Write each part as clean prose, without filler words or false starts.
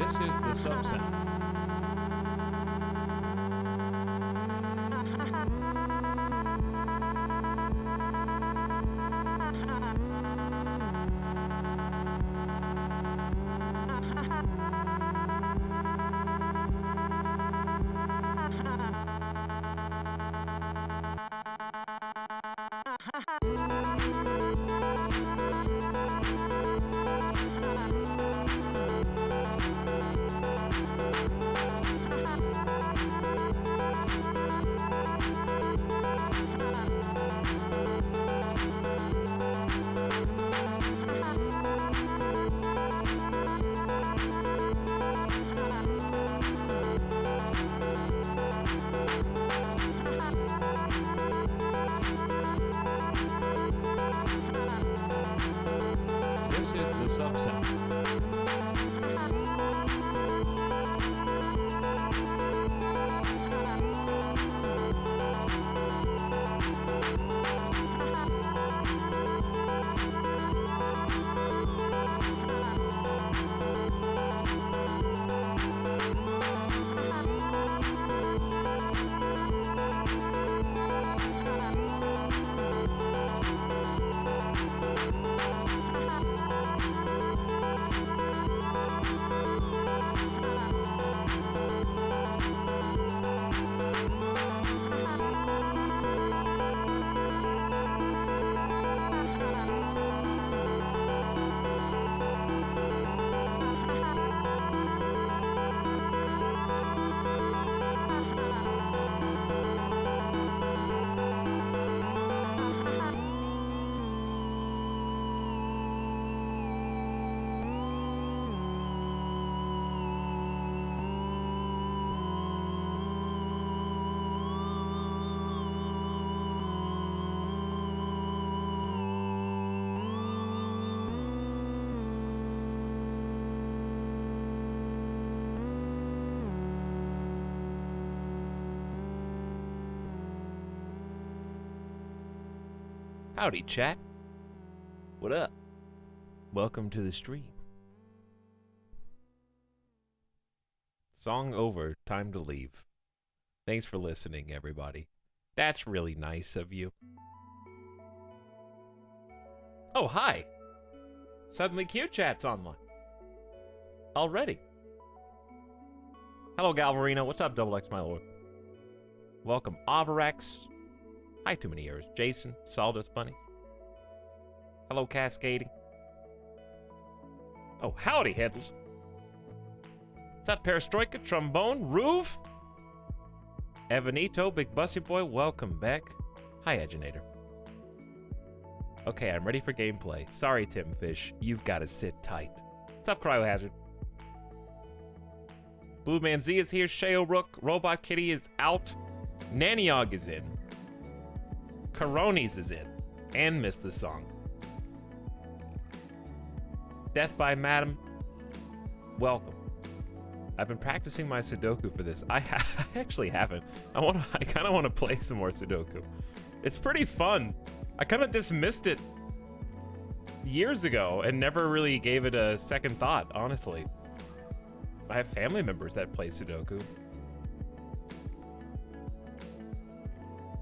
This is the subsound. Howdy, chat. What up? Welcome to the stream. Song over. Time to leave. Thanks for listening, everybody. That's really nice of you. Oh, hi. Suddenly Q-Chat's online. Already. Hello, Galvarino. What's up, Double X, my lord? Welcome, Avarax. Hi, Too Many Ears. Jason, Sawdust Bunny. Hello, Cascading. Oh, howdy, Headless. What's up, Perestroika, Trombone, Roof? Evanito, Big Bussy Boy, welcome back. Hi, Edginator. Okay, I'm ready for gameplay. Sorry, Tim Fish, you've got to sit tight. What's up, Cryohazard? Blue Man Z is here, Sheo Rook, Robot Kitty is out, Naniog is in. Coronis is in, and missed the song. Death by Madam, welcome. I've been practicing my Sudoku for this. I actually haven't. I kind of want to play some more Sudoku. It's pretty fun. I kind of dismissed it years ago and never really gave it a second thought, honestly. I have family members that play Sudoku.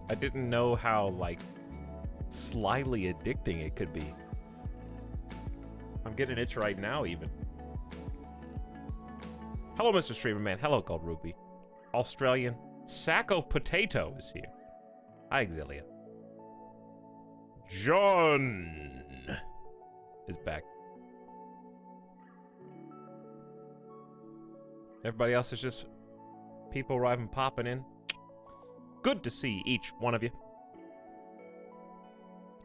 I didn't know how, like, slyly addicting it could be. I'm getting an itch right now, even. Hello, Mr. Streamer Man. Hello, Gold Rupee. Australian. Sacco Potato is here. Hi, Exilia. John is back. Everybody else is just people arriving, popping in. Good to see each one of you.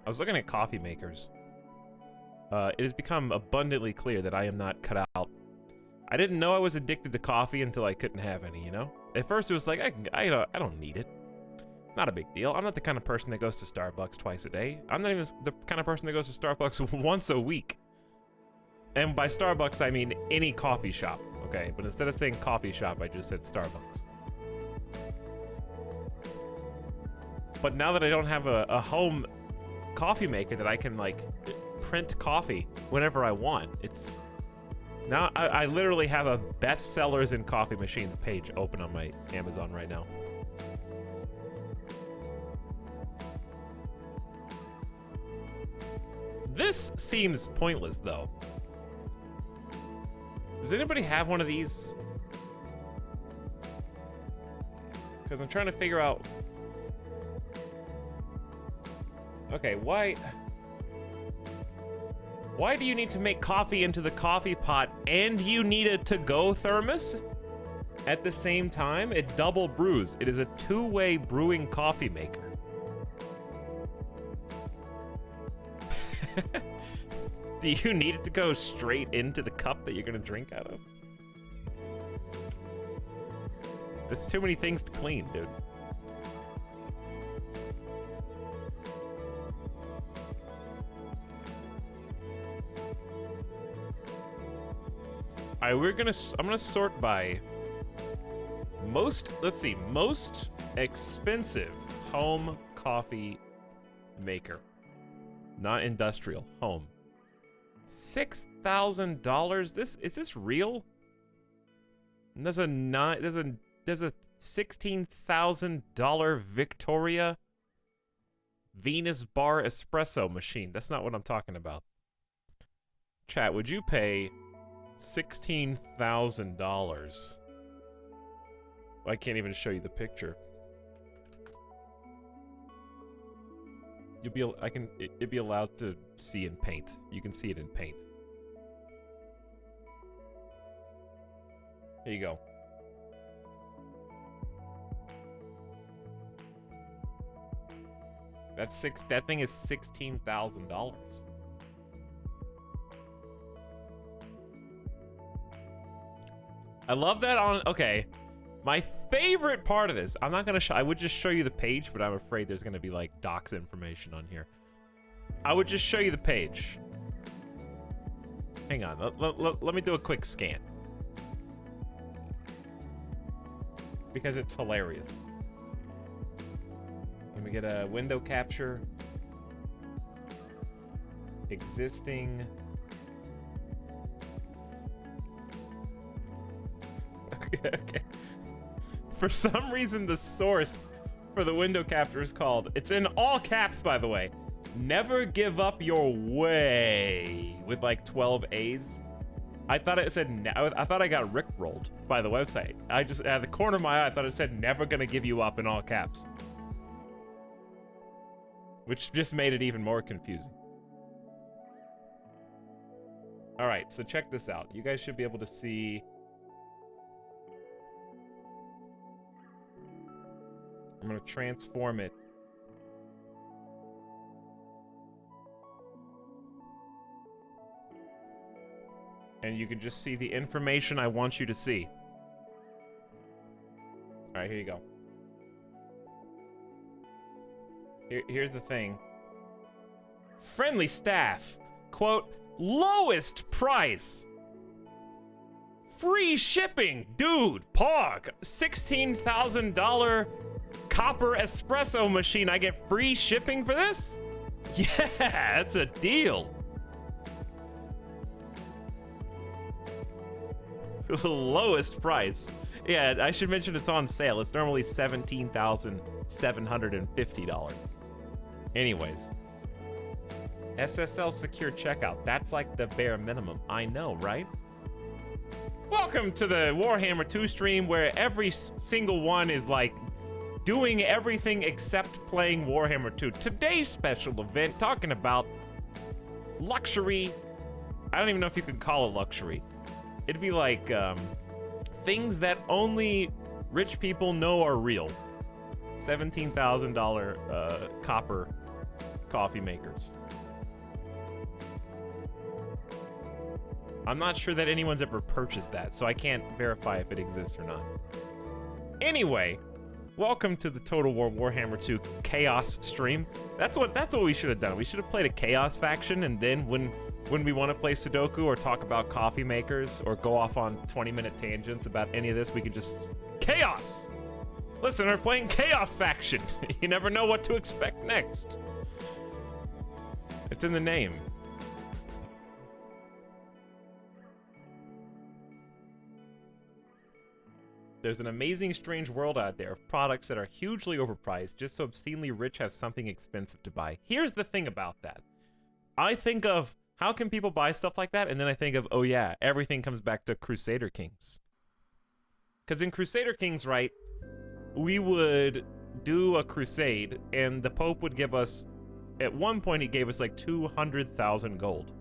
I was looking at coffee makers. It has become abundantly clear that I am not cut out. I didn't know I was addicted to coffee until I couldn't have any, you know? At first it was like, I don't need it. Not a big deal. I'm not the kind of person that goes to Starbucks twice a day. I'm not even the kind of person that goes to Starbucks once a week. And by Starbucks, I mean any coffee shop, okay? But instead of saying coffee shop, I just said Starbucks. But now that I don't have a home coffee maker that I can, like, print coffee whenever I want, it's Now I literally have a best sellers in coffee machines page open on my Amazon right now. This seems pointless, though. Does anybody have one of these? Because I'm trying to figure out... Okay, why do you need to make coffee into the coffee pot and you need a to-go thermos at the same time? It double brews. It is a two-way brewing coffee maker. Do you need it to go straight into the cup that you're gonna drink out of? That's too many things to clean, dude. Alright, I'm gonna sort by most, let's see, most expensive home coffee maker. Not industrial, home. $6,000? Is this real? And there's a $16,000 Victoria Venus bar espresso machine. That's not what I'm talking about. Chat, would you pay $16,000? I can't even show you the picture. It'd be allowed to see in paint. You can see it in paint. Here you go. That thing is $16,000. I love that on, okay. My favorite part of this, I'm not gonna I would just show you the page, but I'm afraid there's gonna be like docs information on here. I would just show you the page. Hang on, let me do a quick scan. Because it's hilarious. Let me get a window capture. Existing. Okay. For some reason, the source for the window capture is called, it's in all caps, by the way, "Never give up your way," with like 12 A's. I thought it said, I thought I got rickrolled by the website. I just, at the corner of my eye, I thought it said "never gonna give you up" in all caps. Which just made it even more confusing. All right, so check this out. You guys should be able to see. I'm gonna transform it. And you can just see the information I want you to see. All right, here you go. Here's the thing. Friendly staff. Quote, lowest price. Free shipping. Dude, pog. $16,000 copper espresso machine. I get free shipping for this? Yeah, that's a deal. Lowest price. Yeah, I should mention it's on sale. It's normally $17,750. Anyways. SSL secure checkout. That's like the bare minimum. I know, right? Welcome to the Warhammer 2 stream where every single one is like doing everything except playing Warhammer 2. Today's special event talking about luxury. I don't even know if you could call it luxury. It'd be like things that only rich people know are real. $17,000 copper coffee makers. I'm not sure that anyone's ever purchased that, so I can't verify if it exists or not. Anyway, welcome to the Total War Warhammer 2 Chaos stream. That's what we should have done. We should have played a Chaos faction, and then when we want to play Sudoku or talk about coffee makers or go off on 20-minute tangents about any of this, we could just... Chaos! Listen, we're playing Chaos faction. You never know what to expect next. It's in the name. There's an amazing, strange world out there of products that are hugely overpriced just so obscenely rich have something expensive to buy. Here's the thing about that. I think of, how can people buy stuff like that? And then I think of, oh yeah, everything comes back to Crusader Kings. Because in Crusader Kings, right, we would do a crusade, and the Pope would give us, at one point he gave us like 200,000 gold.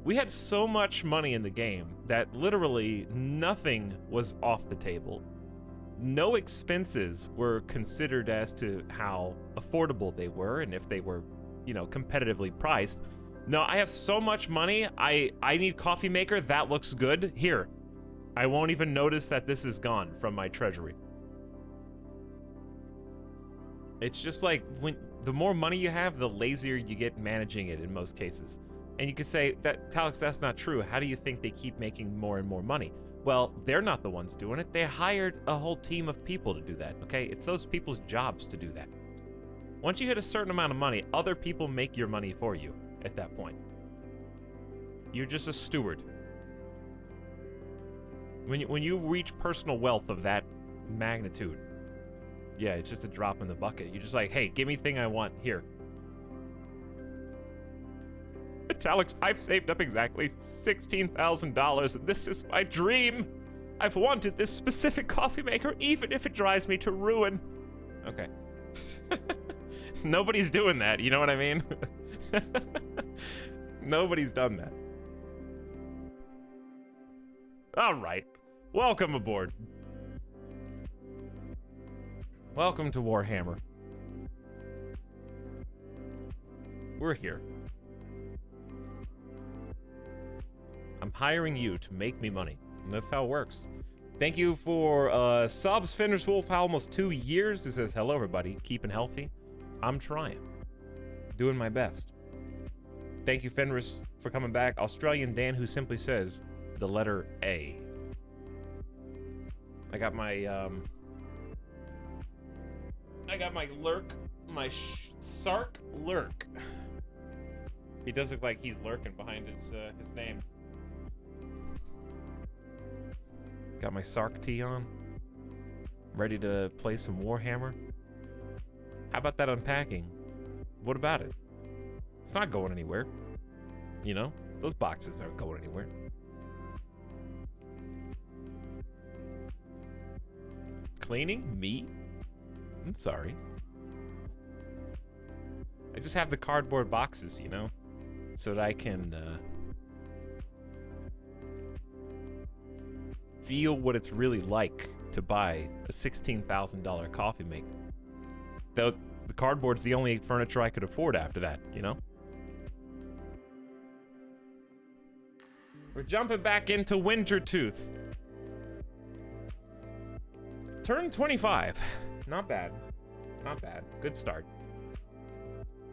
We had so much money in the game that literally nothing was off the table. No expenses were considered as to how affordable they were and if they were, you know, competitively priced. No, I have so much money, I need coffee maker, that looks good. Here, I won't even notice that this is gone from my treasury. It's just like, when the more money you have, the lazier you get managing it in most cases. And you could say, Etalyx, that's not true. How do you think they keep making more and more money? Well, they're not the ones doing it. They hired a whole team of people to do that, okay? It's those people's jobs to do that. Once you hit a certain amount of money, other people make your money for you at that point. You're just a steward. When you reach personal wealth of that magnitude, yeah, it's just a drop in the bucket. You're just like, hey, give me the thing I want, here. Etalyx, I've saved up exactly $16,000, and this is my dream. I've wanted this specific coffee maker, even if it drives me to ruin. Okay. Nobody's doing that, you know what I mean? Nobody's done that. All right, welcome aboard. Welcome to Warhammer. We're here. I'm hiring you to make me money, and that's how it works. Thank you for subs, Fenris Wolf, almost 2 years. Who says, hello everybody, keeping healthy. I'm trying. Doing my best. Thank you, Fenris, for coming back. Australian Dan, who simply says, the letter A. I got my lurk, my Sark lurk. He does look like he's lurking behind his name. Got my Sark tee on. Ready to play some Warhammer. How about that unpacking? What about it? It's not going anywhere. You know, those boxes aren't going anywhere. Cleaning? Me? I'm sorry. I just have the cardboard boxes, you know, so that I can feel what it's really like to buy a $16,000 coffee maker. Though the cardboard's the only furniture I could afford after that, you know? We're jumping back into Wintertooth. Turn 25. Not bad. Not bad. Good start.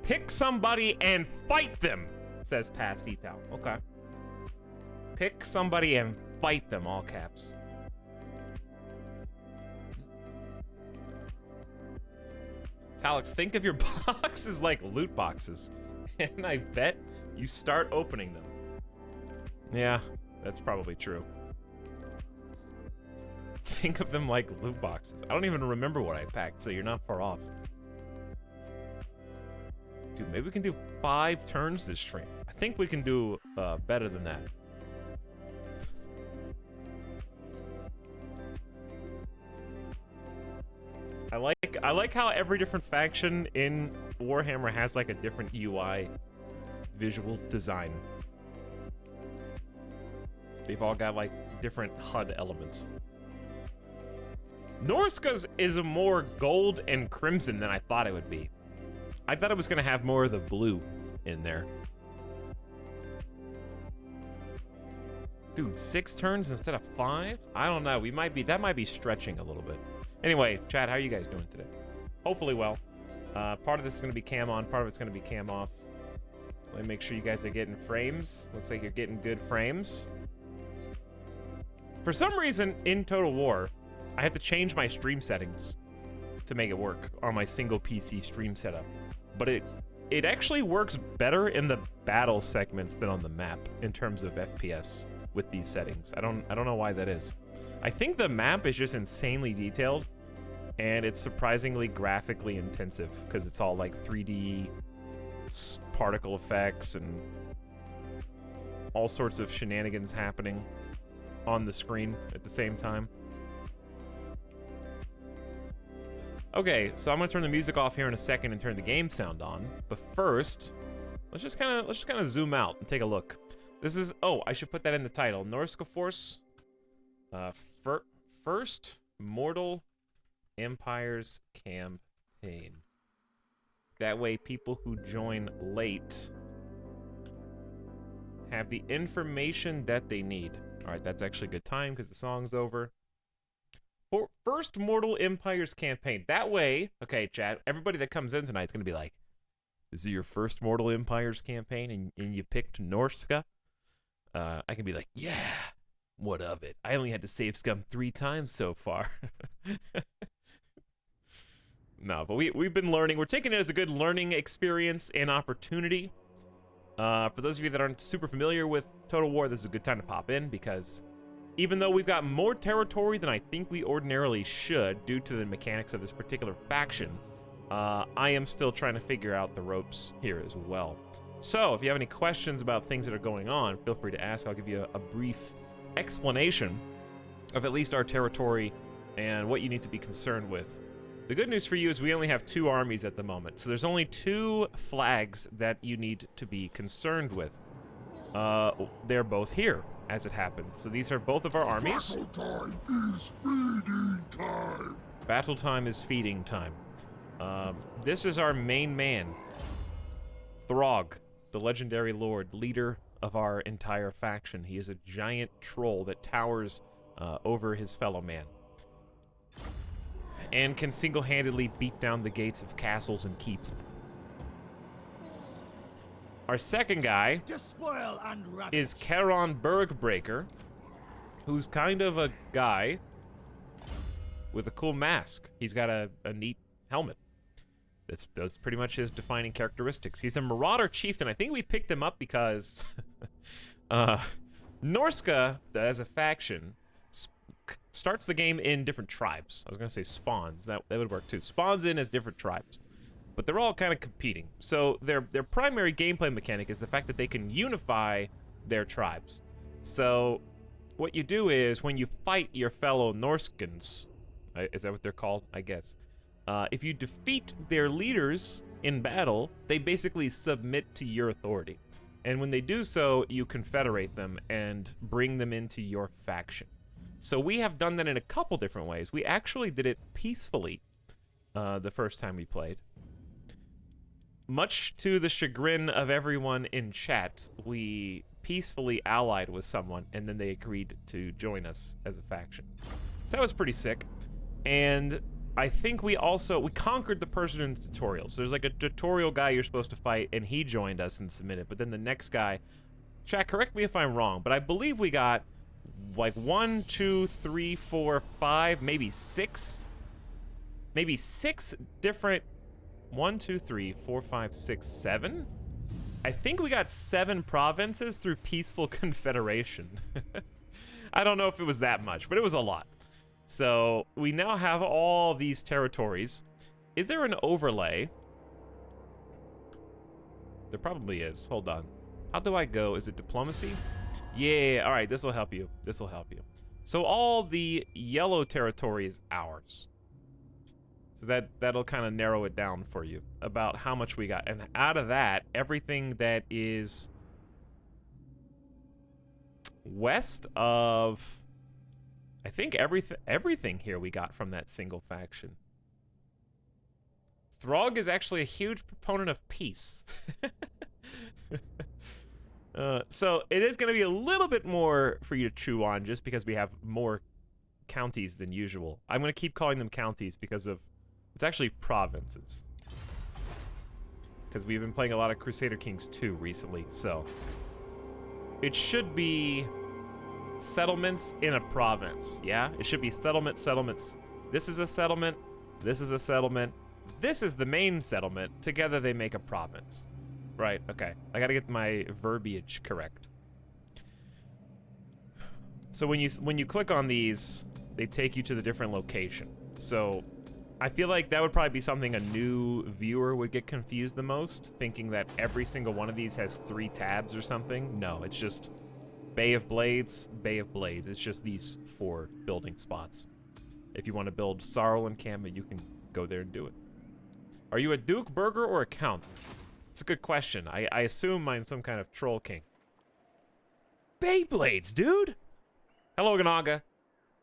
Pick somebody and fight them, says Past Etal. Okay. Pick somebody and fight them, all caps. Etalyx, think of your boxes like loot boxes. And I bet you start opening them. Yeah, that's probably true. Think of them like loot boxes. I don't even remember what I packed, so you're not far off. Dude, maybe we can do 5 turns this stream. I think we can do better than that. I like how every different faction in Warhammer has like a different UI visual design. They've all got like different HUD elements. Norska's is a more gold and crimson than I thought it would be. I thought it was gonna have more of the blue in there. Dude, 6 turns instead of 5? I don't know. That might be stretching a little bit. Anyway, chat, how are you guys doing today? Hopefully well. Part of this is gonna be cam on, part of it's gonna be cam off. Let me make sure you guys are getting frames. Looks like you're getting good frames. For some reason, in Total War, I have to change my stream settings to make it work on my single PC stream setup. But it actually works better in the battle segments than on the map in terms of FPS with these settings. I don't know why that is. I think the map is just insanely detailed, and it's surprisingly graphically intensive because it's all like 3D particle effects and all sorts of shenanigans happening on the screen at the same time. Okay, so I'm gonna turn the music off here in a second and turn the game sound on. But first, let's just kind of zoom out and take a look. This is, oh, I should put that in the title. Norska Force, First Mortal Empires Campaign. That way, people who join late have the information that they need. All right, that's actually a good time because the song's over. First Mortal Empires Campaign. That way, okay, chat, everybody that comes in tonight is going to be like, this is your first Mortal Empires campaign and you picked Norska? I can be like, yeah, what of it? I only had to save scum 3 times so far. No, but we've been learning. We're taking it as a good learning experience and opportunity. For those of you that aren't super familiar with Total War, this is a good time to pop in because even though we've got more territory than I think we ordinarily should due to the mechanics of this particular faction, I am still trying to figure out the ropes here as well. So, if you have any questions about things that are going on, feel free to ask. I'll give you a brief explanation of at least our territory and what you need to be concerned with. The good news for you is we only have 2 armies at the moment, so there's only 2 flags that you need to be concerned with. They're both here, as it happens. So these are both of our armies. Battle time is feeding time. Battle time is feeding time. This is our main man, Throg, the legendary lord, leader of our entire faction. He is a giant troll that towers over his fellow man and can single-handedly beat down the gates of castles and keeps. Our second guy is Charon Bergbreaker, who's kind of a guy with a cool mask. He's got a neat helmet. That's pretty much his defining characteristics. He's a Marauder Chieftain. I think we picked him up because Norska, as a faction, starts the game in different tribes. I was going to say spawns. That would work too. Spawns in as different tribes. But they're all kind of competing. So their primary gameplay mechanic is the fact that they can unify their tribes. So what you do is when you fight your fellow Norskans, is that what they're called? I guess. If you defeat their leaders in battle, they basically submit to your authority. And when they do so, you confederate them and bring them into your faction. So we have done that in a couple different ways. We actually did it peacefully the first time we played. Much to the chagrin of everyone in chat, we peacefully allied with someone, and then they agreed to join us as a faction. So that was pretty sick. And I think we conquered the person in the tutorial. So there's like a tutorial guy you're supposed to fight, and he joined us and submitted. But then the next guy, chat, correct me if I'm wrong, but I believe we got like 1, 2, 3, 4, 5, maybe 6 different 1, 2, 3, 4, 5, 6, 7. I think we got 7 provinces through peaceful confederation. I don't know if it was that much, but it was a lot. So we now have all these territories. Is there an overlay? There probably is. Hold on. How do I go? Is it diplomacy? Yeah, all right, this will help you. This will help you. So all the yellow territory is ours. So that'll kind of narrow it down for you about how much we got. And out of that, everything that is west of, I think everything here we got from that single faction. Throg is actually a huge proponent of peace. So it is going to be a little bit more for you to chew on just because we have more counties than usual. I'm going to keep calling them counties because of, it's actually provinces. Because we've been playing a lot of Crusader Kings 2 recently, so it should be settlements in a province, yeah? It should be settlements. This is a settlement, this is a settlement, this is the main settlement. Together they make a province. Right, okay. I gotta get my verbiage correct. So when you click on these, they take you to the different location. So I feel like that would probably be something a new viewer would get confused the most, thinking that every single one of these has 3 tabs or something. No, it's just Bay of Blades, Bay of Blades. It's just these 4 building spots. If you want to build Sorrel encampment, you can go there and do it. Are you a Duke, Burger, or a Count? It's a good question. I assume I'm some kind of troll king. Beyblades, dude! Hello, Ganaga.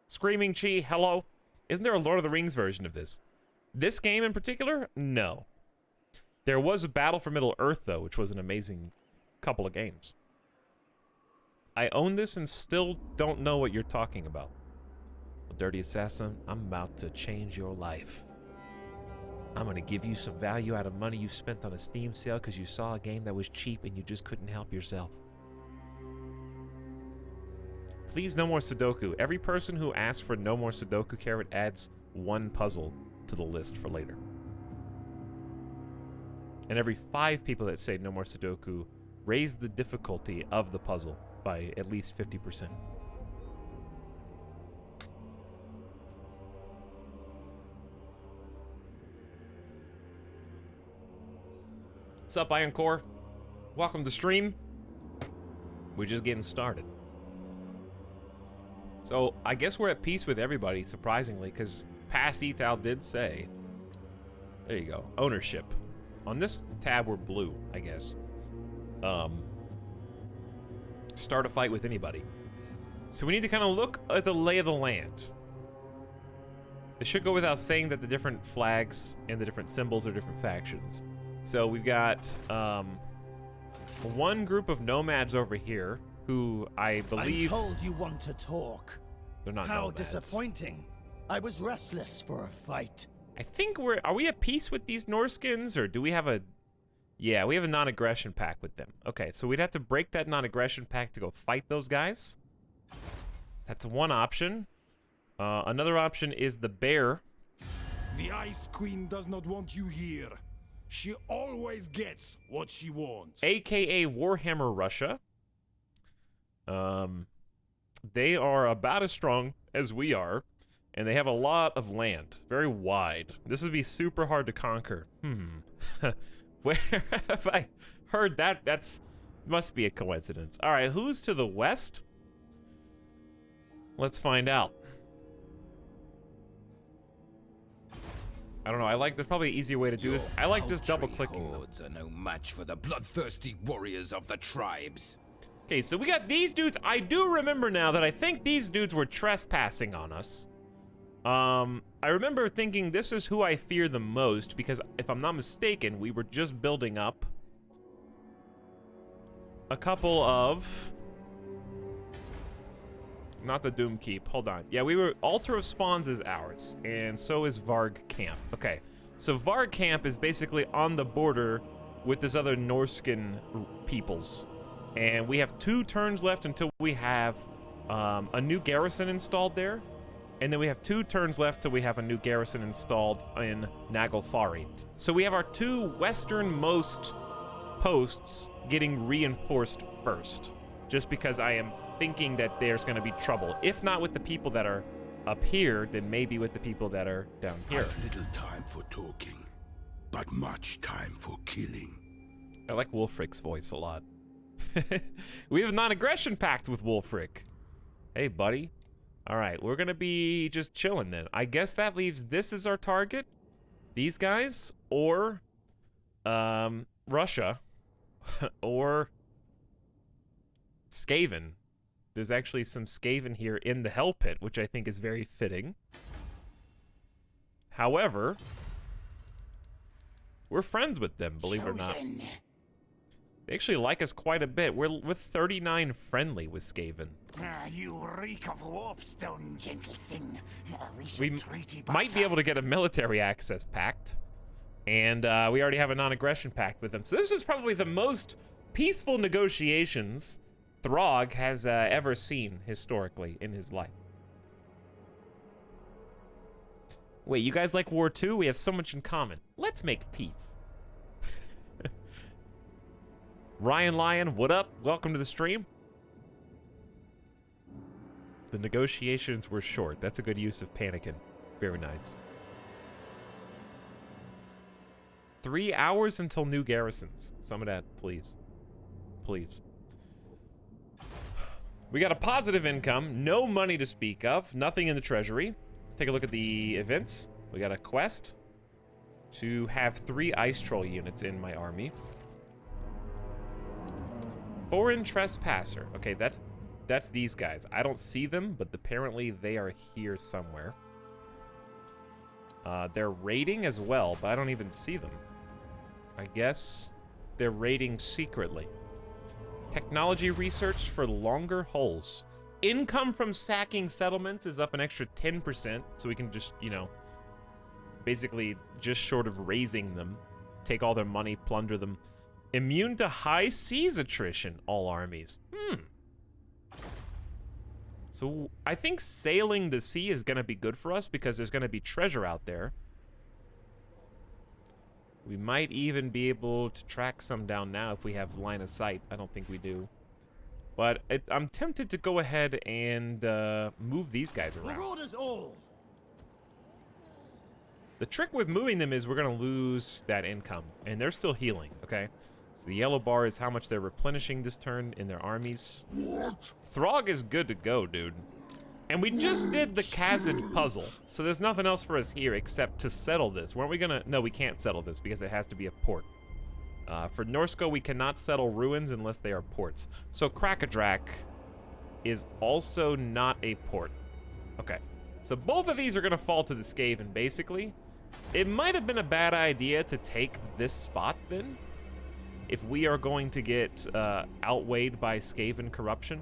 Screaming Chi, hello. Isn't there a Lord of the Rings version of this? This game in particular? No. There was a Battle for Middle-earth, though, which was an amazing couple of games. I own this and still don't know what you're talking about. Well, Dirty Assassin, I'm about to change your life. I'm gonna give you some value out of money you spent on a Steam sale because you saw a game that was cheap and you just couldn't help yourself. Please, no more Sudoku. Every person who asks for no more Sudoku carrot adds 1 puzzle to the list for later. And every 5 people that say no more Sudoku raise the difficulty of the puzzle by at least 50%. What's up, Iron Core? Welcome to stream. We're just getting started. So, I guess we're at peace with everybody, surprisingly, because past Etal did say... There you go. Ownership. On this tab, we're blue, I guess. Start a fight with anybody. So we need to kind of look at the lay of the land. It should go without saying that the different flags and the different symbols are different factions. So we've got one group of nomads over here who I believe... I'm told you want to talk. They're not How nomads. disappointing. I was restless for a fight. I think are we at peace with these Norskins, or do we have a... Yeah, we have a non-aggression pact with them. Okay, so we'd have to break that non-aggression pact to go fight those guys. That's one option. Another option is the bear. The Ice Queen does not want you here. She always gets what she wants. AKA Warhammer Russia. They are about as strong as we are, and they have a lot of land, very wide. This would be super hard to conquer. Where have I heard that? That's must be a coincidence. All right, who's to the west? Let's find out. I don't know. I like. There's probably an easier way to do this. I like just double-clicking them. Hordes are no match for the bloodthirsty warriors of the tribes. Okay, so we got these dudes. I do remember now that I think these dudes were trespassing on us. I remember thinking this is who I fear the most because if I'm not mistaken, we were just building up a couple of... Not the Doom Keep. Hold on. Yeah, we were... Altar of Spawns is ours, and so is Varg Camp. Okay, so Varg Camp is basically on the border with this other Norskin peoples. And we have 2 turns left until we have a new garrison installed there. And then we have 2 turns left till we have a new garrison installed in Naglfari. So we have our 2 westernmost posts getting reinforced first. Just because I am thinking that there's going to be trouble. If not with the people that are up here, then maybe with the people that are down here. I've little time for talking, but much time for killing. I like Wulfric's voice a lot. We have a non-aggression pact with Wulfric. Hey, buddy. All right, we're going to be just chilling then. I guess that leaves this as our target. These guys, or Russia, or Skaven. There's actually some Skaven here in the Hell Pit, which I think is very fitting. However, we're friends with them, believe it or not. They actually like us quite a bit. We're 39 friendly with Skaven. You reek of warpstone, gentle thing. We might be able to get a military access pact. And we already have a non-aggression pact with them. So this is probably the most peaceful negotiations Throg has ever seen historically in his life. Wait, you guys like War II? We have so much in common. Let's make peace. Ryan Lyon, what up? Welcome to the stream. The negotiations were short. That's a good use of panicking. Very nice. 3 hours until new garrisons. Some of that, please. Please. We got a positive income. No money to speak of. Nothing in the treasury. Take a look at the events. We got a quest to have 3 ice troll units in my army. Foreign trespasser. Okay, that's these guys. I don't see them, but apparently they are here somewhere. They're raiding as well, but I don't even see them. I guess they're raiding secretly. Technology research for longer hulls. Income from sacking settlements is up an extra 10%, so we can just, you know, basically just short of raising them, take all their money, plunder them. Immune to high seas attrition, all armies. So I think sailing the sea is going to be good for us because there's going to be treasure out there. We might even be able to track some down now if we have line of sight. I don't think we do. But I'm tempted to go ahead and move these guys around. The trick with moving them is we're going to lose that income. And they're still healing, okay? So the yellow bar is how much they're replenishing this turn in their armies. What? Throg is good to go, dude. And we just did the Kazid puzzle, so there's nothing else for us here except to settle this. Weren't we gonna... No, we can't settle this because it has to be a port. For Norsko, we cannot settle ruins unless they are ports. So Krakadrak is also not a port. Okay. So both of these are gonna fall to the Skaven, basically. It might have been a bad idea to take this spot, then, if we are going to get outweighed by Skaven corruption.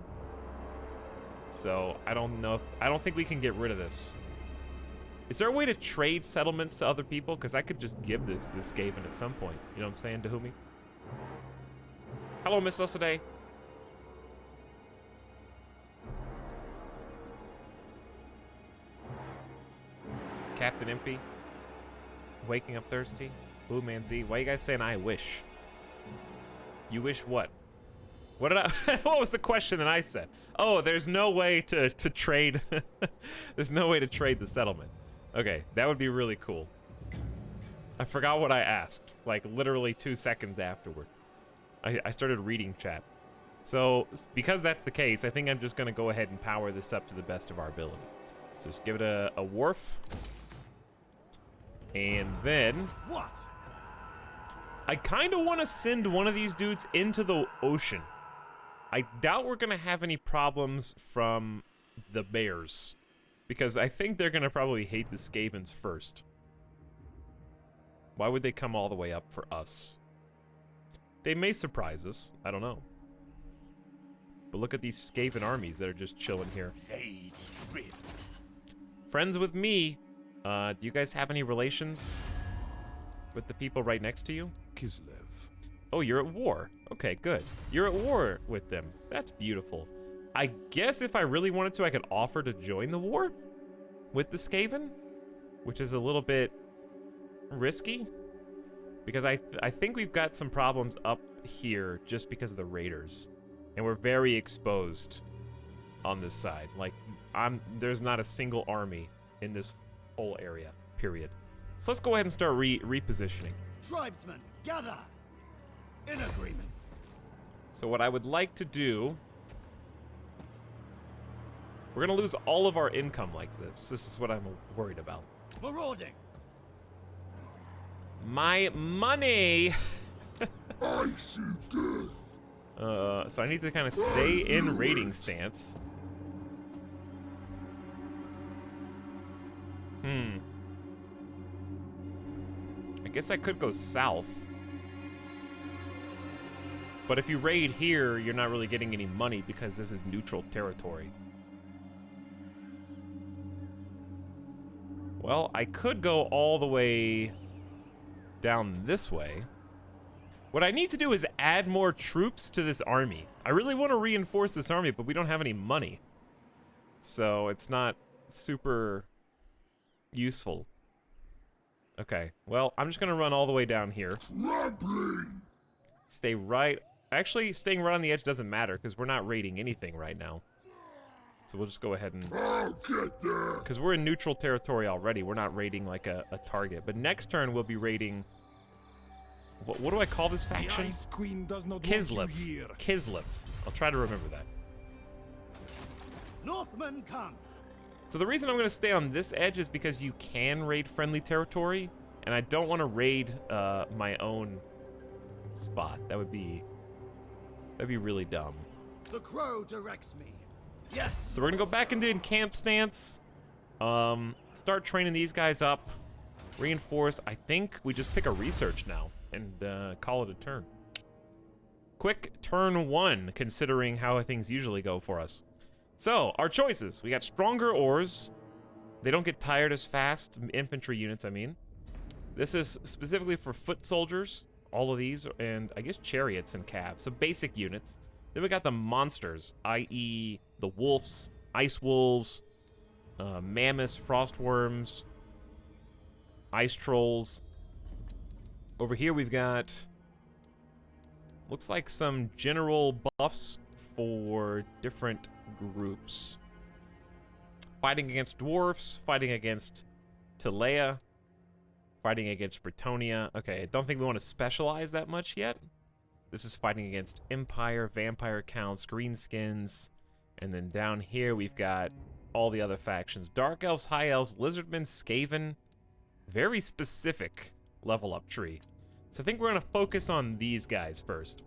So I don't know if, I don't think we can get rid of this. Is there a way to trade settlements to other people? Because I could just give this to Skaven at some point. You know what I'm saying, Dahumi? Hello, Miss Lissaday. Captain Impy. Waking up thirsty. Blue Man Z. Why are you guys saying I wish? You wish what? What did I... What was the question that I said? Oh, there's no way to trade... There's no way to trade the settlement. Okay, that would be really cool. I forgot what I asked. Like, literally 2 seconds afterward. I started reading chat. So, because that's the case, I think I'm just going to go ahead and power this up to the best of our ability. So just give it a wharf. And then... What? I kind of want to send one of these dudes into the ocean. I doubt we're going to have any problems from the bears. Because I think they're going to probably hate the Skavens first. Why would they come all the way up for us? They may surprise us. I don't know. But look at these Skaven armies that are just chilling here. Friends with me. Do you guys have any relations with the people right next to you? Kislev. Oh, you're at war. Okay, good. You're at war with them. That's beautiful. I guess if I really wanted to, I could offer to join the war with the Skaven, which is a little bit risky because I think we've got some problems up here just because of the raiders, and we're very exposed on this side. Like, there's not a single army in this whole area, period. So let's go ahead and start repositioning. Tribesmen, gather! In agreement. So what I would like to do... We're going to lose all of our income like this. This is what I'm worried about. Marauding! My money! I see death! So I need to kind of stay in raiding stance. I guess I could go south. But if you raid here, you're not really getting any money because this is neutral territory. Well, I could go all the way down this way. What I need to do is add more troops to this army. I really want to reinforce this army, but we don't have any money. So it's not super useful. Okay, well, I'm just going to run all the way down here. Stay right... Actually, staying right on the edge doesn't matter, because we're not raiding anything right now. So we'll just go ahead and... Because we're in neutral territory already. We're not raiding like a target. But next turn, we'll be raiding... What do I call this faction? The Ice Queen does not want you Kislev. here. Kislev. I'll try to remember that. Northmen come. So the reason I'm going to stay on this edge is because you can raid friendly territory. And I don't want to raid my own spot. That'd be really dumb. The crow directs me. Yes. So we're gonna go back into camp stance. Start training these guys up. Reinforce. I think we just pick a research now and call it a turn. Quick turn 1, considering how things usually go for us. So our choices: we got stronger ores. They don't get tired as fast. Infantry units, I mean. This is specifically for foot soldiers. All of these, and I guess chariots and calves. So basic units. Then we got the monsters, i.e. the wolves, ice wolves, mammoths, frost worms, ice trolls. Over here we've got, looks like some general buffs for different groups. Fighting against dwarfs, fighting against Telea, fighting against Bretonia. Okay, I don't think we want to specialize that much yet. This is fighting against Empire, Vampire Counts, Greenskins, and then down here we've got all the other factions. Dark Elves, High Elves, Lizardmen, Skaven. Very specific level up tree. So I think we're going to focus on these guys first.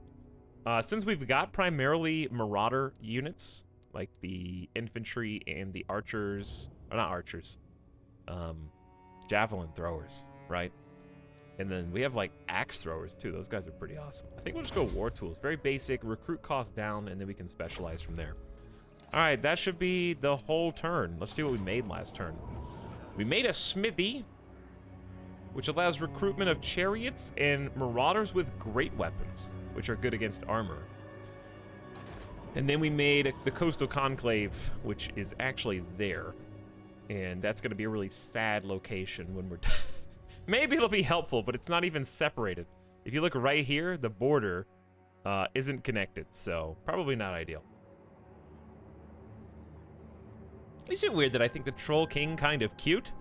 Since we've got primarily Marauder units, like the infantry and the archers, or not archers, javelin throwers, right? And then we have like axe throwers too. Those guys are pretty awesome. I think we'll just go war tools. Very basic, recruit cost down, and then we can specialize from there. All right, that should be the whole turn. Let's see what we made last turn. We made a smithy, which allows recruitment of chariots and marauders with great weapons, which are good against armor. And then we made the Coastal Conclave, which is actually there. And that's going to be a really sad location when we're done. Maybe it'll be helpful, but it's not even separated. If you look right here, the border isn't connected, so probably not ideal. Is it weird that I think the Troll King kind of cute?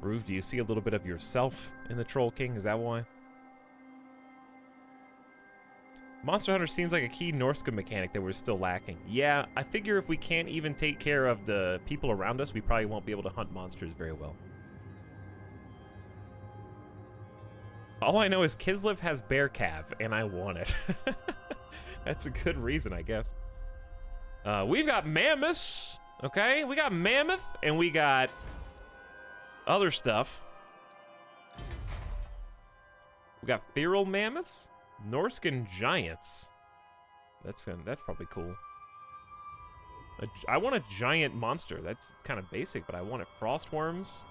Roof, do you see a little bit of yourself in the Troll King? Is that why? Monster Hunter seems like a key Norsca mechanic that we're still lacking. Yeah, I figure if we can't even take care of the people around us, we probably won't be able to hunt monsters very well. All I know is Kislev has Bear Cav, and I want it. That's a good reason, I guess. We've got mammoths, okay? We got mammoth, and we got other stuff. We got feral mammoths, Norscan giants. That's probably cool. I want a giant monster. That's kind of basic, but I want it. Frost worms.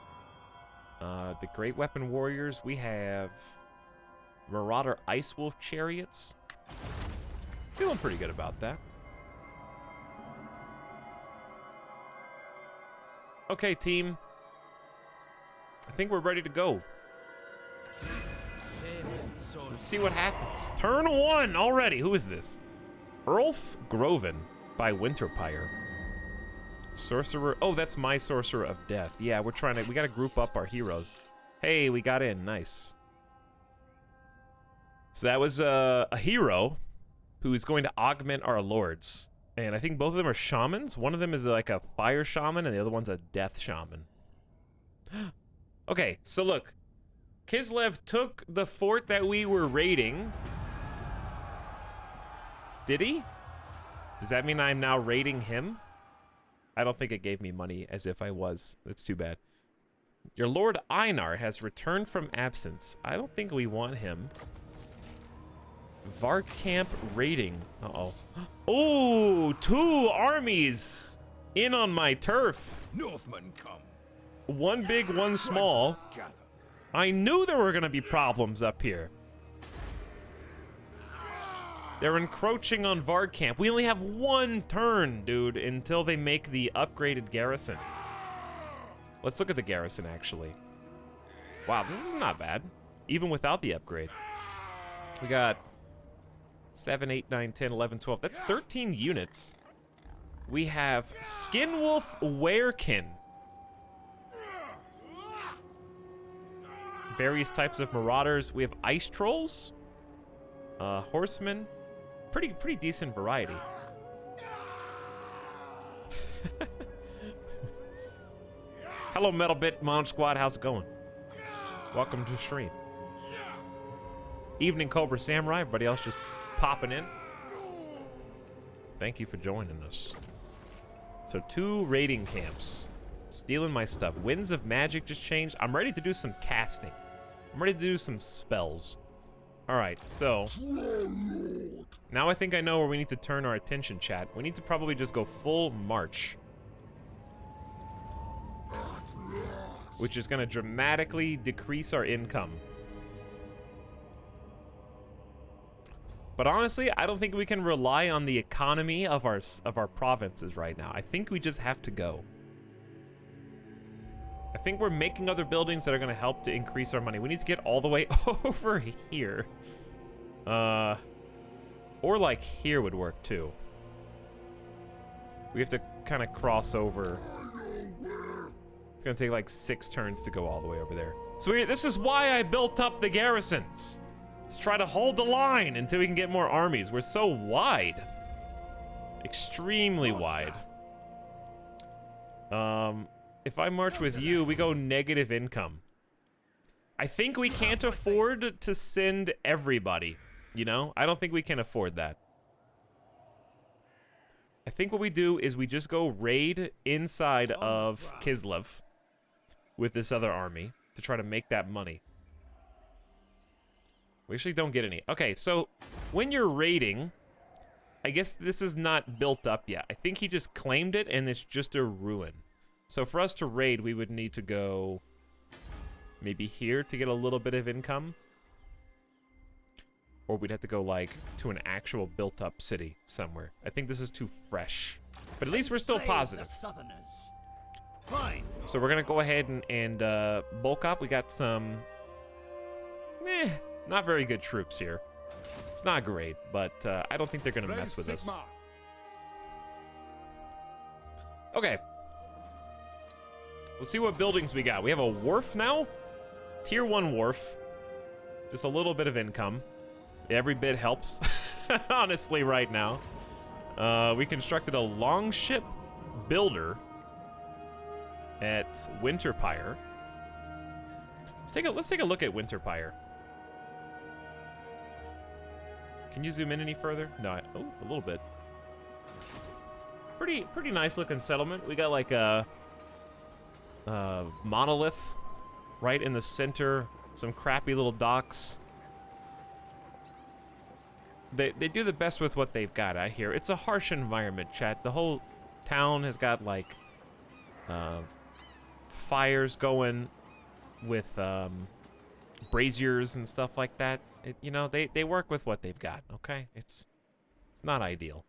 The great weapon warriors. We have Marauder Ice Wolf chariots. Feeling pretty good about that. Okay, team. I think we're ready to go. Let's see what happens. Turn 1 already. Who is this? Earlf Groven by Winterpire. Sorcerer. Oh, that's my Sorcerer of Death. Yeah, we gotta group up our heroes. Hey, we got in. Nice. So that was a hero who is going to augment our lords. And I think both of them are shamans. One of them is like a fire shaman, and the other one's a death shaman. Okay, so look. Kislev took the fort that we were raiding. Did he? Does that mean I'm now raiding him? I don't think it gave me money as if I was. That's too bad. Your Lord Einar has returned from absence. I don't think we want him. Varkamp raiding. Uh-oh. Oh, 2 armies in on my turf. Northmen come. One big, one small. I knew there were going to be problems up here. They're encroaching on Varkamp. We only have 1 turn, dude, until they make the upgraded garrison. Let's look at the garrison, actually. Wow, this is not bad. Even without the upgrade. We got 7, 8, 9, 10, 11, 12. That's 13 units. We have Skinwolf Werekin. Various types of marauders. We have ice trolls. Horsemen. Pretty decent variety. Hello, Metalbit Mon Squad. How's it going? Welcome to the stream. Evening, Cobra Samurai. Everybody else just popping in. Thank you for joining us. So 2 raiding camps. Stealing my stuff. Winds of Magic just changed. I'm ready to do some casting. I'm ready to do some spells. Alright, so... now I think I know where we need to turn our attention, chat. We need to probably just go full march. Which is going to dramatically decrease our income. But honestly, I don't think we can rely on the economy of our provinces right now. I think we just have to go. I think we're making other buildings that are going to help to increase our money. We need to get all the way over here. Or like here would work too. We have to kind of cross over. It's going to take like 6 turns to go all the way over there. So this is why I built up the garrisons. To try to hold the line until we can get more armies. We're so wide. Extremely wide. If I march with you, we go negative income. I think we can't afford to send everybody, you know? I don't think we can afford that. I think what we do is we just go raid inside of Kislev with this other army to try to make that money. We actually don't get any. Okay, so when you're raiding, I guess this is not built up yet. I think he just claimed it and it's just a ruin. So for us to raid, we would need to go maybe here to get a little bit of income. Or we'd have to go like to an actual built up city somewhere. I think this is too fresh. But at least we're still positive. Fine. So we're gonna go ahead and bulk up. We got some not very good troops here. It's not great, but I don't think they're gonna mess with us. Okay. Let's see what buildings we got. We have a wharf now. Tier 1 wharf. Just a little bit of income. Every bit helps, honestly, right now. We constructed a longship builder at Winterpire. Let's take a look at Winterpire. Can you zoom in any further? No, oh, a little bit. Pretty nice looking settlement. We got like a monolith right in the center. Some crappy little docks. They do the best with what they've got, I hear. It's a harsh environment, chat. The whole town has got like fires going with braziers and stuff like that. You know, they work with what they've got, okay? It's not ideal.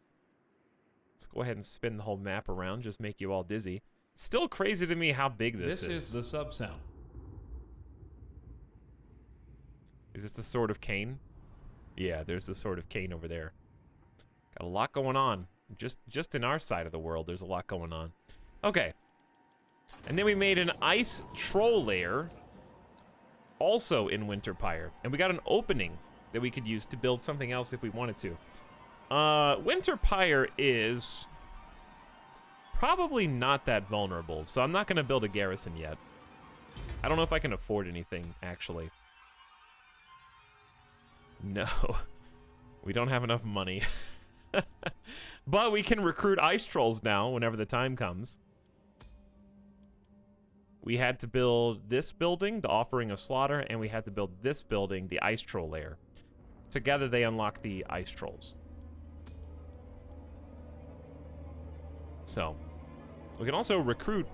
Let's go ahead and spin the whole map around, just make you all dizzy. It's still crazy to me how big this is. This is the sub sound. Is this the Sword of Cain? Yeah, there's the Sword of Cain over there. Got a lot going on. Just in our side of the world, there's a lot going on. Okay. And then we made an ice troll lair, also in Winterpire. And we got an opening that we could use to build something else if we wanted to. Winterpire is probably not that vulnerable, so I'm not going to build a garrison yet. I don't know if I can afford anything, actually. No, we don't have enough money. But we can recruit ice trolls now whenever the time comes. We had to build this building, the Offering of Slaughter, and we had to build this building, the ice troll lair. Together they unlock the ice trolls. So, we can also recruit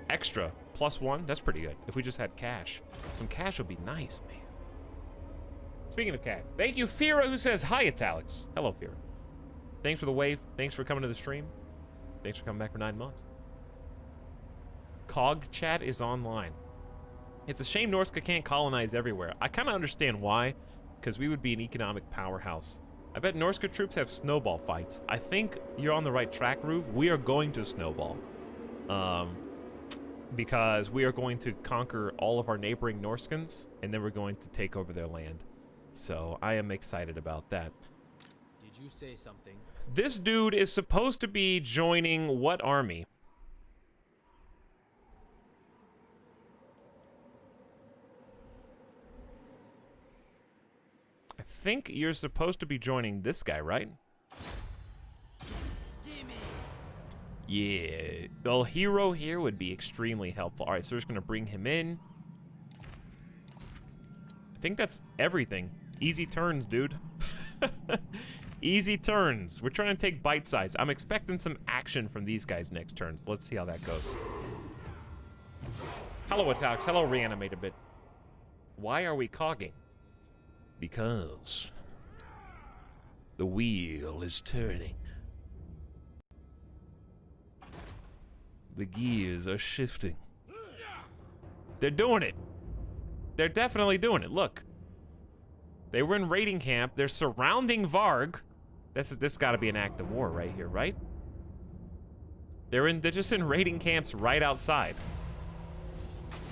extra, +1. That's pretty good. If we just had cash. Some cash would be nice, man. Speaking of cash, thank you, Fira, who says, hi, Etalyx. Hello, Fira. Thanks for the wave. Thanks for coming to the stream. Thanks for coming back for 9 months. Cog chat is online. It's a shame Norska can't colonize everywhere. I kind of understand why, because we would be an economic powerhouse I bet Norska troops have snowball fights. I think you're on the right track, Roof. We are going to snowball. Because we are going to conquer all of our neighboring Norskans, and then we're going to take over their land. So I am excited about that. Did you say something? This dude is supposed to be joining what army? I think you're supposed to be joining this guy, right? Yeah, well, hero here would be extremely helpful. All right, so we're just gonna bring him in. I think that's everything. Easy turns, dude. Easy turns. We're trying to take bite size. I'm expecting some action from these guys next turn. Let's see how that goes. Hello, Etalyx. Hello, reanimate a bit. Why are we cogging? Because the wheel is turning. The gears are shifting. They're doing it. They're definitely doing it. Look. They were in raiding camp. They're surrounding Varg. This got to be an act of war right here, right? They're just in raiding camps right outside.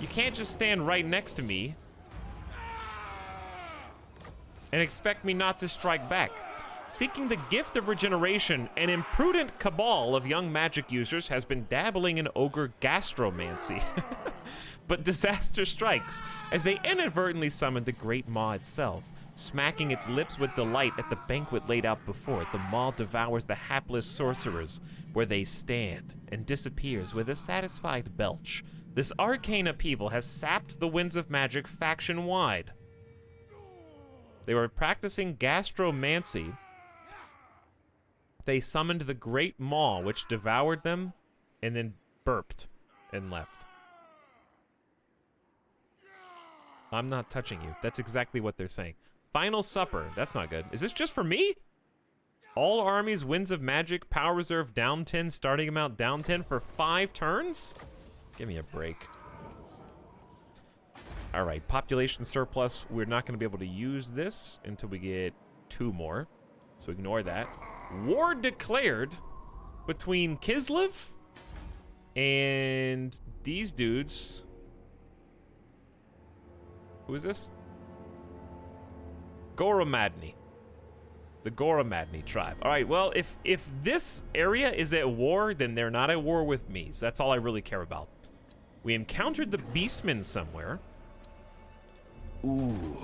You can't just stand right next to me and expect me not to strike back. Seeking the gift of regeneration, an imprudent cabal of young magic users has been dabbling in ogre gastromancy. But disaster strikes as they inadvertently summon the Great Maw itself. Smacking its lips with delight at the banquet laid out before it, the Maw devours the hapless sorcerers where they stand and disappears with a satisfied belch. This arcane upheaval has sapped the winds of magic faction-wide. They were practicing gastromancy. They summoned the Great Maw, which devoured them, and then burped and left. I'm not touching you. That's exactly what they're saying. Final Supper. That's not good. Is this just for me? All armies, winds of magic, power reserve down 10, starting amount down 10 for 5 turns? Give me a break. All right, population surplus. We're not going to be able to use this until we get 2 more. So ignore that. War declared between Kislev and these dudes. Who is this? Goromadni. The Goromadni tribe. All right, well, if this area is at war, then they're not at war with me. So that's all I really care about. We encountered the Beastmen somewhere. Ooh.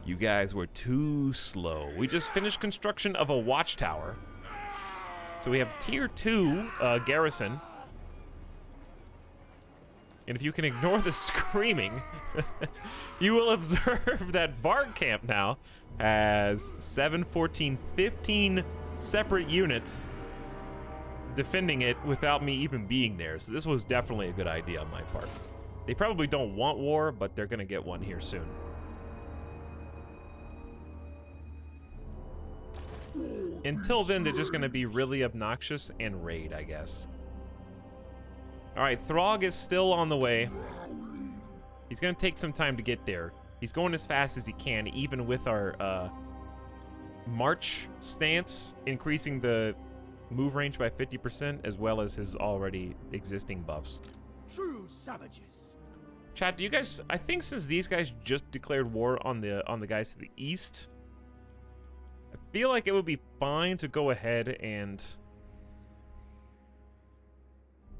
You guys were too slow. We just finished construction of a watchtower. So we have tier 2 garrison. And if you can ignore the screaming, you will observe that Varg camp now has 7, 14, 15 separate units defending it without me even being there. So this was definitely a good idea on my part. They probably don't want war, but they're gonna get one here soon. Until then, they're just gonna be really obnoxious and raid, I guess. All right, Throg is still on the way. He's gonna take some time to get there. He's going as fast as he can, even with our march stance, increasing the move range by 50%, as well as his already existing buffs. True savages. Chat, do you guys? I think since these guys just declared war on the guys to the east, I feel like it would be fine to go ahead and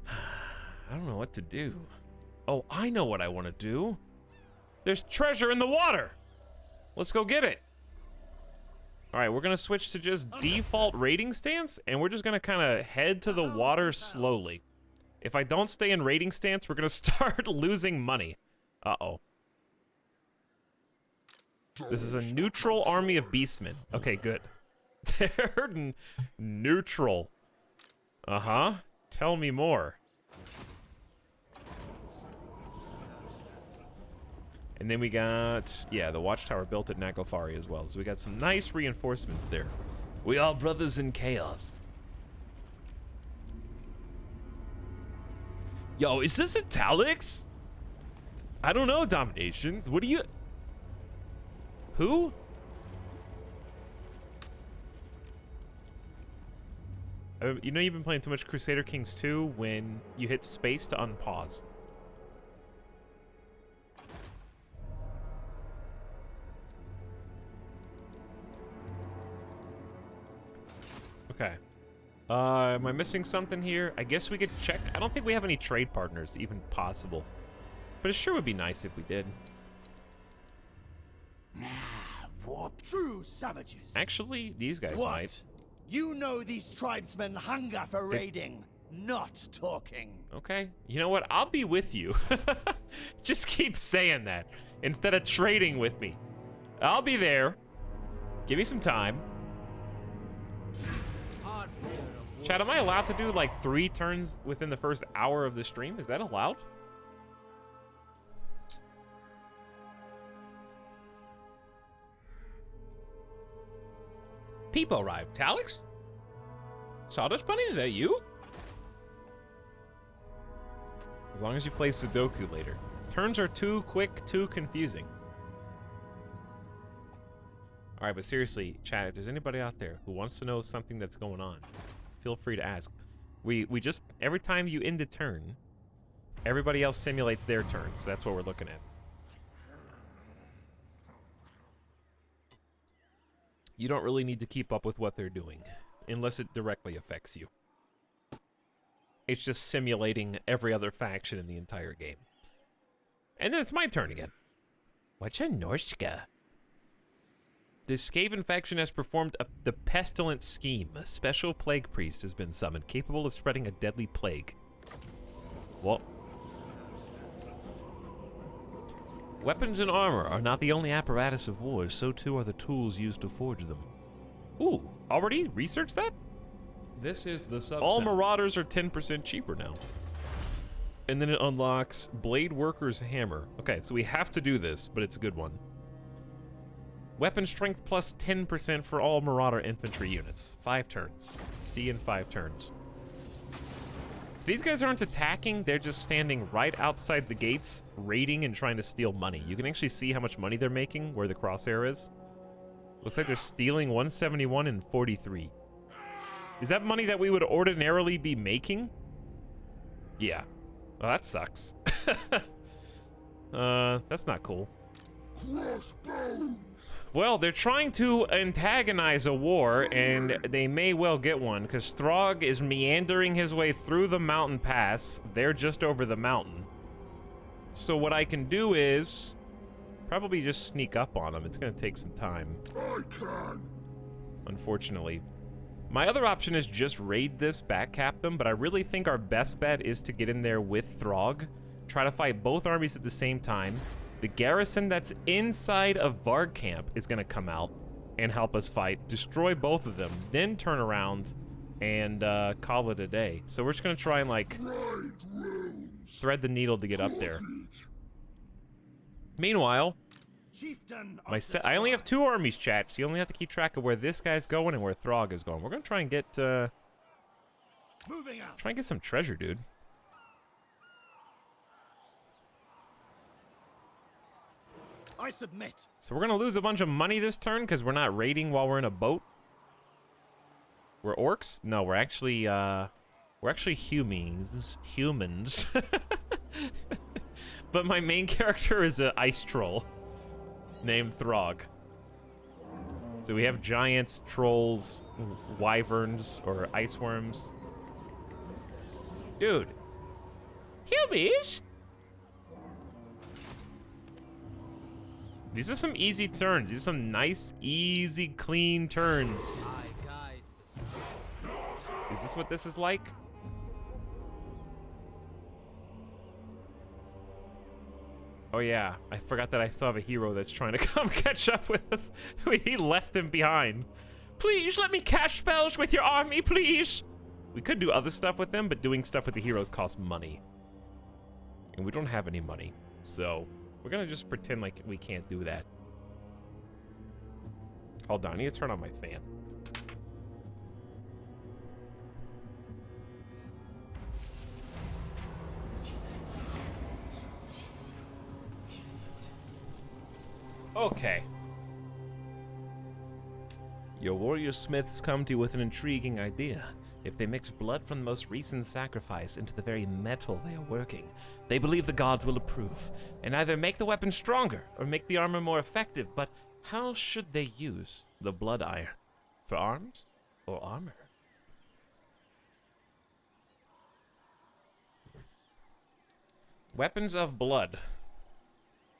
I don't know what to do. Oh, I know what I want to do. There's treasure in the water. Let's go get it. All right, we're gonna switch to just default raiding stance, and we're just gonna kind of head to the water slowly. If I don't stay in raiding stance, we're gonna start losing money. Uh-oh. This is a neutral army of beastmen. Okay, good. They're neutral. Uh-huh. Tell me more. And then we got, yeah, the watchtower built at Nagofari as well. So we got some nice reinforcement there. We are brothers in chaos. Yo, is this Etalyx? I don't know, Dominations. What do you... Who? You know you've been playing too much Crusader Kings 2 when you hit space to unpause. Okay. Am I missing something here? I guess we could check. I don't think we have any trade partners even possible. But it sure would be nice if we did. Warp. True savages. Actually, these guys What? might. You know these tribesmen hunger for raiding, not talking. Okay. You know what? I'll be with you. Just keep saying that instead of trading with me. I'll be there. Give me some time. Harbinger of war. Chad, am I allowed to do like 3 turns within the first hour of the stream? Is that allowed? People arrived. Etalyx? Sawdust Bunny, is that you? As long as you play Sudoku later. Turns are too quick, too confusing. Alright, but seriously, chat, if there's anybody out there who wants to know something that's going on, feel free to ask. We just, every time you end a turn, everybody else simulates their turns. That's what we're looking at. You don't really need to keep up with what they're doing, unless it directly affects you. It's just simulating every other faction in the entire game. And then it's my turn again. What's a Norska? The Skaven faction has performed the pestilent scheme. A special plague priest has been summoned, capable of spreading a deadly plague. Well, weapons and armor are not the only apparatus of war, so too are the tools used to forge them. Ooh, already researched that? This is the subset. All Marauders are 10% cheaper now. And then it unlocks Blade Worker's Hammer. Okay, so we have to do this, but it's a good one. Weapon strength plus 10% for all Marauder infantry units. 5 turns. See in 5 turns. So these guys aren't attacking, they're just standing right outside the gates, raiding and trying to steal money. You can actually see how much money they're making, where the crosshair is. Looks like they're stealing 171 and 43. Is that money that we would ordinarily be making? Yeah. Well, that sucks. That's not cool. Well, they're trying to antagonize a war, and they may well get one, because Throg is meandering his way through the mountain pass. They're just over the mountain. So what I can do is probably just sneak up on them. It's going to take some time. I can. Unfortunately. My other option is just raid this, backcap them, but I really think our best bet is to get in there with Throg, try to fight both armies at the same time. The garrison that's inside of Varg camp is going to come out and help us fight, destroy both of them, then turn around and call it a day. So we're just going to try and, like, thread the needle to get up there. Meanwhile, I only have 2 armies, chat, so you only have to keep track of where this guy's going and where Throg is going. We're going to try and get, try and get some treasure, dude. I submit. So we're gonna lose a bunch of money this turn because we're not raiding while we're in a boat. We're orcs? No, we're actually humans. Humans. But my main character is an ice troll named Throg. So we have giants, trolls, wyverns, or ice worms. Dude. Humans? These are some easy turns. These are some nice, easy, clean turns. I guide. Is this what this is like? Oh yeah, I forgot that I still have a hero that's trying to come catch up with us. He left him behind. Please let me cast spells with your army, please. We could do other stuff with them, but doing stuff with the heroes costs money. And we don't have any money, so we're gonna just pretend like we can't do that. Hold on, I need to turn on my fan. Okay. Your warrior smiths come to you with an intriguing idea. If they mix blood from the most recent sacrifice into the very metal they are working, they believe the gods will approve, and either make the weapon stronger or make the armor more effective. But how should they use the blood iron? For arms or armor? Weapons of blood.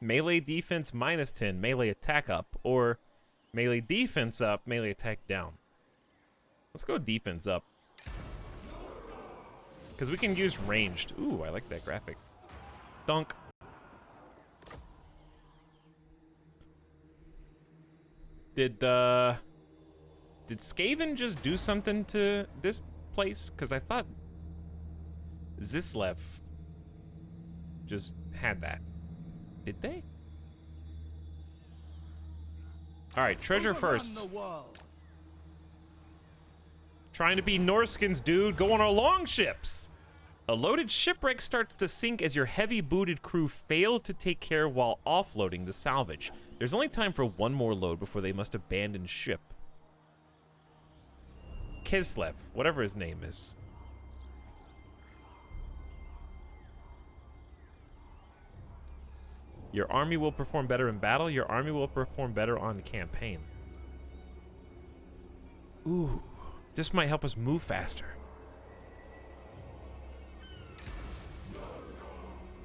Melee defense -10, melee attack up, or melee defense up, melee attack down. Let's go defense up. Because we can use ranged. Ooh, I like that graphic. Dunk. Did Skaven just do something to this place? Because I thought Zislev just had that. Did they? Alright, treasure first. The world. Trying to be Norskins, dude. Go on our long ships. A loaded shipwreck starts to sink as your heavy-booted crew fail to take care while offloading the salvage. There's only time for one more load before they must abandon ship. Kislev, whatever his name is. Your army will perform better in battle. Your army will perform better on campaign. Ooh, this might help us move faster.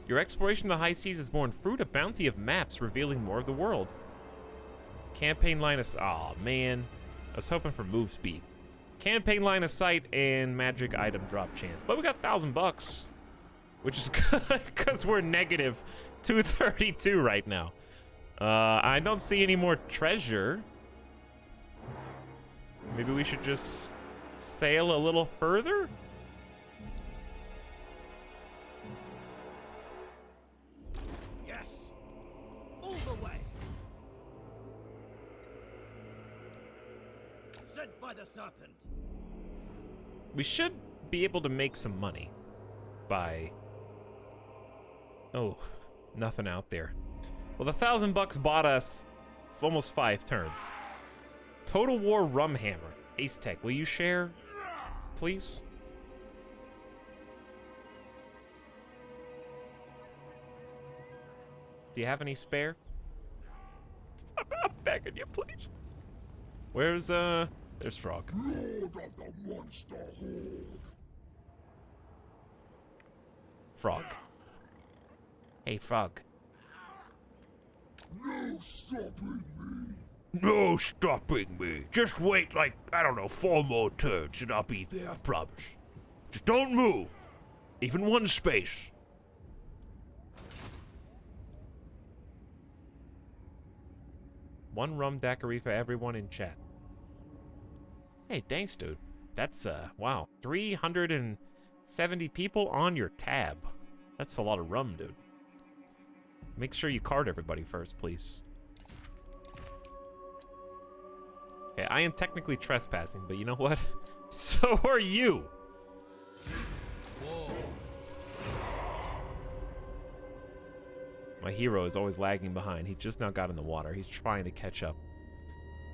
Your exploration of the high seas has borne fruit, a bounty of maps revealing more of the world. Campaign line of... Aw, man. I was hoping for move speed. Campaign line of sight and magic item drop chance. But we got $1,000, which is good because we're negative 232 right now. I don't see any more treasure. Maybe we should just sail a little further? Yes. All the way. Sent by the serpent. We should be able to make some money by... Oh, nothing out there. Well, the $1,000 bought us almost 5 turns. Total War Rum Hammer. Ace Tech, will you share, please? Do you have any spare? I'm begging you, please. Where's, there's Frog. Lord of the monster horde. Frog. Hey, Frog. No stopping me. No stopping me. Just wait like, I don't know, 4 more turns and I'll be there, I promise. Just don't move. Even one space. One rum daiquiri for everyone in chat. Hey, thanks, dude. That's, wow. 370 people on your tab. That's a lot of rum, dude. Make sure you card everybody first, please. Okay, I am technically trespassing, but you know what? So are you! Whoa. My hero is always lagging behind. He just now got in the water. He's trying to catch up.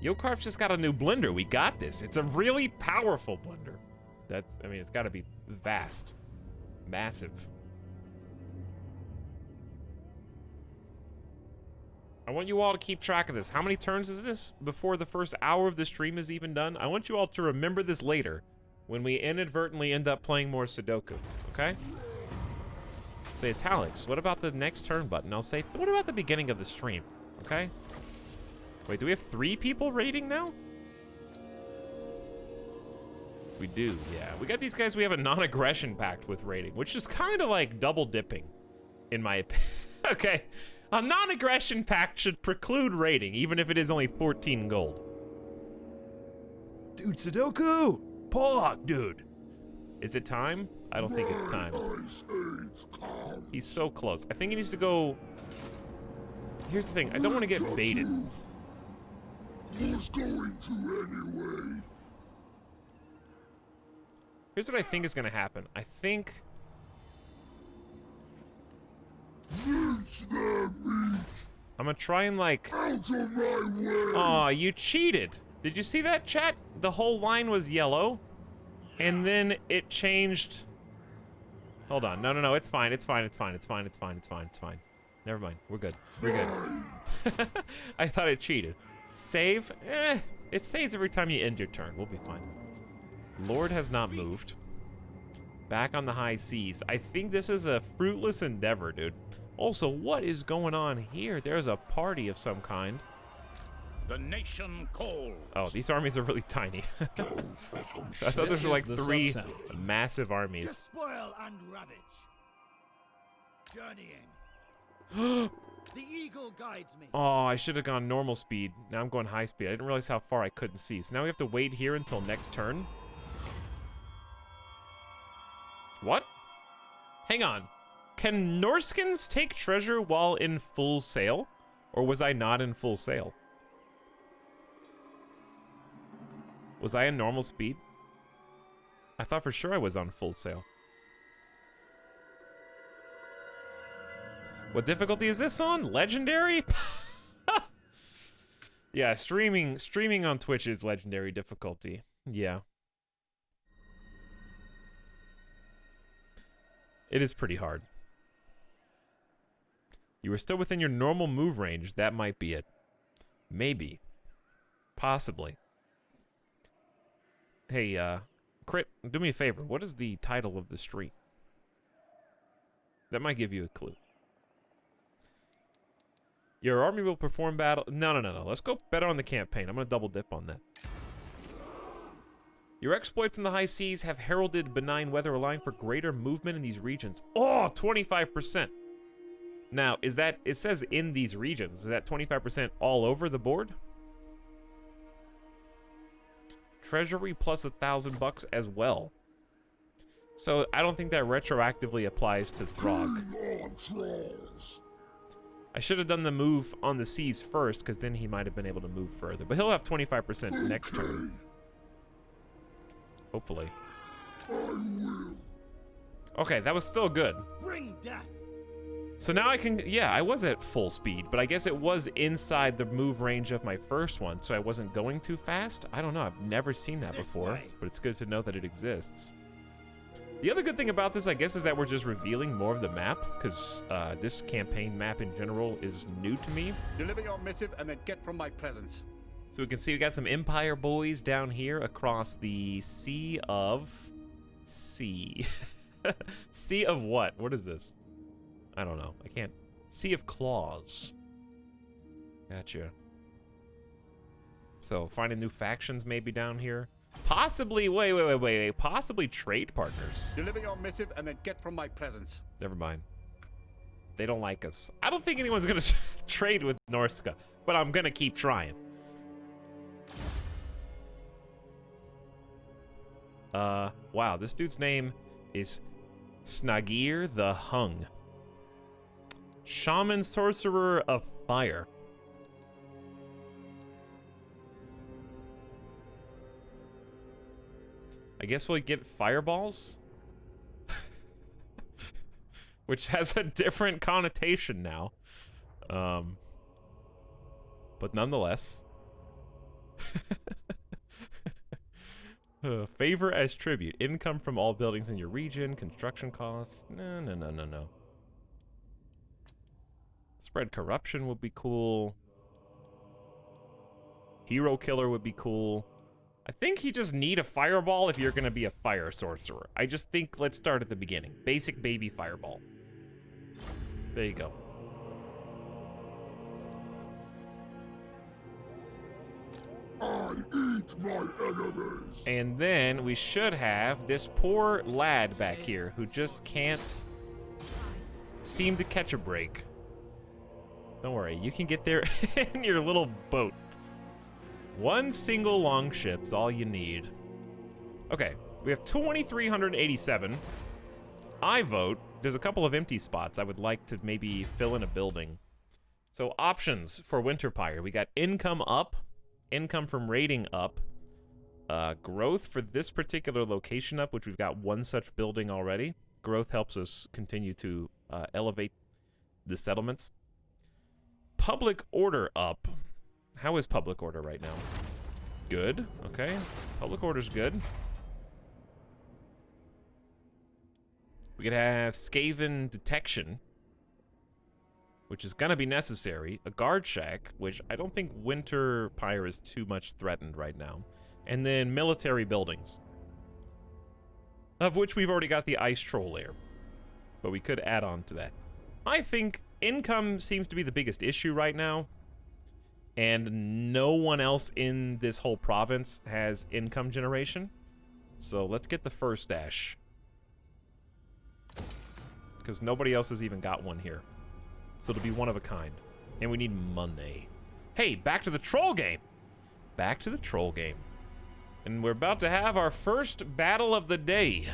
Yokarp's just got a new blender. We got this. It's a really powerful blender. That's, I mean, it's got to be vast. Massive. I want you all to keep track of this. How many turns is this before the first hour of the stream is even done? I want you all to remember this later when we inadvertently end up playing more Sudoku, okay? Say Etalyx, what about the next turn button? I'll say, what about the beginning of the stream, okay? Wait, do we have 3 people raiding now? We do, yeah. We got these guys we have a non-aggression pact with raiding, which is kind of like double dipping, in my opinion. Okay. A non-aggression pact should preclude raiding, even if it is only 14 gold. Dude, Sudoku! Pog, dude. Is it time? I don't think it's time. He's so close. I think he needs to go... Here's the thing, I don't want to get baited. Was going to anyway. Here's what I think is going to happen. I think... Mince their meat. I'm gonna try and like... Out of my way. Aw, you cheated. Did you see that, chat? The whole line was yellow. and then it changed. Hold on. No, no, no. It's fine. It's fine. It's fine. It's fine. It's fine. It's fine. It's fine. Never mind. We're good. We're good. I thought it cheated. Save? It saves every time you end your turn. We'll be fine. Lord has not moved. Back on the high seas. I think this is a fruitless endeavor, dude. Also, what is going on here? There's a party of some kind. The nation calls. Oh, these armies are really tiny. I thought This there were like is the 3 sub-sound. massive armies. Despoil and ravage. Journeying. The eagle guides me. Oh, I should have gone normal speed. Now I'm going high speed. I didn't realize how far I couldn't see. So now we have to wait here until next turn. What? Hang on. Can Norskins take treasure while in full sail? Or was I not in full sail? Was I in normal speed? I thought for sure I was on full sail. What difficulty is this on? Legendary? Yeah, streaming on Twitch is legendary difficulty. Yeah. It is pretty hard. You were still within your normal move range. That might be it. Maybe. Possibly. Hey, Crit, do me a favor. What is the title of the stream? That might give you a clue. Your army will perform battle. No, no, no, no. Let's go better on the campaign. I'm going to double dip on that. Your exploits in the high seas have heralded benign weather, allowing for greater movement in these regions. Oh, 25%. Now, is that, it says in these regions, is that 25% all over the board? Treasury plus $1,000 as well. So I don't think that retroactively applies to Throg. I should have done the move on the seas first, because then he might have been able to move further. But he'll have 25% next turn. Hopefully. Okay, that was still good. Bring death. So now I can, yeah, I was at full speed, but I guess it was inside the move range of my first one, so I wasn't going too fast. I don't know, I've never seen that before, but it's good to know that it exists. The other good thing about this, I guess, is that we're just revealing more of the map, because this campaign map in general is new to me. Deliver your missive and then get from my presence. So we can see we got some Empire boys down here across the Sea of... Sea. Sea of what? What is this? I don't know. I can't. Sea of Claws. Gotcha. So finding new factions maybe down here. Possibly, wait. Possibly trade partners. Deliver your missive and then get from my presence. Never mind. They don't like us. I don't think anyone's gonna trade with Norska, but I'm gonna keep trying. Wow, this dude's name is Snagir the Hung. Shaman Sorcerer of Fire. I guess we'll get fireballs? Which has a different connotation now. But nonetheless. Favor as tribute. Income from all buildings in your region. Construction costs. No. Spread corruption would be cool. Hero killer would be cool. I think you just need a fireball if you're gonna be a fire sorcerer. I just think let's start at the beginning. Basic baby fireball. There you go. I eat my enemies. And then we should have this poor lad back here who just can't seem to catch a break. Don't worry, you can get there in your little boat. One single longship's all you need. Okay, we have 2,387. I vote. There's a couple of empty spots. I would like to maybe fill in a building. So options for Winterpire. We got income up, income from raiding up, growth for this particular location up, which we've got one such building already. Growth helps us continue to elevate the settlements. Public order up. How is public order right now? Good. Okay. Public order's good. We could have Skaven detection, which is gonna be necessary. A guard shack, which I don't think Winter Pyre is too much threatened right now. And then military buildings, of which we've already got the ice troll lair, but we could add on to that. I think income seems to be the biggest issue right now, and no one else in this whole province has income generation. So let's get the first dash, because nobody else has even got one here. So it'll be one of a kind, and we need money. Hey, back to the troll game. Back to the troll game. And we're about to have our first battle of the day.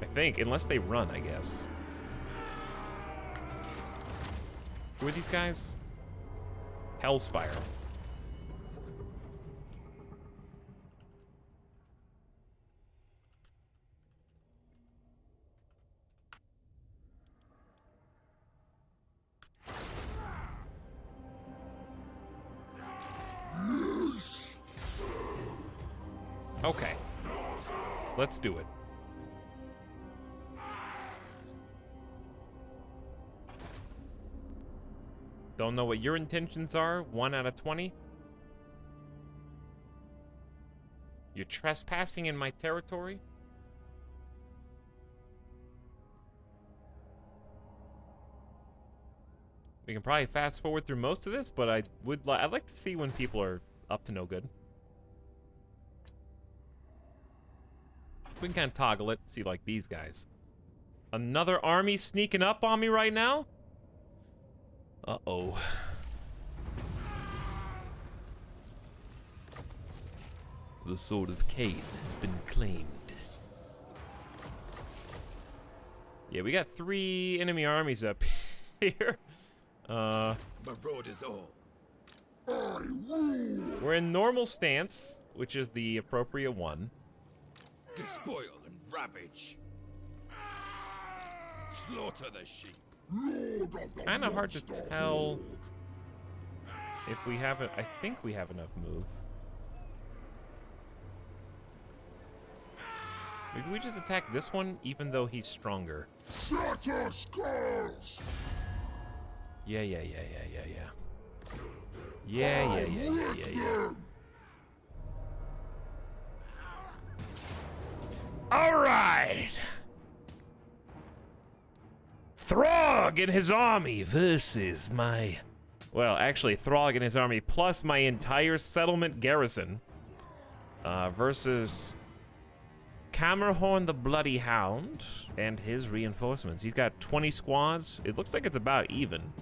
I think, unless they run, I guess. Who are these guys? Hellspire. Okay. Let's do it. Don't know what your intentions are. 1 out of 20. You're trespassing in my territory? We can probably fast forward through most of this, but I'd like to see when people are up to no good. We can kind of toggle it, see like these guys. Another army sneaking up on me right now? Uh-oh. The Sword of Cain has been claimed. Yeah, we got 3 enemy armies up here. Marauders all. We're in normal stance, which is the appropriate one. Despoil and ravage. Slaughter the sheep. Kind of hard to tell if we have it. I think we have enough move. Maybe we just attack this one, even though he's stronger. Shatter skulls! Yeah. Yeah. All right. Throg and his army versus my... Well, actually, Throg and his army plus my entire settlement garrison versus Camerhorn the Bloody Hound and his reinforcements. He's got 20 squads. It looks like it's about even.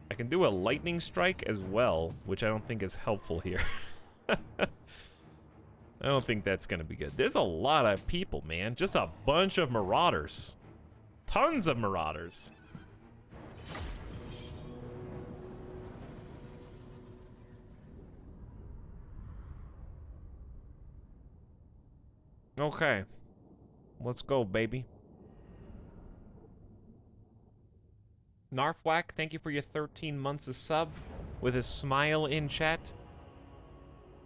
I can do a lightning strike as well, which I don't think is helpful here. I don't think that's gonna be good. There's a lot of people, man. Just a bunch of marauders. Tons of marauders. Okay. Let's go, baby. Narfwhack, thank you for your 13 months of sub with a smile in chat.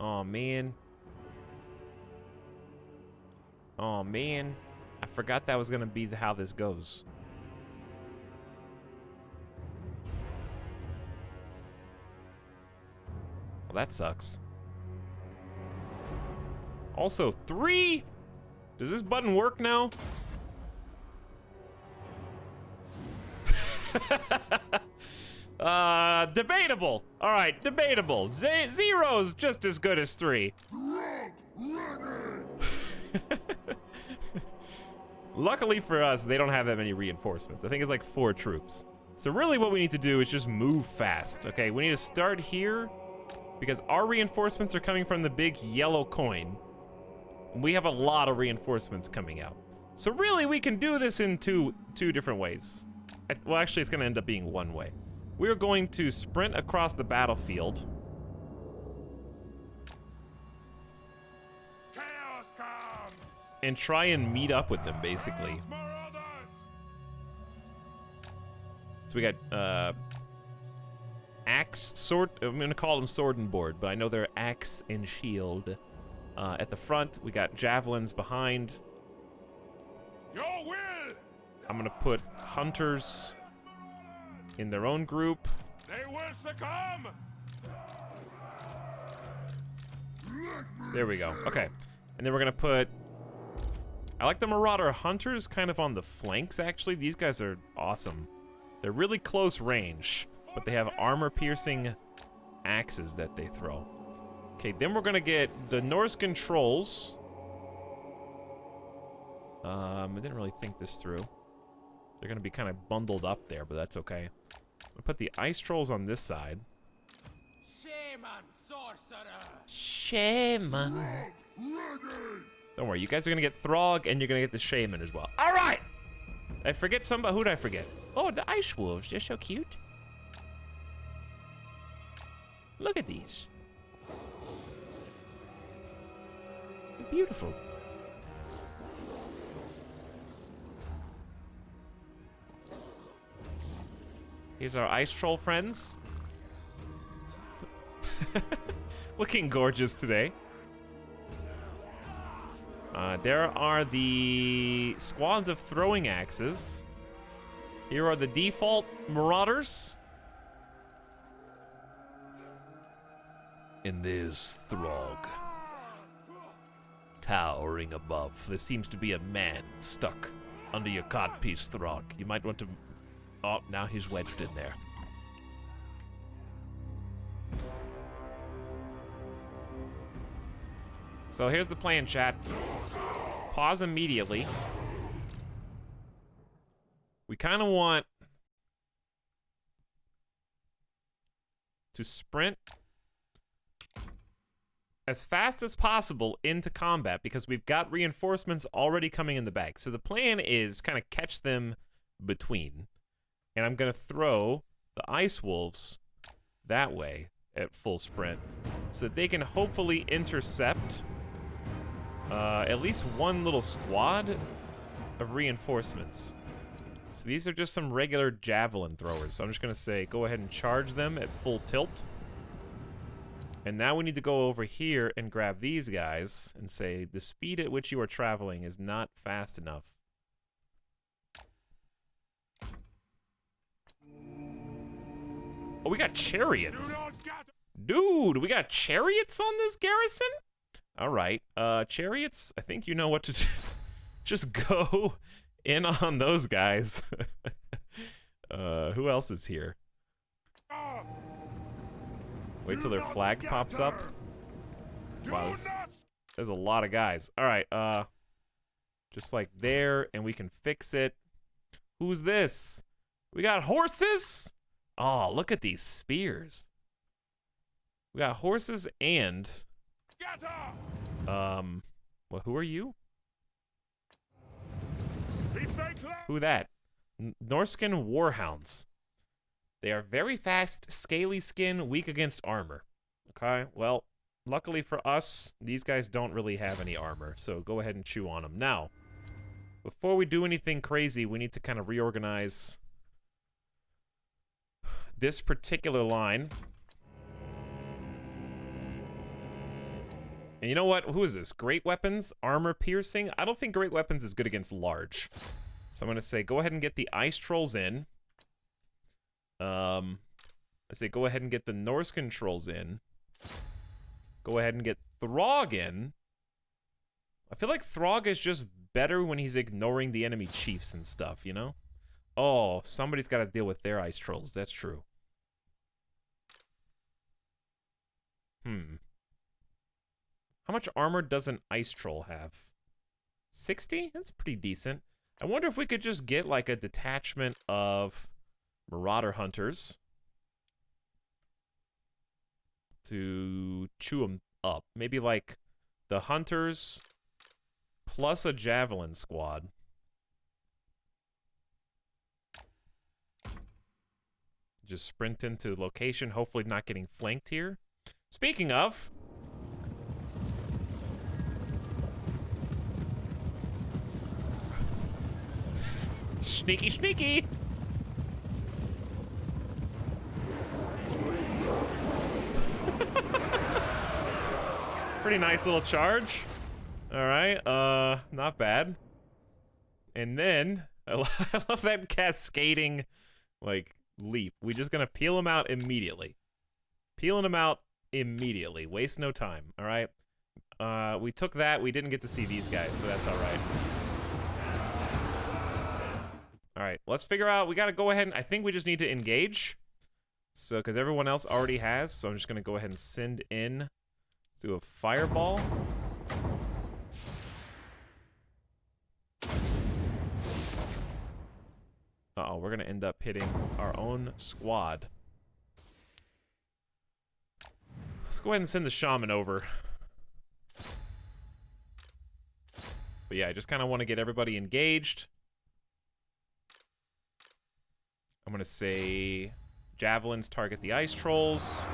Oh, man. Oh, man. I forgot that was going to be how this goes. Well, that sucks. Also, 3? Does this button work now? Debatable. All right, debatable. Zero's just as good as 3. Luckily for us, they don't have that many reinforcements. I think it's like 4 troops. So really what we need to do is just move fast. Okay, we need to start here because our reinforcements are coming from the big yellow coin. We have a lot of reinforcements coming out. So really we can do this in two different ways. Well, actually it's gonna end up being one way. We're going to sprint across the battlefield. Chaos comes! And try and meet up with them, basically. So we got, axe, sword, I'm gonna call them sword and board, but I know they're axe and shield. At the front, we got javelins behind. Your will! I'm gonna put hunters in their own group. They will succumb! There we go. Okay. And then we're gonna put... I like the Marauder Hunters kind of on the flanks, actually. These guys are awesome. They're really close range, but they have armor-piercing axes that they throw. Okay, then we're gonna get the Norscan Trolls. I didn't really think this through. They're gonna be kind of bundled up there, but that's okay. I'll put the Ice Trolls on this side. Shaman, sorcerer. Shaman. Don't worry, you guys are gonna get Throg, and you're gonna get the Shaman as well. All right! I forget somebody. Who did I forget? Oh, the Ice Wolves. They're so cute. Look at these. They're beautiful. Here's our Ice Troll friends. Looking gorgeous today. There are the squads of throwing axes. Here are the default marauders. And there's Throg. Towering above. There seems to be a man stuck under your codpiece, Throg. You might want to... Oh, now he's wedged in there. So here's the plan, chat. Pause immediately. We kind of want to sprint as fast as possible into combat because we've got reinforcements already coming in the back. So the plan is kind of catch them between. And I'm going to throw the Ice Wolves that way at full sprint so that they can hopefully intercept at least one little squad of reinforcements. So these are just some regular javelin throwers. So I'm just going to say go ahead and charge them at full tilt. And now we need to go over here and grab these guys and say the speed at which you are traveling is not fast enough. Oh, we got chariots. Dude, we got chariots on this garrison? All right. Chariots, I think you know what to do. Just go in on those guys. Who else is here? Wait till their flag pops up. Wow, there's a lot of guys. All right, just like there, and we can fix it. Who's this? We got horses? Oh, look at these spears. We got horses and... well, who are you? Who that? Norscan Warhounds. They are very fast, scaly skin, weak against armor. Okay, well, luckily for us, these guys don't really have any armor, so go ahead and chew on them. Now, before we do anything crazy, we need to kind of reorganize this particular line. And you know what? Who is this? Great weapons? Armor piercing? I don't think great weapons is good against large. So I'm going to say go ahead and get the Ice Trolls in. I say go ahead and get the Norscan Trolls in. Go ahead and get Throg in. I feel like Throg is just better when he's ignoring the enemy chiefs and stuff, you know? Oh, somebody's got to deal with their Ice Trolls. That's true. How much armor does an Ice Troll have? 60? That's pretty decent. I wonder if we could just get like a detachment of Marauder Hunters to chew them up. Maybe like the Hunters plus a Javelin squad. Just sprint into location, hopefully not getting flanked here. Speaking of... Sneaky, sneaky! pretty nice little charge. All right, not bad. And then, I love that cascading, like, leap. We're just gonna peel him out immediately. Peeling him out immediately. Waste no time, all right? We took that. We didn't get to see these guys, but that's all right. All right, let's figure out. We got to go ahead and I think we just need to engage. So, because everyone else already has, so I'm just going to go ahead and send in. Let's do a fireball. Uh-oh, we're going to end up hitting our own squad. Let's go ahead and send the shaman over. But yeah, I just kind of want to get everybody engaged. I'm going to say javelins target the ice trolls.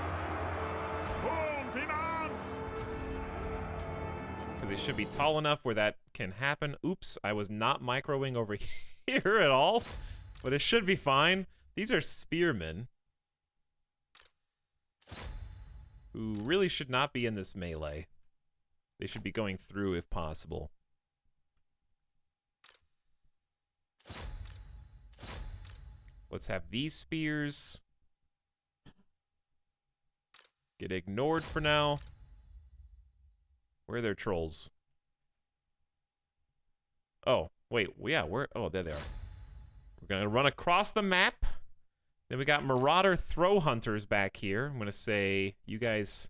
Because they should be tall enough where that can happen. Oops, I was not microing over here at all. But it should be fine. These are spearmen. Who really should not be in this melee. They should be going through if possible. Let's have these spears get ignored for now. Where are their trolls? Oh, wait, yeah, where? Oh, there they are. We're gonna run across the map. Then we got Marauder Throw Hunters back here. I'm gonna say, you guys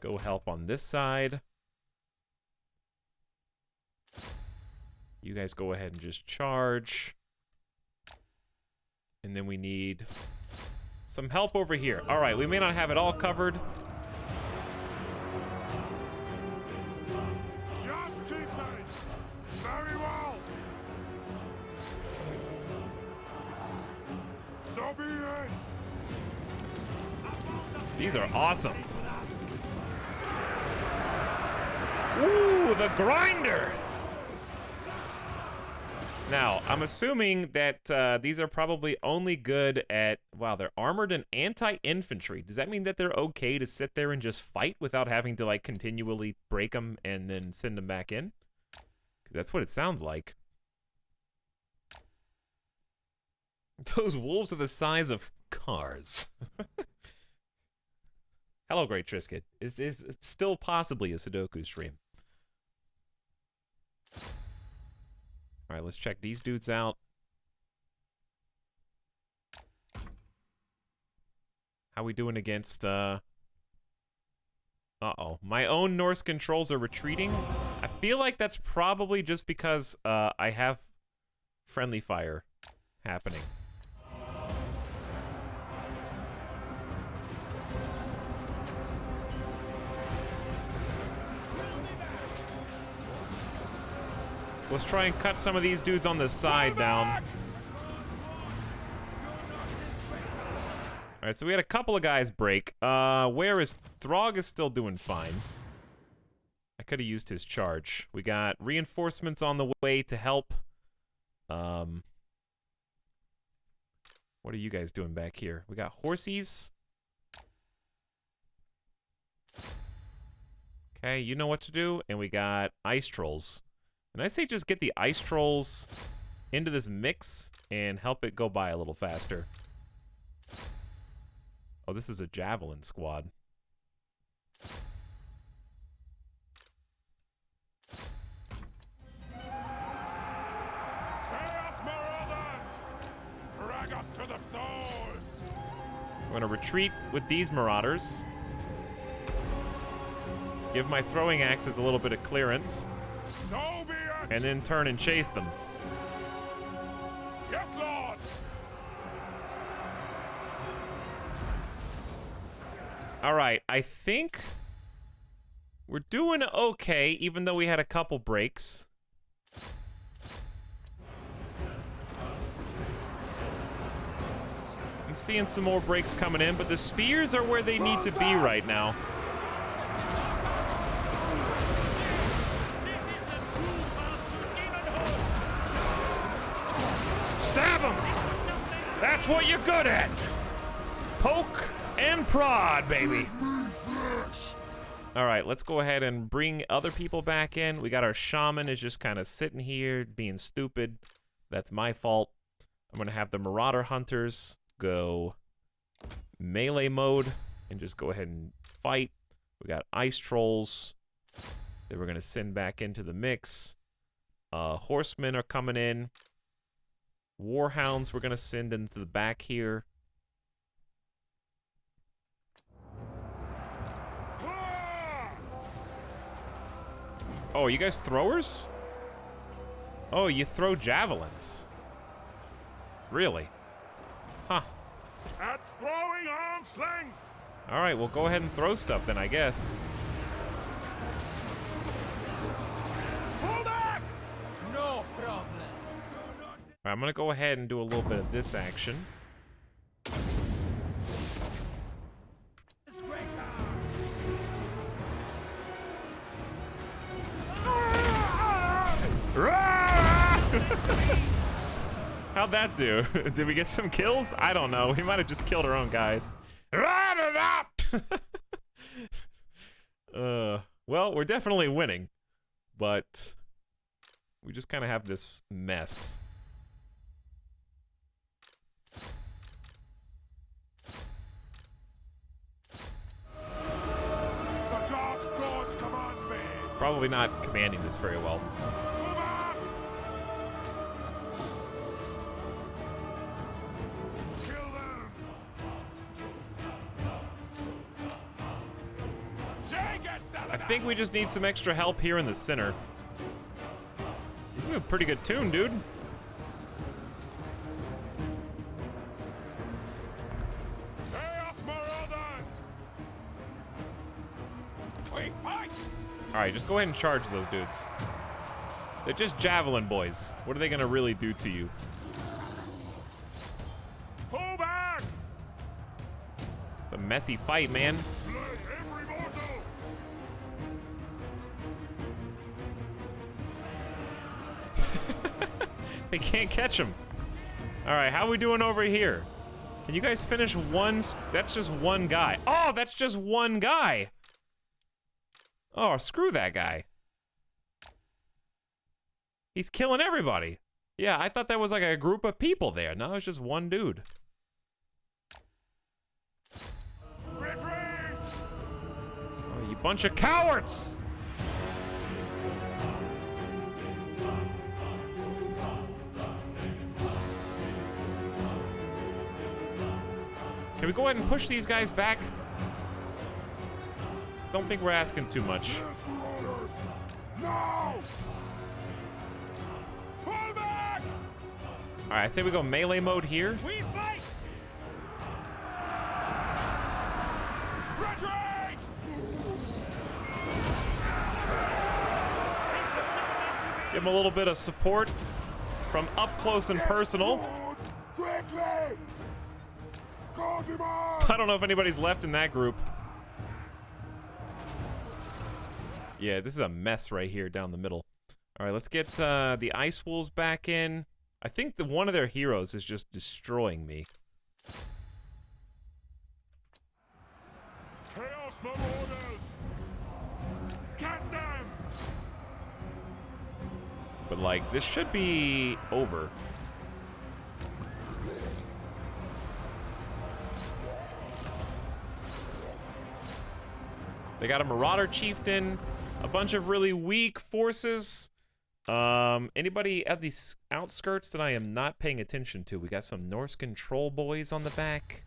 go help on this side. You guys go ahead and just charge. And then we need some help over here. All right, we may not have it all covered. Yes, Chieftain! Very well! So be it! These are awesome. Ooh, the grinder! Now, I'm assuming that these are probably only good at... Wow, they're armored and anti-infantry. Does that mean that they're okay to sit there and just fight without having to, like, continually break them and then send them back in? 'Cause that's what it sounds like. Those wolves are the size of cars. Hello, Great Trisket. It's still possibly a Sudoku stream. All right, let's check these dudes out. How we doing against, Uh-oh. My own Norse controls are retreating. I feel like that's probably just because, I have friendly fire happening. So let's try and cut some of these dudes on the side down. Alright, so we had a couple of guys break. Where is... Throg is still doing fine. I could have used his charge. We got reinforcements on the way to help. What are you guys doing back here? We got horsies. Okay, you know what to do. And we got ice trolls. And I say just get the ice trolls into this mix and help it go by a little faster. Oh, this is a javelin squad. Chaos Marauders! Drag us to the source! I'm gonna retreat with these marauders. Give my throwing axes a little bit of clearance. So be it! And then turn and chase them. Yes, Lord! Alright, I think we're doing okay, even though we had a couple breaks. I'm seeing some more breaks coming in, but the spears are where they need to be right now. Stab him! That's what you're good at! Poke and prod, baby. All right, let's go ahead and bring other people back in. We got our shaman is just kind of sitting here being stupid. That's my fault. I'm going to have the marauder hunters go melee mode and just go ahead and fight. We got ice trolls that we're going to send back into the mix. Horsemen are coming in. Warhounds we're going to send into the back here. Oh, you guys throwers? Oh, you throw javelins. Really? Huh. At throwing arm sling! All right, well, go ahead and throw stuff then, I guess. Pull back! No problem. All right, I'm going to go ahead and do a little bit of this action. How'd that do? Did we get some kills? I don't know. We might have just killed our own guys. Well, we're definitely winning, but we just kind of have this mess. The dark gods command me! Probably not commanding this very well. Pull back! Kill them! I think we just need some extra help here in the center. This is a pretty good tune, dude. Chaos Marauders! We fight! Alright, just go ahead and charge those dudes. They're just javelin boys. What are they gonna really do to you? Pull back! It's a messy fight, man. Slay every mortal! They can't catch him. Alright, how are we doing over here? Can you guys finish one? That's just one guy. Oh, that's just one guy. Oh, screw that guy. He's killing everybody. Yeah, I thought that was like a group of people there. No, it's just one dude. Retreat! Oh, you bunch of cowards! Can we go ahead and push these guys back? Don't think we're asking too much. Yes, Marauders! Now! Pull back! Alright, I say we go melee mode here. We fight! Retreat! Give him a little bit of support from up close and personal. Quickly! I don't know if anybody's left in that group. Yeah, this is a mess right here down the middle. All right, let's get the Ice Wolves back in. I think that one of their heroes is just destroying me. Chaos Marauders! Get them! But, like, this should be over. They got a Marauder Chieftain, a bunch of really weak forces. Anybody at these outskirts that I am not paying attention to? We got some Norse control boys on the back.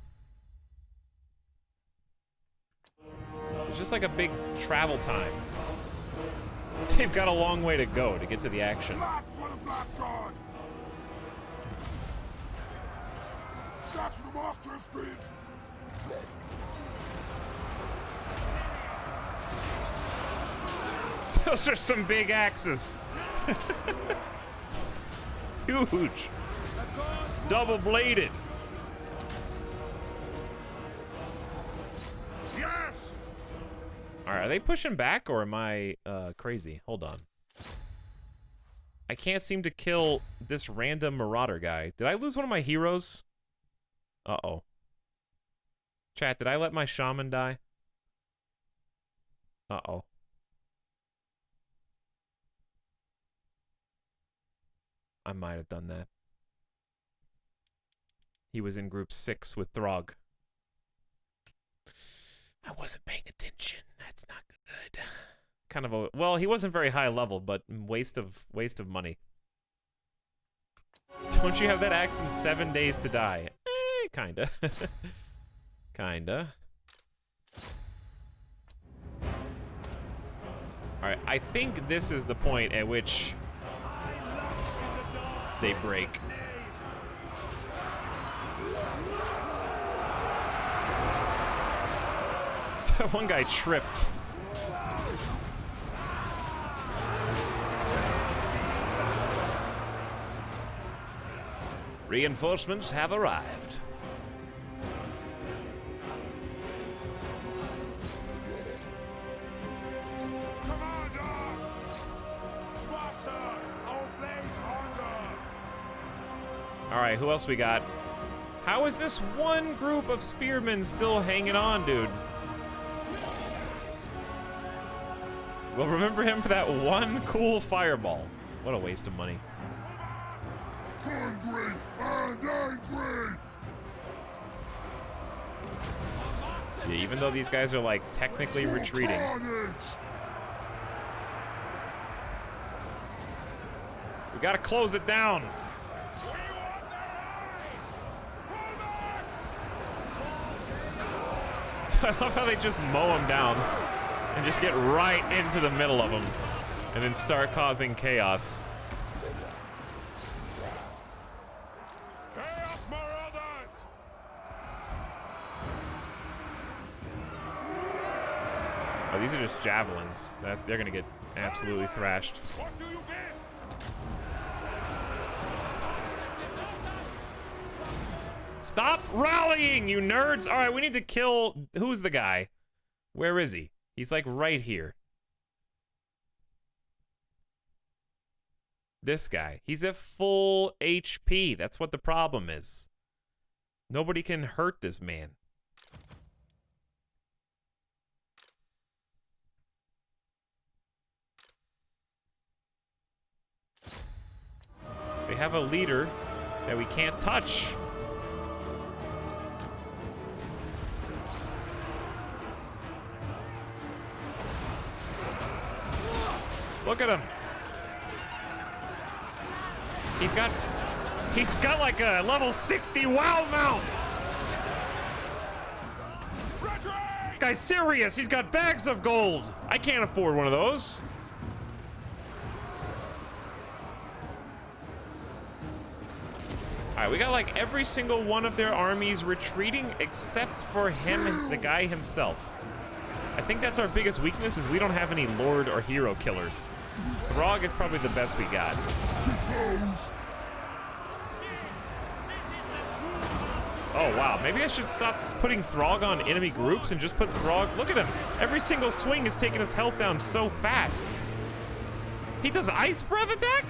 It's just like a big travel time. They've got a long way to go to get to the action. Black for the Black God! That's the master speed! Those are some big axes. Huge. Double-bladed. Yes! All right, are they pushing back or am I crazy? Hold on. I can't seem to kill this random Marauder guy. Did I lose one of my heroes? Uh-oh. Chat, did I let my shaman die? Uh-oh. I might have done that. He was in group 6 with Throg. I wasn't paying attention. That's not good. Kind of a... Well, he wasn't very high level, but waste of money. Don't you have that axe in 7 days to die? Kinda. Kinda. Alright, I think this is the point at which they break. One guy tripped. Reinforcements have arrived. Alright, who else we got? How is this one group of spearmen still hanging on, dude? We'll remember him for that one cool fireball. What a waste of money. Hungry and angry. Yeah, even though these guys are like technically retreating. We gotta close it down. I love how they just mow them down and just get right into the middle of them and then start causing chaos. Chaos Marauders! Oh, these are just javelins. They're gonna get absolutely thrashed. What do you get? Stop rallying, you nerds! All right, we need to kill... Who's the guy? Where is he? He's like right here. This guy. He's at full HP. That's what the problem is. Nobody can hurt this man. They have a leader that we can't touch. Look at him. He's got like a level 60 WoW mount. This guy's serious. He's got bags of gold. I can't afford one of those. All right, we got like every single one of their armies retreating except for him, the guy himself. I think that's our biggest weakness is we don't have any lord or hero killers. Throg is probably the best we got. Oh wow, maybe I should stop putting Throg on enemy groups and just put Throg. Look at him. Every single swing is taking his health down so fast. He does ice breath attack?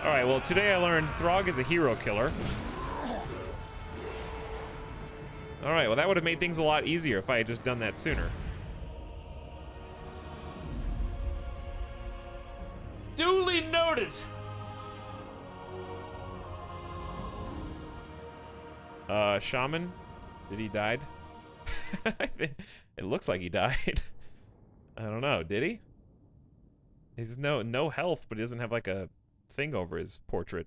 All right, well today I learned Throg is a hero killer. All right, well that would have made things a lot easier if I had just done that sooner. Duly noted. Shaman, did he died? It looks like he died. I don't know, did he? He's no health, but he doesn't have like a thing over his portrait.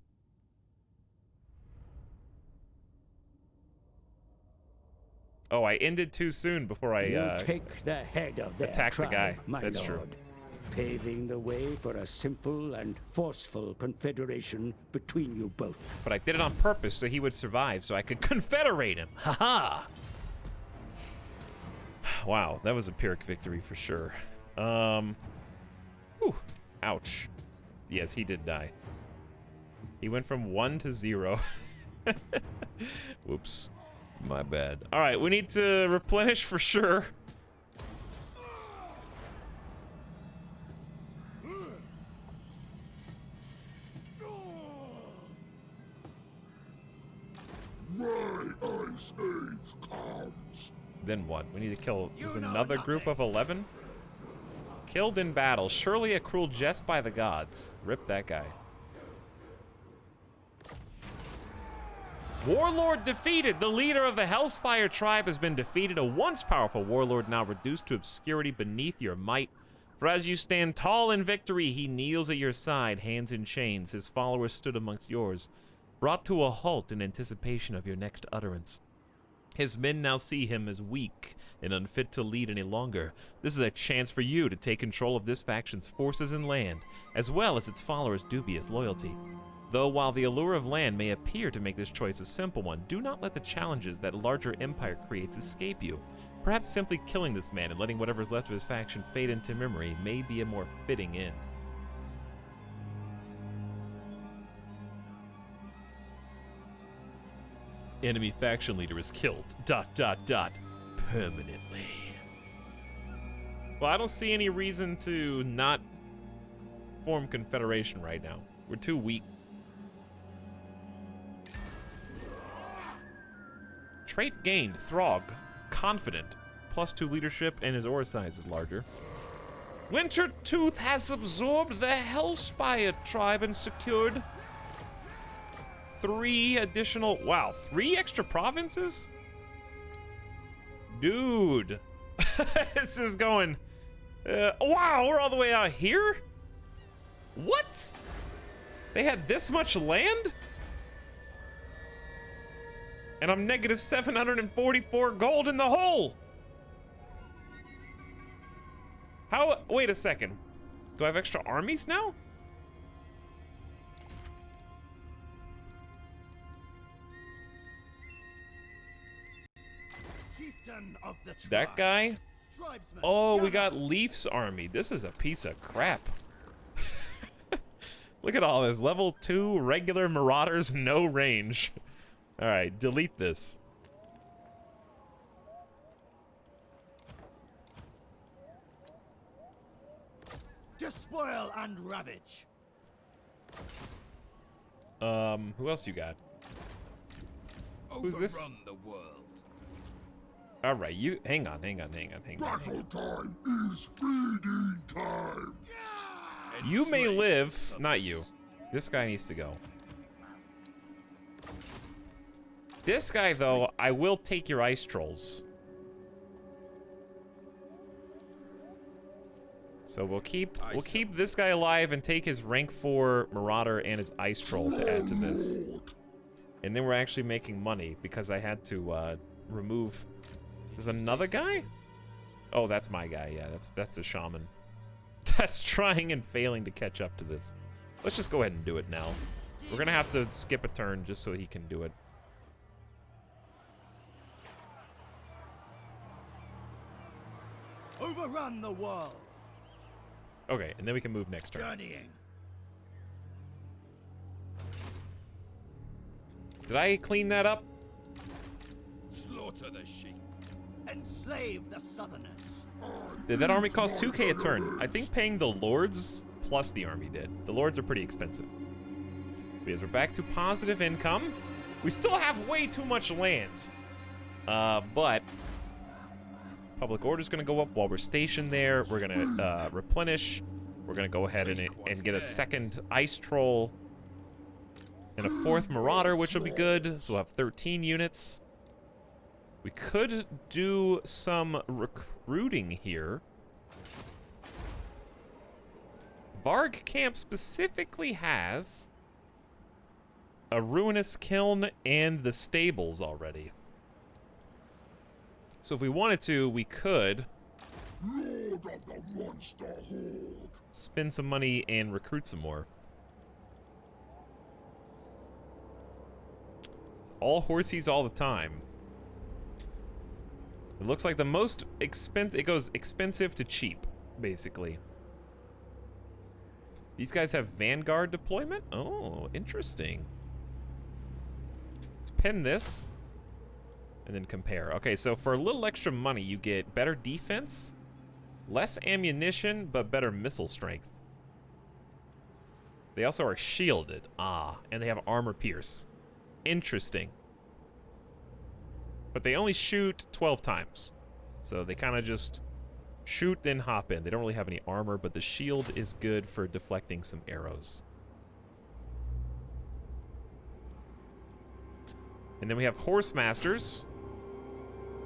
Oh, I ended too soon before I take the head of their attacked the guy. tribe, my That's lord, true. paving the way for a simple and forceful confederation between you both. But I did it on purpose so he would survive, so I could confederate him. Haha! Wow, that was a Pyrrhic victory for sure. Whew, ouch. Yes, he did die. He went from 1 to 0. Whoops. My bad. All right, we need to replenish for sure. My ice age comes. Then what? We need to kill. There's another group of 11? Killed in battle. Surely a cruel jest by the gods. Rip that guy. Warlord defeated! The leader of the Hellspire tribe has been defeated. A once powerful warlord now reduced to obscurity beneath your might. For as you stand tall in victory, he kneels at your side, hands in chains. His followers stood amongst yours, brought to a halt in anticipation of your next utterance. His men now see him as weak and unfit to lead any longer. This is a chance for you to take control of this faction's forces and land, as well as its followers' dubious loyalty. Though while the allure of land may appear to make this choice a simple one, do not let the challenges that larger empire creates escape you. Perhaps simply killing this man and letting whatever's left of his faction fade into memory may be a more fitting end. Enemy faction leader is killed. ... Permanently. Well, I don't see any reason to not form confederation right now. We're too weak. Trait gained, Throg, confident, +2 leadership, and his aura size is larger. Wintertooth has absorbed the Hellspire tribe and secured 3 additional, wow, 3 extra provinces? Dude, this is going, wow, we're all the way out here? What? They had this much land? And I'm negative 744 gold in the hole. How, wait a second. Do I have extra armies now? Chieftain of the tribe. That guy? Tribesman, Oh, we gather. got Leaf's army. This is a piece of crap. Look at all this. Level 2 regular marauders, no range. All right, delete this. Despoil and ravage. Who else you got? Who's this? Overrun the world. All right, you hang on. Battle time is feeding time. You may live, not you. This guy needs to go. This guy, though, I will take your ice trolls. So we'll keep this guy alive and take his rank 4 marauder and his ice troll to add to this. And then we're actually making money because I had to remove. There's another guy? Oh, that's my guy. Yeah, that's the shaman. That's trying and failing to catch up to this. Let's just go ahead and do it now. We're gonna have to skip a turn just so he can do it. Overrun the world. Okay, and then we can move next turn. Journeying. Did I clean that up? Slaughter the sheep. Enslave the southerners. Did that army cost 2k a turn? I think paying the lords plus the army did. The lords are pretty expensive. Because we're back to positive income. We still have way too much land. But public order's gonna go up while we're stationed there. We're gonna replenish. We're gonna go ahead and get a second ice troll and a 4th marauder, which will be good. So we'll have 13 units. We could do some recruiting here. Varg Camp specifically has a ruinous kiln and the stables already. So if we wanted to, we could Lord of the monster horde. spend some money and recruit some more. All horsies all the time. It looks like the most expensive, it goes expensive to cheap, basically. These guys have Vanguard deployment? Oh, interesting. Let's pin this and then compare. Okay, so for a little extra money, you get better defense, less ammunition, but better missile strength. They also are shielded. Ah, and they have armor pierce. Interesting. But they only shoot 12 times. So they kind of just Shoot, then hop in. They don't really have any armor, but the shield is good for deflecting some arrows. And then we have horse masters,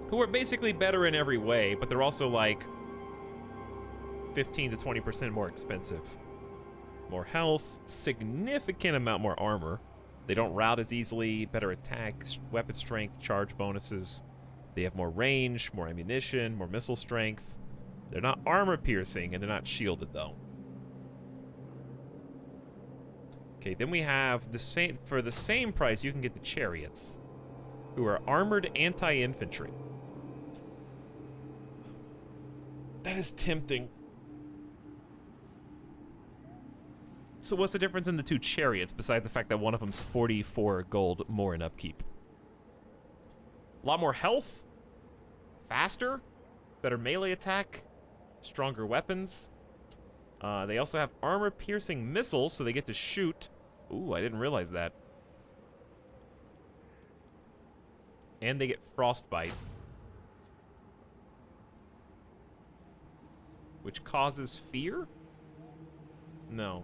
who are basically better in every way, but they're also like 15 to 20% more expensive. More health, significant amount more armor. They don't rout as easily, better attack, weapon strength, charge bonuses. They have more range, more ammunition, more missile strength. They're not armor piercing, and they're not shielded though. Okay, then we have the same, for the same price you can get the chariots, who are armored anti-infantry. That is tempting. So what's the difference in the two chariots, besides the fact that one of them's 44 gold more in upkeep? A lot more health, faster, better melee attack, stronger weapons. They also have armor-piercing missiles, so they get to shoot. Ooh, I didn't realize that. And they get frostbite, which causes fear? No.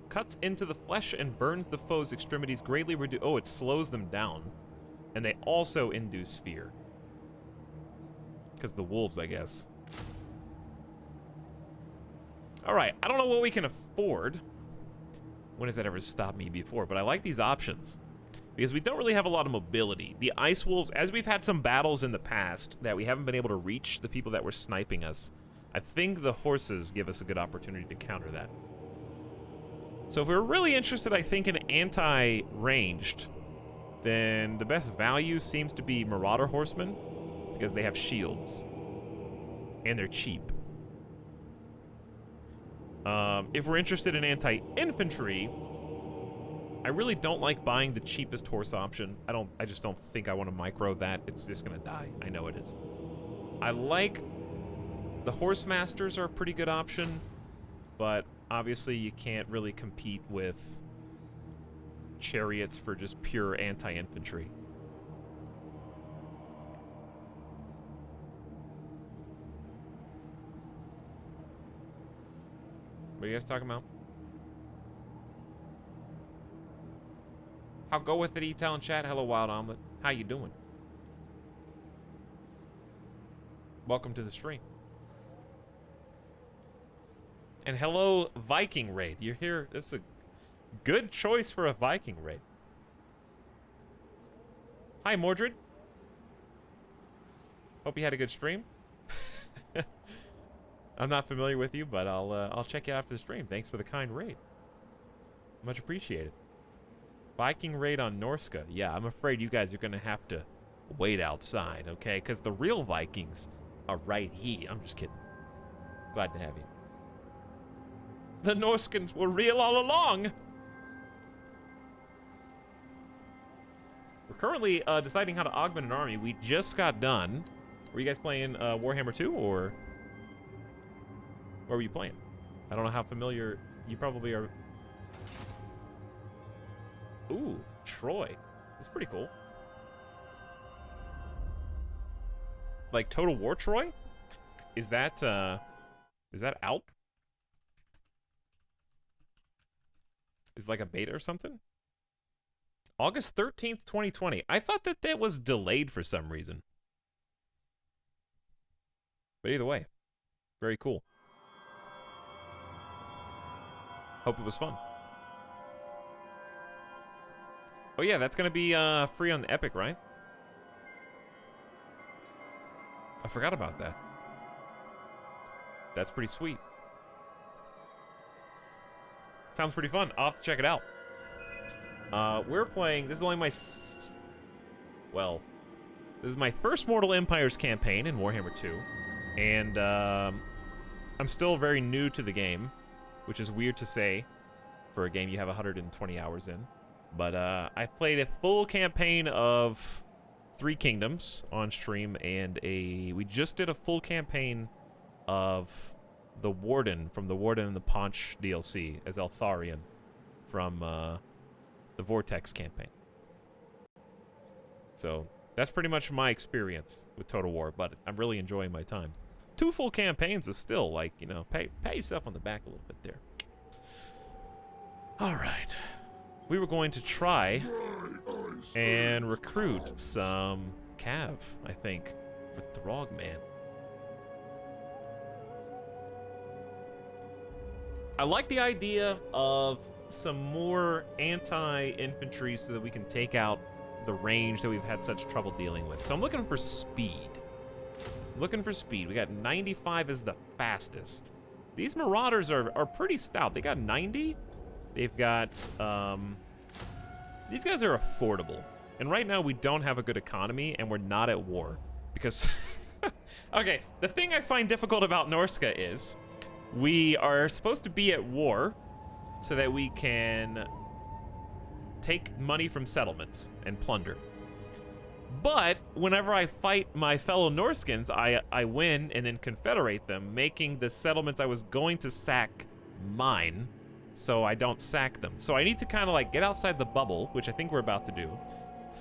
Cuts into the flesh and burns the foe's extremities, greatly oh, it slows them down. And they also induce fear. Because the wolves, I guess. Alright, I don't know what we can afford. When has that ever stopped me before? But I like these options. Because we don't really have a lot of mobility. The ice wolves, as we've had some battles in the past that we haven't been able to reach the people that were sniping us, I think the horses give us a good opportunity to counter that. So if we're really interested, I think, in anti-ranged, then the best value seems to be Marauder Horsemen, because they have shields. And they're cheap. If we're interested in anti-infantry, I really don't like buying the cheapest horse option. I just don't think I want to micro that. It's just gonna die. I know it is. I like the horse masters are a pretty good option, but obviously you can't really compete with chariots for just pure anti-infantry. What are you guys talking about? I'll go with it, E-Town chat. Hello, Wild Omelet. How you doing? Welcome to the stream. And hello, Viking raid. You're here. This is a good choice for a Viking raid. Hi, Mordred. Hope you had a good stream. I'm not familiar with you, but I'll check you out after the stream. Thanks for the kind raid. Much appreciated. Viking raid on Norska. Yeah, I'm afraid you guys are gonna have to wait outside, okay? Because the real Vikings are right here. I'm just kidding. Glad to have you. The Norskans were real all along. We're currently deciding how to augment an army. We just got done. Were you guys playing Warhammer 2 or where were you playing? I don't know how familiar you probably are. Ooh, Troy. That's pretty cool. Like Total War Troy? Is that out? Is like a beta or something? August 13th, 2020. I thought that that was delayed for some reason. But either way, very cool. Hope it was fun. Oh yeah, that's gonna be free on Epic, right? I forgot about that. That's pretty sweet. Sounds pretty fun. I'll have to check it out. We're playing... This is only my... Well, this is my first Mortal Empires campaign in Warhammer 2. And, I'm still very new to the game, which is weird to say for a game you have 120 hours in. But, I've played a full campaign of 3 Kingdoms on stream, and we just did a full campaign of the Warden from the Warden and the Paunch DLC as Eltharion from the Vortex campaign. So that's pretty much my experience with Total War, but I'm really enjoying my time. 2 full campaigns is still like, you know, pay yourself on the back a little bit there. All right. We were going to try and recruit some Cav, I think, for Throgman. I like the idea of some more anti-infantry so that we can take out the range that we've had such trouble dealing with. So I'm looking for speed. We got 95 as the fastest. These Marauders are pretty stout. They got 90. They've got, these guys are affordable. And right now we don't have a good economy and we're not at war. Because, okay, the thing I find difficult about Norska is we are supposed to be at war so that we can take money from settlements and plunder. But whenever I fight my fellow Norskins, I win and then confederate them, making the settlements I was going to sack mine, so I don't sack them. So I need to kind of like get outside the bubble, which I think we're about to do,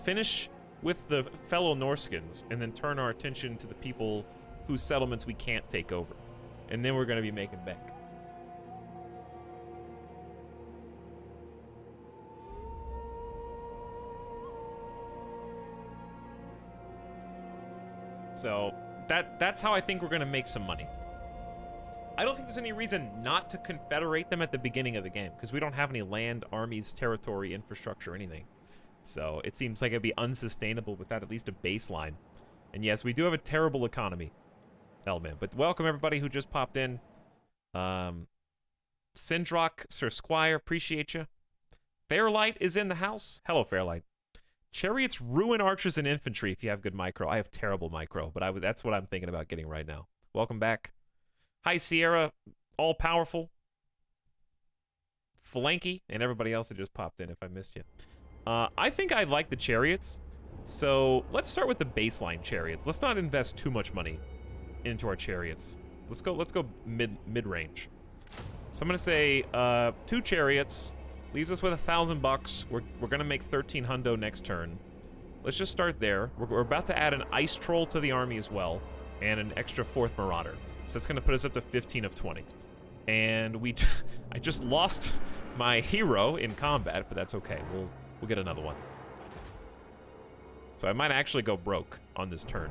finish with the fellow Norskins, and then turn our attention to the people whose settlements we can't take over. And then we're going to be making bank. So that's how I think we're going to make some money. I don't think there's any reason not to confederate them at the beginning of the game, because we don't have any land, armies, territory, infrastructure, anything. So it seems like it'd be unsustainable without at least a baseline. And yes, we do have a terrible economy element. But welcome everybody who just popped in. Sindrock, Sir Squire, appreciate you. Fairlight is in the house. Hello, Fairlight. Chariots ruin archers and infantry if you have good micro. I have terrible micro, but that's what I'm thinking about getting right now. Welcome back. Hi, Sierra, all powerful. Flanky, and everybody else that just popped in if I missed you. I think I like the chariots, so let's start with the baseline chariots. Let's not invest too much money into our chariots. Let's go mid-range. So I'm gonna say 2 chariots. Leaves us with $1,000 bucks. We're gonna make 13 hundo next turn. Let's just start there. We're about to add an ice troll to the army as well, and an extra 4th marauder. So that's gonna put us up to 15 of 20. And I just lost my hero in combat, but that's okay. We'll get another one. So I might actually go broke on this turn.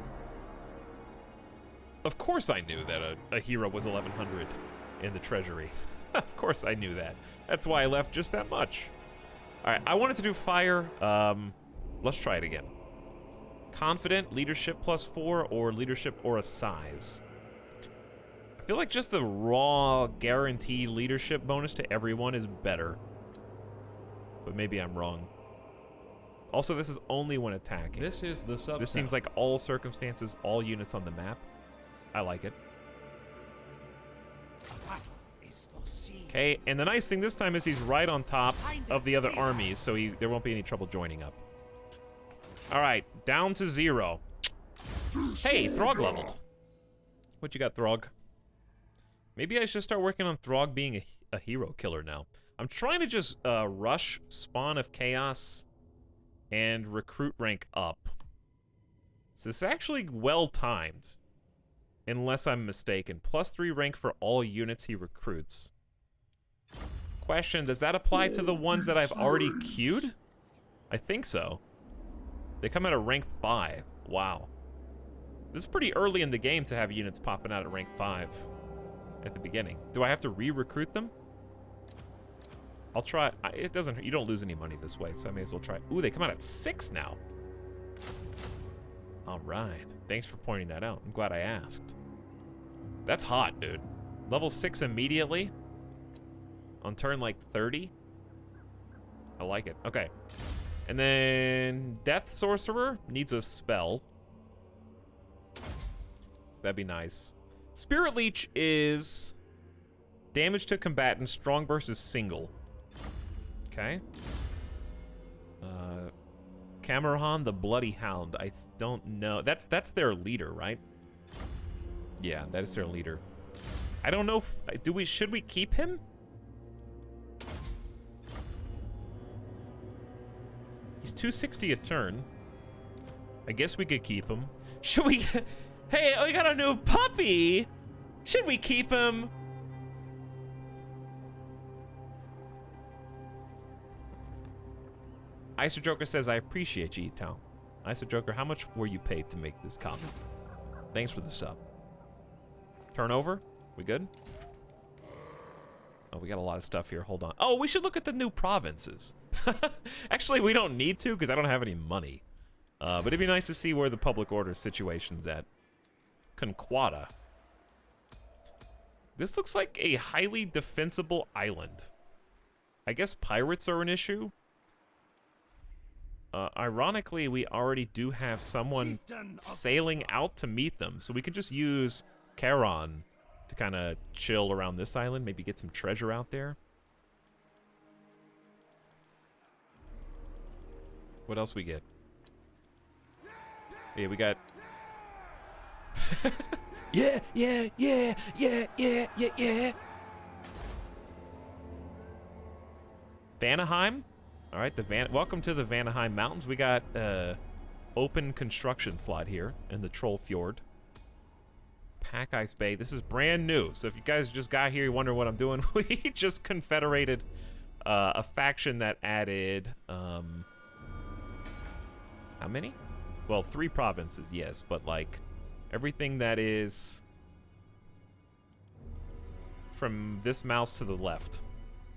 Of course I knew that a hero was 1100 in the treasury. Of course I knew that. That's why I left just that much. All right, I wanted to do fire. Let's try it again. Confident, leadership +4, or leadership or a size. I feel like just the raw guaranteed leadership bonus to everyone is better. But maybe I'm wrong. Also, this is only when attacking. This is the sub. This seems like all circumstances, all units on the map. I like it. Okay, and the nice thing this time is he's right on top of the other armies, so there won't be any trouble joining up. All right, down to 0. Hey, Throg leveled. What you got, Throg? Maybe I should start working on Throg being a hero killer now. I'm trying to just rush Spawn of Chaos and recruit rank up. So this is actually well-timed, unless I'm mistaken. +3 rank for all units he recruits. Question, does that apply to the ones that I've already queued? I think so. They come out at rank 5. Wow. This is pretty early in the game to have units popping out at rank 5 at the beginning. Do I have to re-recruit them? I'll try. It doesn't. You don't lose any money this way, so I may as well try. Ooh, they come out at 6 now. All right. Thanks for pointing that out. I'm glad I asked. That's hot, dude. Level 6 immediately? On turn, like, 30? I like it. Okay. And then Death Sorcerer needs a spell. So that'd be nice. Spirit Leech is damage to combatants, strong versus single. Okay. Cameron the Bloody Hound. I don't know. That's their leader, right? Yeah, that is their leader. I don't know if should we keep him? He's 260 a turn. I guess we could keep him. Should we Hey, we got a new puppy! Should we keep him? Isojoker says, I appreciate you, E-Town. Isojoker, how much were you paid to make this comment? Thanks for the sub. Turnover? We good? Oh, we got a lot of stuff here. Hold on. Oh, we should look at the new provinces. Actually, we don't need to because I don't have any money. But it'd be nice to see where the public order situation's at. Conquata. This looks like a highly defensible island. I guess pirates are an issue. Ironically, we already do have someone sailing out to meet them, so we can just use Charon to kind of chill around this island, maybe get some treasure out there. What else we get? Yeah, we got... yeah. Vanaheim? All right, welcome to the Vanaheim Mountains. We got open construction slot here in the Troll Fjord. Pack Ice Bay. This is brand new. So if you guys just got here, you wonder what I'm doing. We just confederated a faction that added how many? Well, 3 provinces, yes, but like everything that is from this mouse to the left.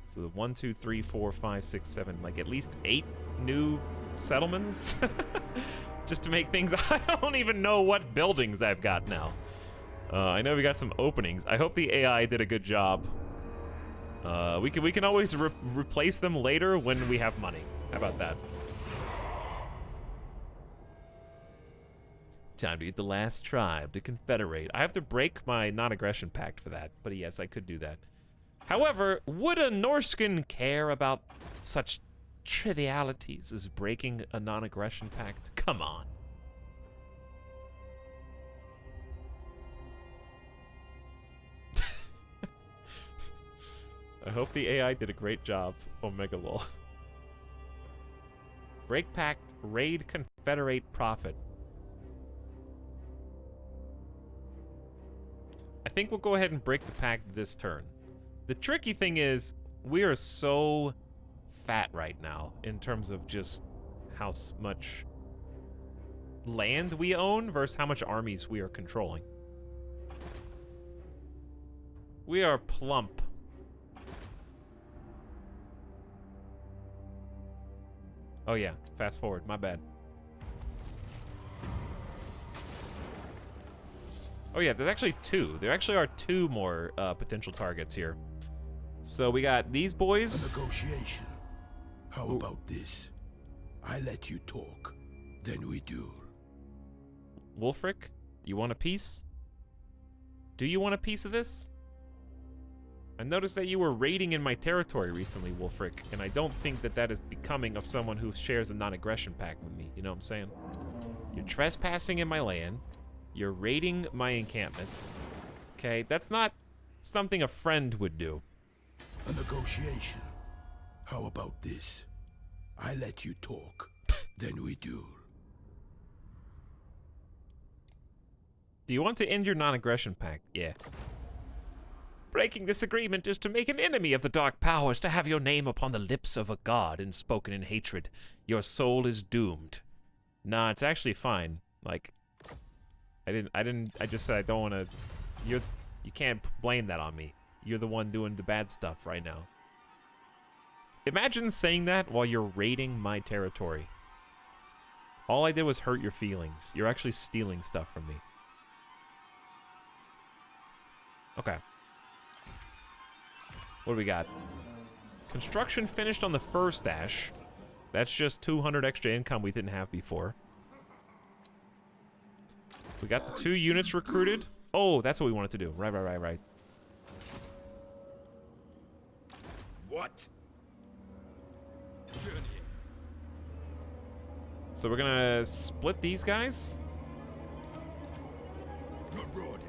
So the 1, 2, 3, 4, 5, 6, 7, like at least 8 new settlements, just to make things. I don't even know what buildings I've got now. I know we got some openings. I hope the AI did a good job. We can always replace them later when we have money. How about that? Time to eat the last tribe to confederate. I have to break my non-aggression pact for that, but yes, I could do that. However, would a Norscan care about such trivialities as breaking a non-aggression pact? Come on. I hope the AI did a great job, Omega Lol. Break pact, raid, confederate, profit. I think we'll go ahead and break the pact this turn. The tricky thing is, we are so fat right now in terms of just how much land we own versus how much armies we are controlling. We are plump. Oh yeah, fast forward, my bad. Oh yeah, there's actually 2. There actually are 2 more potential targets here. So we got these boys. A negotiation. How about this? I let you talk, then we duel. Wolfric, you want a piece? Do you want a piece of this? I noticed that you were raiding in my territory recently, Wolfric, and I don't think that that is becoming of someone who shares a non-aggression pact with me. You know what I'm saying? You're trespassing in my land. You're raiding my encampments. Okay, that's not something a friend would do. A negotiation. How about this? I let you talk, then we duel. Do you want to end your non-aggression pact? Yeah. Breaking this agreement is to make an enemy of the dark powers, to have your name upon the lips of a god and spoken in hatred. Your soul is doomed. Nah, it's actually fine. Like, I just said I don't want to. You can't blame that on me. You're the one doing the bad stuff right now. Imagine saying that while you're raiding my territory. All I did was hurt your feelings. You're actually stealing stuff from me. Okay. What do we got? Construction finished on the first dash. That's just 200 extra income we didn't have before. We got the 2 units recruited. Oh, that's what we wanted to do. Right. What? Journey. So we're gonna split these guys.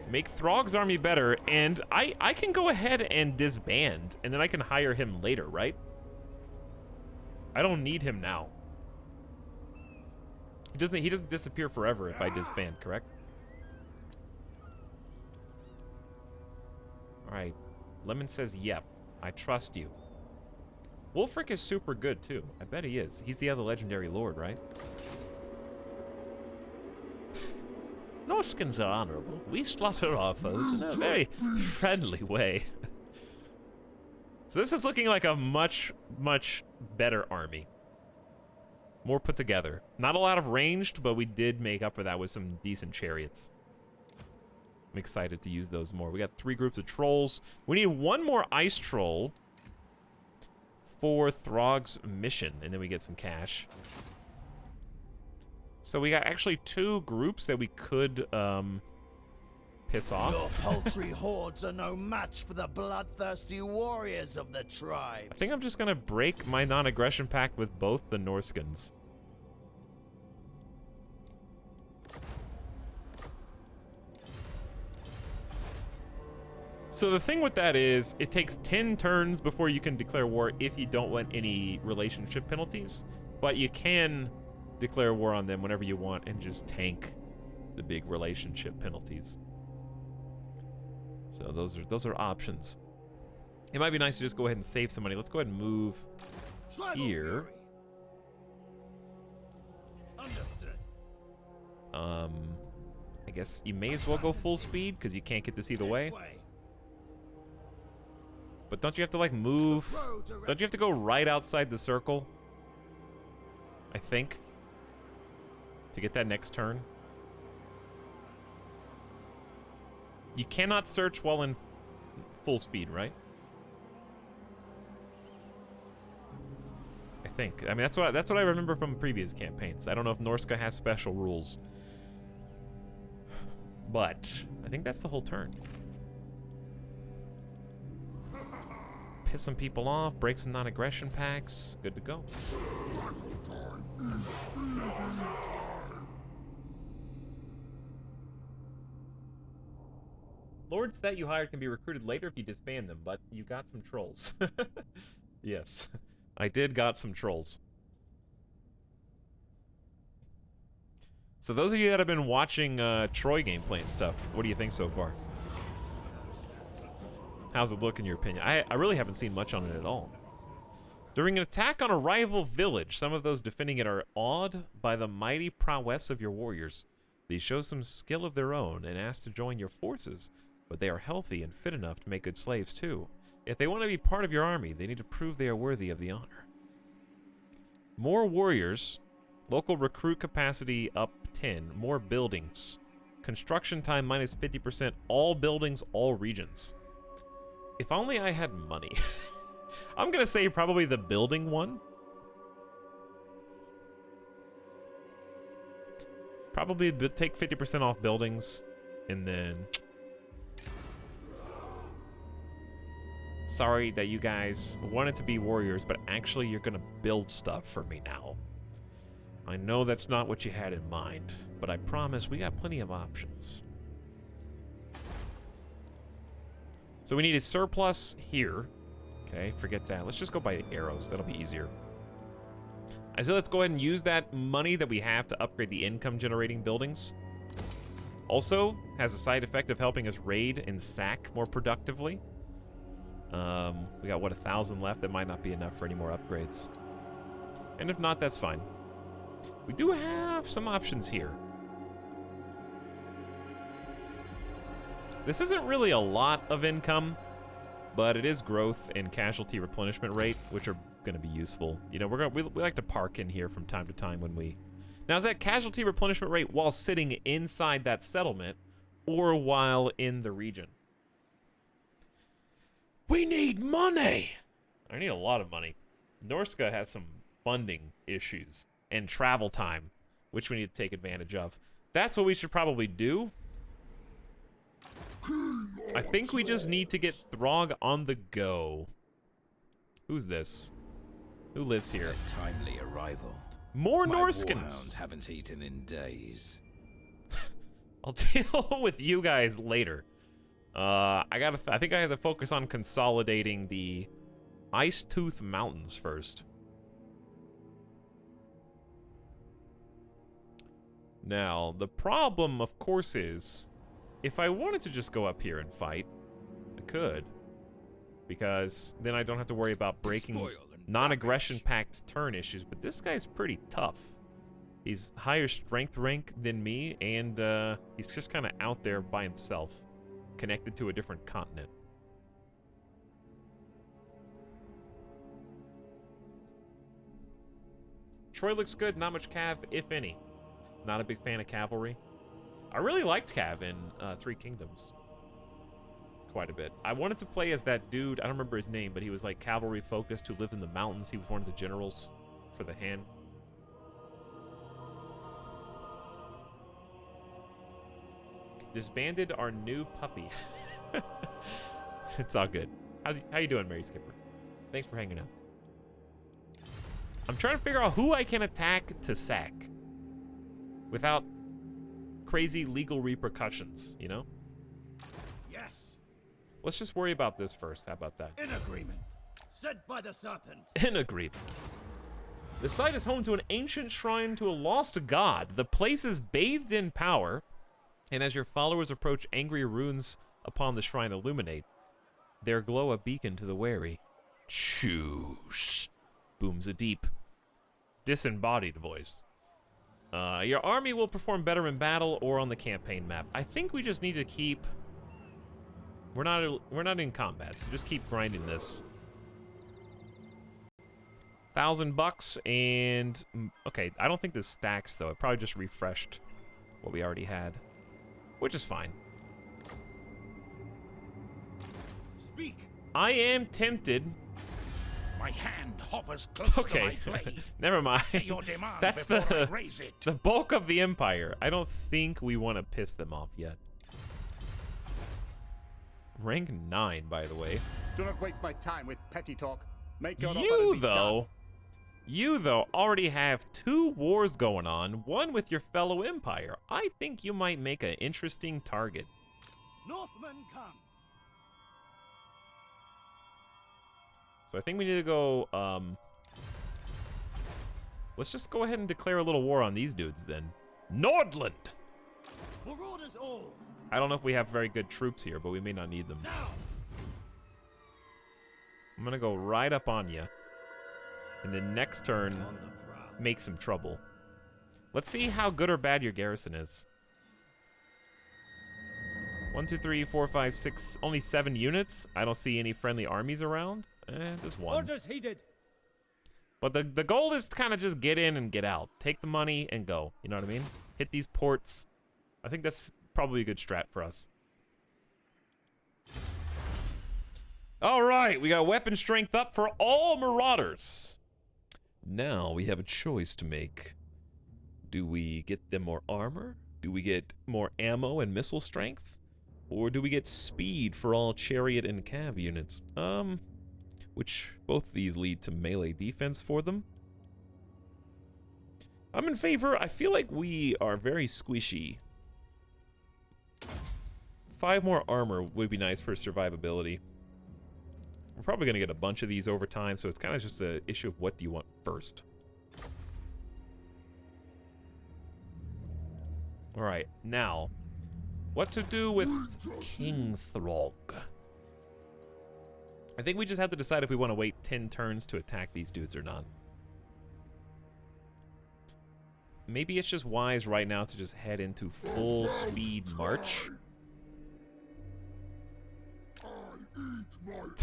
Make Throg's army better, and I can go ahead and disband, and then I can hire him later, right? I don't need him now. He doesn't disappear forever if I disband, correct? Lemon says, yep. I trust you. Wolfric is super good, too. I bet he is. He's the other legendary lord, right? Norskins are honorable. We slaughter our foes in a very friendly way. So this is looking like a much, much better army. More put together. Not a lot of ranged, but we did make up for that with some decent chariots. I'm excited to use those more. We got 3 groups of trolls. We need 1 more ice troll for Throg's mission, and then we get some cash. So we got actually 2 groups that we could piss off. Your paltry hordes are no match for the bloodthirsty warriors of the tribes. I think I'm just gonna break my non-aggression pact with both the Norskins. So the thing with that is, it takes 10 turns before you can declare war if you don't want any relationship penalties, but you can declare war on them whenever you want and just tank the big relationship penalties. So those are options. It might be nice to just go ahead and save some money. Let's go ahead and move here. Understood. I guess you may as well go full speed because you can't get this either way. But don't you have to like move? Don't you have to go right outside the circle? I think. To get that next turn. You cannot search while in full speed, right? I think. I mean, that's what I remember from previous campaigns. I don't know if Norska has special rules. But I think that's the whole turn. Piss some people off, break some non-aggression packs. Good to go. Lords that you hired can be recruited later if you disband them, but you got some trolls. Yes, I did got some trolls. So those of you that have been watching Troy gameplay and stuff, what do you think so far? How's it look in your opinion? I really haven't seen much on it at all. During an attack on a rival village, some of those defending it are awed by the mighty prowess of your warriors. These show some skill of their own and ask to join your forces, but they are healthy and fit enough to make good slaves too. If they want to be part of your army, they need to prove they are worthy of the honor. More warriors, local recruit capacity up 10, more buildings, construction time minus 50%, all buildings, all regions. If only I had money. I'm gonna say probably the building one. Probably take 50% off buildings, and then... Sorry that you guys wanted to be warriors, but actually you're gonna build stuff for me now. I know that's not what you had in mind, but I promise we got plenty of options. So we need a surplus here. Okay, forget that. Let's just go by arrows. That'll be easier. I say let's go ahead and use that money that we have to upgrade the income generating buildings. Also, has a side effect of helping us raid and sack more productively. We got, what, 1,000 left? That might not be enough for any more upgrades. And if not, that's fine. We do have some options here. This isn't really a lot of income, but it is growth and casualty replenishment rate, which are going to be useful. You know, we like to park in here from time to time when we... Now, is that casualty replenishment rate while sitting inside that settlement or while in the region? We need money! I need a lot of money. Norska has some funding issues and travel time, which we need to take advantage of. That's what we should probably do. I think we just need to get Throg on the go. Who's this? Who lives here? A timely arrival. More My Norskins. warhounds haven't eaten in days. I'll deal with you guys later. I think I have to focus on consolidating the Ice Tooth Mountains first. Now, the problem, of course, is if I wanted to just go up here and fight, I could. because then I don't have to worry about breaking Spoil and non-aggression pact turn issues. But this guy's pretty tough. He's higher strength rank than me, and he's just kind of out there by himself, connected to a different continent. Troy looks good, not much cav, if any. Not a big fan of cavalry. I really liked cav in Three Kingdoms. Quite a bit. I wanted to play as that dude, I don't remember his name, but he was like cavalry focused who lived in the mountains. He was one of the generals for the hand. Disbanded our new puppy. It's all good. How you doing, Mary Skipper? Thanks for hanging out. I'm trying to figure out who I can attack to sack without crazy legal repercussions, you know? Yes. Let's just worry about this first. How about that? In agreement. Said by the serpent. In agreement. The site is home to an ancient shrine to a lost god. The place is bathed in power, and as your followers approach, angry runes upon the shrine illuminate. There glow a beacon to the wary. Choose. Booms a deep, disembodied voice. Your army will perform better in battle or on the campaign map. I think we just need to keep... We're not in combat, so just keep grinding this. $1,000 and... Okay, I don't think this stacks, though. It probably just refreshed what we already had, which is fine. Speak. I am tempted... My hand hovers close to my blade. Never mind. To your demand That's before I raise it. the bulk of the Empire. I don't think we want to piss them off yet. Rank 9, by the way. Do not waste my time with petty talk. Make your offer and You, be though... You, though, already have 2 wars going on, one with your fellow Empire. I think you might make an interesting target. Northmen come. So I think we need to go, let's just go ahead and declare a little war on these dudes, then. Nordland! Marauders all. I don't know if we have very good troops here, but we may not need them. Now. I'm gonna go right up on you. And then next turn, On the prowl. make some trouble. Let's see how good or bad your garrison is. 1, 2, 3, 4, 5, 6, only 7 units. I don't see any friendly armies around. There's one. Orders heeded. But the goal is to kind of just get in and get out. Take the money and go. You know what I mean? Hit these ports. I think that's probably a good strat for us. All right, we got weapon strength up for all marauders. Now we have a choice to make. Do we get them more armor? Do we get more ammo and missile strength? Or do we get speed for all chariot and cav units? Which both of these lead to melee defense for them. I'm in favor. I feel like we are very squishy. 5 more armor would be nice for survivability. We're probably going to get a bunch of these over time, so it's kind of just an issue of what do you want first. All right, now, what to do with King Throg? I think we just have to decide if we want to wait 10 turns to attack these dudes or not. Maybe it's just wise right now to just head into full speed march.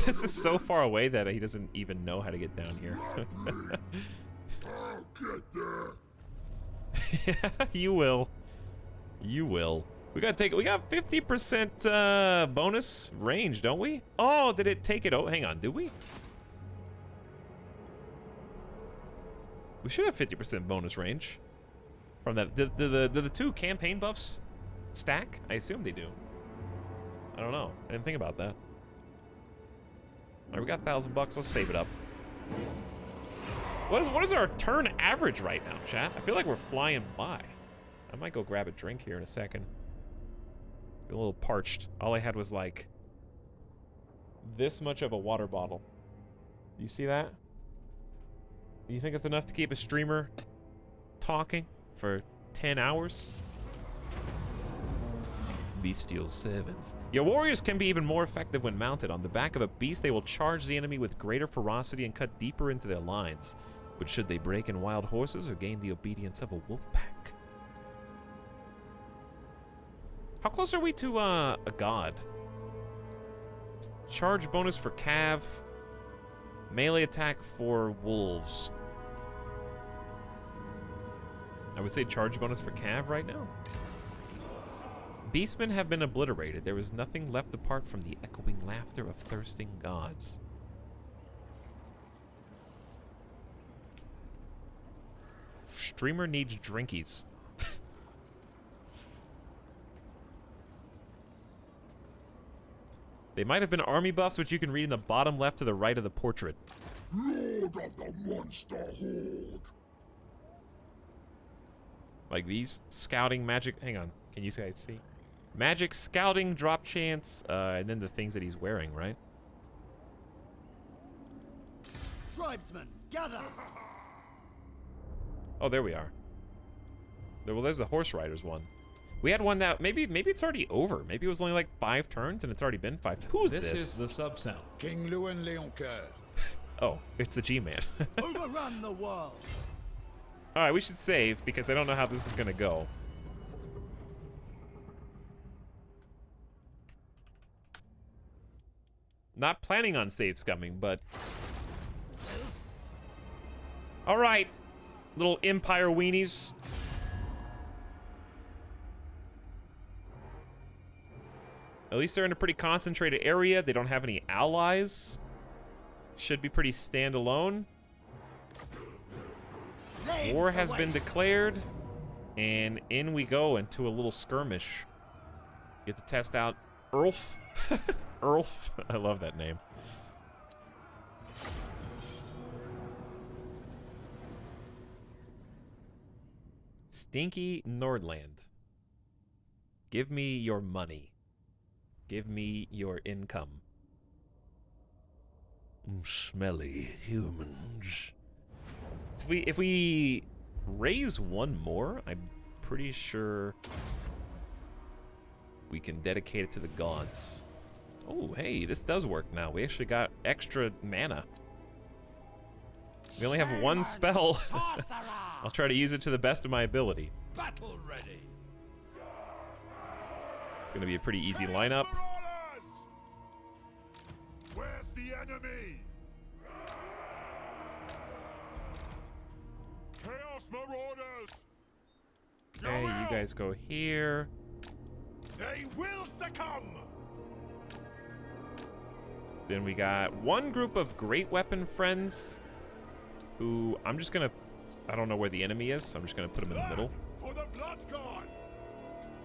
This is so far away that he doesn't even know how to get down here. I'll get there. Yeah, you will. You will. We got 50% bonus range, don't we? Oh, did it take it? Oh, hang on, did we? We should have 50% bonus range from that. Did the 2 campaign buffs stack? I assume they do. I don't know. I didn't think about that. All right, we got $1,000. Let's save it up. What is our turn average right now, chat? I feel like we're flying by. I might go grab a drink here in a second. A little parched. All I had was like this much of a water bottle. You see that? Do you think it's enough to keep a streamer talking for 10 hours? Bestial servants. Your warriors can be even more effective when mounted. On the back of a beast, they will charge the enemy with greater ferocity and cut deeper into their lines. But should they break in wild horses or gain the obedience of a wolf pack? How close are we to a god? Charge bonus for Cav. Melee attack for wolves. I would say charge bonus for Cav right now. Beastmen have been obliterated. There is nothing left apart from the echoing laughter of thirsting gods. Streamer needs drinkies. They might have been army buffs, which you can read in the bottom left to the right of the portrait. Lord of the monster horde. Like these? Scouting, magic... Hang on. Can you guys see? Magic, scouting, drop chance, and then the things that he's wearing, right? Tribesmen, gather! Oh, there we are. Well, there's the horse riders one. We had one that maybe it's already over. Maybe it was only like 5 turns and it's already been 5. Who's this? This is the sub-sound. King Lewin Leoncoeur. Oh, it's the G-Man. Overrun the world! Alright, we should save because I don't know how this is gonna go. Not planning on save scumming, but... Alright, little Empire weenies. At least they're in a pretty concentrated area. They don't have any allies. Should be pretty standalone. War has been declared. And in we go into a little skirmish. Get to test out Earlf. Earlf. I love that name. Stinky Nordland. Give me your money. Give me your income. Smelly humans. If we raise one more, I'm pretty sure we can dedicate it to the gods. Oh, hey, this does work now. We actually got extra mana. We only have one spell. I'll try to use it to the best of my ability. Battle ready. It's gonna be a pretty easy lineup. Where's the enemy? Chaos Marauders! Okay, you guys go here. They will succumb! Then we got one group of great weapon friends who I'm just gonna... I don't know where the enemy is, so I'm just gonna put them in the middle. For the Blood God!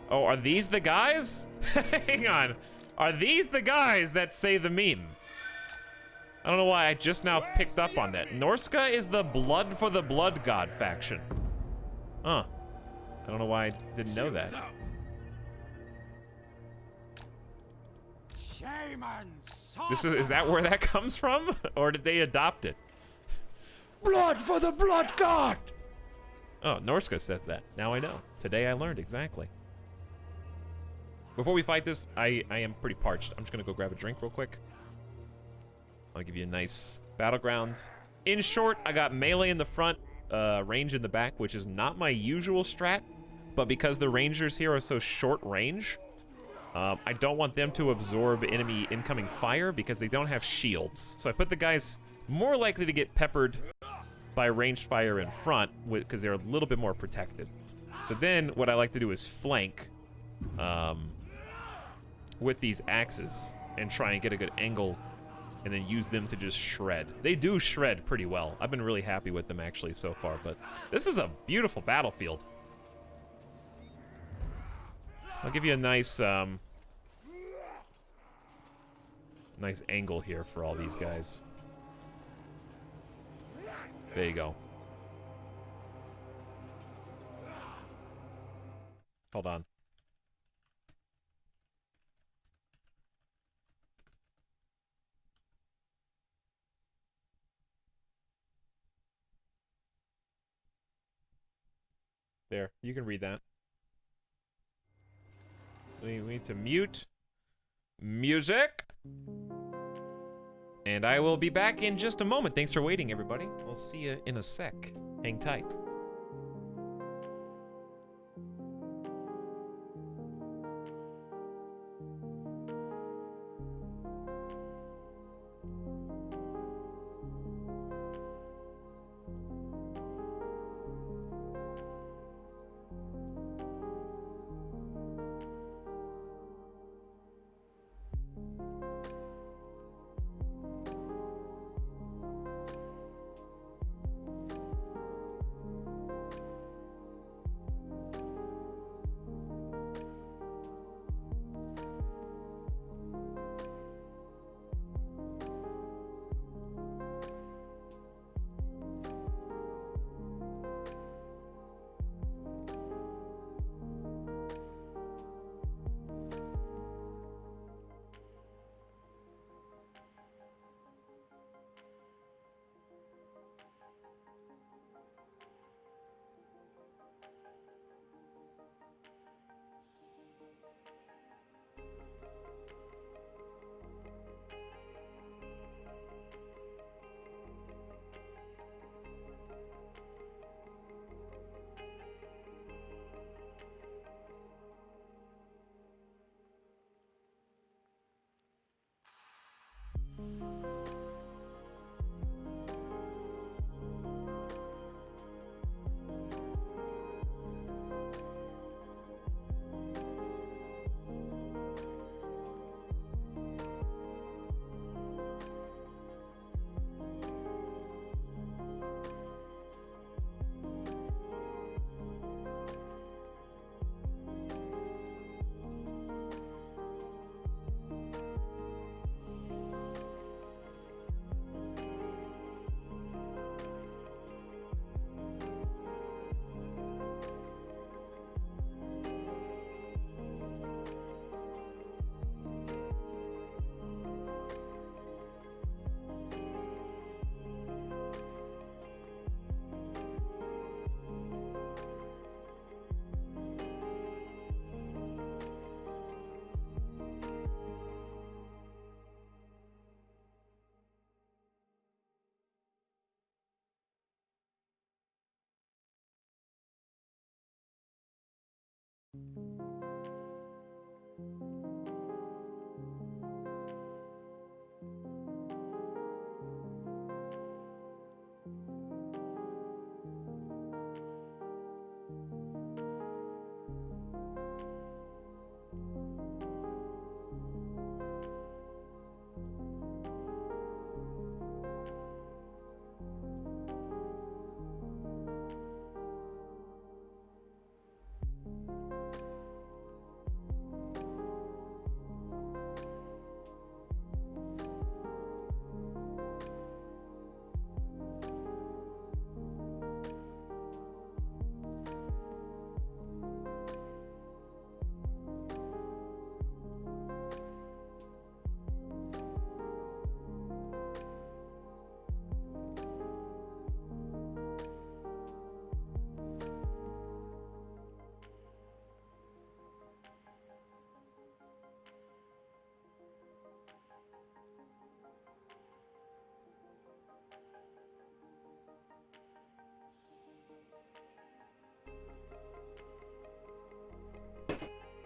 Oh, are these the guys? Hang on. Are these the guys that say the meme? I don't know why I just now picked up on that. Norska is the Blood for the Blood God faction. Huh. I don't know why I didn't know that. Is that where that comes from? Or did they adopt it? Blood for the Blood God! Oh, Norska says that. Now I know. Today I learned exactly. Before we fight this, I am pretty parched. I'm just gonna go grab a drink real quick. I'll give you a nice battleground. In short, I got melee in the front, range in the back, which is not my usual strat, but because the rangers here are so short range, I don't want them to absorb enemy incoming fire because they don't have shields. So I put the guys more likely to get peppered by ranged fire in front because they're a little bit more protected. So then what I like to do is flank with these axes and try and get a good angle and then use them to just shred. They do shred pretty well. I've been really happy with them actually so far, but this is a beautiful battlefield. I'll give you a nice nice angle here for all these guys. There you go. Hold on. There, you can read that. We need to mute music. And I will be back in just a moment. Thanks for waiting, everybody. We'll see you in a sec. Hang tight.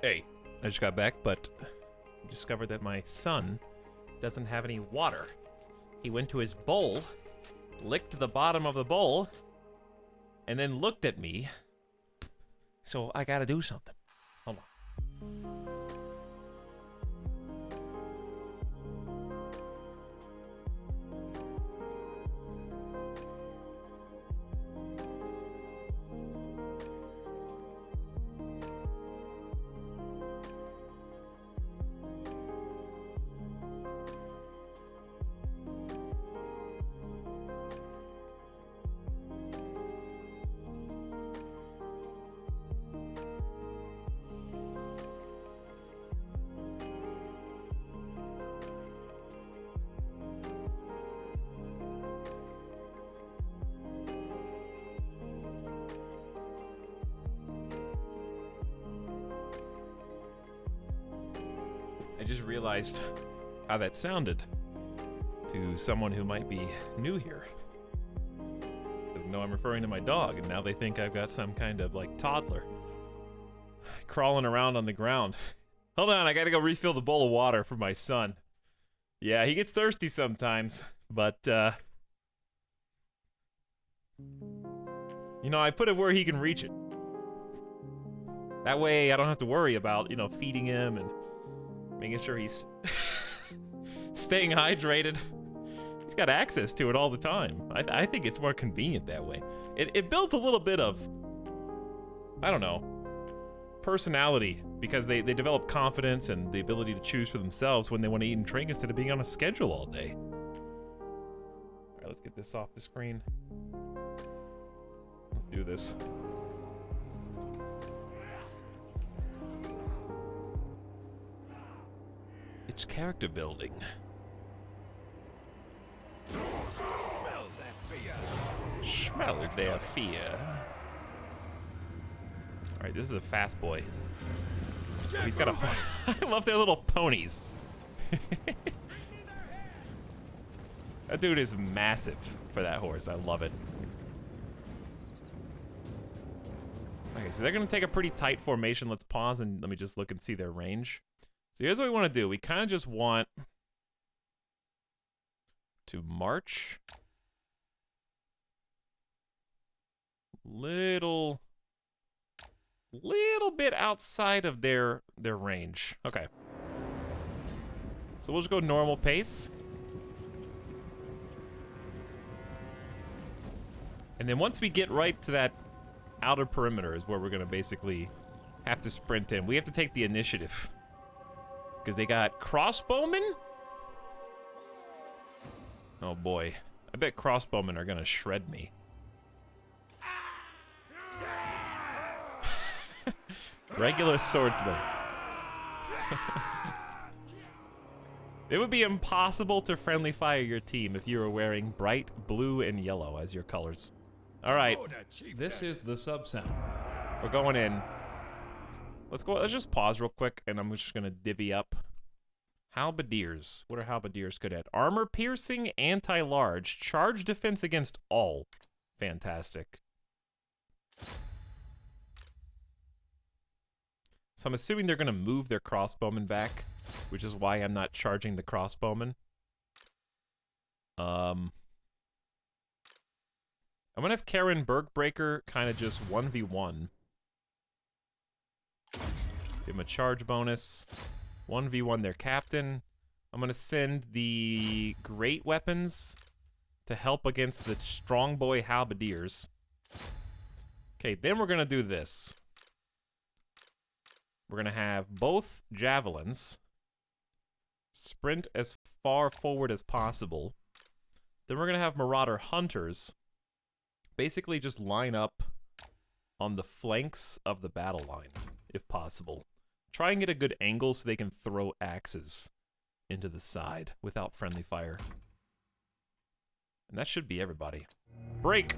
Hey, I just got back, but discovered that my son doesn't have any water. He went to his bowl, licked the bottom of the bowl, and then looked at me. So I gotta do something. Hold on. just realized how that sounded to someone who might be new here. Doesn't know I'm referring to my dog, and now they think I've got some kind of, like, toddler crawling around on the ground. Hold on, I gotta go refill the bowl of water for my son. Yeah, he gets thirsty sometimes, but, you know, I put it where he can reach it. That way I don't have to worry about, you know, feeding him and making sure he's staying hydrated. He's got access to it all the time. I think it's more convenient that way. It builds a little bit of, I don't know, personality, because they develop confidence and the ability to choose for themselves when they want to eat and drink instead of being on a schedule all day. All right, let's get this off the screen. Let's do this. It's character building. Smell that fear. Smell their fear. Alright, this is a fast boy. Oh, he's got a... I love their little ponies. That dude is massive for that horse. I love it. Okay, so they're going to take a pretty tight formation. Let's pause and let me just look and see their range. So here's what we want to do. We kind of just want to march little bit outside of their range. Okay. So we'll just go normal pace. And then once we get right to that outer perimeter is where we're going to basically have to sprint in. We have to take the initiative. Because they got crossbowmen? Oh boy. I bet crossbowmen are gonna shred me. Regular swordsman. It would be impossible to friendly fire your team if you were wearing bright blue and yellow as your colors. Alright. This is the sub sound. We're going in. Let's go. Let's just pause real quick, and I'm just gonna divvy up. Halberdiers. What are halberdiers good at? Armor piercing, anti-large, charge defense against all. Fantastic. So I'm assuming they're gonna move their crossbowmen back, which is why I'm not charging the crossbowmen. I'm gonna have Karen Bergbreaker kind of just 1v1. Give him a charge bonus. 1v1 their captain. I'm gonna send the great weapons to help against the strong boy halberdiers. Okay, then we're gonna do this. We're gonna have both javelins sprint as far forward as possible. Then we're gonna have marauder hunters basically just line up on the flanks of the battle line, if possible. Try and get a good angle so they can throw axes into the side without friendly fire. And that should be everybody. Break!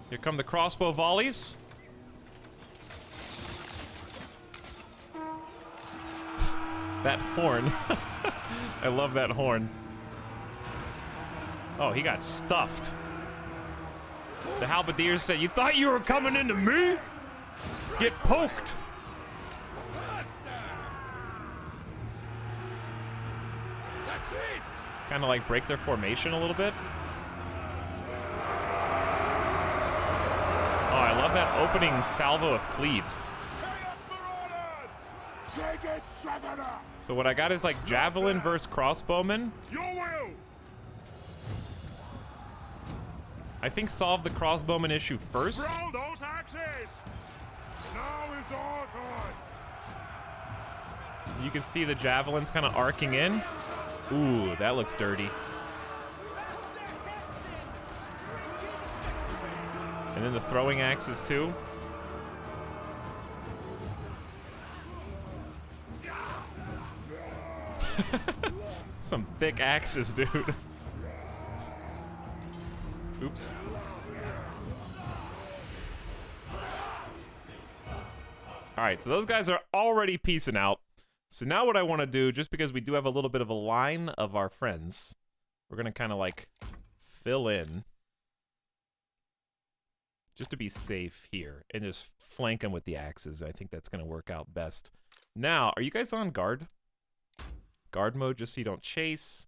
Here come the crossbow volleys. That horn. I love that horn. Oh, he got stuffed. The halberdiers said, "You thought you were coming into me? Get poked." That's it. Kind of like break their formation a little bit. Oh, I love that opening salvo of cleaves. Take it, Southerner. So what I got is like javelin versus crossbowmen. Your will. I think solve the crossbowman issue first. Throw those axes. Now is our time. You can see the javelins kind of arcing in. Ooh, that looks dirty. And then the throwing axes too. Some thick axes, dude. Oops. Alright, so those guys are already peacing out. So now what I want to do, just because we do have a little bit of a line of our friends, we're going to kind of like fill in. Just to be safe here. And just flank them with the axes. I think that's going to work out best. Now, are you guys on guard? Guard mode just so you don't chase.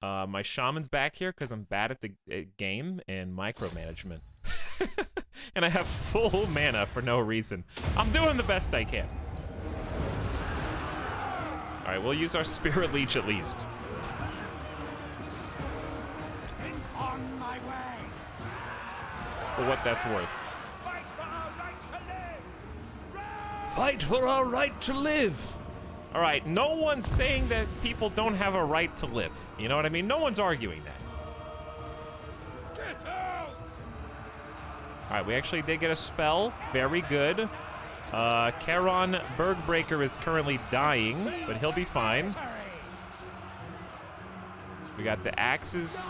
My shaman's back here because I'm bad at the game and micromanagement. And I have full mana for no reason. I'm doing the best I can. Alright, we'll use our Spirit Leech at least. On my way. For what that's worth. Fight for our right to live. Alright, no one's saying that people don't have a right to live. You know what I mean? No one's arguing that. Get out! Alright, we actually did get a spell. Very good. Charon Bergbreaker is currently dying, but he'll be fine. We got the axes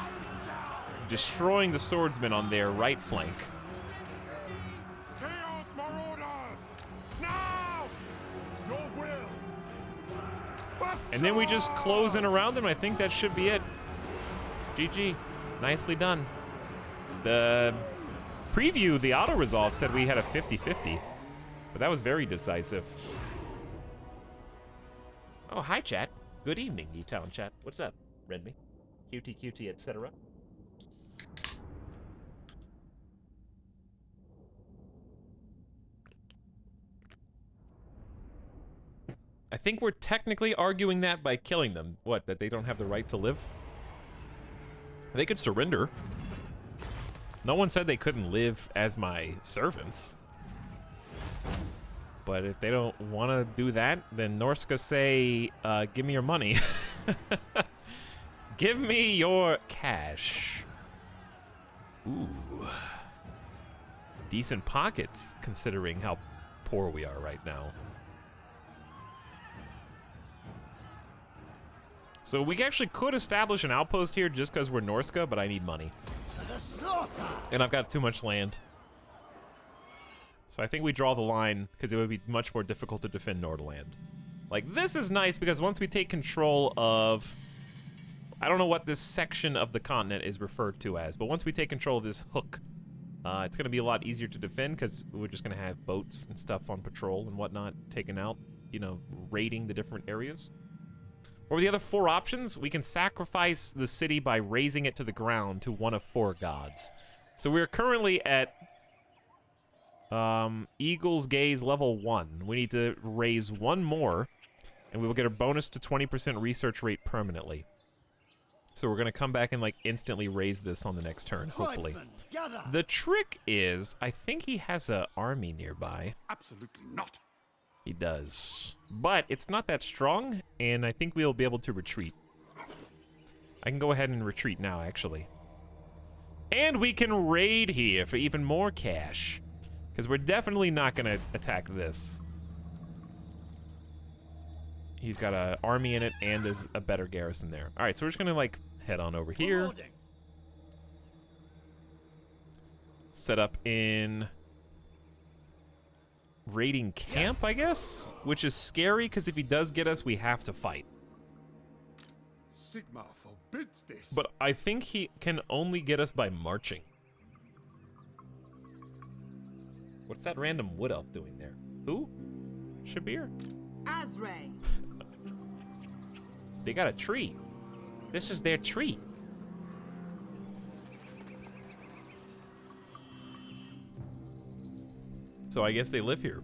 destroying the swordsmen on their right flank. Chaos Marauders! Now! Your will! And then we just close in around them. I think that should be it. GG. Nicely done. The preview, the auto-resolve, said we had a 50-50. But that was very decisive. Oh, hi, chat. Good evening, E-Town chat. What's up, Redmi? QT, etc. I think we're technically arguing that by killing them. What, that they don't have the right to live? They could surrender. No one said they couldn't live as my servants. But if they don't want to do that, then Norska say, give me your money. Give me your cash. Ooh. Decent pockets, considering how poor we are right now. So we actually could establish an outpost here just because we're Norska, but I need money. And I've got too much land. So I think we draw the line because it would be much more difficult to defend Nordland. Like, this is nice because once we take control of... I don't know what this section of the continent is referred to as, but once we take control of this hook, it's going to be a lot easier to defend because we're just going to have boats and stuff on patrol and whatnot taken out, you know, raiding the different areas. What were the other 4 options? We can sacrifice the city by raising it to the ground to one of 4 gods. So we're currently at Eagle's Gaze level 1. We need to raise 1 more, and we will get a bonus to 20% research rate permanently. So we're going to come back and, like, instantly raise this on the next turn, hopefully. The trick is, I think he has an army nearby. Absolutely not. He does. But it's not that strong, and I think we'll be able to retreat. I can go ahead and retreat now, actually. And we can raid here for even more cash. Because we're definitely not going to attack this. He's got an army in it, and there's a better garrison there. Alright, so we're just going to, like, head on over here. Set up in... raiding camp, I guess? Which is scary, because if he does get us, we have to fight. Sigmar forbids this. But I think he can only get us by marching. What's that random wood elf doing there? Who? Shabir? Azray. They got a tree. This is their tree. So I guess they live here.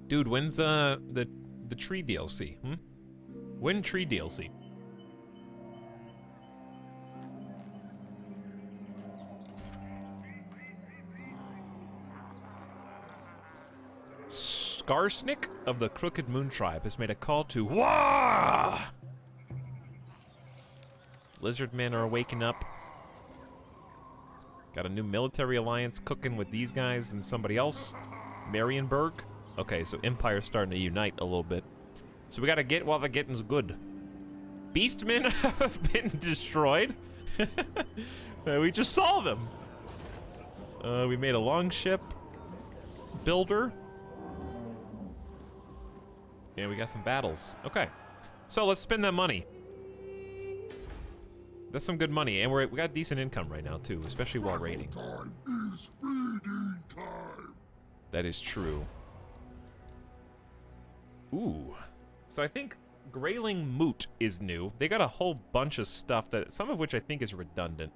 Dude, when's the tree DLC? When tree DLC? Skarsnik of the Crooked Moon Tribe has made a call to war. Lizard men are waking up. Got a new military alliance cooking with these guys and somebody else. Marienburg. Okay, so Empire's starting to unite a little bit. So we gotta get while the getting's good. Beastmen have been destroyed. We just saw them. We made a longship builder. And we got some battles. Okay. So let's spend that money. That's some good money. And we got decent income right now, too. Especially while raiding. Time is feeding time. That is true. Ooh. So I think Grayling Moot is new. They got a whole bunch of stuff, that some of which I think is redundant.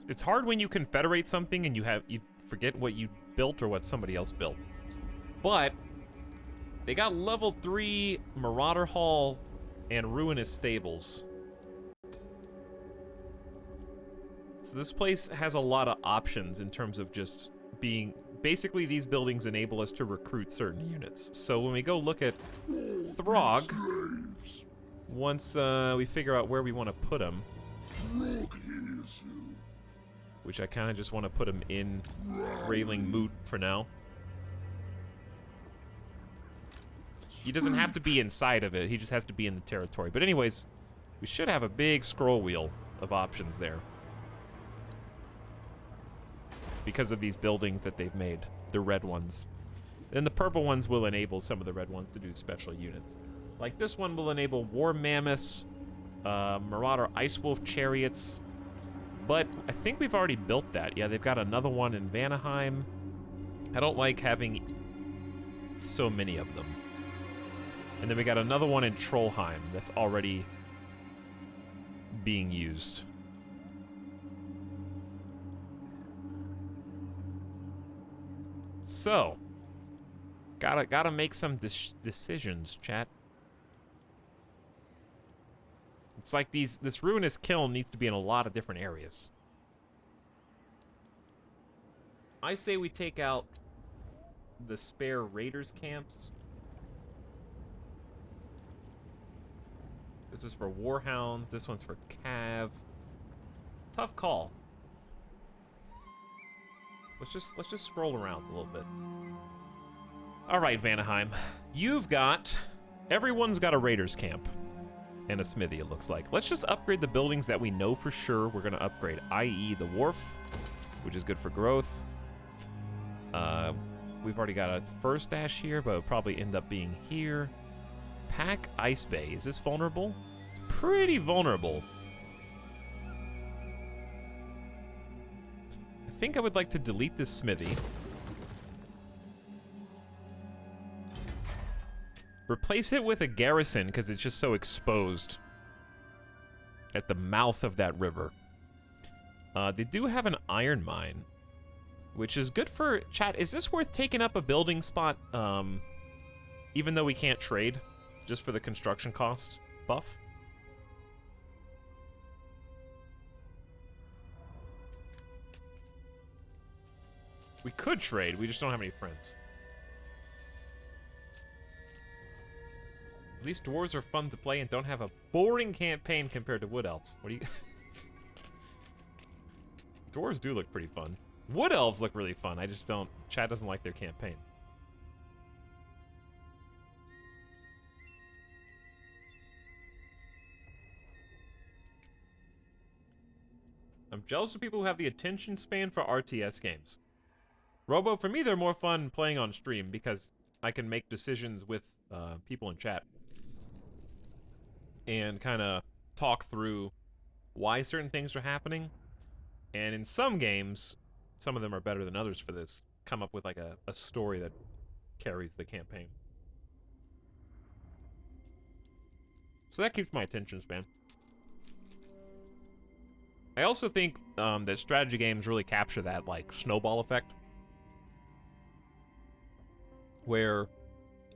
It's hard when you confederate something and you forget what you built or what somebody else built. But they got level 3 Marauder Hall and Ruinous Stables. So this place has a lot of options in terms of just being... Basically, these buildings enable us to recruit certain units. So when we go look at Throg, once we figure out where we want to put them, which I kind of just want to put him in Grayling Moot for now. He doesn't have to be inside of it, he just has to be in the territory. But anyways, we should have a big scroll wheel of options there. Because of these buildings that they've made, the red ones. Then the purple ones will enable some of the red ones to do special units. Like this one will enable War Mammoths, Marauder Ice Wolf Chariots, but I think we've already built that. Yeah, they've got another one in Vanaheim. I don't like having so many of them. And then we got another one in Trollheim that's already being used. So, gotta make some decisions, chat. It's like this ruinous kiln needs to be in a lot of different areas. I say we take out the spare raiders camps. This is for Warhounds, this one's for Cav. Tough call. Let's just scroll around a little bit. All right, Vanaheim. Everyone's got a raiders camp. And a smithy, it looks like. Let's just upgrade the buildings that we know for sure we're gonna upgrade, i.e. the wharf, which is good for growth. We've already got a first dash here, but it'll probably end up being here. Pack Ice Bay, is this vulnerable? It's pretty vulnerable. I think I would like to delete this smithy. Replace it with a garrison, because it's just so exposed at the mouth of that river. They do have an iron mine, which is good for... Chat, is this worth taking up a building spot, even though we can't trade, just for the construction cost buff? We could trade, we just don't have any friends. At least dwarves are fun to play and don't have a boring campaign compared to wood elves. What do you... Dwarves do look pretty fun. Wood elves look really fun, I just don't... Chad doesn't like their campaign. I'm jealous of people who have the attention span for RTS games. Robo, for me, they're more fun playing on stream because I can make decisions with people in chat. And kind of talk through why certain things are happening. And in some games, some of them are better than others for this, come up with like a story that carries the campaign. So that keeps my attention span. I also think that strategy games really capture that like snowball effect. Where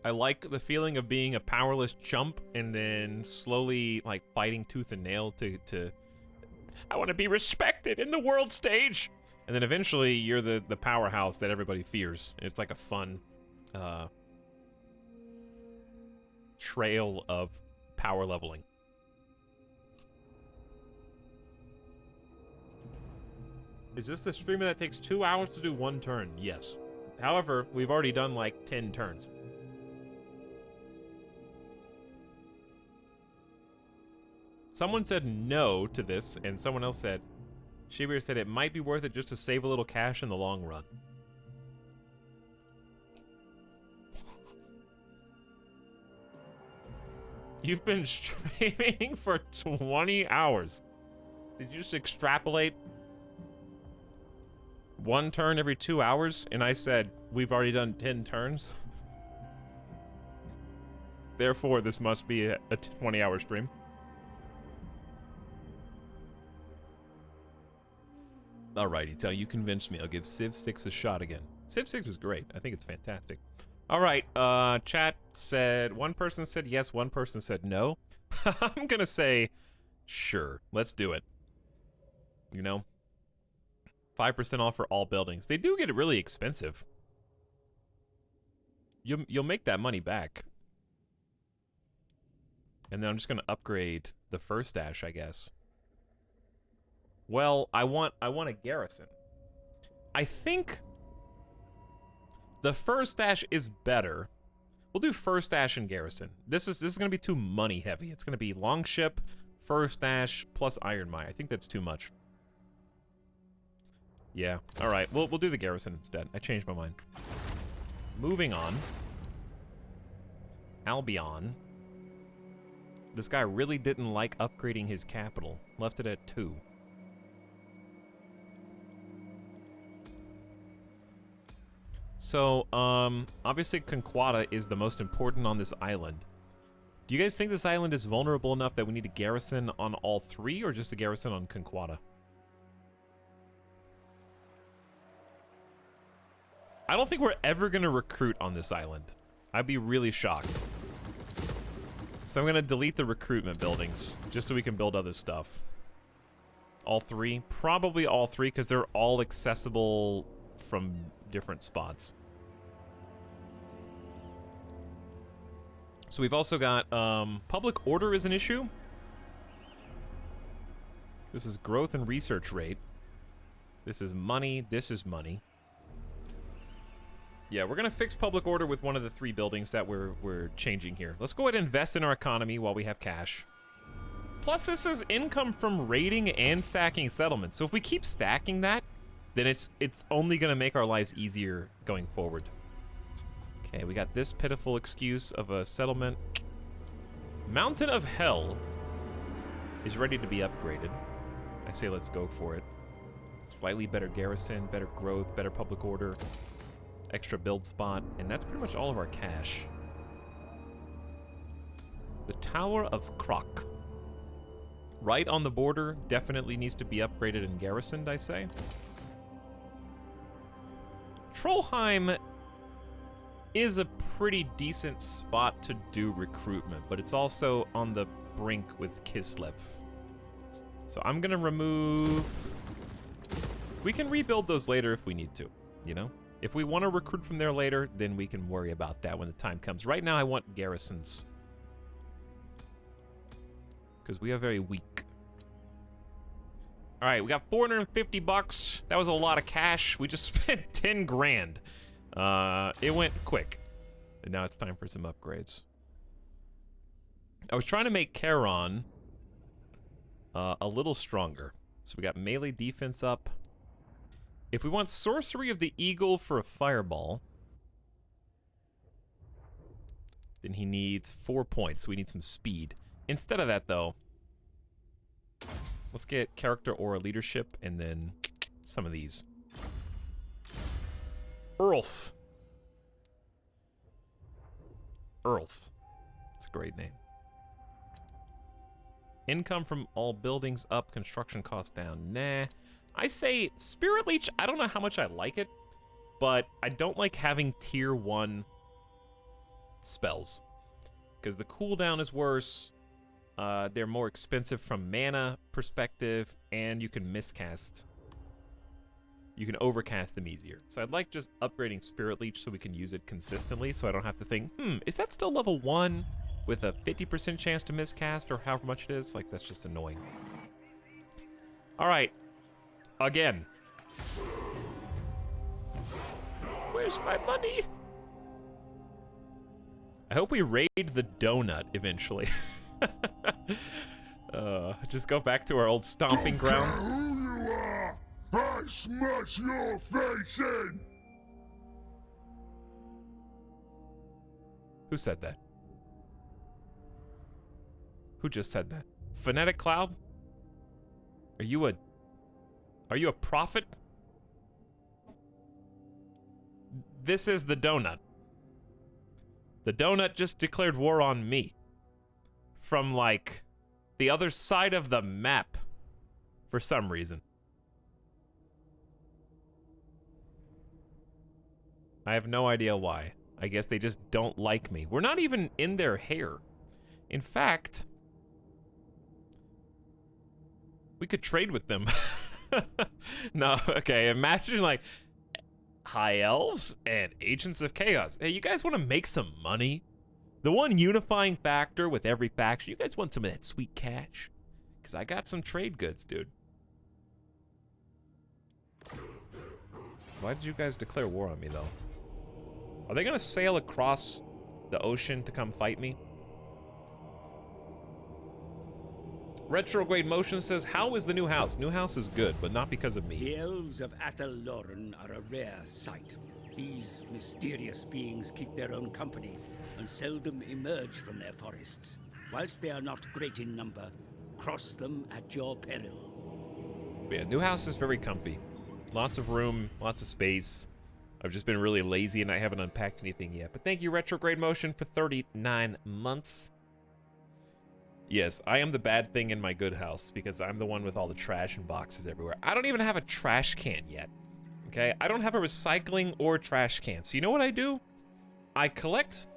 I like the feeling of being a powerless chump and then slowly like fighting tooth and nail to I want to be respected in the world stage. And then eventually you're the powerhouse that everybody fears. It's like a fun trail of power leveling. Is this the streamer that takes 2 hours to do 1 turn? Yes. However, we've already done like 10 turns. Someone said no to this, and someone else said, Shibir said it might be worth it just to save a little cash in the long run. You've been streaming for 20 hours. Did you just extrapolate 1 turn every 2 hours? And I said, we've already done 10 turns. Therefore, this must be a 20-hour stream. Alrighty, Tell, you convinced me. I'll give Civ 6 a shot again. Civ 6 is great. I think it's fantastic. Alright, chat said, one person said yes, one person said no. I'm gonna say, sure, let's do it. You know? 5% off for all buildings. They do get really expensive. You'll make that money back. And then I'm just gonna upgrade the first dash, I guess. Well, I want a garrison. I think the first dash is better. We'll do first dash and garrison. This is gonna be too money heavy. It's gonna be longship, first dash, plus iron mine. I think that's too much. Yeah. All right. We'll do the garrison instead. I changed my mind. Moving on. Albion. This guy really didn't like upgrading his capital. Left it at 2. So, obviously Conquata is the most important on this island. Do you guys think this island is vulnerable enough that we need a garrison on all 3, or just a garrison on Conquata? I don't think we're ever gonna recruit on this island. I'd be really shocked. So I'm gonna delete the recruitment buildings, just so we can build other stuff. All 3? Probably all 3, because they're all accessible from different spots. So we've also got, public order is an issue. This is growth and research rate. This is money, this is money. Yeah, we're gonna fix public order with one of the 3 buildings that we're changing here. Let's go ahead and invest in our economy while we have cash. Plus, this is income from raiding and sacking settlements. So if we keep stacking that, then it's only gonna make our lives easier going forward. Okay, we got this pitiful excuse of a settlement. Mountain of Hell is ready to be upgraded. I say let's go for it. Slightly better garrison, better growth, better public order, extra build spot, and that's pretty much all of our cash. The Tower of Croc. Right on the border, definitely needs to be upgraded and garrisoned, I say. Trollheim is a pretty decent spot to do recruitment, but it's also on the brink with Kislev. So I'm gonna remove... We can rebuild those later if we need to, you know? If we want to recruit from there later, then we can worry about that when the time comes. Right now, I want garrisons. Because we are very weak. All right, we got 450 bucks. That was a lot of cash. We just spent 10 grand. It went quick. And now it's time for some upgrades. I was trying to make Charon a little stronger. So we got melee defense up. If we want Sorcery of the Eagle for a fireball, then he needs 4 points. We need some speed. Instead of that, though, let's get character aura leadership and then some of these. Earlf. Earlf. It's a great name. Income from all buildings up, construction costs down. Nah. I say Spirit Leech, I don't know how much I like it, but I don't like having tier 1 spells. Because the cooldown is worse, they're more expensive from mana perspective, and you can miscast. You can overcast them easier. So I'd like just upgrading Spirit Leech so we can use it consistently, so I don't have to think, is that still level 1 with a 50% chance to miscast, or however much it is? Like, that's just annoying. All right. Again. Where's my money? I hope we raid the donut eventually. Just go back to our old stomping ground. Who you are? I smash your face in! Who said that? Who just said that? Phonetic Cloud? Are you a prophet? This is the donut. The donut just declared war on me. From, like, the other side of the map. For some reason. I have no idea why. I guess they just don't like me. We're not even in their hair. In fact, we could trade with them. No, okay, imagine like High Elves and Agents of Chaos. Hey, you guys want to make some money? The one unifying factor with every faction. You guys want some of that sweet cash? Because I got some trade goods, dude. Why did you guys declare war on me, though? Are they gonna sail across the ocean to come fight me? Retrograde Motion says, how is the new house? New house is good, but not because of me. The elves of Etalyx are a rare sight. These mysterious beings keep their own company and seldom emerge from their forests. Whilst they are not great in number, cross them at your peril. Yeah, new house is very comfy. Lots of room, lots of space. I've just been really lazy and I haven't unpacked anything yet. But thank you, Retrograde Motion, for 39 months. Yes, I am the bad thing in my good house because I'm the one with all the trash and boxes everywhere. I don't even have a trash can yet. Okay, I don't have a recycling or trash can. So you know what I do? I collect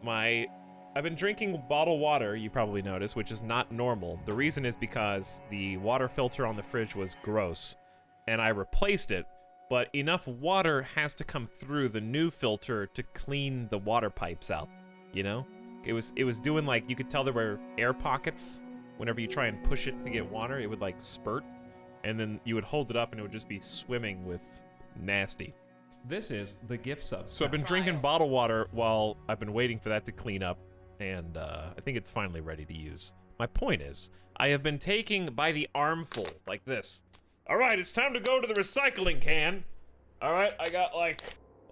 my... I've been drinking bottled water, you probably noticed, which is not normal. The reason is because the water filter on the fridge was gross, and I replaced it, but enough water has to come through the new filter to clean the water pipes out, you know? It was doing like, you could tell there were air pockets. Whenever you try and push it to get water, it would like spurt, and then you would hold it up and it would just be swimming with nasty. This is the gift sub. So I've been drinking bottled water while I've been waiting for that to clean up, and I think it's finally ready to use. My point is, I have been taking by the armful, like this. All right, it's time to go to the recycling can. All right, I got like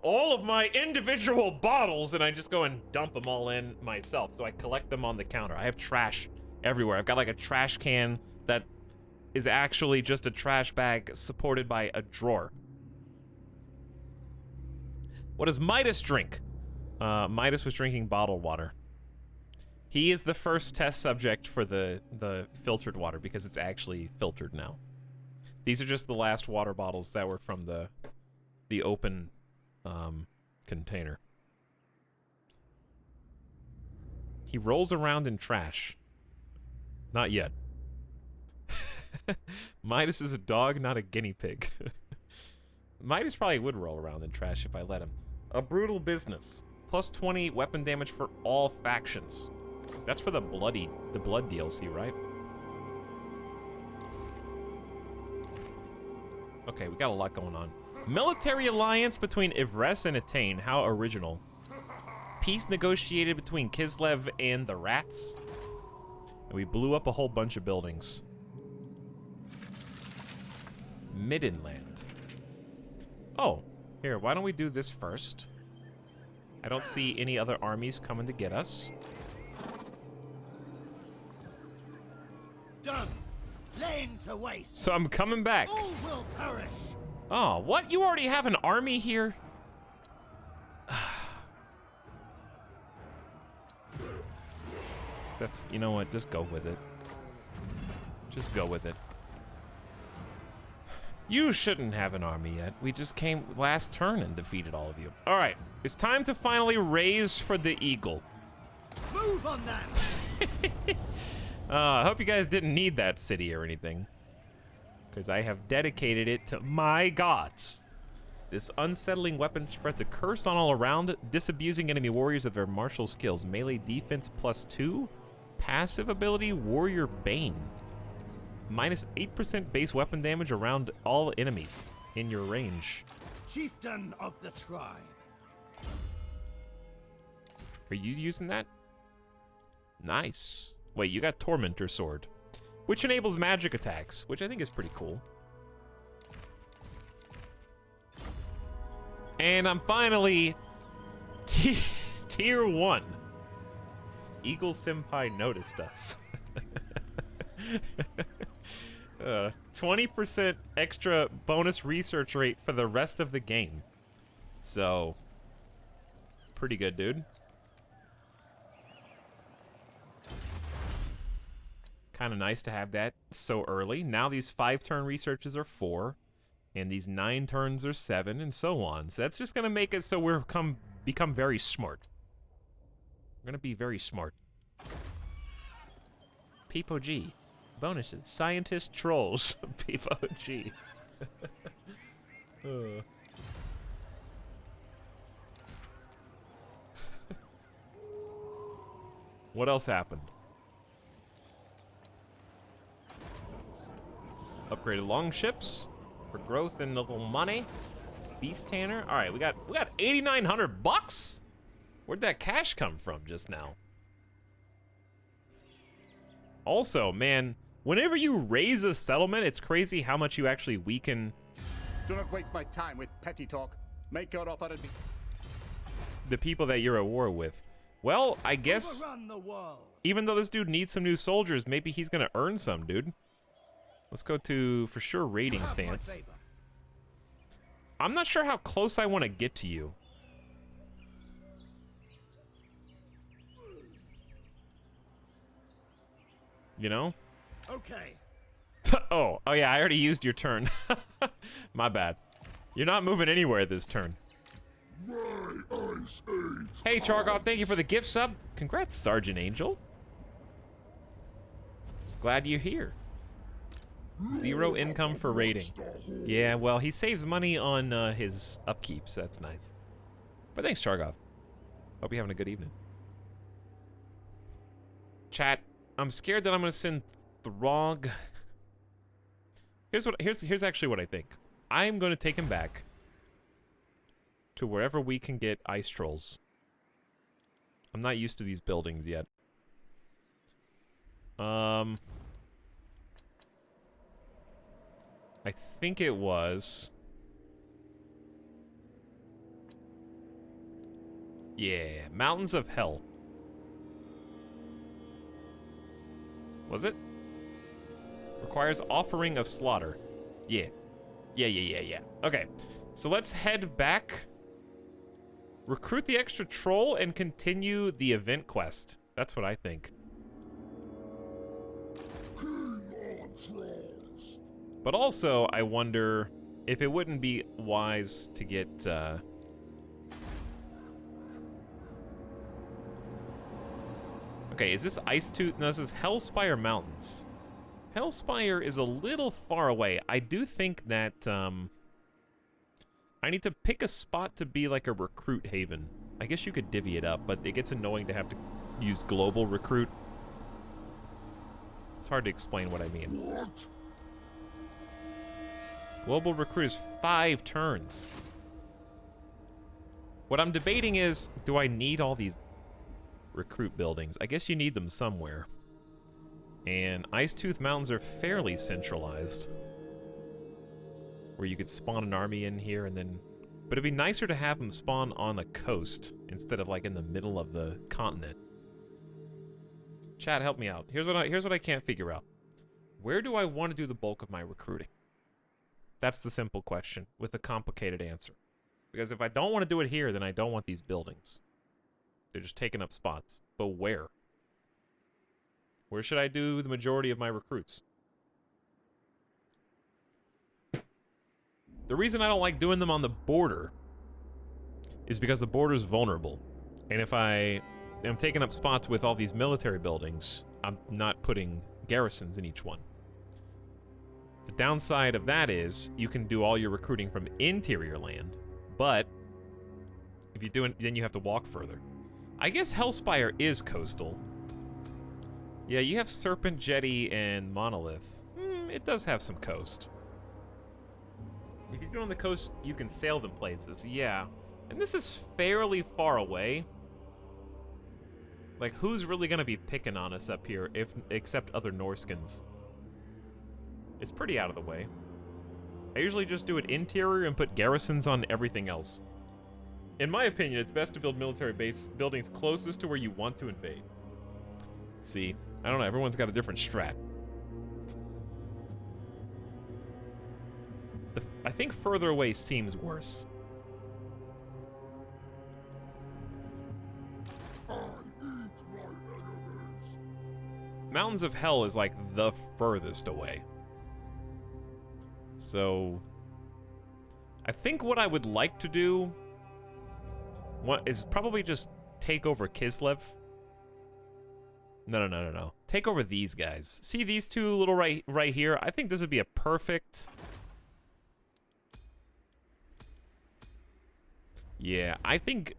all of my individual bottles, and I just go and dump them all in myself. So I collect them on the counter. I have trash everywhere. I've got like a trash can that is actually just a trash bag supported by a drawer. What does Midas drink? Midas was drinking bottled water. He is the first test subject for the filtered water because it's actually filtered now. These are just the last water bottles that were from the open container. He rolls around in trash. Not yet. Midas is a dog, not a guinea pig. Midas probably would roll around in trash if I let him. A brutal business. Plus 20 weapon damage for all factions. That's for the blood DLC, right? Okay, we got a lot going on. Military alliance between Ivres and Etain. How original. Peace negotiated between Kislev and the Rats. And we blew up a whole bunch of buildings. Middenland. Oh, here, why don't we do this first? I don't see any other armies coming to get us. Done. Laid to waste. So I'm coming back. All will perish. Oh, what? You already have an army here? That's, you know what, just go with it. Just go with it. You shouldn't have an army yet. We just came last turn and defeated all of you. All right, it's time to finally raise for the eagle. Move on that. I hope you guys didn't need that city or anything, because I have dedicated it to my gods. This unsettling weapon spreads a curse on all around, disabusing enemy warriors of their martial skills. Melee defense +2, passive ability Warrior Bane. Minus 8% base weapon damage around all enemies in your range. Chieftain of the tribe. Are you using that? Nice. Wait, you got Tormentor Sword. which enables magic attacks, which I think is pretty cool. And I'm finally tier 1. Eagle Senpai noticed us. 20% extra bonus research rate for the rest of the game. So, pretty good, dude. Kind of nice to have that so early. Now these 5-turn researches are 4, and these 9 turns are 7, and so on. So that's just gonna make it so we're become very smart. We're gonna be very smart. Peepo G. Bonuses. Scientist trolls. Peepo G. What else happened? Upgraded longships for growth and little money. Beast Tanner. All right, we got 8,900 bucks. Where'd that cash come from just now? Also, man, whenever you raise a settlement, it's crazy how much you actually weaken. Do not waste my time with petty talk. Make your offer and be The people that you're at war with. Well, I guess Overrun the world. even though this dude needs some new soldiers, maybe he's gonna earn some, dude. Let's go to, for sure, raiding stance. I'm not sure how close I want to get to you. You know? Okay. Oh yeah, I already used your turn. My bad. You're not moving anywhere this turn. Hey, Chargoth, thank you for the gift sub. Congrats, Sergeant Angel. Glad you're here. 0 income for raiding. Yeah, well, he saves money on his upkeep, so that's nice. But thanks, Chargoth. Hope you're having a good evening. Chat, I'm scared that I'm gonna send Throg. Here's actually what I think. I'm gonna take him back to wherever we can get ice trolls. I'm not used to these buildings yet. I think it was... Yeah, Mountains of Hell. Was it? Requires offering of slaughter. Yeah. Yeah. Okay, so let's head back. Recruit the extra troll and continue the event quest. That's what I think. But also, I wonder if it wouldn't be wise to get, Okay, is this Icetooth? No, this is Hellspire Mountains. Hellspire is a little far away. I do think that, I need to pick a spot to be like a recruit haven. I guess you could divvy it up, but it gets annoying to have to use global recruit. It's hard to explain what I mean. What? Global recruit is 5 turns. What I'm debating is, do I need all these recruit buildings? I guess you need them somewhere. And Icetooth Mountains are fairly centralized, where you could spawn an army in here and then... But it'd be nicer to have them spawn on a coast instead of like in the middle of the continent. Chat, help me out. Here's what I can't figure out. Where do I want to do the bulk of my recruiting? That's the simple question with a complicated answer. Because if I don't want to do it here, then I don't want these buildings. They're just taking up spots. But where? Where should I do the majority of my recruits? The reason I don't like doing them on the border is because the border's vulnerable. And if I am taking up spots with all these military buildings, I'm not putting garrisons in each one. The downside of that is you can do all your recruiting from interior land, but if you do it, then you have to walk further. I guess Hellspire is coastal. Yeah, you have Serpent Jetty and Monolith. It does have some coast. If you're on the coast, you can sail them places. Yeah. And this is fairly far away. Like, who's really gonna be picking on us up here, except other Norskins? It's pretty out of the way. I usually just do it interior and put garrisons on everything else. In my opinion, it's best to build military base buildings closest to where you want to invade. See, I don't know, everyone's got a different strat. I think further away seems worse. Mountains of Hell is like the furthest away. So, I think what I would like to do is probably just take over Kislev. No. Take over these guys. See these two little right here? I think this would be a perfect... Yeah, I think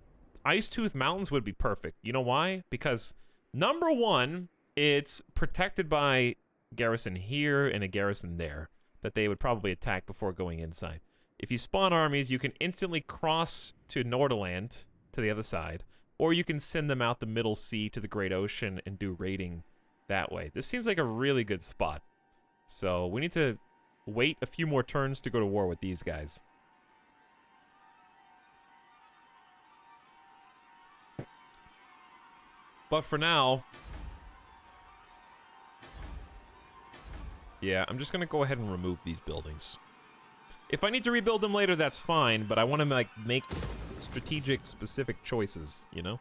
Icetooth Mountains would be perfect. You know why? Because, number one, it's protected by garrison here and a garrison there that they would probably attack before going inside. If you spawn armies, you can instantly cross to Norderland, to the other side, or you can send them out the Middle Sea to the Great Ocean and do raiding that way. This seems like a really good spot. So we need to wait a few more turns to go to war with these guys. But for now, yeah, I'm just gonna go ahead and remove these buildings. If I need to rebuild them later, that's fine, but I want to like make strategic, specific choices, you know?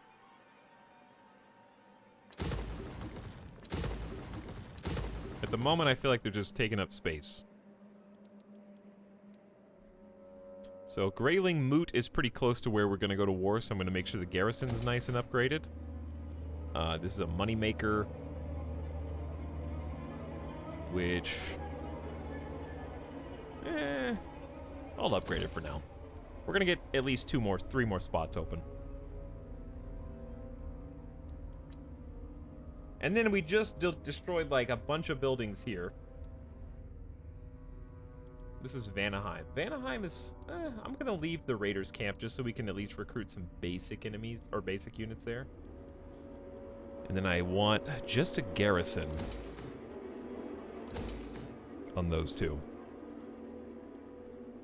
At the moment, I feel like they're just taking up space. So Grayling Moot is pretty close to where we're gonna go to war, so I'm gonna make sure the garrison's nice and upgraded. This is a moneymaker, which, I'll upgrade it for now. We're gonna get at least 3 more spots open. And then we just destroyed like a bunch of buildings here. This is Vanaheim. Vanaheim is, I'm gonna leave the Raiders camp just so we can at least recruit some basic enemies, or basic units there. And then I want just a garrison on those two.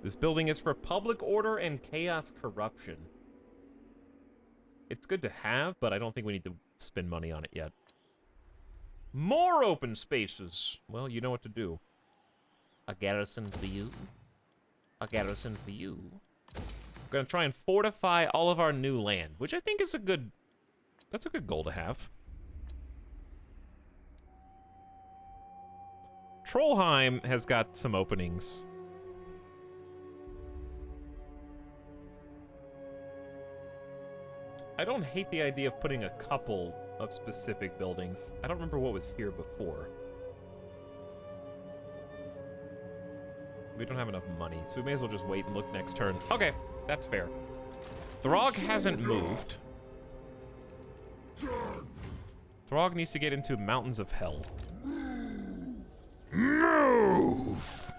This building is for public order and chaos corruption. It's good to have, but I don't think we need to spend money on it yet. More open spaces. Well, you know what to do. A garrison for you. A garrison for you. We're gonna try and fortify all of our new land, which I think is a good... That's a good goal to have. Trollheim has got some openings. I don't hate the idea of putting a couple of specific buildings. I don't remember what was here before. We don't have enough money, so we may as well just wait and look next turn. Okay, that's fair. Throg hasn't moved. Throg needs to get into Mountains of Hell. Move!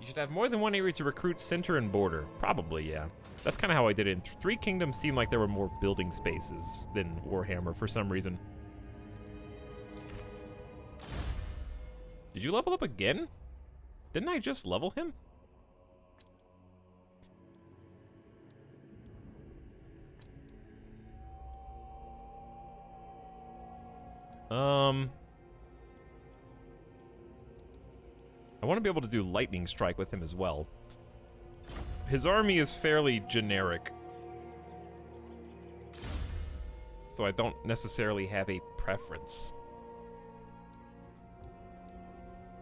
You should have more than one area to recruit center and border. Probably, yeah. That's kind of how I did it. In Three Kingdoms seemed like there were more building spaces than Warhammer for some reason. Did you level up again? Didn't I just level him? I want to be able to do Lightning Strike with him as well. His army is fairly generic, so I don't necessarily have a preference.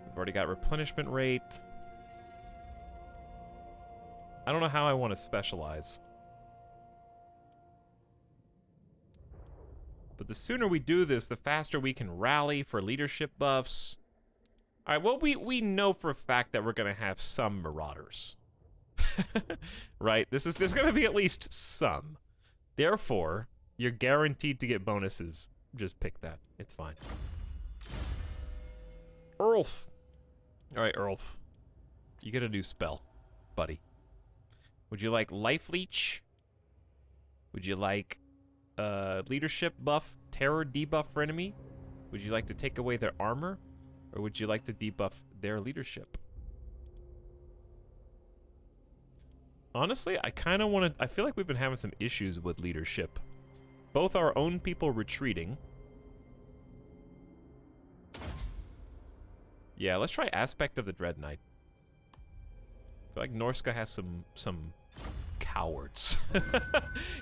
We've already got replenishment rate. I don't know how I want to specialize. But the sooner we do this, the faster we can rally for leadership buffs. All right, well, we know for a fact that we're going to have some Marauders. Right? There's going to be at least some. Therefore, you're guaranteed to get bonuses. Just pick that. It's fine. Earlf. All right, Earlf. You get a new spell, buddy. Would you like Life Leech? Would you like leadership buff, terror debuff for enemy? Would you like to take away their armor? Or would you like to debuff their leadership? Honestly, I kind of want to... I feel like we've been having some issues with leadership. Both our own people retreating. Yeah, let's try Aspect of the Dread Knight. I feel like Norska has some cowards.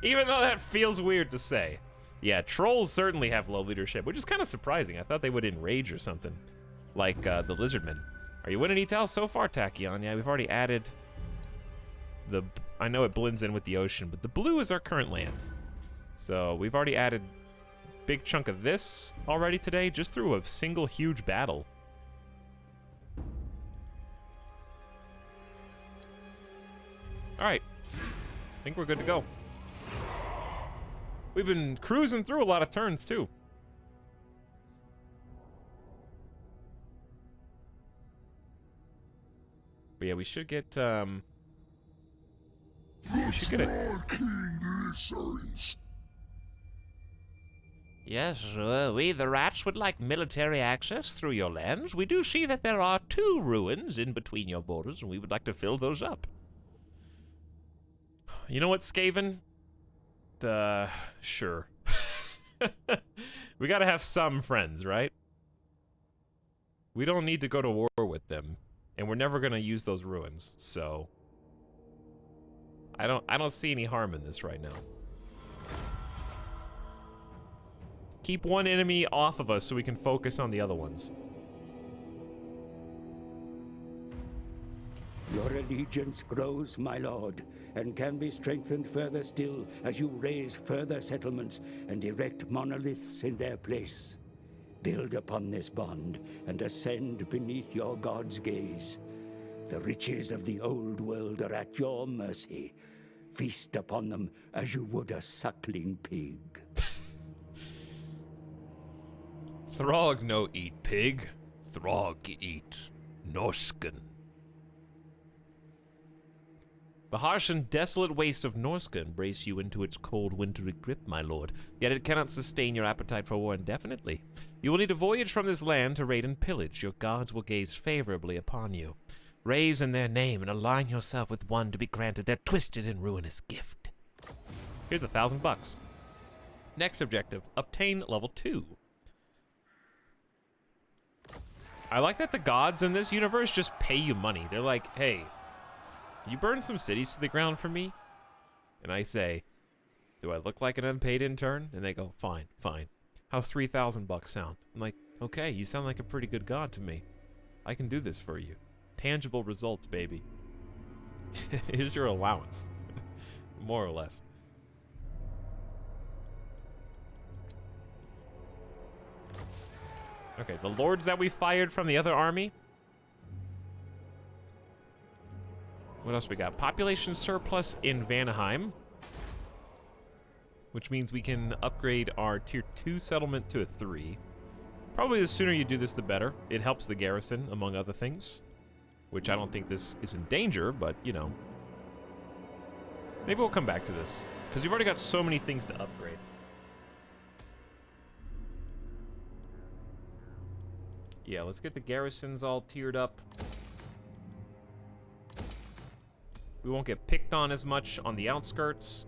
Even though that feels weird to say. Yeah, trolls certainly have low leadership, which is kind of surprising. I thought they would enrage or something. Like the lizardmen. Are you winning Etal so far, Tachyon? Yeah, we've already added the... I know it blends in with the ocean, but the blue is our current land. So we've already added a big chunk of this already today, just through a single huge battle. Alright. I think we're good to go. We've been cruising through a lot of turns, too. But yeah, we should get, we should get it. Yes, we the rats would like military access through your lands. We do see that there are 2 ruins in between your borders, and we would like to fill those up. You know what, Skaven? Sure. We gotta have some friends, right? We don't need to go to war with them, and we're never gonna use those ruins, so... I don't see any harm in this right now. Keep one enemy off of us so we can focus on the other ones. Your allegiance grows, my lord, and can be strengthened further still as you raise further settlements and erect monoliths in their place. Build upon this bond and ascend beneath your god's gaze. The riches of the old world are at your mercy. Feast upon them as you would a suckling pig. Throg no eat pig, Throg eat Norsken. The harsh and desolate waste of Norska embrace you into its cold, wintry grip, my lord. Yet it cannot sustain your appetite for war indefinitely. You will need a voyage from this land to raid and pillage. Your gods will gaze favorably upon you. Raise in their name and align yourself with one to be granted their twisted and ruinous gift. Here's $1,000. Next objective, obtain level 2. I like that the gods in this universe just pay you money. They're like, hey, you burn some cities to the ground for me? And I say, do I look like an unpaid intern? And they go, fine, fine. How's $3,000 sound? I'm like, okay, you sound like a pretty good god to me. I can do this for you. Tangible results, baby. Here's your allowance. More or less. Okay, the lords that we fired from the other army. What else we got? Population surplus in Vanaheim. Which means we can upgrade our tier 2 settlement to a 3. Probably the sooner you do this, the better. It helps the garrison, among other things. Which I don't think this is in danger, but, you know. Maybe we'll come back to this. Because we've already got so many things to upgrade. Yeah, let's get the garrisons all tiered up. We won't get picked on as much on the outskirts.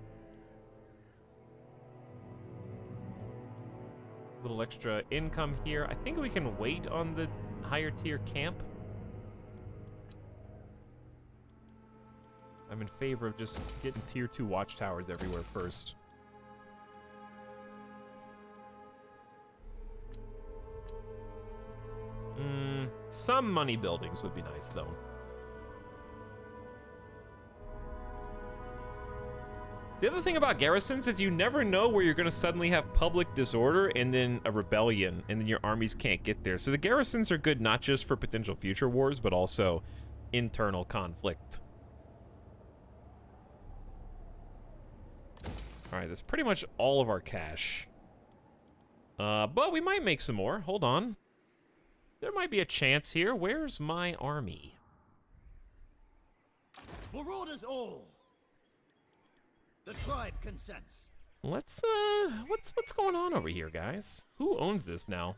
A little extra income here. I think we can wait on the higher tier camp. I'm in favor of just getting tier 2 watchtowers everywhere first. Some money buildings would be nice, though. The other thing about garrisons is you never know where you're going to suddenly have public disorder and then a rebellion, and then your armies can't get there. So the garrisons are good not just for potential future wars, but also internal conflict. Alright, that's pretty much all of our cash. But we might make some more. Hold on. There might be a chance here. Where's my army? Marauders all! The tribe consents. Let's what's going on over here, guys? Who owns this now?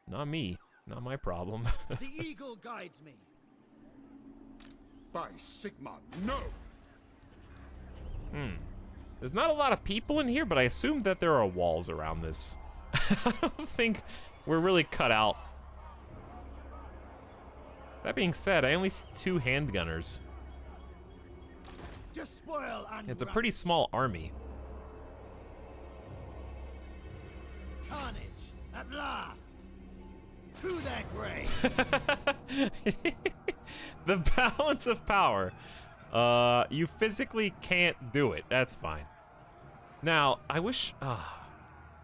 Not me. Not my problem. The eagle guides me. By Sigma, no! There's not a lot of people in here, but I assume that there are walls around this. I don't think we're really cut out. That being said, I only see 2 handgunners. Despoil and It's a pretty small army. carnage at last. To their grave. The balance of power. You physically can't do it. That's fine. Now, I wish...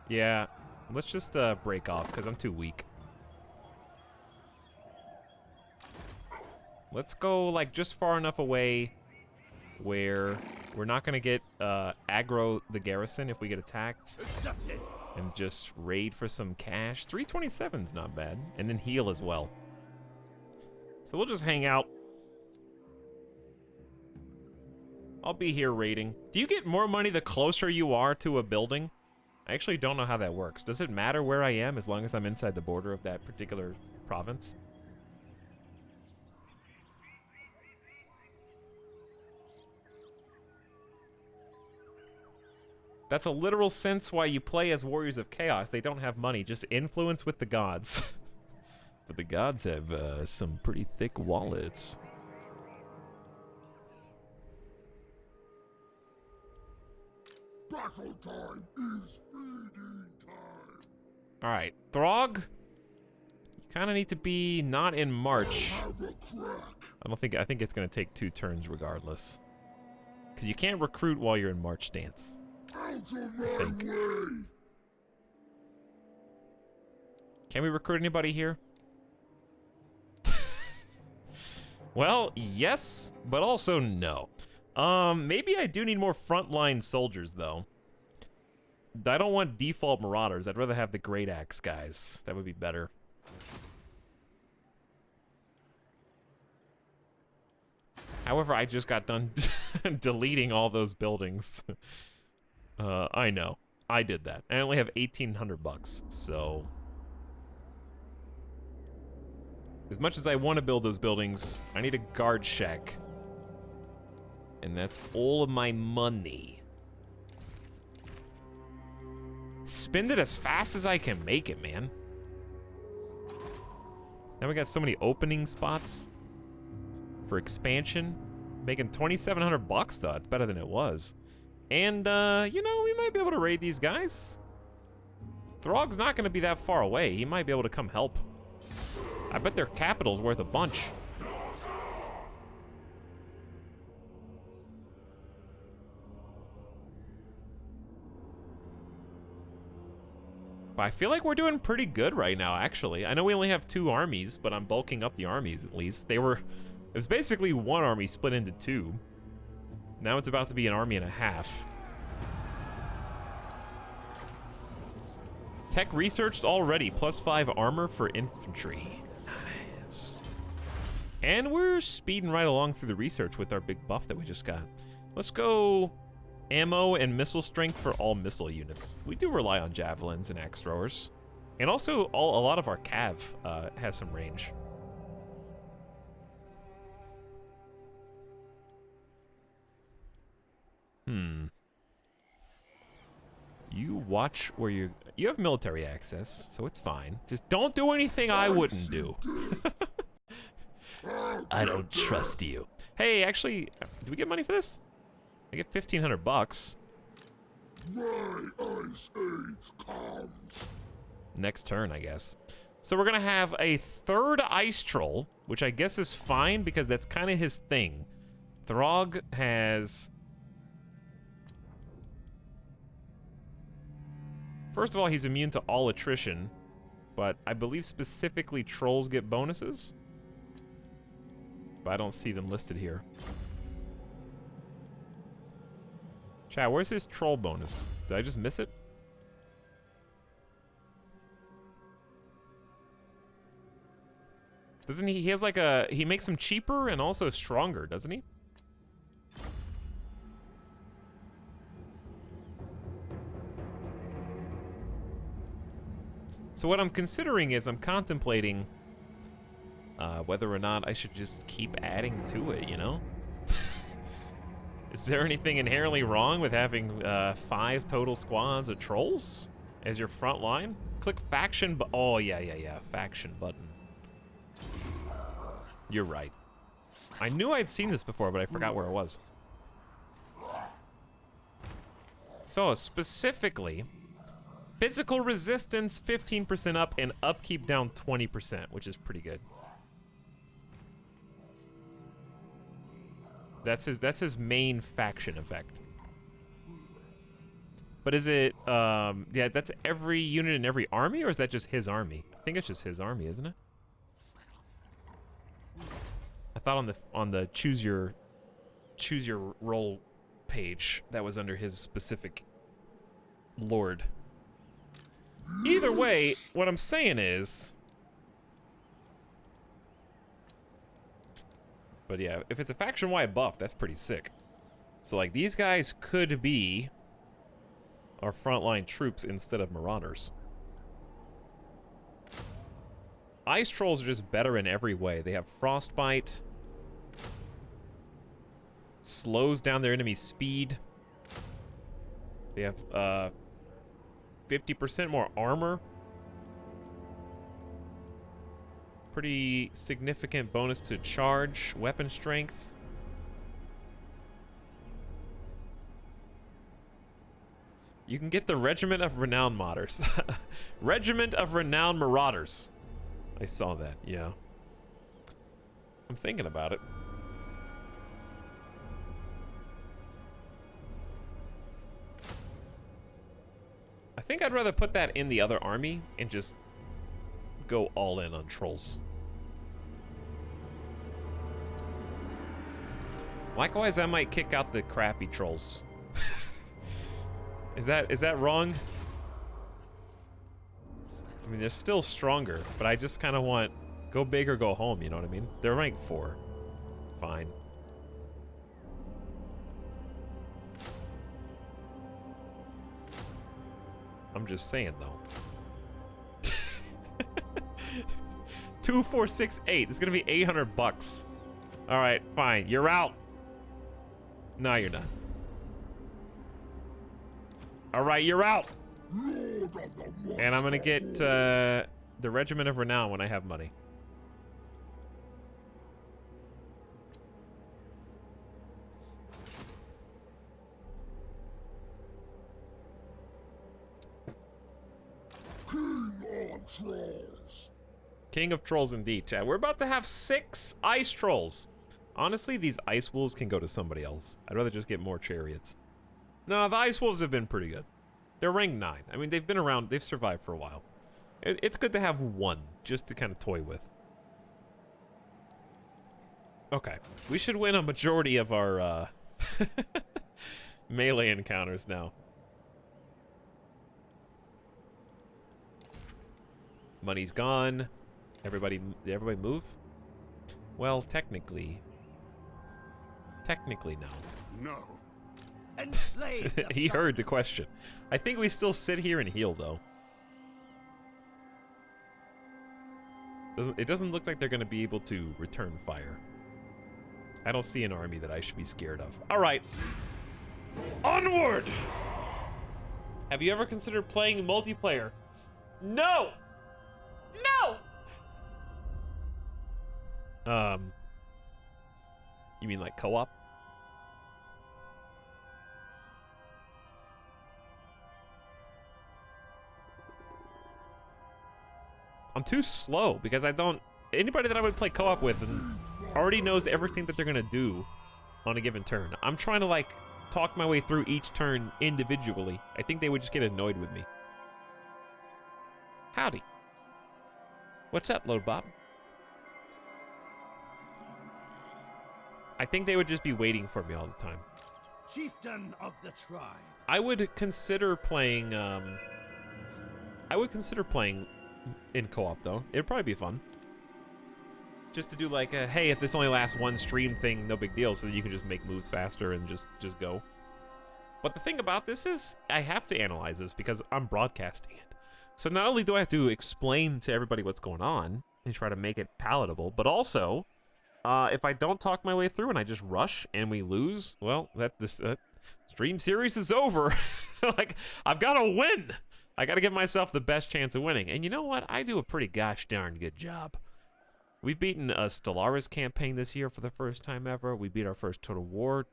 yeah, let's just break off, because I'm too weak. Let's go, like, just far enough away where we're not going to get aggro the garrison if we get attacked. Accepted. And just raid for some cash. 327's not bad. And then heal as well. So we'll just hang out. I'll be here raiding. Do you get more money the closer you are to a building? I actually don't know how that works. Does it matter where I am as long as I'm inside the border of that particular province? That's a literal sense why you play as Warriors of Chaos. They don't have money, just influence with the gods. But the gods have some pretty thick wallets. Battle time is feeding time. All right, Throg, you kind of need to be not in March. Have a crack. I think it's gonna take 2 turns regardless. Because you can't recruit while you're in March stance. Out of my way. Can we recruit anybody here? Well, yes, but also no. Maybe I do need more frontline soldiers, though. I don't want default marauders. I'd rather have the Great Axe guys. That would be better. However, I just got done deleting all those buildings. I know. I did that. I only have 1,800 bucks, so... As much as I want to build those buildings, I need a guard shack. And that's all of my money. Spend it as fast as I can make it, man. Now we got so many opening spots for expansion. Making 2,700 bucks, though. It's better than it was. And, you know, we might be able to raid these guys. Throg's not going to be that far away. He might be able to come help. I bet their capital's worth a bunch. But I feel like we're doing pretty good right now, actually. I know we only have 2 armies, but I'm bulking up the armies, at least. It was basically 1 army split into 2. Now it's about to be an army and a half. Tech researched already. +5 armor for infantry. Nice. And we're speeding right along through the research with our big buff that we just got. Let's go ammo and missile strength for all missile units. We do rely on javelins and axe throwers. And also, a lot of our cav has some range. You watch where you have military access, so it's fine. Just don't do anything I wouldn't do. I don't trust you. Hey, actually, do we get money for this? I get 1,500 bucks. My ice age comes. Next turn, I guess. So we're gonna have a 3rd ice troll, which I guess is fine because that's kind of his thing. Throg has... First of all, he's immune to all attrition, but I believe specifically trolls get bonuses. But I don't see them listed here. Chat, where's his troll bonus? Did I just miss it? Doesn't he has like he makes them cheaper and also stronger, doesn't he? So what I'm considering is I'm contemplating whether or not I should just keep adding to it, you know? Is there anything inherently wrong with having 5 total squads of trolls as your front line? Click faction, oh yeah, faction button. You're right. I knew I'd seen this before, but I forgot where it was. So specifically, physical resistance 15% up and upkeep down 20%, which is pretty good. That's his main faction effect. But is it yeah, that's every unit in every army, or is that just his army? I think it's just his army, isn't it? I thought on the choose your role page that was under his specific lord. Either way, what I'm saying is, but yeah, if it's a faction-wide buff, that's pretty sick. So like these guys could be our frontline troops instead of marauders. Ice trolls are just better in every way. They have frostbite, slows down their enemy's speed. They have 50% more armor. Pretty significant bonus to charge, weapon strength. You can get the Regiment of Renowned Modders. Regiment of Renowned Marauders. I saw that, yeah. I'm thinking about it. I think I'd rather put that in the other army and just go all in on trolls. Likewise, I might kick out the crappy trolls. Is that wrong? I mean, they're still stronger, but I just kind of want go big or go home, you know what I mean? They're rank 4. Fine. I'm just saying, though. 2, 4, 6, 8. It's gonna be $800. All right, fine. You're out. No, you're not. All right, you're out. And I'm gonna get the Regiment of Renown when I have money. King of Trolls indeed, chat. We're about to have 6 ice trolls. Honestly, these ice wolves can go to somebody else. I'd rather just get more chariots. No, the ice wolves have been pretty good. They're rank 9. I mean, they've been around. They've survived for a while. It's good to have 1 just to kind of toy with. Okay, we should win a majority of our melee encounters now. Money's gone. Did everybody move? Well, technically no. No. Enslave the He heard the question. I think we still sit here and heal, though. It doesn't look like they're going to be able to return fire. I don't see an army that I should be scared of. All right. Onward! Have you ever considered playing multiplayer? No! No! You mean like co-op? I'm too slow because I don't... Anybody that I would play co-op with already knows everything that they're gonna do on a given turn. I'm trying to like talk my way through each turn individually. I think they would just get annoyed with me. Howdy. What's up, Load Bob? I think they would just be waiting for me all the time. Chieftain of the tribe. I would consider playing in co-op though. It'd probably be fun. Just to do like a, hey, if this only lasts 1 stream thing, no big deal, so that you can just make moves faster and just go. But the thing about this is, I have to analyze this because I'm broadcasting it. So not only do I have to explain to everybody what's going on and try to make it palatable, but also, if I don't talk my way through and I just rush and we lose, well, this stream series is over. Like, I've got to win. I got to give myself the best chance of winning. And you know what? I do a pretty gosh darn good job. We've beaten a Stellaris campaign this year for the first time ever. We beat our first Total War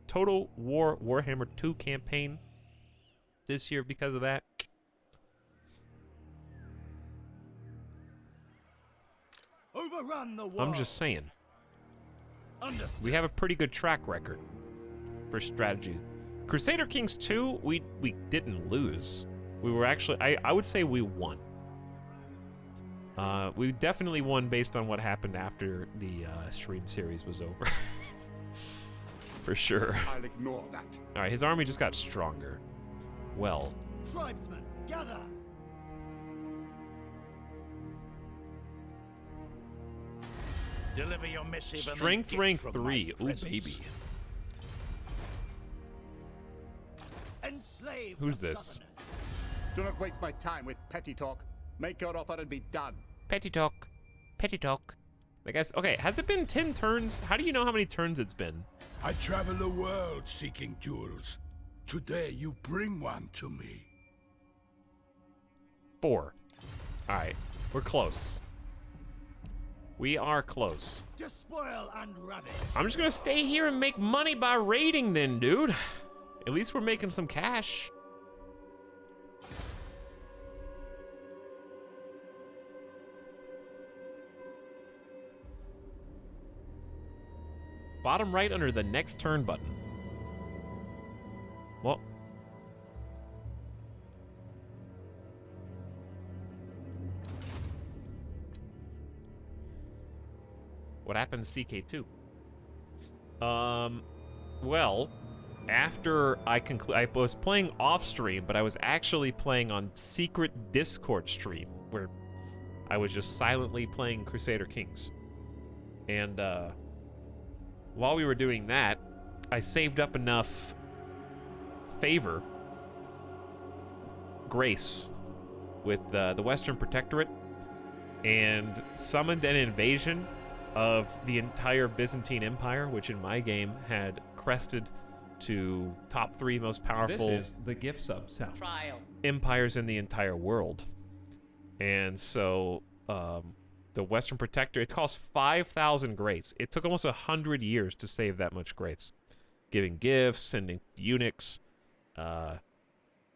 Warhammer II campaign this year because of that. Overrun the world. I'm just saying. Understood. We have a pretty good track record for strategy. Crusader Kings 2, we didn't lose. We were actually, I would say we won. We definitely won based on what happened after the stream series was over. For sure. I'll ignore that. All right, his army just got stronger. Well. Tribesmen, gather. Deliver your missive. Strength rank 3. Ooh, baby. Enslave Who's the this? Southerners. Do not waste my time with petty talk. Make your offer and be done. Petty talk. Petty talk. I guess, okay, has it been 10 turns? How do you know how many turns it's been? I travel the world seeking jewels. Today you bring one to me. 4. All right, we're close. We are close. Despoil and ravish. I'm just gonna stay here and make money by raiding then, dude. At least we're making some cash. Bottom right under the next turn button. Well. What happened to CK2? Well, after I was playing off stream, but I was actually playing on secret Discord stream where I was just silently playing Crusader Kings. And while we were doing that, I saved up enough favor, grace, with the Western Protectorate and summoned an invasion of the entire Byzantine Empire, which in my game had crested to top 3 most powerful This is the gift sub sound. Trial. empires in the entire world. And so the Western Protector, it costs 5,000 grace. It took almost 100 years to save that much grace. Giving gifts, sending eunuchs,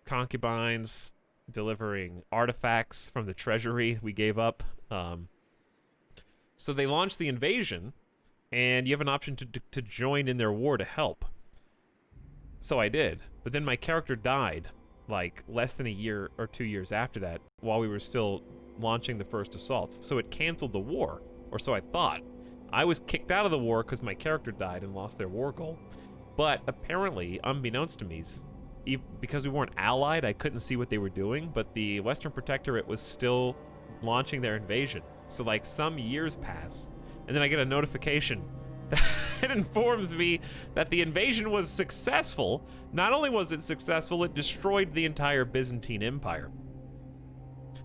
concubines, delivering artifacts from the treasury we gave up. So they launched the invasion, and you have an option to join in their war to help. So I did, but then my character died like less than a year or 2 years after that, while we were still launching the first assaults. So it canceled the war, or so I thought. I was kicked out of the war because my character died and lost their war goal. But apparently, unbeknownst to me, because we weren't allied, I couldn't see what they were doing, but the Western Protectorate was still launching their invasion. So like some years pass, and then I get a notification that informs me that the invasion was successful. Not only was it successful, it destroyed the entire Byzantine Empire.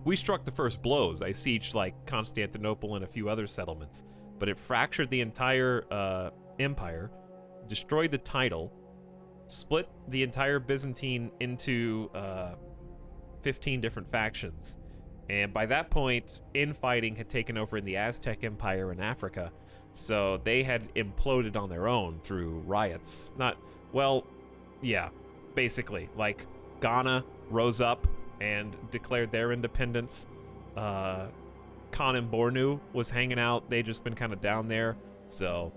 We struck the first blows. I sieged like Constantinople and a few other settlements, but it fractured the entire empire, destroyed the title, split the entire Byzantine into 15 different factions. And by that point, infighting had taken over in the Aztec Empire in Africa, so they had imploded on their own through riots. Basically. Like, Ghana rose up and declared their independence. Khan and Bornu was hanging out. They'd just been kind of down there, so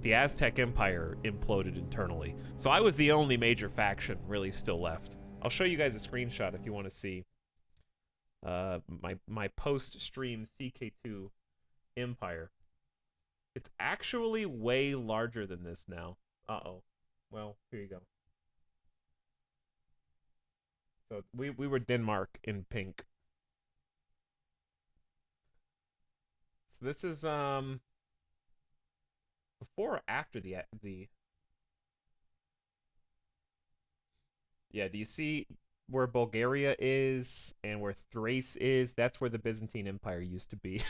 the Aztec Empire imploded internally. So I was the only major faction really still left. I'll show you guys a screenshot if you want to see my post-stream CK2 empire. It's actually way larger than this now. Uh-oh. Well, here you go. So we were Denmark in pink. So this is before or after the yeah, do you see where Bulgaria is and where Thrace is. That's where the Byzantine Empire used to be.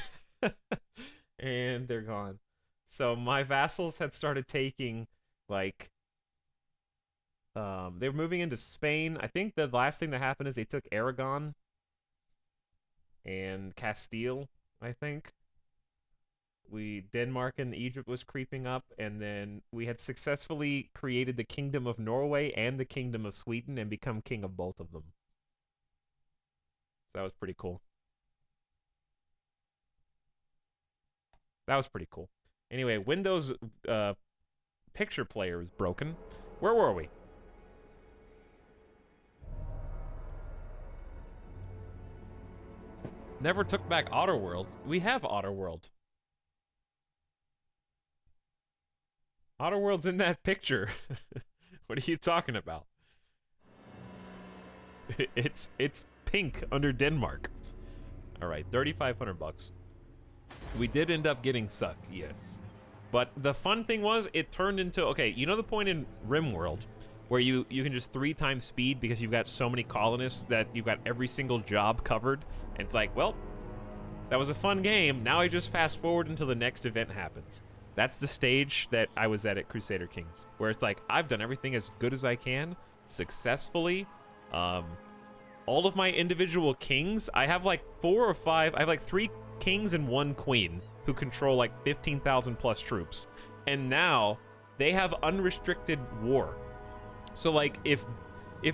And they're gone. So my vassals had started taking, like, they were moving into Spain. I think the last thing that happened is they took Aragon and Castile, I think. Denmark and Egypt was creeping up, and then we had successfully created the Kingdom of Norway and the Kingdom of Sweden and become king of both of them. So that was pretty cool. That was pretty cool. Anyway, Windows picture player is broken. Where were we? Never took back Otterworld. We have Otterworld. Otterworld's in that picture. What are you talking about? It's pink under Denmark. All right, 3,500 bucks. We did end up getting sucked, yes. But the fun thing was, it turned into, okay, you know the point in RimWorld where you can just 3 times speed because you've got so many colonists that you've got every single job covered? And it's like, well, that was a fun game. Now I just fast forward until the next event happens. That's the stage that I was at Crusader Kings, where it's like, I've done everything as good as I can, successfully. All of my individual kings, I have like 4 or 5, I have like 3 kings and 1 queen who control like 15,000 plus troops. And now they have unrestricted war. So like if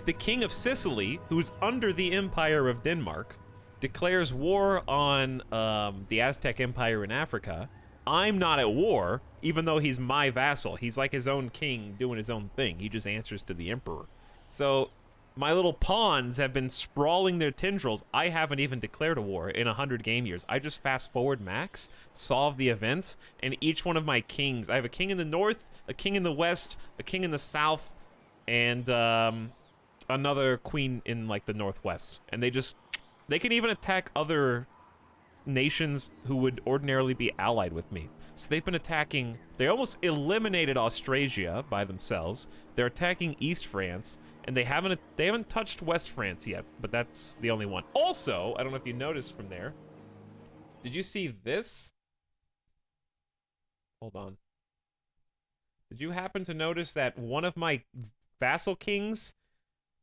the king of Sicily, who's under the Empire of Denmark, declares war on the Aztec Empire in Africa, I'm not at war, even though he's my vassal. He's like his own king doing his own thing. He just answers to the emperor. So my little pawns have been sprawling their tendrils. I haven't even declared a war in 100 game years. I just fast forward max, solve the events, and each one of my kings, I have a king in the north, a king in the west, a king in the south, and another queen in like the northwest. And they can even attack other nations who would ordinarily be allied with me. So they've been attacking, they almost eliminated Austrasia by themselves. They're attacking East France, and they haven't touched West France yet, but that's the only one. Also, I don't know if you noticed from there, did you see this? Hold on. Did you happen to notice that one of my vassal kings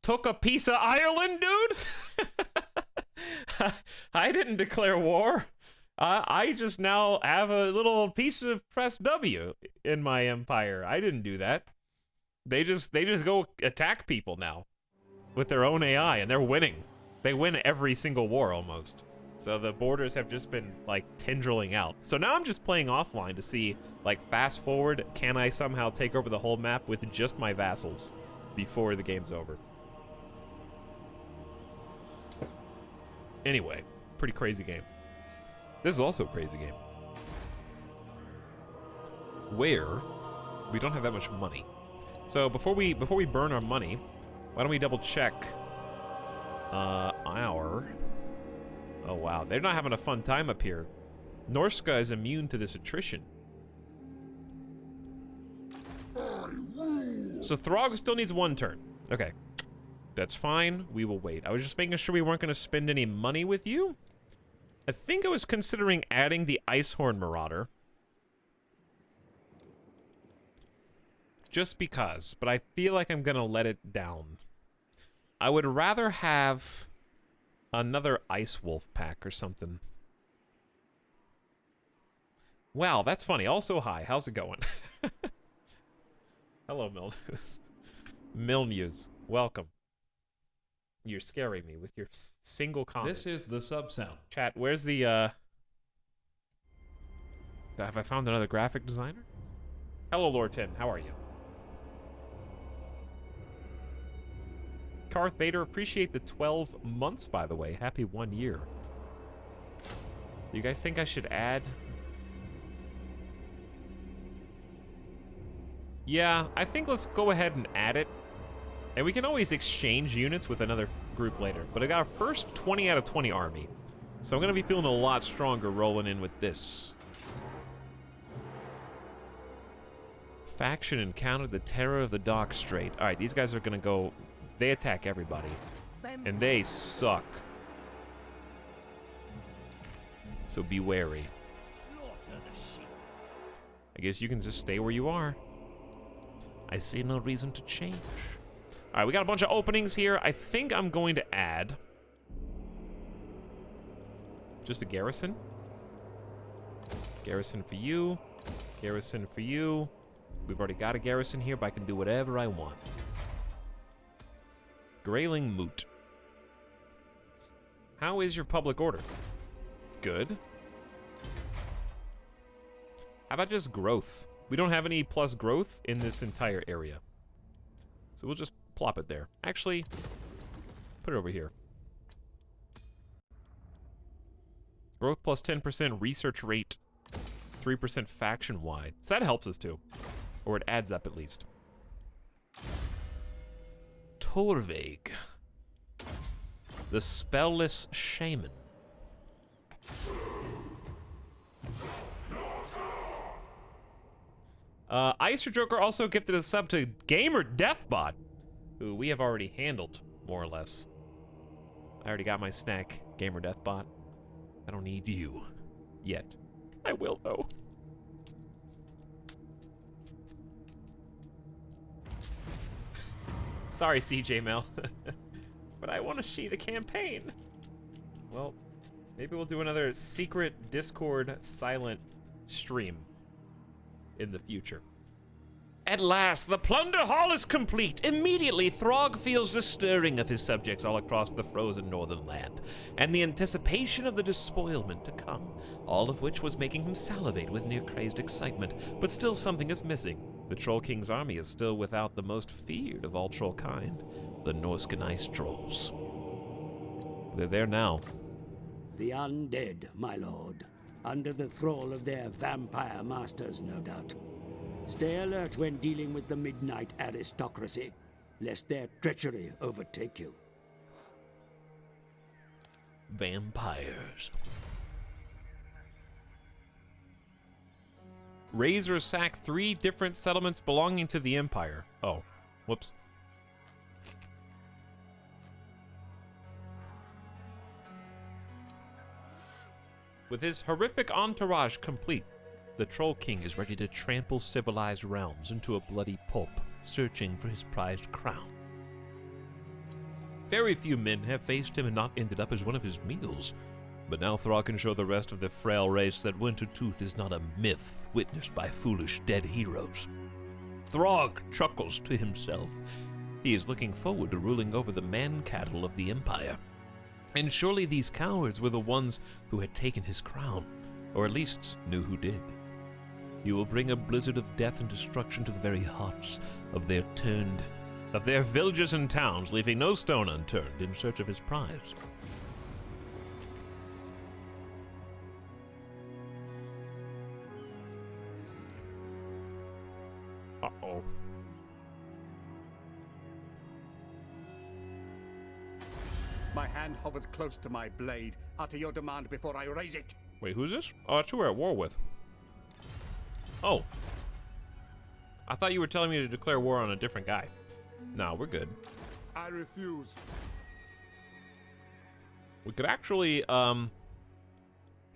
took a piece of Ireland, dude? I didn't declare war. I just now have a little piece of press W in my empire. I didn't do that. They just go attack people now with their own AI, and they're winning. They win every single war almost. So the borders have just been like tendriling out. So now I'm just playing offline to see, like, fast forward, can I somehow take over the whole map with just my vassals before the game's over? Anyway, pretty crazy game. This is also a crazy game. Where we don't have that much money. So before we burn our money, why don't we double check our... Oh wow, they're not having a fun time up here. Norska is immune to this attrition. So Throg still needs 1 turn. Okay. That's fine. We will wait. I was just making sure we weren't going to spend any money with you. I think I was considering adding the Icehorn Marauder. Just because. But I feel like I'm going to let it down. I would rather have another Ice Wolf pack or something. Wow, that's funny. Also, hi. How's it going? Hello, Milnews. Milnews. Welcome. You're scaring me with your single comment. This is the sub sound. Chat, where's the, Have I found another graphic designer? Hello, Lord 10. How are you? Karth Vader, appreciate the 12 months, by the way. Happy 1 year. You guys think I should add... Yeah, I think let's go ahead and add it. And we can always exchange units with another group later. But I got our first 20 out of 20 army. So I'm going to be feeling a lot stronger rolling in with this. Faction encountered the terror of the Dock Strait. Alright, these guys are going to go... They attack everybody. And they suck. So be wary. Slaughter the sheep. I guess you can just stay where you are. I see no reason to change. All right, we got a bunch of openings here. I think I'm going to add just a garrison. Garrison for you. Garrison for you. We've already got a garrison here, but I can do whatever I want. Grayling Moot. How is your public order? Good. How about just growth? We don't have any plus growth in this entire area. So we'll just plop it there. Actually, put it over here. Growth plus 10% research rate, 3% faction-wide. So that helps us too. Or it adds up at least. Torvig. The spellless shaman. Icer Joker also gifted a sub to Gamer Deathbot, who we have already handled, more or less. I already got my snack, Gamer Deathbot. I don't need you. Yet. I will, though. Sorry, CJ Mel. But I want to see the campaign. Well, maybe we'll do another secret Discord silent stream in the future. At last, the plunder haul is complete. Immediately, Throg feels the stirring of his subjects all across the frozen northern land, and the anticipation of the despoilment to come, all of which was making him salivate with near-crazed excitement. But still something is missing. The Troll King's army is still without the most feared of all troll kind, the Norscan ice trolls. They're there now. The undead, my lord, under the thrall of their vampire masters, no doubt. Stay alert when dealing with the midnight aristocracy, lest their treachery overtake you. Vampires. Razor sack 3 different settlements belonging to the Empire. Oh, whoops. With his horrific entourage complete, the Troll King is ready to trample civilized realms into a bloody pulp, searching for his prized crown. Very few men have faced him and not ended up as one of his meals. But now Throg can show the rest of the frail race that Wintertooth is not a myth witnessed by foolish dead heroes. Throg chuckles to himself. He is looking forward to ruling over the man-cattle of the Empire. And surely these cowards were the ones who had taken his crown, or at least knew who did. He will bring a blizzard of death and destruction to the very hearts of their villages and towns, leaving no stone unturned in search of his prize. Uh-oh. My hand hovers close to my blade. Utter your demand before I raise it. Wait, who's this? Oh, that's who we're at war with. Oh. I thought you were telling me to declare war on a different guy. No, we're good. I refuse. We could actually,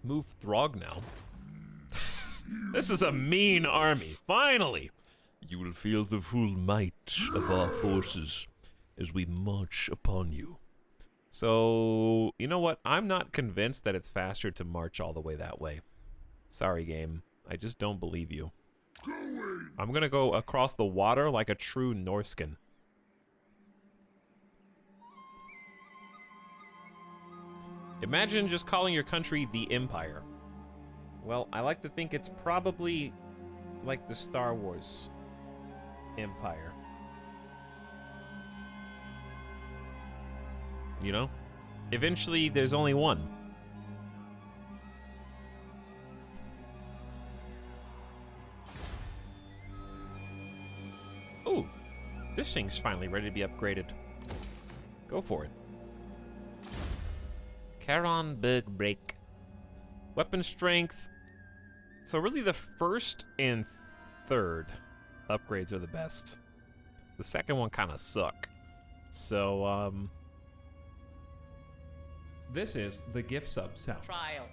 move Throg now. This is a mean army. Finally! You will feel the full might of our forces as we march upon you. So, you know what? I'm not convinced that it's faster to march all the way that way. Sorry, game. I just don't believe you. I'm gonna go across the water like a true Norscan. Imagine just calling your country the Empire. Well, I like to think it's probably like the Star Wars Empire. You know? Eventually, there's only one. Ooh, this thing's finally ready to be upgraded. Go for it. Charon Bergbreak. Weapon strength. So really the first and third upgrades are the best. The second one kind of suck. So, This is the gift sub sound. Trial.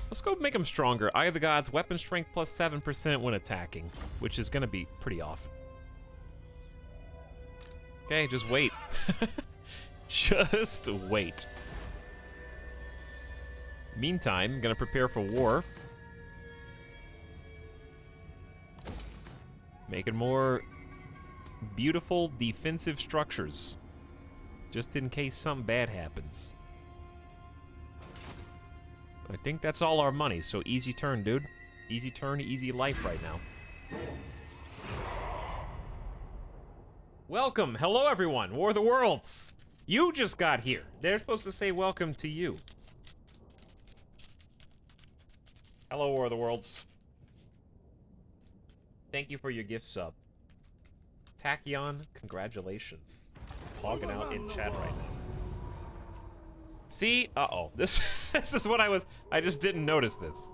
Let's go make him stronger. Eye of the Gods, weapon strength plus 7% when attacking, which is gonna be pretty often. Okay, just wait. Just wait. Meantime, gonna prepare for war. Making more beautiful defensive structures, just in case something bad happens. I think that's all our money, so easy turn, dude. Easy turn, easy life right now. Welcome. Hello, everyone. War of the Worlds. You just got here. They're supposed to say welcome to you. Hello, War of the Worlds. Thank you for your gift sub. Tachyon, congratulations. Hogging out in chat right now. See? Uh-oh. This is what I just didn't notice this.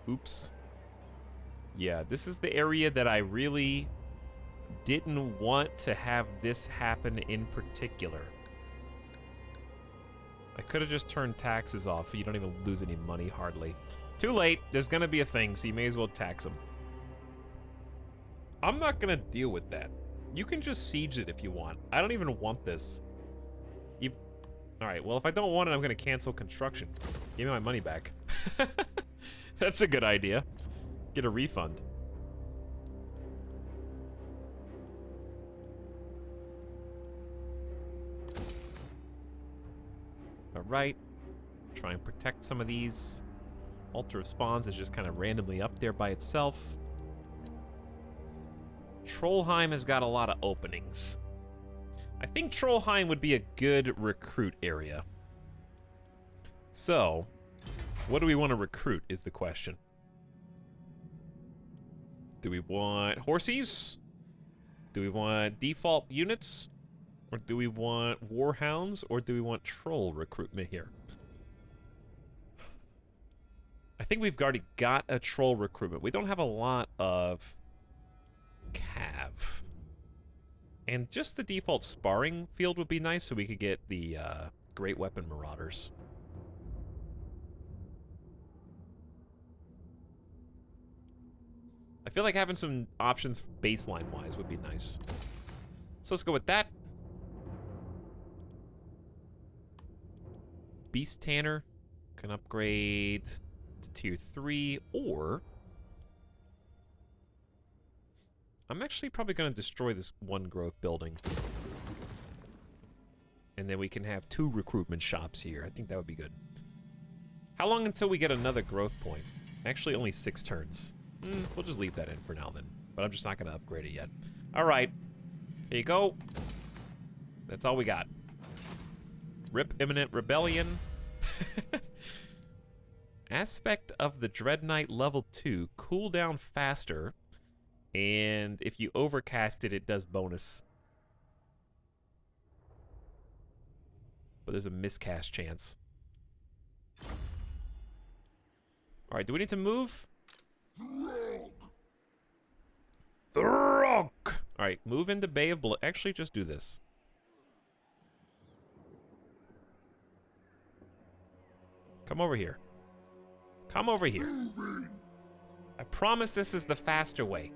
Oops. Yeah, this is the area that I really didn't want to have this happen in particular. I could have just turned taxes off so you don't even lose any money, hardly. Too late. There's gonna be a thing, so you may as well tax them. I'm not gonna deal with that. You can just siege it if you want. I don't even want this. Alright, well, if I don't want it, I'm gonna cancel construction. Give me my money back. That's a good idea. Get a refund. Alright. Try and protect some of these. Altar of Spawns is just kind of randomly up there by itself. Trollheim has got a lot of openings. I think Trollheim would be a good recruit area. So, what do we want to recruit is the question. Do we want horsies? Do we want default units? Or do we want warhounds? Or do we want troll recruitment here? I think we've already got a troll recruitment. We don't have a lot of cav. And just the default sparring field would be nice so we could get the great weapon marauders. I feel like having some options baseline-wise would be nice. So let's go with that. Beast Tanner can upgrade to tier 3, or I'm actually probably going to destroy this one growth building. And then we can have 2 recruitment shops here. I think that would be good. How long until we get another growth point? Actually, only 6 turns. We'll just leave that in for now then. But I'm just not going to upgrade it yet. Alright. Here you go. That's all we got. Rip Imminent Rebellion. Aspect of the Dread Knight level 2. Cooldown faster. And if you overcast it, it does bonus. But there's a miscast chance. Alright, do we need to move? Alright, move into Bay of Blood. Actually, just do this. Come over here. Come over here. I promise this is the faster way.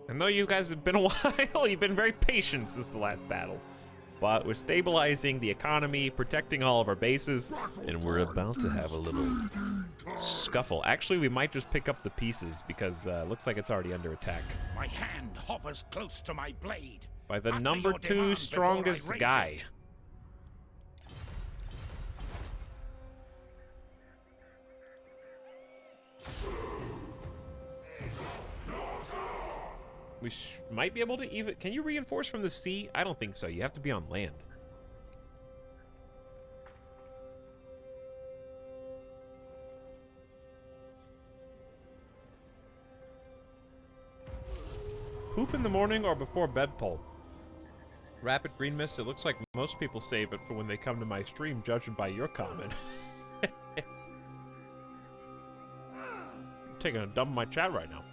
I know you guys have been a while. You've been very patient since the last battle. But we're stabilizing the economy, protecting all of our bases, and we're about to have a little scuffle. Actually, we might just pick up the pieces because looks like it's already under attack. My hand hovers close to my blade. By the number 2 strongest guy. We might be able to even... Can you reinforce from the sea? I don't think so. You have to be on land. Poop in the morning or before bed poll? Rapid green mist. It looks like most people save it for when they come to my stream, judging by your comment. taking a dump in my chat right now.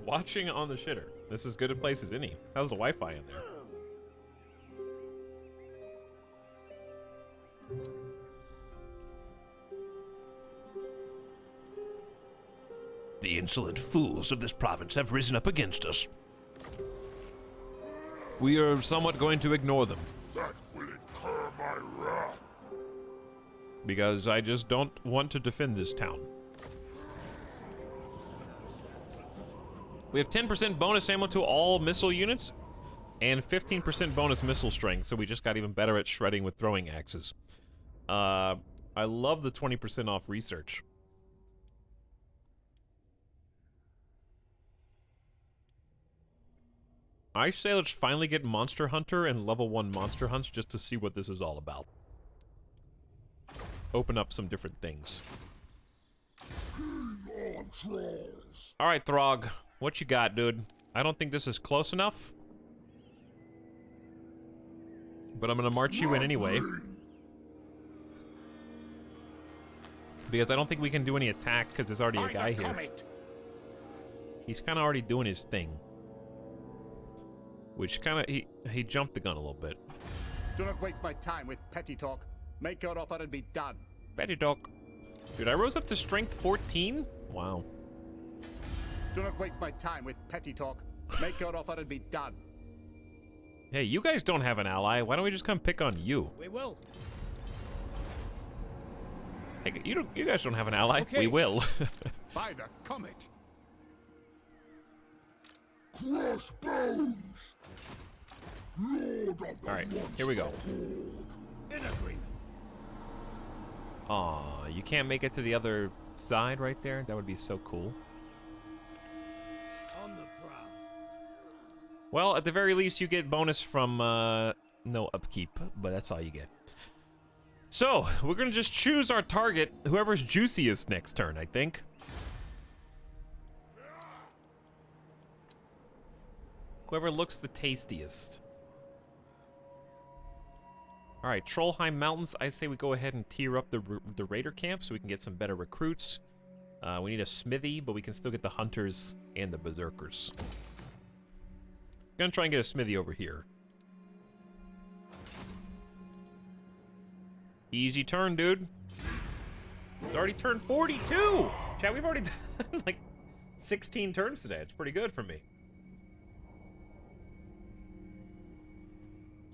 Watching on the shitter. This is as good a place as any. How's the Wi-Fi in there? The insolent fools of this province have risen up against us. We are somewhat going to ignore them. That will incur my wrath. Because I just don't want to defend this town. We have 10% bonus ammo to all missile units and 15% bonus missile strength, so we just got even better at shredding with throwing axes. I love the 20% off research. I say let's finally get Monster Hunter and level 1 Monster Hunts just to see what this is all about. Open up some different things. Alright, Throg. What you got, dude? I don't think this is close enough. But I'm gonna march you in anyway. Because I don't think we can do any attack because there's already a guy here. He's kind of already doing his thing. Which kind of, he jumped the gun a little bit. Do not waste my time with petty talk. Make your offer and be done. Petty talk. Dude, I rose up to strength 14? Wow. Do not waste my time with petty talk. Make your offer and be done. Hey, you guys don't have an ally. Why don't we just come pick on you? We will. Hey, you guys don't have an ally. Okay. We will. By the comet. Crossbones. All right, here we go. In agreement. Aw, you can't make it to the other side right there? That would be so cool. On the prowl. Well, at the very least, you get bonus from no upkeep, but that's all you get. So, we're gonna just choose our target, whoever's juiciest next turn, I think. Whoever looks the tastiest. All right, Trollheim Mountains, I say we go ahead and tier up the raider camp so we can get some better recruits. We need a smithy, but we can still get the hunters and the berserkers. Gonna try and get a smithy over here. Easy turn, dude. It's already turned 42! Chat, we've already done like 16 turns today. It's pretty good for me.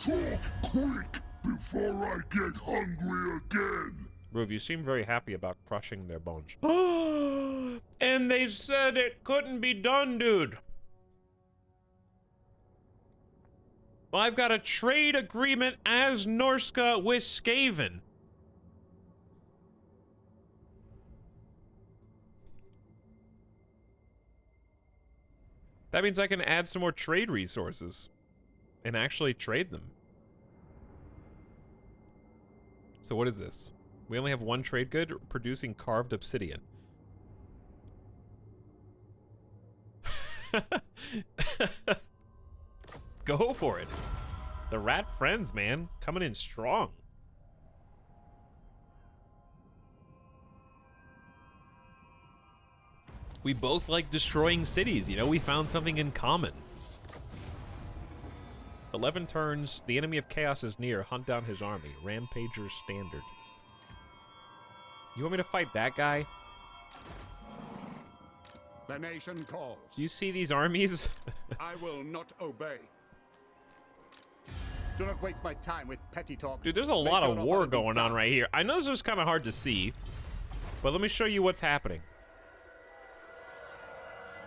Talk quick before I get hungry again. Ruv, you seem very happy about crushing their bones. And they said it couldn't be done, dude. I've got a trade agreement as Norska with Skaven. That means I can add some more trade resources and actually trade them. So what is this? We only have one trade good, producing carved obsidian. Go for it. The rat friends, man, coming in strong. We both like destroying cities, you know, we found something in common. 11 turns, the enemy of chaos is near, hunt down his army. Rampager standard. You want me to fight that guy? The nation calls. Do you see these armies? I will not obey. Do not waste my time with petty talk. Dude, there's a lot of war going on right here. I know this is kind of hard to see, but let me show you what's happening.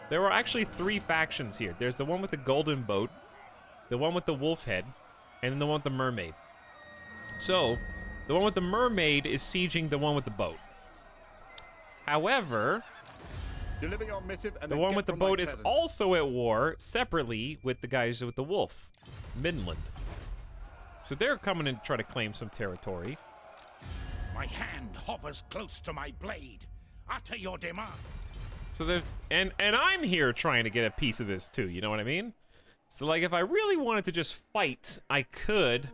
There are actually 3 factions here. There's the one with the golden boat, the one with the wolf head, and then the one with the mermaid. So, the one with the mermaid is sieging the one with the boat. However, deliver your missive and the one with the boat is also at war separately with the guys with the wolf, Midland. So they're coming in to try to claim some territory. My hand hovers close to my blade. Utter your demand. So there's, and I'm here trying to get a piece of this too, you know what I mean? So like, if I really wanted to just fight, I could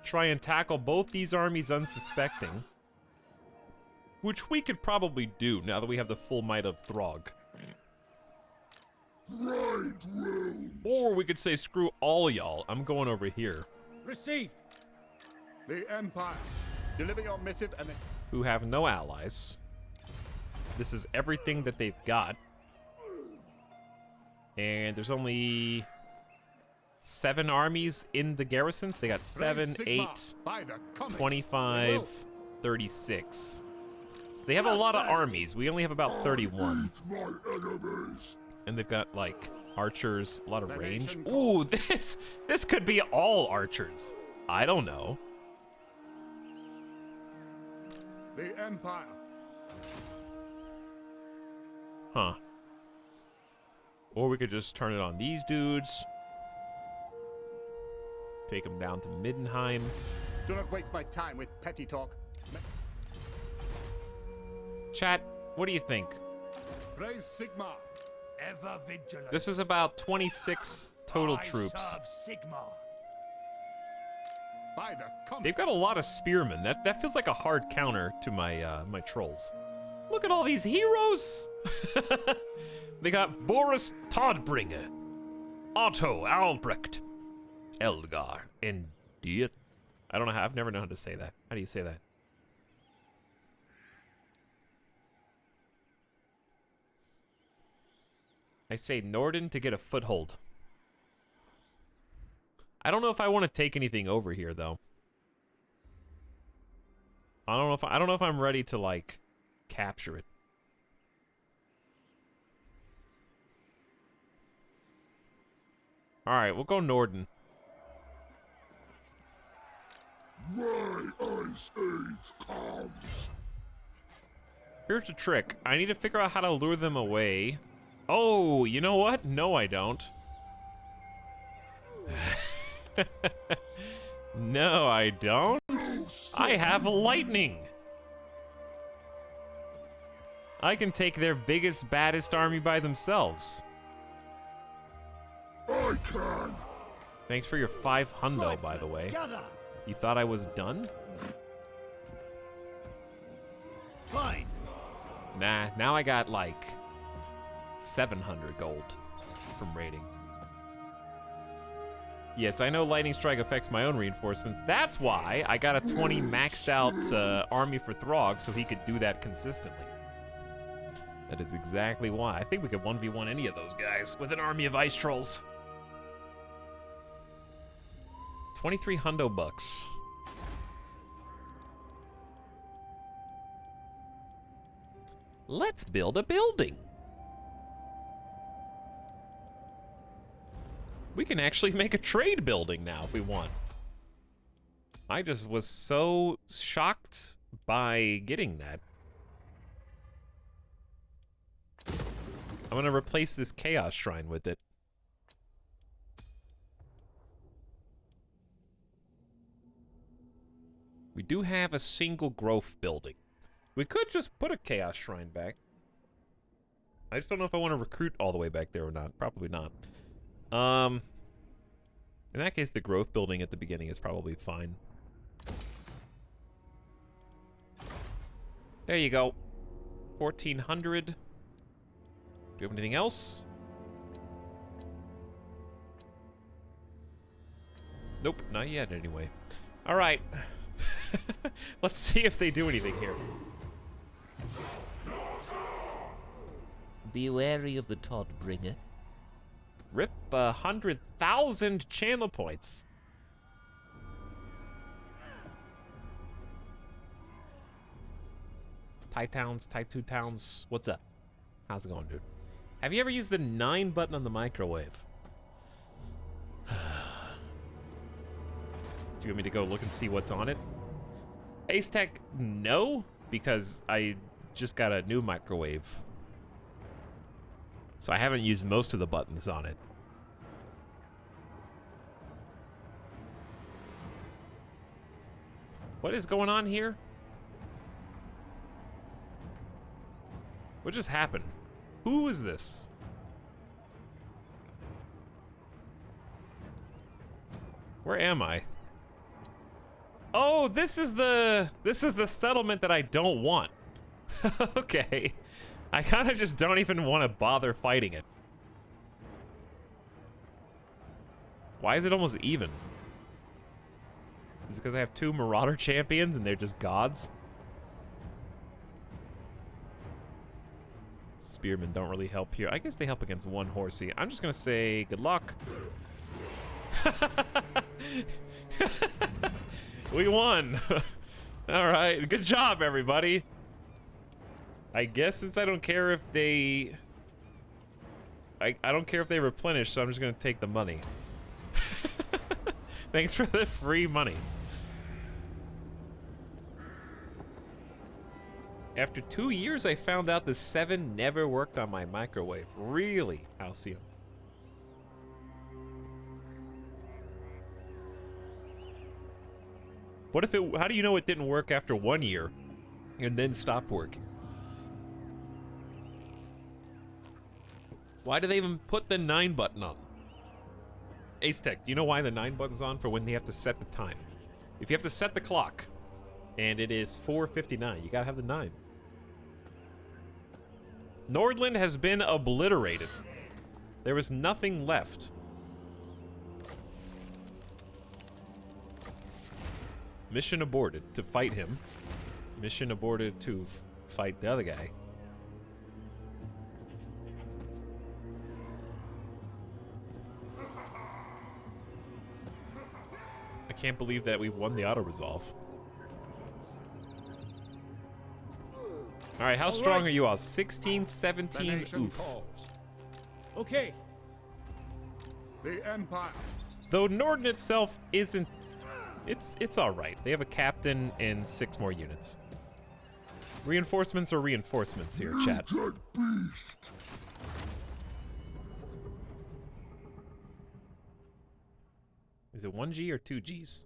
try and tackle both these armies unsuspecting. Which we could probably do now that we have the full might of Throg. Or we could say, screw all y'all, I'm going over here. Received. The Empire. Deliver your missive and then... Who have no allies. This is everything that they've got. And there's only 7 armies in the garrisons. They got 7, 8, 25, 36. So they have a lot of armies. We only have about 31. And they've got, like, archers, a lot of range. Ooh, this could be all archers. I don't know. The Empire. Huh. Or we could just turn it on these dudes. Take them down to Middenheim. Do not waste my time with petty talk. Chat, what do you think? Praise Sigma. Ever vigilant. This is about 26 total I troops. serve Sigma. By the comet. They've got a lot of spearmen. That feels like a hard counter to my my trolls. Look at all these heroes. They got Boris Todbringer, Otto Albrecht, Elgar, and Diet. I don't know how. I've never known how to say that. How do you say that? I say Norden to get a foothold. I don't know if I want to take anything over here though. I don't know if I'm ready to like capture it. All right, we'll go Norden. My ice age comes. Here's the trick. I need to figure out how to lure them away. Oh, you know what? No, I don't. No, I don't. I have lightning. I can take their biggest, baddest army by themselves. I can. Thanks for your 5 hundo, by the way. Gather. You thought I was done? Fine. Nah, now I got like 700 gold from raiding. Yes, I know Lightning Strike affects my own reinforcements. That's why I got a 20 maxed out army for Throg so he could do that consistently. That is exactly why. I think we could 1v1 any of those guys with an army of ice trolls. 23 hundo bucks. Let's build a building. We can actually make a trade building now if we want. I just was so shocked by getting that. I'm gonna replace this Chaos Shrine with it. We do have a single growth building. We could just put a Chaos Shrine back. I just don't know if I want to recruit all the way back there or not. Probably not. In that case, the growth building at the beginning is probably fine. There you go. 1400. Do you have anything else? Nope, not yet anyway. All right. Let's see if they do anything here. Be wary of the Todbringer. Rip 100,000 channel points. Ty2 Towns, what's up? How's it going, dude? Have you ever used the 9 button on the microwave? Do you want me to go look and see what's on it? Ace Tech, no, because I just got a new microwave. So I haven't used most of the buttons on it. What is going on here? What just happened? Who is this? Where am I? Oh, this is the settlement that I don't want. Okay. I kind of just don't even want to bother fighting it. Why is it almost even? Is it because I have 2 Marauder champions and they're just gods? Spearmen don't really help here. I guess they help against 1 horsey. I'm just gonna say good luck. We won. All right, good job, everybody. I guess since I don't care if they... I don't care if they replenish, so I'm just gonna take the money. Thanks for the free money. After 2 years, I found out the 7 never worked on my microwave. Really, Halcyon? What if it... How do you know it didn't work after 1 year and then stopped working? Why do they even put the 9 button on? Ace Tech, do you know why the 9 button's on? For when they have to set the time. If you have to set the clock and it is 4:59, you gotta have the 9. Nordland has been obliterated. There is nothing left. Mission aborted to fight him. Mission aborted to fight the other guy. I can't believe that we won the auto-resolve. Alright, how strong are you all? 16, 17, oof. Okay. The Empire. Though Norden itself isn't... It's alright. They have a captain and 6 more units. Reinforcements are reinforcements here, chat. Is it 1G or 2Gs?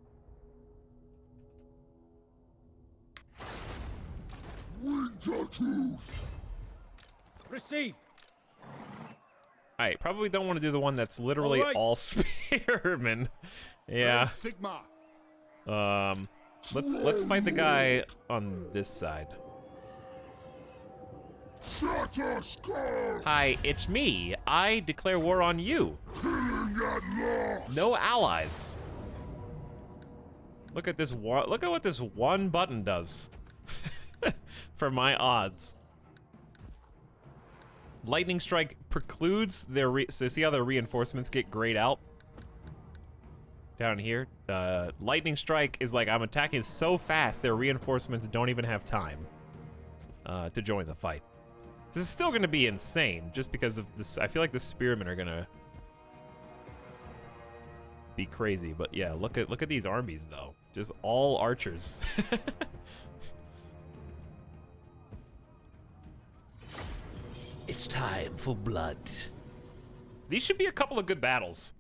Received. Alright, probably don't want to do the one that's literally all spearmen. Yeah. Sigma. Let's fight the guy on this side. Hi, it's me. I declare war on you. No allies. Look at this one. Look at what this one button does. For my odds. Lightning Strike precludes their so see how their reinforcements get grayed out? Down here. Lightning Strike is like, I'm attacking so fast, their reinforcements don't even have time to join the fight. This is still gonna be insane, just because of this. I feel like the spearmen are gonna be crazy, but yeah, look at these armies though. Just all archers. It's time for blood. These should be a couple of good battles.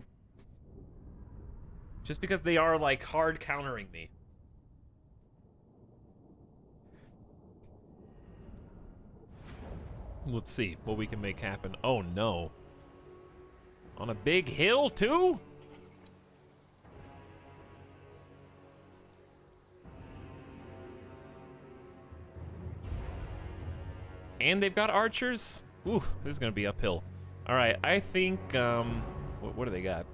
Just because they are, like, hard countering me. Let's see what we can make happen. Oh, no. On a big hill, too? And they've got archers? Ooh, this is gonna be uphill. All right, I think, what do they got?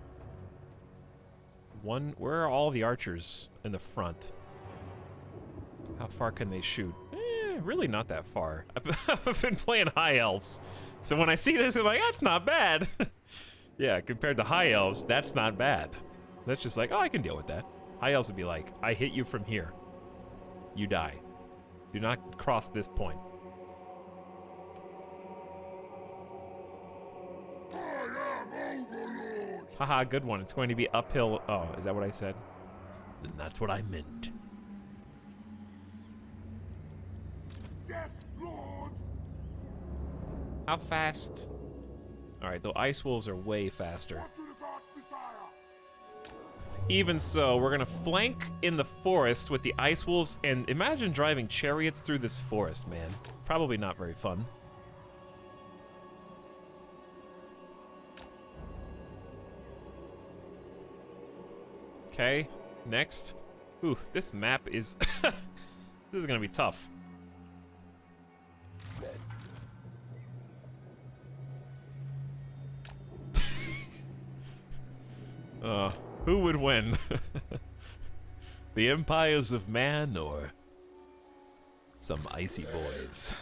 Where are all the archers in the front? How far can they shoot? Really not that far. I've been playing High Elves. So when I see this, I'm like, that's not bad. Yeah, compared to High Elves, that's not bad. That's just like, oh, I can deal with that. High Elves would be like, I hit you from here. You die. Do not cross this point. Haha, good one. It's going to be uphill. Oh, is that what I said? Then that's what I meant. Yes, Lord. How fast? All right, the ice wolves are way faster. Even so, we're gonna flank in the forest with the ice wolves, and imagine driving chariots through this forest, man. Probably not very fun. Okay, next. Ooh, this map is... this is gonna be tough. Who would win? The empires of man or some icy boys?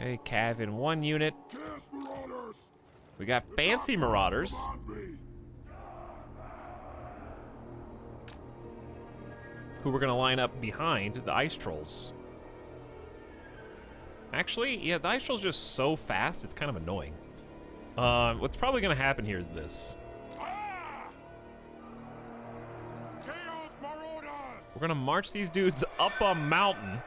Okay, Cav in 1 unit. We got fancy marauders. Who we're gonna line up behind the ice trolls. Actually, yeah, the ice troll's just so fast, it's kind of annoying. What's probably gonna happen here is this. We're gonna march these dudes up a mountain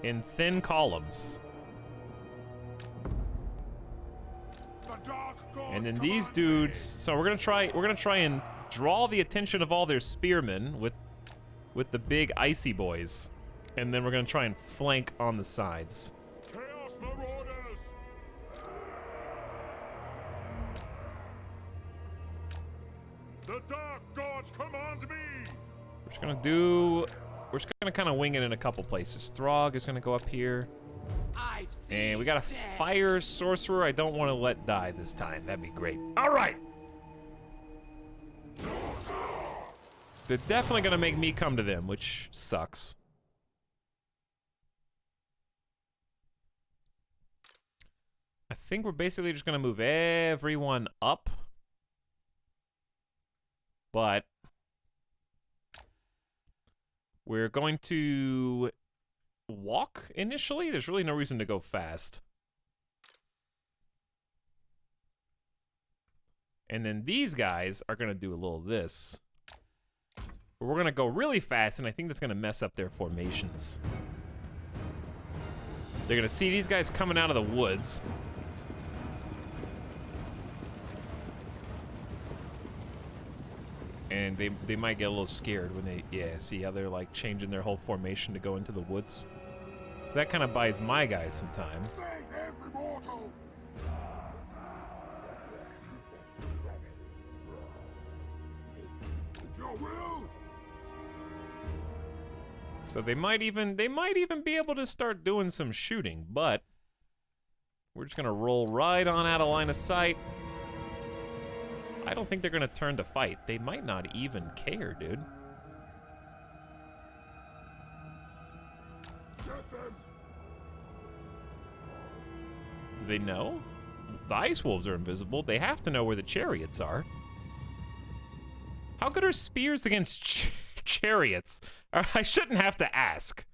in thin columns. And then these dudes, so we're gonna try and draw the attention of all their spearmen with the big icy boys. And then we're gonna try and flank on the sides. Chaos Marauders! The Dark Gods command me! We're just gonna kind of wing it in a couple places. Throg is gonna go up here. And we got a fire sorcerer I don't want to let die this time. That'd be great. All right. They're definitely gonna make me come to them, which sucks. I think we're basically just gonna move everyone up. But we're going to walk initially. There's really no reason to go fast. And then these guys are gonna do a little of this. But we're gonna go really fast, and I think that's gonna mess up their formations. They're gonna see these guys coming out of the woods. And they might get a little scared when they, yeah, see how they're like changing their whole formation to go into the woods. So that kind of buys my guys some time. So they might even be able to start doing some shooting, but we're just gonna roll right on out of line of sight. I don't think they're gonna turn to fight. They might not even care, dude. Do they know? The ice wolves are invisible. They have to know where the chariots are. How good are spears against chariots? I shouldn't have to ask.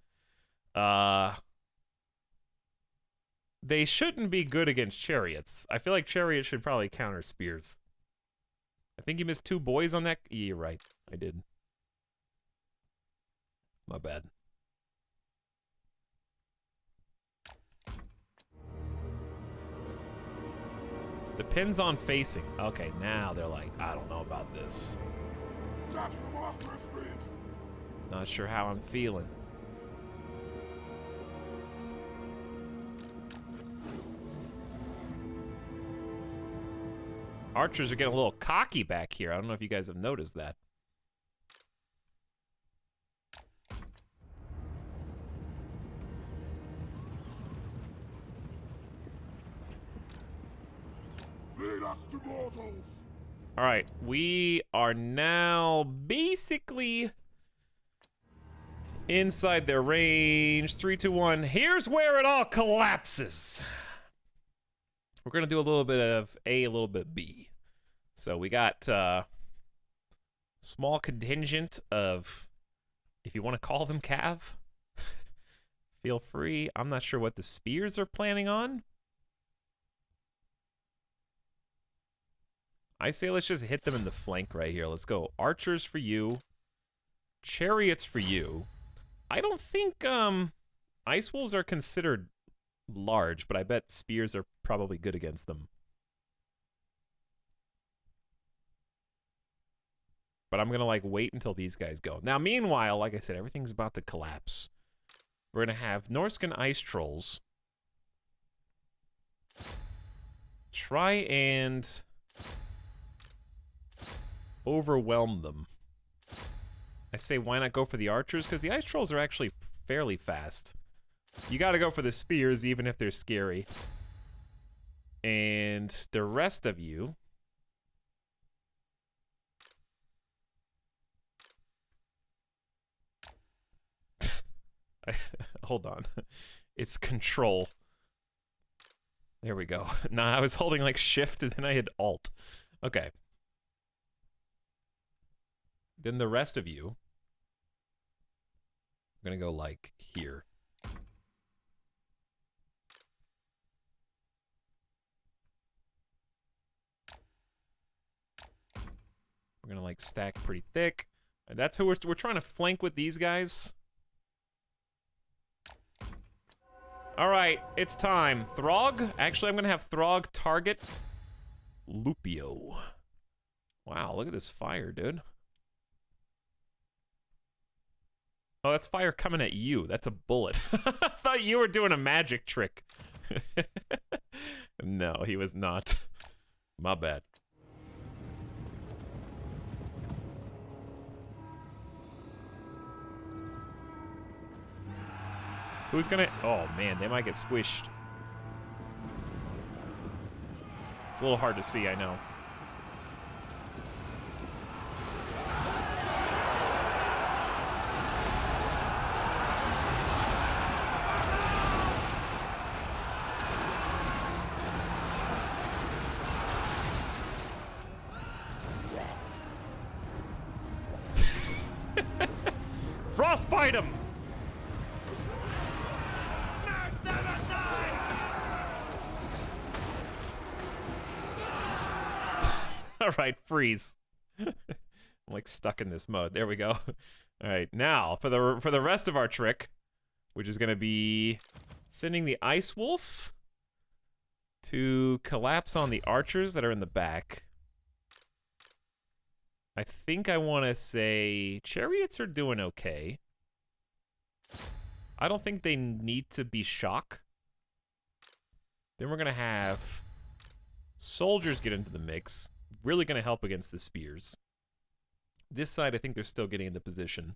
They shouldn't be good against chariots. I feel like chariots should probably counter spears. I think you missed 2 boys on that. Yeah, you're right. I did. My bad. Depends on facing. Okay, now they're like, I don't know about this. That's the master speed! Not sure how I'm feeling. Archers are getting a little cocky back here. I don't know if you guys have noticed that. Lead us to mortals! All right, we are now basically inside their range. 3, 2, 1. Here's where it all collapses. We're gonna do a little bit of A, a little bit of B. So we got small contingent of, if you want to call them Cav, feel free. I'm not sure what the spears are planning on. I say let's just hit them in the flank right here. Let's go. Archers for you. Chariots for you. I don't think ice wolves are considered large, but I bet spears are probably good against them. But I'm gonna like wait until these guys go. Now, meanwhile, like I said, everything's about to collapse. We're gonna have Norscan ice trolls. Try and overwhelm them. I say, why not go for the archers? Because the ice trolls are actually fairly fast. You gotta go for the spears, even if they're scary. And the rest of you... Hold on. It's control. There we go. Nah, I was holding like shift and then I had alt. Okay. Then the rest of you... I'm gonna go like here. We're gonna like stack pretty thick. And that's who we're trying to flank with these guys. All right, it's time. Throg? Actually, I'm gonna have Throg target Lupio. Wow, look at this fire, dude. Oh, that's fire coming at you. That's a bullet. I thought you were doing a magic trick. No, he was not. My bad. Who's gonna... Oh, man, they might get squished. It's a little hard to see, I know. Frostbite him! All right, freeze. I'm like stuck in this mode. There we go. All right, now for the rest of our trick, which is gonna be sending the Ice Wolf to collapse on the archers that are in the back. I think I want to say chariots are doing okay. I don't think they need to be shock. Then we're gonna have soldiers get into the mix. Really gonna help against the spears. This side, I think they're still getting into position.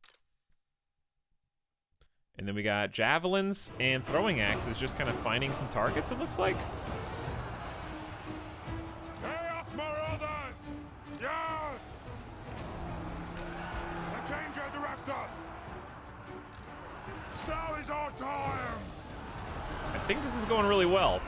And then we got javelins and throwing axes just kind of finding some targets, it looks like. Chaos Marauders! Yes! The Changer directs us! Now is our time! I think this is going really well.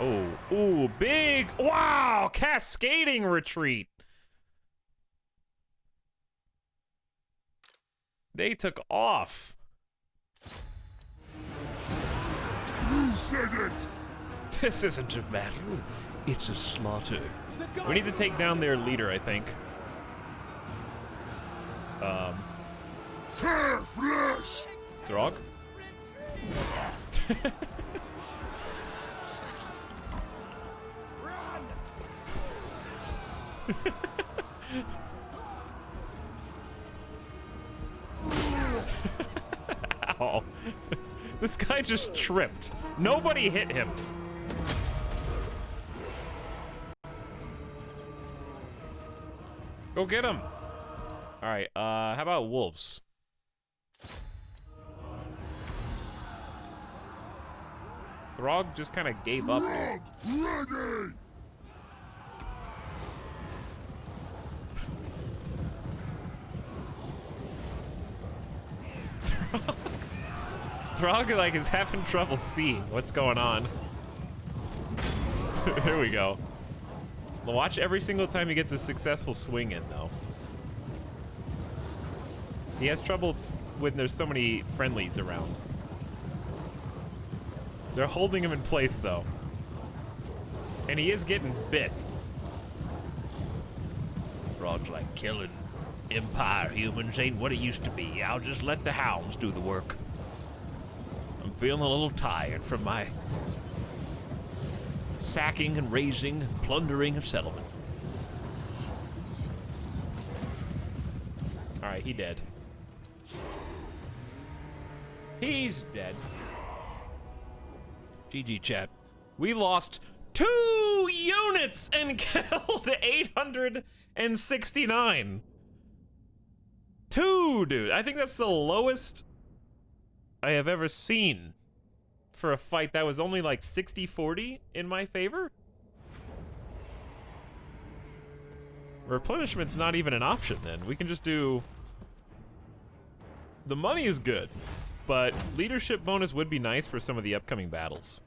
Oh, ooh, big, wow, cascading retreat. They took off. You said it! This isn't a battle, it's a slaughter. We need to take down their leader, I think. Hair flesh! Throg? Ow. This guy just tripped. Nobody hit him. Go get him. All right, how about wolves? Throg just kind of gave up here. Ready! Throg like is having trouble seeing what's going on. Here we go. Watch every single time he gets a successful swing in, though. He has trouble when there's so many friendlies around. They're holding him in place, though. And he is getting bit. Frog's like killing Empire humans ain't what it used to be. I'll just let the hounds do the work. I'm feeling a little tired from my sacking and razing and plundering of settlement. Alright, he dead. He's dead. GG, chat. We lost 2 units and killed 869. 2, dude. I think that's the lowest I have ever seen for a fight that was only like 60-40 in my favor. Replenishment's not even an option then. We can just do... The money is good, but leadership bonus would be nice for some of the upcoming battles.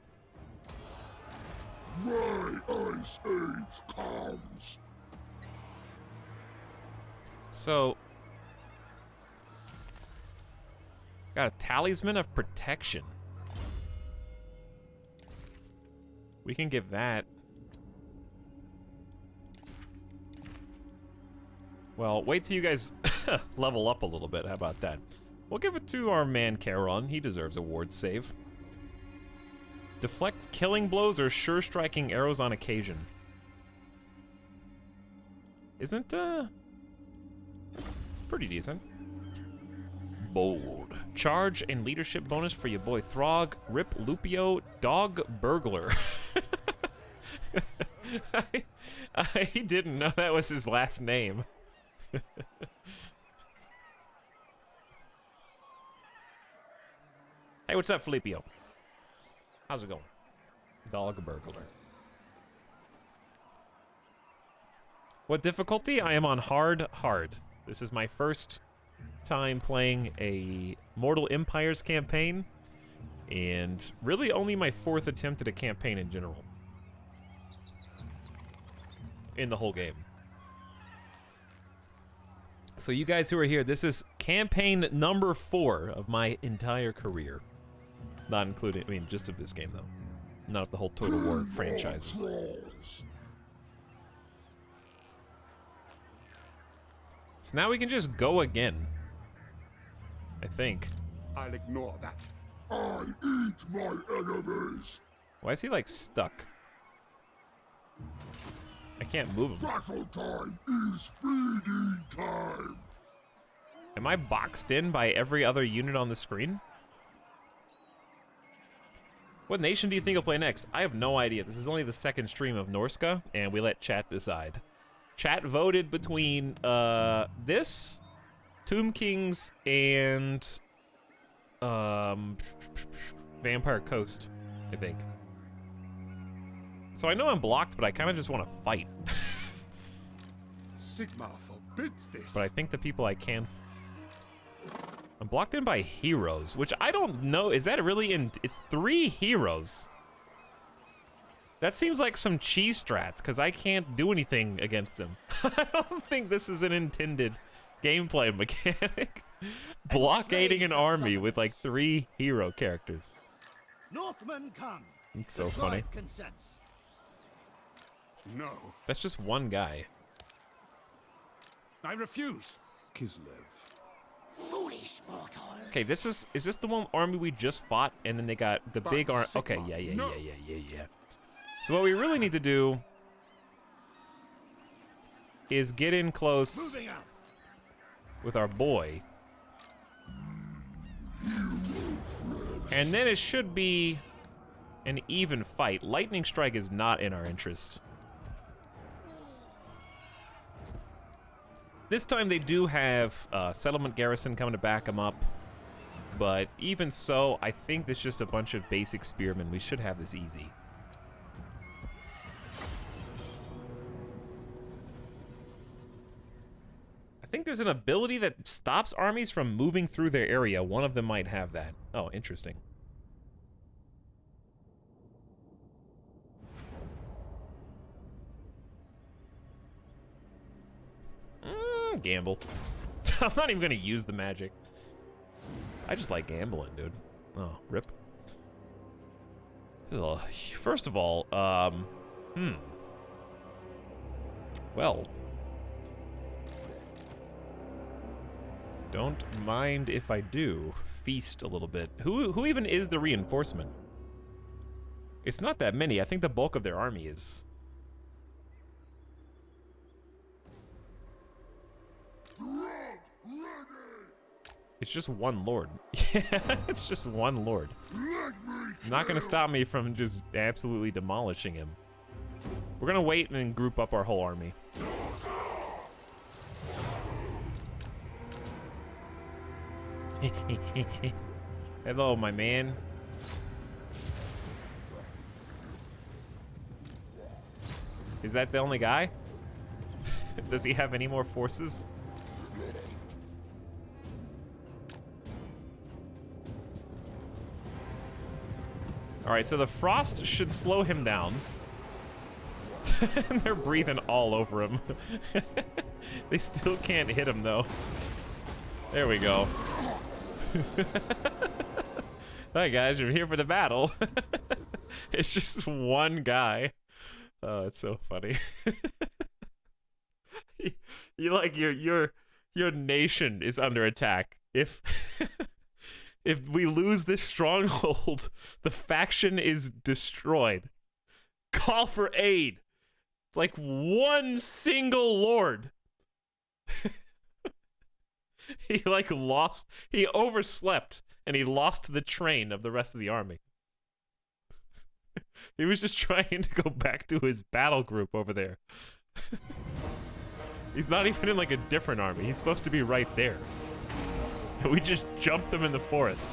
My ice age comes. So... Got a Talisman of Protection. We can give that. Well, wait till you guys level up a little bit. How about that? We'll give it to our man Charon. He deserves a ward save. Deflect killing blows or sure striking arrows on occasion. Isn't, pretty decent. Bold. Charge and leadership bonus for your boy Throg, Rip Lupio, Dog Burglar. I didn't know that was his last name. Hey, what's up, Filipio? How's it going? Dog Burglar. What difficulty? I am on hard. This is my first time playing a Mortal Empires campaign, and really only my 4th attempt at a campaign in general. In the whole game. So you guys who are here, this is campaign number 4 of my entire career. Not including, I mean, just of this game, though. Not of the whole Total War franchises. So now we can just go again. I think. I'll ignore that. I eat my enemies. Why is he, like, stuck? I can't move him. Battle time is feeding time. Am I boxed in by every other unit on the screen? What nation do you think will play next? I have no idea. This is only the 2nd stream of Norska, and we let chat decide. Chat voted between this, Tomb Kings, and Vampire Coast, I think. So I know I'm blocked, but I kind of just want to fight. Sigmar forbids this. But I think the people I can... I'm blocked in by heroes, which I don't know. Is that really in... It's 3 heroes. That seems like some cheese strats, because I can't do anything against them. I don't think this is an intended gameplay mechanic. Blockading an army with like 3 hero characters. Northmen come. It's so funny. Consents. No. That's just one guy. I refuse. Kislev. Foolish mortal. Okay, is this the one army we just fought, and then they got the big army? Okay, yeah. So what we really need to do is get in close with our boy. And then it should be an even fight. Lightning Strike is not in our interest. This time they do have Settlement Garrison coming to back them up. But even so, I think it's just a bunch of basic spearmen. We should have this easy. I think there's an ability that stops armies from moving through their area. One of them might have that. Oh, interesting. Gamble. I'm not even gonna use the magic. I just like gambling, dude. Oh, rip. First of all, well. Don't mind if I do feast a little bit. Who even is the reinforcement? It's not that many. I think the bulk of their army is... It's just one lord. Yeah, it's just one lord. Not gonna stop me from just absolutely demolishing him. We're gonna wait and then group up our whole army. Hello, my man. Is that the only guy? Does he have any more forces? Alright, so the frost should slow him down. They're breathing all over him. They still can't hit him, though. There we go. Hi, guys, you're here for the battle. It's just one guy. Oh, it's so funny. You like your nation is under attack. If if we lose this stronghold, the faction is destroyed. Call for aid. It's like one single lord. He like lost, he overslept and he lost the train of the rest of the army. He was just trying to go back to his battle group over there. He's not even in like a different army. He's supposed to be right there. And we just jumped him in the forest.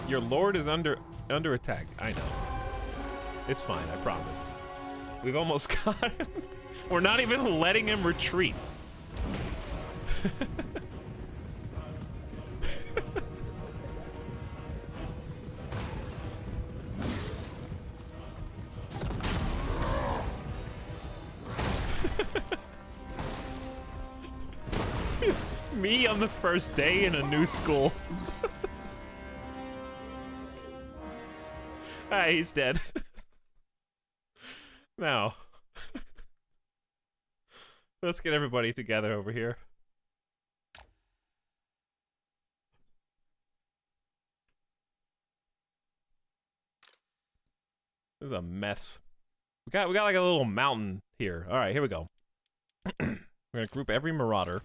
Your lord is under attack. I know. It's fine, I promise. We've almost got him. We're not even letting him retreat. Me on the first day in a new school. Ah, he's dead. Now, let's get everybody together over here. This is a mess. We got like a little mountain here. All right, here we go. We're gonna group every marauder.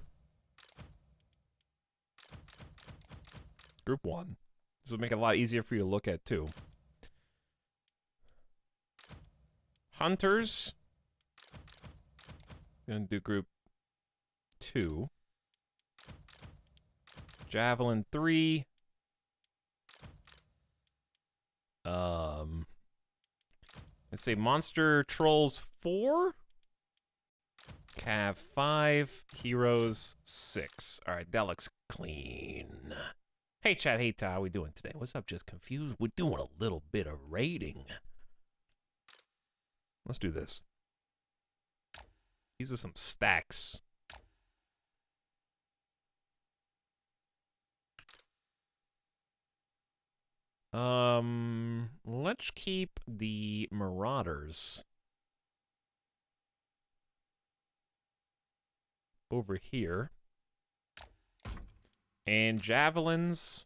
Group 1. This will make it a lot easier for you to look at too. Hunters. Gonna do group 2. Javelin 3. Let's say Monster Trolls 4. Cav 5. Heroes 6. Alright, that looks clean. Hey chat, hey Ty, how we doing today? What's up, just confused? We're doing a little bit of raiding. Let's do this. These are some stacks. Let's keep the Marauders over here. And Javelins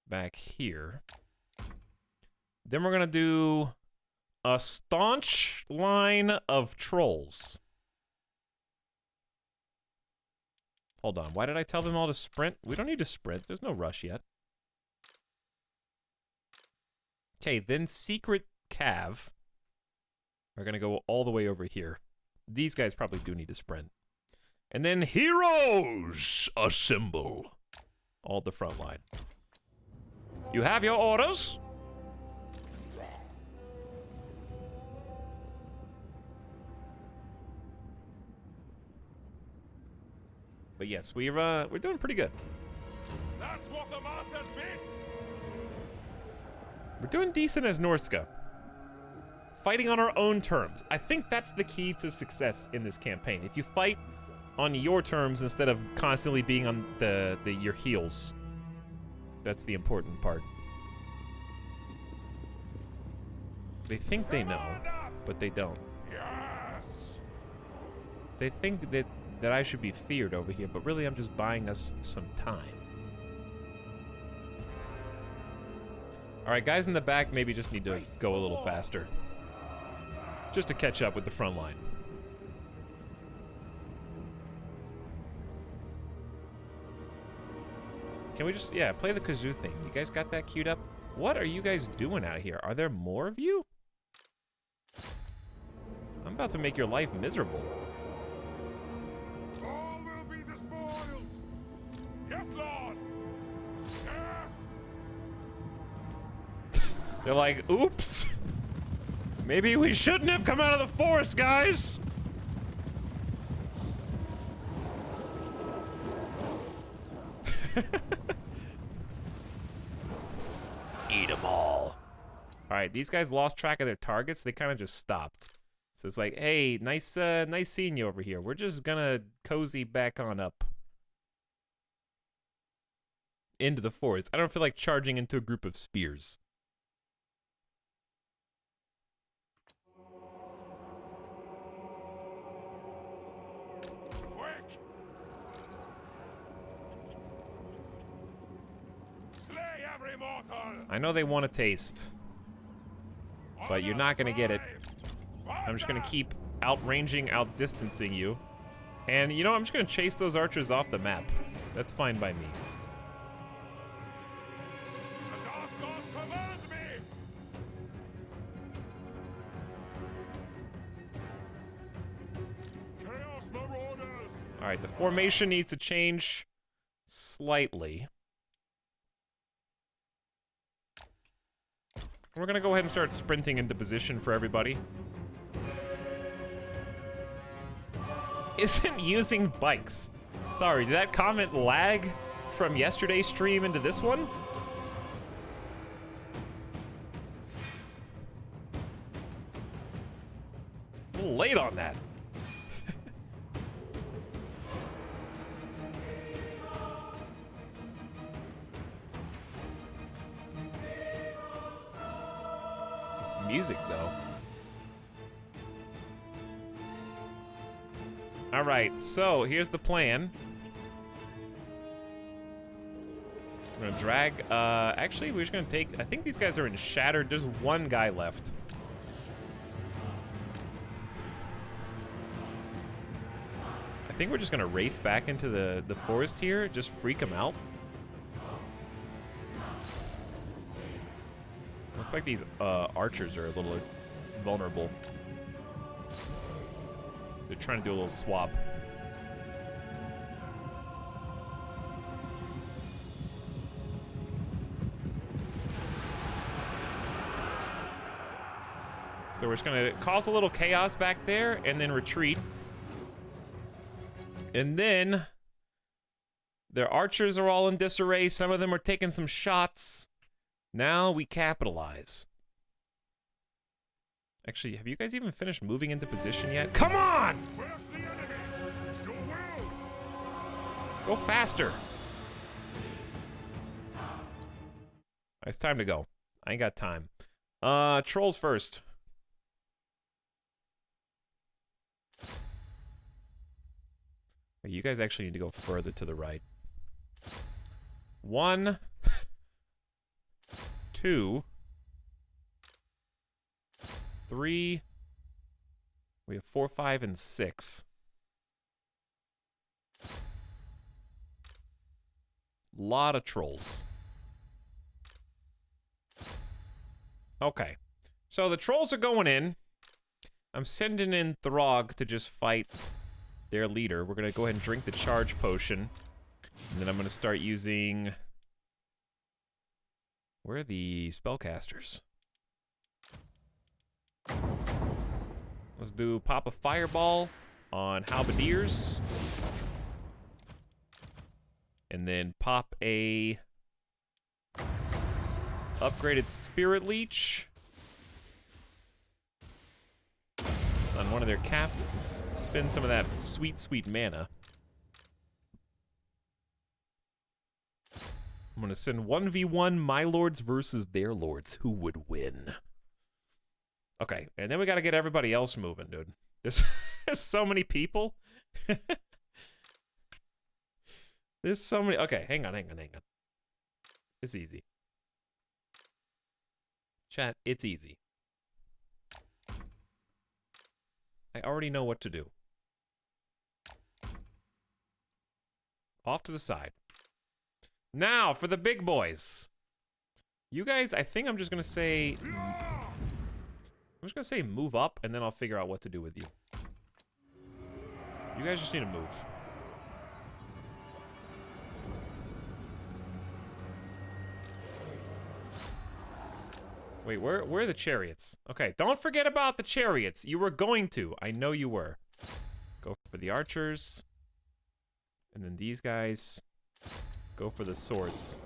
back here. Then we're gonna do a staunch line of Trolls. Hold on, why did I tell them all to sprint? We don't need to sprint, there's no rush yet. Okay, then Secret Cav are gonna go all the way over here. These guys probably do need to sprint. And then Heroes assemble. All the front line. You have your orders? But yes, we're doing pretty good. That's what the master's bid. We're doing decent as Norska. Fighting on our own terms. I think that's the key to success in this campaign. If you fight on your terms instead of constantly being on your heels, that's the important part. They think they know, but they don't. Yes. They think that I should be feared over here, but really I'm just buying us some time. Alright, guys in the back maybe just need to go a little faster. Just to catch up with the front line. Can we just, yeah, play the kazoo thing. You guys got that queued up? What are you guys doing out here? Are there more of you? I'm about to make your life miserable. All will be despoiled. Yes, Lord. They're like, oops. Maybe we shouldn't have come out of the forest, guys. Eat them all. All right, these guys lost track of their targets. They kind of just stopped. So it's like, hey, nice seeing you over here. We're just gonna cozy back on up into the forest. I don't feel like charging into a group of spears. Quick! Slay every mortal! I know they want a taste, but you're not gonna get it. I'm just gonna keep outranging, outdistancing you. And you know, I'm just gonna chase those archers off the map. That's fine by me. The dark god commands me! Chaos Marauders! Alright, the formation needs to change slightly. We're gonna go ahead and start sprinting into position for everybody. Isn't using bikes. Sorry, did that comment lag from yesterday's stream into this one? A little late on that. This music, though. All right, so here's the plan. We're gonna drag, actually, we're just gonna take, I think these guys are in Shattered. There's one guy left. I think we're just gonna race back into the forest here, just freak them out. Looks like these archers are a little vulnerable. They're trying to do a little swap. So we're just gonna cause a little chaos back there and then retreat. And then their archers are all in disarray. Some of them are taking some shots. Now we capitalize. Actually, have you guys even finished moving into position yet? Come on! Where's the enemy? Go well! Go faster. It's time to go. I ain't got time. Trolls first. You guys actually need to go further to the right. 1, 2, 3. We have 4, 5, and 6. Lot of trolls. Okay. So the trolls are going in. I'm sending in Throg to just fight their leader. We're gonna go ahead and drink the charge potion. And then I'm gonna start using... Where are the spellcasters? Let's do pop a fireball on halberdiers. And then pop a upgraded spirit leech on one of their captains. Spend some of that sweet, sweet mana. I'm gonna send 1v1 my lords versus their lords. Who would win? Okay, and then we gotta get everybody else moving, dude. There's so many people. There's so many. Okay, hang on. It's easy. Chat, it's easy. I already know what to do. Off to the side. Now, for the big boys. You guys, I think I'm just gonna say... I'm just gonna say move up, and then I'll figure out what to do with you. You guys just need to move. Wait, where are the chariots? Okay, don't forget about the chariots. You were going to. I know you were. Go for the archers. And then these guys. Go for the swords.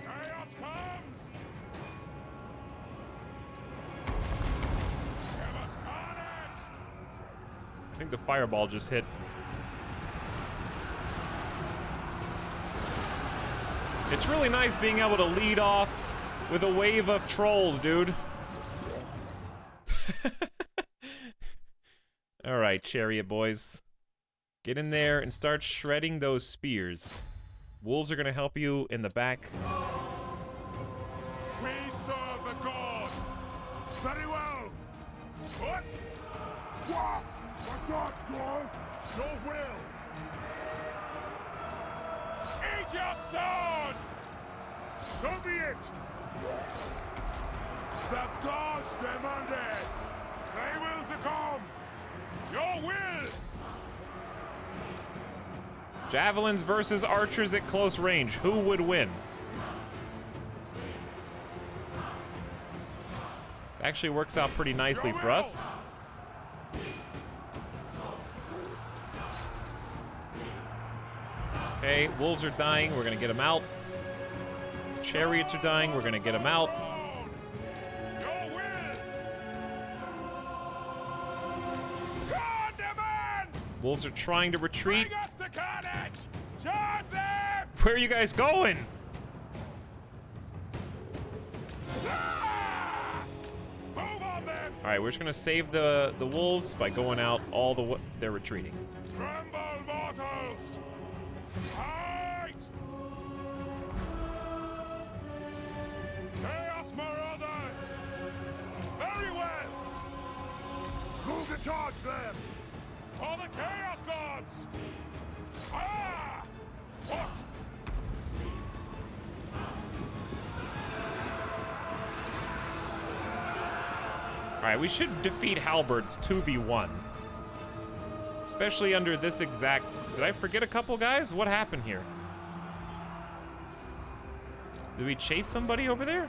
Chaos comes! Give us carnage! I think the fireball just hit. It's really nice being able to lead off with a wave of trolls, dude. Alright, chariot boys. Get in there and start shredding those spears. Wolves are gonna help you in the back. We serve the god! Very well! What? What? The god's gone? Your will! Eat your swords! So be it! The gods demand it! They will succumb! Your will! Javelins versus archers at close range. Who would win? Actually works out pretty nicely for us. Okay, wolves are dying. We're gonna get them out. Chariots are dying. We're gonna get them out. Wolves are trying to retreat. Bring us the carnage! Charge them! Where are you guys going? Ah! Move on them! All right, we're just gonna save the wolves by going out all the they're retreating. Tremble, mortals! Fight! Chaos marauders! Very well! Move to charge them! For the Chaos Gods! Ah! What? Alright, we should defeat halberds 2v1. Especially under this exact... Did I forget a couple guys? What happened here? Did we chase somebody over there?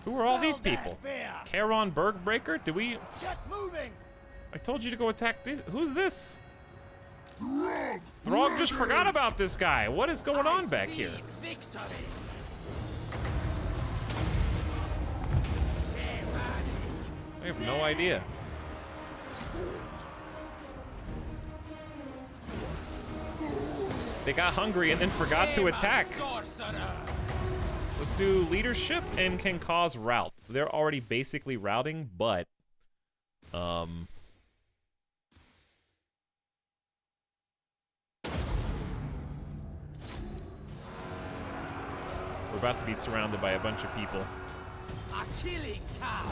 Who are all these people? Charon Bergbreaker? Did we... Get moving! I told you to go attack this. Who's this? Throg just forgot about this guy. What is going on back here? Victory! I have no idea. They got hungry and then forgot to attack. Let's do leadership and can cause rout. They're already basically routing, but we're about to be surrounded by a bunch of people. A killing cow!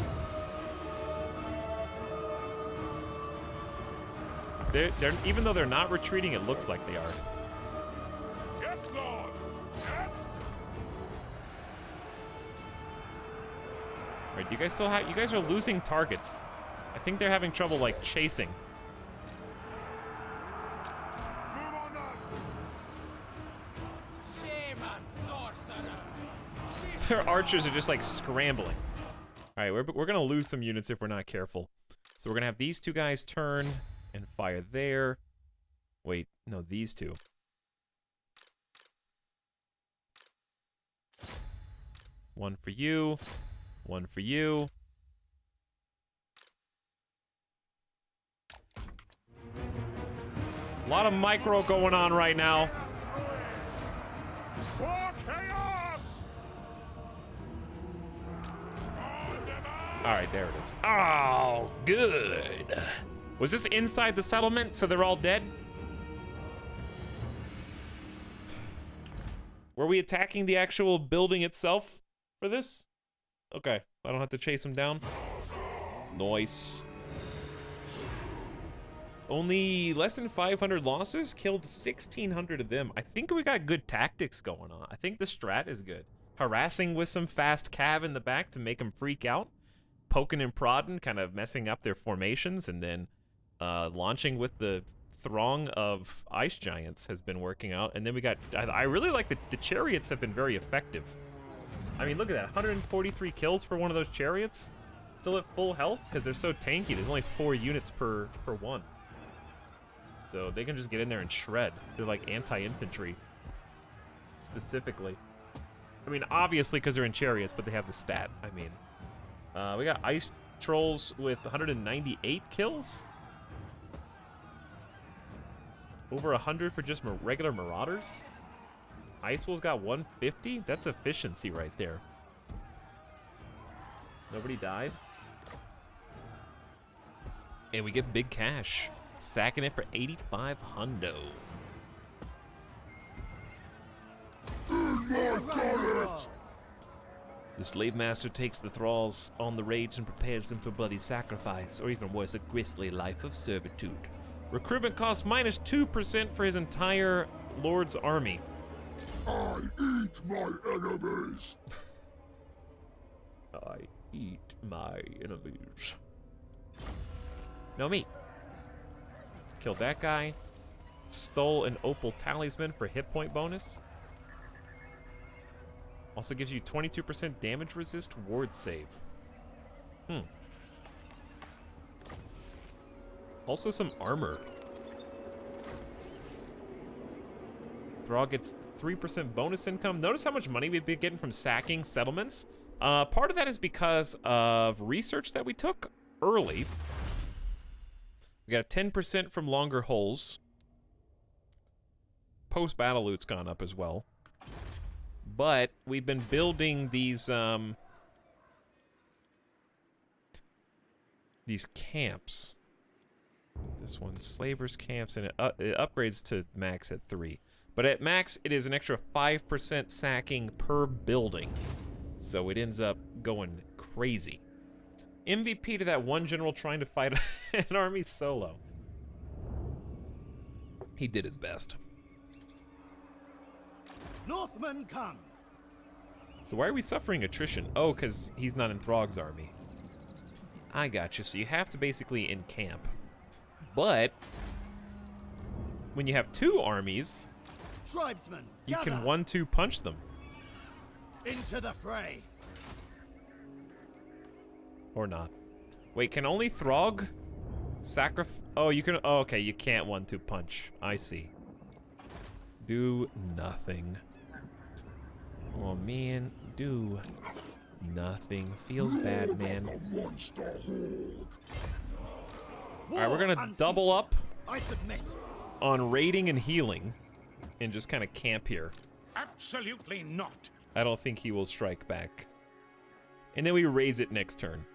They're even though they're not retreating, it looks like they are. Yes, Lord! Yes! Right, do you guys still have... You guys are losing targets. I think they're having trouble, like, chasing. Move on them! Shaman sorcerer! Their archers are just, like, scrambling. Alright, we're gonna lose some units if we're not careful. So we're gonna have these two guys turn and fire there. Wait, no, these two. One for you. One for you. A lot of micro going on right now. For chaos! On demand! All right, there it is. Oh, good. Was this inside the settlement, so they're all dead? Were we attacking the actual building itself for this? Okay, I don't have to chase them down. Nice. Only less than 500 losses, killed 1,600 of them. I think we got good tactics going on. I think the strat is good. Harassing with some fast cav in the back to make them freak out. Poking and prodding, kind of messing up their formations, and then launching with the throng of ice giants has been working out. And then we got, I really like the chariots have been very effective. I mean, look at that, 143 kills for one of those chariots. Still at full health because they're so tanky. There's only 4 units per one. So they can just get in there and shred. They're like anti-infantry, specifically. I mean, obviously because they're in chariots, but they have the stat. I mean, we got ice trolls with 198 kills. Over 100 for just regular marauders. Ice wolves got 150. That's efficiency right there. Nobody died. And we get big cash. Sacking it for 85 hundo. The slave master takes the thralls on the raids and prepares them for bloody sacrifice, or even worse, a grisly life of servitude. Recruitment costs -2% for his entire lord's army. I eat my enemies. I eat my enemies. No meat. Killed that guy. Stole an opal talisman for hit point bonus. Also gives you 22% damage resist ward save. Also some armor. Thrall gets 3% bonus income. Notice how much money we've been getting from sacking settlements. Part of that is because of research that we took early. We got 10% from longer holes. Post-battle loot's gone up as well. But we've been building these camps. This one's slavers camps, and it upgrades to max at 3. But at max, it is an extra 5% sacking per building. So it ends up going crazy. MVP to that one general trying to fight an army solo. He did his best. Northmen come. So why are we suffering attrition? Oh, because he's not in Throg's army. I got you. So you have to basically encamp. But when you have 2 armies, Tribesmen, you gather. can 1-2 punch them. Into the fray. Or not. Wait, can only Throg sacrifice? Oh, you can. Oh, okay, you can't 1-2 punch. I see. Do nothing. Oh man, do nothing. Feels bad, man. Alright, we're gonna double up I submit. on raiding and healing and just kind of camp here. Absolutely not. I don't think he will strike back. And then we raise it next turn.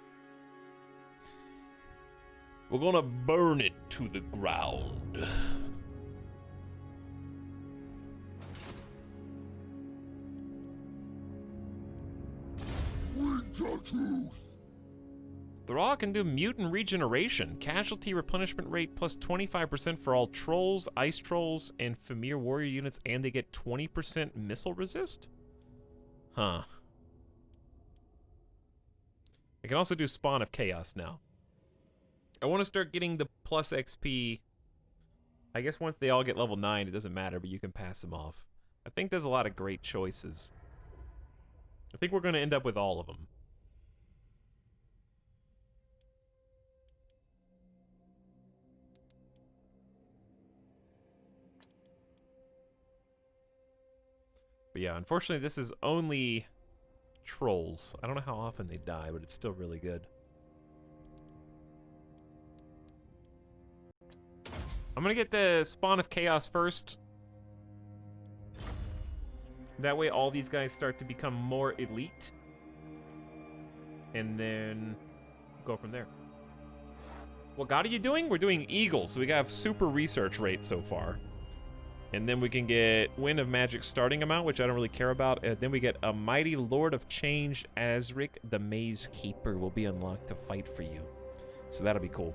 We're gonna burn it to the ground. Wintertooth. Thrall can do mutant regeneration. Casualty replenishment rate plus 25% for all trolls, ice trolls, and Famir warrior units, and they get 20% missile resist? Huh. I can also do Spawn of Chaos now. I want to start getting the plus XP. I guess once they all get level 9, it doesn't matter, but you can pass them off. I think there's a lot of great choices. I think we're going to end up with all of them. But yeah, unfortunately, this is only trolls. I don't know how often they die, but it's still really good. I'm gonna get the Spawn of Chaos first. That way all these guys start to become more elite. And then go from there. What god are you doing? We're doing Eagle, so we got super research rate so far. And then we can get Wind of Magic starting amount, which I don't really care about. And then we get a Mighty Lord of Change, Azric, the Maze Keeper, will be unlocked to fight for you. So that'll be cool.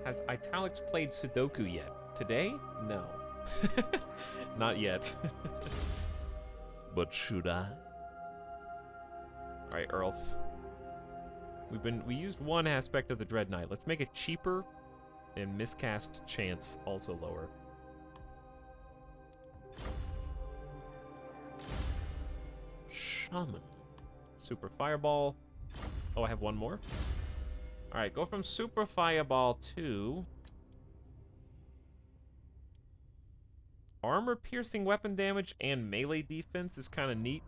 Has Etalyx played Sudoku yet? Today? No. Not yet. But should I? All right, Earl. We used one aspect of the Dread Knight. Let's make it cheaper and miscast chance also lower. Shaman. Super Fireball. Oh, I have one more. All right, go from Super Fireball to armor piercing weapon damage and melee defense is kind of neat.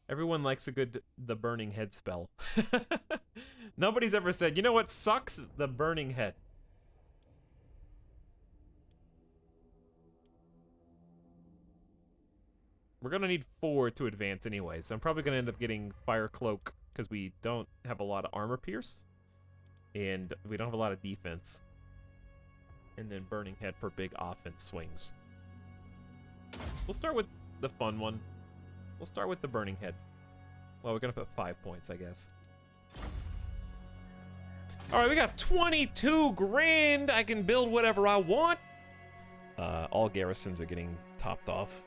Everyone likes a good the Burning Head spell. Nobody's ever said, you know what sucks? The Burning Head. We're gonna need 4 to advance anyway, so I'm probably gonna end up getting Fire Cloak because we don't have a lot of armor pierce and we don't have a lot of defense. And then Burning Head for big offense swings. We'll start with the fun one. We'll start with the Burning Head. Well, we're gonna put 5 points, I guess. All right, we got 22 grand. I can build whatever I want. All garrisons are getting topped off.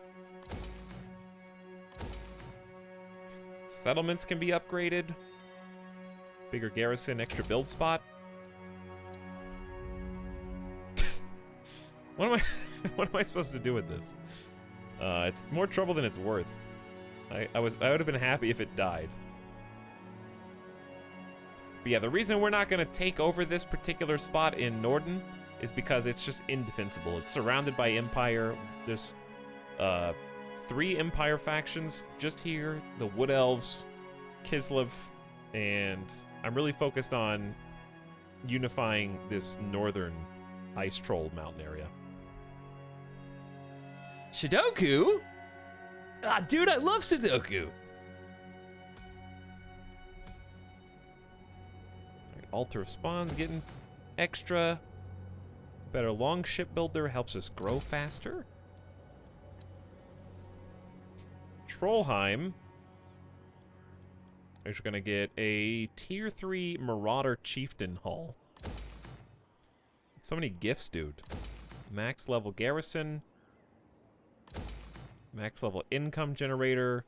Settlements can be upgraded. Bigger garrison, extra build spot. What am I supposed to do with this? It's more trouble than it's worth. I would have been happy if it died. But yeah, the reason we're not gonna take over this particular spot in Norden is because it's just indefensible. It's surrounded by Empire. There's 3 Empire factions just here, the Wood Elves, Kislev, and I'm really focused on unifying this northern Ice Troll mountain area. Sudoku? Ah, dude, I love Sudoku. Right, Altar of Spawns getting extra. Better long shipbuilder helps us grow faster. Trollheim is going to get a tier 3 Marauder Chieftain hull. So many gifts, dude. Max level garrison. Max level income generator.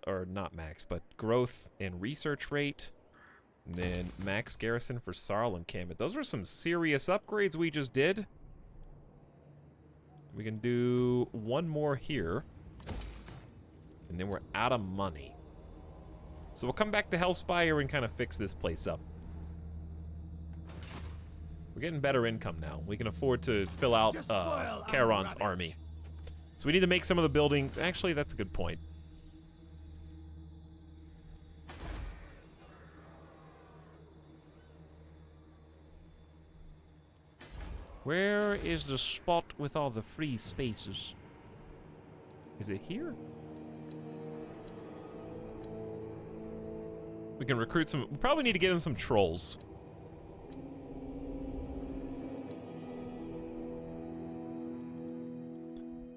Or not max, but growth and research rate. And then max garrison for Sarl encampment. Those were some serious upgrades we just did. We can do one more here. And then we're out of money. So we'll come back to Hellspire and kind of fix this place up. We're getting better income now. We can afford to fill out Charon's army. So we need to make some of the buildings. Actually, that's a good point. Where is the spot with all the free spaces? Is it here? We can recruit some. We probably need to get in some trolls.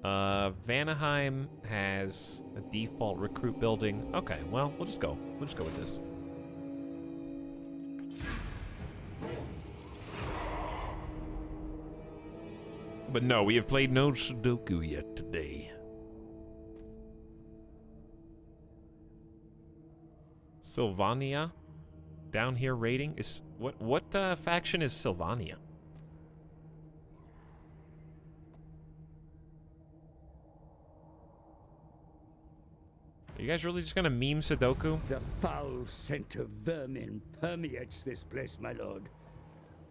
Vanaheim has a default recruit building. Okay, well, we'll just go. We'll just go with this. But no, we have played no Sudoku yet today. Sylvania, down here raiding is what faction is Sylvania? Are you guys really just gonna meme Sudoku? The foul scent of vermin permeates this place, my lord.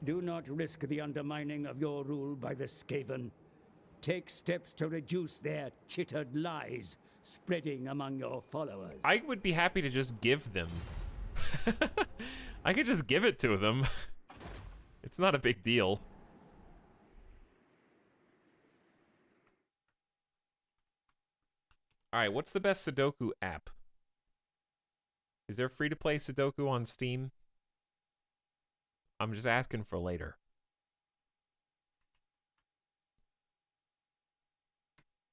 Do not risk the undermining of your rule by the Skaven. Take steps to reduce their chittered lies spreading among your followers. I would be happy to just give them. I could just give it to them. It's not a big deal. All right, what's the best Sudoku app? Is there free-to-play Sudoku on Steam? I'm just asking for later.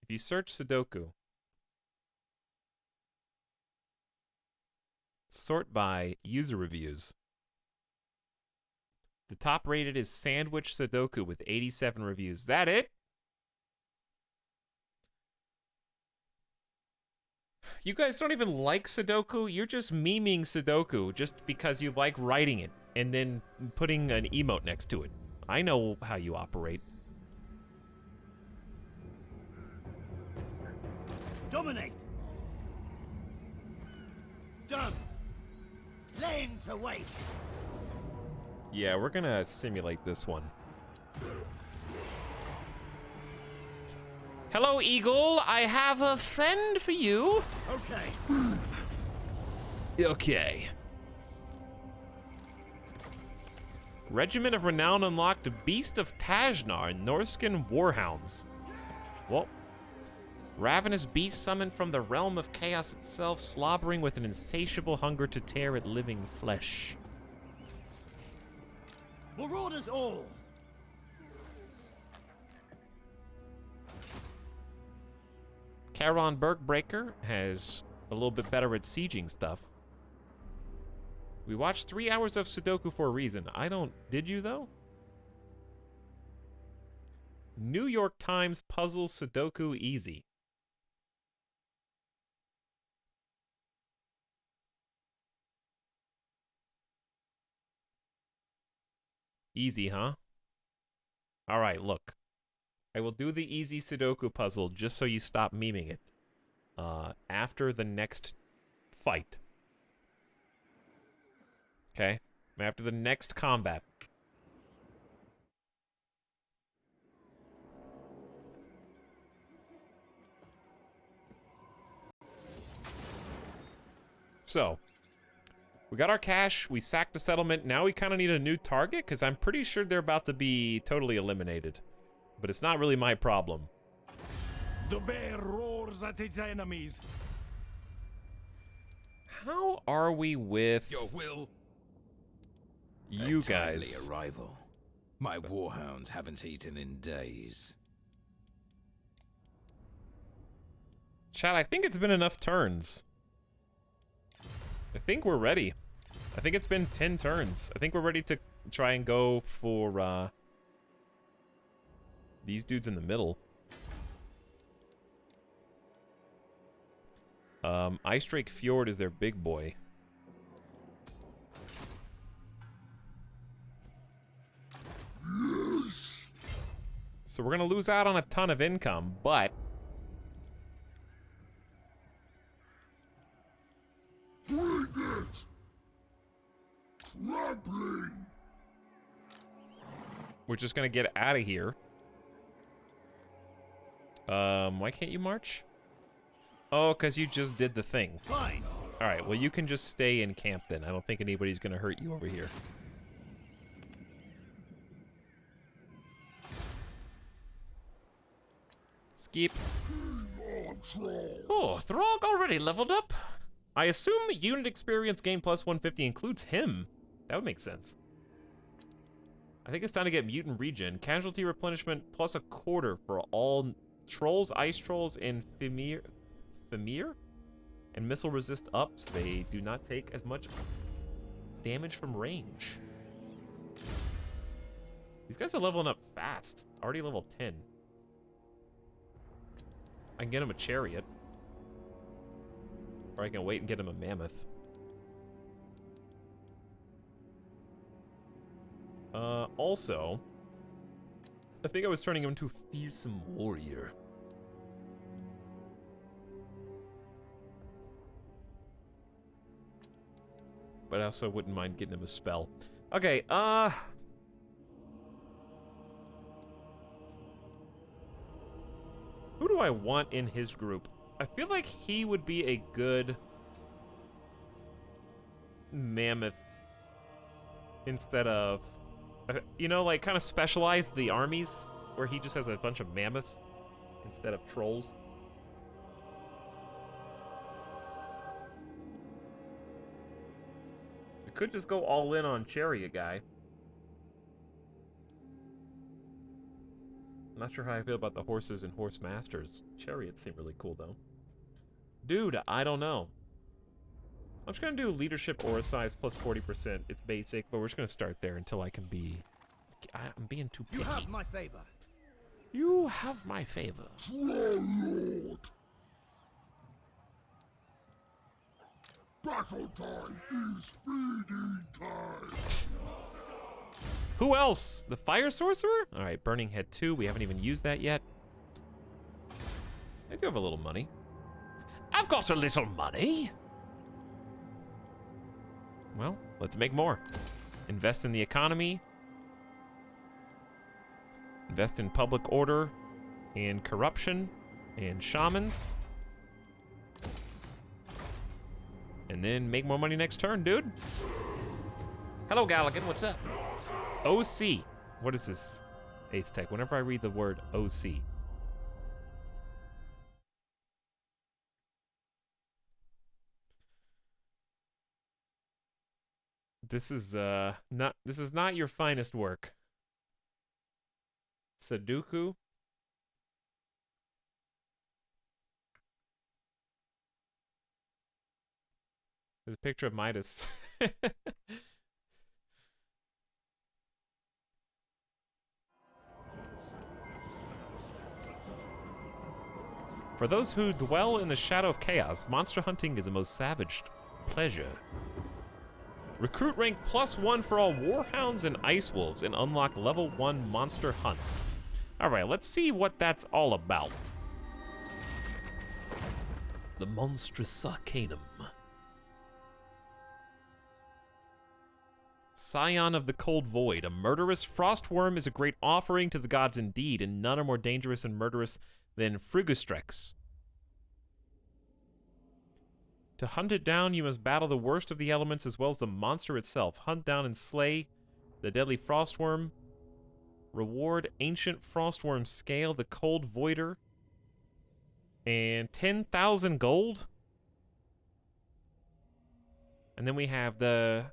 If you search Sudoku, sort by user reviews. The top rated is Sandwich Sudoku with 87 reviews. That it? You guys don't even like Sudoku? You're just memeing Sudoku just because you like writing it and then putting an emote next to it. I know how you operate. Dominate! Done! Laying to waste! Yeah, we're gonna simulate this one. Hello, Eagle. I have a friend for you. Okay. Okay. Regiment of Renown unlocked Beast of Tajnar, Norscan Warhounds. Well, ravenous beast summoned from the realm of chaos itself, slobbering with an insatiable hunger to tear at living flesh. Marauders all! Charon Bergbreaker has a little bit better at sieging stuff. We watched 3 hours of Sudoku for a reason. I don't... Did you, though? New York Times puzzle Sudoku easy. Easy, huh? All right, look. I will do the easy Sudoku puzzle just so you stop memeing it. After the next fight. Okay? After the next combat. So, we got our cash, we sacked the settlement, now we kind of need a new target, because I'm pretty sure they're about to be totally eliminated. But it's not really my problem. The bear roars at its enemies. How are we with Your will. you A timely guys? arrival. My warhounds haven't eaten in days. Chat, I think it's been enough turns. I think we're ready. I think it's been 10 turns. I think we're ready to try and go for, these dudes in the middle. Ice Drake Fjord is their big boy. So we're gonna lose out on a ton of income, but Bring it! Trampling! we're just gonna get out of here. Why can't you march? Oh, because you just did the thing. Fine. All right, well, you can just stay in camp then. I don't think anybody's gonna hurt you over here. Skip. Oh, Throg already leveled up. I assume unit experience gain plus 150 includes him. That would make sense. I think it's time to get mutant regen. Casualty replenishment plus a quarter for all trolls, ice trolls, and Fimir? And missile resist up, so they do not take as much damage from range. These guys are leveling up fast. Already level 10. I can get him a chariot. Or I can wait and get him a mammoth. Also, I think I was turning him into a fearsome warrior. But I also wouldn't mind getting him a spell. Okay, who do I want in his group? I feel like he would be a good mammoth instead of, you know, like kind of specialize the armies where he just has a bunch of mammoths instead of trolls. could just go all in on Chariot guy. I'm not sure how I feel about the horses and horse masters. Chariots seem really cool, though. Dude, I don't know. I'm just gonna do leadership aura size plus 40%. It's basic, but we're just gonna start there until I can be... I'm being too picky. You have my favor. You have my favor. Lord. Battle time is feeding time. Who else? The Fire Sorcerer? Alright, Burning Head 2. We haven't even used that yet. I do have a little money. I've got a little money. Well, let's make more. Invest in the economy. Invest in public order and corruption and shamans. And then make more money next turn, dude. Hello, Galligan. What's up? OC. What is this? Ace Tech. Whenever I read the word OC. This is not your finest work. Sudoku. There's a picture of Midas. For those who dwell in the shadow of chaos, monster hunting is the most savage pleasure. Recruit rank +1 for all Warhounds and Ice Wolves and unlock level 1 monster hunts. Alright, let's see what that's all about. The Monstrous Arcanum. Scion of the Cold Void. A murderous frostworm is a great offering to the gods indeed, and none are more dangerous and murderous than Frigustrex. To hunt it down, you must battle the worst of the elements as well as the monster itself. Hunt down and slay the deadly frostworm. Reward Ancient Frostworm Scale, the Cold Voider. And 10,000 gold. And then we have the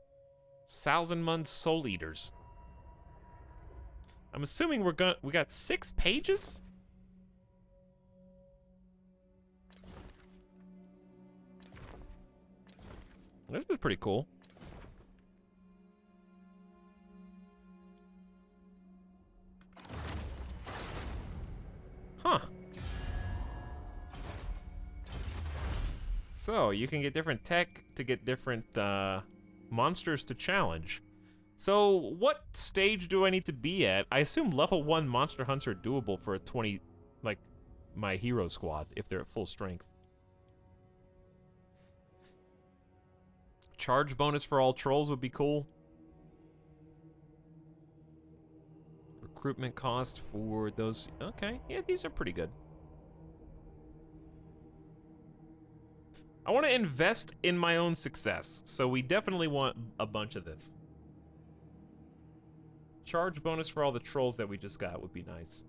Salzenmund Soul Eaters. I'm assuming we got 6 pages? This is pretty cool. Huh. So, you can get different tech to get different monsters to challenge. So, what stage do I need to be at? I assume level 1 monster hunts are doable for a 20, like, my hero squad, if they're at full strength. Charge bonus for all trolls would be cool. Recruitment cost for those... Okay, yeah, these are pretty good. I want to invest in my own success, so we definitely want a bunch of this. Charge bonus for all the trolls that we just got would be nice.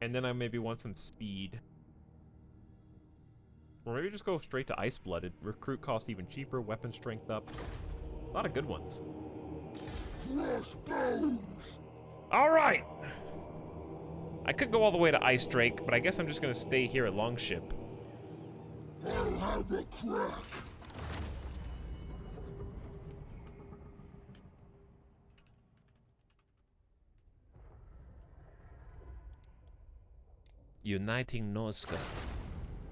And then I maybe want some speed. Or maybe just go straight to Ice Blooded. Recruit cost even cheaper, weapon strength up. A lot of good ones. Alright! I could go all the way to Ice Drake, but I guess I'm just gonna stay here at Longship. I'll have a crack. Uniting Norsca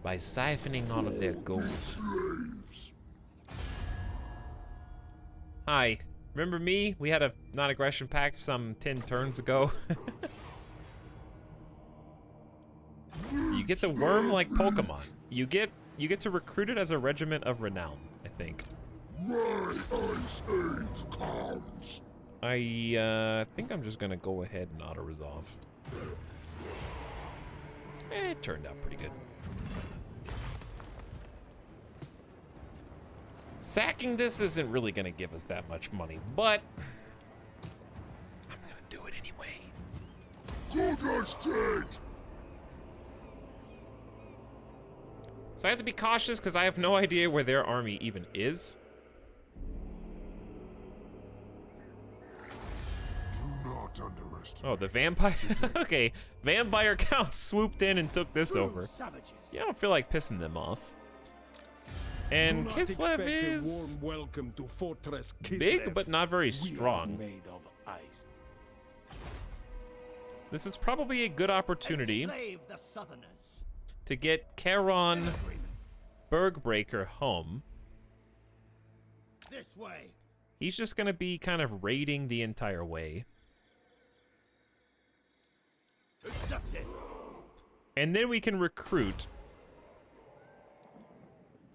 by siphoning all of their gold. Hi. Remember me? We had a non-aggression pact some 10 turns ago. You get the worm like Pokemon. You get to recruit it as a regiment of renown, I think. My ice age comes. I think I'm just gonna go ahead and auto-resolve. It turned out pretty good. Sacking this isn't really gonna give us that much money, but I'm gonna do it anyway. Good estate. So I have to be cautious because I have no idea where their army even is. Do not underestimate. Oh, the vampire. Okay, vampire count swooped in and took this True over. savages. Yeah, I don't feel like pissing them off. And Kislev is warm welcome to Fortress big, but not very strong. Made of ice. This is probably a good opportunity Enslave the Southerners. to get Charon Bergbreaker home. This way. He's just gonna be kind of raiding the entire way. Accepted. And then we can recruit.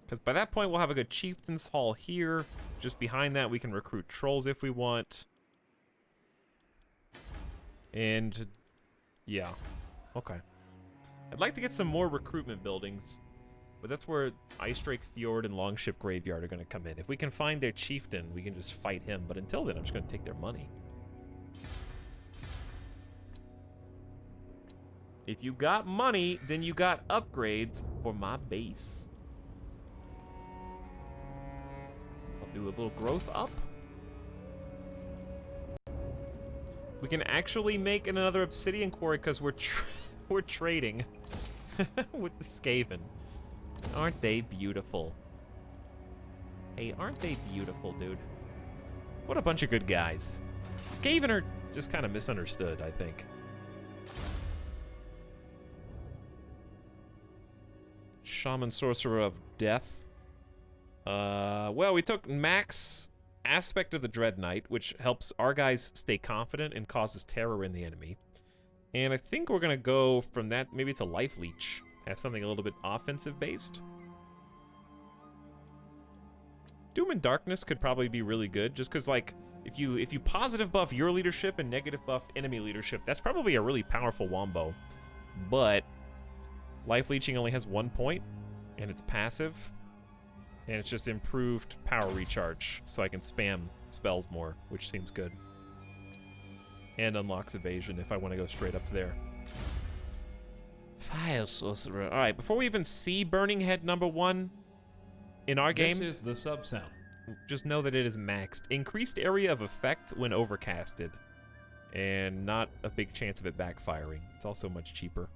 Because by that point, we'll have a good Chieftain's Hall here. Just behind that, we can recruit trolls if we want. And, yeah. Okay. I'd like to get some more recruitment buildings. But that's where Ice Drake Fjord and Longship Graveyard are going to come in. If we can find their chieftain, we can just fight him. But until then, I'm just going to take their money. If you got money, then you got upgrades for my base. I'll do a little growth up. We can actually make another obsidian quarry because we're trading with the Skaven. Aren't they beautiful? Hey, aren't they beautiful, dude? What a bunch of good guys. Skaven are just kind of misunderstood, I think. Shaman Sorcerer of Death. Well, we took max aspect of the Dread Knight, which helps our guys stay confident and causes terror in the enemy. And I think we're gonna go from that, maybe it's a Life Leech. Have something a little bit offensive based. Doom and Darkness could probably be really good, just because like if you positive buff your leadership and negative buff enemy leadership, that's probably a really powerful wombo. But Life Leeching only has 1 point, and it's passive, and it's just improved power recharge, so I can spam spells more, which seems good. And unlocks evasion if I want to go straight up to there. Fire Sorcerer. Alright, before we even see Burning Head #1 in our game, This is the sub sound. just know that it is maxed. Increased area of effect when overcasted, and not a big chance of it backfiring. It's also much cheaper.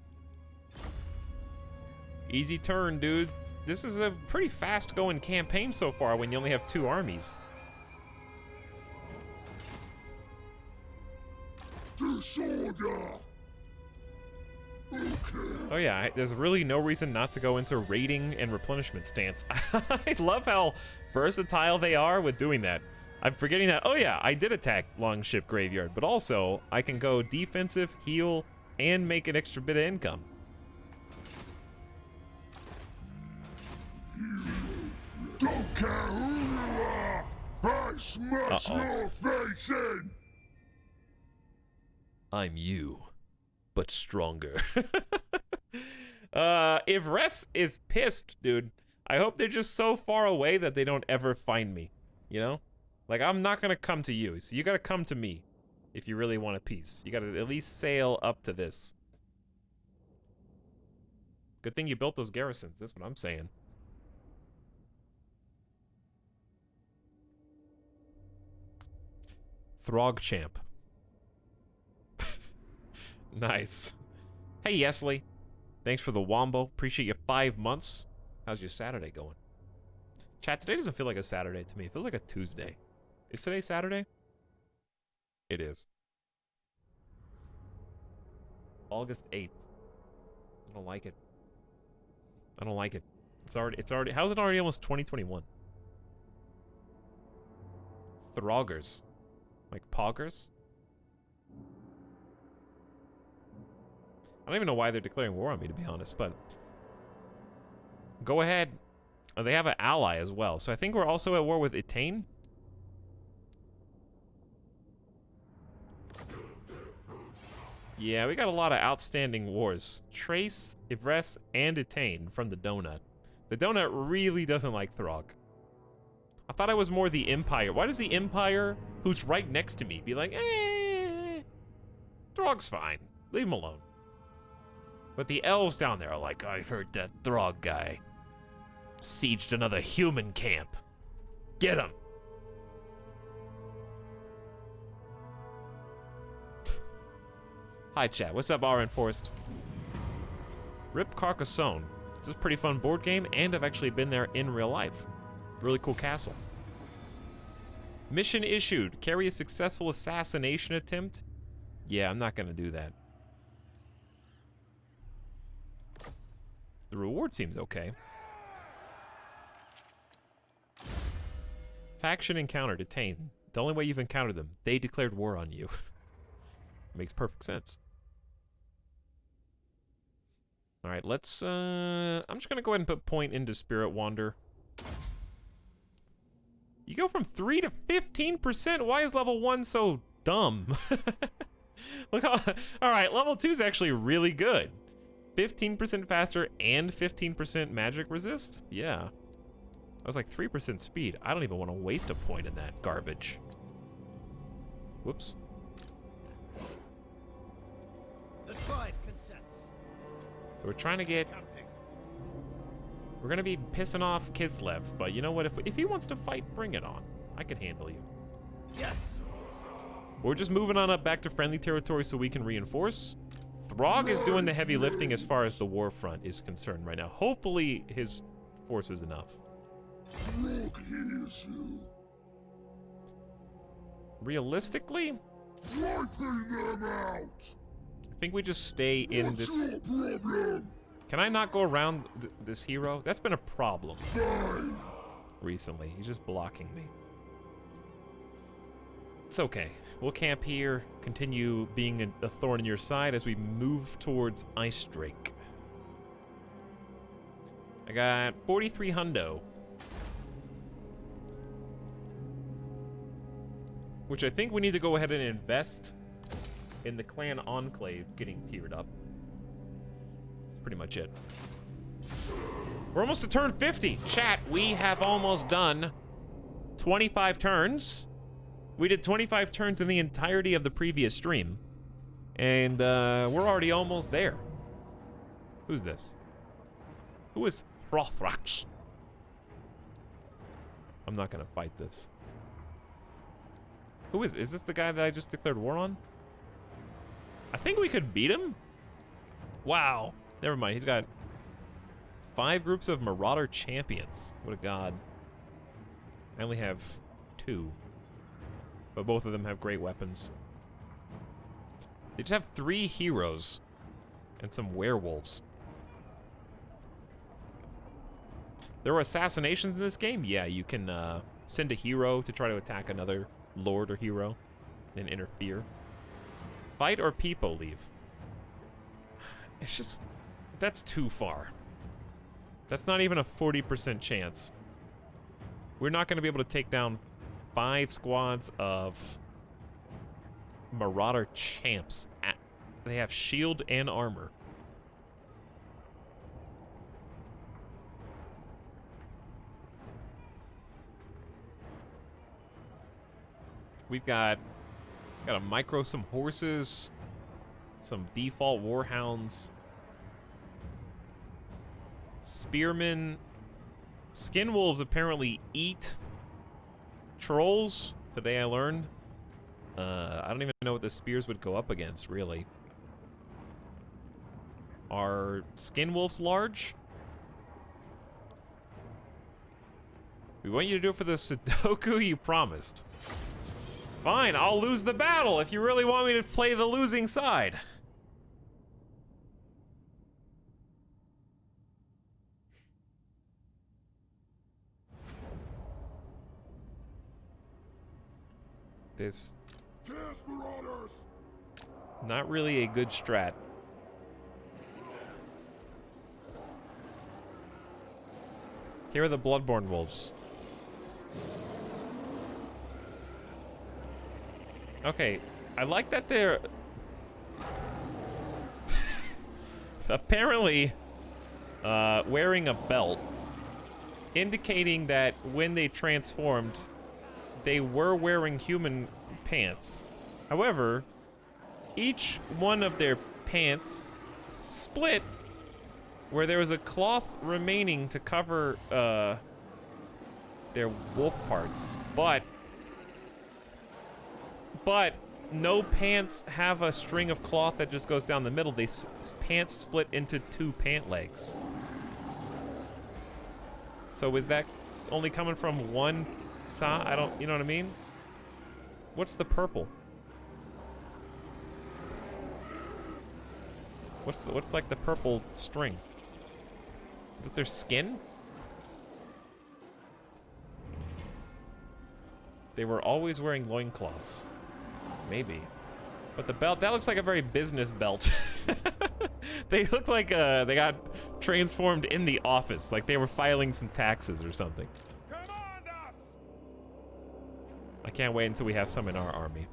Easy turn, dude. This is a pretty fast-going campaign so far when you only have 2 armies. Disorder. Oh yeah, there's really no reason not to go into raiding and replenishment stance. I love how versatile they are with doing that. I'm forgetting that, oh yeah, I did attack Longship Graveyard, but also I can go defensive, heal, and make an extra bit of income. Don't care who you are. I smash your face in. I'm you, but stronger. If Res is pissed, dude, I hope they're just so far away that they don't ever find me, you know? Like, I'm not gonna come to you, so you gotta come to me if you really want a peace. You gotta at least sail up to this. Good thing you built those garrisons, that's what I'm saying. Throg Champ. Nice. Hey, Yesley. Thanks for the wombo. Appreciate you 5 months. How's your Saturday going? Chat, today doesn't feel like a Saturday to me. It feels like a Tuesday. Is today Saturday? It is. August 8th. I don't like it. I don't like it. It's already, how's it already almost 2021? Throggers. Like poggers? I don't even know why they're declaring war on me, to be honest, but go ahead. Oh, they have an ally as well, so I think we're also at war with Etalyx. Yeah, we got a lot of outstanding wars. Trace, Ivres, and Etalyx from the Donut. The Donut really doesn't like Throg. I thought I was more the Empire. Why does the Empire, who's right next to me, be like, Throg's fine. Leave him alone. But the elves down there are like, I heard that Throg guy. Sieged another human camp. Get him. Hi, chat. What's up, RN Forest? Rip Carcassonne. This is a pretty fun board game, and I've actually been there in real life. Really cool castle. Mission issued. Carry a successful assassination attempt. Yeah, I'm not gonna do that. The reward seems okay. Faction encounter detained. The only way you've encountered them, they declared war on you. Makes perfect sense. All right, let's, I'm just gonna go ahead and put point into Spirit Wander. You go from 3 to 15%? Why is level 1 so dumb? Look how, all right, level 2 is actually really good. 15% faster and 15% magic resist? Yeah. I was like 3% speed. I don't even want to waste a point in that garbage. Whoops. The tribe consents. So we're trying to get... We're going to be pissing off Kislev, but you know what? If he wants to fight, bring it on. I can handle you. Yes. We're just moving on up back to friendly territory so we can reinforce. Throg is doing the heavy lifting as far as the war front is concerned right now. Hopefully his force is enough. Look hears you. Realistically, Wiping them out. I think we just stay in this... What's your problem? Can I not go around this hero? That's been a problem Fine. recently. He's just blocking me. It's okay. We'll camp here, continue being a thorn in your side as we move towards Ice Drake. I got 43 hundo. Which I think we need to go ahead and invest in the clan enclave getting tiered up. That's pretty much it. We're almost to turn 50. Chat, we have almost done 25 turns. We did 25 turns in the entirety of the previous stream. And we're already almost there. Who's this? Who is Hrothrax? I'm not gonna fight this. Who is this the guy that I just declared war on? I think we could beat him? Wow. Never mind, he's got 5 groups of Marauder champions. What a god. I only have 2. But both of them have great weapons. They just have 3 heroes and some werewolves. There were assassinations in this game? Yeah, you can send a hero to try to attack another lord or hero and interfere. Fight or people leave. It's just, that's too far. That's not even a 40% chance. We're not going to be able to take down 5 squads of Marauder champs. They have shield and armor. We've got a micro, some horses, some default warhounds, spearmen. Skin wolves apparently eat trolls. Today I learned. I don't even know what the spears would go up against, really. Are skin wolves large? We want you to do it for the Sudoku you promised. Fine, I'll lose the battle if you really want me to play the losing side. This... not really a good strat. Here are the Bloodborne wolves. Okay, I like that they're apparently wearing a belt, indicating that when they transformed, they were wearing human pants. However, each one of their pants split where there was a cloth remaining to cover their wolf parts, but no pants have a string of cloth that just goes down the middle. They pants split into 2 pant legs. So is that only coming from one side? I don't, you know what I mean? What's the purple? What's like the purple string? Is that their skin? They were always wearing loincloths. Maybe. But the belt, that looks like a very business belt. They look like they got transformed in the office, like they were filing some taxes or something. Command us! I can't wait until we have some in our army.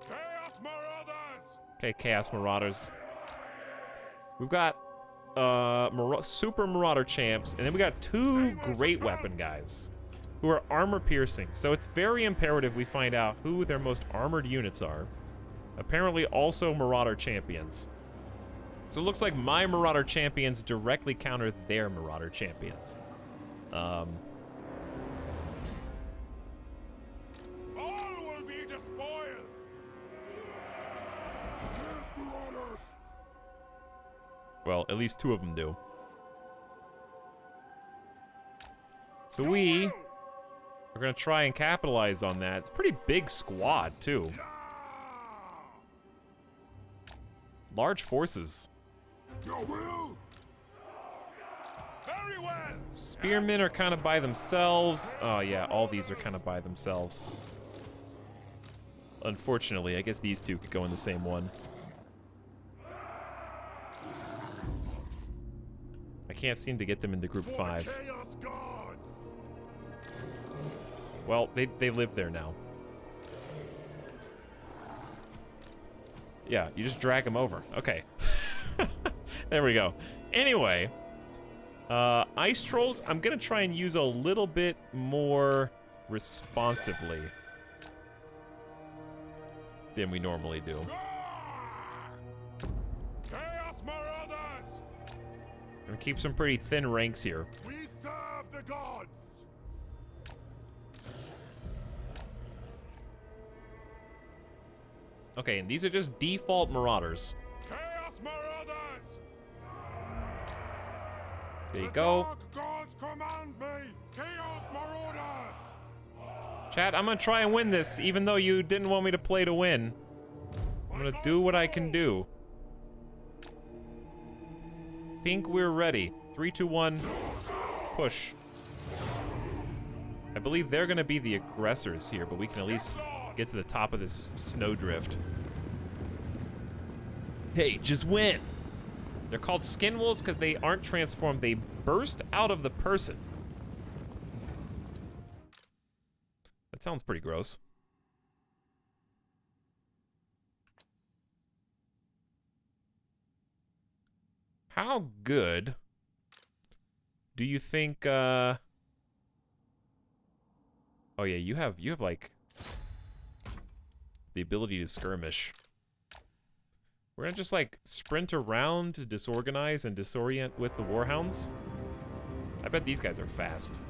Chaos Marauders! Okay, Chaos Marauders. We've got Super Marauder champs, and then we got 2 Great Weapon guys who are armor piercing. So it's very imperative we find out who their most armored units are. Apparently also Marauder champions. So it looks like my Marauder champions directly counter their Marauder champions. All will be despoiled! Yes, Marauders! Well, at least 2 of them do. So we are gonna try and capitalize on that. It's a pretty big squad, too. Large forces. Your will! Very well! Spearmen are kind of by themselves. Oh yeah, all these are kind of by themselves. Unfortunately, I guess these 2 could go in the same one. I can't seem to get them into group 5. Well, they live there now. Yeah, you just drag them over. Okay. There we go. Anyway, ice trolls, I'm gonna try and use a little bit more responsively than we normally do. Chaos Marauders! And keep some pretty thin ranks here. We serve the gods! Okay, and these are just default Marauders. Chaos Marauders! There you go. Dark gods command me! Chaos Marauders! Chat, I'm gonna try and win this, even though you didn't want me to play to win. I'm gonna do what I can do. Think we're ready. 3, 2, 1, push. I believe they're gonna be the aggressors here, but we can at least get to the top of this snowdrift. Hey, just win! They're called skin wolves because they aren't transformed. They burst out of the person. That sounds pretty gross. How good do you think, oh yeah, you have like the ability to skirmish. We're gonna just like sprint around to disorganize and disorient with the warhounds. I bet these guys are fast.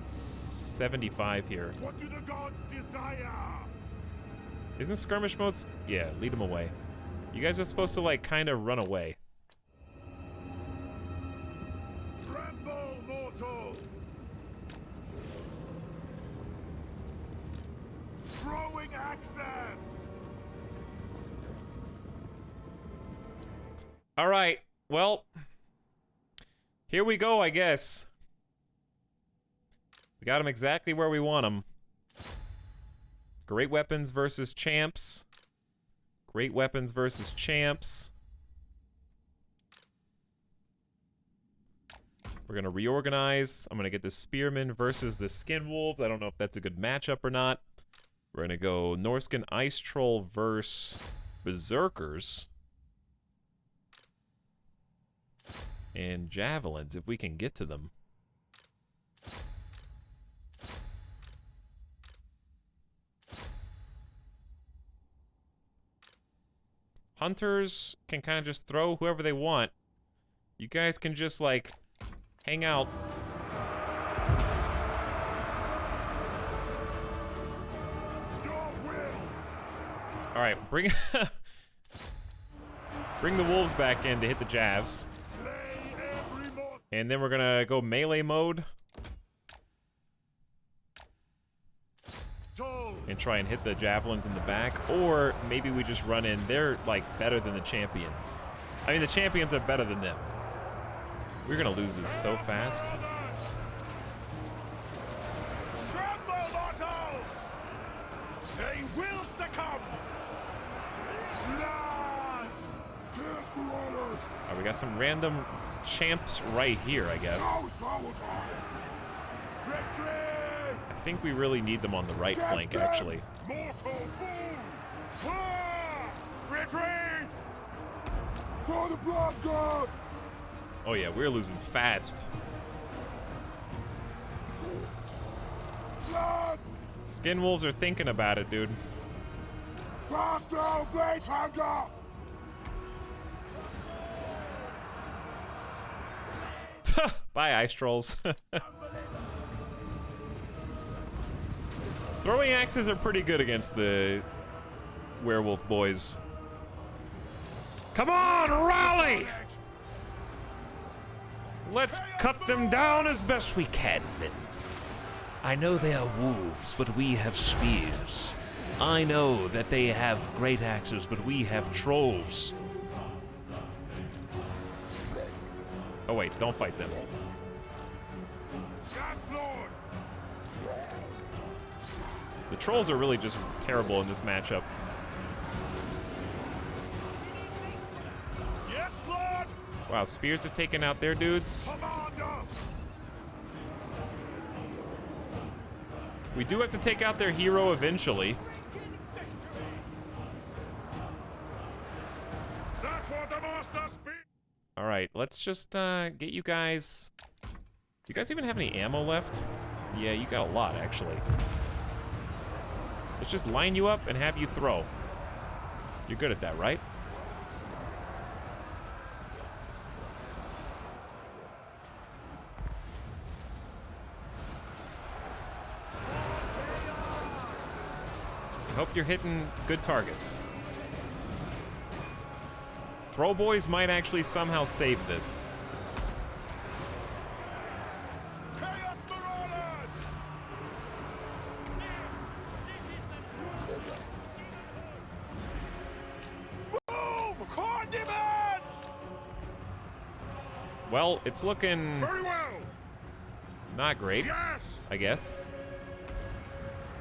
75 here. What do the gods desire? Isn't skirmish modes? Yeah, lead them away. You guys are supposed to like kind of run away. Tremble, mortals! Throwing access! All right, well, here we go, I guess. We got them exactly where we want them. Great weapons versus champs. Great weapons versus champs. We're gonna reorganize. I'm gonna get the spearmen versus the skin wolves. I don't know if that's a good matchup or not. We're gonna go Norskin ice troll versus berserkers. And javelins, if we can get to them. Hunters can kind of just throw whoever they want. You guys can just, like, hang out. All right, bring the wolves back in to hit the jabs. And then we're gonna go melee mode. And try and hit the javelins in the back. Or maybe we just run in. They're, like, better than the champions. I mean, the champions are better than them. We're gonna lose this so fast. Tremble, mortals! They will succumb! Blood! Yes, marauders! We got some random champs right here, I guess. I think we really need them on the right flank, actually. Mortal fool! Ah! Retreat! For the blood god! Oh yeah, we're losing fast. Blood! Skin wolves are thinking about it, dude. Faster, base hunger! Bye, ice trolls. Throwing axes are pretty good against the werewolf boys. Come on, rally! Let's cut them down as best we can, then. I know they are wolves, but we have spears. I know that they have great axes, but we have trolls. Oh wait, don't fight them. Yes, Lord! The trolls are really just terrible in this matchup. Yes, Lord! Wow, spears have taken out their dudes. Command us! We do have to take out their hero eventually. That's what the master speaks! All right, let's just get you guys. Do you guys even have any ammo left? Yeah, you got a lot, actually. Let's just line you up and have you throw. You're good at that, right? I hope you're hitting good targets. Throw boys might actually somehow save this. Chaos Marauders! Move! Condiments! Well, it's looking Very well! not great, Yes! I guess.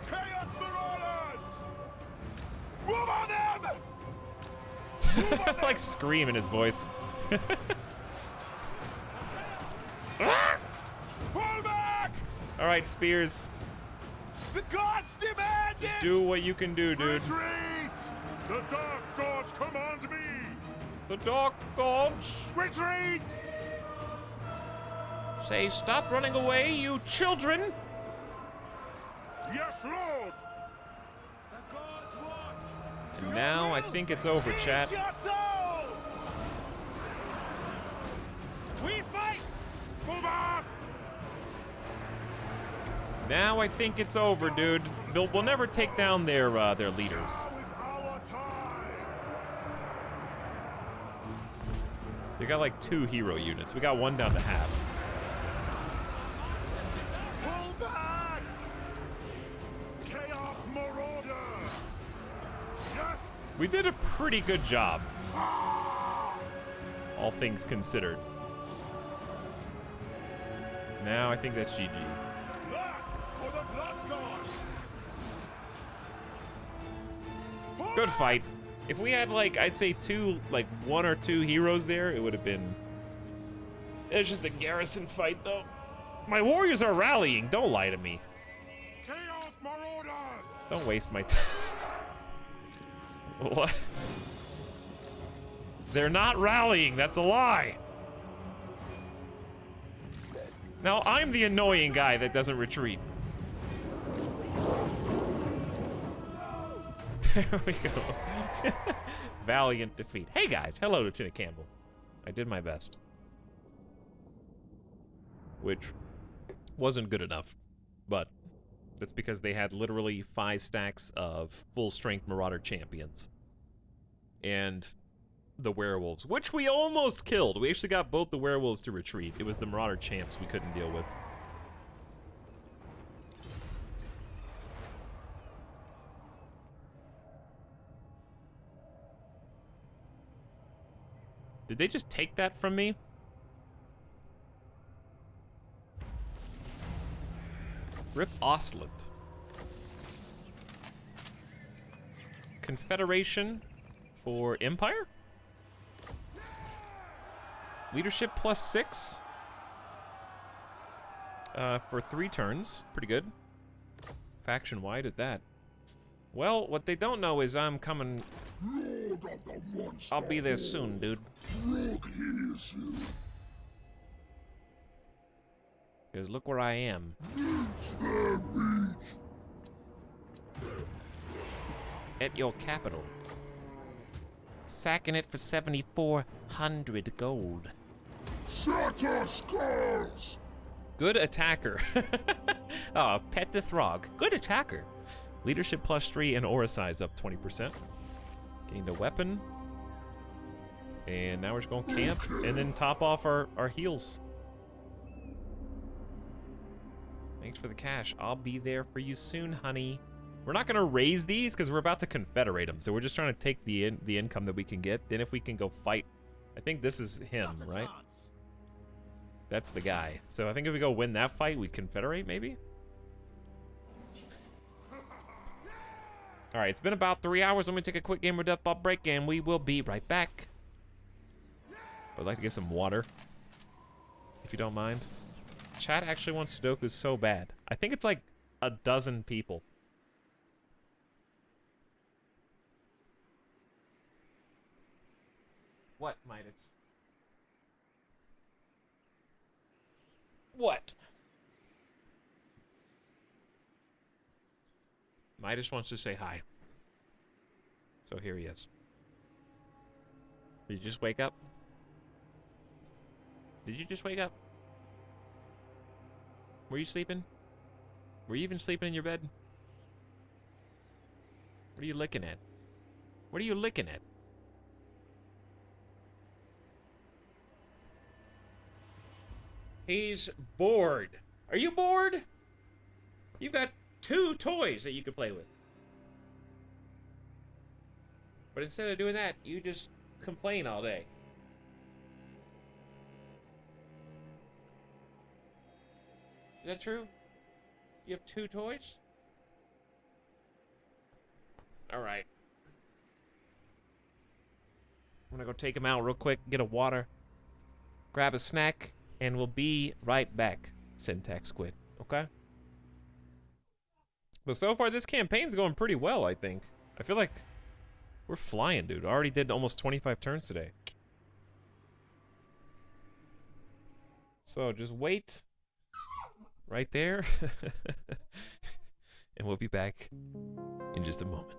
Chaos Marauders! Move on them! Like scream in his voice. Pull back! All right, spears. The gods demand Just it! do what you can do, dude. Retreat! The dark gods command me! The dark gods Retreat! say, "Stop running away, you children!" Yes, Lord! And now I think it's over, chat. Your souls! We fight! Move back! Now I think it's over, dude. We'll never take down their leaders. Now is our time! They got like 2 hero units. We got 1 down to half. Pull back! Chaos Marauders! Yes! We did a pretty good job, all things considered. Now I think that's GG. Blood for the blood god! Pull Good back! fight. If we had like, I'd say 2, like 1 or 2 heroes there, it would have been. It's just a garrison fight, though. My warriors are rallying. Don't lie to me. Chaos Marauders! Don't waste my time. What? They're not rallying. That's a lie. Now I'm the annoying guy that doesn't retreat. There we go. valiant defeat. Hey guys, hello, Lieutenant Campbell. I did my best. Which wasn't good enough, but that's because they had literally 5 stacks of full-strength Marauder champions. And the werewolves, which we almost killed. We actually got both the werewolves to retreat. It was the Marauder champs we couldn't deal with. Did they just take that from me? Rip Ostland. Confederation for Empire? Leadership +6. For 3 turns. Pretty good. Faction wide at that. Well, what they don't know is I'm coming. I'll be there soon, dude. Because look where I am. At your capital. Sacking it for 7,400 gold. Good attacker. Oh, Pet the Throg. Good attacker. Leadership +3 and aura size up 20%. Getting the weapon. And now we're just going to camp and then top off our heals. Thanks for the cash. I'll be there for you soon, honey. We're not going to raise these because we're about to confederate them. So we're just trying to take the income that we can get. Then if we can go fight. I think this is him, right? That's the guy. So I think if we go win that fight, we confederate maybe? Alright, it's been about 3 hours. I'm going to take a quick Gamer Death Ball break and we will be right back. I'd like to get some water, if you don't mind. Chat actually wants Sudoku so bad. I think it's like a dozen people. What, Midas? What? Midas wants to say hi. So here he is. Did you just wake up? Did you just wake up? Were you sleeping? Were you even sleeping in your bed? What are you looking at? What are you looking at? He's bored. Are you bored? You've got 2 toys that you can play with. But instead of doing that, you just complain all day. Is that true? You have 2 toys? Alright. I'm gonna go take him out real quick, get a water, grab a snack, and we'll be right back, Syntax Squid, okay? But so far, this campaign's going pretty well, I think. I feel like we're flying, dude. I already did almost 25 turns today. So just wait right there. And we'll be back in just a moment.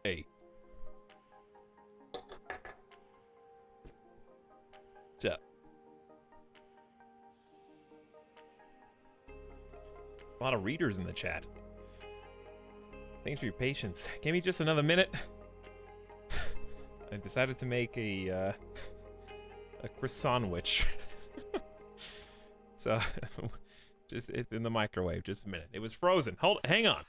Hey. What's up? A lot of readers in the chat. Thanks for your patience. Give me just another minute. I decided to make a croissant-wich. So, just it's in the microwave. Just a minute. It was frozen. Hang on.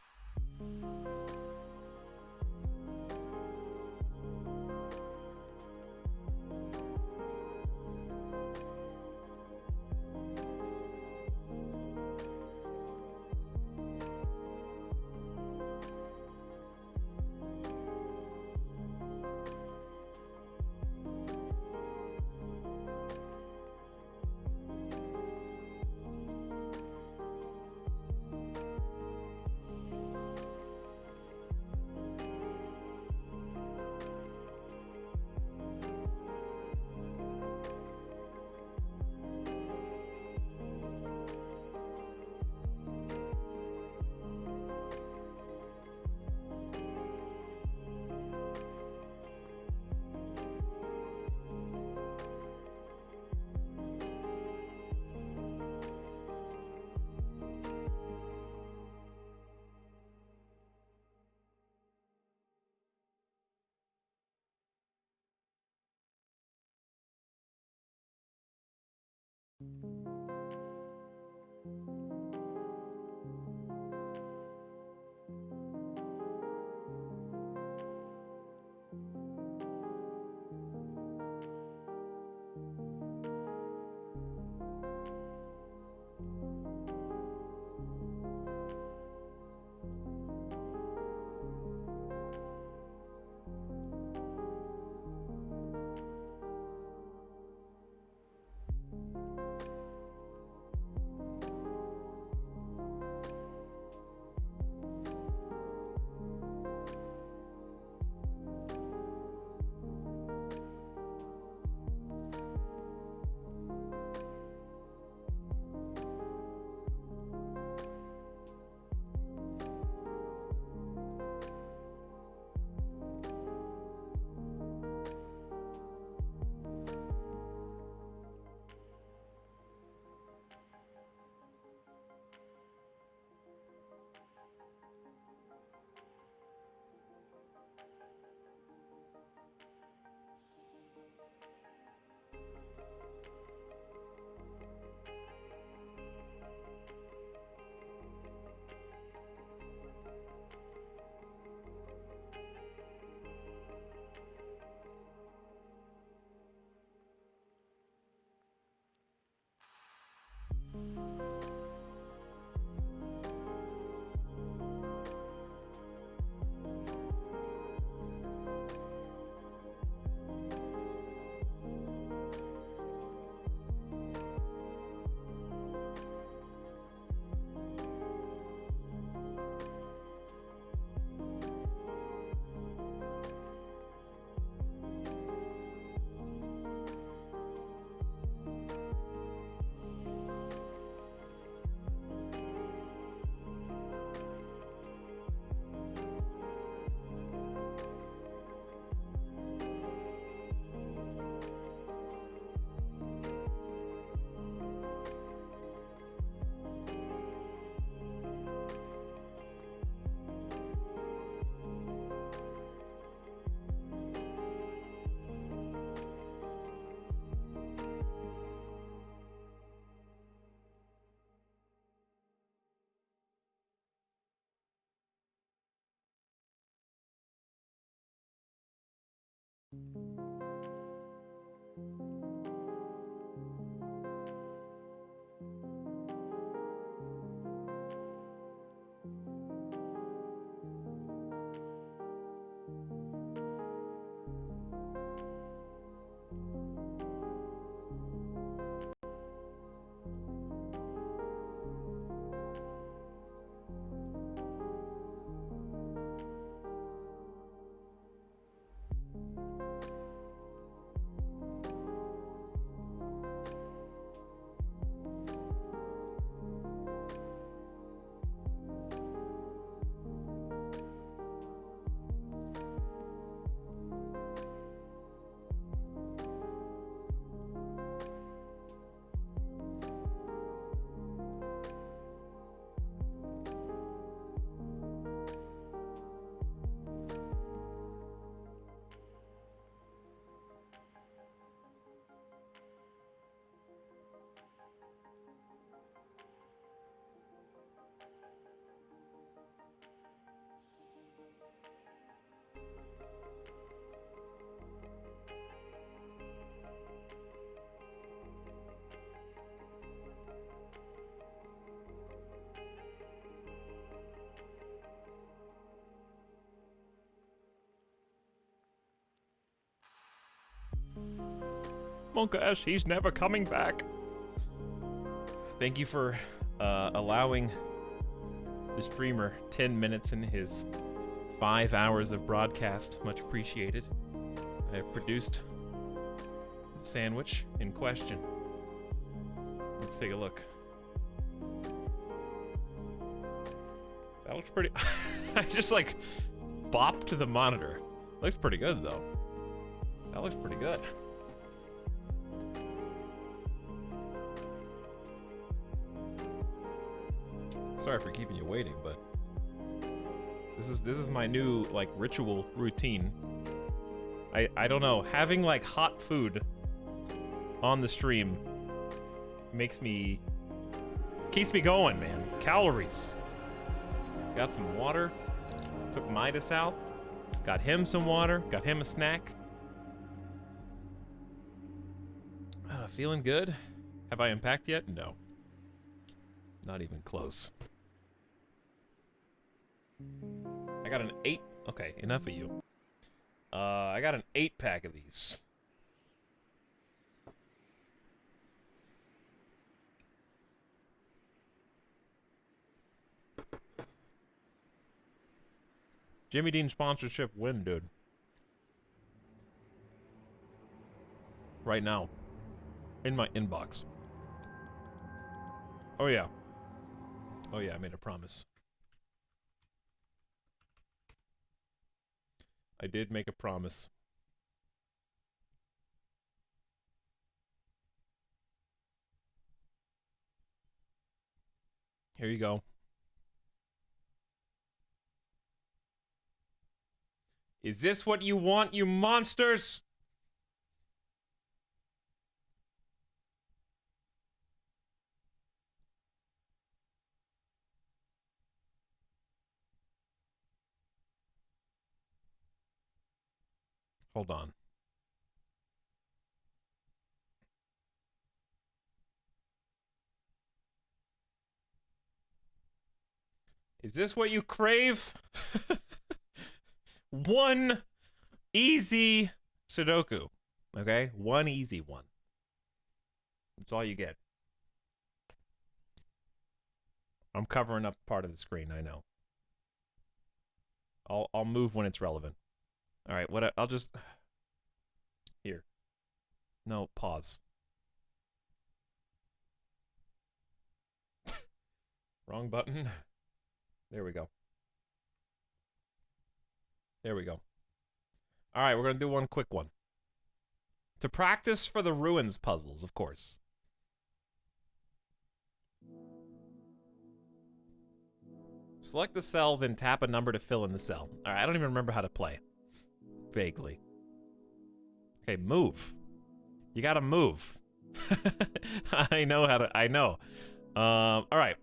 Monka S, he's never coming back. Thank you for allowing the streamer 10 minutes in his 5 hours of broadcast. Much appreciated. I have produced the sandwich in question. Let's take a look. That looks pretty... I just, like, bopped to the monitor. Looks pretty good, though. That looks pretty good. Sorry for keeping you waiting, but this is my new, like, ritual routine. I don't know, having, like, hot food on the stream keeps me going, man. Calories. Got some water. Took Midas out. Got him some water. Got him a snack. Feeling good? Have I unpacked yet? No. Not even close. I got an 8. Okay, enough of you. I got an 8-pack of these. Jimmy Dean sponsorship win, dude. Right now. In my inbox. Oh yeah. Oh yeah, I made a promise. I did make a promise. Here you go. Is this what you want, you monsters? Hold on. Is this what you crave? One easy Sudoku. Okay? One easy one. That's all you get. I'm covering up part of the screen, I know. I'll move when it's relevant. All right, I'll just... Here. No, pause. Wrong button. There we go. There we go. All right, we're going to do one quick one. To practice for the ruins puzzles, of course. Select the cell, then tap a number to fill in the cell. All right, I don't even remember how to play. Vaguely. Okay, move. You gotta move. I know how to... I know. All right.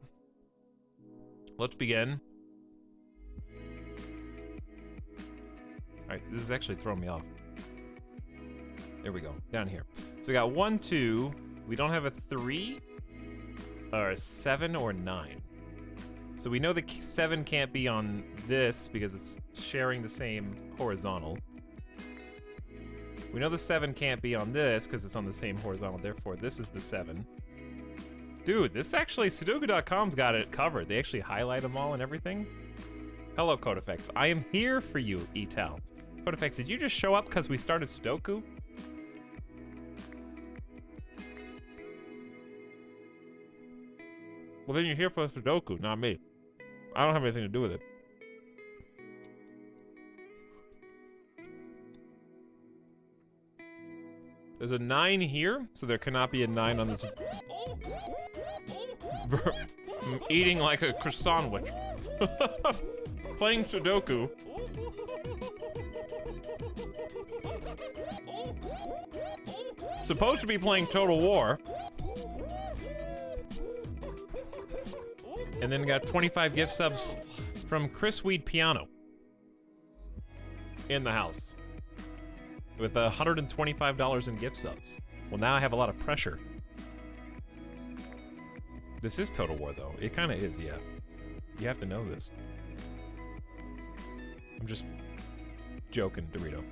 Let's begin. All right, this is actually throwing me off. There we go. Down here. So we got 1, 2. We don't have a 3, or a 7, or 9. So we know the 7 can't be on this because it's sharing the same horizontal. We know the 7 can't be on this because it's on the same horizontal. Therefore, this is the 7. Dude, this actually, Sudoku.com's got it covered. They actually highlight them all and everything. Hello, Codefex. I am here for you, Etal. Codefex, did you just show up because we started Sudoku? Well, then you're here for Sudoku, not me. I don't have anything to do with it. There's a 9 here, so there cannot be a 9 on this. I'm eating like a croissant sandwich. Playing Sudoku. Supposed to be playing Total War. And then got 25 gift subs from Chris Weed Piano. In the house. With $125 in gift subs. Well, now I have a lot of pressure. This is Total War, though. It kind of is, yeah. You have to know this. I'm just joking, Dorito.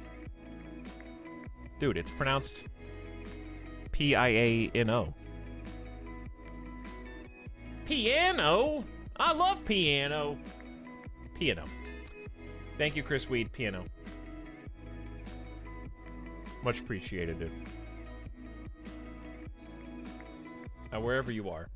Dude, it's pronounced Piano. Piano? I love piano. Piano. Thank you, Chris Weed. Piano. Much appreciated, dude. Wherever you are.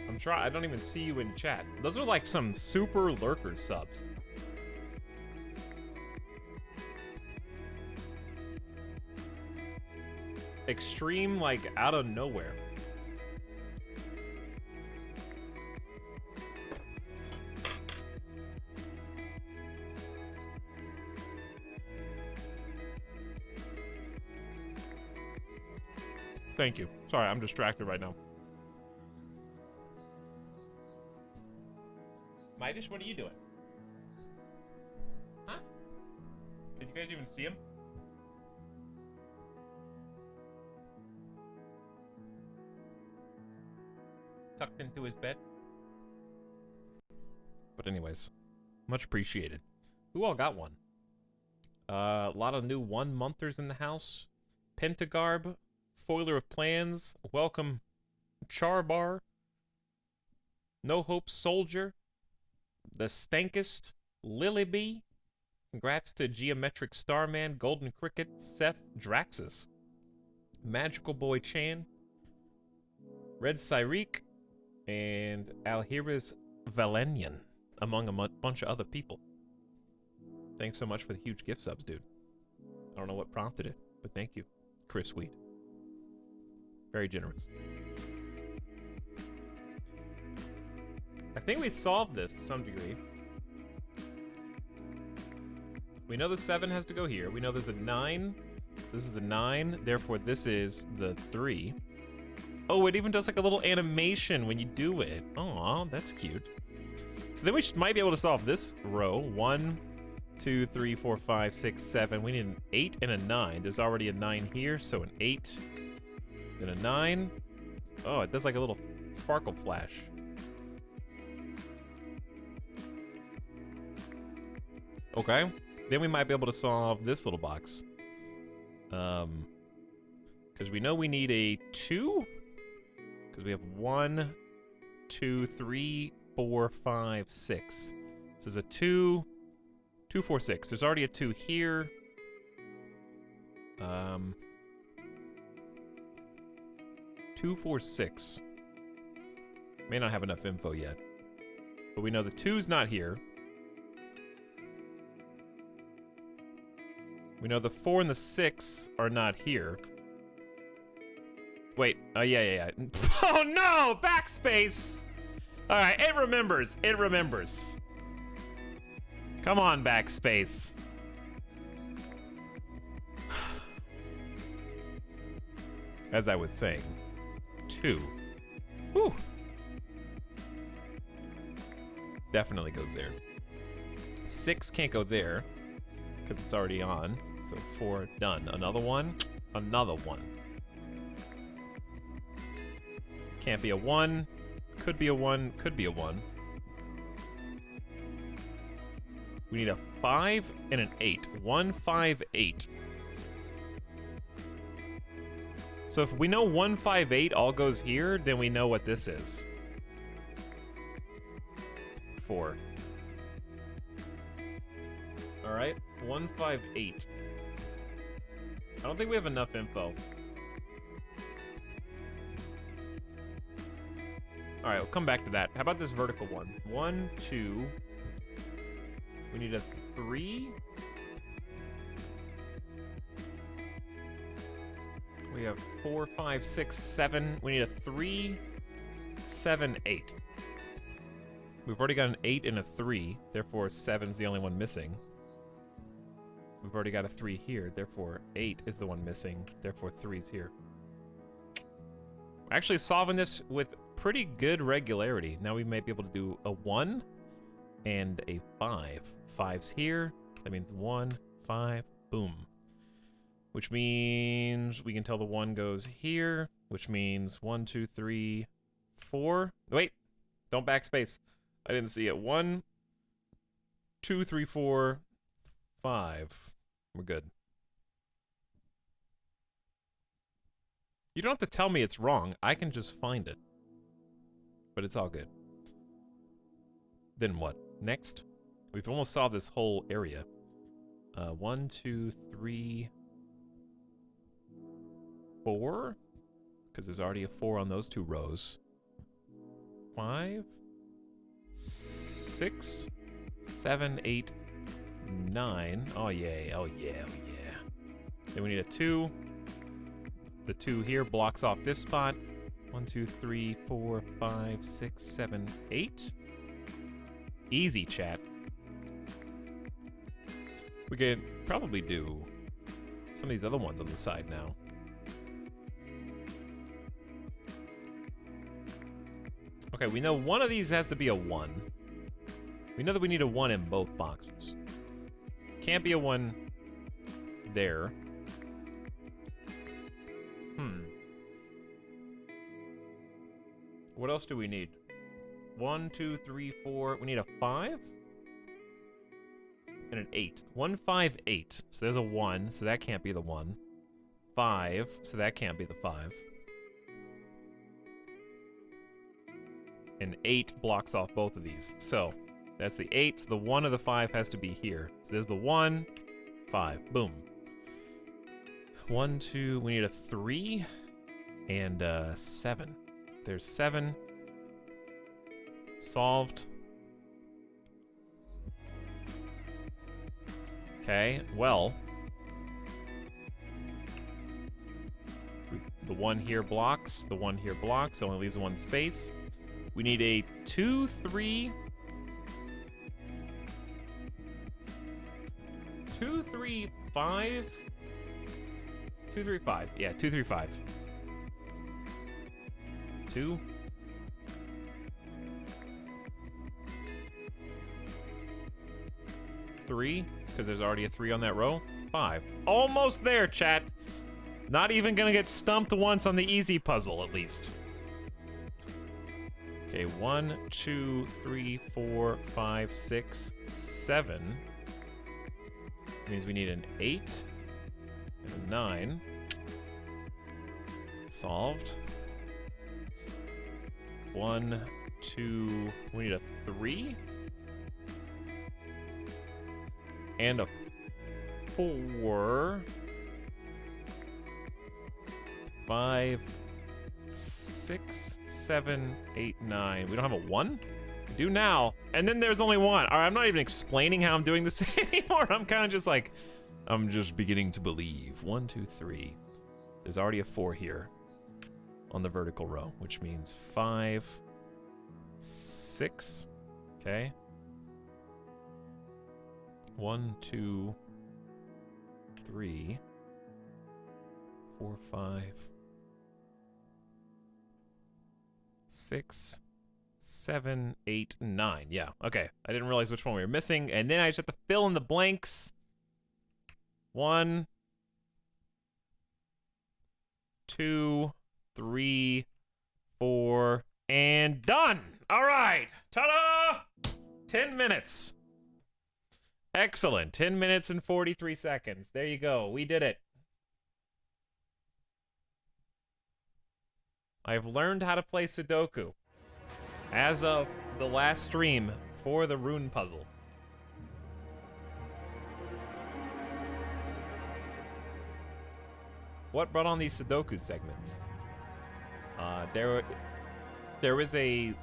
I'm trying. I don't even see you in chat. Those are like some super lurker subs. Extreme, like, out of nowhere. Thank you. Sorry, I'm distracted right now. Midas, what are you doing? Huh? Did you guys even see him? Tucked into his bed? But anyways, much appreciated. Who all got one? A lot of new one-monthers in the house. Pentagarb, Foiler of Plans, welcome Charbar, No Hope Soldier, The Stankest, Lilybee, congrats to Geometric Starman, Golden Cricket, Seth Draxus, Magical Boy Chan, Red Cyreek, and Alhira's Valenian, among a bunch of other people. Thanks so much for the huge gift subs, dude. I don't know what prompted it, but thank you, Chris Weed. Very generous. I think we solved this to some degree. We know the 7 has to go here. We know there's a 9. So this is the 9. Therefore, this is the 3. Oh, it even does like a little animation when you do it. Aw, that's cute. So then we might be able to solve this row. 1, 2, 3, 4, 5, 6, 7. We need an 8 and a 9. There's already a 9 here, so an 8. Then a 9. Oh, it does like a little sparkle flash. Okay. Then we might be able to solve this little box. Because we know we need a 2. Because we have 1, 2, 3, 4, 5, 6. This is a 2, 2, 4, 6. There's already a 2 here. 2, 4, 6. May not have enough info yet. But we know the 2's not here. We know the 4 and the 6 are not here. Wait. Oh, yeah. Oh, no! Backspace! Alright, it remembers. It remembers. Come on, backspace. As I was saying. 2. Whew. Definitely goes there. 6 can't go there. Because it's already on. So 4, done. Another one. Another one. Can't be a 1. Could be a 1. Could be a 1. We need a 5 and an 8. 1, 5, 8. So if we know 1, 5, 8 all goes here, then we know what this is. 4. Alright. 1, 5, 8. I don't think we have enough info. Alright, we'll come back to that. How about this vertical one? 1, 2. We need a 3. We have 4, 5, 6, 7. We need a 3, 7, 8. We've already got an 8 and a 3. Therefore, 7's the only one missing. We've already got a 3 here. Therefore, 8 is the one missing. Therefore, 3's here. We're actually solving this with pretty good regularity. Now we may be able to do a 1 and a 5. 5's here. That means 1, 5, boom. Which means we can tell the 1 goes here, which means 1, 2, 3, 4. Wait, Don't backspace. I didn't see it. 1, 2, 3, 4, 5. We're good. You don't have to tell me it's wrong. I can just find it. But it's all good. Then what? Next? We've almost solved this whole area. 1, 2, 3, 4. Because there's already a 4 on those 2 rows. 5, 6, 7, 8, 9. Oh, yay. Oh, yeah. Oh, yeah. Then we need a 2. The 2 here blocks off this spot. 1, 2, 3, 4, 5, 6, 7, 8. Easy, chat. We could probably do some of these other ones on the side now. Okay, we know one of these has to be a 1. We know that we need a 1 in both boxes. Can't be a 1 there. What else do we need? 1, 2, 3, 4. We need a 5? And an 8. 1, 5, 8. So there's a 1, so that can't be the 1. 5, so that can't be the 5. And 8 blocks off both of these. So that's the 8, so the 1 of the 5 has to be here. So there's the 1, 5. Boom. 1, 2, we need a 3 and 7. There's 7. Solved. Okay, well. The 1 here blocks, the 1 here blocks, only leaves 1 space. We need a 2, 3. 2, 3, 5. 2, 3, 5. Yeah, 2, 3, 5. 2. 3, because there's already a 3 on that row. 5. Almost there, chat. Not even gonna get stumped once on the easy puzzle, at least. Okay, 1, 2, 3, 4, 5, 6, 7. That means we need an 8 and a 9. Solved. 1, 2, we need a 3. And a 4. 5, 6, 7, 8, 9. We don't have a 1? We do now. And then there's only 1. All right, I'm not even explaining how I'm doing this anymore. I'm kind of just like, I'm just beginning to believe. 1, 2, 3. There's already a 4 here on the vertical row, which means 5, 6. Okay. 1, 2, 3, 4, 5, 6, 7, 8, 9. Yeah, okay. I didn't realize which one we were missing, and then I just have to fill in the blanks. 1, 2, 3, 4, and done! All right, ta-da! 10 minutes. Excellent, 10 minutes and 43 seconds. There you go, we did it. I've learned how to play Sudoku as of the last stream for the rune puzzle. What brought on these Sudoku segments? There was a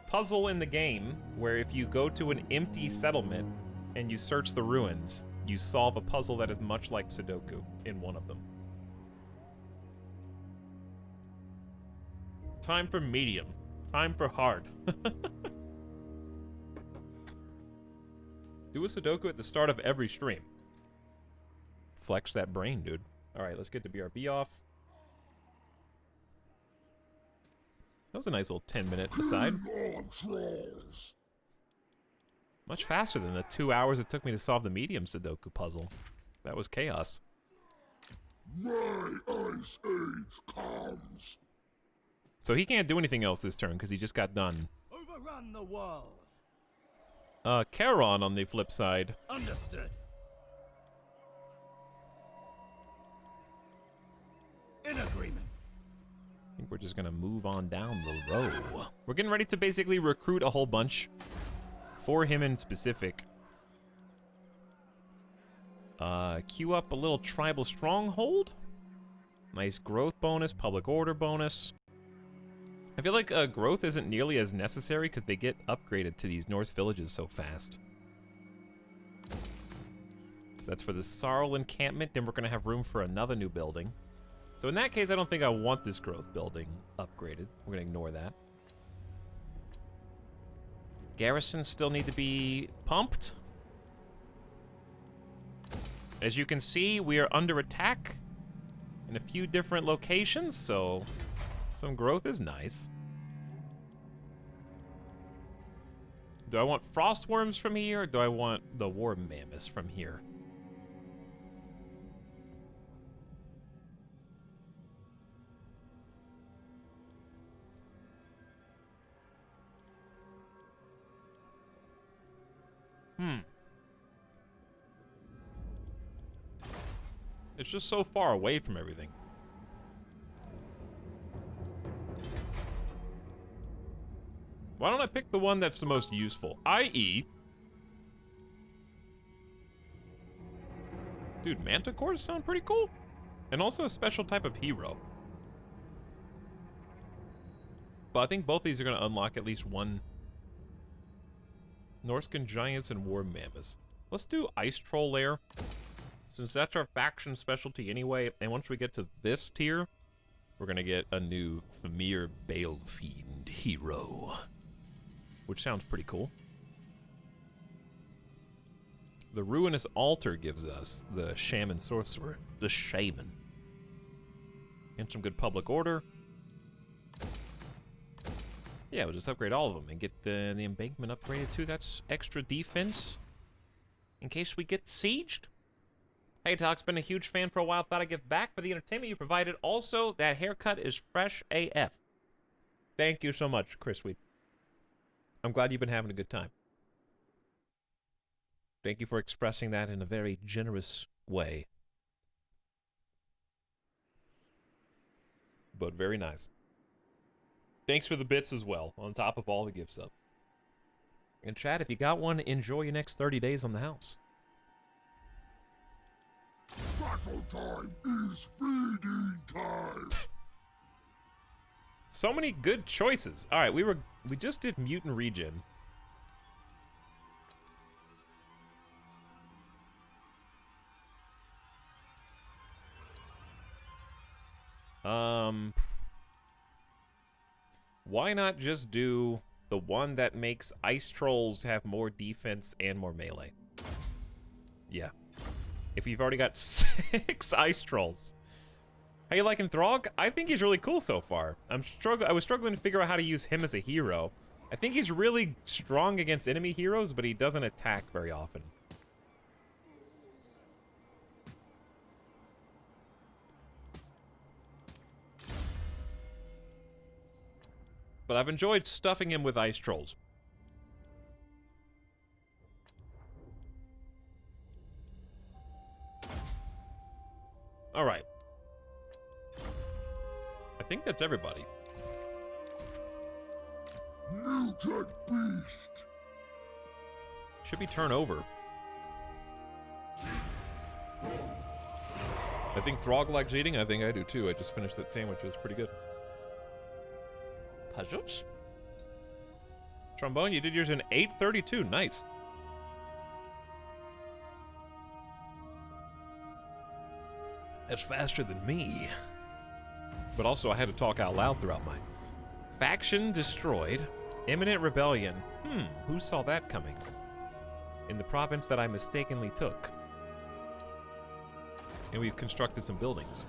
puzzle in the game where if you go to an empty settlement and you search the ruins, you solve a puzzle that is much like Sudoku in one of them. Time for medium. Time for hard. Do a Sudoku at the start of every stream. Flex that brain, dude. Alright, let's get the BRB off. That was a nice little 10-minute aside. Much faster than the 2 hours it took me to solve the medium Sudoku puzzle. That was chaos. My ice age comes. So he can't do anything else this turn because he just got done run the world. Charon on the flip side. Understood. In agreement. I think we're just gonna move on down the row. We're getting ready to basically recruit a whole bunch for him in specific. Queue up a little tribal stronghold. Nice growth bonus, public order bonus. I feel like growth isn't nearly as necessary because they get upgraded to these Norse villages so fast. So that's for the Sarl encampment. Then we're gonna have room for another new building. So in that case, I don't think I want this growth building upgraded. We're gonna ignore that. Garrisons still need to be pumped. As you can see, we are under attack in a few different locations, so some growth is nice. Do I want frost worms from here, or do I want the war mammoths from here? It's just so far away from everything. Why don't I pick the one that's the most useful? I.e. Dude, manticores sound pretty cool. And also a special type of hero. But I think both these are going to unlock at least one. Norscan giants and war mammoths. Let's do Ice Troll Lair, since that's our faction specialty anyway. And once we get to this tier, we're going to get a new Famir Balefiend hero, which sounds pretty cool. The Ruinous Altar gives us the Shaman Sorcerer, the Shaman. And some good public order. Yeah, we'll just upgrade all of them and get the embankment upgraded too. That's extra defense in case we get sieged. Hey, Etalyx, been a huge fan for a while. Thought I'd give back for the entertainment you provided. Also, that haircut is fresh AF. Thank you so much, Chris Sweet. I'm glad you've been having a good time. Thank you for expressing that in a very generous way. But very nice. Thanks for the bits as well, on top of all the gift subs. And chat, if you got one, enjoy your next 30 days on the house. Battle time is feeding time. So many good choices. All right, we just did mutant regen. Why not just do the one that makes ice trolls have more defense and more melee? Yeah. If you've already got 6 ice trolls. How you liking Throg? I think he's really cool so far. I was struggling to figure out how to use him as a hero. I think he's really strong against enemy heroes, but he doesn't attack very often. But I've enjoyed stuffing him with ice trolls. All right. I think that's everybody. Mutant beast. Should be turn over. I think Throg likes eating. I think I do too. I just finished that sandwich. It was pretty good. Puzzles? Trombone, you did yours in 8:32. Nice. That's faster than me. But also, I had to talk out loud throughout mine. Faction destroyed. Imminent rebellion. Who saw that coming? In the province that I mistakenly took. And we've constructed some buildings.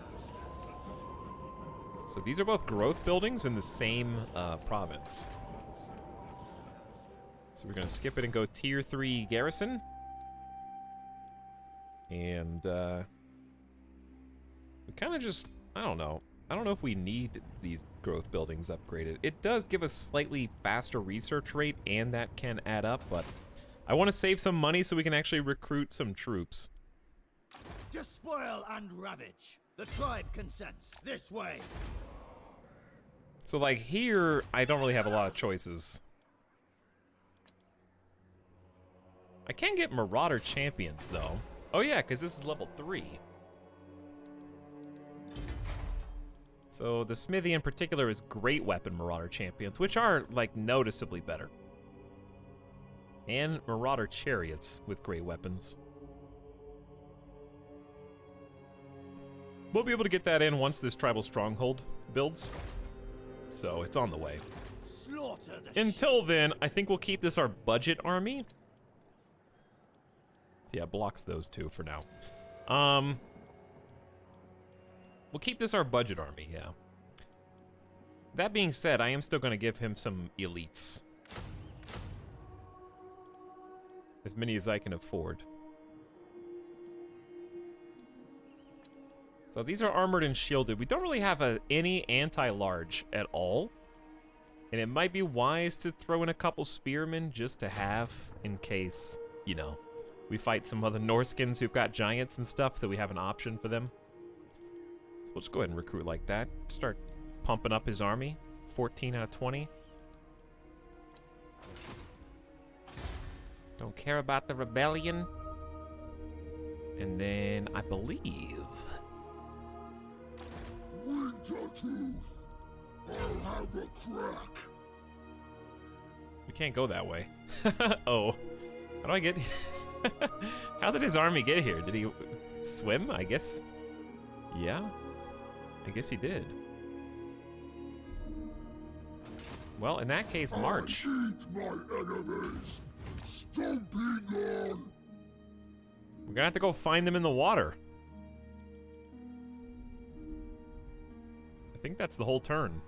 So these are both growth buildings in the same province. So we're going to skip it and go tier 3 garrison. And we kind of just, I don't know. I don't know if we need these growth buildings upgraded. It does give us slightly faster research rate, and that can add up, but I want to save some money so we can actually recruit some troops. Despoil and ravage. The tribe consents. This way. So, like, here, I don't really have a lot of choices. I can get Marauder Champions, though. Oh, yeah, because this is level 3. So, the Smithy in particular is Great Weapon Marauder Champions, which are, like, noticeably better. And Marauder Chariots with great weapons. We'll be able to get that in once this Tribal Stronghold builds. So, it's on the way. Slaughter the Until then, I think we'll keep this our budget army. So yeah, blocks those two for now. We'll keep this our budget army, yeah. That being said, I am still going to give him some elites. As many as I can afford. So these are armored and shielded. We don't really have any anti-large at all. And it might be wise to throw in a couple spearmen just to have in case, you know, we fight some other Norskins who've got giants and stuff, so we have an option for them. So we'll just go ahead and recruit like that. Start pumping up his army. 14 out of 20. Don't care about the rebellion. And then I believe... Winter Tooth, I'll have a crack. We can't go that way. Oh. How do I get... How did his army get here? Did he swim, I guess? Yeah. I guess he did. Well, in that case, march. I eat my enemies. Stomping on. We're gonna have to go find them in the water. I think that's the whole turn.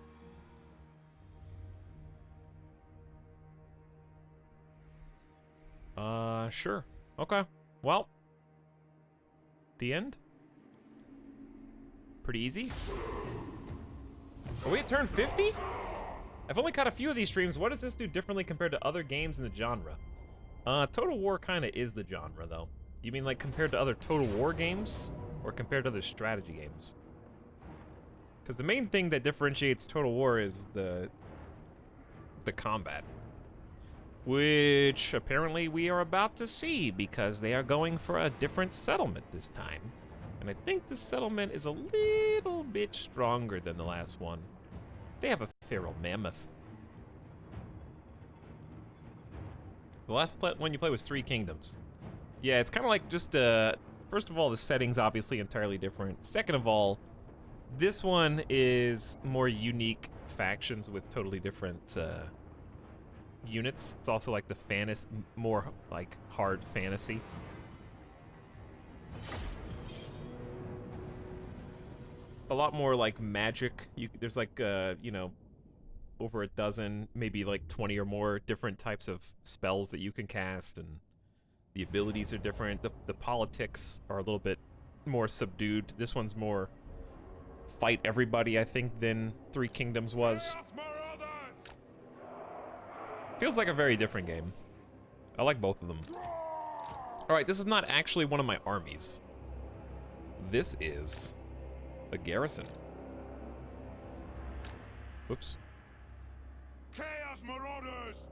Sure. Okay. Well. The end? Pretty easy. Are we at turn 50? I've only caught a few of these streams. What does this do differently compared to other games in the genre? Total War kind of is the genre, though. You mean like compared to other Total War games? Or compared to other strategy games? Because the main thing that differentiates Total War is the combat. Which apparently we are about to see because they are going for a different settlement this time. And I think the settlement is a little bit stronger than the last one. They have a feral mammoth. The last one you played was 3 Kingdoms. Yeah, it's kind of like just, first of all, the setting's obviously entirely different. Second of all, this one is more unique factions with totally different units. It's also like the fantasy, more like hard fantasy. A lot more like magic. There's like, you know, over a dozen, maybe like 20 or more different types of spells that you can cast, and the abilities are different. The politics are a little bit more subdued. This one's more fight everybody, I think, than 3 Kingdoms was. Feels like a very different game. I like both of them. Alright, this is not actually one of my armies. This is a garrison. Whoops. Chaos Marauders!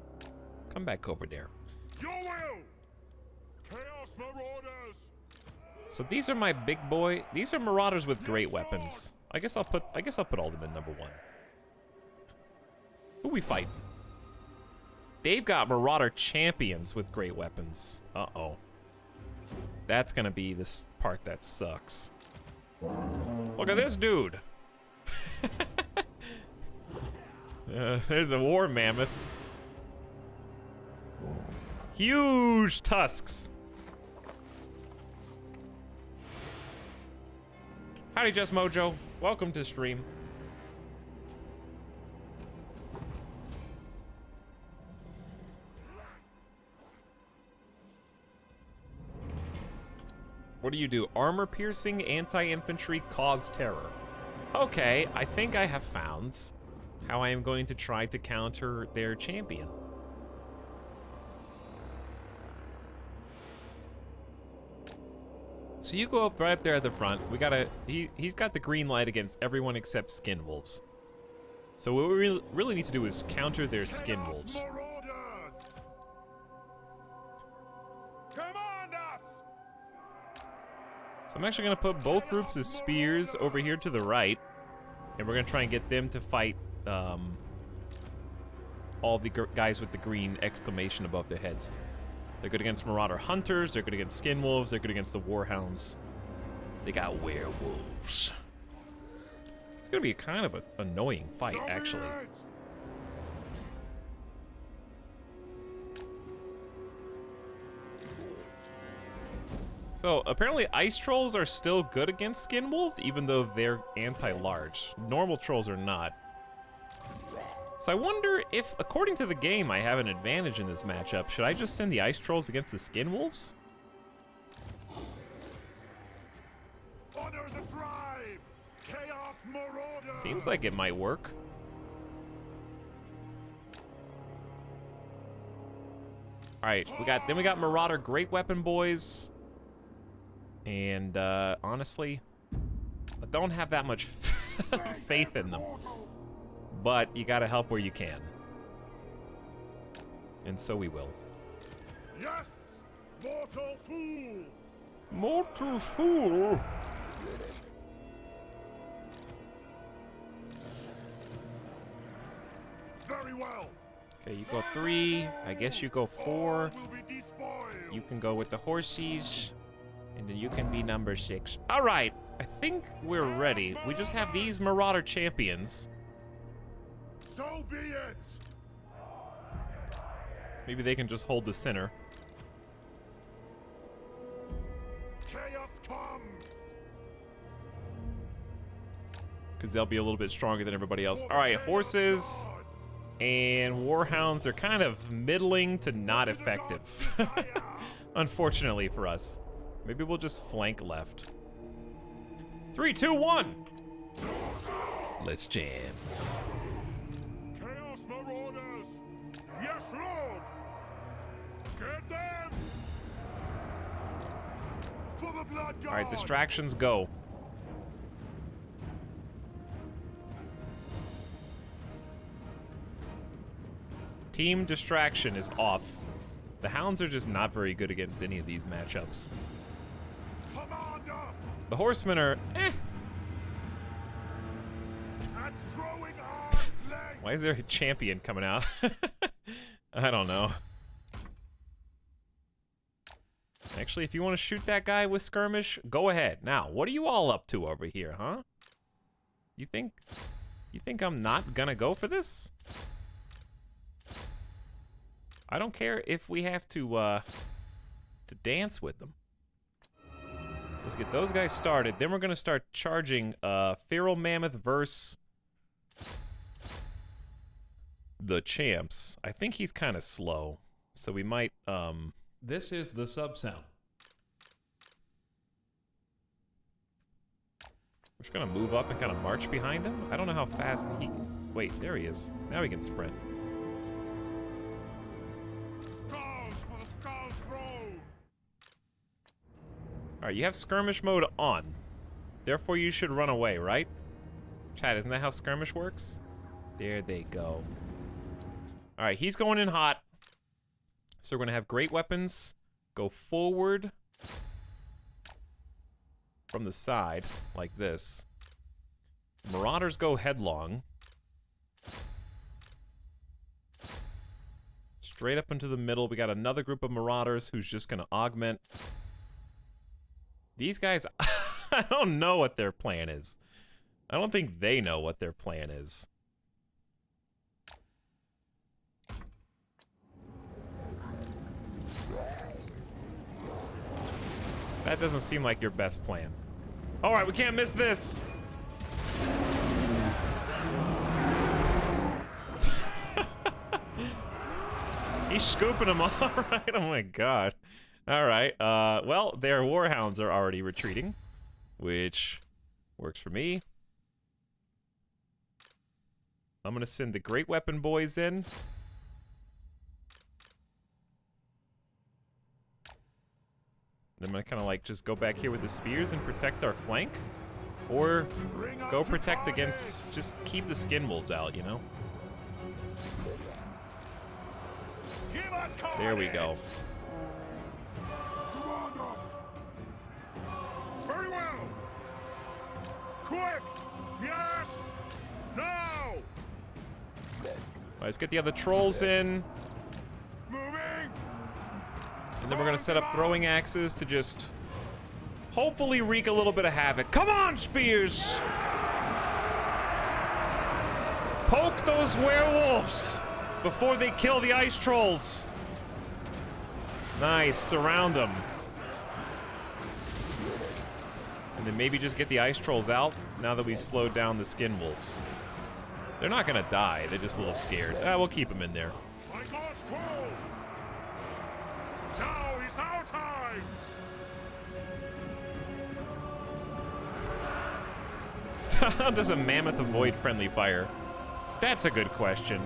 Come back over there. Your will! Chaos Marauders! So these are my big boy. These are Marauders with great weapons. I guess I'll put all of them in number 1. Who we fighting? They've got Marauder Champions with great weapons. Uh-oh. That's gonna be this part that sucks. Look at this dude. There's a war mammoth. Huge tusks. Howdy, Just Mojo. Welcome to stream. What do you do? Armor piercing, anti-infantry, cause terror. Okay, I think I have found how I am going to try to counter their champion. So you go up right up there at the front. We gotta, he's got the green light against everyone except skin wolves. So what we really need to do is counter their skin wolves. So I'm actually gonna put both groups of spears over here to the right, and we're gonna try and get them to fight all the guys with the green exclamation above their heads. They're good against Marauder Hunters, they're good against Skin Wolves, they're good against the Warhounds. They got werewolves. It's gonna be kind of an annoying fight, actually. So, apparently ice trolls are still good against skin wolves, even though they're anti-large. Normal trolls are not. So I wonder if, according to the game, I have an advantage in this matchup. Should I just send the ice trolls against the skin wolves? Honor the tribe! Chaos Marauder! Seems like it might work. Alright, we got Marauder Great Weapon Boys. And honestly, I don't have that much faith in them. But you gotta help where you can. And so we will. Yes! Mortal fool! Mortal fool! Very well. Okay, you go 3. I guess you go 4. You can go with the horsies. And then you can be number 6. Alright, I think we're ready. We just have these Marauder champions. So be it. Maybe they can just hold the center. Chaos comes. Because they'll be a little bit stronger than everybody else. Alright, horses and warhounds are kind of middling to not effective. Unfortunately for us. Maybe we'll just flank left. 3, 2, 1! Let's jam. Chaos Marauders! Yes, Lord! Get them! For the blood god! Alright, distractions go. Team distraction is off. The hounds are just not very good against any of these matchups. The horsemen are eh. Why is there a champion coming out? I don't know. Actually, if you want to shoot that guy with skirmish, go ahead. Now, what are you all up to over here, huh? You think I'm not gonna go for this? I don't care if we have to dance with them. Let's get those guys started. Then we're gonna start charging Feral Mammoth versus the champs. I think he's kind of slow, so we might This is the sub sound. we're just gonna move up and kind of march behind him. I don't know how fast he. Wait, there he is. Now he can sprint. Skulls for the skull throne! All right, you have skirmish mode on. Therefore, you should run away, right? Chat, isn't that how skirmish works? There they go. All right, he's going in hot. So we're gonna have great weapons go forward from the side, like this. Marauders go headlong. Straight up into the middle, we got another group of Marauders who's just gonna augment. These guys, I don't know what their plan is. I don't think they know what their plan is. That doesn't seem like your best plan. All right, we can't miss this. He's scooping them all right. Oh my god. All right. Well, their warhounds are already retreating, which works for me. I'm gonna send the Great Weapon Boys in. I'm gonna kind of like just go back here with the spears and protect our flank. Or go protect against, just keep the skin wolves out, you know? There we go. Command us. Very well. Quick. Yes. Now. Let's get the other trolls in. Moving. And then we're gonna set up throwing axes to just hopefully wreak a little bit of havoc. Come on, spears! Poke those werewolves before they kill the ice trolls. Nice, surround them. And then maybe just get the ice trolls out now that we've slowed down the skin wolves. They're not gonna die, they're just a little scared. We'll keep them in there. My God's call. Now is our time. How does a mammoth avoid friendly fire? That's a good question.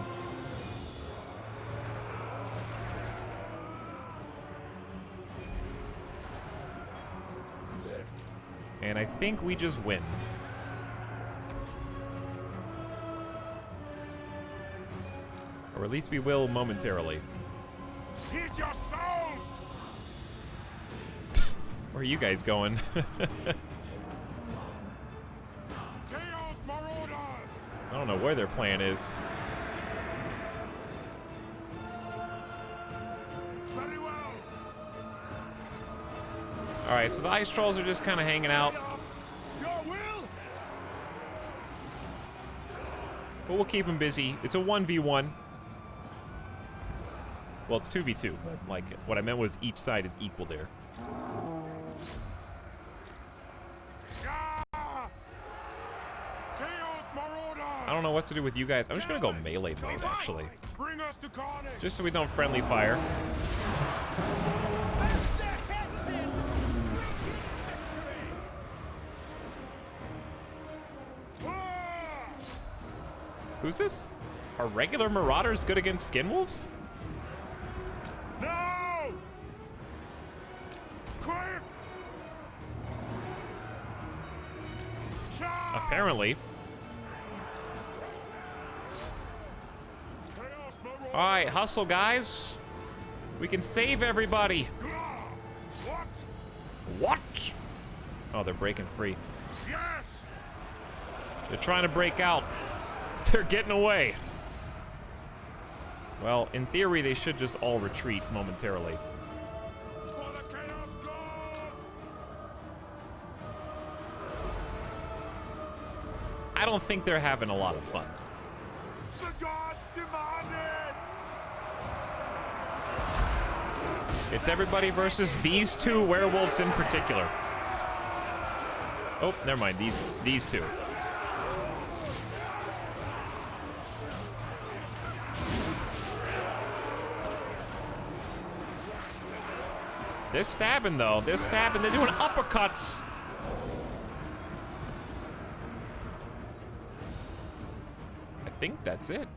And I think we just win. Or at least we will momentarily. Heed your souls. Where are you guys going? Chaos Marauders. I don't know where their plan is. Very well. Alright, so the ice trolls are just kind of hanging out. Your will. But we'll keep them busy. It's a 1v1. Well, it's 2v2, but like what I meant was each side is equal there. I don't know what to do with you guys. I'm just gonna go melee mode, actually. Bring us to carnage. Just so we don't friendly fire. Who's this? Are regular marauders good against skin wolves? No! Quick! Apparently. Alright, hustle, guys. We can save everybody. What? What? Oh, they're breaking free. Yes! They're trying to break out. They're getting away. Well, in theory, they should just all retreat momentarily. For the Chaos God! I don't think they're having a lot of fun. The gods demand it! It's everybody versus these two werewolves in particular. Oh, never mind. These two. They're stabbing, though. They're stabbing. They're doing uppercuts. I think that's it.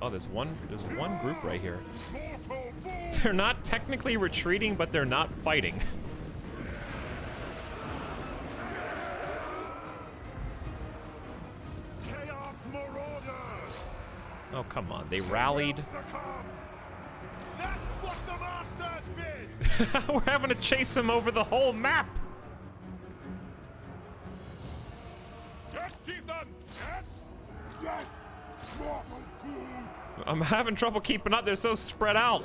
Oh, there's one group right here. They're not technically retreating, but they're not fighting. Chaos Marauders! Oh, come on. They rallied. That's what the Masters bid! We're having to chase them over the whole map. Yes, Chieftain! Yes! Yes! Mortal fool! I'm having trouble keeping up. They're so spread out.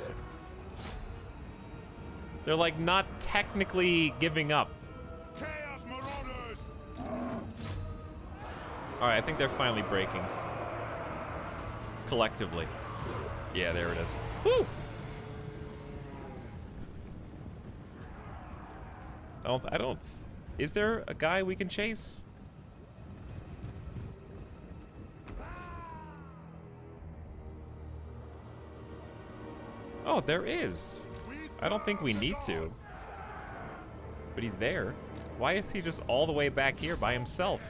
They're like not technically giving up. Chaos Marauders! All right, I think they're finally breaking. Collectively. Yeah, there it is. Woo! I don't. Is there a guy we can chase? Oh, there is. I don't think we need to. But he's there. Why is he just all the way back here by himself?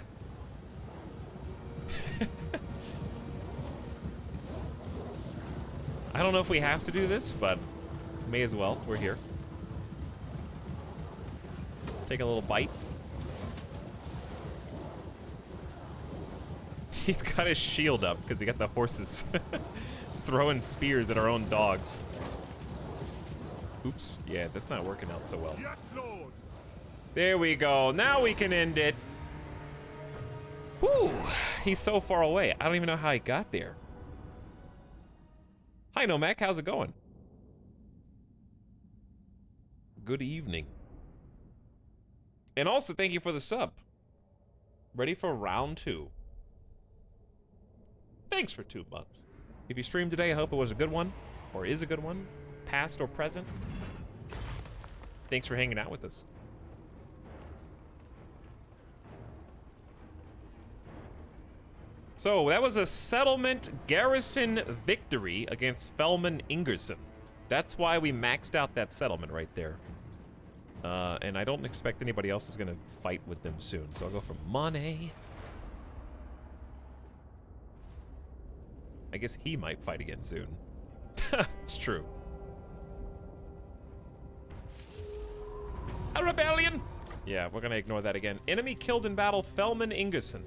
I don't know if we have to do this, but may as well. We're here. Take a little bite. He's got his shield up because we got the horses throwing spears at our own dogs. Oops. Yeah, that's not working out so well. Yes, Lord. There we go. Now we can end it. Whew. He's so far away. I don't even know how he got there. Hi, Nomak. How's it going? Good evening. And also, thank you for the sub. Ready for round 2. Thanks for 2 months. If you streamed today, I hope it was a good one, or is a good one, past or present. Thanks for hanging out with us. So, that was a settlement garrison victory against Felman Ingerson. That's why we maxed out that settlement right there. And I don't expect anybody else is going to fight with them soon, so I'll go for money. I guess he might fight again soon. It's true. A rebellion! Yeah, we're gonna ignore that again. Enemy killed in battle, Felman Ingerson.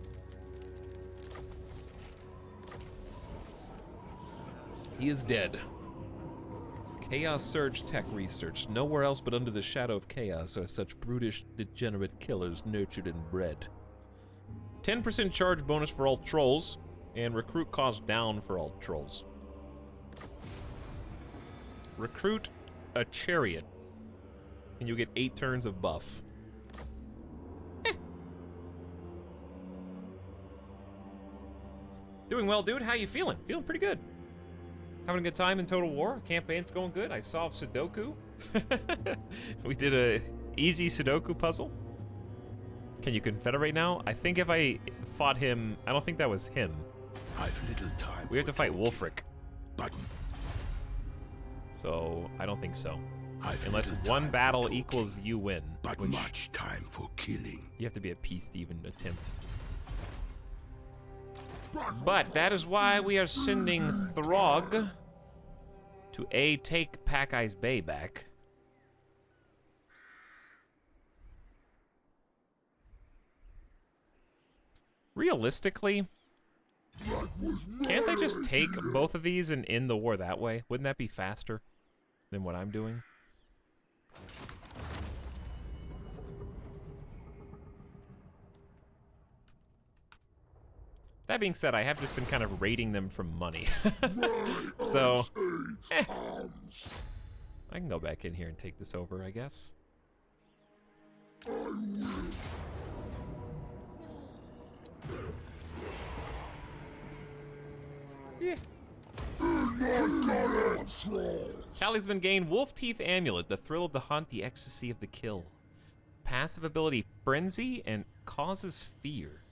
He is dead. Chaos Surge Tech Research. Nowhere else but under the shadow of chaos are such brutish, degenerate killers nurtured and bred. 10% charge bonus for all trolls, and recruit cost down for all trolls. Recruit a chariot, and you get 8 turns of buff. Doing well, dude. How you feeling? Feeling pretty good. Having a good time in Total War. Campaign's going good. I solved Sudoku. We did a easy Sudoku puzzle. Can you confederate now? I think if I fought him, I don't think that was him. I've little time. We have to fight Wolfric. Button. So I don't think so. I've Unless little one time battle for equals you win. but which much time for killing. you have to be a peace even attempt. But that is why we are sending Throg to take Packeyes Bay back. Realistically, can't they just take both of these and end the war that way? Wouldn't that be faster than what I'm doing? That being said, I have just been kind of raiding them for money. So, I can go back in here and take this over, I guess. Yeah. Talisman gained Wolf Teeth Amulet, the thrill of the hunt, the ecstasy of the kill. Passive ability Frenzy and causes fear.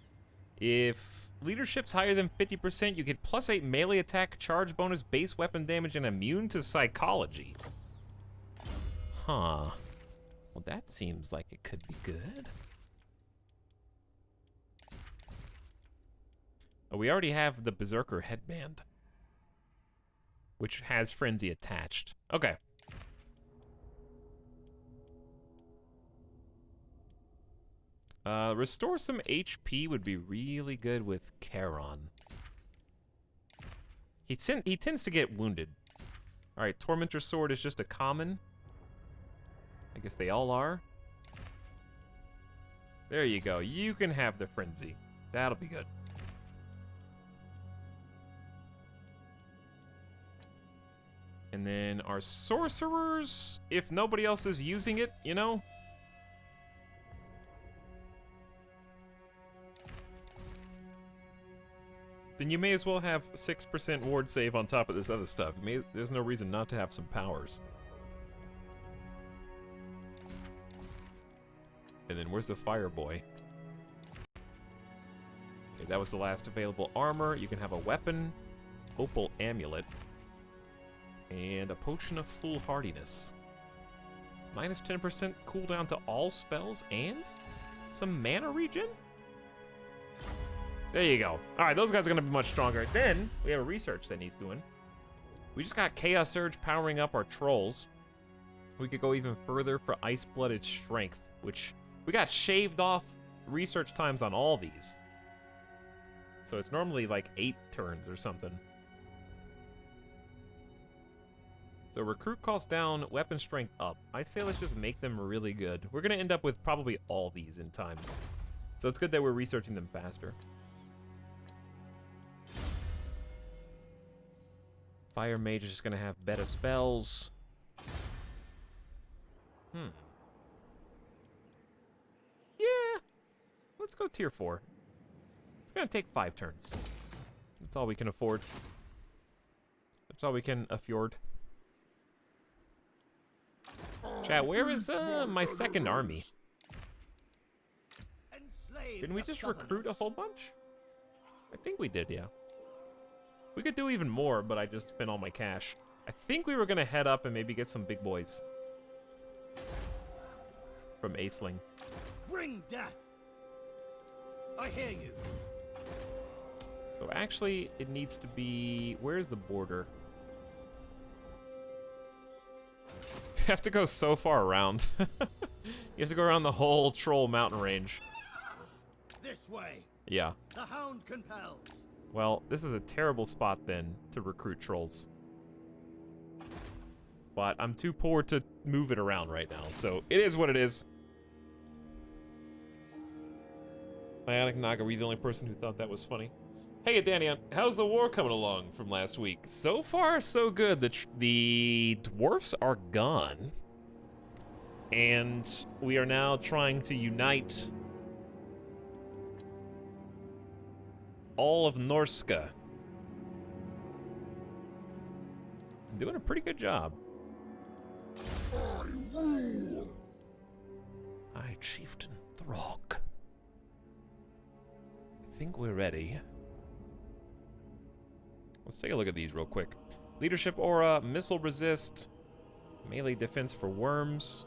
If leadership's higher than 50%, you get +8 melee attack, charge bonus, base weapon damage, and immune to psychology. Huh. Well, that seems like it could be good. Oh, we already have the Berserker headband, which has Frenzy attached. Okay. Restore some HP would be really good with Charon. He tends to get wounded. Alright, Tormentor Sword is just a common. I guess they all are. There you go. You can have the Frenzy. That'll be good. And then our sorcerers, if nobody else is using it, you know? Then you may as well have 6% ward save on top of this other stuff. There's no reason not to have some powers. And then where's the Fire Boy? Okay, that was the last available armor. You can have a weapon, Opal Amulet, and a Potion of Foolhardiness. Minus 10% cooldown to all spells and some mana regen? There you go. All right, those guys are going to be much stronger. Then we have a research that he's doing. We just got Chaos Surge powering up our trolls. We could go even further for Ice-Blooded Strength, which we got shaved off research times on all these. So it's normally like 8 turns or something. So recruit cost down, weapon strength up. I'd say let's just make them really good. We're going to end up with probably all these in time. So it's good that we're researching them faster. Fire Mage is just going to have better spells. Yeah. Let's go tier 4. It's going to take 5 turns. That's all we can afford. That's all we can afford. Chat, where is my second army? Didn't we just recruit a whole bunch? I think we did, yeah. We could do even more, but I just spent all my cash. I think we were gonna head up and maybe get some big boys. From Aceling. Bring death! I hear you. So actually, it needs to be... Where's the border? You have to go so far around. You have to go around the whole Troll mountain range. This way. Yeah. The hound compels. Well, this is a terrible spot then to recruit trolls. But I'm too poor to move it around right now, so it is what it is. Ionic Naga, were you the only person who thought that was funny? Hey, Daniel, how's the war coming along from last week? So far, so good. The dwarfs are gone. And we are now trying to unite all of Norska. Doing a pretty good job. Aye, Chieftain Throg. I think we're ready. Let's take a look at these real quick. Leadership aura, missile resist, melee defense for worms.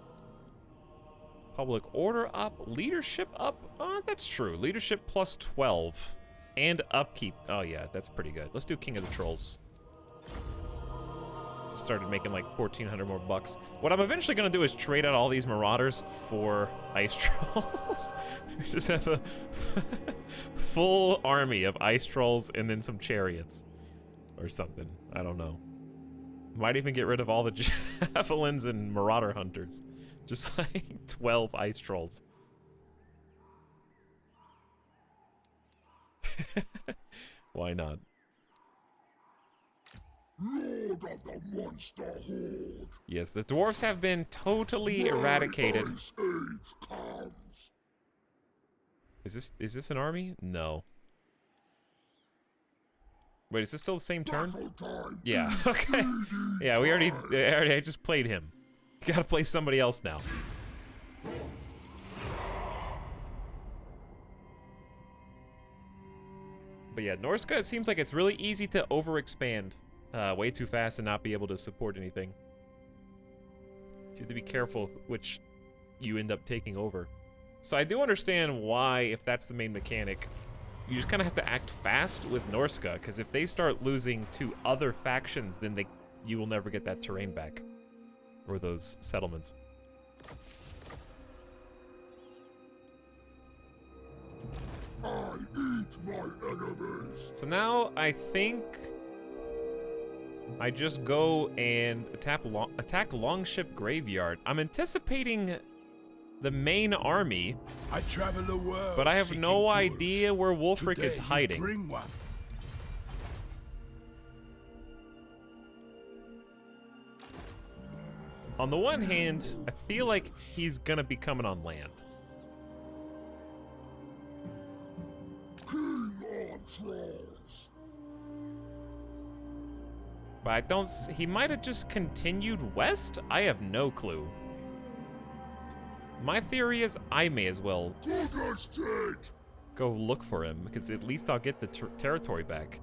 Public order up, leadership up. That's true. Leadership plus 12. And upkeep. Oh yeah, that's pretty good. Let's do King of the Trolls. Just started making like 1,400 more bucks. What I'm eventually gonna do is trade out all these Marauders for Ice Trolls. Just have a full army of Ice Trolls and then some Chariots. Or something. I don't know. Might even get rid of all the Javelins and Marauder Hunters. Just like 12 Ice Trolls. Why not? Lord of the monster horde. Yes, the dwarves have been totally eradicated. Is this an army? No. Wait, is this still the same turn? Yeah, okay. Yeah, I just played him. You gotta play somebody else now. But yeah, Norska, it seems like it's really easy to overexpand way too fast and not be able to support anything. You have to be careful which you end up taking over. So I do understand why, if that's the main mechanic, you just kind of have to act fast with Norska, because if they start losing to other factions, then you will never get that terrain back. Or those settlements. I eat my enemies. So now I think I just go and attack Longship Graveyard. I'm anticipating the main army, I travel the world, but I have no idea where Wulfric is hiding. Bring one. On the one hand, I feel like he's gonna be coming on land. King on trolls. But I don't. He might have just continued west? I have no clue. My theory is I may as well go look for him, because at least I'll get the territory back.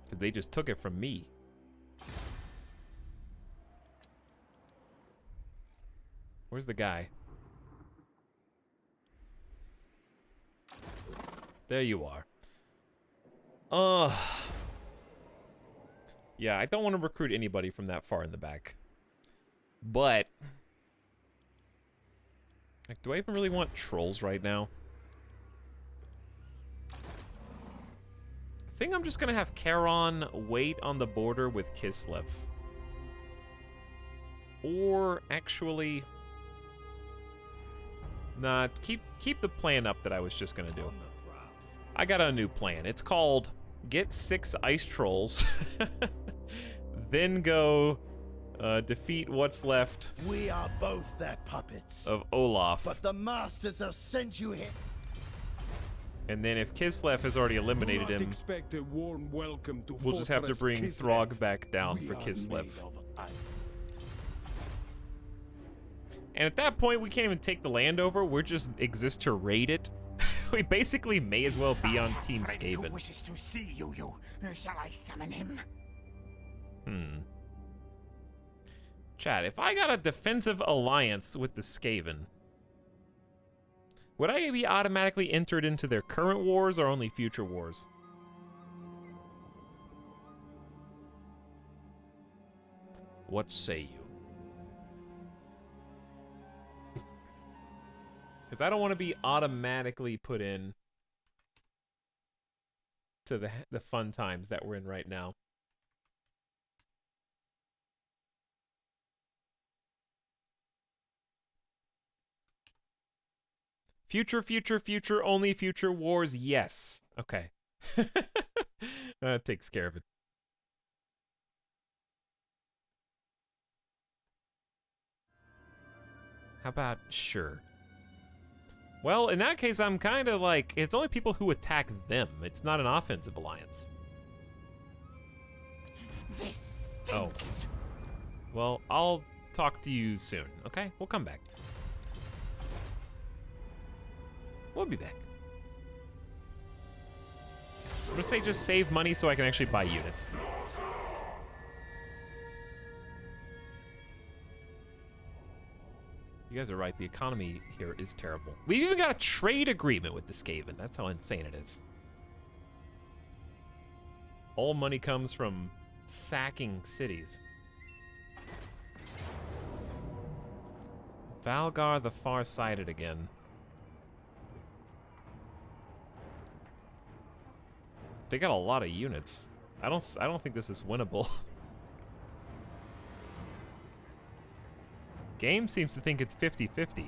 Because they just took it from me. Where's the guy? There you are. Yeah, I don't want to recruit anybody from that far in the back. But like, do I even really want trolls right now? I think I'm just gonna have Charon wait on the border with Kislev. Or actually, nah, keep the plan up that I was just gonna do. I got a new plan. It's called get 6 ice trolls, then go defeat what's left. We are both their puppets Of Olaf. but the masters have sent you here. And then if Kislev has already eliminated him, Expect a warm welcome to we'll just have to bring Throg back down for Kislev. And at that point, we can't even take the land over. We're just exist to raid it. We basically may as well be on Team Skaven. Wishes to see you. Shall I summon him? Chat, if I got a defensive alliance with the Skaven, would I be automatically entered into their current wars or only future wars? What say you? Because I don't want to be automatically put in to the fun times that we're in right now. Future, only future wars, yes. Okay. That takes care of it. How about sure? Well, in that case, I'm kind of like, it's only people who attack them. It's not an offensive alliance. This Oh. Well, I'll talk to you soon, okay? We'll come back. We'll be back. I'm gonna say just save money so I can actually buy units. You guys are right, the economy here is terrible. We've even got a trade agreement with the Skaven. That's how insane it is. All money comes from sacking cities. Valgar the Farsighted again. They got a lot of units. I don't think this is winnable. Game seems to think it's 50-50.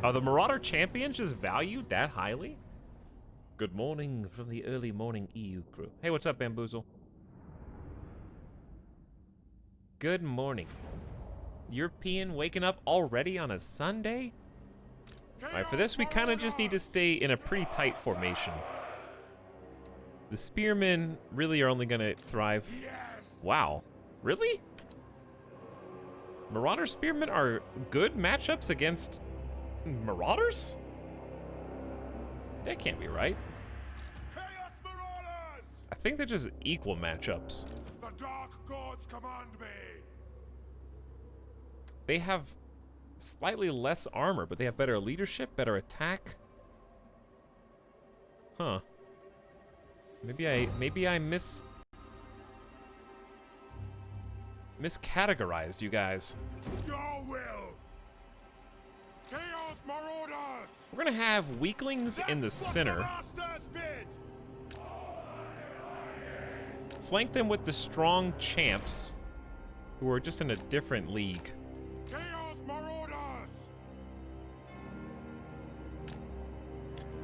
Are the Marauder champions just valued that highly? Good morning from the early morning EU crew. Hey, what's up, Bamboozle? Good morning. European waking up already on a Sunday? Alright, for this we kind of just need to stay in a pretty tight formation. The Spearmen really are only going to thrive. Wow. Really? Marauder Spearmen are good matchups against Marauders? That can't be right. Chaos Marauders! I think they're just equal matchups. The Dark Gods command me. They have slightly less armor, but they have better leadership, better attack. Huh. Maybe I miscategorized you guys. Your will. Chaos Marauders. We're gonna have weaklings in the center. Flank them with the strong champs, who are just in a different league. Chaos Marauders.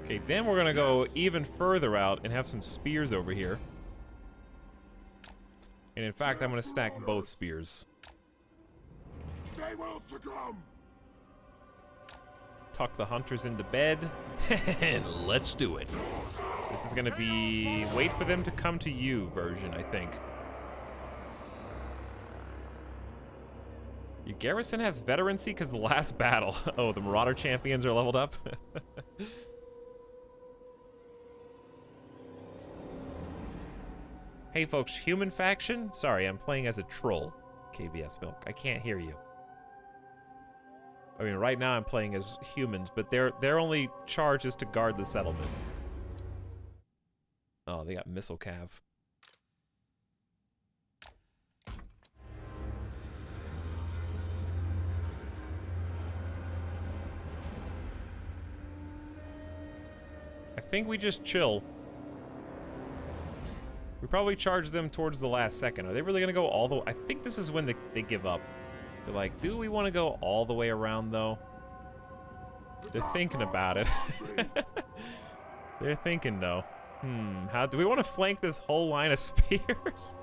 Okay, then we're gonna go even further out and have some spears over here. And in fact, I'm gonna stack both spears. They will succumb. Tuck the hunters into bed, and let's do it. This is gonna be wait for them to come to you version, I think. Your garrison has veterancy because the last battle. Oh, the Marauder champions are leveled up. Hey folks, human faction? Sorry, I'm playing as a troll. KBS Milk, I can't hear you. I mean, right now I'm playing as humans, but their only charge is to guard the settlement. Oh, they got missile cav. I think we just chill. We probably charge them towards the last second. Are they really gonna go all the way? I think this is when they give up. They're like, do we want to go all the way around, though? They're thinking about it. They're thinking, though. How do we want to flank this whole line of spears?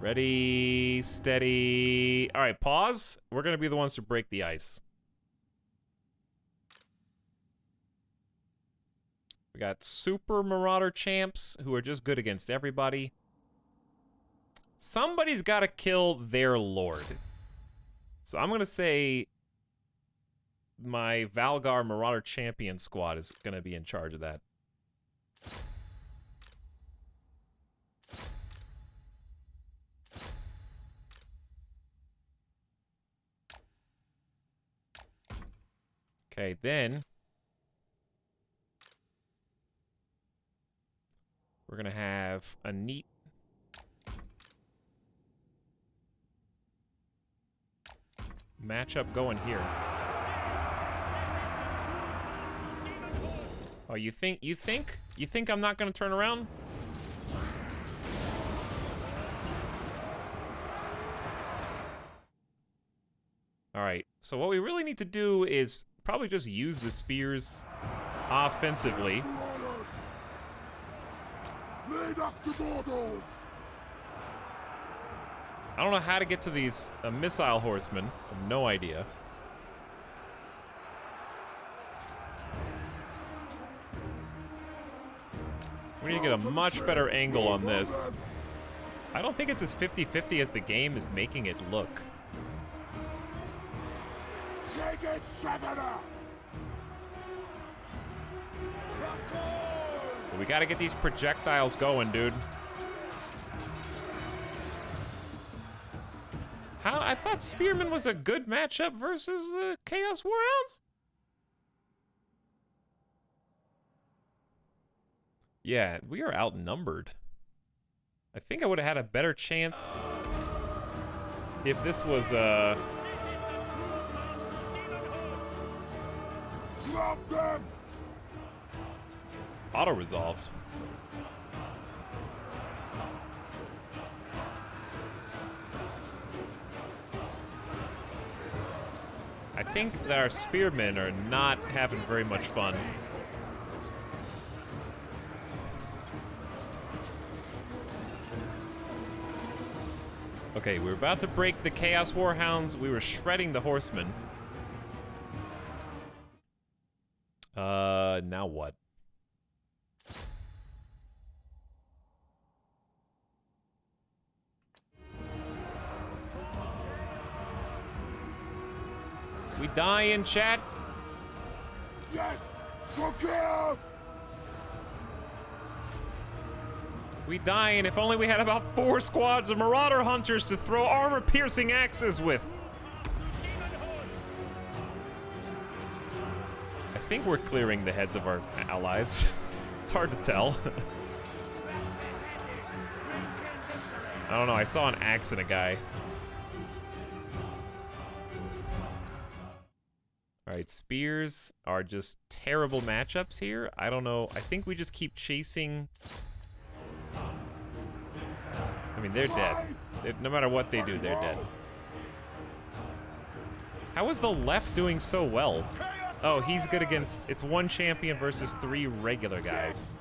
Ready, steady. All right, pause. We're gonna be the ones to break the ice. We got super Marauder champs who are just good against everybody. Somebody's got to kill their lord. So I'm going to say my Valgar Marauder champion squad is going to be in charge of that. Okay, then we're going to have a neat matchup going here. Oh, you think I'm not going to turn around? All right. So what we really need to do is probably just use the spears offensively. I don't know how to get to these missile horsemen. I have no idea. We need to get a much better angle on this. I don't think it's as 50-50 as the game is making it look. But we gotta get these projectiles going, dude. How? I thought Spearman was a good matchup versus the Chaos Warhounds? Yeah, we are outnumbered. I think I would have had a better chance if this was, auto-resolved. I think that our spearmen are not having very much fun. Okay, we were about to break the Chaos Warhounds. We were shredding the horsemen. Now what? We die in chat? Yes! For chaos! We dying. If only we had about 4 squads of Marauder Hunters to throw armor-piercing axes with. I think we're clearing the heads of our allies. It's hard to tell. I don't know. I saw an axe in a guy. All right, spears are just terrible matchups here. I don't know. I think we just keep chasing. I mean, they're dead. No matter what they do, they're dead. How is the left doing so well? Oh, he's good against... It's 1 champion versus 3 regular guys.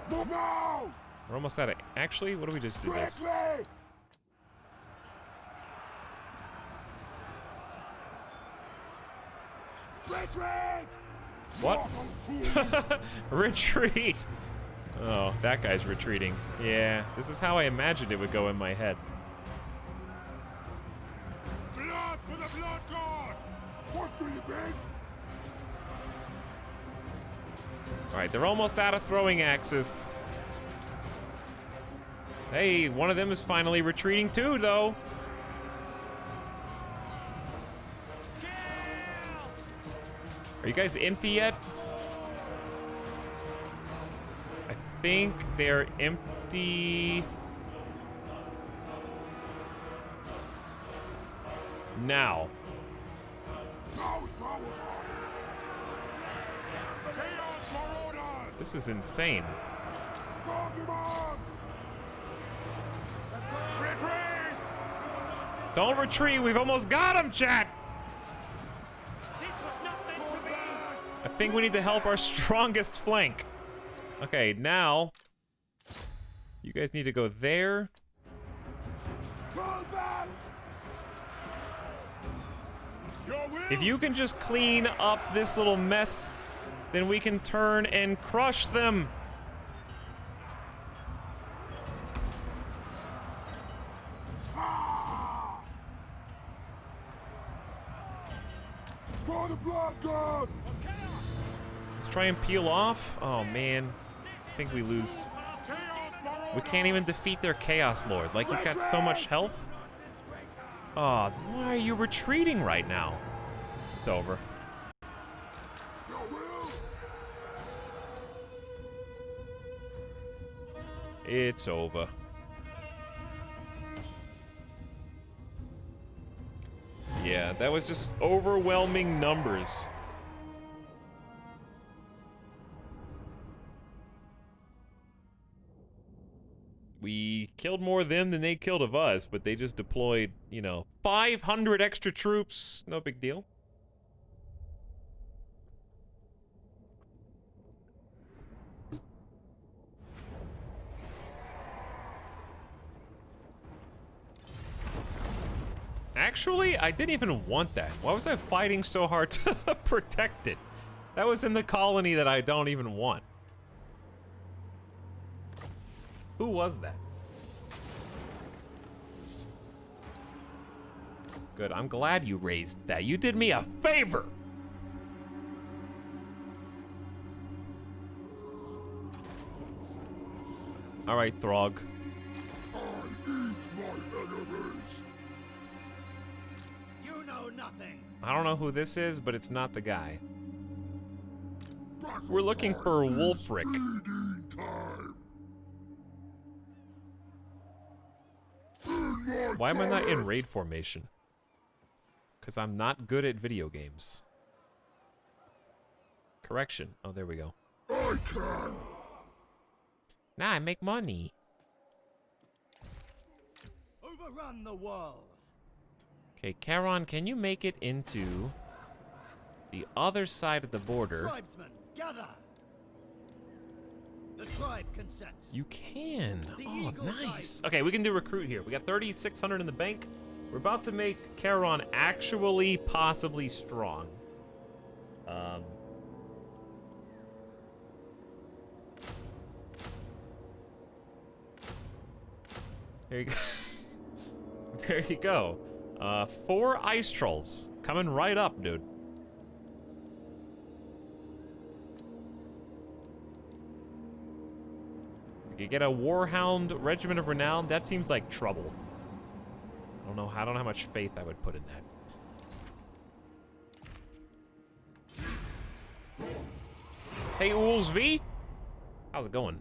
We're almost out of... Actually, what do we just do this? Retreat! What? Retreat! Oh, that guy's retreating. Yeah, this is how I imagined it would go in my head. Blood for the blood god! What do you think? Alright, they're almost out of throwing axes. Hey, one of them is finally retreating too, though. Are you guys empty yet? I think they're empty. Now. This is insane. Don't retreat, we've almost got him, chat! I think we need to help our strongest flank. Okay, now you guys need to go there. If you can just clean up this little mess, then we can turn and crush them. For the blood god! Let's try and peel off. Oh man, I think we lose. We can't even defeat their Chaos Lord. Like, he's got so much health. Oh, why are you retreating right now? It's over. It's over. Yeah, that was just overwhelming numbers. We killed more of them than they killed of us, but they just deployed, you know, 500 extra troops. No big deal. Actually, I didn't even want that. Why was I fighting so hard to protect it? That was in the colony that I don't even want. Who was that? Good, I'm glad you raised that. You did me a favor! Alright, Throg. I eat my enemies. You know nothing. I don't know who this is, but it's not the guy. We're looking for Wulfric. Why am I not in raid formation? Because I'm not good at video games. Correction. Oh, there we go. I can. Nah, I make money. Overrun the world. Okay, Charon, can you make it into the other side of the border? Tribesmen, gather. The tribe consents. You can. Oh, nice. Okay, we can do recruit here. We got 3,600 in the bank. We're about to make Charon actually possibly strong. There you go. There you go. 4 ice trolls coming right up, dude. You get a Warhound Regiment of Renown. That seems like trouble. I don't know how much faith I would put in that. Hey, Ools V. How's it going?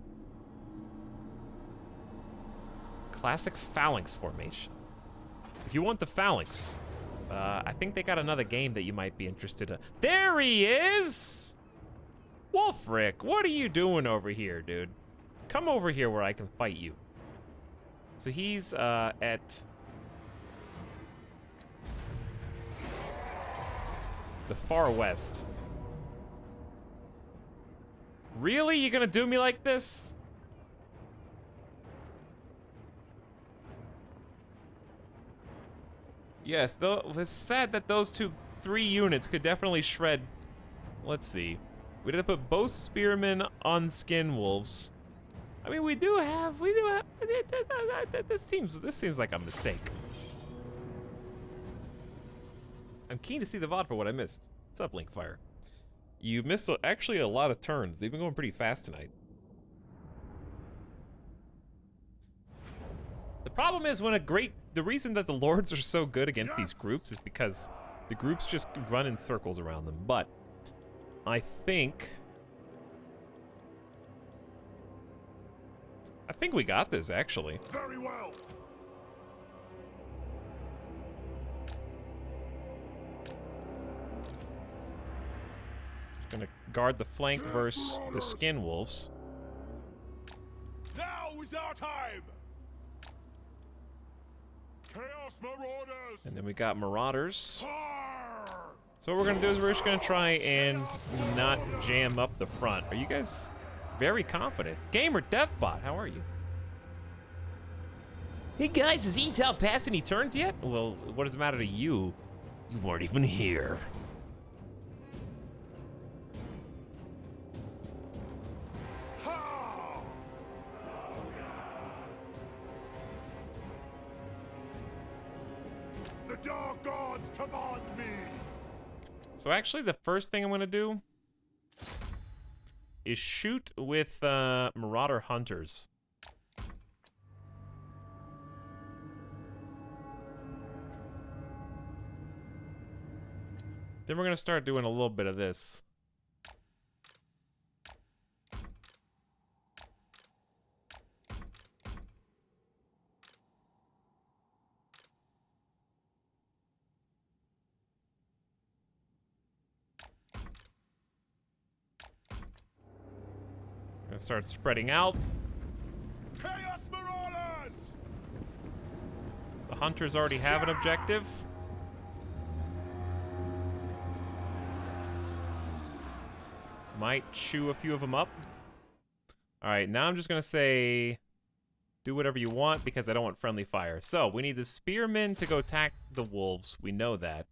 Classic phalanx formation. If you want the phalanx, I think they got another game that you might be interested in. There he is! Wulfric, what are you doing over here, dude? Come over here where I can fight you. So he's at the far west. Really? You gonna do me like this? Yes, though it's sad that those 3 units could definitely shred. Let's see. We'd have to put both spearmen on skin wolves. I mean, we do have. This seems like a mistake. I'm keen to see the VOD for what I missed. What's up, Linkfire? You missed actually a lot of turns. They've been going pretty fast tonight. The problem is when the reason that the lords are so good against these groups is because the groups just run in circles around them. But I think we got this, actually. Very well. Gonna guard the flank versus the skin wolves. Now is our time. Chaos Marauders. And then we got marauders. Arr! So what we're gonna do is we're just gonna try and not jam up the front. Are you guys very confident? Gamer Deathbot, how are you? Hey guys, is Etal past any turns yet? Well, what does it matter to you? You weren't even here. Ha! The Dark Gods command me. So actually, the first thing I'm gonna do is shoot with Marauder Hunters. Then we're gonna start doing a little bit of this. Gonna start spreading out. Chaos Marauders. The hunters already have an objective. Might chew a few of them up. All right, now I'm just gonna say, do whatever you want because I don't want friendly fire. So we need the spearmen to go attack the wolves. We know that.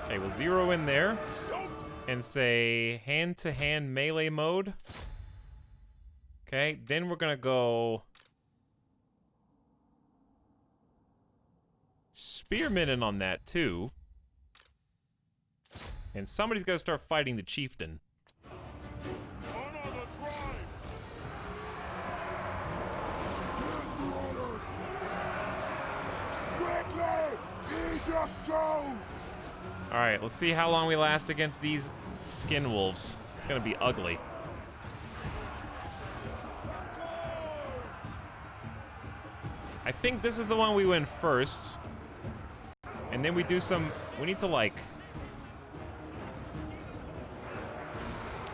Okay, we'll zero in there and say hand-to-hand melee mode. Okay, then we're gonna go spearmen in on that too. And somebody's gotta start fighting the chieftain. Honor the tribe. Quickly, eat your souls. All right, let's see how long we last against these skin wolves. It's gonna be ugly. I think this is the one we win first. And then we do some, we need to like,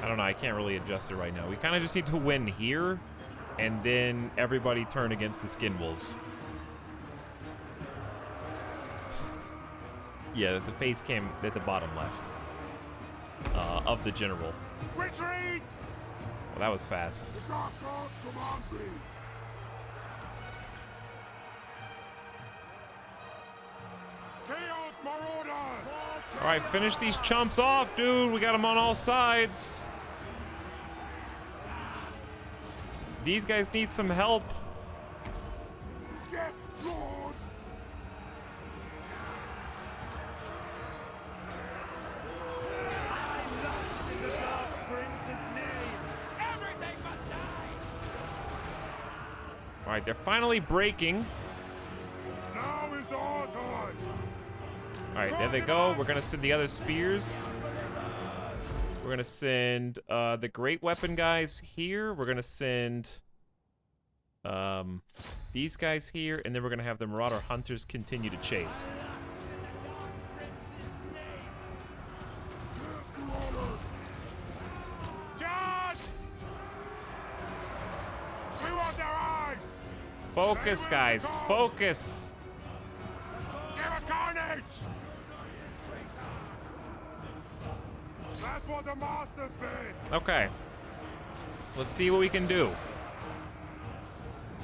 I don't know, I can't really adjust it right now. We kind of just need to win here, and then everybody turn against the skin wolves. Yeah, there's a face cam at the bottom left of the general. Retreat! Well, that was fast. The Dark Gods command me. Chaos Marauders! All right, finish these chumps off, dude. We got them on all sides. These guys need some help. Yes, Lord! All right, they're finally breaking. Now is our time. All right, there they go. We're gonna send the other spears. We're gonna send the great weapon guys here. We're gonna send these guys here, and then we're gonna have the Marauder Hunters continue to chase. Charge! We want their eyes! Focus, guys. Focus. Give us carnage! That's what the masters made! Okay. Let's see what we can do.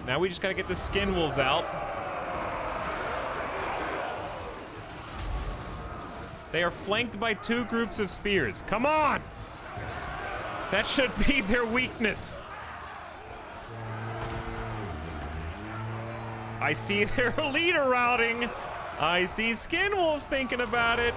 Now we just gotta get the skin wolves out. They are flanked by two groups of spears. Come on! That should be their weakness. I see their leader routing. I see skin wolves thinking about it.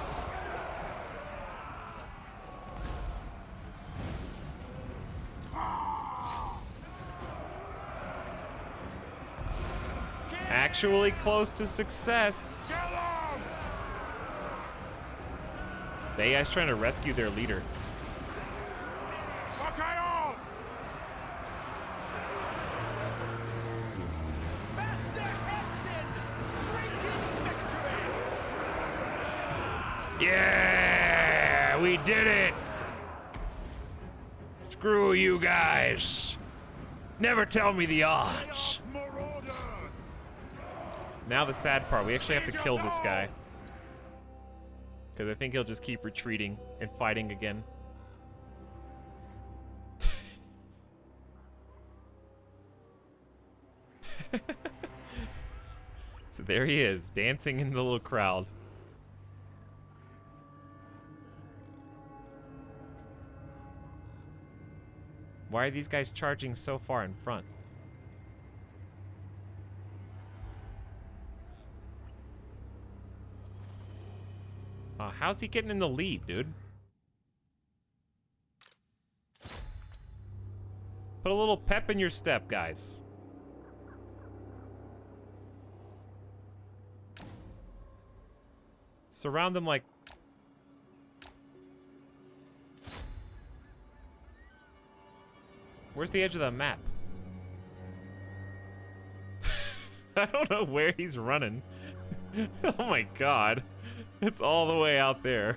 actually close to success. The AI's trying to rescue their leader. Okay, on! Yeah, we did it. Screw you guys. Never tell me the odds. Now the sad part, we actually have to kill this guy. Because I think he'll just keep retreating and fighting again. So there he is, dancing in the little crowd. Why are these guys charging so far in front? How's he getting in the lead, dude? Put a little pep in your step, guys. Surround them like... Where's the edge of the map? I don't know where he's running. Oh my god. It's all the way out there.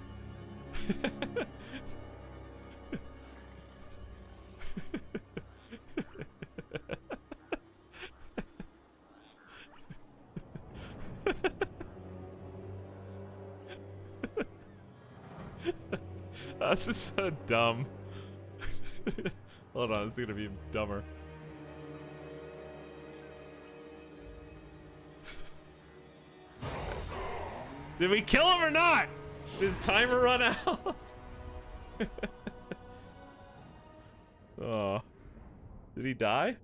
This is so dumb. Hold on, it's gonna be dumber. Did we kill him or not? Did the timer run out? Oh. Did he die?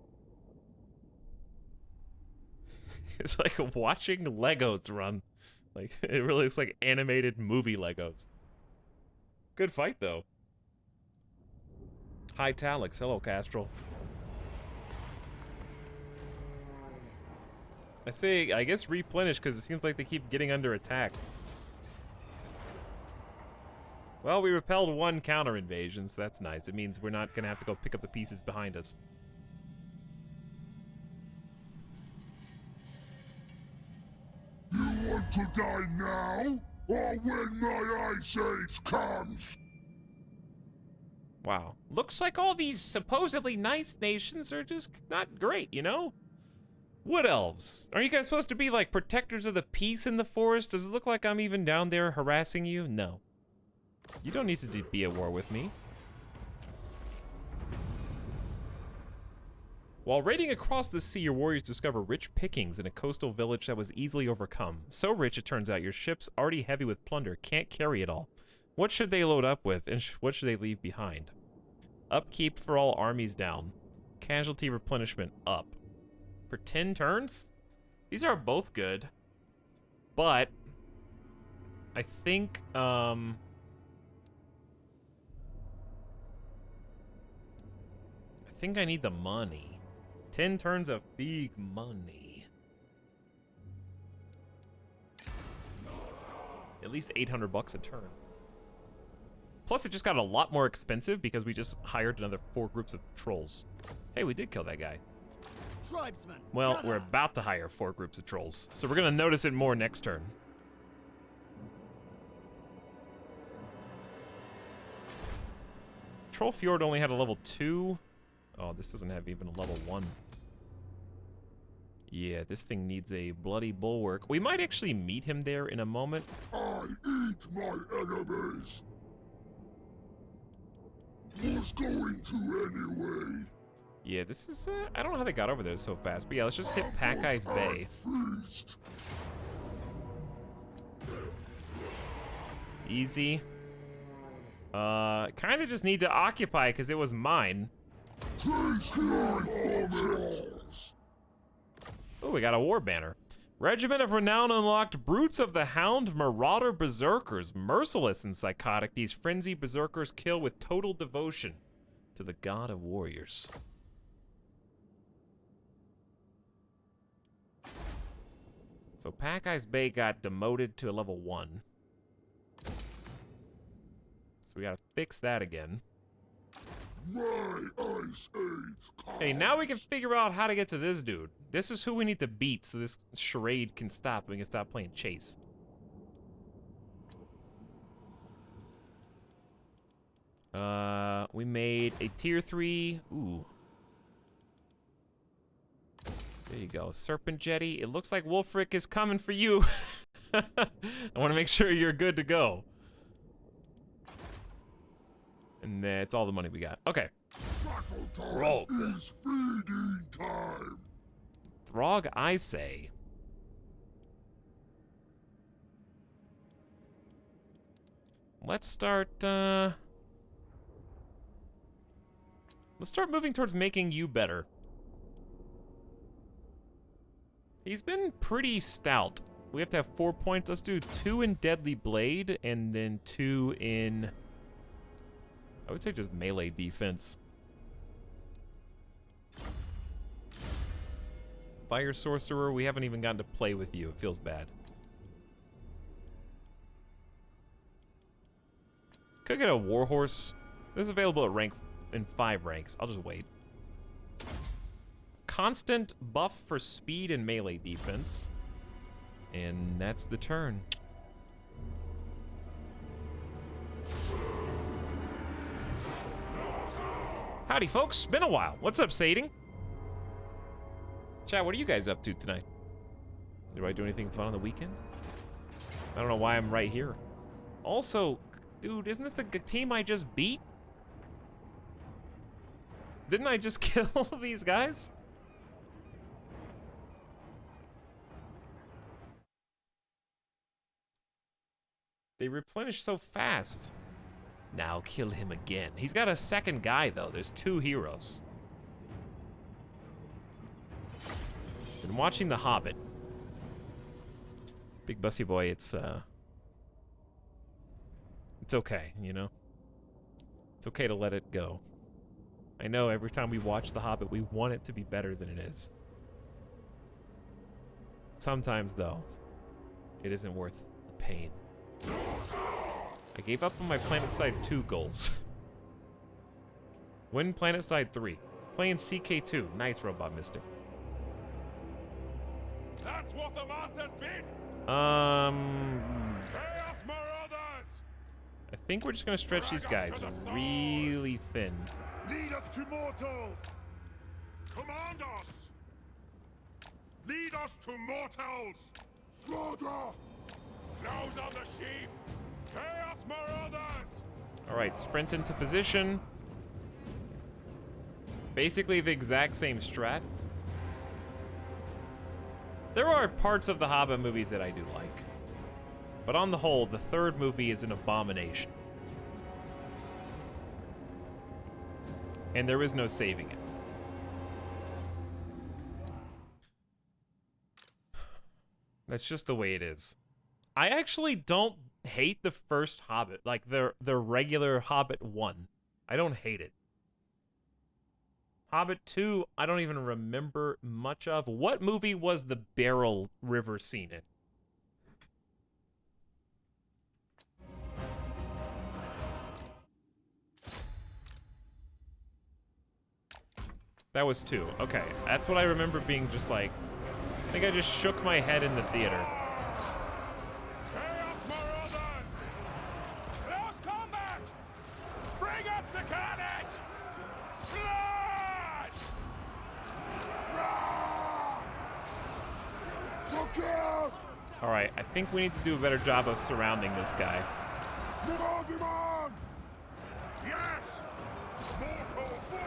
It's like watching Legos run. Like, it really looks like animated movie Legos. Good fight, though. Hi, Etalyx. Hello, Castrol. I guess replenish, because it seems like they keep getting under attack. Well, we repelled one counter invasion, so that's nice. It means we're not going to have to go pick up the pieces behind us. You want to die now? Or when my ice age comes? Wow. Looks like all these supposedly nice nations are just not great, you know? Wood elves. Are you guys supposed to be like protectors of the peace in the forest? Does it look like I'm even down there harassing you? No. You don't need to be at war with me. While raiding across the sea, your warriors discover rich pickings in a coastal village that was easily overcome. So rich, it turns out, your ship's already heavy with plunder can't carry it all. What should they load up with, and what should they leave behind? Upkeep for all armies down. Casualty replenishment up. For 10 turns? These are both good. But I think I think I need the money. 10 turns of big money. At least 800 bucks a turn. Plus it just got a lot more expensive because we just hired another 4 groups of trolls. Hey, we did kill that guy. Tribesmen, well, gather. we're about to hire 4 groups of trolls, so we're gonna notice it more next turn. Troll Fjord only had a level 2. Oh, this doesn't have even a level 1. Yeah, this thing needs a bloody bulwark. We might actually meet him there in a moment. I eat my enemies. Was going to anyway. Yeah, this is, I don't know how they got over there so fast, but yeah, let's just hit Packeyes Bay. Easy. Kind of just need to occupy because it was mine. Oh, we got a war banner. Regiment of Renown unlocked. Brutes of the Hound, Marauder Berserkers. Merciless and psychotic, these frenzied berserkers kill with total devotion to the god of warriors. So Pack Ice Bay got demoted to a level 1. So we gotta fix that again. My ice age Hey, now we can figure out how to get to this dude. This is who we need to beat so this charade can stop and we can stop playing chase. We made a tier 3. Ooh. There you go. Serpent Jetty. It looks like Wolfric is coming for you. I want to make sure you're good to go. And that's all the money we got. Okay. Throg is feeding time. Throg, I say. Let's start, let's start moving towards making you better. He's been pretty stout. We have to have 4 points. Let's do 2 in Deadly Blade and then 2 in, I would say just melee defense. Fire Sorcerer, we haven't even gotten to play with you. It feels bad. Could get a Warhorse. This is available at rank in 5 ranks. I'll just wait. Constant buff for speed and melee defense. And that's the turn. Howdy, folks. Been a while. What's up, Sading? Chat, what are you guys up to tonight? Did I do anything fun on the weekend? I don't know why I'm right here. Also, dude, isn't this the team I just beat? Didn't I just kill these guys? They replenish so fast. Now kill him again. He's got a second guy, though. There's 2 heroes. Been watching The Hobbit. Big Bussy Boy, it's okay, you know? It's okay to let it go. I know every time we watch The Hobbit, we want it to be better than it is. Sometimes, though, it isn't worth the pain. I gave up on my PlanetSide 2 goals. Win PlanetSide 3. Playing CK2. Nice, Robot Mystic. That's what the masters bid. Chaos Marauders. I think we're just gonna stretch these guys really thin. Lead us to mortals. Command us. Lead us to mortals. Slaughter. Nose on the sheep. Chaos Marauders. All right, sprint into position. Basically the exact same strat. There are parts of the Hobbit movies that I do like. But on the whole, the third movie is an abomination. And there is no saving it. That's just the way it is. I actually don't hate the first Hobbit, like the regular Hobbit 1. I don't hate it. Hobbit 2, I don't even remember much of. What movie was the Barrel River scene in? That was 2. Okay, that's what I remember being just like. I think I just shook my head in the theater. Chaos Marauders. Close combat. Bring us the carnage. Blood. For chaos. All right, I think we need to do a better job of surrounding this guy. Demand. Yes. Mortal fool.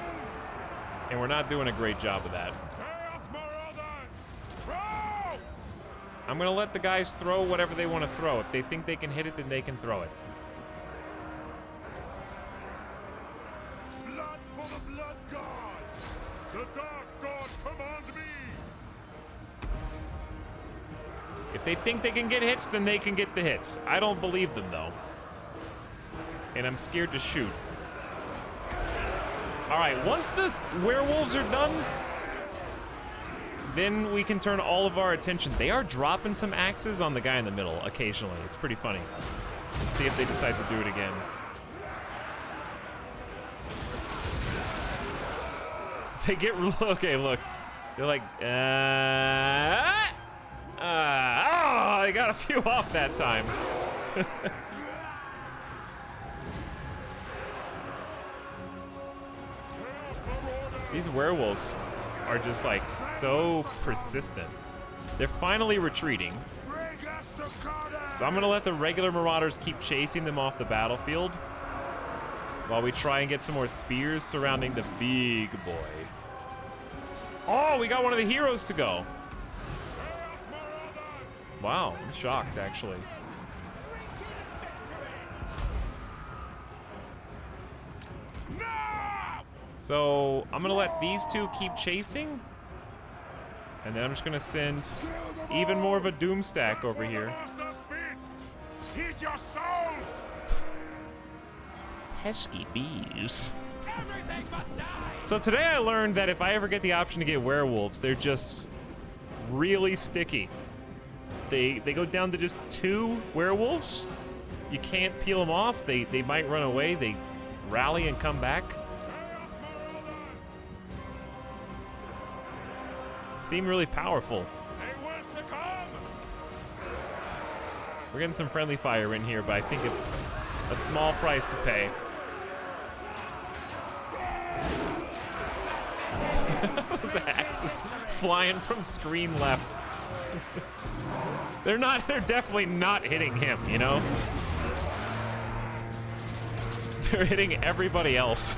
And we're not doing a great job of that. Chaos Marauders. Throw. I'm gonna let the guys throw whatever they want to throw. If they think they can hit it, then they can throw it. Blood for the blood god. The dark god command me. If they think they can get hits, then they can get the hits. I don't believe them, though. And I'm scared to shoot. All right, once the werewolves are done, then we can turn all of our attention. They are dropping some axes on the guy in the middle occasionally. It's pretty funny. Let's see if they decide to do it again. They get, okay, look. They're like, oh, they got a few off that time. These werewolves are just like so persistent. They're finally retreating. So I'm gonna let the regular marauders keep chasing them off the battlefield while we try and get some more spears surrounding the big boy. Oh, we got one of the heroes to go. Wow, I'm shocked actually. So I'm gonna let these two keep chasing, and then I'm just gonna send even more of a doom stack over here. Pesky bees. So today I learned that if I ever get the option to get werewolves, they're just really sticky. They go down to just 2 werewolves. You can't peel them off. They might run away. They rally and come back. Seem really powerful. We're getting some friendly fire in here, but I think it's a small price to pay. Those axes flying from screen left. They're definitely not hitting him, you know? They're hitting everybody else.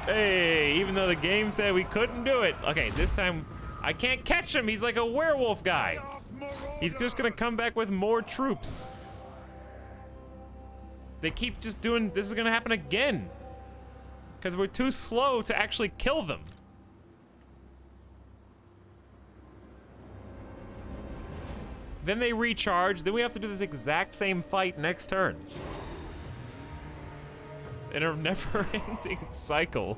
Hey, even though the game said we couldn't do it. Okay, this time I can't catch him. He's like a werewolf guy. He's just gonna come back with more troops. They keep just doing, this is gonna happen again. Because we're too slow to actually kill them. Then they recharge, then we have to do this exact same fight next turn. In a never-ending cycle.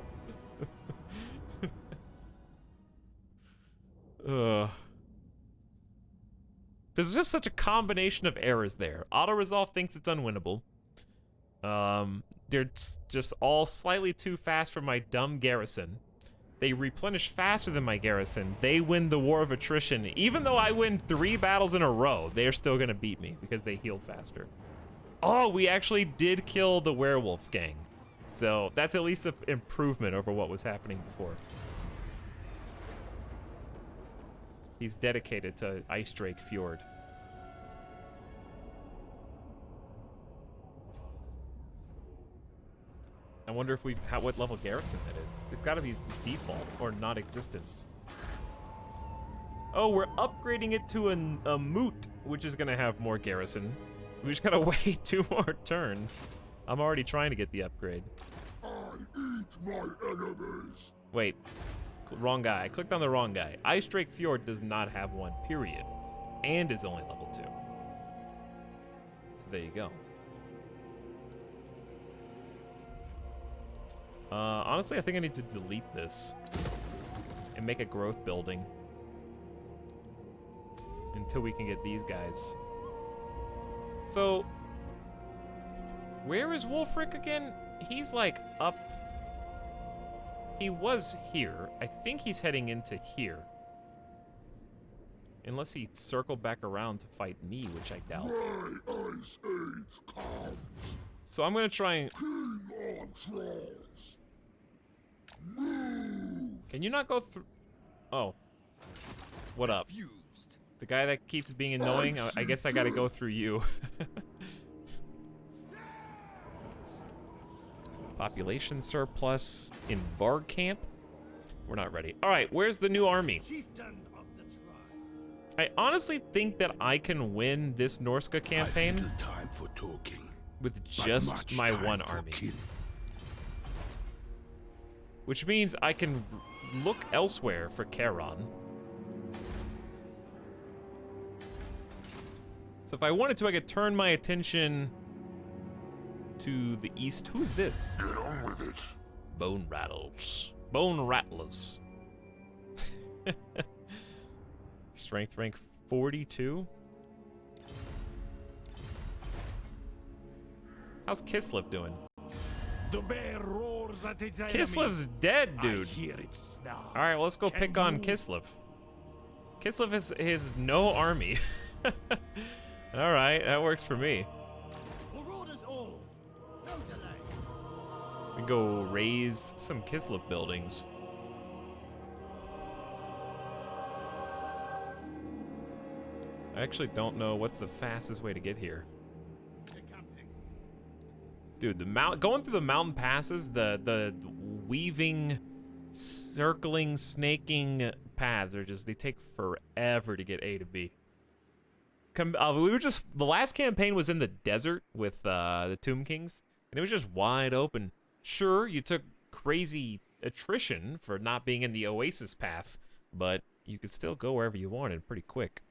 Ugh. There's just such a combination of errors there. Auto-resolve thinks it's unwinnable. They're just all slightly too fast for my dumb garrison. They replenish faster than my garrison. They win the war of attrition. Even though I win 3 battles in a row, they're still gonna beat me because they heal faster. Oh, we actually did kill the werewolf gang. So that's at least an improvement over what was happening before. He's dedicated to Ice Drake Fjord. I wonder if what level garrison that is. It's gotta be default or non-existent. Oh, we're upgrading it to a moot, which is gonna have more garrison. We just gotta wait 2 more turns. I'm already trying to get the upgrade. I eat my enemies. Wait, wrong guy. I clicked on the wrong guy. Ice Drake Fjord does not have one, period. And is only level 2. So there you go. Honestly, I think I need to delete this and make a growth building until we can get these guys. So, where is Wulfric again? He's like up. He was here. I think he's heading into here. Unless he circled back around to fight me, which I doubt. My ice age comes. So I'm gonna try and... King on trolls. Can you not go through? Oh. What up? The guy that keeps being annoying? I guess I gotta go through you. Population surplus in Varg camp? We're not ready. All right, where's the new army? I honestly think that I can win this Norska campaign time for talking, with just my one army. Which means I can look elsewhere for Charon. So if I wanted to, I could turn my attention to the east. Who's this? Get on with it. Bone Rattles. Bone Rattlers. Strength rank 42. How's Kislev doing? The bear roars at its enemy. Kislev's dead, dude. I hear it snarl. All right, well, let's go Can pick on you- Kislev. Kislev is no army. All right, that works for me. Marauders all. No delay. We go raise some Kislev buildings. I actually don't know what's the fastest way to get here. Dude, going through the mountain passes, the weaving, circling, snaking paths are just, they take forever to get A to B. The last campaign was in the desert with the Tomb Kings, and it was just wide open. Sure, you took crazy attrition for not being in the Oasis path, but you could still go wherever you wanted pretty quick.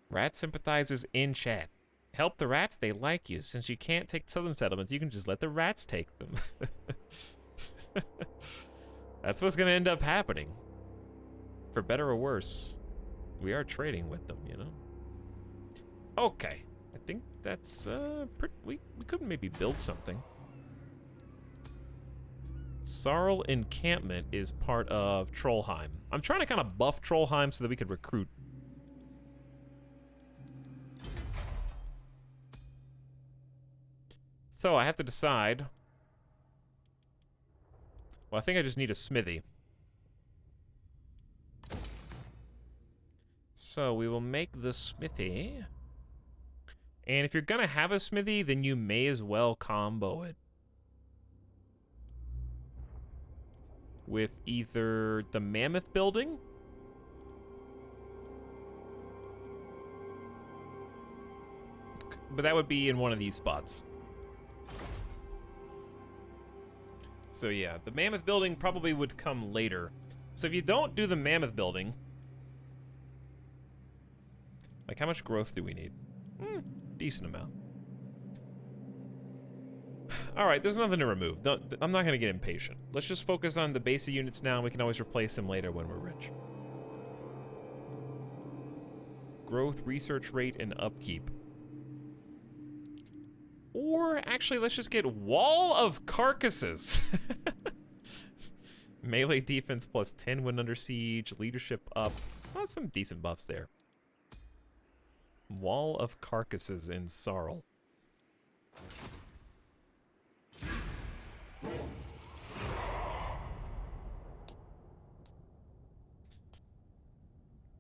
Rat sympathizers in chat. Help the rats, they like you. Since you can't take southern settlements, you can just let the rats take them. That's what's going to end up happening. For better or worse, we are trading with them, you know? Okay. I think that's, we could maybe build something. Sarl encampment is part of Trollheim. I'm trying to kind of buff Trollheim so that we could recruit. So I have to decide. Well, I think I just need a smithy. So we will make the smithy. And if you're gonna have a smithy, then you may as well combo it with either the mammoth building but that would be in one of these spots. So yeah, the mammoth building probably would come later. So if you don't do the mammoth building, like how much growth do we need? Decent amount. All right, there's nothing to remove. I'm not gonna get impatient. Let's just focus on the basic units now. We can always replace them later when we're rich. Growth, research rate, and upkeep. Or actually, let's just get Wall of Carcasses. Melee defense plus 10 when under siege, leadership up. Well, some decent buffs there. Wall of Carcasses in Sarl.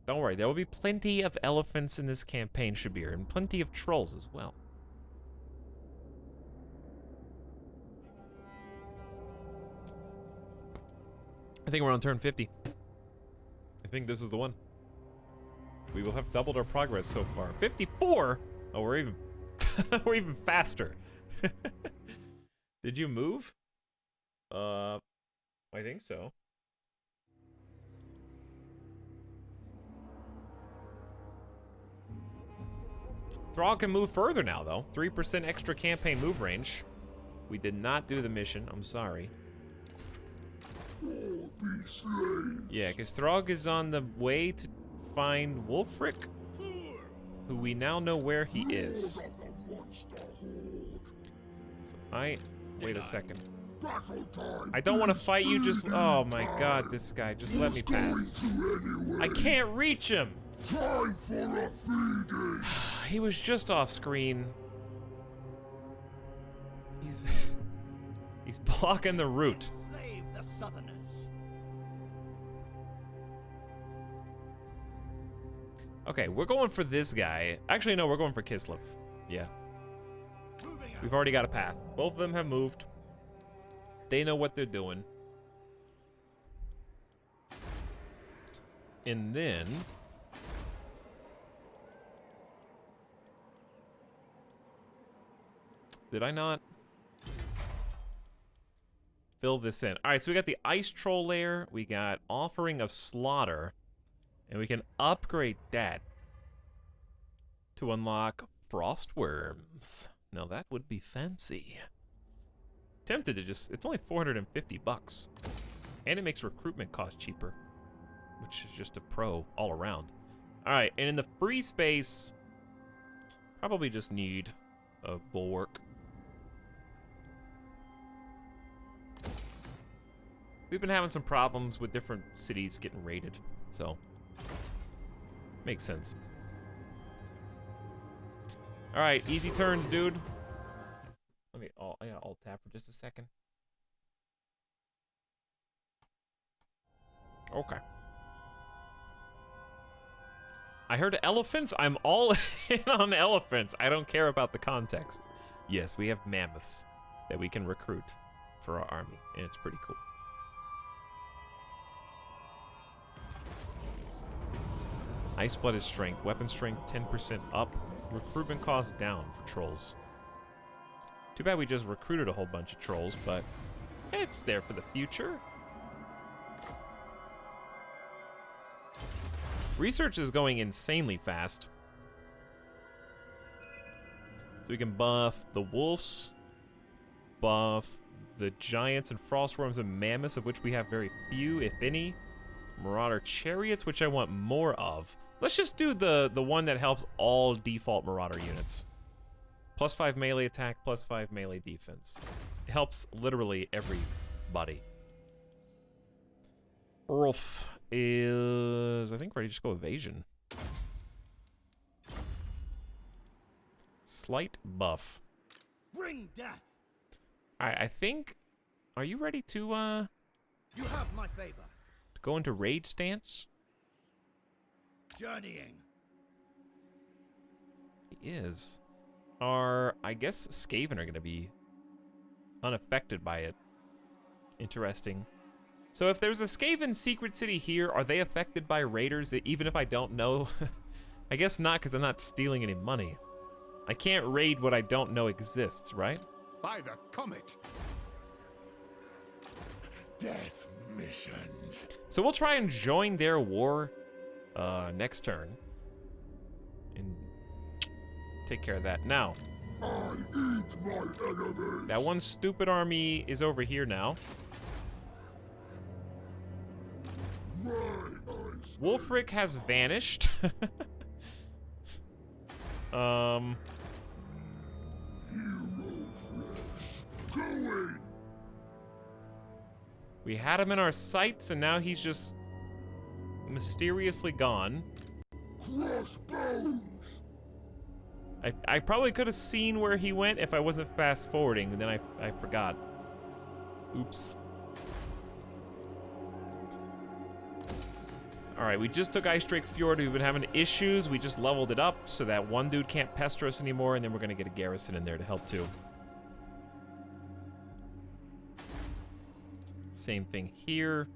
Don't worry, there will be plenty of elephants in this campaign, Shabir, and plenty of trolls as well. I think we're on turn 50. I think this is the one. We will have doubled our progress so far. 54? Oh, we're even we're even faster. Did you move? I think so. Thrall can move further now, though. 3% extra campaign move range. We did not do the mission. I'm sorry. Yeah, because Throg is on the way to find Wulfric, who we now know where he is. So wait a second. I don't want to fight you, just... Oh my god, this guy. Just let me pass. I can't reach him! Time for a feeding. He was just off screen. He's blocking the route. Slave the Southerners. Okay, we're going for this guy. Actually, no, we're going for Kislev. Yeah. We've already got a path. Both of them have moved. They know what they're doing. And then... Did I not fill this in? All right, so we got the Ice Troll lair. We got Offering of Slaughter. And we can upgrade that to unlock Frost Worms. Now that would be fancy. tempted to just, it's only 450 bucks. And it makes recruitment cost cheaper, which is just a pro all around. All right, and in the free space, probably just need a bulwark. We've been having some problems with different cities getting raided, so makes sense. All right, easy turns, dude. Let me, I gotta alt tab for just a second. Okay. I heard elephants. I'm all in on elephants. I don't care about the context. Yes, we have mammoths that we can recruit for our army, and it's pretty cool. Ice-blooded strength. Weapon strength 10% up. Recruitment cost down for trolls. Too bad we just recruited a whole bunch of trolls, but it's there for the future. Research is going insanely fast. So we can buff the wolves, buff the giants and frostworms and mammoths, of which we have very few, if any. Marauder chariots, which I want more of. Let's just do the one that helps all default Marauder units. +5 melee attack, +5 melee defense. It helps literally everybody. Ulf is, I think, ready to just go evasion. Slight buff. Bring death. Alright, I think, are you ready to You have my favor. go into raid stance? Journeying. He is. Are, I guess, Skaven are going to be unaffected by it. Interesting. So if there's a Skaven secret city here, are they affected by raiders, even if I don't know? I guess not, because I'm not stealing any money. I can't raid what I don't know exists, right? By the comet. Death missions. So we'll try and join their war next turn. And take care of that. Now, I eat my enemies. that one stupid army is over here now. My eyes. Wulfric has vanished. Hero flesh. Going. We had him in our sights, and now he's just mysteriously gone. Crossbones. I probably could have seen where he went if I wasn't fast forwarding, and then I forgot. Oops. Alright, we just took Ice Drake Fjord. We've been having issues. We just leveled it up so that one dude can't pester us anymore, and then we're gonna get a garrison in there to help too. Same thing here.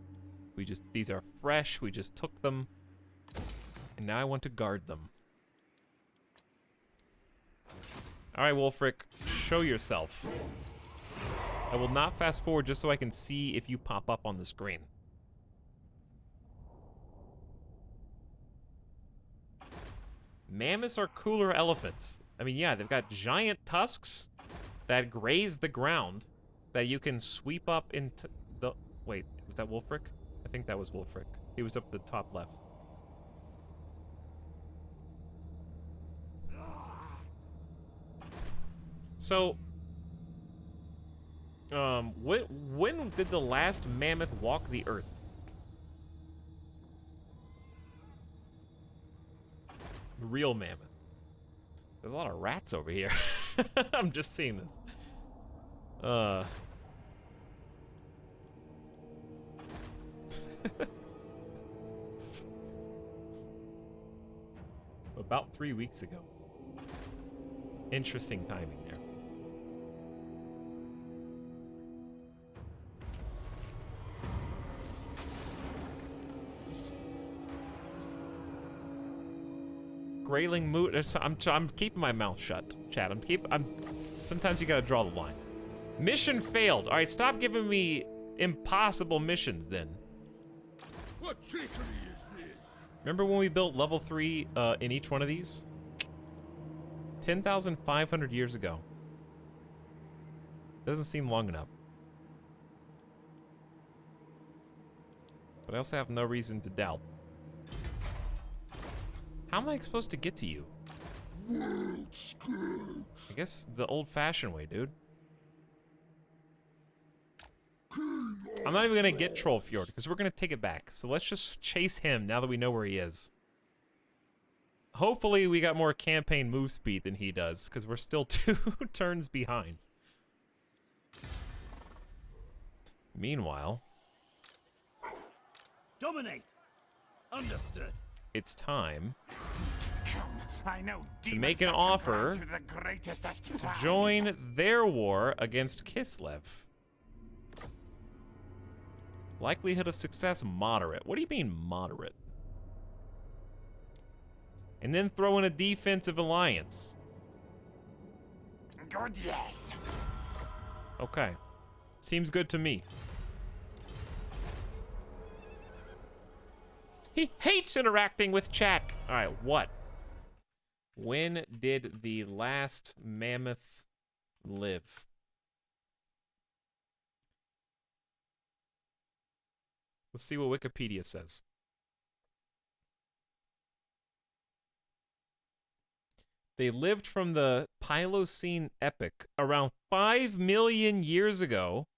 These are fresh. We just took them. And now I want to guard them. Alright, Wulfric, show yourself. I will not fast forward just so I can see if you pop up on the screen. Mammoths are cooler elephants. I mean, yeah, they've got giant tusks that graze the ground that you can sweep up into the... Wait, was that Wulfric? I think that was Wulfric. He was up the top left. So, when did the last mammoth walk the earth? The real mammoth. There's a lot of rats over here. I'm just seeing this. About 3 weeks ago. Interesting timing there. Grayling Moot. I'm keeping my mouth shut, chat. Sometimes you gotta draw the line. Mission failed. All right, stop giving me impossible missions then. What trickery is this? Remember when we built level 3 in each one of these? 10,500 years ago. Doesn't seem long enough. But I also have no reason to doubt. How am I supposed to get to you? I guess the old-fashioned way, dude. I'm not even gonna get Trollfjord, because we're gonna take it back. So let's just chase him now that we know where he is. Hopefully we got more campaign move speed than he does, because we're still 2 turns behind. Meanwhile... Dominate! Understood. It's time I know to make an offer to join their war against Kislev. Likelihood of success, moderate. What do you mean, moderate? And then throw in a defensive alliance. Good, yes. Okay. Seems good to me. He hates interacting with chat. All right, what? When did the last mammoth live? Let's see what Wikipedia says. They lived from the Pliocene epoch around 5 million years ago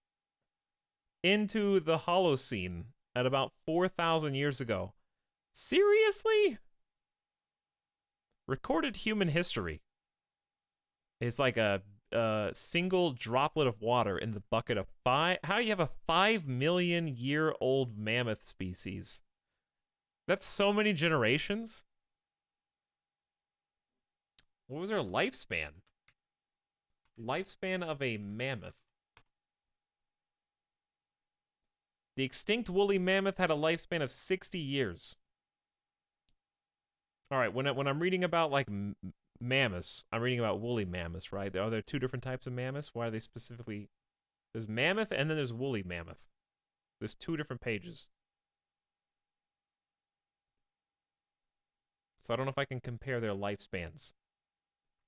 into the Holocene at about 4,000 years ago. Seriously? Recorded human history is like a single droplet of water in the bucket of 5. How do you have a 5 million year old mammoth species? That's so many generations. What was their lifespan? Lifespan of a mammoth. The extinct woolly mammoth had a lifespan of 60 years. All right, when I'm reading about like mammoths, I'm reading about woolly mammoths, right? Are there 2 different types of mammoths? Why are they specifically? There's mammoth and then there's woolly mammoth. There's 2 different pages. So I don't know if I can compare their lifespans.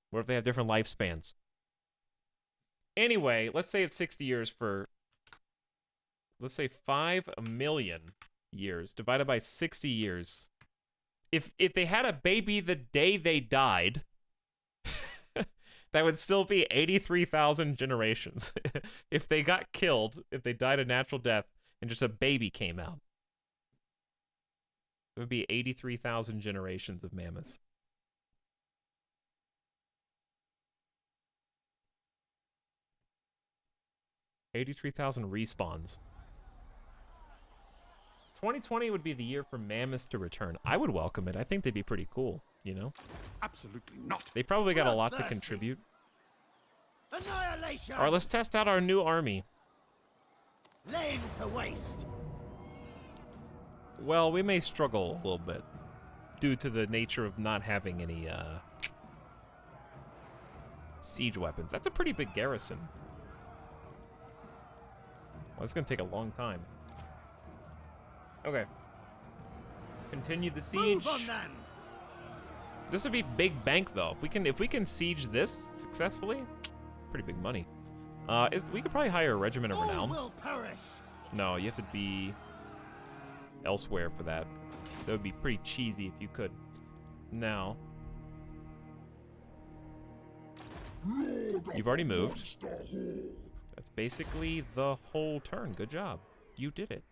What if they have different lifespans? Anyway, let's say it's 60 years for, let's say 5 million years divided by 60 years. If they had a baby the day they died, that would still be 83,000 generations. If they got killed, if they died a natural death, and just a baby came out, it would be 83,000 generations of mammoths. $83,000 respawns. 2020 would be the year for mammoths to return. I would welcome it. I think they'd be pretty cool, you know? Absolutely not. They probably got a lot to contribute. Annihilation! All right, let's test out our new army. Laying to waste. Well, we may struggle a little bit due to the nature of not having any siege weapons. That's a pretty big garrison. Well, it's gonna take a long time. Okay. Continue the siege. Move on, then. This would be big bank though. If we can siege this successfully, pretty big money. We could probably hire a regiment of renown. Will perish. No, you have to be elsewhere for that. That would be pretty cheesy if you could. Now, you've already moved. That's basically the whole turn. Good job. You did it.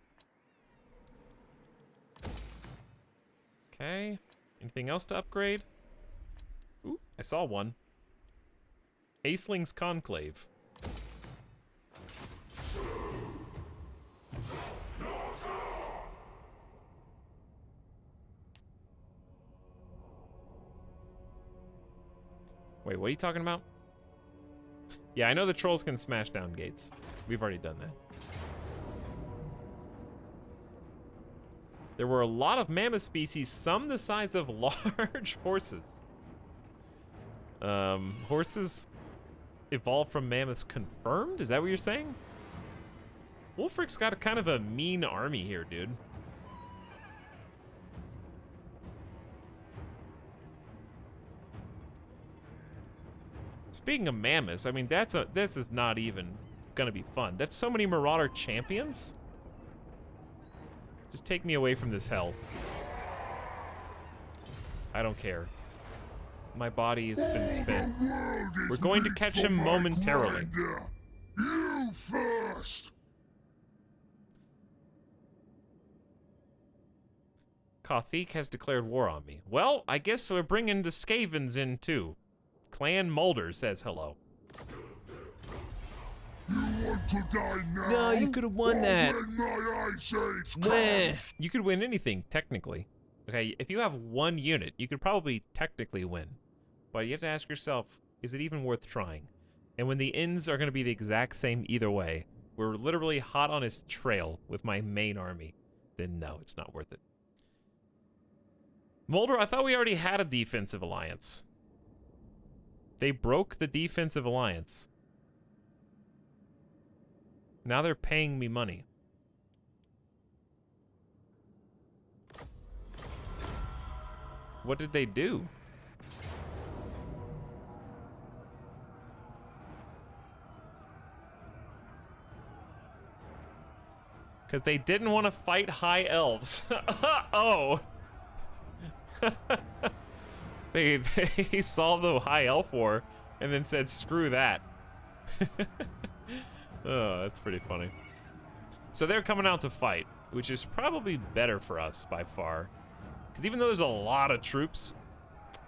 Okay. Anything else to upgrade? Ooh, I saw one. Aceling's Conclave. Wait, what are you talking about? Yeah, I know the trolls can smash down gates. We've already done that. There were a lot of mammoth species, some the size of large horses. Horses evolved from mammoths confirmed? Is that what you're saying? Wulfric's got a kind of a mean army here, dude. Speaking of mammoths, I mean, this is not even gonna be fun. That's so many Marauder champions. Just take me away from this hell. I don't care. My body has been spent. We're going to catch him momentarily. You first! Kothiek has declared war on me. Well, I guess we're bringing the Skavens in too. Clan Mulder says hello. You want to die now? No, you could have won that. When my ice age Meh. comes. You could win anything, technically. Okay, if you have one unit, you could probably technically win. But you have to ask yourself, is it even worth trying? And when the ends are going to be the exact same either way, we're literally hot on his trail with my main army, then no, it's not worth it. Mulder, I thought we already had a defensive alliance. They broke the defensive alliance. Now they're paying me money. What did they do? Because they didn't want to fight high elves. Oh. They saw the high elf war and then said, screw that. Oh, that's pretty funny. So they're coming out to fight, which is probably better for us by far. Because even though there's a lot of troops,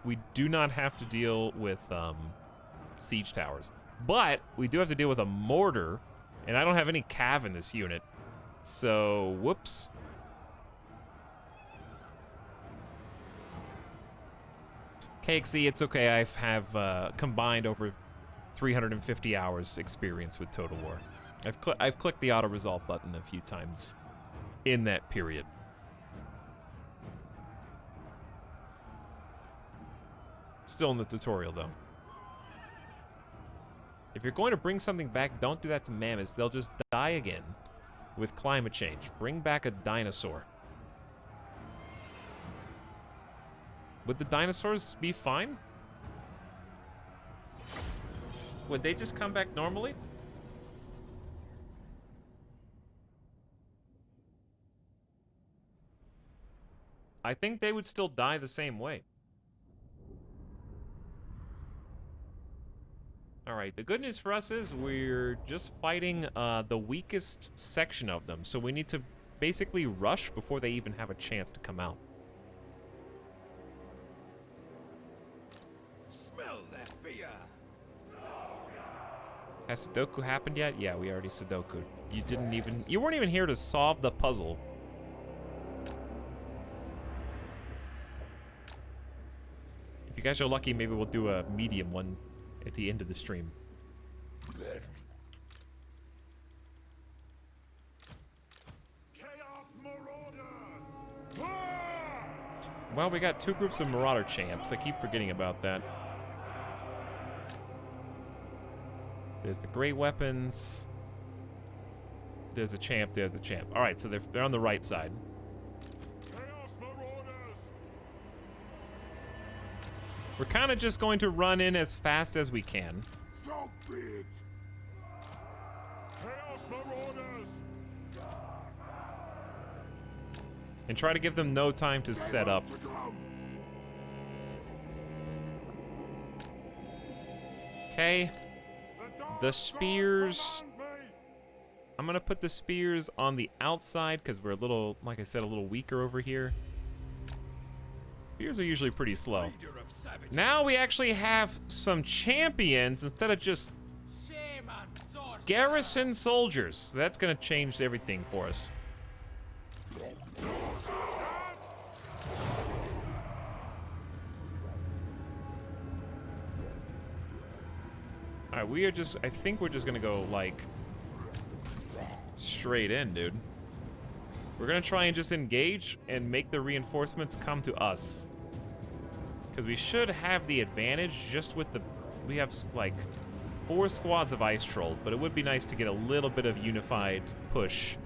we do not have to deal with siege towers. But we do have to deal with a mortar, and I don't have any cav in this unit. So, whoops. KXE, it's okay. I have combined over 350 hours experience with Total War. I've clicked the auto resolve button a few times in that period. Still in the tutorial though. If you're going to bring something back, don't do that to mammoths. They'll just die again with climate change. Bring back a dinosaur. Would the dinosaurs be fine? Would they just come back normally? I think they would still die the same way. Alright, the good news for us is we're just fighting the weakest section of them, so we need to basically rush before they even have a chance to come out. Smell that fear. Has Sudoku happened yet? Yeah, we already Sudoku. You weren't even here to solve the puzzle. If you guys are lucky, maybe we'll do a medium one at the end of the stream. Chaos Marauders! Well, we got two groups of Marauder champs. I keep forgetting about that. There's the great weapons. There's a champ, there's a champ. Alright, so they're on the right side. Chaos Marauders! We're kind of just going to run in as fast as we can. So be it! Chaos Marauders! And try to give them no time to set up. Okay. The spears. I'm gonna put the spears on the outside because we're a little, like I said, a little weaker over here. Spears are usually pretty slow. Now we actually have some champions instead of just garrison soldiers. So that's gonna change everything for us. Alright, we are just, I think we're just gonna go, like, straight in, dude. We're gonna try and just engage and make the reinforcements come to us. Because we should have the advantage just with the, we have, like, 4 squads of ice trolls, but it would be nice to get a little bit of unified push.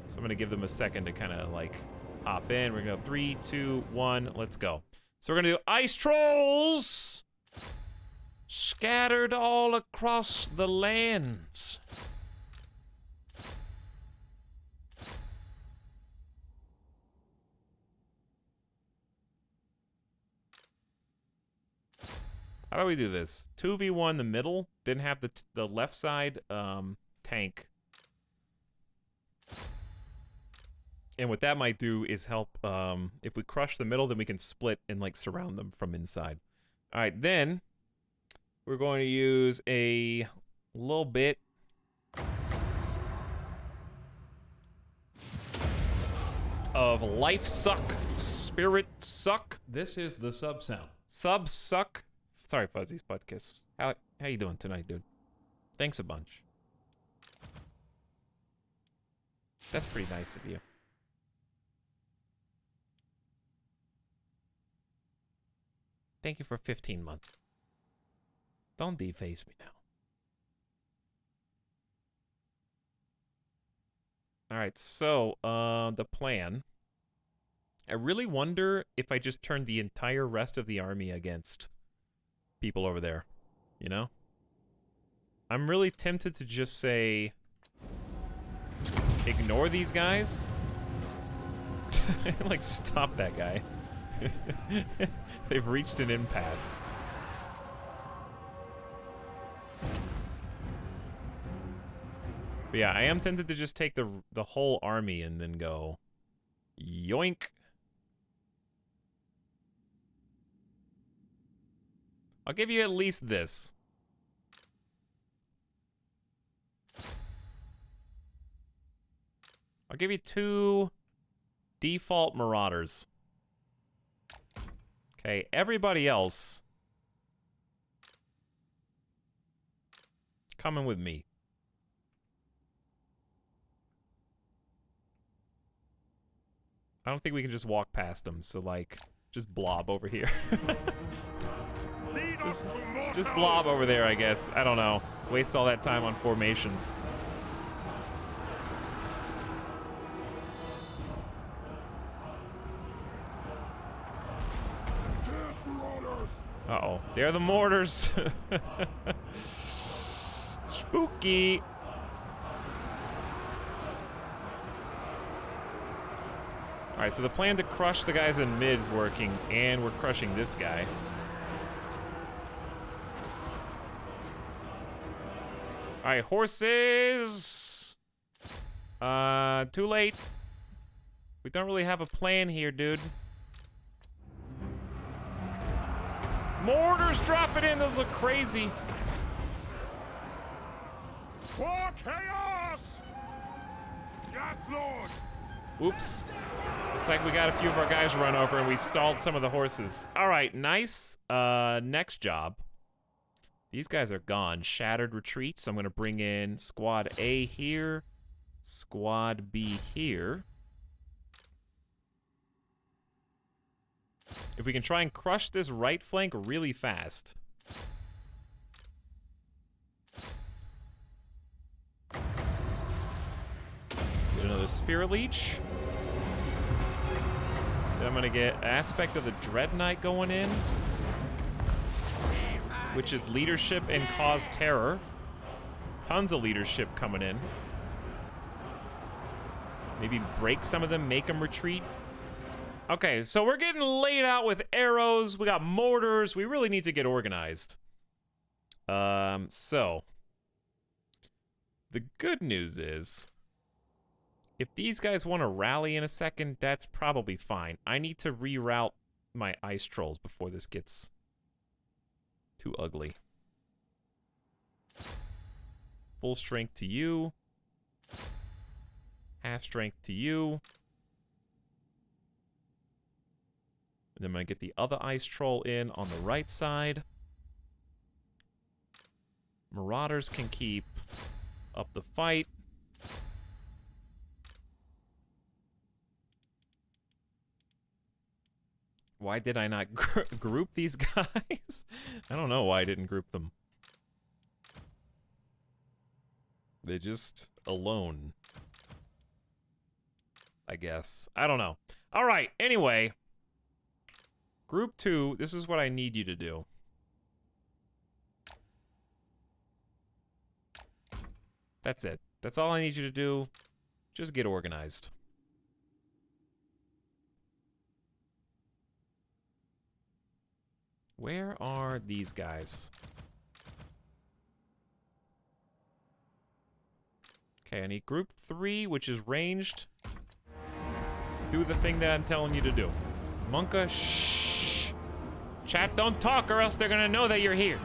So I'm gonna give them a second to kind of, like, hop in. We're gonna go 3, 2, 1, let's go. So we're gonna do ice trolls! Scattered all across the lands. How about we do this? 2v1 the middle, then have the left side tank. And what that might do is help, if we crush the middle, then we can split and, like, surround them from inside. Alright, then, we're going to use a little bit of Life Suck, Spirit Suck. This is the sub sound. Sub Suck. Sorry, Fuzzy's Podcast. How you doing tonight, dude? Thanks a bunch. That's pretty nice of you. Thank you for 15 months. Don't deface me now. Alright, so, the plan. I really wonder if I just turned the entire rest of the army against people over there. You know? I'm really tempted to just say... ignore these guys. Like, stop that guy. They've reached an impasse. But yeah, I am tempted to just take the whole army and then go yoink. I'll give you at least this. I'll give you 2 default Marauders. Okay, everybody else coming with me. I don't think we can just walk past them, so like, just blob over here. just blob over there, I guess. I don't know. Waste all that time on formations. Uh-oh. They're the mortars. Spooky. Alright, so the plan to crush the guys in mid is working, and we're crushing this guy. Alright, horses! Too late. We don't really have a plan here, dude. Mortars dropping in, those look crazy. For chaos! Yes, Lord! Oops. Looks like we got a few of our guys run over and we stalled some of the horses. All right, nice. Next job. These guys are gone. Shattered retreat, so I'm gonna bring in squad A here, squad B here. If we can try and crush this right flank really fast. Get another Spirit Leech. Then I'm gonna get Aspect of the Dread Knight going in, which is leadership and cause terror. Tons of leadership coming in. Maybe break some of them, make them retreat. Okay, so we're getting laid out with arrows. We got mortars. We really need to get organized. So the good news is, if these guys want to rally in a second, that's probably fine. I need to reroute my ice trolls before this gets too ugly. Full strength to you. Half strength to you. And then I'm going to get the other ice troll in on the right side. Marauders can keep up the fight. Why did I not group these guys? I don't know why I didn't group them. They're just alone, I guess. I don't know. All right, anyway. Group 2, this is what I need you to do. That's it. That's all I need you to do. Just get organized. Where are these guys? Okay, I need group 3, which is ranged. Do the thing that I'm telling you to do. Monka, shh. Chat, don't talk or else they're gonna know that you're here.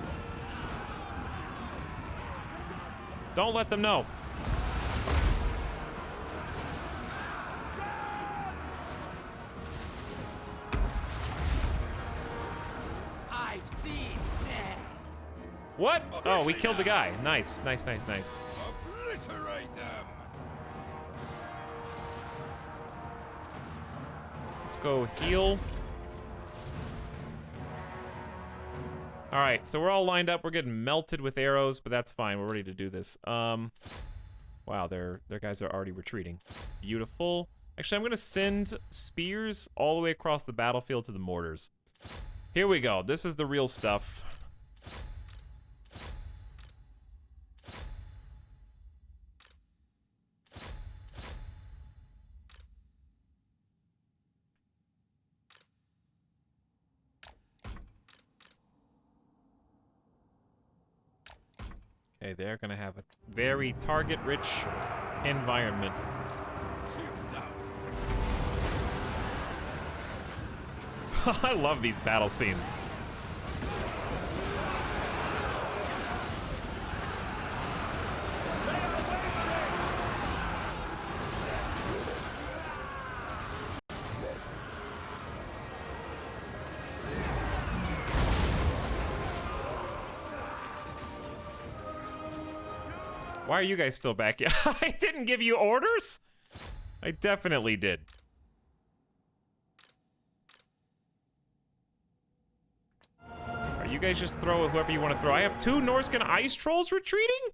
Don't let them know. I've seen death. What? Oh, we killed the guy. Nice, nice, nice, nice. Obliterate them! Let's go heal. All right, so we're all lined up. We're getting melted with arrows, but that's fine. We're ready to do this. Wow, their guys are already retreating. Beautiful. Actually, I'm gonna send spears all the way across the battlefield to the mortars. Here we go. This is the real stuff. Okay, they're gonna have a very target-rich environment. I love these battle scenes. Why are you guys still back? I didn't give you orders? I definitely did. Are you guys just throw whoever you want to throw? I have 2 Norscan ice trolls retreating?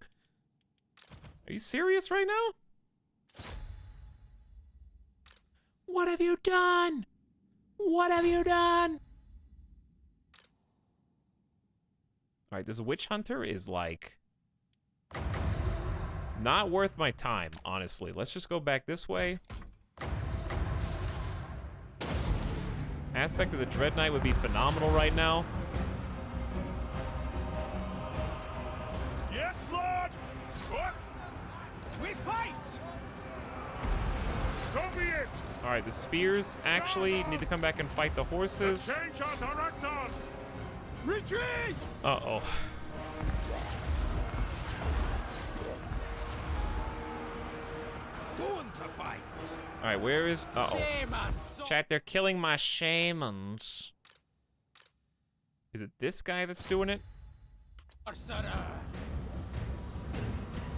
Are you serious right now? What have you done? What have you done? Alright, this witch hunter is like... not worth my time, honestly. Let's just go back this way. Aspect of the Dread Knight would be phenomenal right now. Yes, Lord! What? We fight! So be it! Alright, the spears actually need to come back and fight the horses. Change our directors! Retreat! Uh-oh. Born to fight! Alright, where is... uh-oh. Shaman, Chat, they're killing my shamans. Is it this guy that's doing it? sorcerer!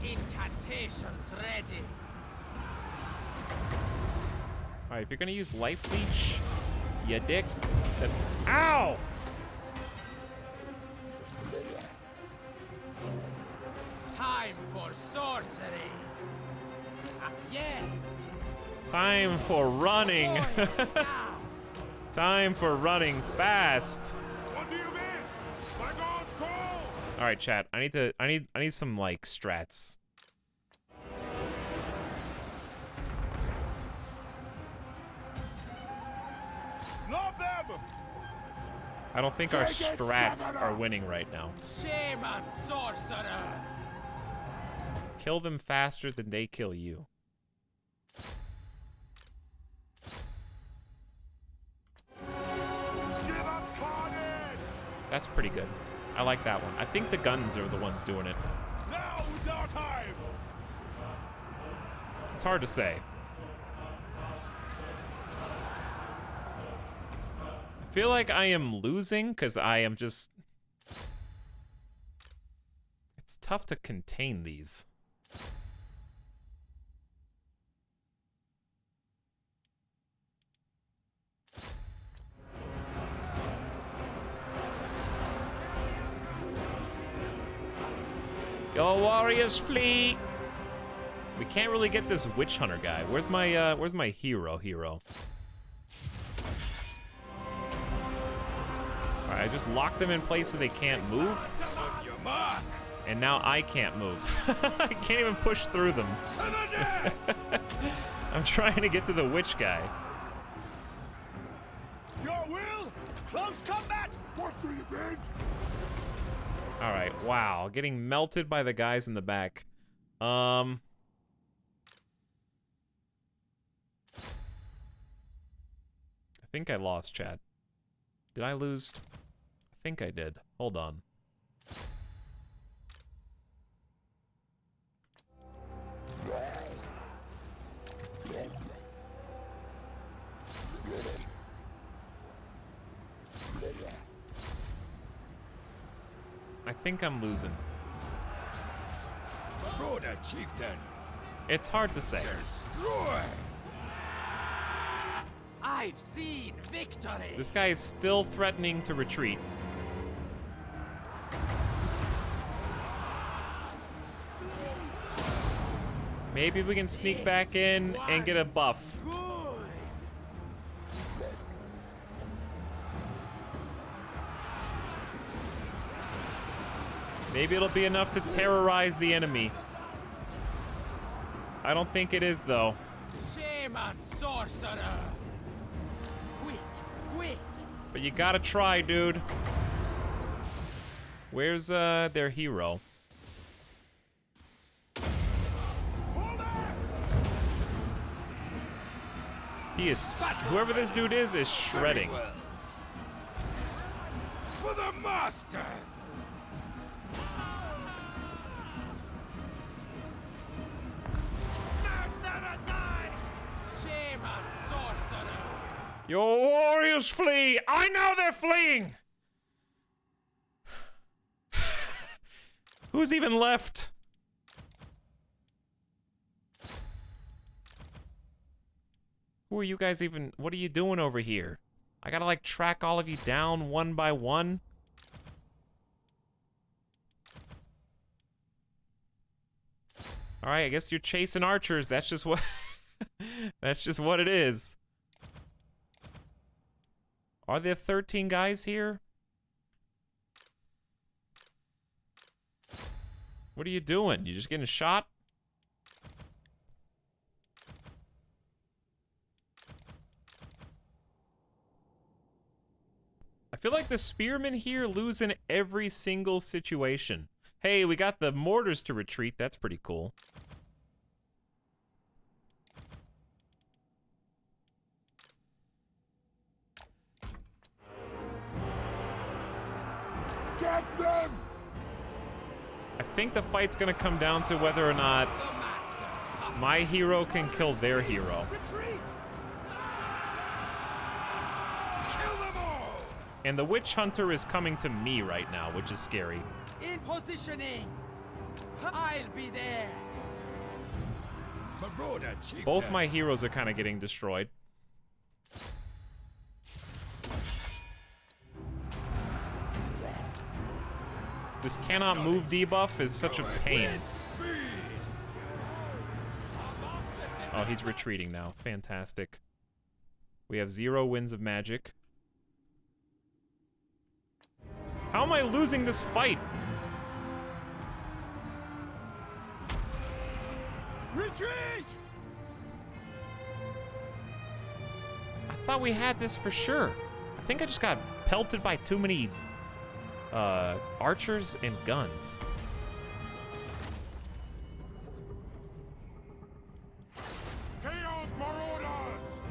Incantations ready! Alright, if you're gonna use life leech, you dick, then... Ow! Time for sorcery! Yes! Time for running. Time for running fast. What do you mean? My God's call! All right, chat. I need some like strats. Lob them! I don't think our strats are winning right now. Shaman, sorcerer! Kill them faster than they kill you. Give us carnage! That's pretty good. I like that one. I think the guns are the ones doing it. Now is our time! It's hard to say. I feel like I am losing because I am just... It's tough to contain these. Your warriors flee! We can't really get this witch hunter guy. Where's my hero? Alright, I just locked them in place so they can't move. And now I can't move. I can't even push through them. I'm trying to get to the witch guy. Your will? Close combat? What do you bid? All right, wow, getting melted by the guys in the back. I think I lost, chat. Did I lose? I think I did. Hold on. I think I'm losing. Broader, chieftain. It's hard to say. Destroy. I've seen victory. This guy is still threatening to retreat. Maybe we can sneak back in and get a buff. Good. Maybe it'll be enough to terrorize the enemy. I don't think it is, though. Shaman sorcerer. Quick, quick. But you gotta try, dude. Where's their hero? He is, whoever this dude is shredding. Well. For the masters. Shaman sorcerer. Your warriors flee! I know they're fleeing! Who's even left? Who are you guys even? What are you doing over here? I gotta like track all of you down one by one. Alright, I guess you're chasing archers. That's just what that's just what it is. Are there 13 guys here? What are you doing? You just getting shot? I feel like the spearmen here lose in every single situation. Hey, we got the mortars to retreat. That's pretty cool. Get them! I think the fight's gonna come down to whether or not my hero can kill their hero. And the witch hunter is coming to me right now, which is scary. In positioning. I'll be there. Marauder, chieftain. Both my heroes are kind of getting destroyed. This cannot move debuff is such a pain. Oh, he's retreating now. Fantastic. We have 0 winds of magic. How am I losing this fight? Retreat! I thought we had this for sure. I think I just got pelted by too many archers and guns. Chaos Marauders!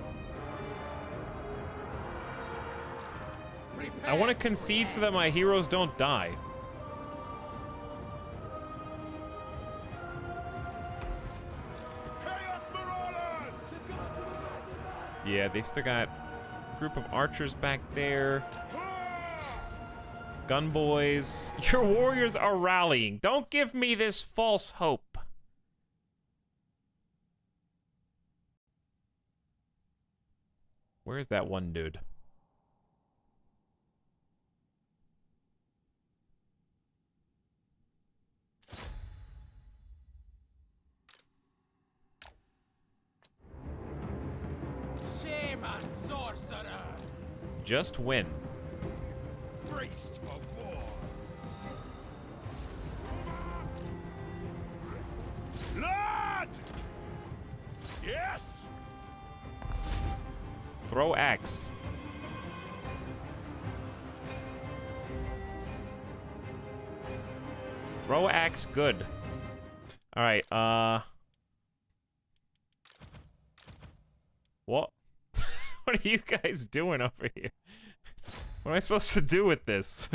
I want to concede so that my heroes don't die. Chaos Marauders! Yeah, they still got a group of archers back there. Gun boys. Your warriors are rallying. Don't give me this false hope. Where's that one dude? Shaman sorcerer. Just win. Braced for war! Blood! Yes! Throw axe. Throw axe, good. All right, what? What are you guys doing over here? What am I supposed to do with this?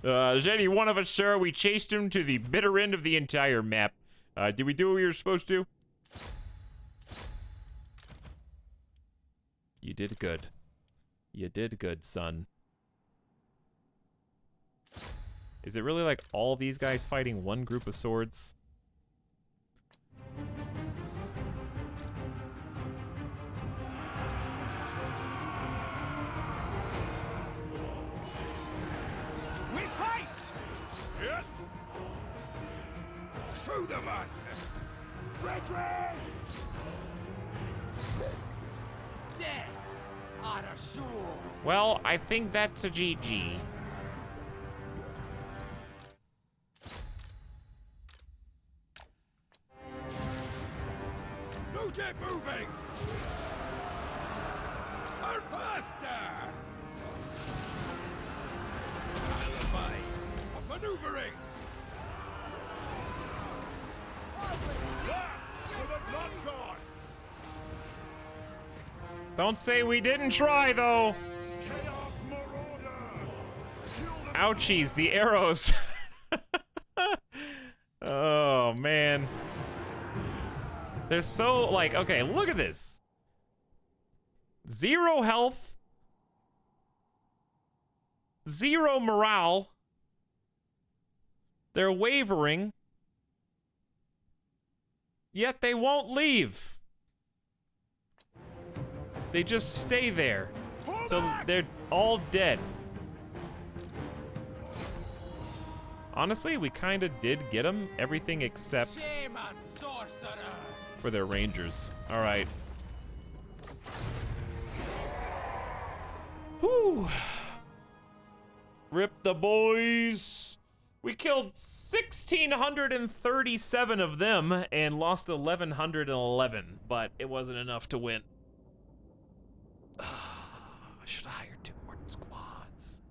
Is any one of us sure? We chased him to the bitter end of the entire map. Did we do what we were supposed to? You did good. You did good, son. Is it really like all these guys fighting one group of swords? We fight! Yes? Show the masters! Retreat! Deaths are assured. Well, I think that's a GG. No get moving! And faster! Alibi! Maneuvering! For the blood god! Don't say we didn't try, though. Chaos Marauders! Kill them! Ouchies, the arrows. Oh, man. They're so, like, okay, look at this. 0 health. 0 morale. They're wavering. Yet they won't leave. They just stay there till they're all dead. Honestly, we kind of did get them. Everything except Shame and sorcerer. for their rangers. All right. Whew. Rip the boys. We killed 1,637 of them and lost 1,111, but it wasn't enough to win. I should have hired 2 more squads.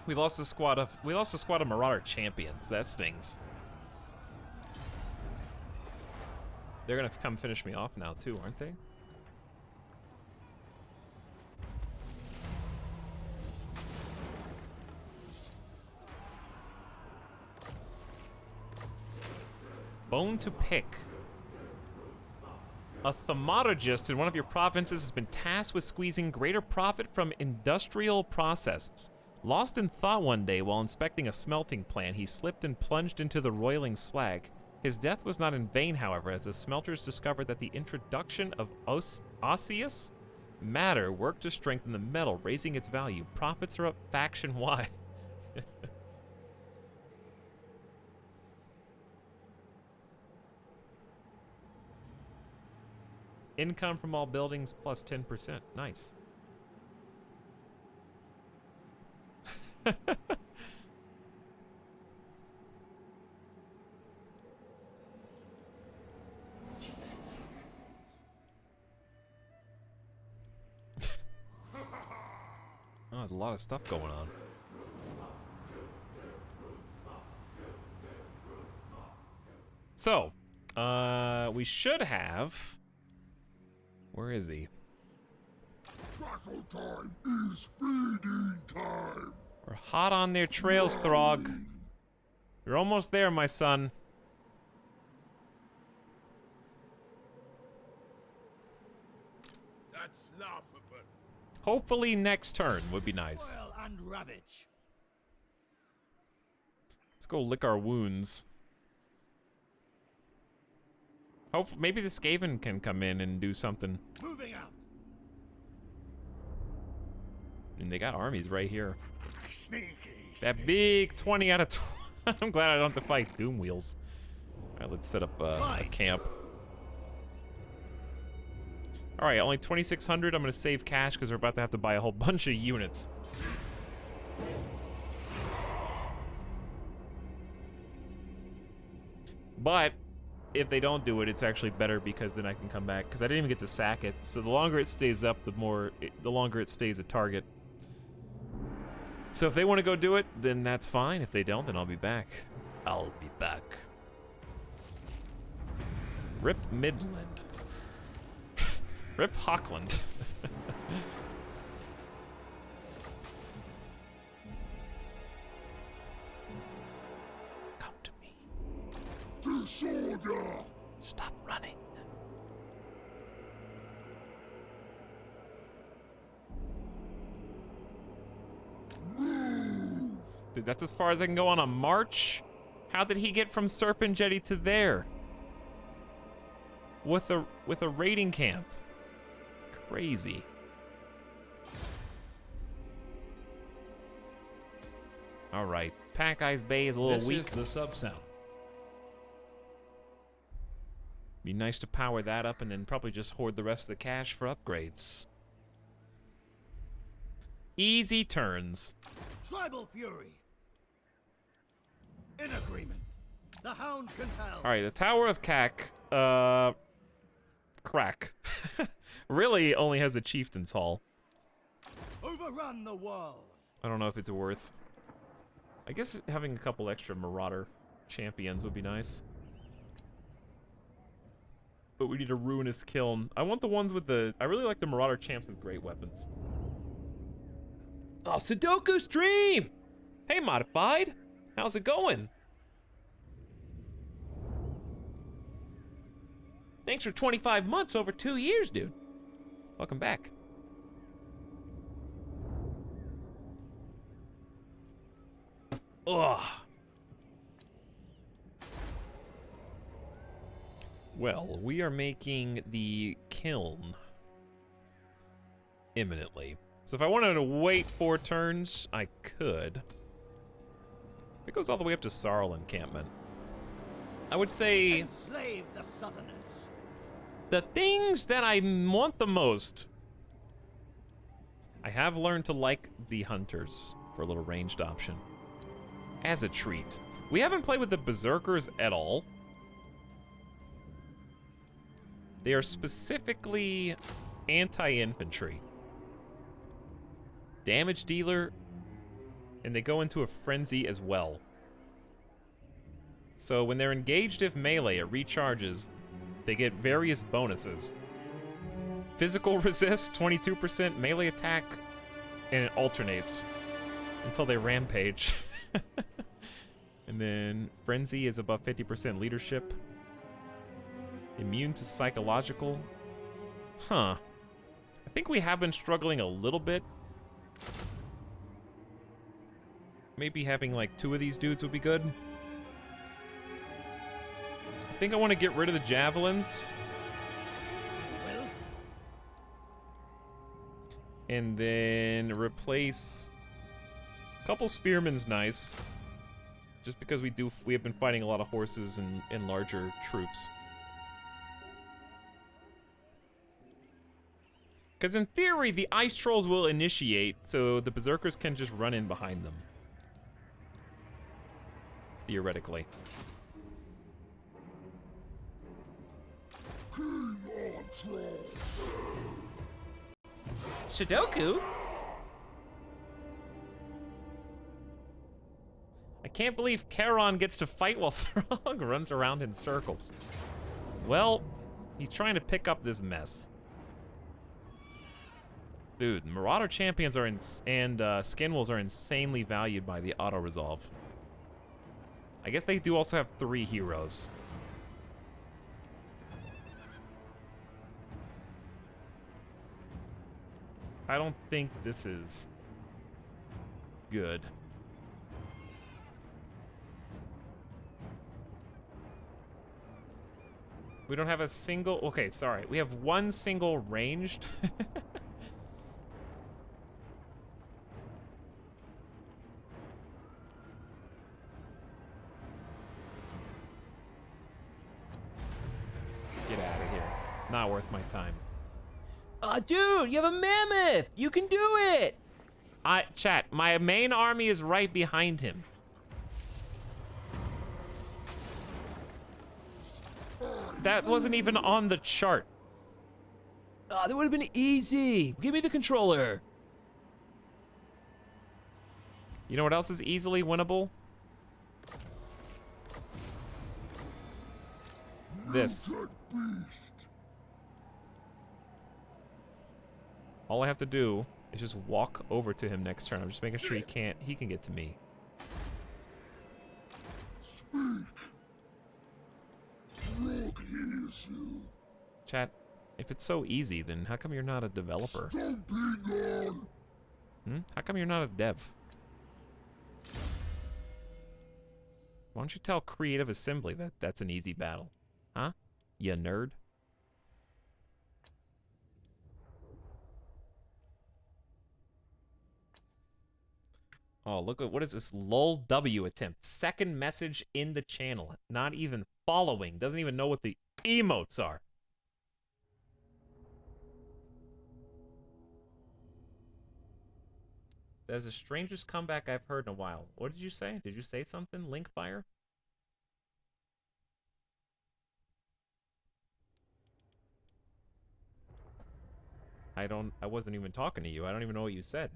We lost a squad of Marauder champions. That stings. They're gonna come finish me off now too, aren't they? Bone to pick. A thaumatologist in one of your provinces has been tasked with squeezing greater profit from industrial processes. Lost in thought one day while inspecting a smelting plant, he slipped and plunged into the roiling slag. His death was not in vain, however, as the smelters discovered that the introduction of osseous matter worked to strengthen the metal, raising its value. Profits are up faction-wide. Income from all buildings plus 10%. Nice. Oh, there's a lot of stuff going on. So, we should have... Where is he? Battle time is feeding time! We're hot on their trails, Throg. You're almost there, my son. That's laughable. Hopefully next turn would be nice. Spoil and ravage. Let's go lick our wounds. Maybe the Skaven can come in and do something. Moving out. And they got armies right here. Sneaky. That big 20 out of 20. I'm glad I don't have to fight Doom Wheels. All right, let's set up a camp. All right, only 2,600. I'm gonna save cash because we're about to have to buy a whole bunch of units. But if they don't do it, it's actually better because then I can come back, because I didn't even get to sack it. So the longer it stays up, the longer it stays a target. So if they want to go do it, then that's fine. If they don't, then I'll be back. I'll be back. Rip Midland. Rip Hockland. Come to me. Disorder! Stop running. Dude, that's as far as I can go on a march? How did he get from Serpent Jetty to there? With a raiding camp. Crazy. Alright, Pack Ice Bay is a little weak. This is the sub-sound. Be nice to power that up and then probably just hoard the rest of the cash for upgrades. Easy turns. Tribal Fury. In agreement. The Hound compels. Alright, the Tower of Cack, crack. Really only has a Chieftain's Hall. Overrun the world. I don't know if it's worth. I guess having a couple extra Marauder champions would be nice. But we need a Ruinous Kiln. I want the ones with the... I really like the Marauder champs with great weapons. Oh, Sudoku stream! Hey, Modified! How's it going? Thanks for 25 months over 2 years, dude. Welcome back. Ugh. Well, we are making the kiln imminently. So if I wanted to wait 4 turns, I could. It goes all the way up to Sarl encampment. I would say Enslave the Southerners. the things that I want the most. I have learned to like the hunters for a little ranged option. As a treat. We haven't played with the berserkers at all. They are specifically anti-infantry. Damage dealer, and they go into a frenzy as well. So when they're engaged if melee, it recharges. They get various bonuses. Physical resist, 22%, melee attack, and it alternates until they rampage. And then frenzy is above 50% leadership. Immune to psychological. Huh. I think we have been struggling a little bit. Maybe having like 2 of these dudes would be good. I think I want to get rid of the javelins. Well, And then replace a couple spearmen's nice. Just because we have been fighting a lot of horses and larger troops. Because in theory, the ice trolls will initiate, so the berserkers can just run in behind them. Theoretically. King on trolls! Sudoku? I can't believe Charon gets to fight while Throg runs around in circles. Well, he's trying to pick up this mess. Dude, Marauder champions are and Skinwolves are insanely valued by the auto-resolve. I guess they do also have 3 heroes. I don't think this is good. We don't have a single... Okay, sorry. We have 1 single ranged. Get out of here. Not worth my time. Dude, you have a mammoth! You can do it! Chat, my main army is right behind him. That wasn't even on the chart. Ah, that would have been easy. Give me the controller. You know what else is easily winnable? This. All I have to do is just walk over to him next turn. I'm just making sure he can get to me. Chat, if it's so easy, then how come you're not a developer? How come you're not a dev? Why don't you tell Creative Assembly that that's an easy battle? Huh? You nerd? Oh, look at, what is this? Lol W attempt. Second message in the channel. Not even following. Doesn't even know what the emotes are. That's the strangest comeback I've heard in a while. What did you say? Did you say something? Linkfire? I wasn't even talking to you. I don't even know what you said.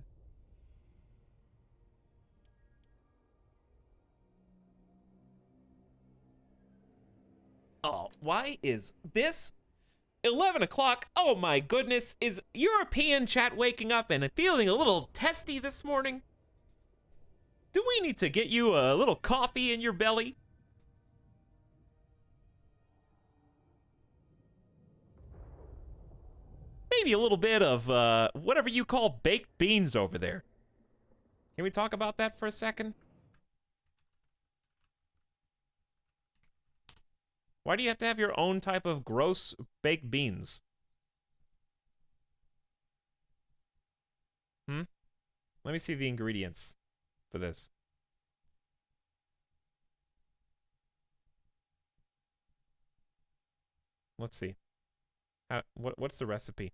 Oh, why is this 11 o'clock? Oh my goodness. Is European chat waking up and feeling a little testy this morning? Do we need to get you a little coffee in your belly? Maybe a little bit of whatever you call baked beans over there. Can we talk about that for a second? Why do you have to have your own type of gross baked beans? Let me see the ingredients for this. Let's see. What's the recipe?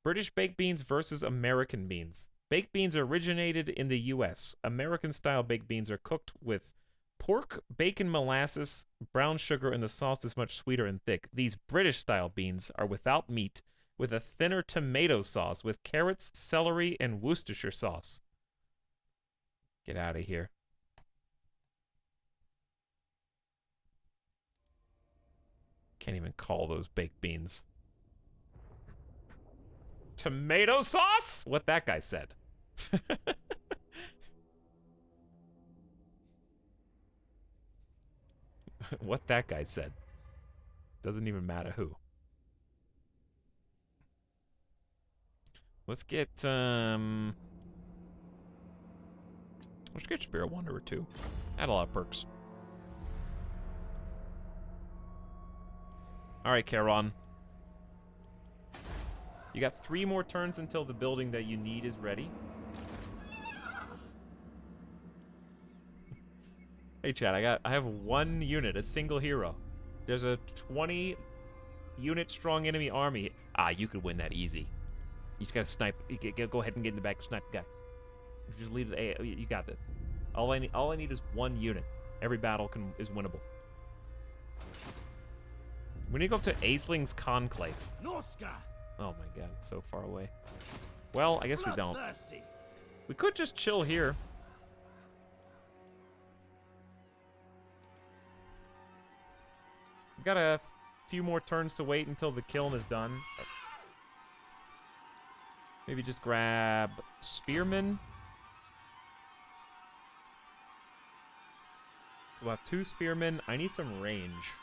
British baked beans versus American beans. Baked beans originated in the U.S. American-style baked beans are cooked with pork, bacon, molasses, brown sugar, and the sauce is much sweeter and thick. These British-style beans are without meat, with a thinner tomato sauce, with carrots, celery, and Worcestershire sauce. Get out of here. Can't even call those baked beans. Tomato sauce? What that guy said. What that guy said. Doesn't even matter who. Let's get, let's get Spirit Wanderer 2. Add a lot of perks. Alright, Charon. You got 3 more turns until the building that you need is ready. Hey, Chad, I have 1 unit, a single hero. There's a 20 unit strong enemy army. Ah, you could win that easy. You just gotta snipe. Go ahead and get in the back, snipe the guy. If you just lead it, you got this. All I need is 1 unit. Every battle is winnable. We need to go up to Aisling's Conclave. Norska! Oh my god, it's so far away. Well, I guess we don't. We could just chill here. We've got a few more turns to wait until the kiln is done. Maybe just grab Spearmen. So we'll have 2 Spearmen. I need some range.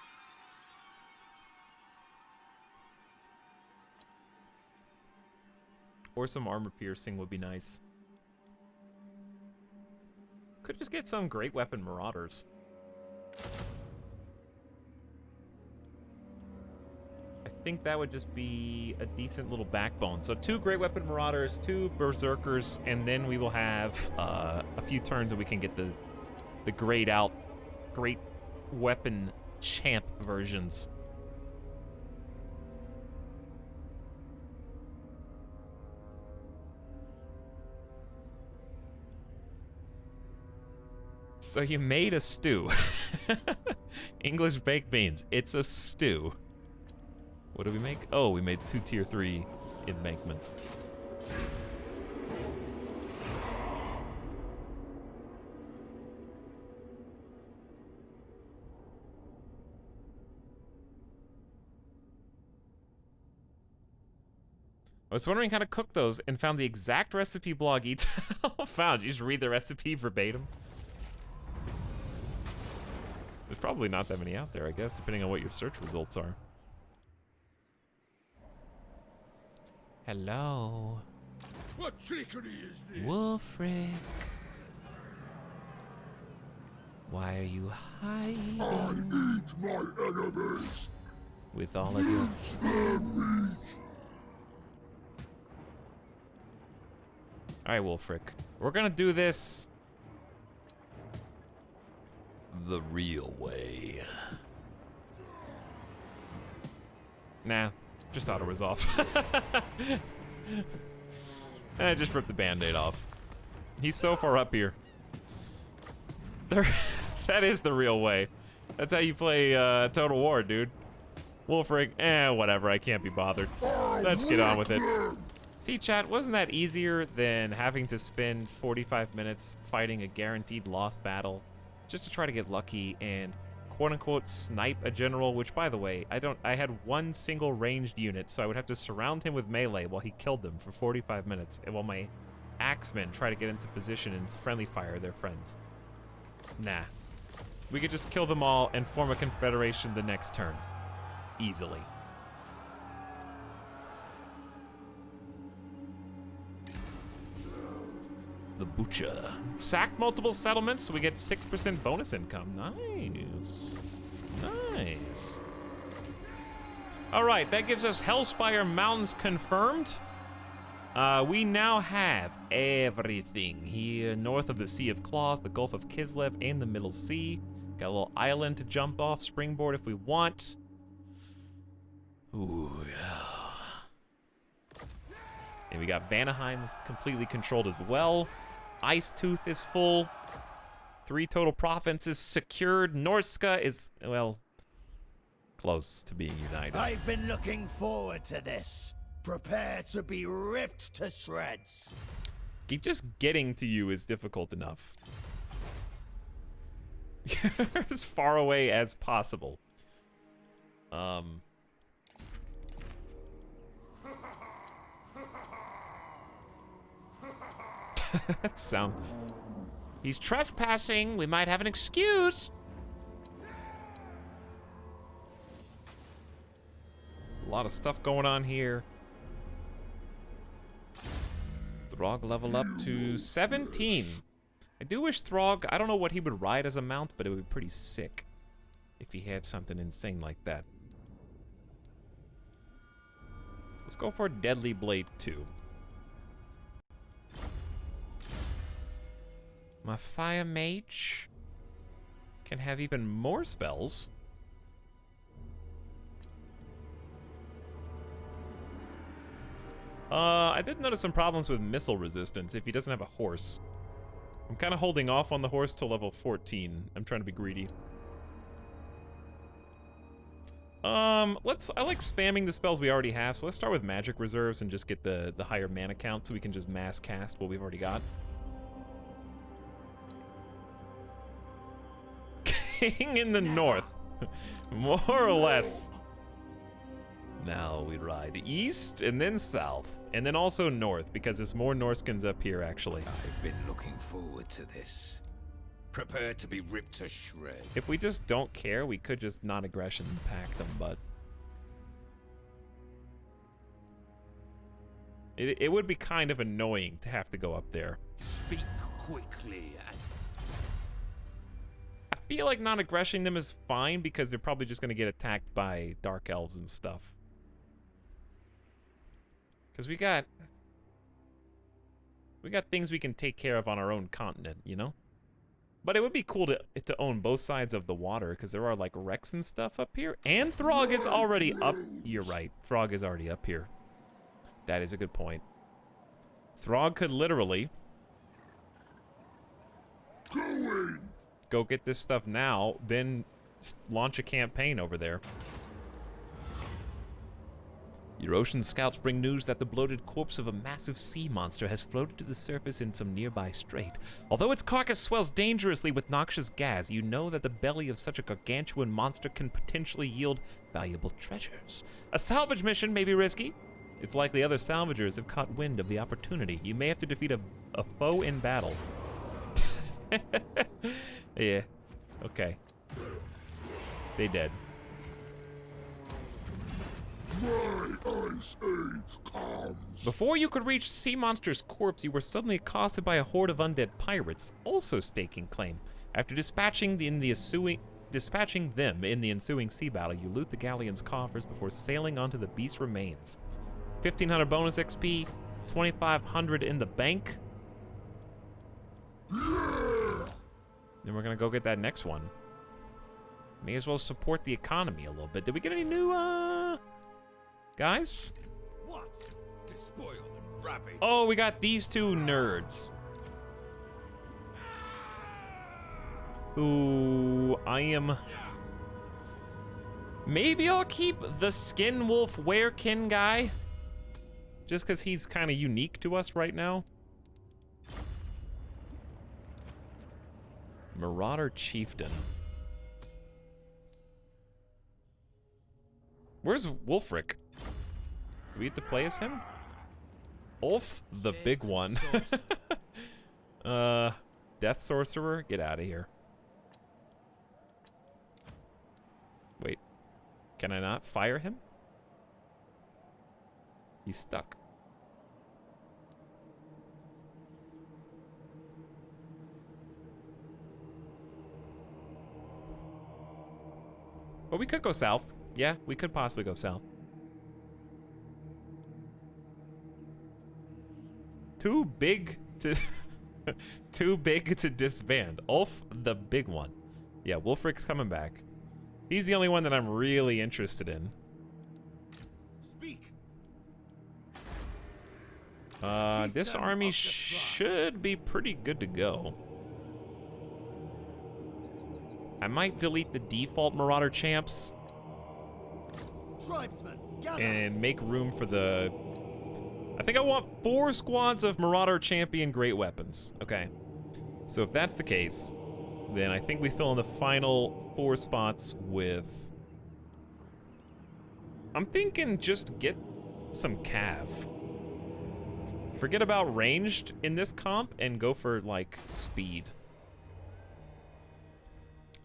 Or some armor piercing would be nice. Could just get some great weapon marauders. I think that would just be a decent little backbone. So 2 great weapon marauders, 2 berserkers, and then we will have a few turns that we can get the great weapon champ versions. So you made a stew. English baked beans. It's a stew. What did we make? Oh, we made 2 tier 3 embankments. I was wondering how to cook those and found the exact recipe blog Etalyx found. You just read the recipe verbatim. There's probably not that many out there, I guess, depending on what your search results are. Hello. What trickery is this? Wolfric. Why are you hiding? I eat my enemies. With all of your friends. Alright, Wolfric. We're gonna do this the real way. Nah, just auto resolve. I just ripped the band-aid off. He's so far up here. That is the real way. That's how you play Total War, dude. Wolfric, whatever, I can't be bothered. Let's get on with it. See, chat, wasn't that easier than having to spend 45 minutes fighting a guaranteed lost battle just to try to get lucky and quote-unquote snipe a general, which, by the way, I had one single ranged unit, so I would have to surround him with melee while he killed them for 45 minutes, and while my axemen try to get into position and friendly fire their friends. Nah. We could just kill them all and form a confederation the next turn. Easily. The Butcher. Sack multiple settlements, so we get 6% bonus income. Nice. Nice. Alright, that gives us Hellspire Mountains confirmed. We now have everything here north of the Sea of Claws, the Gulf of Kislev, and the Middle Sea. Got a little island to jump off, springboard if we want. Ooh, yeah. And we got Vanaheim completely controlled as well. Icetooth is full. 3 total provinces secured. Norska is, well, close to being united. I've been looking forward to this. Prepare to be ripped to shreds. Just getting to you is difficult enough. You're as far away as possible. That sound. He's trespassing. We might have an excuse. A lot of stuff going on here. Throg level up to 17. I do wish Throg, I don't know what he would ride as a mount, but it would be pretty sick if he had something insane like that. Let's go for Deadly Blade 2. My Fire Mage can have even more spells. I did notice some problems with missile resistance if he doesn't have a horse. I'm kind of holding off on the horse till level 14. I'm trying to be greedy. I like spamming the spells we already have, so let's start with magic reserves and just get the higher mana count so we can just mass cast what we've already got. King in the north. More or less. Now we ride east and then south. And then also north, because there's more Norskins up here, actually. I've been looking forward to this. Prepare to be ripped to shreds. If we just don't care, we could just non-aggression pack them, but... It would be kind of annoying to have to go up there. Speak quickly and... I feel like non-aggressioning them is fine, because they're probably just going to get attacked by Dark Elves and stuff. Because we got things we can take care of on our own continent, you know? But it would be cool to own both sides of the water, because there are, like, wrecks and stuff up here. And Throg is already up. You're right. Throg is already up here. That is a good point. Throg could literally... Going! go get this stuff now, then launch a campaign over there. Your ocean scouts bring news that the bloated corpse of a massive sea monster has floated to the surface in some nearby strait. Although its carcass swells dangerously with noxious gas, you know that the belly of such a gargantuan monster can potentially yield valuable treasures. A salvage mission may be risky. It's likely other salvagers have caught wind of the opportunity. You may have to defeat a foe in battle. Yeah, okay. They dead. My ice age comes. Before you could reach Sea Monster's corpse, you were suddenly accosted by a horde of undead pirates, also staking claim. After dispatching them in the ensuing sea battle, you loot the galleon's coffers before sailing onto the beast's remains. 1,500 bonus XP, 2,500 in the bank. Yeah. Then we're gonna go get that next one. May as well support the economy a little bit. Did we get any new, guys? What? Despoil and ravage. Oh, we got these two nerds. Ooh, maybe I'll keep the Skin Wolf Werekin guy. Just because he's kind of unique to us right now. Marauder Chieftain. Where's Wulfric? Do we have to play as him? Ulf, the big one. Death Sorcerer, get out of here. Wait, can I not fire him? He's stuck. Well, we could go south. Yeah, we could possibly go south. Too big to too big to disband. Ulf, the big one. Yeah, Wulfric's coming back. He's the only one that I'm really interested in. Speak. This army should be pretty good to go. I might delete the default Marauder champs Tribesmen, gather. and make room for the... I think I want 4 squads of Marauder champion great weapons. Okay. So if that's the case, then I think we fill in the final 4 spots with... I'm thinking just get some cav. Forget about ranged in this comp and go for, like, speed.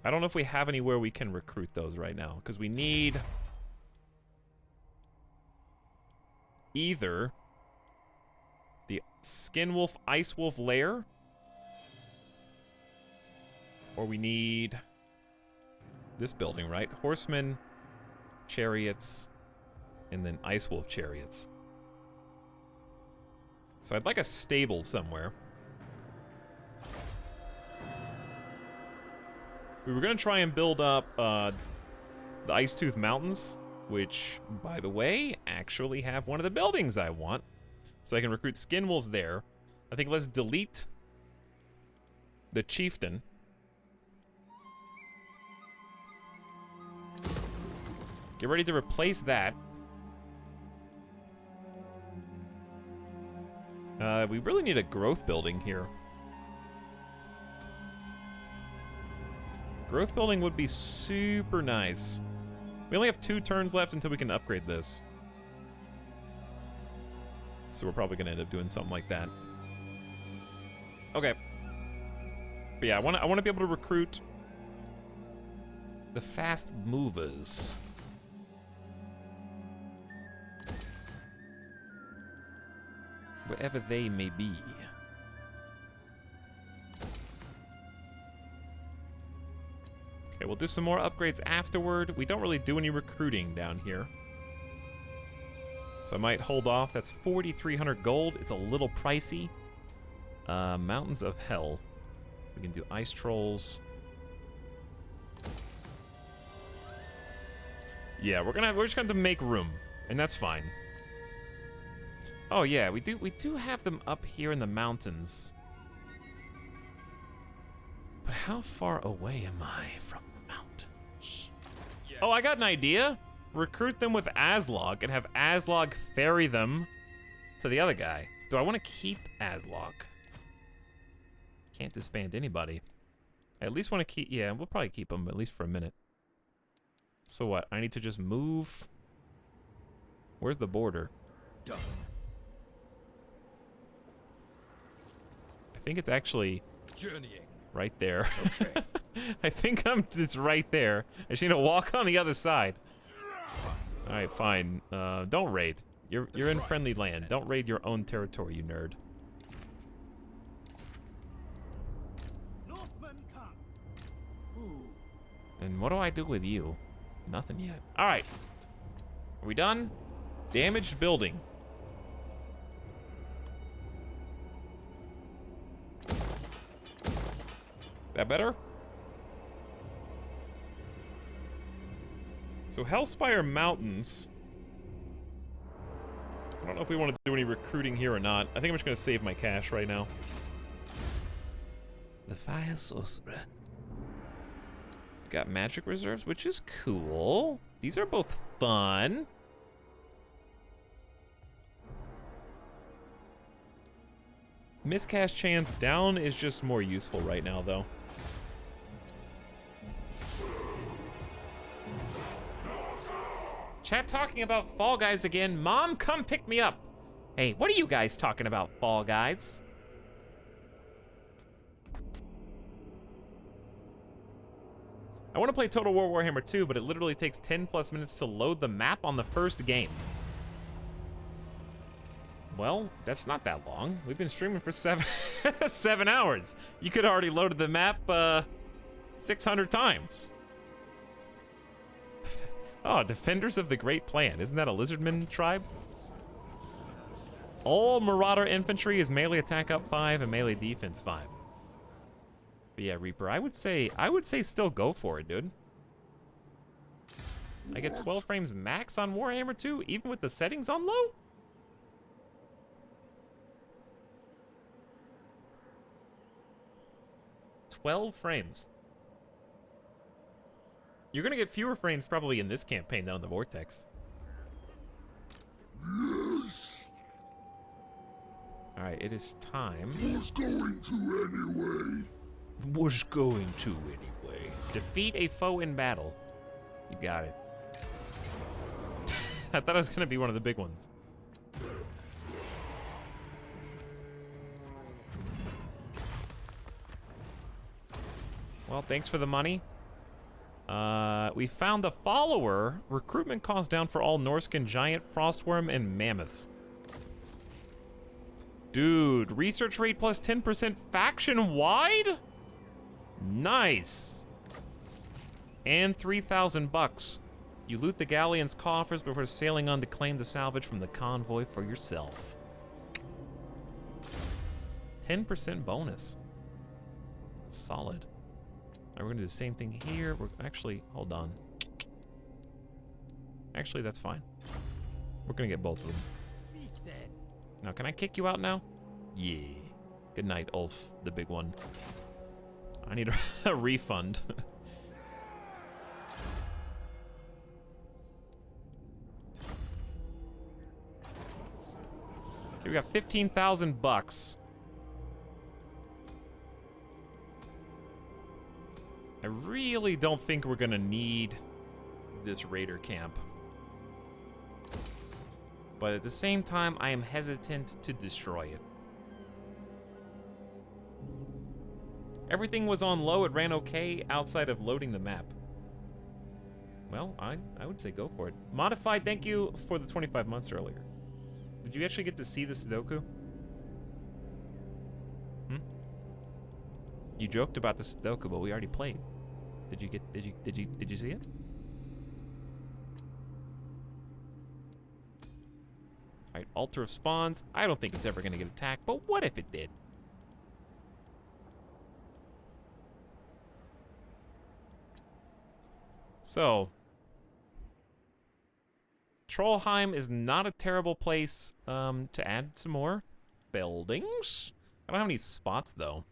I don't know if we have anywhere we can recruit those right now, because we need either the Skin Wolf Ice Wolf lair, or we need this building, right? Horsemen, chariots, and then Ice Wolf chariots. So I'd like a stable somewhere. We were gonna try and build up the Ice Tooth Mountains, which, by the way, actually have one of the buildings I want. So I can recruit Skin Wolves there. I think let's delete the Chieftain. Get ready to replace that. We really need a growth building here. Growth building would be super nice. We only have 2 turns left until we can upgrade this. So we're probably gonna end up doing something like that. Okay. But yeah, I wanna be able to recruit the fast movers. Wherever they may be. Okay, we'll do some more upgrades afterward. We don't really do any recruiting down here. So I might hold off. That's 4,300 gold. It's a little pricey. Mountains of Hell. We can do ice trolls. Yeah, we're just gonna have to make room, and that's fine. Oh yeah, we do have them up here in the mountains. But how far away am I from the mountains? Yes. Oh, I got an idea. Recruit them with Aslog and have Aslog ferry them to the other guy. Do I want to keep Aslog? Can't disband anybody. I at least want to keep, yeah, we'll probably keep him at least for a minute. So what, I need to just move? Where's the border? Done. I think it's actually Journeying. right there. Okay. I think it's right there. I just need to walk on the other side. All right, fine. Don't raid. You're in friendly land. Don't raid your own territory, you nerd. Northmen come. And what do I do with you? Nothing yet. All right. Are we done? Damaged building. That better? So Hellspire Mountains. I don't know if we want to do any recruiting here or not. I think I'm just going to save my cash right now. The Fire Sorcerer. Got magic reserves, which is cool. These are both fun. Miscast chance down is just more useful right now, though. Chat talking about Fall Guys again. Mom, come pick me up. Hey, what are you guys talking about, Fall Guys? I want to play Total War Warhammer 2, but it literally takes 10+ minutes to load the map on the first game. Well, that's not that long. We've been streaming for 7 hours. You could have already loaded the map 600 times. Oh, Defenders of the Great Plan. Isn't that a Lizardman tribe? All Marauder infantry is melee attack up 5 and melee defense 5. But yeah, Reaper, I would say still go for it, dude. I get 12 frames max on Warhammer 2, even with the settings on low? $12 frames. You're gonna get fewer frames probably in this campaign than on the Vortex. Yes. All right, it is time. Was going to anyway. Was going to anyway. Defeat a foe in battle. You got it. I thought it was gonna be one of the big ones. Well, thanks for the money. We found the follower. Recruitment cost down for all Norscan giant, frostworm, and mammoths. Dude, research rate plus 10% faction-wide? Nice. And 3,000 bucks. You loot the galleon's coffers before sailing on to claim the salvage from the convoy for yourself. 10% bonus. Solid. All right, we're gonna do the same thing here. We're actually, hold on. Actually, that's fine. We're gonna get both of them. Speak then. Now, can I kick you out now? Yeah. Good night, Ulf, the big one. I need a refund. Okay, we got 15,000 bucks. I really don't think we're gonna need this raider camp. But at the same time, I am hesitant to destroy it. Everything was on low, it ran okay outside of loading the map. Well, I would say go for it. Modified, thank you for the 25 months earlier. Did you actually get to see the Sudoku? You joked about the Sudoku, but we already played. Did you see it? Alright, Altar of Spawns. I don't think it's ever gonna get attacked, but what if it did? So, Trollheim is not a terrible place to add some more buildings. I don't have any spots though.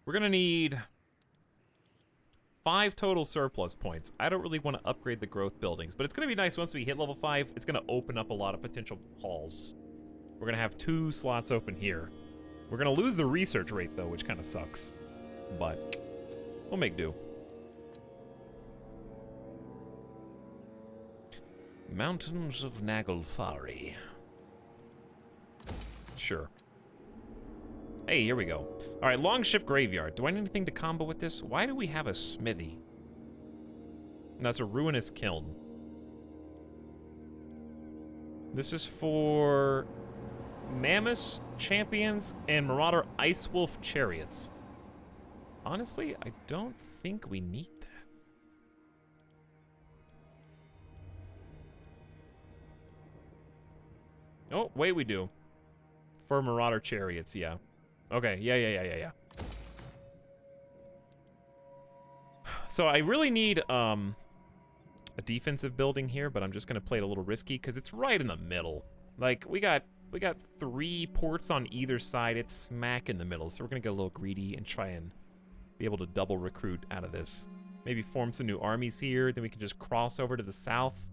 We're gonna need 5 total surplus points. I don't really want to upgrade the growth buildings, but it's gonna be nice once we hit level 5. It's gonna open up a lot of potential halls. We're gonna have 2 slots open here. We're gonna lose the research rate though, which kind of sucks, but we'll make do. Mountains of Naglfari. Sure. Hey, here we go. All right, Longship Graveyard. Do I need anything to combo with this? Why do we have a smithy? And that's a ruinous kiln. This is for Mammoth Champions and Marauder Ice Wolf Chariots. Honestly, I don't think we need that. Oh, wait, we do. For Marauder Chariots, yeah. Okay, yeah. So I really need a defensive building here, but I'm just gonna play it a little risky because it's right in the middle. Like we got 3 ports on either side. It's smack in the middle, so we're gonna get a little greedy and try and be able to double recruit out of this. Maybe form some new armies here, then we can just cross over to the south.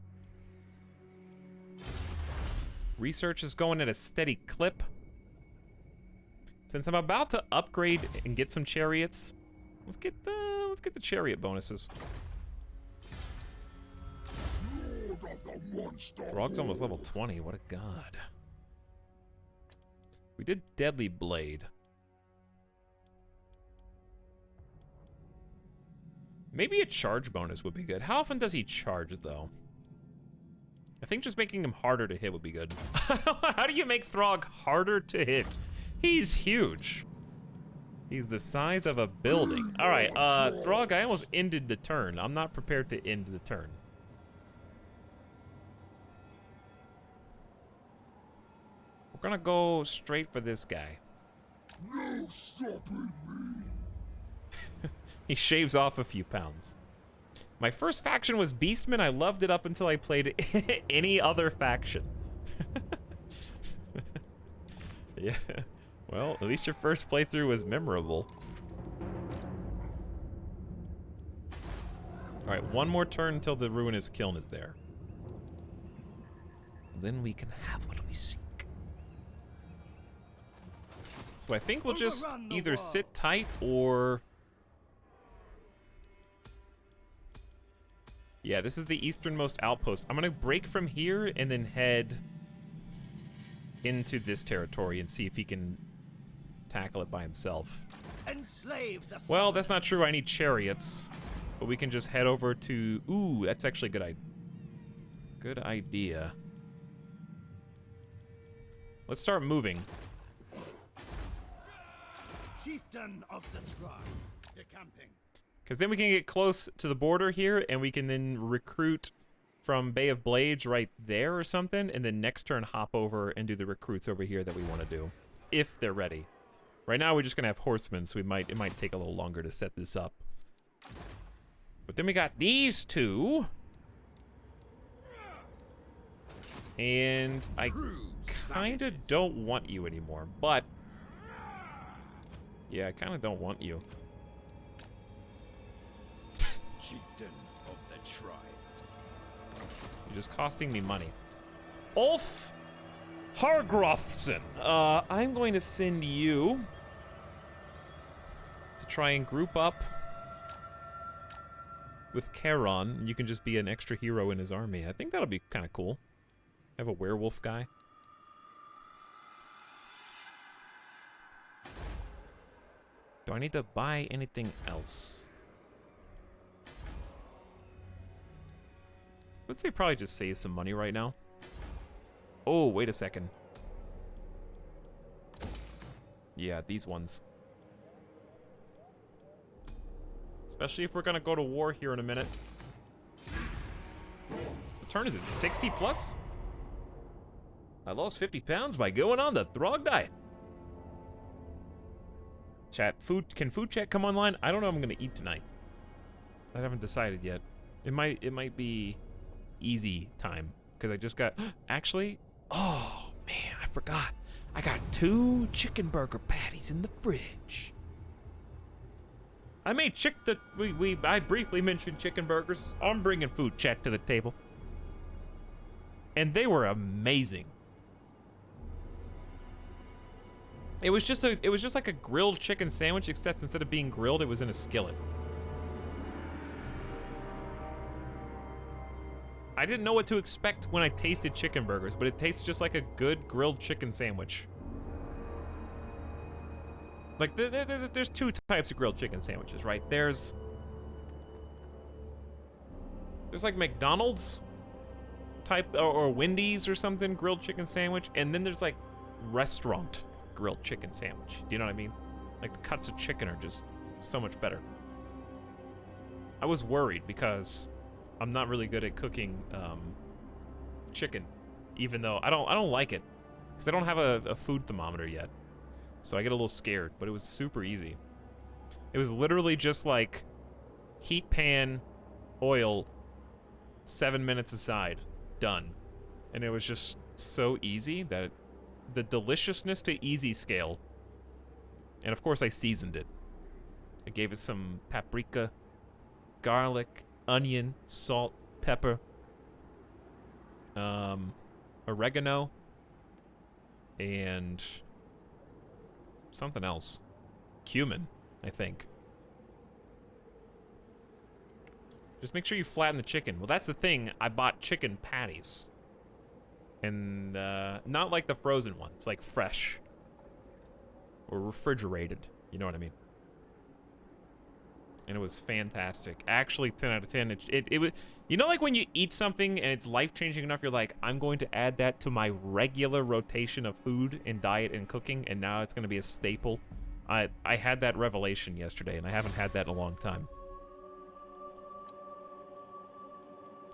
Research is going at a steady clip. Since I'm about to upgrade and get some chariots, let's get the chariot bonuses. Throg's almost level 20. What a god. We did Deadly Blade. Maybe a charge bonus would be good. How often does he charge, though? I think just making him harder to hit would be good. How do you make Throg harder to hit? He's huge. He's the size of a building. All right, Throg, I almost ended the turn. I'm not prepared to end the turn. We're gonna go straight for this guy. No stopping me. He shaves off a few pounds. My first faction was Beastman. I loved it up until I played any other faction. Yeah. Well, at least your first playthrough was memorable. All right, one more turn until the Ruinous Kiln is there. Then we can have what we seek. So I think we'll just either sit tight or... Yeah, this is the easternmost outpost. I'm gonna break from here and then head into this territory and see if he can tackle it by himself. Well, that's not true. I need chariots. But we can just head over to... Ooh, that's actually a good idea. Let's start moving. Chieftain of the tribe, decamping. Because then we can get close to the border here, and we can then recruit from Bay of Blades right there or something, and then next turn hop over and do the recruits over here that we want to do, if they're ready. Right now we're just gonna have horsemen, so it might take a little longer to set this up. But then we got these two, and I kind of don't want you anymore. But yeah, I kind of don't want you. Chieftain of the tribe. You're just costing me money. Ulf Hargrothson. I'm going to send you to try and group up with Charon. You can just be an extra hero in his army. I think that'll be kind of cool. Have a werewolf guy. Do I need to buy anything else? I'd say probably just save some money right now. Oh, wait a second. Yeah, these ones. Especially if we're gonna go to war here in a minute. The turn is at 60 plus? I lost 50 pounds by going on the Throg diet. Chat, can food chat come online? I don't know if I'm gonna eat tonight. I haven't decided yet. It might be easy time because I just got actually, oh man, I forgot. I got 2 chicken burger patties in the fridge. I made I briefly mentioned chicken burgers. I'm bringing food chat to the table. And they were amazing. It was just like a grilled chicken sandwich, except instead of being grilled, it was in a skillet. I didn't know what to expect when I tasted chicken burgers, but it tastes just like a good grilled chicken sandwich. Like, there's two types of grilled chicken sandwiches, right? There's like McDonald's type, or Wendy's or something, grilled chicken sandwich, and then there's like restaurant grilled chicken sandwich. Do you know what I mean? Like, the cuts of chicken are just so much better. I was worried because I'm not really good at cooking chicken, even though I don't like it, because I don't have a food thermometer yet. So I get a little scared, but it was super easy. It was literally just like heat pan, oil, 7 minutes aside, done. And it was just so easy that the deliciousness to easy scale. And of course I seasoned it. I gave it some paprika, garlic, onion, salt, pepper, oregano, and something else. Cumin, I think. Just make sure you flatten the chicken. Well, that's the thing. I bought chicken patties. And not like the frozen ones, like fresh. Or refrigerated. You know what I mean? And it was fantastic. Actually, 10 out of 10. It was, you know, like when you eat something and it's life-changing enough, you're like, I'm going to add that to my regular rotation of food and diet and cooking, and now it's going to be a staple. I had that revelation yesterday, and I haven't had that in a long time.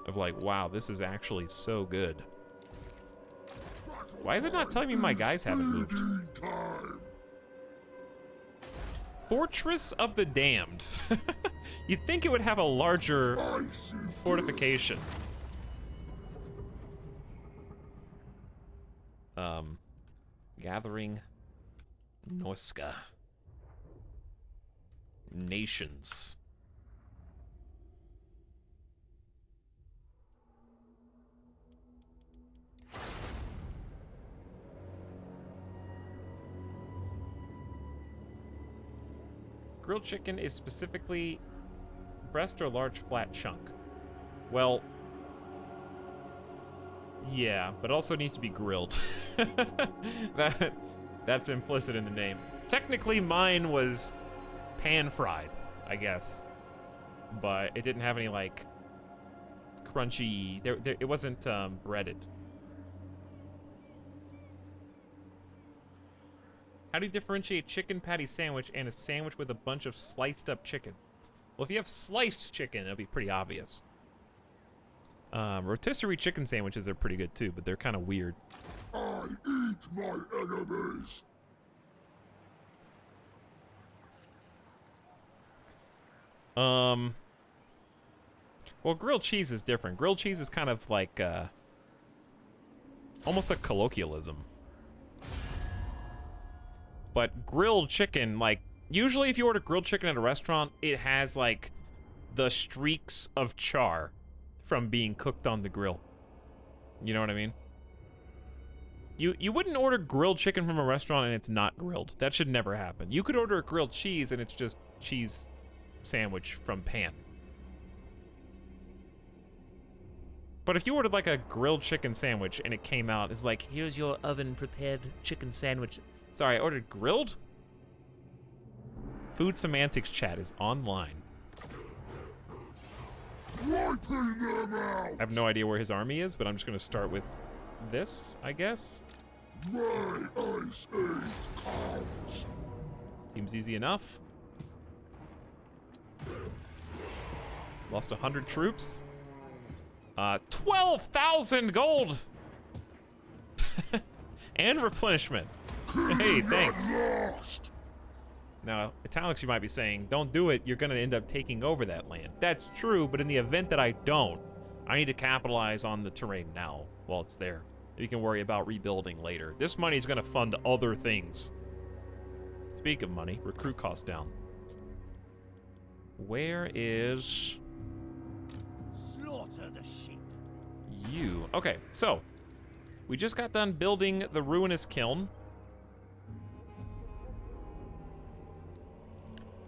Of like, wow, this is actually so good. Why is it not telling me my guys haven't moved? Fortress of the Damned. You'd think it would have a larger fortification. Gathering Norska. Nations. Grilled chicken is specifically breast or large flat chunk. Well, yeah, but also needs to be grilled. That's implicit in the name. Technically, mine was pan-fried, I guess, but it didn't have any like crunchy. It wasn't breaded. How do you differentiate chicken patty sandwich and a sandwich with a bunch of sliced up chicken? Well, if you have sliced chicken, it'll be pretty obvious. Rotisserie chicken sandwiches are pretty good too, but they're kind of weird. I eat my enemies. Well, grilled cheese is different. Grilled cheese is kind of like almost a colloquialism. But grilled chicken, like, usually if you order grilled chicken at a restaurant, it has, like, the streaks of char from being cooked on the grill. You know what I mean? You wouldn't order grilled chicken from a restaurant and it's not grilled. That should never happen. You could order a grilled cheese and it's just cheese sandwich from pan. But if you ordered, like, a grilled chicken sandwich and it came out, it's like, here's your oven-prepared chicken sandwich. Sorry, I ordered grilled? Food Semantics chat is online. Wiping them out. I have no idea where his army is, but I'm just gonna start with this, I guess. My ice age comes. Seems easy enough. Lost 100 troops. 12,000 gold! And replenishment. Hey, thanks. Now, Etalyx, you might be saying, don't do it, you're gonna end up taking over that land. That's true, but in the event that I don't, I need to capitalize on the terrain now while it's there. You can worry about rebuilding later. This money is gonna fund other things. Speak of money, recruit costs down. Where is Slaughter the sheep. you? Okay, so we just got done building the ruinous kiln.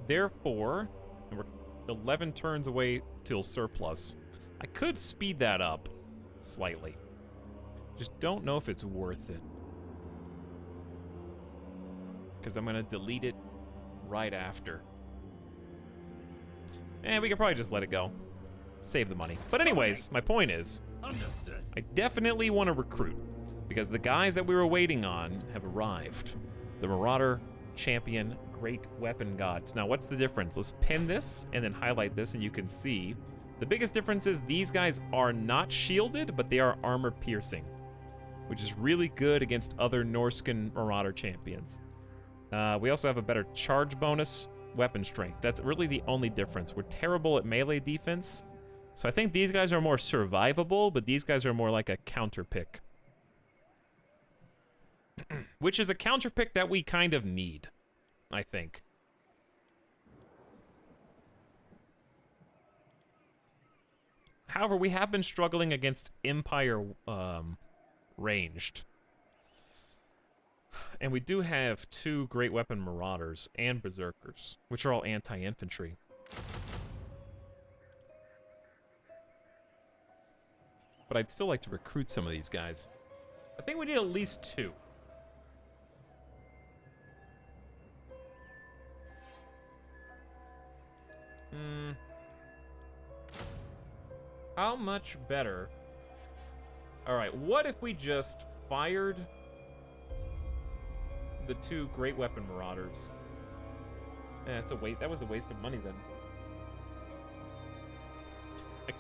Therefore, we're 11 turns away till surplus. I could speed that up slightly. Just don't know if it's worth it. Because I'm going to delete it right after. And we could probably just let it go. Save the money. But anyways, my point is, Understood. I definitely want to recruit. Because the guys that we were waiting on have arrived. The Marauder, Champion, Great Weapon Gods. Now, what's the difference? Let's pin this and then highlight this, and you can see. The biggest difference is these guys are not shielded, but they are armor piercing, which is really good against other Norscan Marauder champions. We also have a better charge bonus, weapon strength. That's really the only difference. We're terrible at melee defense, so I think these guys are more survivable, but these guys are more like a counter pick. Which is a counter pick that we kind of need, I think. However, we have been struggling against Empire ranged. And we do have 2 Great Weapon Marauders and Berserkers, which are all anti-infantry. But I'd still like to recruit some of these guys. I think we need at least 2. How much better? Alright, what if we just fired the 2 Great Weapon Marauders? It's a waste. That was a waste of money then.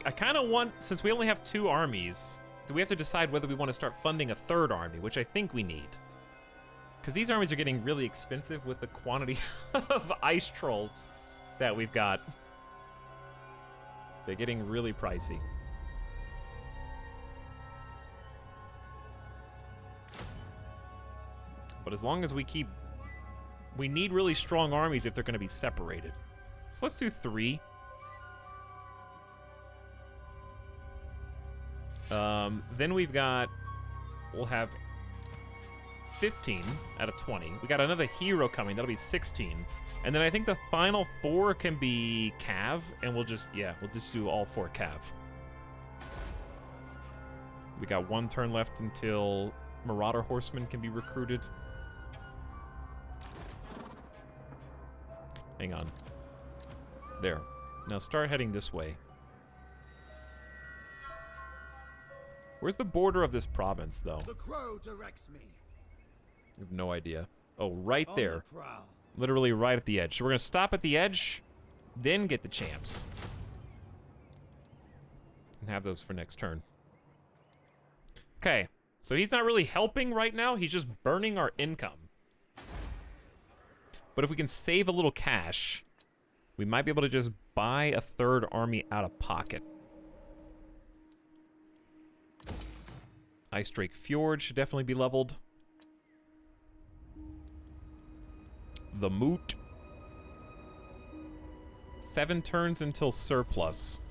I kind of want, since we only have 2 armies, do we have to decide whether we want to start funding a 3rd army, which I think we need. Because these armies are getting really expensive with the quantity of ice trolls that we've got. They're getting really pricey. But as long as we keep... We need really strong armies if they're going to be separated. So let's do 3. Then we've got... We'll have 15 out of 20. We got another hero coming. That'll be 16. And then I think the final 4 can be Cav, and we'll just do all 4 Cav. We got 1 turn left until Marauder Horsemen can be recruited. Hang on. There. Now start heading this way. Where's the border of this province, though? The crow directs me. I have no idea. Oh, right On there. the prowl. Literally right at the edge. So we're gonna stop at the edge, then get the champs. And have those for next turn. Okay, so he's not really helping right now, he's just burning our income. But if we can save a little cash, we might be able to just buy a 3rd army out of pocket. Ice Drake Fjord should definitely be leveled. The Moot. 7 turns until surplus.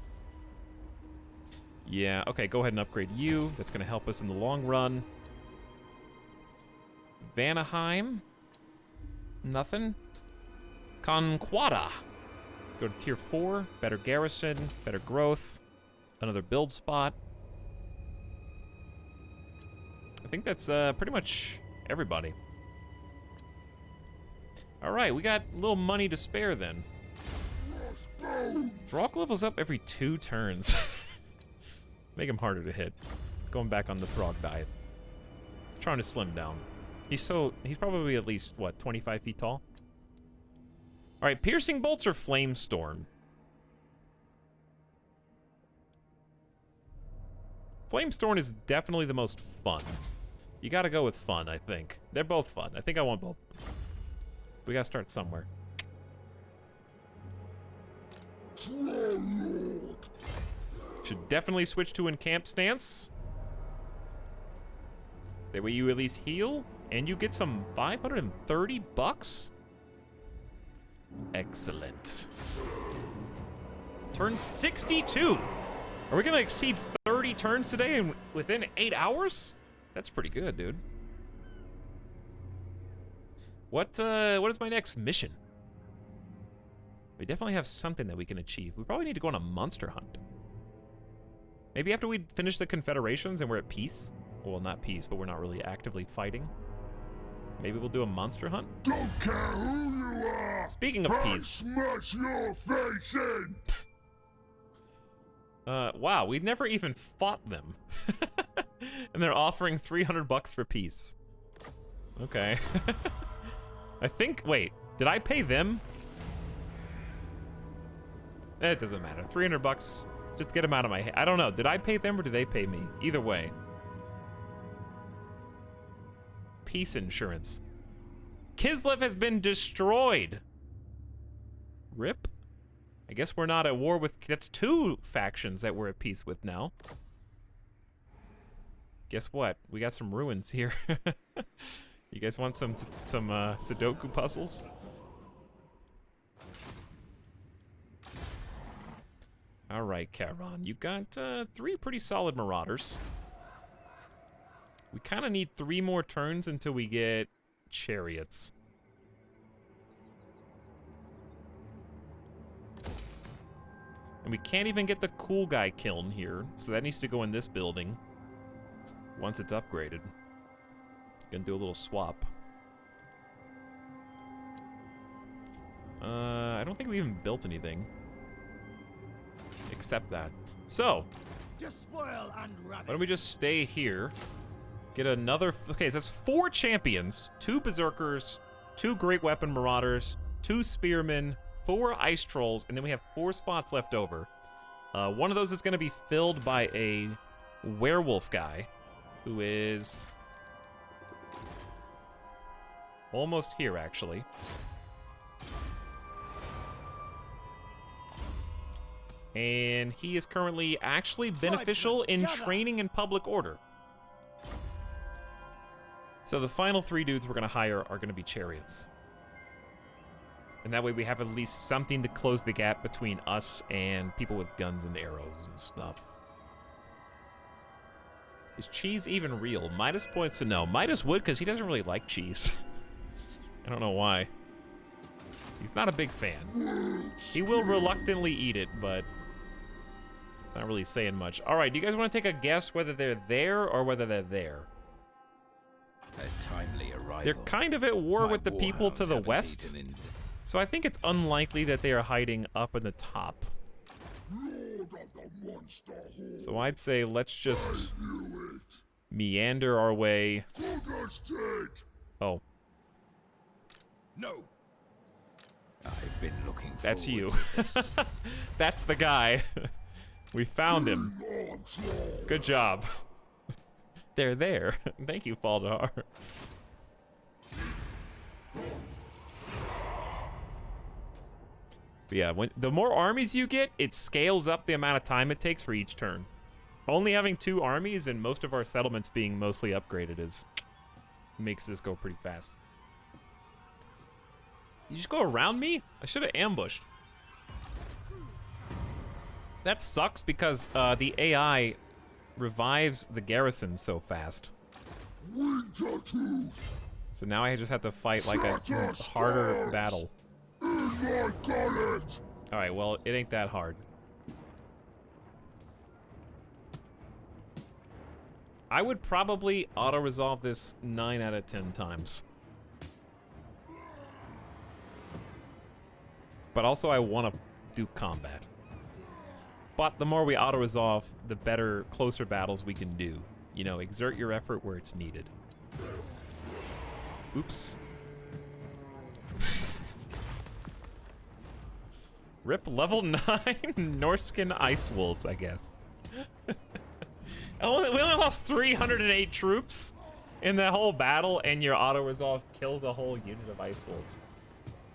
Yeah, okay, go ahead and upgrade you. That's going to help us in the long run. Vanaheim. Nothing. Conquada. Go to tier 4. Better garrison. Better growth. Another build spot. I think that's pretty much everybody. Alright, we got a little money to spare then. Thrall levels up every 2 turns. Make him harder to hit. Going back on the Throg diet. Trying to slim down. He's probably at least, what, 25 feet tall? Alright, Piercing Bolts or Flame Storm? Flame Storm is definitely the most fun. You gotta go with fun, I think. They're both fun. I think I want both. We gotta start somewhere. Should definitely switch to encamp stance. That way you at least heal, and you get some 530 bucks. Excellent. Turn 62. Are we gonna exceed 30 turns today and within 8 hours? That's pretty good, dude. What is my next mission? We definitely have something that we can achieve. We probably need to go on a monster hunt. Maybe after we finish the Confederations and we're at peace. Well, not peace, but we're not really actively fighting. Maybe we'll do a monster hunt? Don't care who you are! Speaking of peace. Smash your face in! Wow, we never even fought them. And they're offering 300 bucks for peace. Okay. I think, wait, did I pay them? It doesn't matter. 300 bucks, just get them out of my head. I don't know, did I pay them or did they pay me? Either way. Peace insurance. Kislev has been destroyed. RIP. I guess we're not at war with... That's 2 factions that we're at peace with now. Guess what? We got some ruins here. You guys want some Sudoku puzzles? All right, Charon. You got 3 pretty solid Marauders. We kind of need 3 more turns until we get Chariots. And we can't even get the cool guy kiln here, so that needs to go in this building once it's upgraded. Gonna do a little swap. I don't think we even built anything except that. So, why don't we just stay here? Get another... Okay, so that's 4 champions, 2 berserkers, 2 great weapon marauders, 2 spearmen, 4 ice trolls, and then we have 4 spots left over. One of those is going to be filled by a werewolf guy who is almost here, actually. And he is currently actually beneficial in training in public order. So the final 3 dudes we're going to hire are going to be chariots. And that way we have at least something to close the gap between us and people with guns and arrows and stuff. Is cheese even real? Midas points to no. Midas would, because he doesn't really like cheese. I don't know why. He's not a big fan. He will reluctantly eat it, but it's not really saying much. All right, do you guys want to take a guess whether they're there or whether they're there? A timely arrival. They're kind of at war with the people to the west. So I think it's unlikely that they are hiding up in the top. So I'd say let's just meander our way. Oh. No. I've been looking forward That's you. to this. That's the guy. We found him. Good job. They're there. Thank you, Faldar. But yeah, the more armies you get, it scales up the amount of time it takes for each turn. Only having 2 armies and most of our settlements being mostly upgraded makes this go pretty fast. You just go around me? I should have ambushed. That sucks because the AI revives the garrison so fast. So now I just have to fight like a harder battle. Alright, well, it ain't that hard. I would probably auto-resolve this 9 out of 10 times. But also I want to do combat. But the more we auto-resolve, the better, closer battles we can do. You know, exert your effort where it's needed. Oops. Rip level 9 Norskin Ice Wolves, I guess. We only lost 308 troops in that whole battle, and your auto-resolve kills a whole unit of Ice Wolves.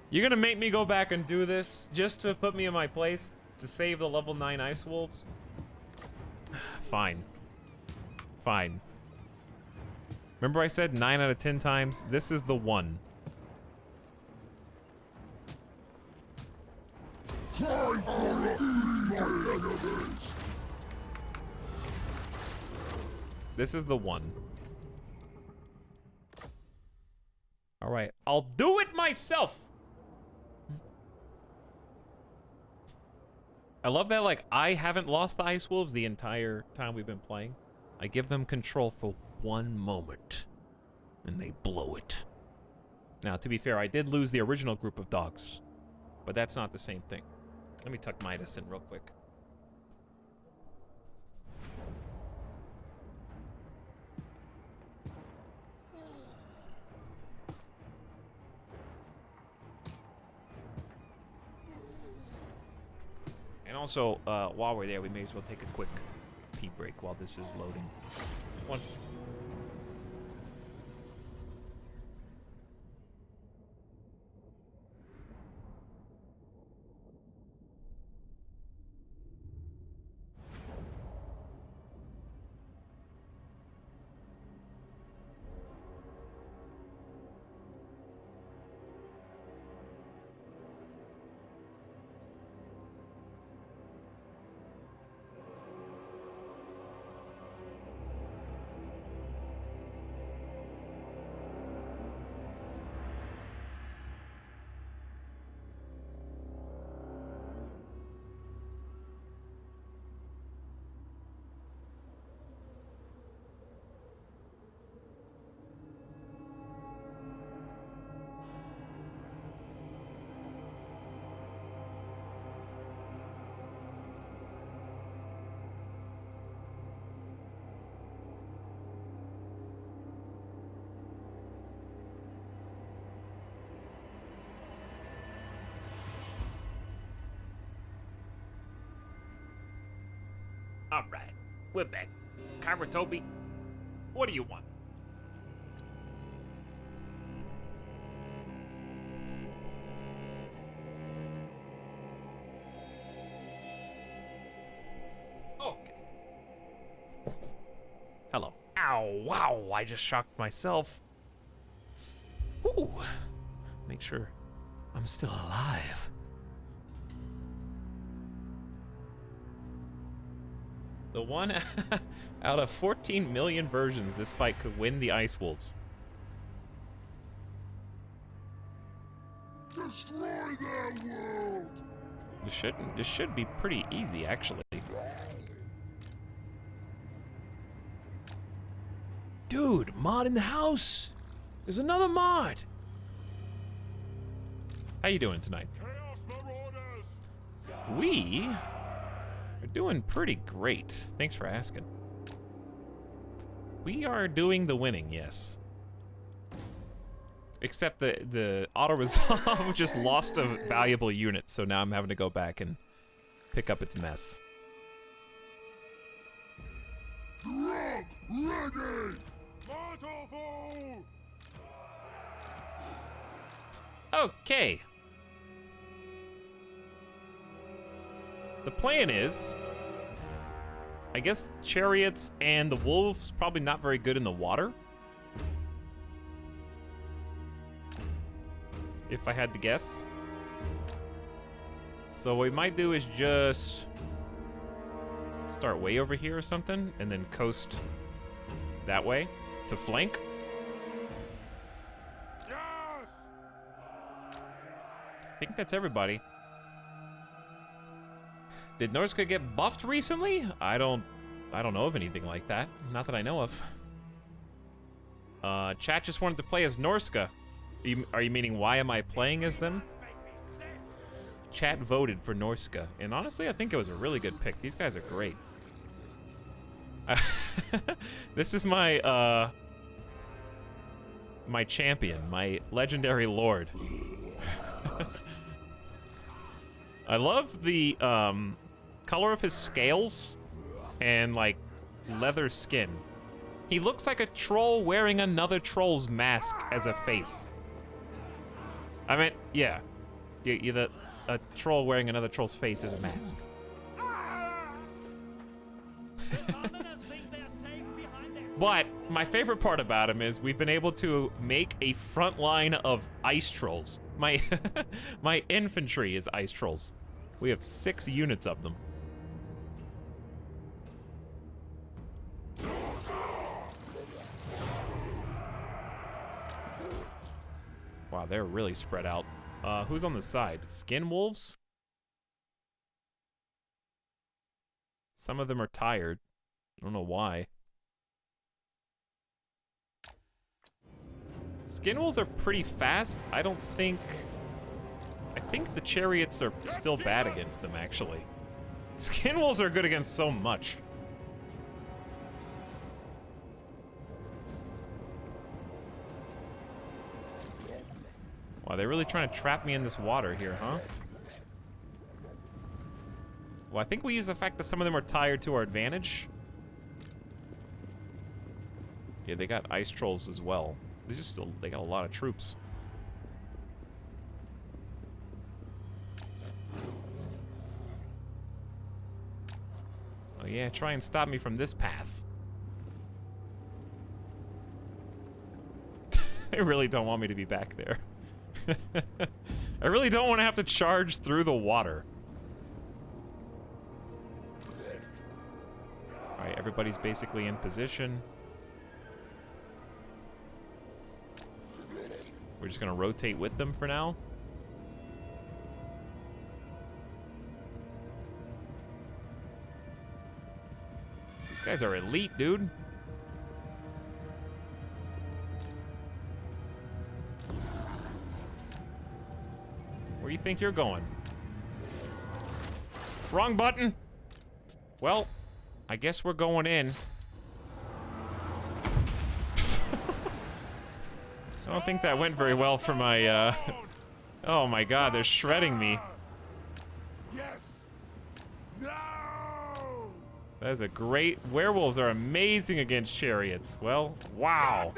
You're gonna make me go back and do this just to put me in my place to save the level 9 Ice Wolves? Fine. Fine. Remember I said 9 out of 10 times? This is the one. Time for a This is the one. All right, I'll do it myself. I love that, like, I haven't lost the Ice Wolves the entire time we've been playing. I give them control for 1 moment, and they blow it. Now, to be fair, I did lose the original group of dogs, but that's not the same thing. Let me tuck Midas in real quick. And also, while we're there, we may as well take a quick pee break while this is loading. One. All right, we're back. Kairatobi, what do you want? Okay. Hello. Ow, wow, I just shocked myself. Ooh, make sure I'm still alive. The one out of 14 million versions this fight could win the Ice Wolves. Destroy their world! This should be pretty easy, actually. Dude, mod in the house. There's another mod. How you doing tonight? Chaos Marauders! We are doing pretty great. Thanks for asking. We are doing the winning, yes. Except the auto-resolve just lost a valuable unit, so now I'm having to go back and pick up its mess. Drug ready! Mortal foe! Okay. The plan is, I guess chariots and the wolves probably not very good in the water. If I had to guess. So what we might do is just start way over here or something and then coast that way to flank. Yes! I think that's everybody. Did Norska get buffed recently? I don't know of anything like that. Not that I know of. Chat just wanted to play as Norska. Are you meaning why am I playing as them? Chat voted for Norska, and honestly, I think it was a really good pick. These guys are great. This is my my champion, my legendary lord. I love the color of his scales and like leather skin. He looks like a troll wearing another troll's mask as a face. I mean, yeah, a troll wearing another troll's face as a mask. But my favorite part about him is we've been able to make a front line of ice trolls. My my infantry is ice trolls. We have 6 units of them. Wow, they're really spread out. Who's on the side? Skin wolves? Some of them are tired. I don't know why. Skin wolves are pretty fast. I think the chariots are still bad against them, actually. Skin wolves are good against so much. Wow, they're really trying to trap me in this water here, huh? Well, I think we use the fact that some of them are tired to our advantage. Yeah, they got ice trolls as well. They got a lot of troops. Oh yeah, try and stop me from this path. They really don't want me to be back there. I really don't want to have to charge through the water. Alright, everybody's basically in position. We're just gonna rotate with them for now. These guys are elite, dude. Where do you think you're going? Wrong button. Well, I guess we're going in. I don't think that went very well for my, Oh my god, they're shredding me. Yes. No. That is a great... Werewolves are amazing against chariots. Well, wow.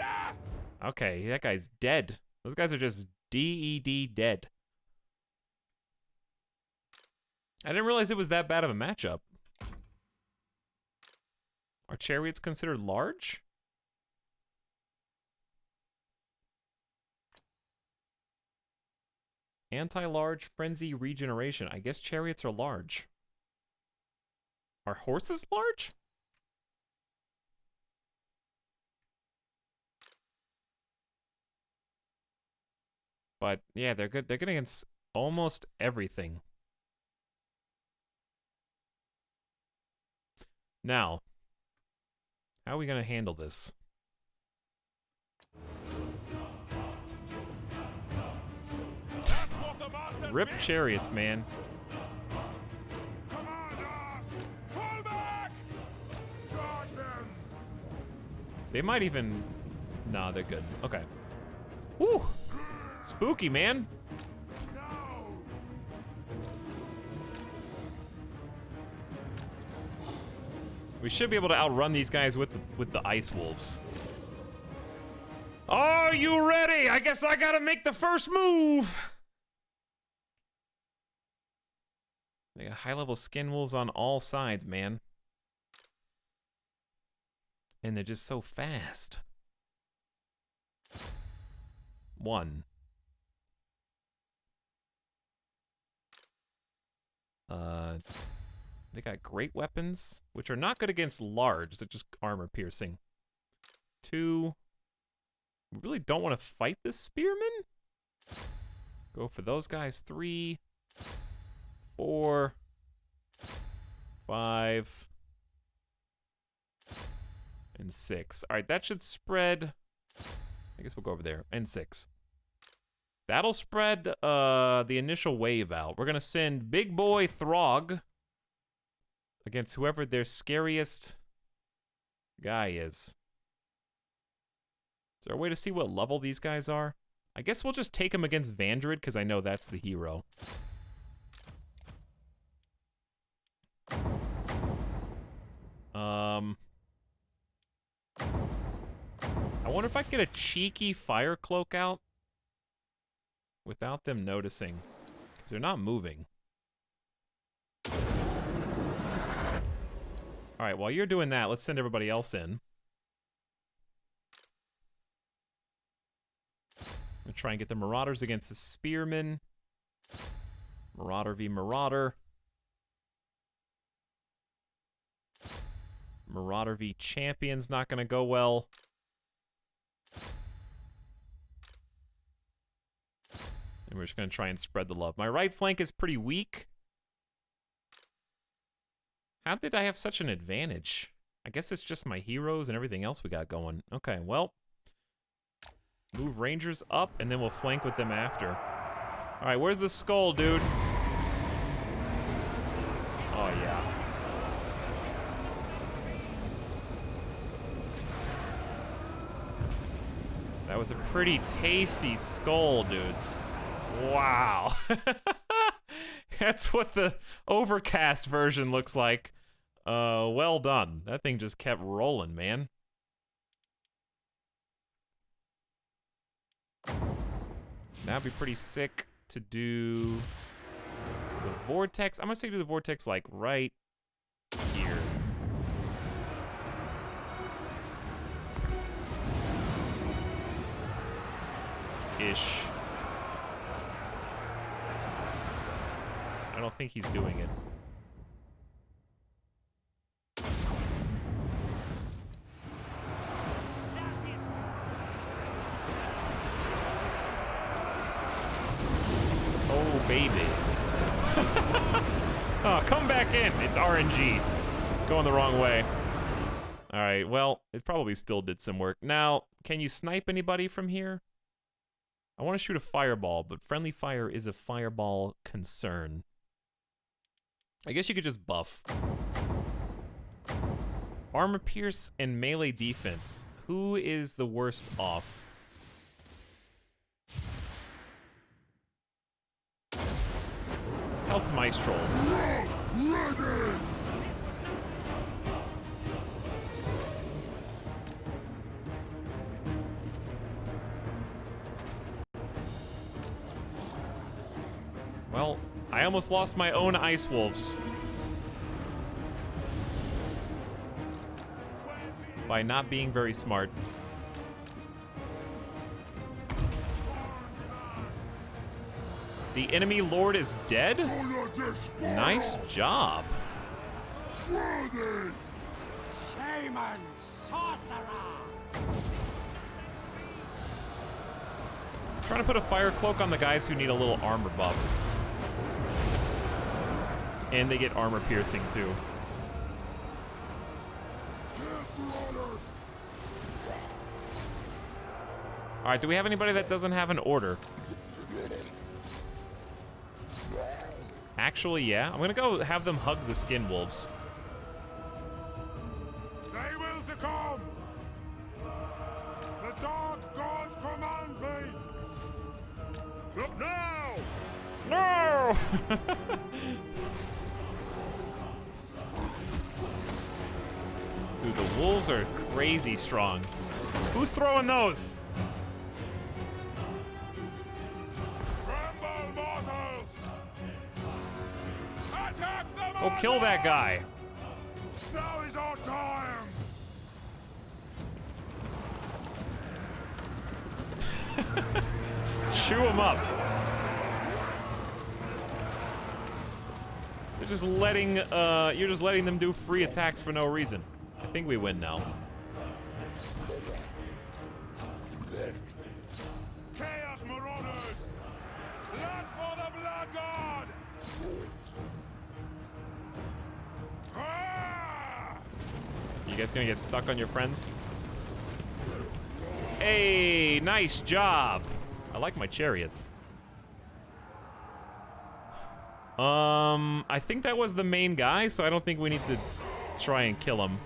Okay, that guy's dead. Those guys are just DED dead. I didn't realize it was that bad of a matchup. Are chariots considered large? Anti-large frenzy regeneration. I guess chariots are large. Are horses large? But yeah, they're good. They're good against almost everything. Now, how are we gonna handle this? Rip chariots, man. Come on, us. Pull back. Charge them. They might even... Nah, they're good. Okay. Woo! Spooky, man. We should be able to outrun these guys with the ice wolves. Are you ready? I guess I gotta make the first move. They got high-level skin wolves on all sides, man. And they're just so fast. One. They got great weapons, which are not good against large. They're just armor piercing. Two. We really don't want to fight this spearman. Go for those guys. 3, 4, 5, and 6. All right, that should spread. I guess we'll go over there. And 6. That'll spread the initial wave out. We're gonna send Big Boy Throg against whoever their scariest guy is. Is there a way to see what level these guys are? I guess we'll just take him against Vandred, because I know that's the hero. I wonder if I could get a cheeky fire cloak out without them noticing, because they're not moving. All right, while you're doing that, let's send everybody else in. I'm gonna try and get the Marauders against the Spearmen. Marauder v. Marauder. Marauder v. Champion's not gonna go well. And we're just gonna try and spread the love. My right flank is pretty weak. How did I have such an advantage? I guess it's just my heroes and everything else we got going. Okay, well. Move Rangers up, and then we'll flank with them after. Alright, where's the skull, dude? Oh, yeah. That was a pretty tasty skull, dudes. Wow. That's what the overcast version looks like. Well done. That thing just kept rolling, man. That'd be pretty sick to do the vortex. I'm gonna say do the vortex like right here. Ish. I don't think he's doing it. Oh, baby. Oh, come back in. It's RNG. Going the wrong way. All right, well, it probably still did some work. Now, can you snipe anybody from here? I want to shoot a fireball, but friendly fire is a fireball concern. I guess you could just buff. Armor pierce and melee defense. Who is the worst off? Let's help some ice trolls. Well, I almost lost my own ice wolves by not being very smart. The enemy lord is dead? Nice job. Shaman sorcerer. Trying to put a fire cloak on the guys who need a little armor buff. And they get armor piercing too. Alright, do we have anybody that doesn't have an order? Actually, yeah. I'm gonna go have them hug the skin wolves. They will succumb! The dark gods command me! Look now! No! Dude, the wolves are crazy strong. Who's throwing those? Tremble, mortals! Attack them! Go kill that guy. Now is our time! Chew him up. They're just letting, you're just letting them do free attacks for no reason. I think we win now. Chaos Marauders! Blood for the Blood God! Ah! You guys gonna get stuck on your friends? Hey, nice job. I like my chariots. I think that was the main guy, so I don't think we need to try and kill him.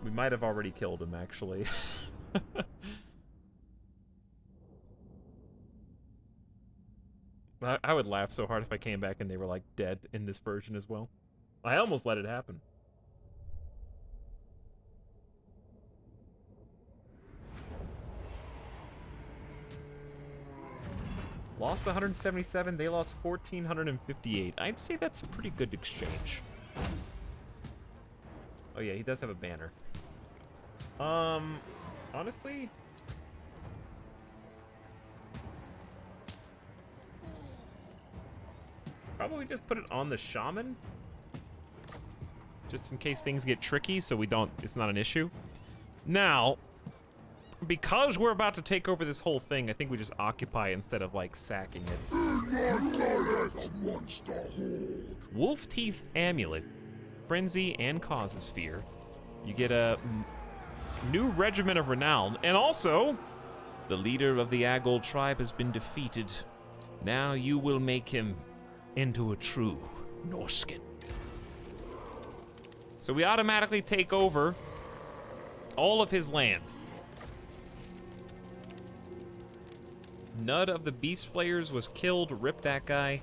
We might have already killed him, actually. I would laugh so hard if I came back and they were, like, dead in this version as well. I almost let it happen. Lost 177, they lost 1,458. I'd say that's a pretty good exchange. Oh yeah, he does have a banner. Honestly... probably just put it on the shaman. Just in case things get tricky, so we don't, it's not an issue. Now, because we're about to take over this whole thing, I think we just occupy it instead of, like, sacking it. Wolf Teeth Amulet. Frenzy and causes fear. You get a new regiment of renown, and also, the leader of the Agol tribe has been defeated. Now you will make him into a true Norskin. So we automatically take over all of his land. Nud of the Beast Flayers was killed. Rip that guy.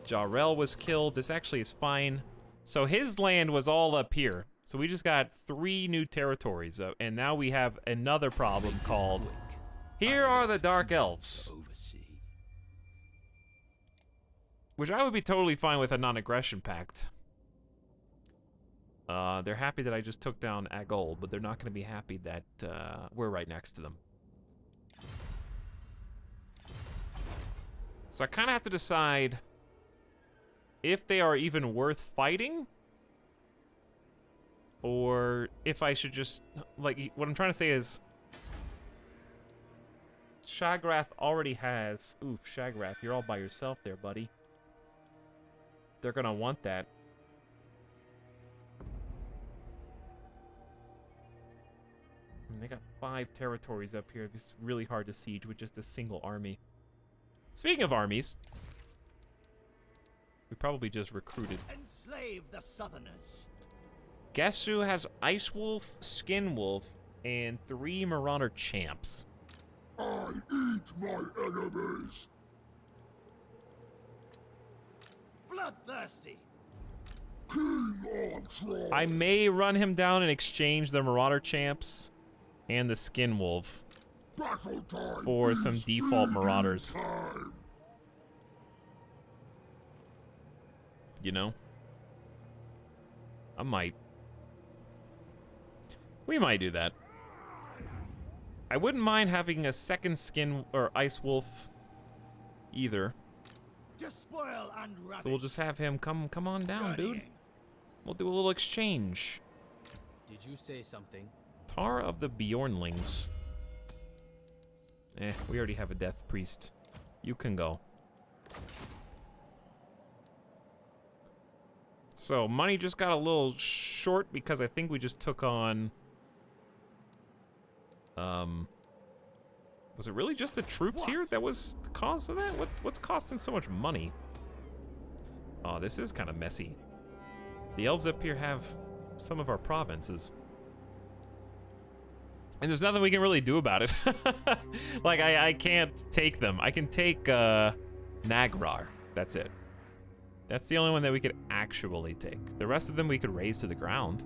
Jarrell was killed. This actually is fine. So his land was all up here. So we just got 3 new territories. And now we have another problem called... Here are the Dark Elves. Which I would be totally fine with a non-aggression pact. They're happy that I just took down Agol, but they're not going to be happy that we're right next to them. So I kind of have to decide if they are even worth fighting, or if I should just, like, what I'm trying to say is, Shagrath already has, oof, Shagrath, you're all by yourself there, buddy. They're gonna want that. I mean, they got 5 territories up here. It's really hard to siege with just a single army. Speaking of armies, we probably just recruited. Enslave the Southerners. Guess who has Ice Wolf, Skin Wolf, and 3 Marauder champs? I eat my enemies. Bloodthirsty. King on Troll. I may run him down and exchange the Marauder champs and the Skin Wolf for some default Marauders. You know? I might. We might do that. I wouldn't mind having a second Skin or Ice Wolf either. Despoil and ravage. So we'll just have him come on down, dude. We'll do a little exchange. Did you say something? Tar of the Bjornlings. We already have a Death Priest. You can go. So, money just got a little short because I think we just took on... was it really just the troops here that was the cause of that? What's costing so much money? Oh, this is kind of messy. The elves up here have some of our provinces. And there's nothing we can really do about it. Like, I can't take them. I can take, Nagrar. That's it. That's the only one that we could actually take. The rest of them we could raise to the ground.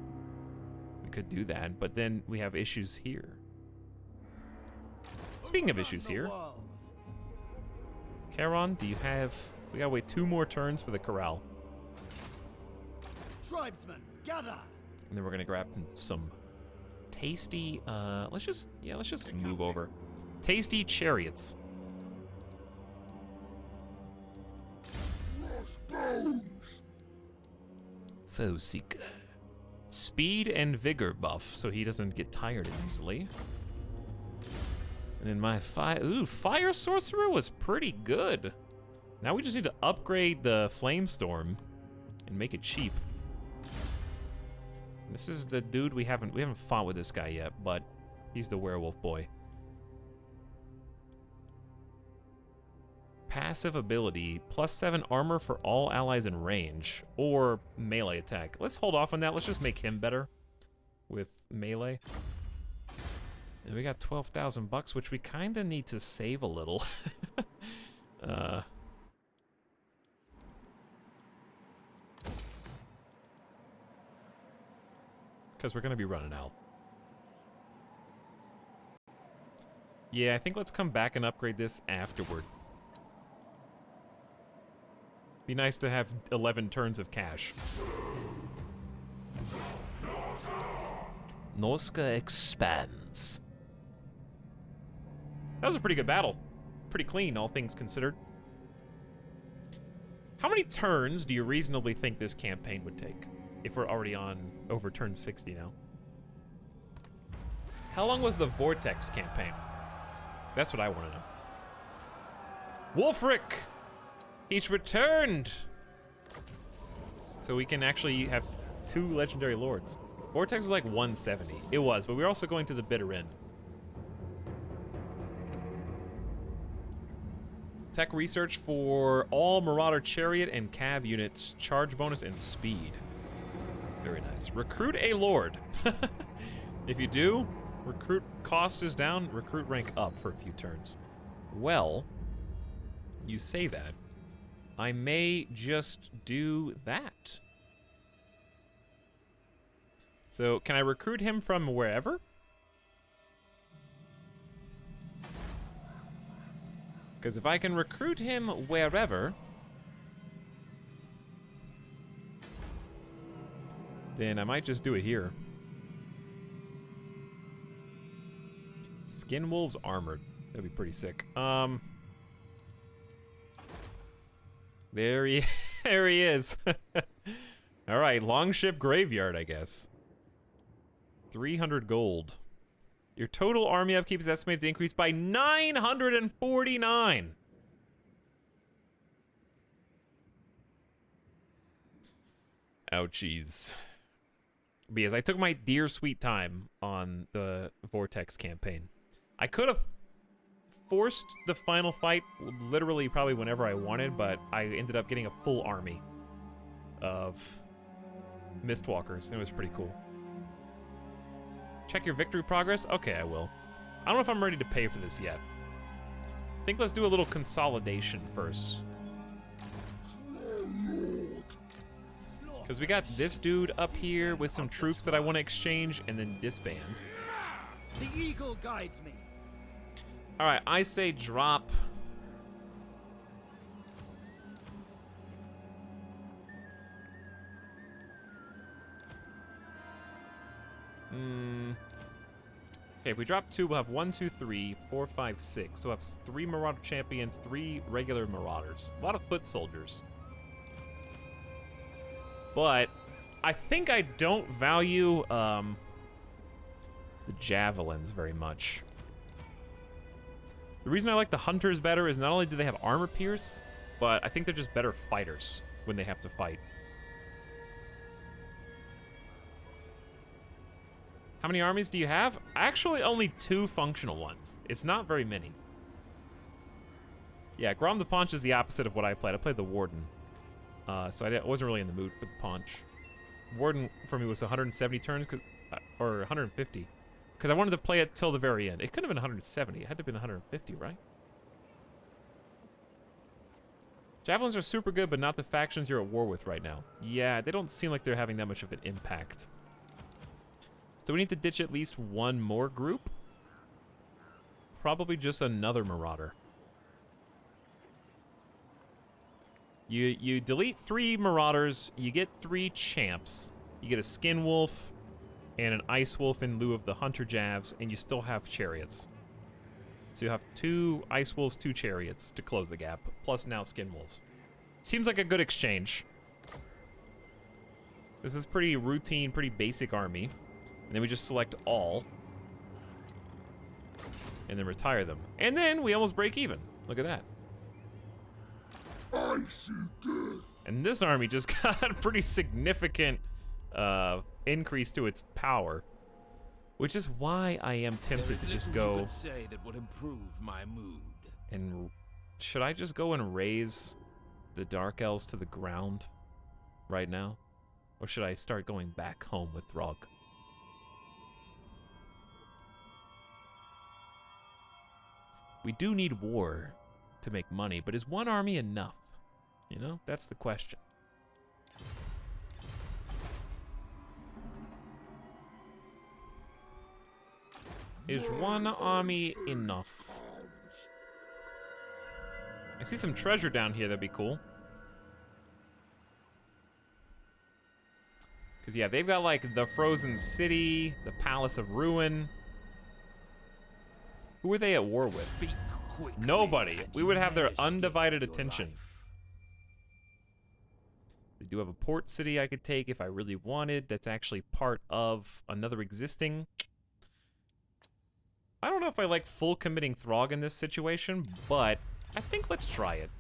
We could do that, but then we have issues here. Speaking of issues here, Charon, do you have... We gotta wait 2 more turns for the corral. Tribesmen, gather! And then we're gonna grab some tasty, let's just move over. Tasty chariots. Foe Seeker. Speed and vigor buff, so he doesn't get tired as easily. And then my Fire Sorcerer was pretty good. Now we just need to upgrade the Flamestorm and make it cheap. This is the dude we haven't fought with this guy yet, but he's the werewolf boy. Passive ability, +7 armor for all allies in range, or melee attack. Let's hold off on that. Let's just make him better with melee. And we got 12,000 bucks, which we kind of need to save a little. Because we're going to be running out. Yeah, I think let's come back and upgrade this afterward. Be nice to have 11 turns of cash. Norska expands. That was a pretty good battle. Pretty clean, all things considered. How many turns do you reasonably think this campaign would take? If we're already on over turn 60 now. How long was the Vortex campaign? That's what I want to know. Wulfric! He's returned! So we can actually have 2 legendary lords. Vortex was like 170. It was, but we were also going to the bitter end. Tech research for all Marauder Chariot and Cav units, charge bonus and speed. Very nice. Recruit a lord. If you do, recruit cost is down, recruit rank up for a few turns. Well, you say that. I may just do that. So, can I recruit him from wherever? Because if I can recruit him wherever, then I might just do it here. Skin Wolves Armored. That'd be pretty sick. There he is. All right, Longship Graveyard, I guess. 300 gold. Your total army upkeep is estimated to increase by 949. Ouchies. Because I took my dear sweet time on the Vortex campaign. I could have forced the final fight literally probably whenever I wanted, but I ended up getting a full army of Mistwalkers. It was pretty cool. Check your victory progress? Okay, I will. I don't know if I'm ready to pay for this yet. I think let's do a little consolidation first. Because we got this dude up here with some troops that I want to exchange and then disband. The eagle guides me. All right, I say drop. Okay, if we drop 2, we'll have 1, 2, 3, 4, 5, 6. So we'll have 3 Marauder Champions, 3 regular Marauders. A lot of foot soldiers. But I think I don't value the Javelins very much. The reason I like the Hunters better is not only do they have armor pierce, but I think they're just better fighters when they have to fight. How many armies do you have? Actually, only 2 functional ones. It's not very many. Yeah, Grom the Paunch is the opposite of what I played. I played the Warden. So I wasn't really in the mood for the Paunch. Warden for me was 170 turns, or 150. Because I wanted to play it till the very end. It could have been 170. It had to have been 150, right? Javelins are super good, but not the factions you're at war with right now. Yeah, they don't seem like they're having that much of an impact. So we need to ditch at least 1 more group. Probably just another Marauder. You delete 3 Marauders, you get 3 Champs. You get a Skin Wolf and an Ice Wolf in lieu of the Hunter Javs, and you still have Chariots. So you have 2 Ice Wolves, 2 Chariots to close the gap, plus now Skin Wolves. Seems like a good exchange. This is pretty routine, pretty basic army. And then we just select all. And then retire them. And then we almost break even. Look at that. I see death. And this army just got a pretty significant increase to its power. Which is why I am tempted to just go... say that would improve my mood. And should I just go and raise the Dark Elves to the ground right now? Or should I start going back home with Throg? We do need war to make money, but is 1 army enough? You know, that's the question. Is 1 army enough? I see some treasure down here that'd be cool. Because, yeah, they've got, like, the Frozen City, the Palace of Ruin. Who are they at war with? Nobody. We would have their undivided attention. They do have a port city I could take if I really wanted. That's actually part of another existing. I don't know if I like full committing Throg in this situation, but I think let's try it.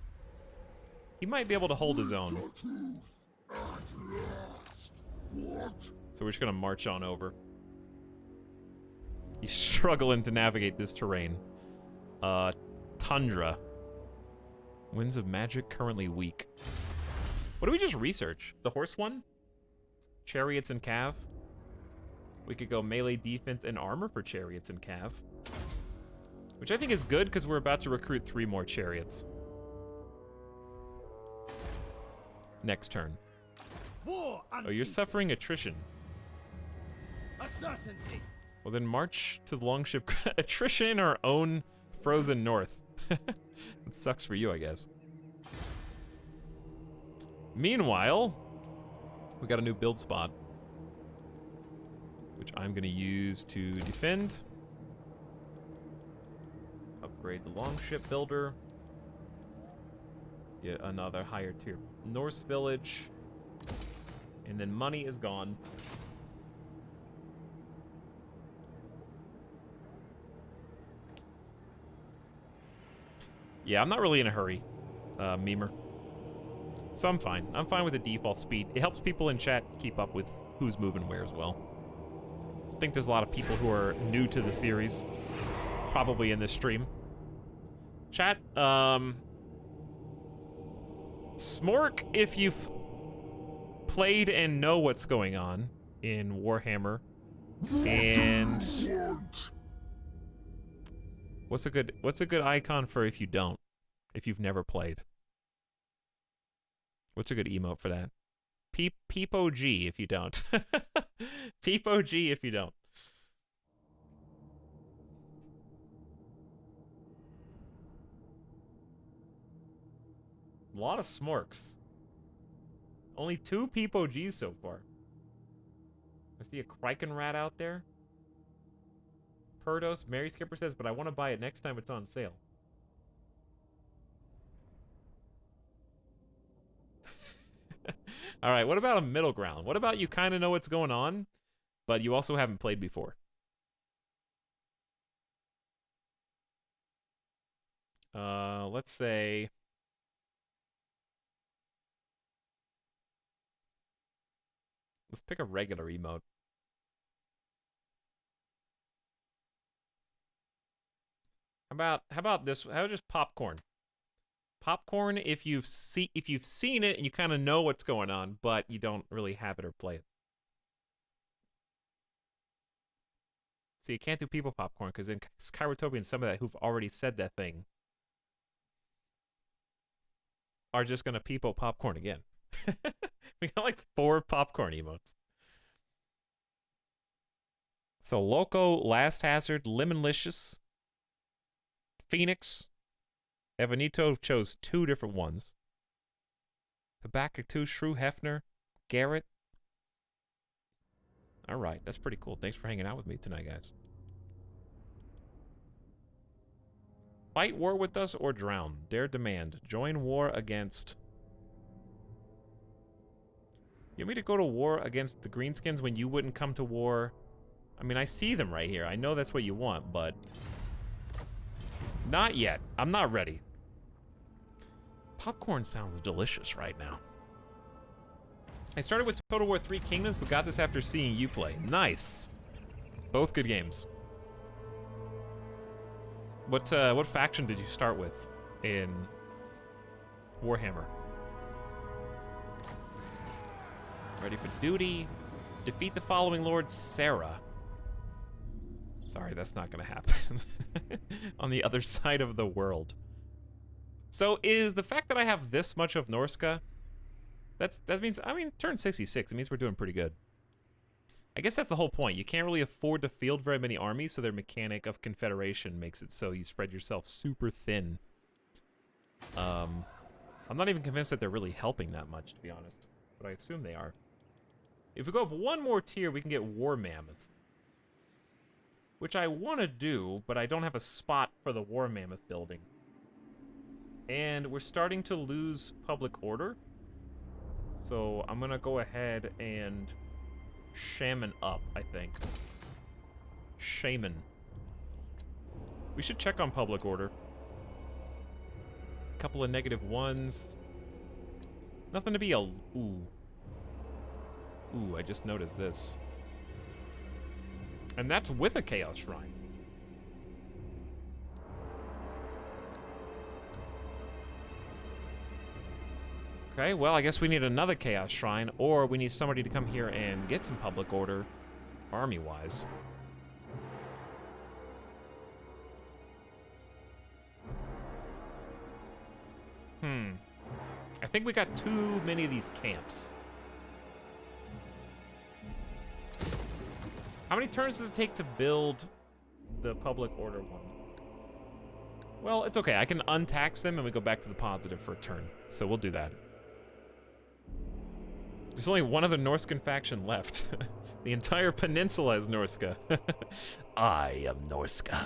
He might be able to hold his own. So we're just gonna march on over. He's struggling to navigate this terrain. Tundra. Winds of Magic currently weak. What do we just research? The horse one? Chariots and Cav? We could go melee defense and armor for Chariots and Cav. Which I think is good because we're about to recruit 3 more Chariots. Next turn. War Oh, you're suffering attrition. a certainty. Well, then march to the longship. Attrition in our own frozen north. It sucks for you, I guess. Meanwhile, we got a new build spot, which I'm gonna use to defend. Upgrade the longship builder. Get another higher tier Norse village. And then money is gone. Yeah, I'm not really in a hurry, Memer. So I'm fine. I'm fine with the default speed. It helps people in chat keep up with who's moving where as well. I think there's a lot of people who are new to the series, probably in this stream. Chat, Smork, if you've played and know what's going on in Warhammer, and what's a good icon for if you don't, if you've never played? What's a good emote for that? Peep OG if you don't. Peep OG if you don't. A lot of Smorks. Only 2 Peep OGs so far. I see a Kraken rat out there. Perdos, Mary Skipper says, but I want to buy it next time it's on sale. All right, what about a middle ground? What about you kind of know what's going on, but you also haven't played before? Let's say... let's pick a regular emote. How about this? How about just popcorn? Popcorn if you've seen it and you kind of know what's going on, but you don't really have it or play it. So you can't do people popcorn because in Skyrotopia and some of that who've already said that thing are just gonna people popcorn again. We got like 4 popcorn emotes. So Loco, Last Hazard, Lemonlicious, Phoenix. Evanito chose 2 different ones. Habakkuk 2, Shrew Hefner, Garrett. All right, that's pretty cool. Thanks for hanging out with me tonight, guys. Fight war with us or drown. Dare demand. Join war against... You want me to go to war against the Greenskins when you wouldn't come to war? I mean, I see them right here. I know that's what you want, but... not yet. I'm not ready. Popcorn sounds delicious right now. I started with Total War 3 Kingdoms, but got this after seeing you play. Nice. Both good games. What faction did you start with in Warhammer? Ready for duty. Defeat the following Lord Sarah. Sorry, that's not gonna happen. On the other side of the world. So is the fact that I have this much of Norska, that means, I mean, turn 66, it means we're doing pretty good. I guess that's the whole point. You can't really afford to field very many armies, so their mechanic of Confederation makes it so you spread yourself super thin. I'm not even convinced that they're really helping that much, to be honest, but I assume they are. If we go up 1 more tier, we can get War Mammoths. Which I want to do, but I don't have a spot for the War Mammoth building. And we're starting to lose public order. So I'm going to go ahead and shaman up, I think. Shaman. We should check on public order. A couple of -1s. Nothing to be a... Ooh. Ooh, I just noticed this. And that's with a Chaos Shrine. Okay, well, I guess we need another Chaos Shrine, or we need somebody to come here and get some public order, army-wise. I think we got too many of these camps. How many turns does it take to build the public order one? Well, it's okay. I can untax them and we go back to the positive for a turn. So we'll do that. There's only one other Norscan faction left. The entire peninsula is Norska. I am Norska.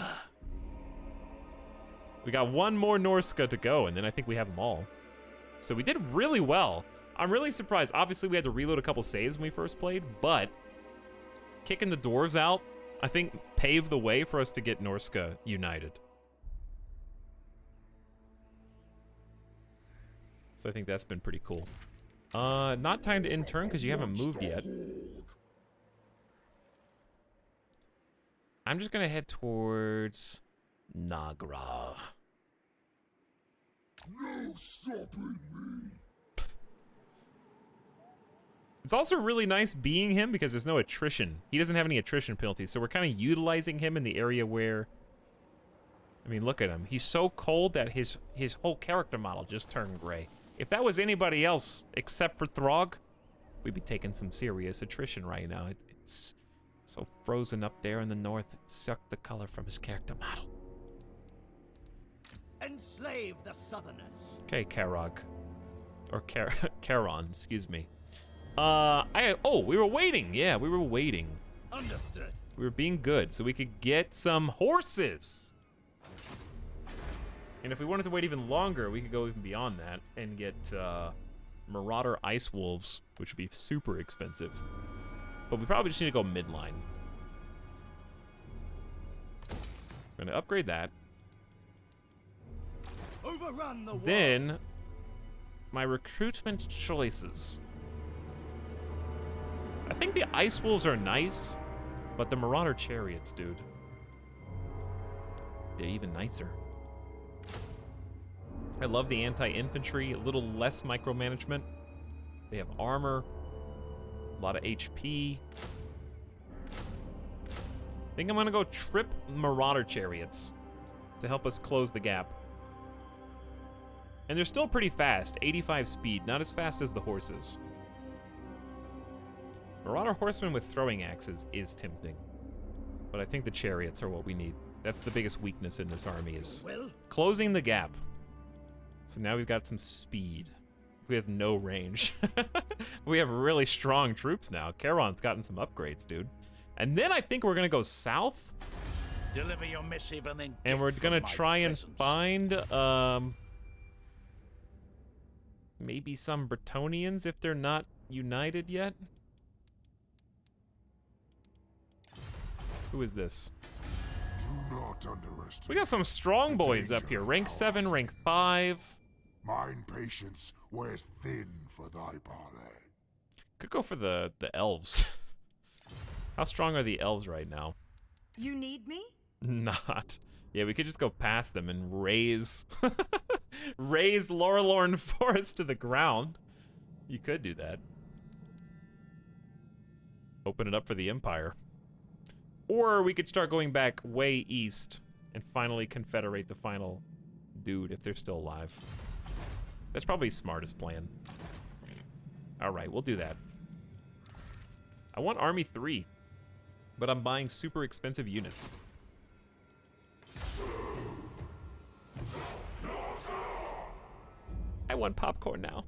We got one more Norska to go, and then I think we have them all. So we did really well. I'm really surprised. Obviously, we had to reload a couple saves when we first played, but kicking the dwarves out, I think, paved the way for us to get Norska united. So I think that's been pretty cool. Not time to end turn because you haven't moved yet. I'm just gonna head towards Nagra. No stopping me. It's also really nice being him because there's no attrition. He doesn't have any attrition penalties, so we're kind of utilizing him in the area where... I mean, look at him. He's so cold that his whole character model just turned gray. If that was anybody else except for Throg, we'd be taking some serious attrition right now. It's so frozen up there in the north, it sucked the color from his character model. Enslave the Southerners. Okay, Karog. Or Charon, excuse me. Oh, we were waiting. Yeah, we were waiting. Understood. We were being good so we could get some horses. And if we wanted to wait even longer, we could go even beyond that and get Marauder Ice Wolves, which would be super expensive. But we probably just need to go midline. I'm gonna upgrade that. Overrun the Then, my recruitment choices. I think the Ice Wolves are nice, but the Marauder Chariots, dude, they're even nicer. I love the anti-infantry, a little less micromanagement. They have armor, a lot of HP. I think I'm gonna go trip Marauder Chariots to help us close the gap. And they're still pretty fast, 85 speed, not as fast as the horses. Marauder Horsemen with throwing axes is tempting, but I think the chariots are what we need. That's the biggest weakness in this army, is closing the gap. So now we've got some speed. We have no range. We have really strong troops now. Charon's gotten some upgrades, dude. And then I think we're gonna go south. Deliver your missive and then And we're gonna try and find maybe some Bretonians if they're not united yet. Who is this? Do not underestimate. We got some strong boys up here. Rank 7, rank 5. Mine patience wears thin for thy parley. Could go for the elves. How strong are the elves right now? You need me? Not. Yeah, we could just go past them and raise raise Lorelorn Forest to the ground. You could do that. Open it up for the Empire. Or we could start going back way east and finally confederate the final dude if they're still alive. That's probably the smartest plan. Alright, we'll do that. I want Army 3, but I'm buying super expensive units. I want popcorn now.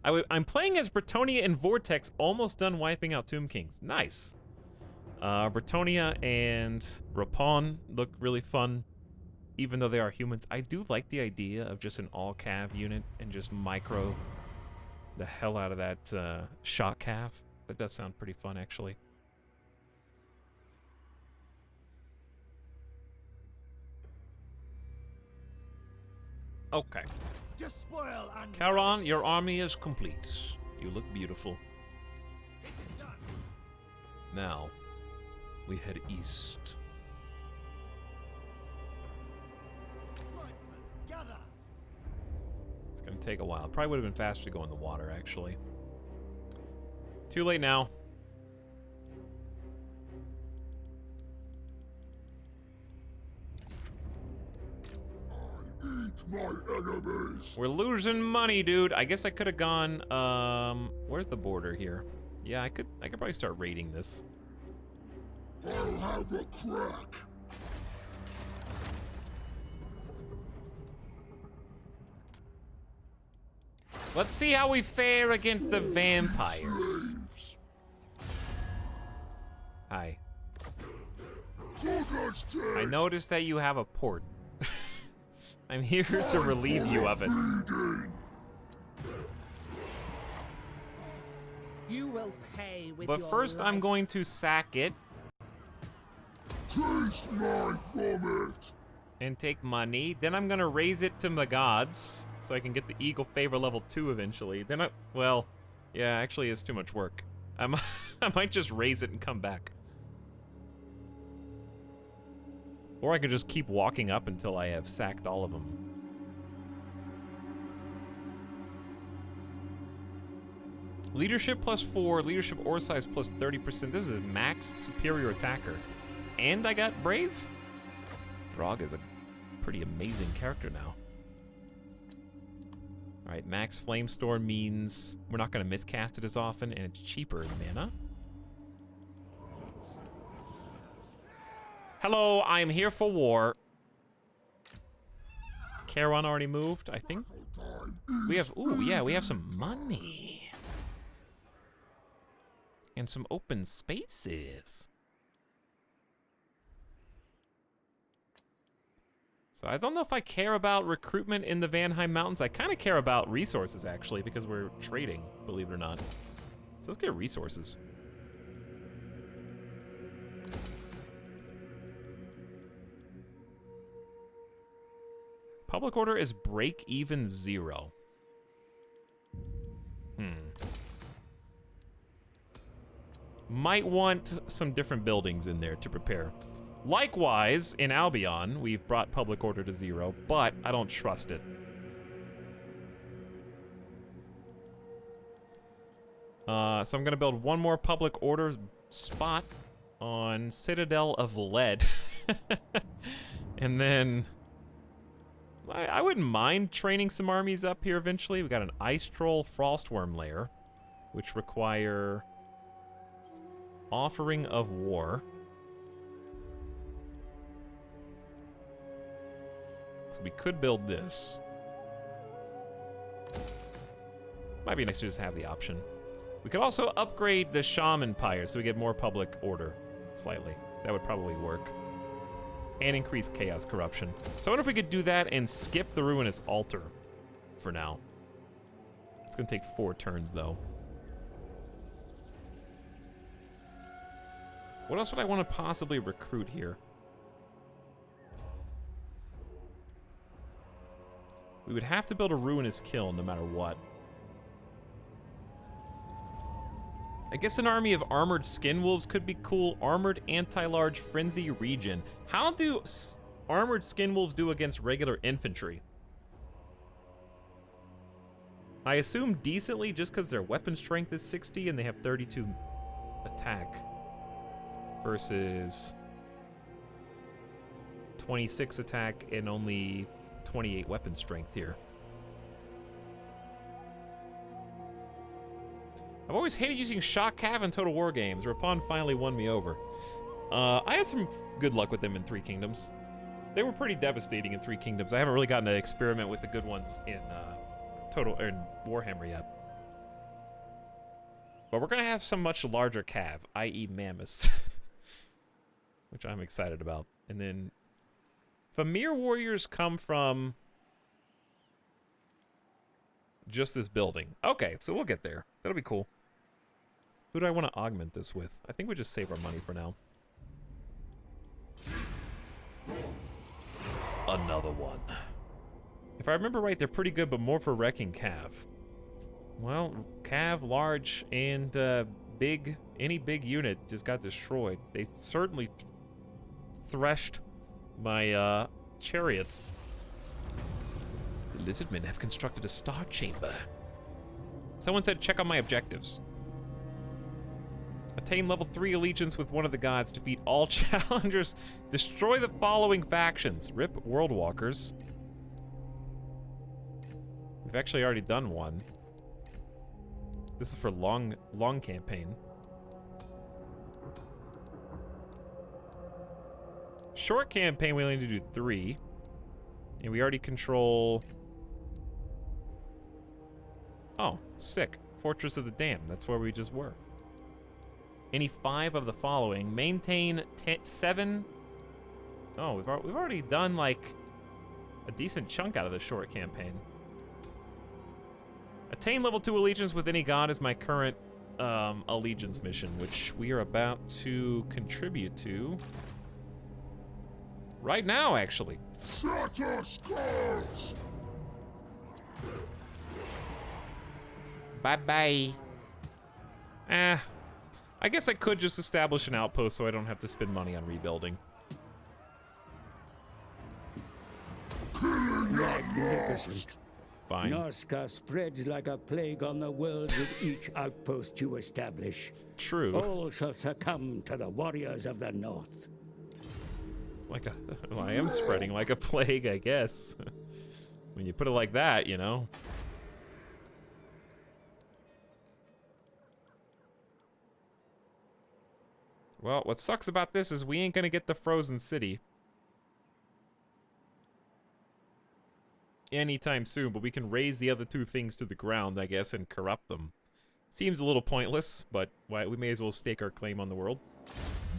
I'm playing as Bretonia and Vortex, almost done wiping out Tomb Kings. Nice. Bretonia and Rapon look really fun, even though they are humans. I do like the idea of just an all-cav unit and just micro the hell out of that shot cav. That does sound pretty fun, actually. Okay. Despoil and Charon, your army is complete. You look beautiful. it is done. Now, we head east. Tribesmen, gather. It's gonna take a while. Probably would have been faster to go in the water, actually. Too late now. Eat my enemies. We're losing money, dude. I guess I could have gone, where's the border here? Yeah, I could probably start raiding this. I'll have a crack. Let's see how we fare against the vampires. Slaves. Hi. Good as dead. I noticed that you have a port. I'm here to relieve you of it. Feeding. You will pay with But your first, I'm life. going to sack it Taste my vomit. and take money. Then I'm gonna raise it to the gods so I can get the Eagle Favor level 2 eventually. Then well, yeah, actually it's too much work. I might just raise it and come back. Or I could just keep walking up until I have sacked all of them. Leadership +4, leadership ore size +30%. This is max superior attacker. And I got brave? Throg is a pretty amazing character now. Alright, max flame storm means we're not gonna miscast it as often and it's cheaper in mana. Hello, I'm here for war. Charon already moved, I think. We have, ooh, yeah, we have some money. And some open spaces. So I don't know if I care about recruitment in the Vanheim Mountains. I kind of care about resources, actually, because we're trading, believe it or not. So let's get resources. Public order is break even 0. Might want some different buildings in there to prepare. Likewise, in Albion, we've brought public order to 0, but I don't trust it. So I'm gonna build one more public order spot on Citadel of Lead. And then I wouldn't mind training some armies up here eventually. We got an Ice Troll Frostworm lair, which require Offering of War. So we could build this. Might be nice to just have the option. We could also upgrade the Shaman Pyre so we get more public order, slightly. That would probably work. And increase Chaos Corruption. So I wonder if we could do that and skip the Ruinous Altar for now. It's gonna take 4 turns though. What else would I want to possibly recruit here? We would have to build a Ruinous Kiln no matter what. I guess an army of armored skinwolves could be cool. Armored anti-large frenzy region. How do armored skinwolves do against regular infantry? I assume decently just because their weapon strength is 60 and they have 32 attack. Versus 26 attack and only 28 weapon strength here. I've always hated using Shock Cav in Total War games. Rapon finally won me over. I had some good luck with them in Three Kingdoms. They were pretty devastating in Three Kingdoms. I haven't really gotten to experiment with the good ones in in Warhammer yet. But we're gonna have some much larger Cav, i.e. Mammoths. Which I'm excited about. And then Famir Warriors come from just this building. Okay, so we'll get there. That'll be cool. Who do I want to augment this with? I think we just save our money for now. Another one. If I remember right, they're pretty good, but more for wrecking Cav. Well, Cav, large, and big, any big unit just got destroyed. They certainly threshed my chariots. The lizardmen have constructed a star chamber. Someone said check on my objectives. Attain level 3 allegiance with one of the gods. Defeat all challengers. Destroy the following factions. Rip World Walkers. We've actually already done one. This is for long campaign. Short campaign, we only need to do 3. And we already control... Oh, sick. Fortress of the Dam. That's where we just were. Any 5 of the following. Maintain 7... Oh, we've already done, like, a decent chunk out of the short campaign. Attain level 2 allegiance with any god is my current allegiance mission, which we are about to contribute to right now, actually. Shatter skulls! Bye-bye. I guess I could just establish an outpost so I don't have to spend money on rebuilding. Magnificent. Fine. Norsca spreads like a plague on the world with each outpost you establish. True. All shall succumb to the warriors of the north. Like a... Well, I am spreading like a plague, I guess. When you put it like that, you know. Well, what sucks about this is we ain't gonna get the frozen city anytime soon, but we can raise the other 2 things to the ground, I guess, and corrupt them. Seems a little pointless, but we may as well stake our claim on the world.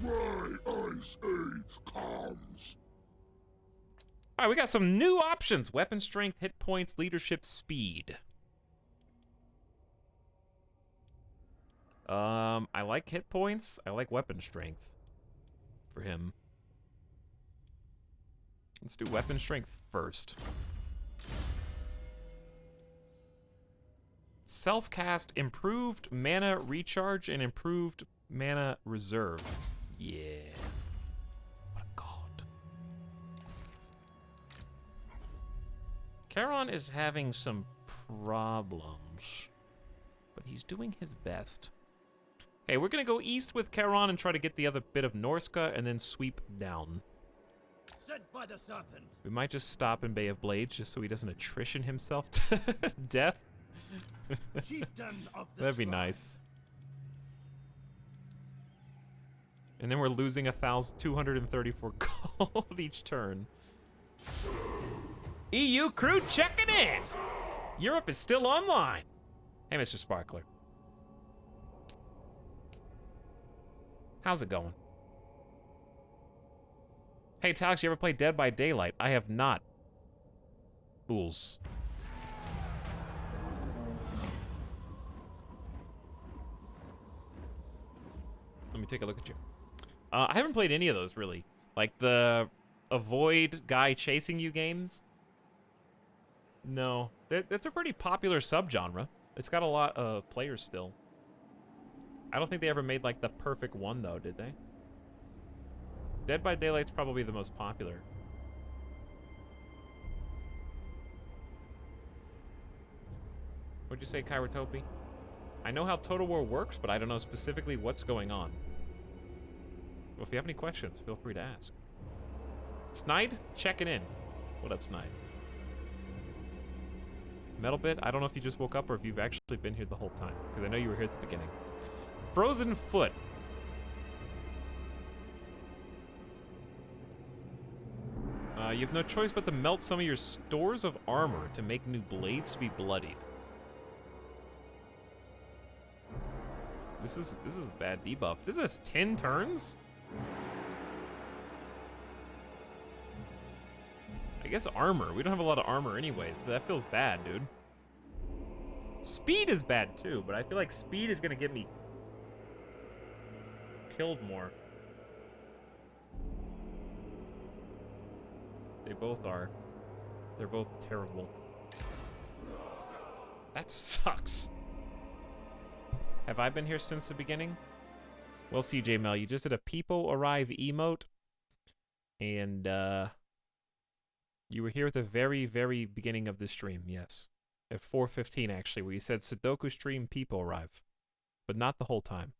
My ice age comes. Alright, we got some new options. Weapon strength, hit points, leadership, speed. I like hit points. I like weapon strength for him. Let's do weapon strength first. Self-cast, improved mana recharge, and improved mana reserve. Yeah. What a god. Charon is having some problems, but he's doing his best. Okay, we're gonna go east with Charon and try to get the other bit of Norsca and then sweep down. Sent by the serpent. We might just stop in Bay of Blades just so he doesn't attrition himself to death. Chieftain of the That'd be tribe. nice. And then we're losing 234 gold each turn. EU crew checking in! Europe is still online. Hey, Mr. Sparkler. How's it going? Hey, Etalyx, you ever play Dead by Daylight? I have not. Fools. Let me take a look at you. I haven't played any of those, really. Like the avoid guy chasing you games. No. That's a pretty popular subgenre. It's got a lot of players still. I don't think they ever made, like, the perfect one, though, did they? Dead by Daylight's probably the most popular. What'd you say, Kairotopi? I know how Total War works, but I don't know specifically what's going on. Well, if you have any questions, feel free to ask. Snide, checking in. What up, Snide? Metalbit, I don't know if you just woke up or if you've actually been here the whole time, because I know you were here at the beginning. Frozen Foot. You have no choice but to melt some of your stores of armor to make new blades to be bloodied. This is a bad debuff. This is 10 turns? I guess armor. We don't have a lot of armor anyway, but that feels bad, dude. Speed is bad too, but I feel like speed is gonna get me killed more. They both are. They're both terrible. That sucks. Have I been here since the beginning? Well, CJ Mel, you just did a people arrive emote. And, you were here at the very, very beginning of the stream, yes. At 4:15, actually, where you said Sudoku stream people arrive. But not the whole time.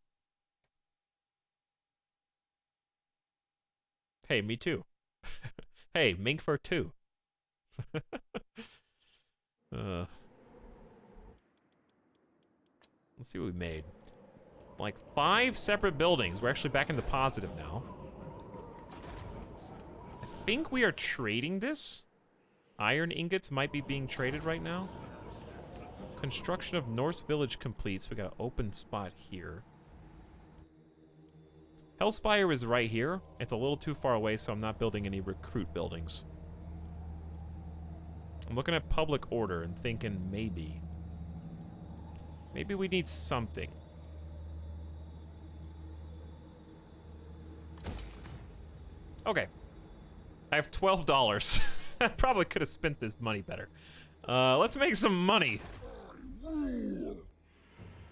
Hey, me too. Hey, Minkfur too. Let's see what we made. Like 5 separate buildings. We're actually back in the positive now. I think we are trading this. Iron ingots might be being traded right now. Construction of Norse Village complete, so we got an open spot here. Hellspire is right here. It's a little too far away, so I'm not building any recruit buildings. I'm looking at public order and thinking maybe we need something. Okay. I have $12. I probably could have spent this money better. Let's make some money.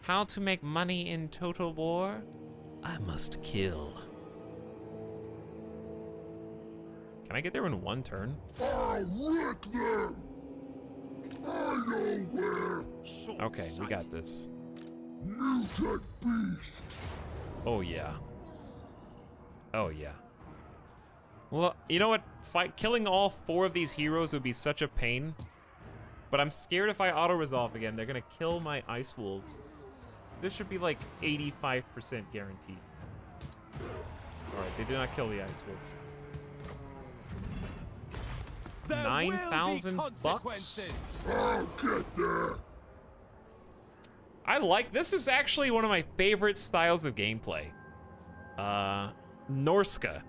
How to make money in Total War? I must kill. Can I get there in one turn? I'll wreck them! I know where! Okay, we got this. Mutant beast! Oh yeah. Oh yeah. Well, you know what? Killing all 4 of these heroes would be such a pain. But I'm scared if I auto-resolve again, they're gonna kill my Ice Wolves. This should be like 85% guaranteed. Alright, they did not kill the Ice Wolves. 9,000 bucks? I'll get there! I like, this is actually one of my favorite styles of gameplay. Norska.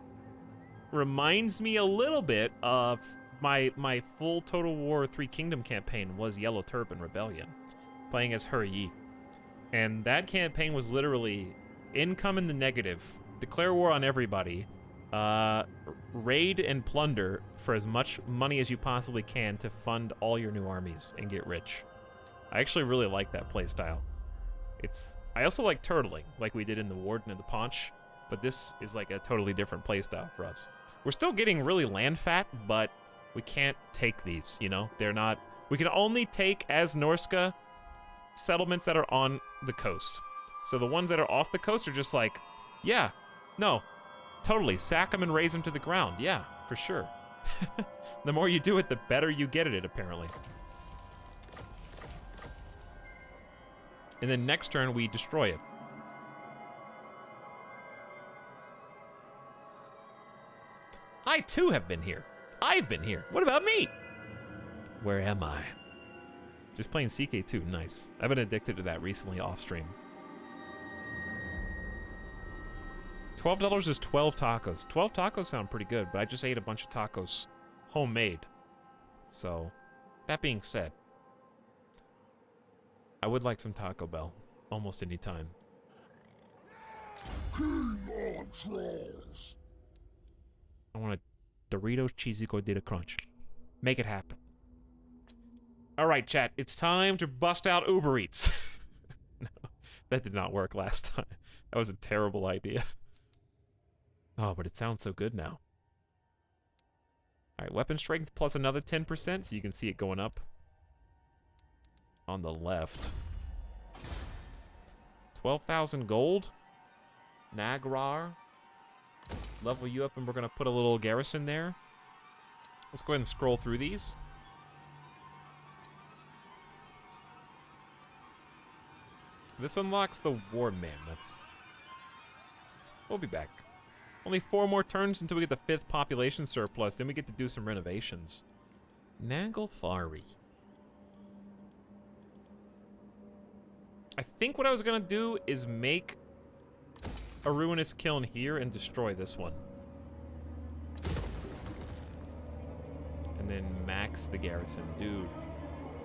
Reminds me a little bit of my full Total War 3 Kingdom campaign was Yellow Turban Rebellion, playing as Huryi. And that campaign was literally income in the negative, declare war on everybody, raid and plunder for as much money as you possibly can to fund all your new armies and get rich. I actually really like that playstyle. I also like turtling, like we did in the Warden and the Paunch, but this is like a totally different playstyle for us. We're still getting really land fat, but we can't take these, you know? They're not... We can only take, as Norska, settlements that are on the coast. So the ones that are off the coast are just like, yeah, no, totally, sack them and raise them to the ground. Yeah, for sure. The more you do it, the better you get at it, apparently. And then next turn, we destroy it. I, too, have been here. I've been here. What about me? Where am I? Just playing CK2. Nice. I've been addicted to that recently off stream. $12 is 12 tacos. 12 tacos sound pretty good, but I just ate a bunch of tacos homemade. So, that being said, I would like some Taco Bell almost any time. King on trolls! I want a Doritos Cheesy Gordita Crunch. Make it happen. All right, chat. It's time to bust out Uber Eats. No, that did not work last time. That was a terrible idea. Oh, but it sounds so good now. All right, weapon strength plus another 10%, so you can see it going up on the left. 12,000 gold. Nagrar. Level you up, and we're going to put a little garrison there. Let's go ahead and scroll through these. This unlocks the War Mammoth. We'll be back. Only 4 more turns until we get the 5th population surplus. Then we get to do some renovations. Naglfari. I think what I was going to do is make a ruinous kiln here and destroy this one. And then max the garrison. Dude.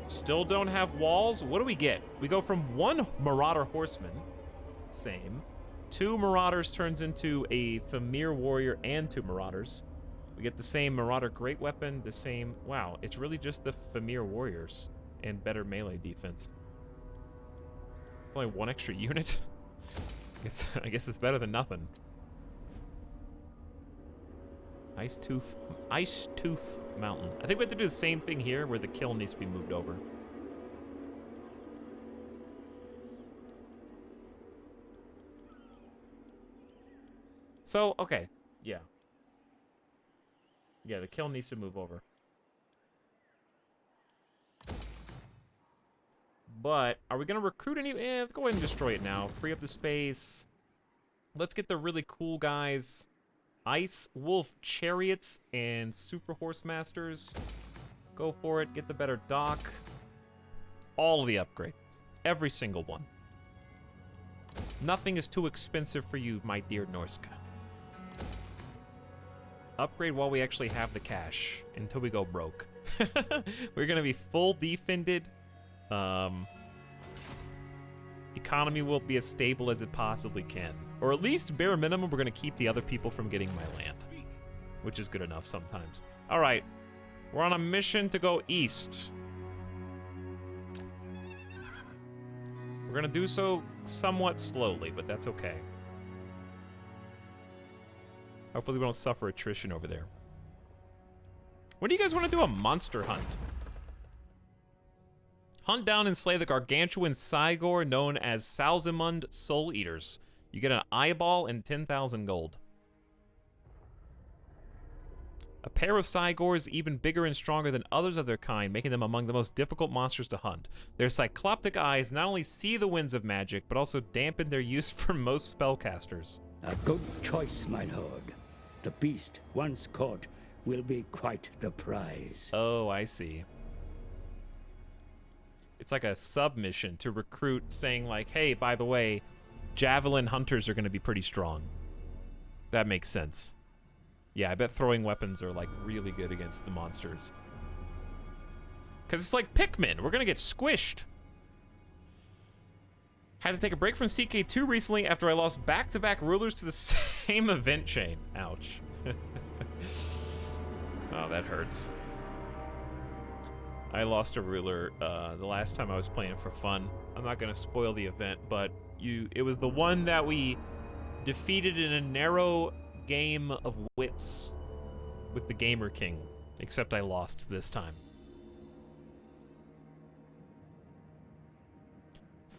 Still don't have walls? What do we get? We go from 1 Marauder Horseman. Same. 2 Marauders turns into a Famir Warrior and 2 Marauders. We get the same Marauder Great Weapon, the same... Wow, it's really just the Famir Warriors and better melee defense. Only one extra unit? I guess it's better than nothing. Ice Tooth Mountain. I think we have to do the same thing here where the kill needs to be moved over. So, okay. Yeah. Yeah, the kill needs to move over. But, are we going to recruit any... let's go ahead and destroy it now. Free up the space. Let's get the really cool guys. Ice Wolf Chariots and Super Horse Masters. Go for it. Get the better dock. All of the upgrades. Every single one. Nothing is too expensive for you, my dear Norska. Upgrade while we actually have the cash. Until we go broke. We're going to be full defended. Economy will be as stable as it possibly can. Or at least, bare minimum, we're going to keep the other people from getting my land. Which is good enough sometimes. Alright. We're on a mission to go east. We're going to do so somewhat slowly, but that's okay. Hopefully we don't suffer attrition over there. When do you guys want to do a monster hunt? Hunt down and slay the gargantuan Cygor known as Salzamund Soul Eaters. You get an eyeball and 10,000 gold. A pair of Cygors even bigger and stronger than others of their kind, making them among the most difficult monsters to hunt. Their cycloptic eyes not only see the winds of magic, but also dampen their use for most spellcasters. A good choice, my lord. The beast, once caught, will be quite the prize. Oh, I see. It's like a submission to recruit saying like, hey, by the way, javelin hunters are going to be pretty strong. That makes sense. Yeah, I bet throwing weapons are like really good against the monsters. Because it's like Pikmin. We're going to get squished. Had to take a break from CK2 recently after I lost back-to-back rulers to the same event chain. Ouch. Oh, that hurts. I lost a ruler the last time I was playing for fun. I'm not going to spoil the event, but it was the one that we defeated in a narrow game of wits with the Gamer King, except I lost this time.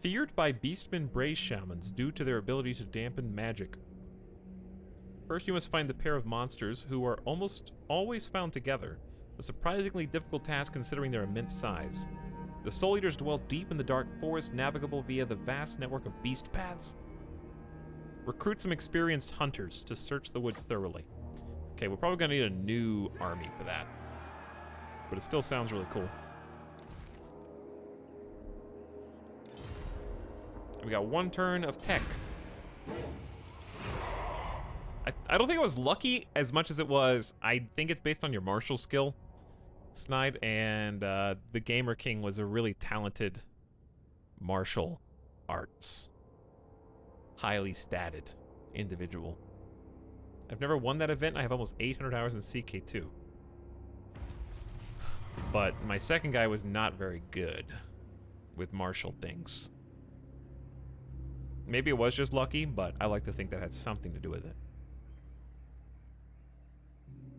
Feared by Beastmen Braze Shamans due to their ability to dampen magic. First, you must find the pair of monsters who are almost always found together. A surprisingly difficult task considering their immense size. The Soul Eaters dwell deep in the dark forest, navigable via the vast network of beast paths. Recruit some experienced hunters to search the woods thoroughly. Okay, we're probably gonna need a new army for that. But it still sounds really cool. We got one turn of tech. I don't think it was lucky as much as it was, I think it's based on your martial skill, Snide, and the Gamer King was a really talented martial arts, highly statted individual. I've never won that event. I have almost 800 hours in CK2. But my second guy was not very good with martial things. Maybe it was just lucky, but I like to think that has something to do with it.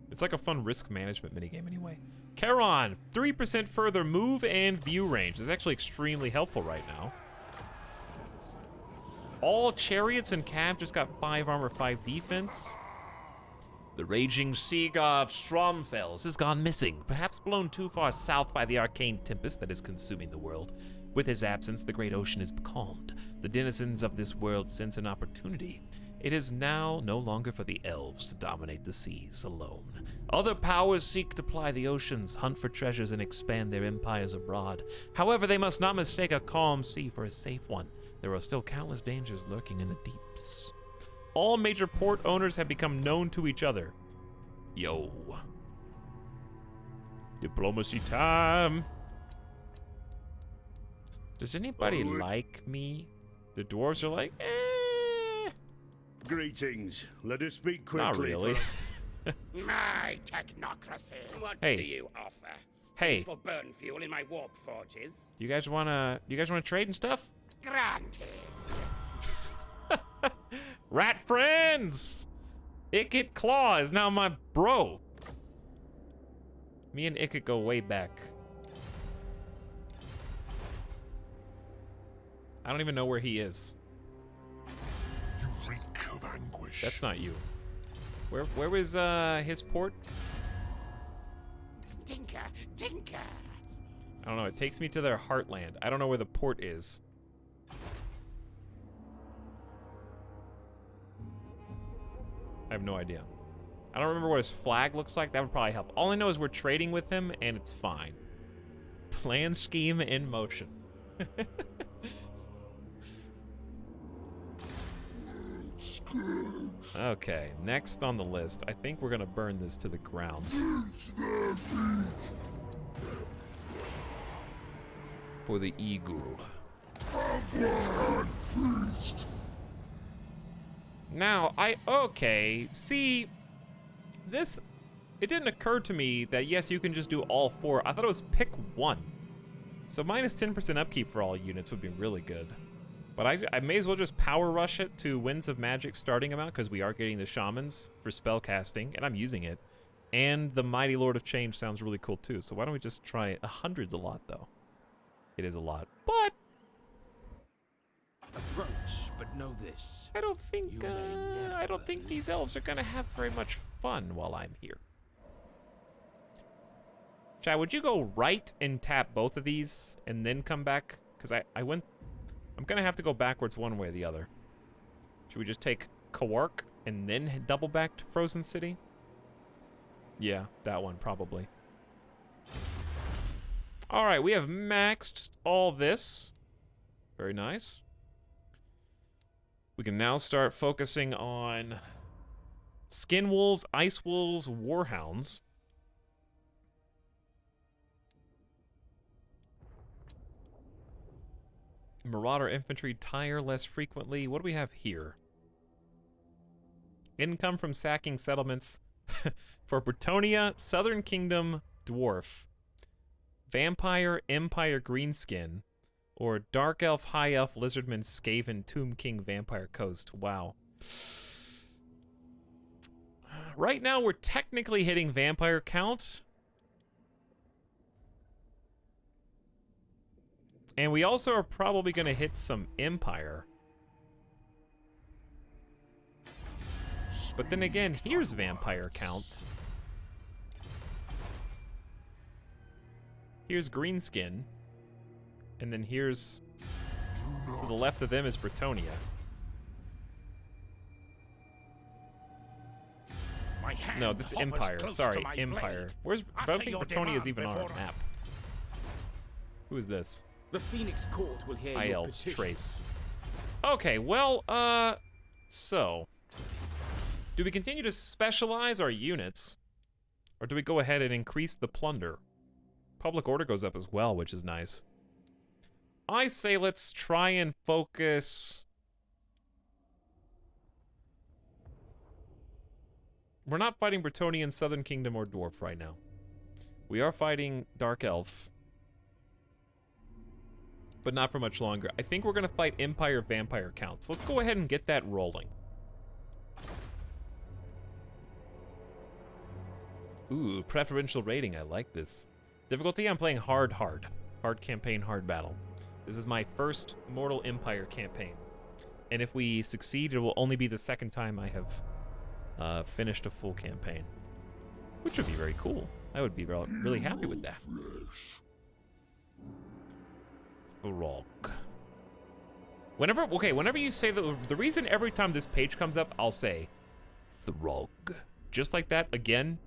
It's like a fun risk management minigame anyway. Charon, 3% further move and view range. That's actually extremely helpful right now. All chariots and cav just got 5 armor, 5 defense. The raging sea god Stromfels has gone missing, perhaps blown too far south by the arcane tempest that is consuming the world. With his absence, the great ocean is calmed. The denizens of this world sense an opportunity. It is now no longer for the elves to dominate the seas alone. Other powers seek to ply the oceans, hunt for treasures, and expand their empires abroad. However, they must not mistake a calm sea for a safe one. There are still countless dangers lurking in the deeps. All major port owners have become known to each other. Yo. Diplomacy time. Does anybody like me? The dwarves are like, eh. Greetings. Let us speak quickly. Not really. My technocracy. What Hey. do you offer? Hey. Things for burn fuel in my warp forges. You guys wanna trade and stuff? Granted. Rat friends! Ickit Claw is now my bro. Me and Ickit go way back. I don't even know where he is. You reek of anguish. That's not you. Where was his port? Dinka, Dinka. I don't know. It takes me to their heartland. I don't know where the port is. I have no idea. I don't remember what his flag looks like. That would probably help. All I know is we're trading with him, and it's fine. Plan scheme in motion. Okay, next on the list. I think we're gonna burn this to the ground. For the eagle. Now, okay, see, this, it didn't occur to me that yes, you can just do all 4. I thought it was pick 1. So minus 10% upkeep for all units would be really good. But I may as well just power rush it to Winds of Magic starting amount because we are getting the Shamans for spell casting, and I'm using it. And the Mighty Lord of Change sounds really cool too, so why don't we just try it? 100's a lot though. It is a lot, but Approach, but know this. I don't think these elves are gonna have very much fun while I'm here. Chad, would you go right and tap both of these and then come back? Because I'm gonna have to go backwards one way or the other. Should we just take Kawark and then double back to Frozen City? Yeah, that one probably. All right, we have maxed all this. Very nice. We can now start focusing on Skin Wolves, Ice Wolves, Warhounds. Marauder Infantry tire less frequently. What do we have here? Income from sacking settlements for Bretonia, Southern Kingdom, Dwarf, Vampire, Empire, Greenskin, or Dark Elf, High Elf, Lizardman, Skaven, Tomb King, Vampire Coast. Wow. Right now, we're technically hitting Vampire count. And we also are probably going to hit some Empire. But then again, here's Vampire count. Here's Greenskin. And then here's... to the left of them is Bretonia. No, that's Empire. Sorry, Empire. Where's... I don't think Bretonia is even on our map. Who is this? The Phoenix Court will hear High your Elves petition. Trace. Okay, well, so... do we continue to specialize our units? Or do we go ahead and increase the plunder? Public order goes up as well, which is nice. I say let's try and focus... we're not fighting Bretonian, Southern Kingdom, or Dwarf right now. We are fighting Dark Elf. But not for much longer. I think we're going to fight Empire Vampire counts. Let's go ahead and get that rolling. Ooh, preferential rating. I like this. Difficulty, I'm playing hard. Hard campaign, hard battle. This is my first Mortal Empire campaign. And if we succeed, it will only be the second time I have finished a full campaign. Which would be very cool. I would be really happy with that. Throg. Whenever you say the reason every time this page comes up, I'll say Throg. Just like that, again.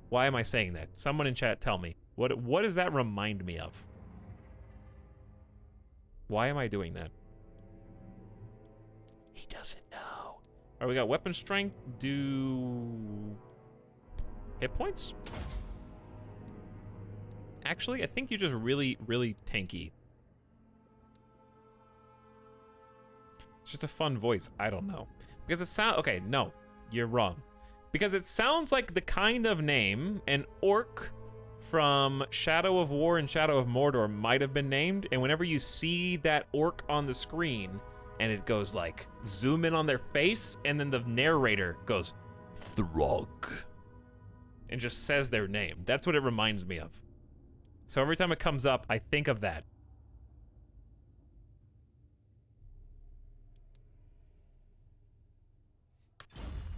Why am I saying that? Someone in chat tell me. What does that remind me of? Why am I doing that? He doesn't know. All right, we got weapon strength. Do hit points? Actually, I think you're just really, really tanky. It's just a fun voice. I don't know. Because it sounds... okay, no. You're wrong. Because it sounds like the kind of name an orc from Shadow of War and Shadow of Mordor might have been named, and whenever you see that orc on the screen, and it goes like, zoom in on their face, and then the narrator goes, Throg, and just says their name. That's what it reminds me of. So every time it comes up, I think of that.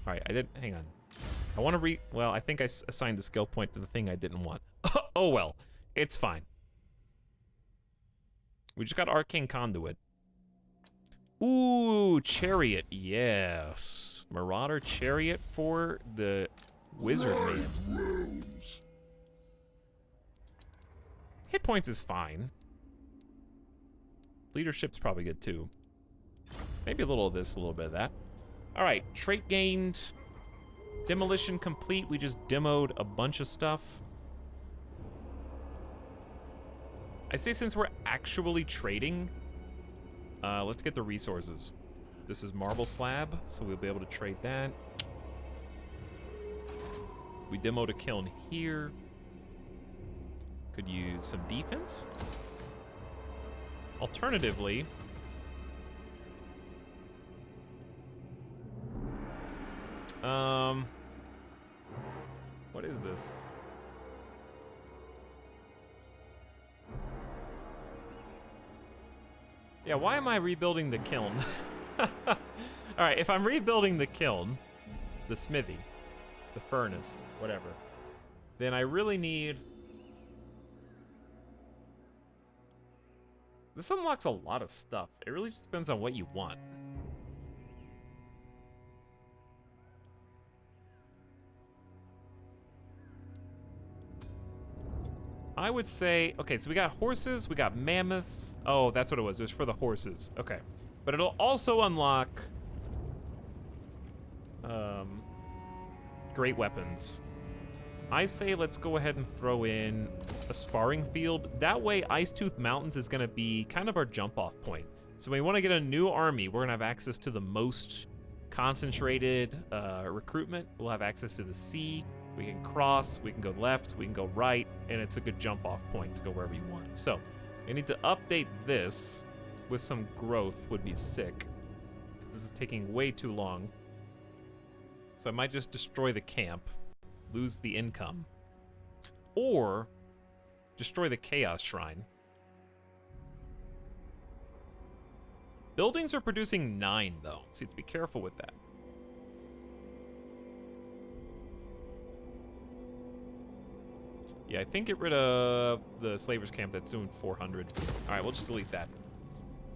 All right, I didn't, hang on. I want to well, I think I assigned the skill point to the thing I didn't want. Oh well, it's fine. We just got Arcane Conduit. Ooh, Chariot, yes. Marauder Chariot for the Wizard Man. Hit points is fine. Leadership's probably good too. Maybe a little of this, a little bit of that. All right, trait gained. Demolition complete. We just demoed a bunch of stuff. I say since we're actually trading, let's get the resources. This is marble slab, so we'll be able to trade that. We demoed a kiln here. Could use some defense. Alternatively, what is this? Yeah, why am I rebuilding the kiln? Alright, if I'm rebuilding the kiln, the smithy, the furnace, whatever, then I really need... This unlocks a lot of stuff. It really just depends on what you want. I would say, okay, so we got horses, we got mammoths. Oh, that's what it was. It was for the horses. Okay. But it'll also unlock great weapons. I say let's go ahead and throw in a sparring field. That way, Icetooth Mountains is going to be kind of our jump-off point. So when we want to get a new army, we're going to have access to the most concentrated recruitment. We'll have access to the sea. We can cross, we can go left, we can go right, and it's a good jump-off point to go wherever you want. So, I need to update this with some growth would be sick. This is taking way too long. So I might just destroy the camp, lose the income, or destroy the Chaos Shrine. Buildings are producing 9, though, so you have to be careful with that. Yeah, I think get rid of the Slavers camp that's doing 400. All right, we'll just delete that.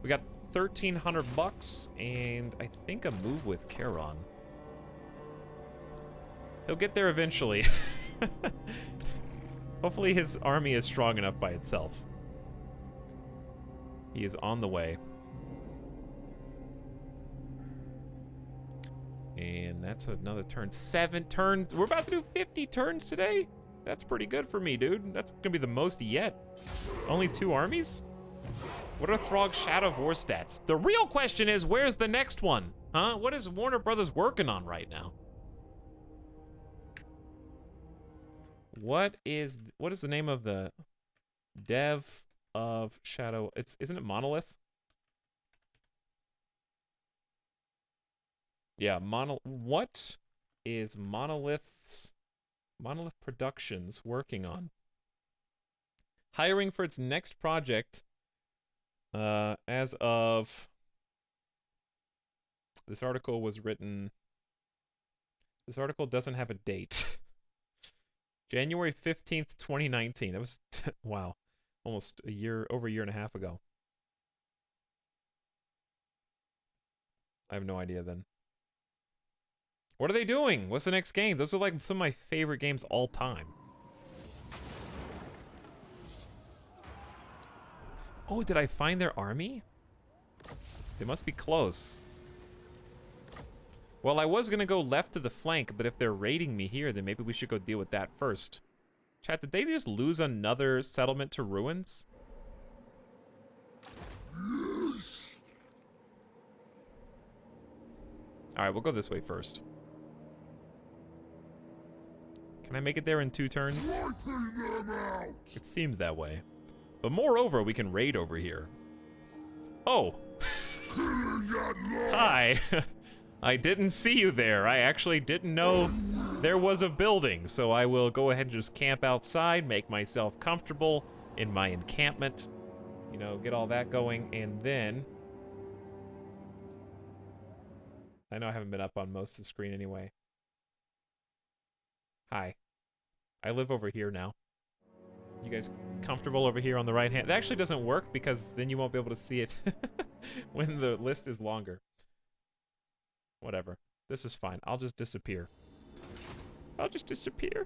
We got 1,300 bucks, and I think a move with Charon. He'll get there eventually. Hopefully his army is strong enough by itself. He is on the way. And that's another turn. 7 turns. We're about to do 50 turns today? That's pretty good for me, dude. That's gonna be the most yet. Only 2 armies? What are Throg's Shadow of War stats? The real question is, where's the next one? Huh? What is Warner Brothers working on right now? What is the name of the dev of Shadow? Isn't it Monolith? Yeah, what is Monolith Productions working on? Hiring for its next project as of this article was written. This article doesn't have a date. January 15th, 2019. That was wow. Almost over a year and a half ago. I have no idea then. What are they doing? What's the next game? Those are like some of my favorite games all time. Oh, did I find their army? They must be close. Well, I was gonna go left to the flank, but if they're raiding me here, then maybe we should go deal with that first. Chat, did they just lose another settlement to ruins? Yes. All right, we'll go this way first. Can I make it there in 2 turns? Wiping them out! It seems that way. But moreover, we can raid over here. Oh! Hi! I didn't see you there. I actually didn't know there was a building, so I will go ahead and just camp outside, make myself comfortable in my encampment. You know, get all that going, and then... I know I haven't been up on most of the screen anyway. Hi. I live over here now. You guys comfortable over here on the right hand? That actually doesn't work because then you won't be able to see it when the list is longer. Whatever. This is fine. I'll just disappear. I'll just disappear.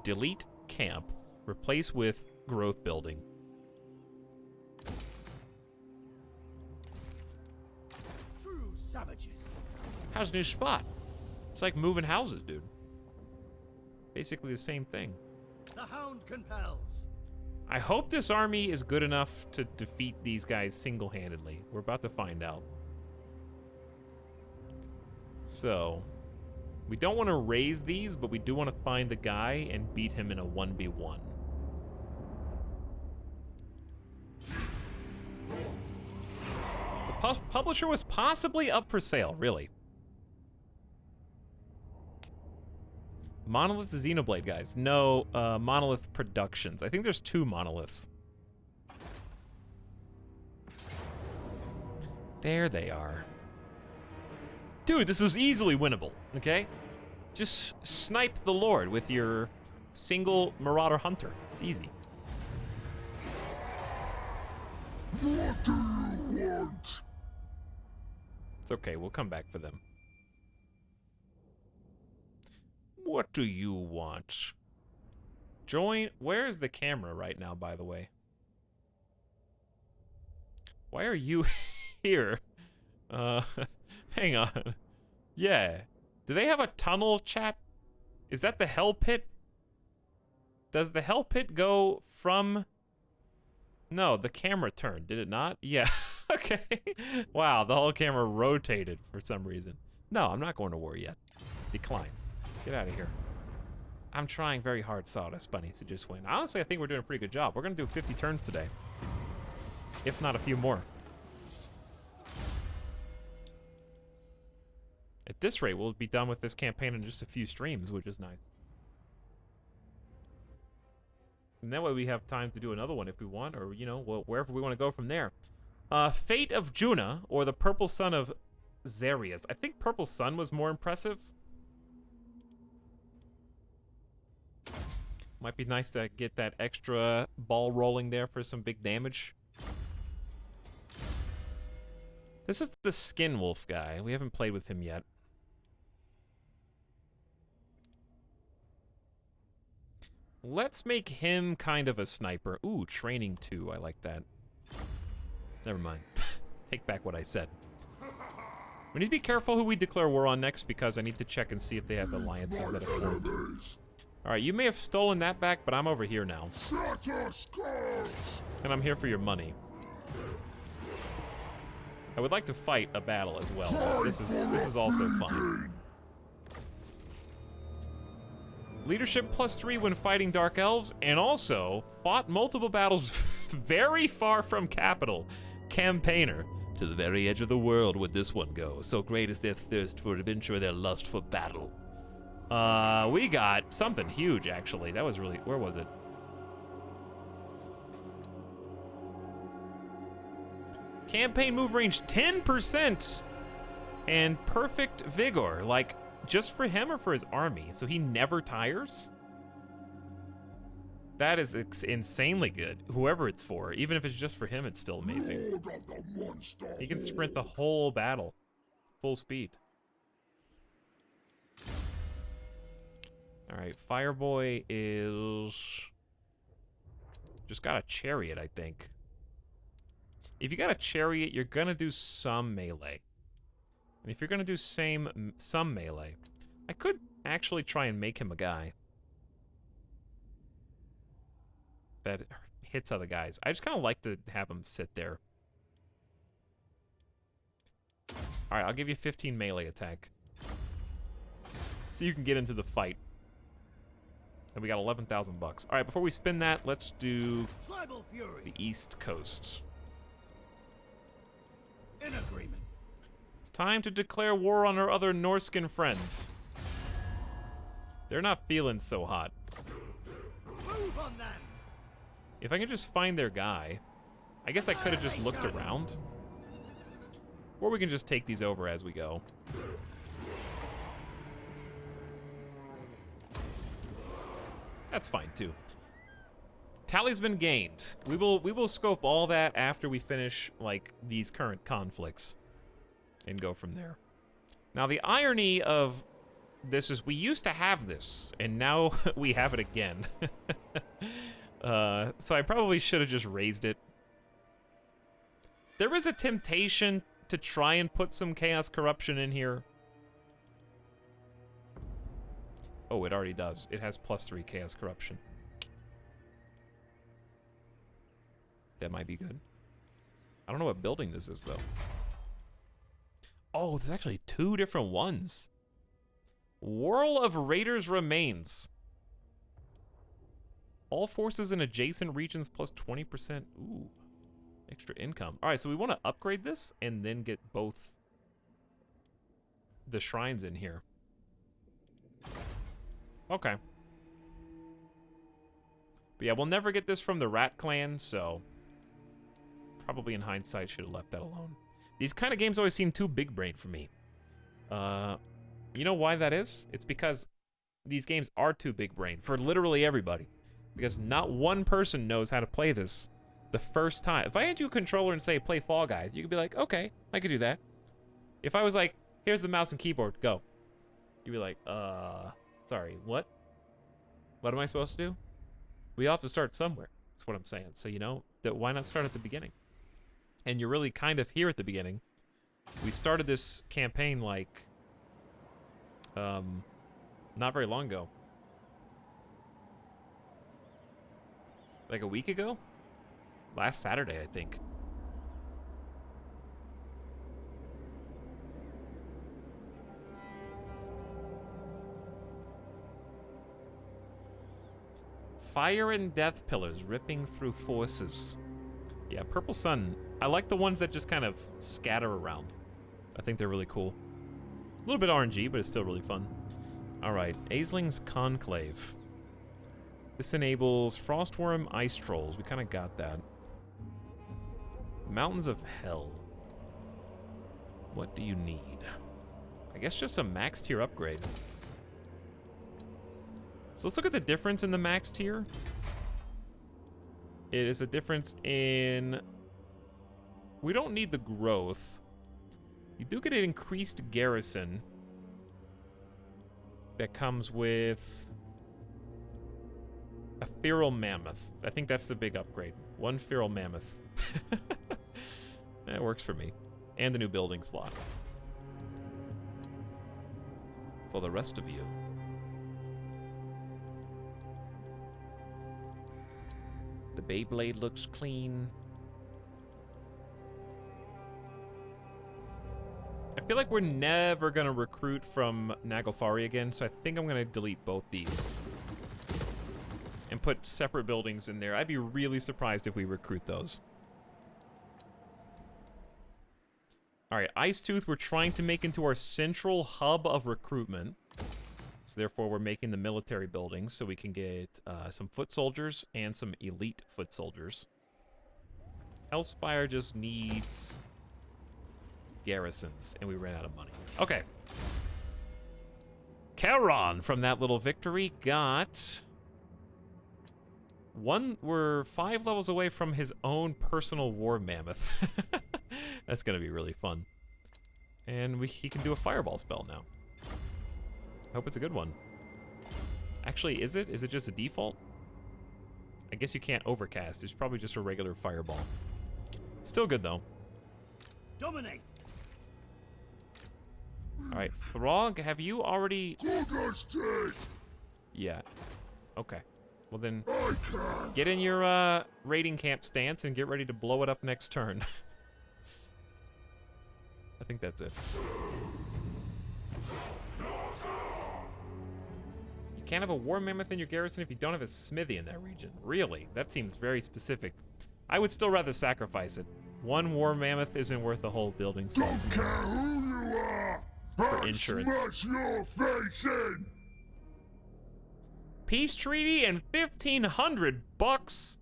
Delete camp. Replace with growth building. True savages. How's a new spot? It's like moving houses, dude. Basically the same thing. The hound compels. I hope this army is good enough to defeat these guys single-handedly. We're about to find out. So, we don't want to raise these, but we do want to find the guy and beat him in a 1v1. The publisher was possibly up for sale, really. Monolith Xenoblade, guys. No, Monolith Productions. I think there's 2 monoliths. There they are. Dude, this is easily winnable, okay? Just snipe the Lord with your single Marauder Hunter. It's easy. What do you want? It's okay, we'll come back for them. What do you want? Join. Where is the camera right now, by the way? Why are you here? Hang on. Yeah. Do they have a tunnel, chat? Is that the Hell Pit? Does the Hell Pit go from... No, the camera turned, did it not? Yeah. Okay. Wow, the whole camera rotated for some reason. No, I'm not going to war yet. Decline. Get out of here. I'm trying very hard, Sawdust Bunny, to just win. Honestly, I think we're doing a pretty good job. We're going to do 50 turns today. If not a few more. At this rate, we'll be done with this campaign in just a few streams, which is nice. And that way we have time to do another one if we want, or, you know, wherever we want to go from there. Fate of Juna, or the Purple Sun of Xarius. I think Purple Sun was more impressive. Might be nice to get that extra ball rolling there for some big damage. This is the Skin Wolf guy. We haven't played with him yet. Let's make him kind of a sniper. Ooh, training 2. I like that. Never mind. Take back what I said. We need to be careful who we declare war on next because I need to check and see if they have alliances that have formed. Alright, you may have stolen that back, but I'm over here now. And I'm here for your money. I would like to fight a battle as well. This is also fun. Leadership +3 when fighting Dark Elves, and also fought multiple battles very far from capital. Campaigner. To the very edge of the world would this one go. So great is their thirst for adventure, their lust for battle. We got something huge, actually. That was really... Where was it? Campaign move range 10%! And perfect vigor. Like, just for him or for his army? So he never tires? That is insanely good. Whoever it's for. Even if it's just for him, it's still amazing. He can sprint the whole battle. Full speed. Alright, Fireboy is... just got a chariot, I think. If you got a chariot, you're gonna do some melee. And if you're gonna do some melee, I could actually try and make him a guy that hits other guys. I just kind of like to have him sit there. Alright, I'll give you 15 melee attack. so you can get into the fight. And we got 11,000 bucks. All right, before we spin that, let's do Tribal Fury. the East Coast. In agreement. It's time to declare war on our other Norskin friends. They're not feeling so hot. Move on them. If I can just find their guy, I guess I could have just looked around. Or we can just take these over as we go. That's fine too. Tally's been gained. We will scope all that after we finish like these current conflicts and go from there. Now the irony of this is we used to have this and now we have it again. So I probably should have just raised it. There is a temptation to try and put some chaos corruption in here. Oh, it already does. It has +3 chaos corruption. That might be good. I don't know what building this is, though. Oh, there's actually 2 different ones. Whirl of Raiders remains. All forces in adjacent regions +20%. Ooh, extra income. All right, so we want to upgrade this and then get both the shrines in here. Okay. But yeah, we'll never get this from the Rat Clan, so probably in hindsight should have left that alone. These kind of games always seem too big brain for me. You know why that is? It's because these games are too big brain for literally everybody. Because not one person knows how to play this the first time. If I had you a controller and say, play Fall Guys, you could be like, okay, I could do that. If I was like, here's the mouse and keyboard, go. You'd be like, sorry, what? What am I supposed to do? We all have to start somewhere. That's what I'm saying. So, you know, why not start at the beginning? And you're really kind of here at the beginning. We started this campaign like, not very long ago. Like a week ago? Last Saturday, I think. Fire and death pillars ripping through forces. Yeah, Purple Sun. I like the ones that just kind of scatter around. I think they're really cool. A little bit RNG, but it's still really fun. All right, Aisling's Conclave. This enables Frostworm Ice Trolls. We kind of got that. Mountains of Hell. What do you need? I guess just a max tier upgrade. So let's look at the difference in the max tier. It is a difference in... We don't need the growth. You do get an increased garrison that comes with a feral mammoth. I think that's the big upgrade. 1 feral mammoth. That works for me. And the new building slot. For the rest of you. The Beyblade looks clean. I feel like we're never gonna recruit from Naglfari again, so I think I'm gonna delete both these. And put separate buildings in there. I'd be really surprised if we recruit those. Alright, Icetooth we're trying to make into our central hub of recruitment. So therefore we're making the military buildings so we can get some foot soldiers and some elite foot soldiers. Hellspire just needs garrisons, and we ran out of money. Okay. Charon from that little victory got... We're 5 levels away from his own personal war mammoth. That's gonna be really fun. And he can do a fireball spell now. I hope it's a good one. Actually, is it? Is it just a default? I guess you can't overcast. It's probably just a regular fireball. Still good though. Dominate. All right, Throg, have you already? Yeah. Okay. Well then, get in your raiding camp stance and get ready to blow it up next turn. I think that's it. Can't have a war mammoth in your garrison if you don't have a smithy in that region. Really? That seems very specific. I would still rather sacrifice it. One war mammoth isn't worth the whole building site. Don't care who you are. For insurance. Smash your face in. Peace treaty and 1,500 bucks.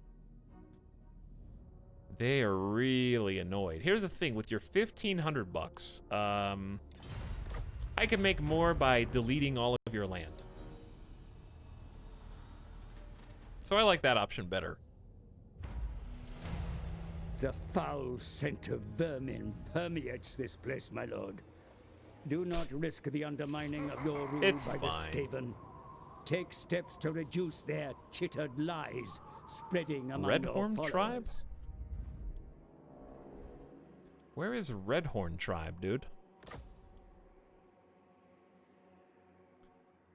They are really annoyed. Here's the thing with your 1,500 bucks. I can make more by deleting all of your land. So I like that option better. The foul scent of vermin permeates this place, my lord. Do not risk the undermining of your rule It's by the fine. Skaven. Take steps to reduce their chittered lies, spreading among Redhorn your tribe? followers. Where is Redhorn tribe, dude?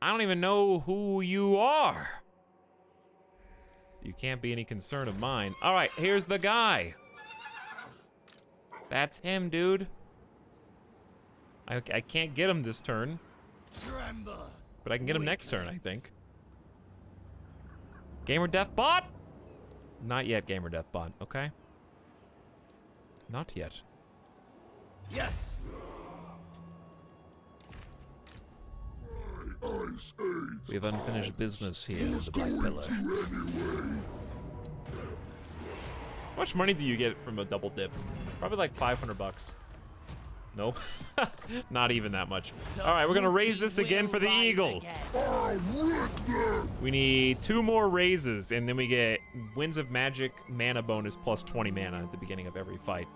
I don't even know who you are. So you can't be any concern of mine. All right, here's the guy. That's him, dude. I can't get him this turn. Tremble. But I can get him next turn, I think. Gamer Death Bot? Not yet, Gamer Death Bot, okay? Not yet. Yes. We have unfinished business here in the Black Pillar. How much money do you get from a double dip? Probably like 500 bucks. Nope. Not even that much. All right, we're gonna raise this again for the eagle. We need 2 more raises, and then we get Winds of Magic mana bonus plus 20 mana at the beginning of every fight.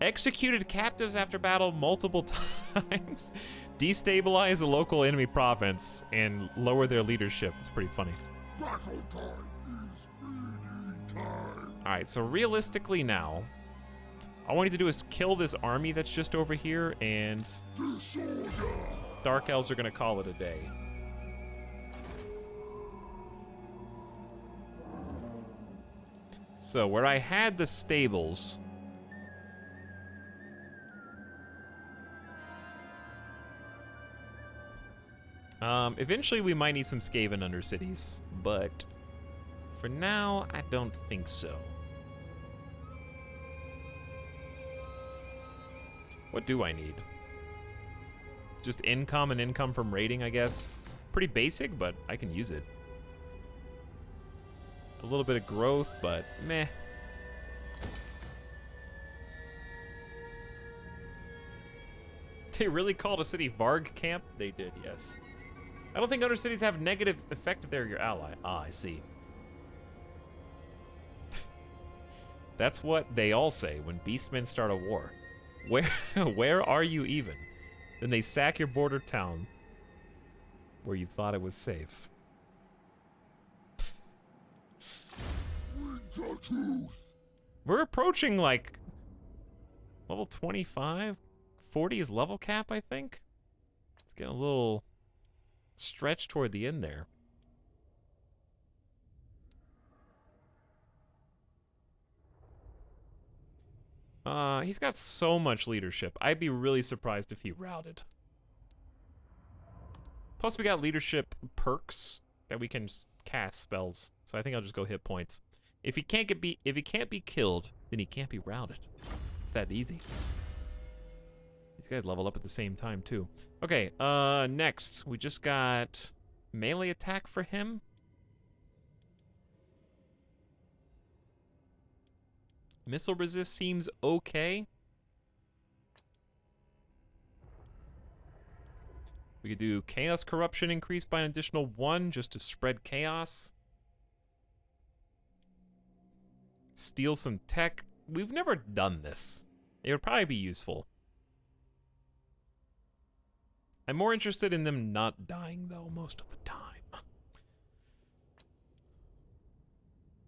Executed captives after battle multiple times. Destabilize the local enemy province and lower their leadership. It's pretty funny. Battle time is feeding time. All right, so realistically now, all I need to do is kill this army that's just over here, and Disorder. Dark Elves are gonna call it a day. So where I had the stables, eventually we might need some Skaven Undercities, but for now, I don't think so. What do I need? Just income and income from raiding, I guess. Pretty basic, but I can use it. A little bit of growth, but meh. They really called a city Varg Camp? They did, yes. I don't think other cities have negative effect if they're your ally. Ah, I see. That's what they all say when beastmen start a war. Where are you even? Then they sack your border town where you thought it was safe. We're approaching like level 25? 40 is level cap, I think? It's getting a little stretched toward the end there. He's got so much leadership. I'd be really surprised if he routed. Plus, we got leadership perks that we can cast spells. So I think I'll just go hit points. If he can't be killed, then he can't be routed. It's that easy. These guys level up at the same time too. Okay, next we just got melee attack for him. Missile resist seems okay. We could do chaos corruption increased by an additional 1 just to spread chaos. Steal some tech. We've never done this. It would probably be useful. I'm more interested in them not dying though most of the time.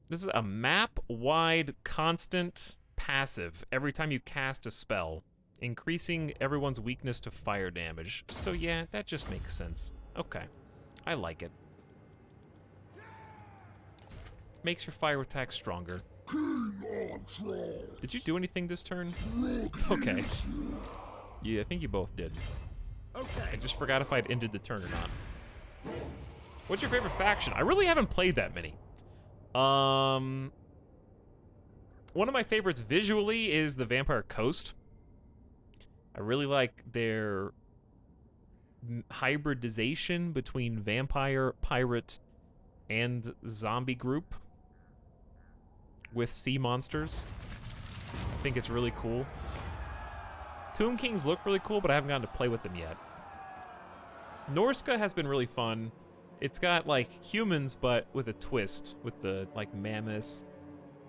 This is a map-wide constant passive every time you cast a spell, increasing everyone's weakness to fire damage. So yeah, that just makes sense. Okay, I like it. Makes your fire attack stronger. Did you do anything this turn? Okay. Yeah, I think you both did. Okay. I just forgot if I'd ended the turn or not. What's your favorite faction? I really haven't played that many. One of my favorites visually is the Vampire Coast. I really like their hybridization between vampire, pirate, and zombie group with sea monsters. I think it's really cool. Tomb Kings look really cool, but I haven't gotten to play with them yet. Norska has been really fun. It's got like humans, but with a twist, with the like mammoths,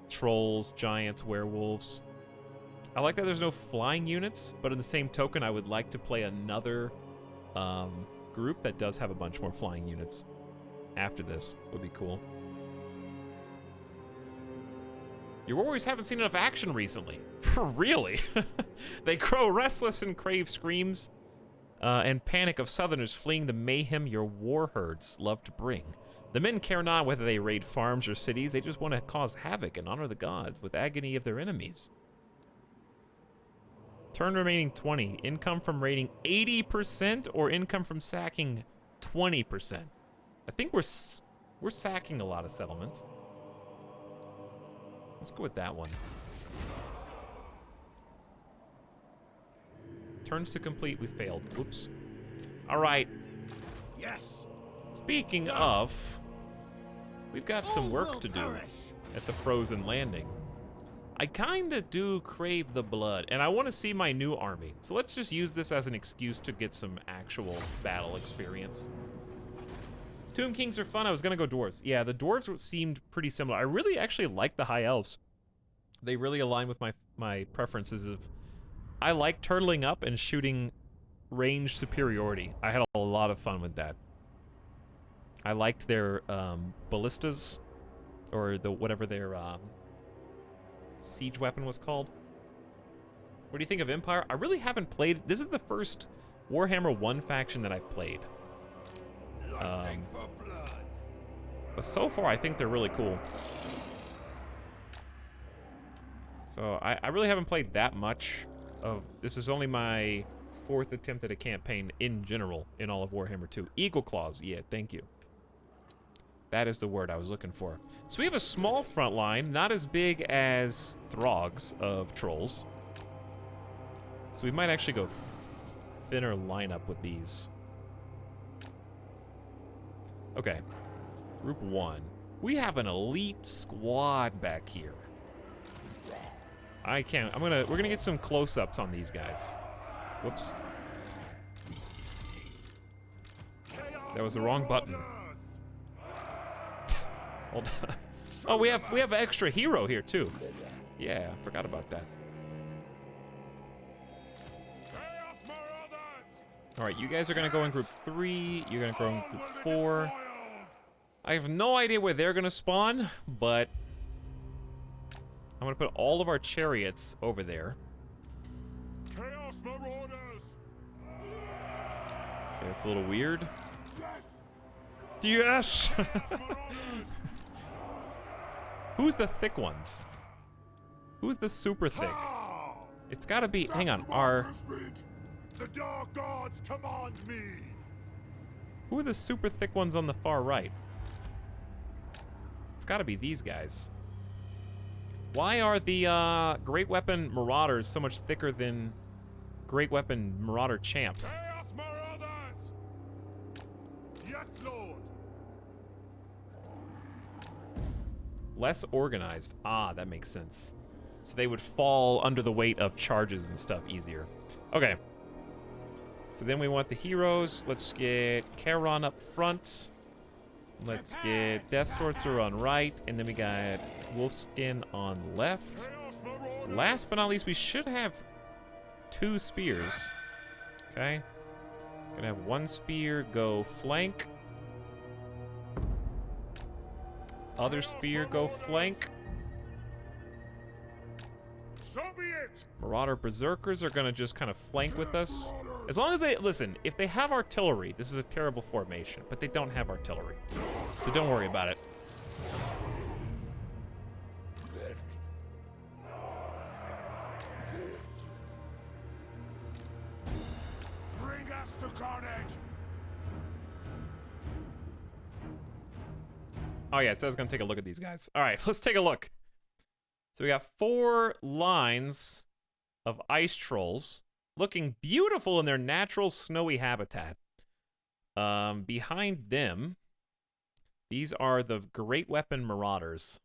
trolls, giants, werewolves. I like that there's no flying units, but in the same token, I would like to play another group that does have a bunch more flying units. After this would be cool. Your warriors haven't seen enough action recently. Really? They grow restless and crave screams and panic of southerners fleeing the mayhem your war herds love to bring. The men care not whether they raid farms or cities, they just want to cause havoc and honor the gods with agony of their enemies. Turn remaining 20. Income from raiding 80% or income from sacking 20%. I think we're sacking a lot of settlements. Let's go with that one. Turns to complete, we failed. Whoops. All right. Yes. Speaking of, we've got some work to do at the Frozen Landing. I kinda do crave the blood, and I want to see my new army. So let's just use this as an excuse to get some actual battle experience. Tomb Kings are fun. I was gonna go dwarves. Yeah, the dwarves seemed pretty similar. I really actually like the high elves. They really align with my preferences of. I like turtling up and shooting range superiority. I had a lot of fun with that. I liked their ballistas, or the whatever their siege weapon was called. What do you think of Empire? I really haven't played. This is the first Warhammer 1 faction that I've played. But so far, I think they're really cool. So I really haven't played that much of. This is only my 4th attempt at a campaign in general in all of Warhammer 2. Eagle Claws, yeah, thank you. That is the word I was looking for. So we have a small front line, not as big as Throgs of trolls. So we might actually go thinner lineup with these. Okay, group 1. We have an elite squad back here. We're gonna get some close-ups on these guys. Whoops. That was the wrong button. Hold on. Oh, we have an extra hero here too. Yeah, forgot about that. All right, you guys are gonna go in group 3. You're gonna go in group 4. I have no idea where they're gonna spawn, but I'm gonna put all of our chariots over there. Chaos Marauders! Okay, that's a little weird. Yes! Who's the thick ones? Who's the super thick? It's gotta be, hang on, The dark gods command me! Who are the super thick ones on the far right? It's gotta be these guys. Why are the Great Weapon Marauders so much thicker than Great Weapon Marauder Champs? Chaos Marauders! Yes, Lord! Less organized. Ah, that makes sense. So they would fall under the weight of charges and stuff easier. Okay. So then we want the heroes. Let's get Charon up front. Let's get Death Sorcerer on right. And then we got Wolfskin on left. Last but not least, we should have 2 spears. Okay. Gonna have 1 spear go flank. Other spear go flank. So be it! Marauder Berserkers are gonna just kind of flank with us. As long as they, listen, if they have artillery, this is a terrible formation, but they don't have artillery. So don't worry about it. Bring us to carnage! Oh yeah, so I was gonna take a look at these guys. All right, let's take a look. So we got 4 lines of ice trolls looking beautiful in their natural snowy habitat. Behind them, these are the Great Weapon Marauders.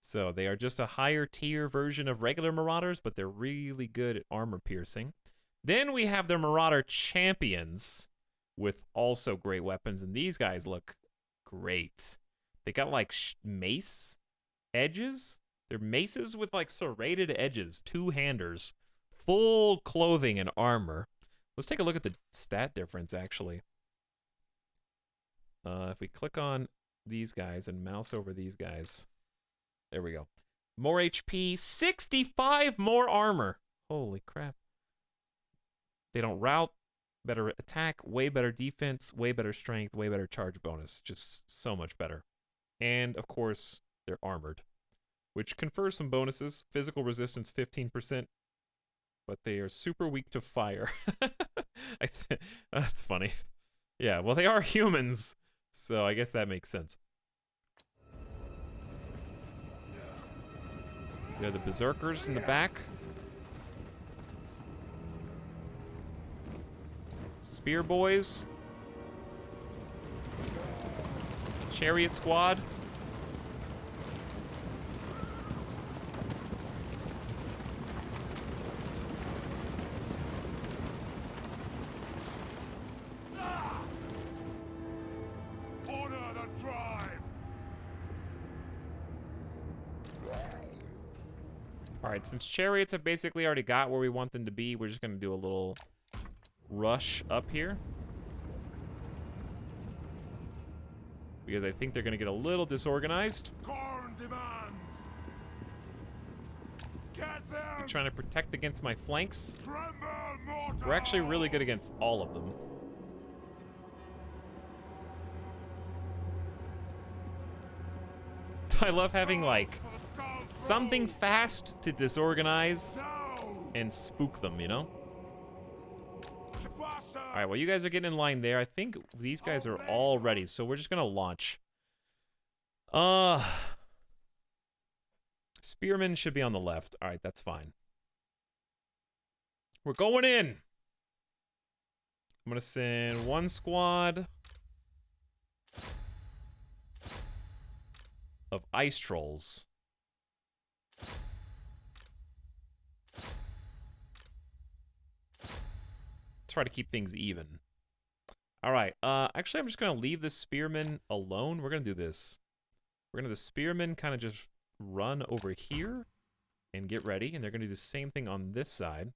So they are just a higher tier version of regular Marauders, but they're really good at armor piercing. Then we have the Marauder Champions with also great weapons, and these guys look great. They got like mace edges. They're maces with like serrated edges, 2-handers, full clothing and armor. Let's take a look at the stat difference, actually. If we click on these guys and mouse over these guys, there we go. More HP, 65 more armor. Holy crap. They don't rout, better attack, way better defense, way better strength, way better charge bonus. Just so much better. And, of course, they're armored, which confers some bonuses. Physical resistance, 15%, but they are super weak to fire. That's funny. Yeah, well, they are humans, so I guess that makes sense. We have the Berserkers in the back. Spear Boys. Chariot Squad. Honor the tribe. Alright, since chariots have basically already got where we want them to be, we're just going to do a little rush up here. Because I think they're going to get a little disorganized. Corn demands. Get them. I'm trying to protect against my flanks. Tremble, mortals. We're actually really good against all of them. I love having, like, something fast to disorganize and spook them, you know? Alright, well, you guys are getting in line there. I think these guys are all ready, so we're just gonna launch. Spearmen should be on the left. Alright, that's fine. We're going in! I'm gonna send 1 squad of ice trolls. Try to keep things even. Alright, actually I'm just gonna leave the spearmen alone. We're gonna do this. We're gonna have the spearmen kind of just run over here and get ready, and they're gonna do the same thing on this side.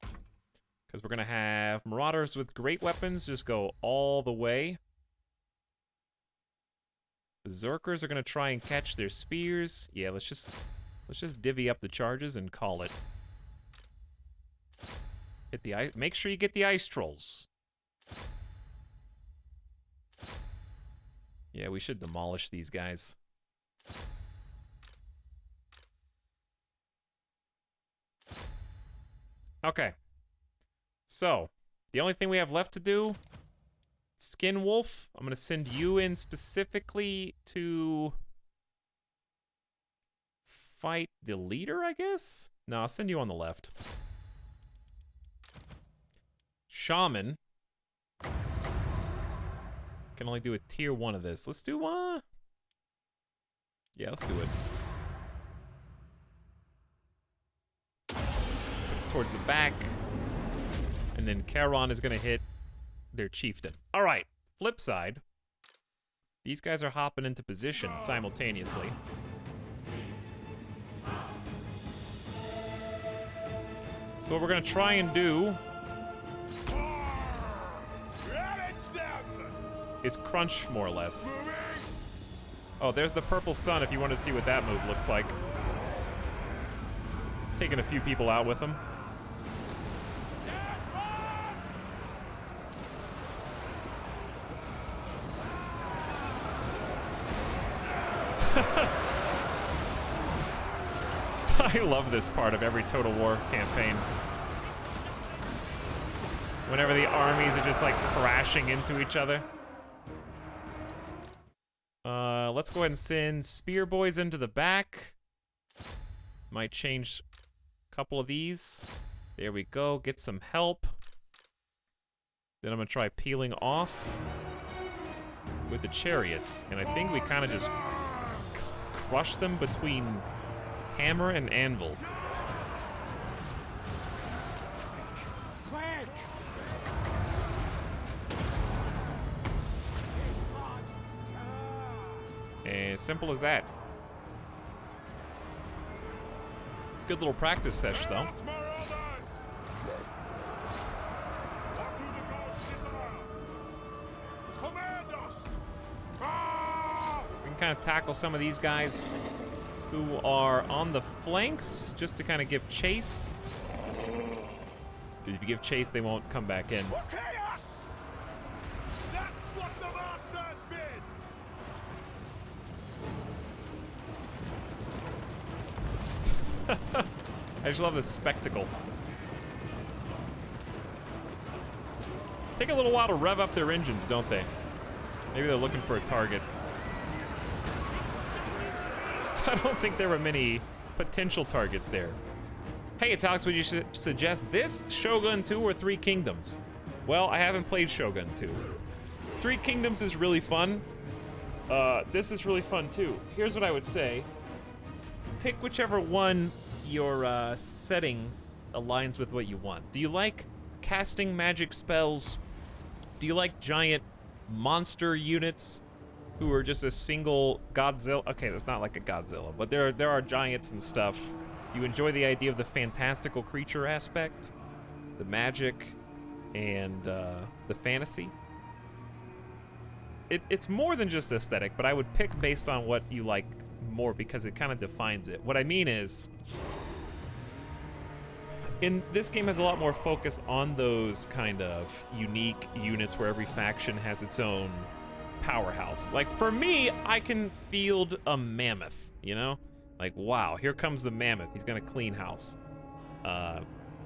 Because we're gonna have marauders with great weapons just go all the way. Berserkers are gonna try and catch their spears. Yeah, let's just divvy up the charges and call it. Hit the ice. Make sure you get the ice trolls. Yeah, we should demolish these guys. Okay. So, the only thing we have left to do, Skin Wolf, I'm going to send you in specifically to fight the leader, I guess? No, I'll send you on the left. Shaman. Can only do a tier 1 of this. Let's do one. Yeah, let's do it. Towards the back. And then Charon is going to hit their chieftain. All right, flip side. These guys are hopping into position simultaneously. So what we're going to try and do is crunch, more or less. Oh, there's the purple sun if you want to see what that move looks like. Taking a few people out with him. I love this part of every Total War campaign. Whenever the armies are just like crashing into each other. Let's go ahead and send Spear Boys into the back. Might change a couple of these. There we go, get some help. Then I'm gonna try peeling off with the chariots. And I think we kind of just crush them between hammer and anvil. As simple as that. Good little practice sesh, though. We can kind of tackle some of these guys who are on the flanks just to kind of give chase. If you give chase, they won't come back in. I just love this spectacle. Take a little while to rev up their engines, don't they? Maybe they're looking for a target. I don't think there were many potential targets there. Hey, Etalyx, would you suggest this, Shogun 2, or Three Kingdoms? Well, I haven't played Shogun 2. Three Kingdoms is really fun. This is really fun, too. Here's what I would say. Pick whichever one your setting aligns with what you want. Do you like casting magic spells? Do you like giant monster units who are just a single Godzilla? Okay, that's not like a Godzilla, but there are giants and stuff. You enjoy the idea of the fantastical creature aspect, the magic, and the fantasy. It's more than just aesthetic, but I would pick based on what you like more because it kind of defines it. What I mean is, this game has a lot more focus on those kind of unique units where every faction has its own powerhouse. Like, for me, I can field a mammoth, you know? Like, wow, here comes the mammoth. He's gonna clean house.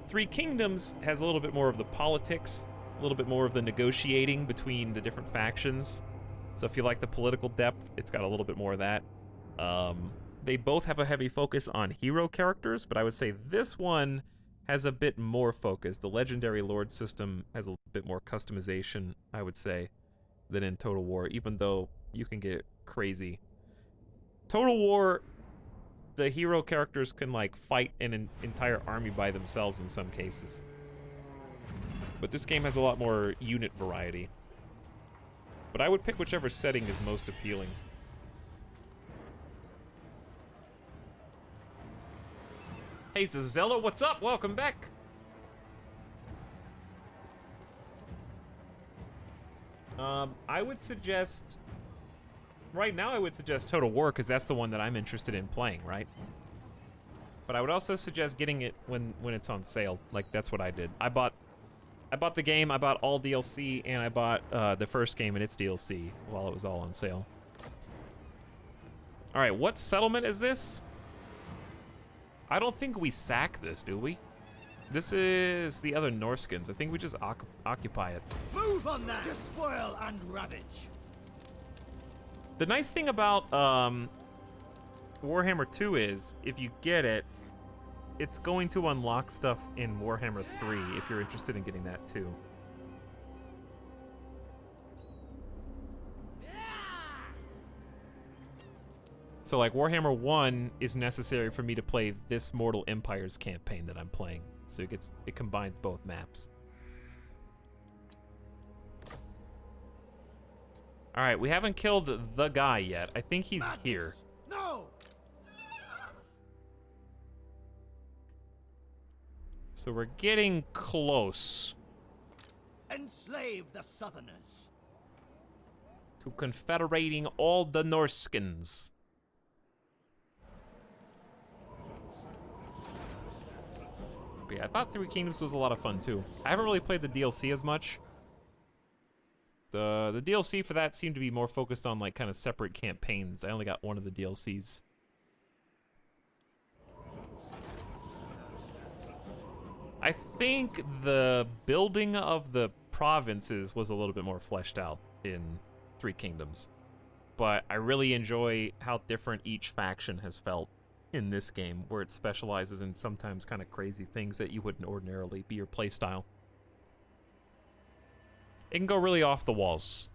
Three Kingdoms has a little bit more of the politics, a little bit more of the negotiating between the different factions. So if you like the political depth, it's got a little bit more of that. They both have a heavy focus on hero characters, but I would say this one has a bit more focus. The Legendary Lord system has a bit more customization, I would say, than in Total War, even though you can get crazy. Total War, the hero characters can, like, fight an entire army by themselves in some cases. But this game has a lot more unit variety. But I would pick whichever setting is most appealing. Hey, Zazella, what's up? Welcome back. I would suggest... Right now, I would suggest Total War, because that's the one that I'm interested in playing, right? But I would also suggest getting it when it's on sale. Like, that's what I did. I bought the game, I bought all DLC, and I bought the first game and its DLC while it was all on sale. Alright, what settlement is this? I don't think we sack this, do we? This is the other Norskins. I think we just occupy it. Move on that! Despoil and ravage! The nice thing about Warhammer 2 is, if you get it, it's going to unlock stuff in Warhammer 3 if you're interested in getting that too. So like Warhammer 1 is necessary for me to play this Mortal Empires campaign that I'm playing. So it combines both maps. All right, we haven't killed the guy yet. I think he's here. No! So we're getting close. Enslave the Southerners. To confederating all the Norskins. But yeah, I thought Three Kingdoms was a lot of fun too. I haven't really played the DLC as much. The DLC for that seemed to be more focused on like kind of separate campaigns. I only got one of the DLCs. I think the building of the provinces was a little bit more fleshed out in Three Kingdoms. But I really enjoy how different each faction has felt in this game, where it specializes in sometimes kind of crazy things that you wouldn't ordinarily be your playstyle. It can go really off the walls.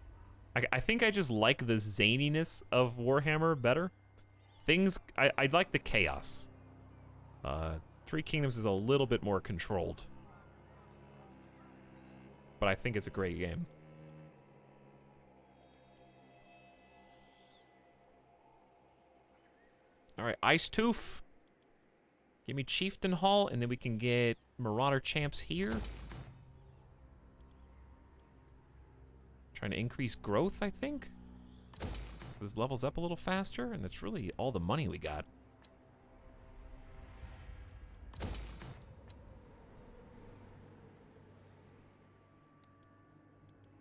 I think I just like the zaniness of Warhammer better. I like the chaos. Three Kingdoms is a little bit more controlled. But I think it's a great game. Alright, Ice Tooth. Give me Chieftain Hall, and then we can get Marauder Champs here. Trying to increase growth, I think. So this levels up a little faster, and that's really all the money we got.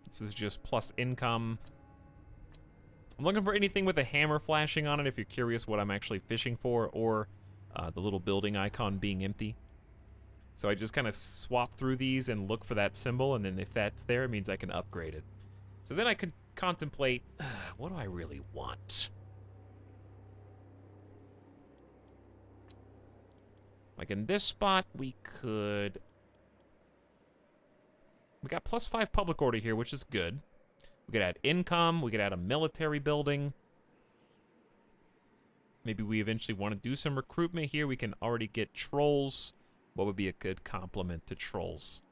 This is just plus income. I'm looking for anything with a hammer flashing on it if you're curious what I'm actually fishing for, or the little building icon being empty. So I just kind of swap through these and look for that symbol, and then if that's there, it means I can upgrade it. So then I could contemplate, what do I really want? Like in this spot, we got +5 public order here, which is good. We could add income, we could add a military building. Maybe we eventually want to do some recruitment here. We can already get trolls. What would be a good complement to trolls?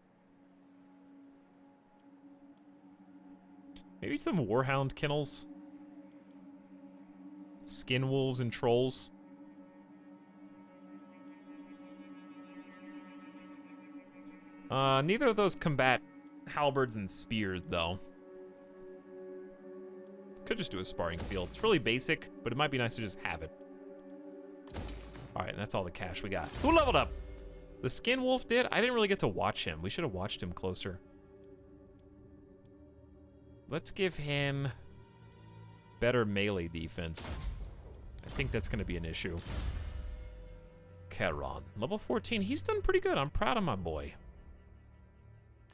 Maybe some Warhound kennels. Skin wolves and trolls. Neither of those combat halberds and spears, though. Could just do a sparring field. It's really basic, but it might be nice to just have it. Alright, and that's all the cash we got. Who leveled up? The Skin Wolf did? I didn't really get to watch him. We should have watched him closer. Let's give him better melee defense. I think that's going to be an issue. Charon, level 14. He's done pretty good. I'm proud of my boy.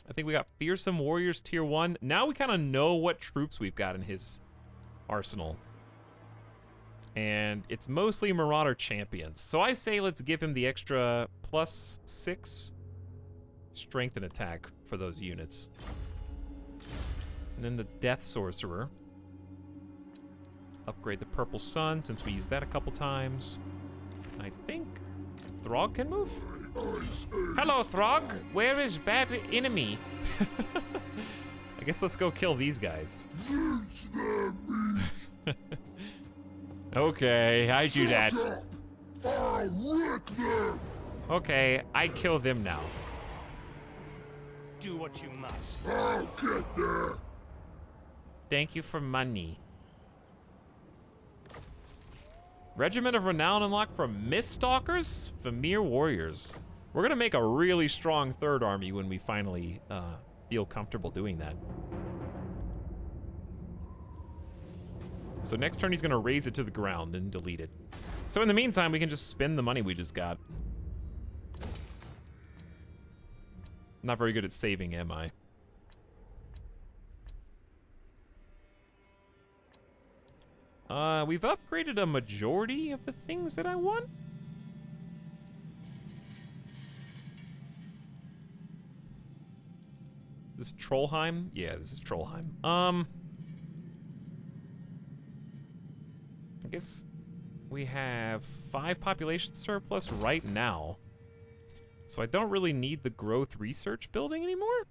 I think we got Fearsome Warriors tier 1. Now we kind of know what troops we've got in his arsenal. And it's mostly Marauder champions. So I say let's give him the extra +6 strength and attack for those units. And then the Death Sorcerer. Upgrade the Purple Sun since we used that a couple times. I think Throg can move? Hello, Throg. Where is bad enemy? I guess let's go kill these guys. Okay, I do that. Okay, I kill them now. Do what you must. I'll get there. Thank you for money. Regiment of Renown unlocked from Miststalkers? Famir Warriors. We're gonna make a really strong third army when we finally feel comfortable doing that. So next turn he's gonna raise it to the ground and delete it. So in the meantime, we can just spend the money we just got. Not very good at saving, am I? We've upgraded a majority of the things that I want. This Trollheim? Yeah, this is Trollheim. I guess we have 5 population surplus right now. So I don't really need the growth research building anymore.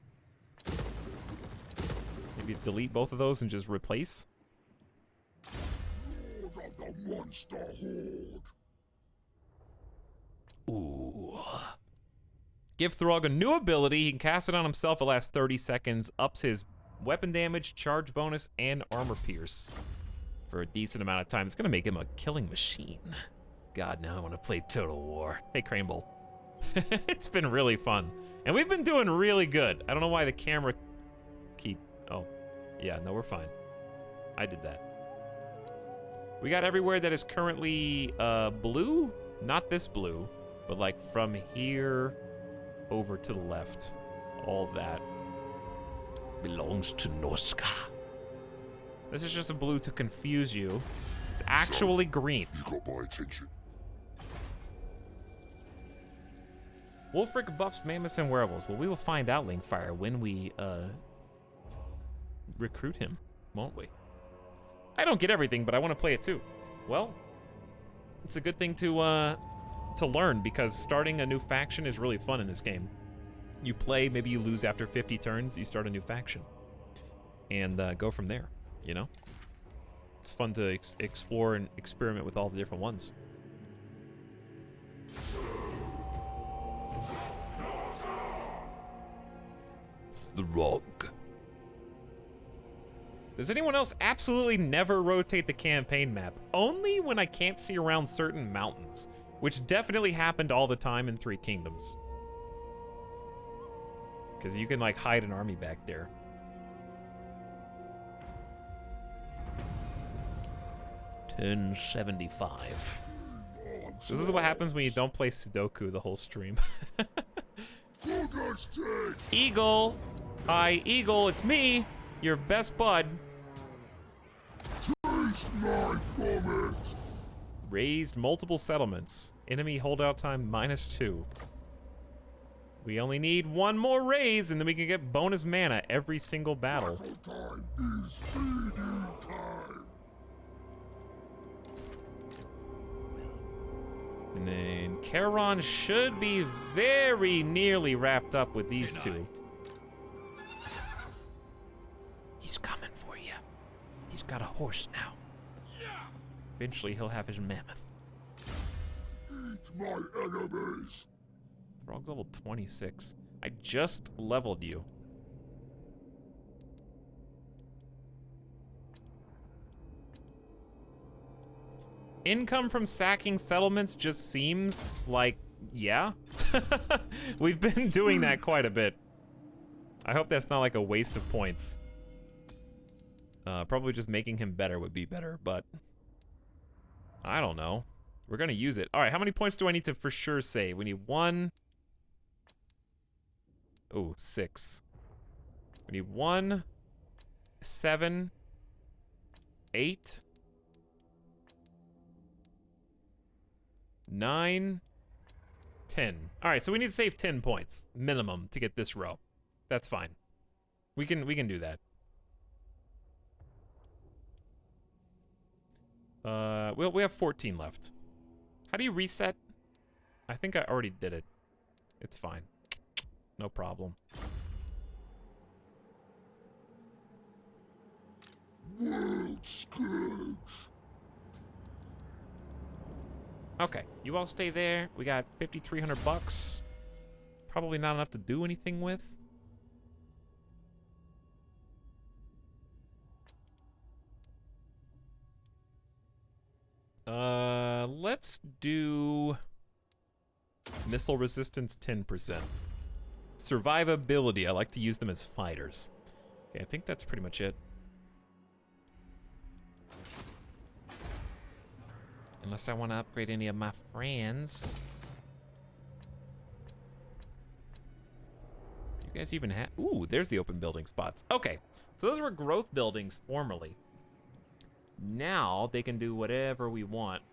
Maybe delete both of those and just replace. The monster horde. Ooh. Give Throg a new ability. He can cast it on himself. It lasts 30 seconds. Ups his weapon damage, charge bonus, and armor pierce for a decent amount of time. It's gonna make him a killing machine. God, now I want to play Total War. Hey, Cranebolt. It's been really fun. And we've been doing really good. I don't know why the camera Oh, yeah, no, we're fine. I did that. We got everywhere that is currently blue. Not this blue, but like from here over to the left. All that. Belongs to Norska. This is just a blue to confuse you. It's actually green. You got my attention. Wolfric buffs mammoths and werewolves. Well, we will find out, Linkfire, when we recruit him, won't we? I don't get everything, but I want to play it too. Well, it's a good thing to learn, because starting a new faction is really fun in this game. You play, maybe you lose after 50 turns, you start a new faction. And go from there, you know? It's fun to explore and experiment with all the different ones. The Rock. Does anyone else absolutely never rotate the campaign map? Only when I can't see around certain mountains, which definitely happened all the time in Three Kingdoms. Because you can, like, hide an army back there. Turn 75. This is what happens when you don't play Sudoku the whole stream. Eagle! Hi, Eagle, it's me! Your best bud. Raised multiple settlements. Enemy holdout time -2. We only need one more raise, and then we can get bonus mana every single battle. And then Charon should be very nearly wrapped up with these two. He's coming for you. He's got a horse now. Eventually, he'll have his mammoth. Eat my enemies. Throg's level 26. I just leveled you. Income from sacking settlements just seems like, yeah. We've been doing that quite a bit. I hope that's not like a waste of points. Probably just making him better would be better, but I don't know. We're gonna use it. All right, how many points do I need to for sure save? We need 1. Oh, 6. We need 1, 7, 8, 9, 10. All right, so we need to save 10 points minimum to get this row. That's fine. We can do that. We have 14 left. How do you reset? I think I already did it. It's fine. No problem. World Scourge. Okay, you all stay there. We got 5,300 bucks. Probably not enough to do anything with. Let's do missile resistance 10%. Survivability, I like to use them as fighters. Okay, I think that's pretty much it. Unless I want to upgrade any of my friends. Do you guys even have... Ooh, there's the open building spots. Okay, so those were growth buildings formerly. Now they can do whatever we want.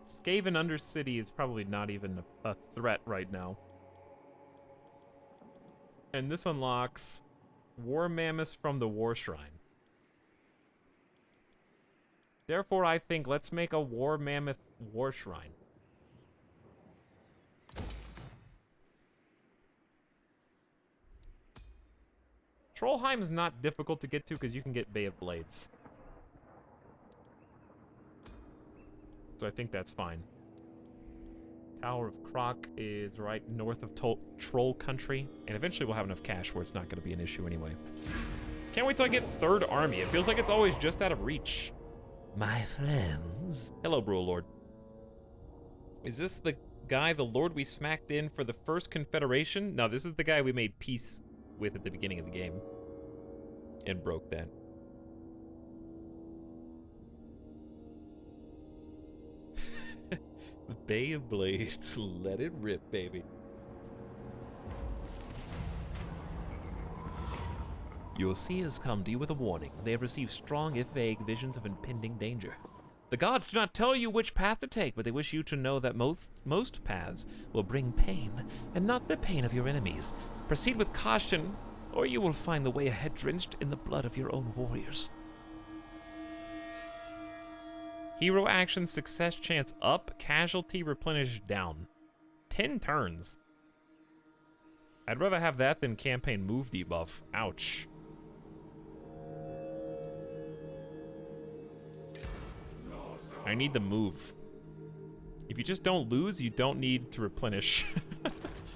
Skaven Undercity is probably not even a threat right now. And this unlocks War Mammoths from the War Shrine. Therefore, I think let's make a War Mammoth War Shrine. Trollheim is not difficult to get to because you can get Bay of Blades. So I think that's fine. Tower of Croc is right north of Troll Country, and eventually we'll have enough cash where it's not going to be an issue anyway. Can't wait till I get third army. It feels like it's always just out of reach. My friends. Hello, Bro Lord. Is this the guy, the Lord we smacked in for the first Confederation? No, this is the guy we made peace with at the beginning of the game. And broke that. The Bay of Blades. Let it rip, baby. Your seers come to you with a warning. They have received strong, if vague, visions of impending danger. The gods do not tell you which path to take, but they wish you to know that most paths will bring pain, and not the pain of your enemies. Proceed with caution, or you will find the way ahead drenched in the blood of your own warriors. Hero action success chance up, casualty replenish down. 10 turns. I'd rather have that than campaign move debuff. Ouch. I need the move. If you just don't lose, you don't need to replenish.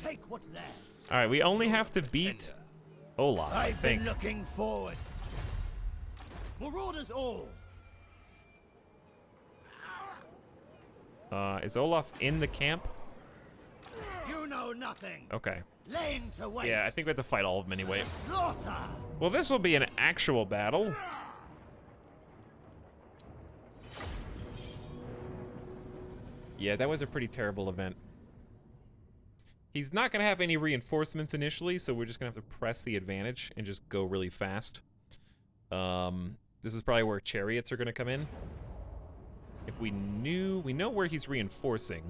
Take what's theirs. All right, we only have to beat Olaf, I I've think. been looking forward. Marauders all. Is Olaf in the camp? You know nothing. Okay. Laying to waste. Yeah, I think we have to fight all of them anyway. Slaughter. Well, this will be an actual battle. Yeah, that was a pretty terrible event. He's not going to have any reinforcements initially, so we're just going to have to press the advantage and just go really fast. This is probably where chariots are going to come in. If we know where he's reinforcing.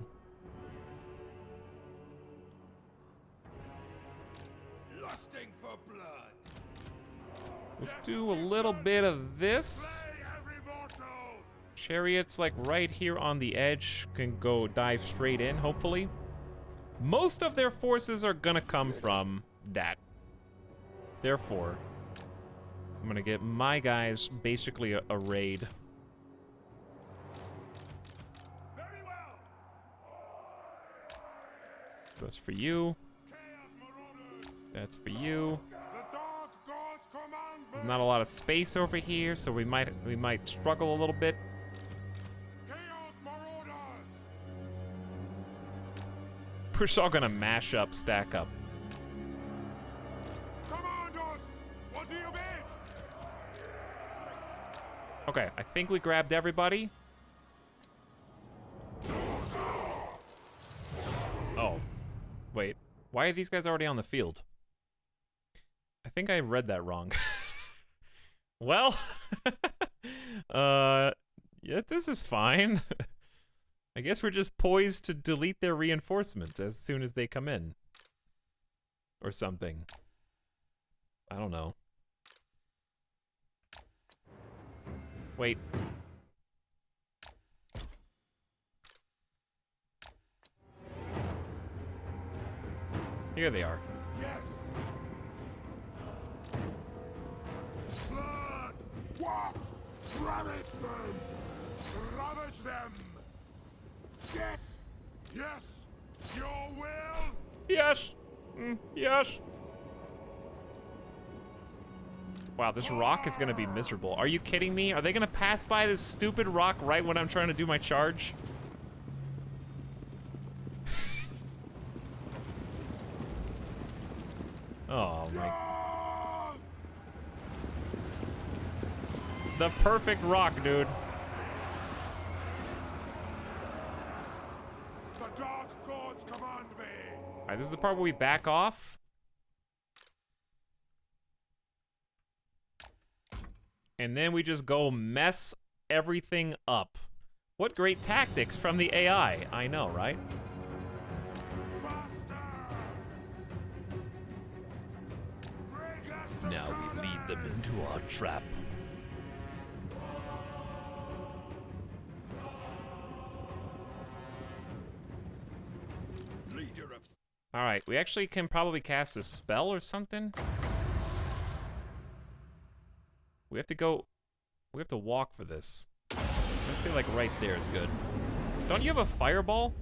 Lusting for blood. Let's do a little bit of this. Chariots, like right here on the edge, can go dive straight in, hopefully. Most of their forces are gonna come from that. Therefore, I'm gonna get my guys basically a raid. That's for you. That's for you. There's not a lot of space over here, so we might struggle a little bit. We're just all gonna mash up, stack up. Commandos, what do you bid? Okay, I think we grabbed everybody. Oh, wait. Why are these guys already on the field? I think I read that wrong. Well, yeah, this is fine. I guess we're just poised to delete their reinforcements as soon as they come in. Or something. I don't know. Wait. Here they are. Yes. Blood. What? Ravage them. Ravage them. Yes. Yes. Your will. Yes. Yes. Wow, this rock is gonna be miserable. Are you kidding me? Are they gonna pass by this stupid rock right when I'm trying to do my charge? Oh my. The perfect rock, dude. The dark gods command me. Alright, this is the part where we back off. And then we just go mess everything up. What great tactics from the AI. I know, right? Now we lead them into our trap. Alright, we actually can probably cast a spell or something. We have to go... We have to walk for this. Let's say like right there is good. Don't you have a fireball?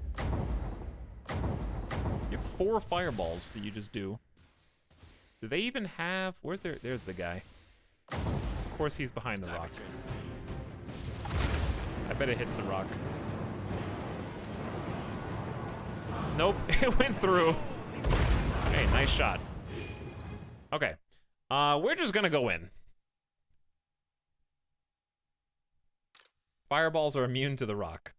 You have 4 fireballs that you just do. Do they even have... Where's their... There's the guy. Of course he's behind the rock. I bet it hits the rock. Nope, it went through. Hey, nice shot. Okay. We're just gonna go in. Fireballs are immune to the rock.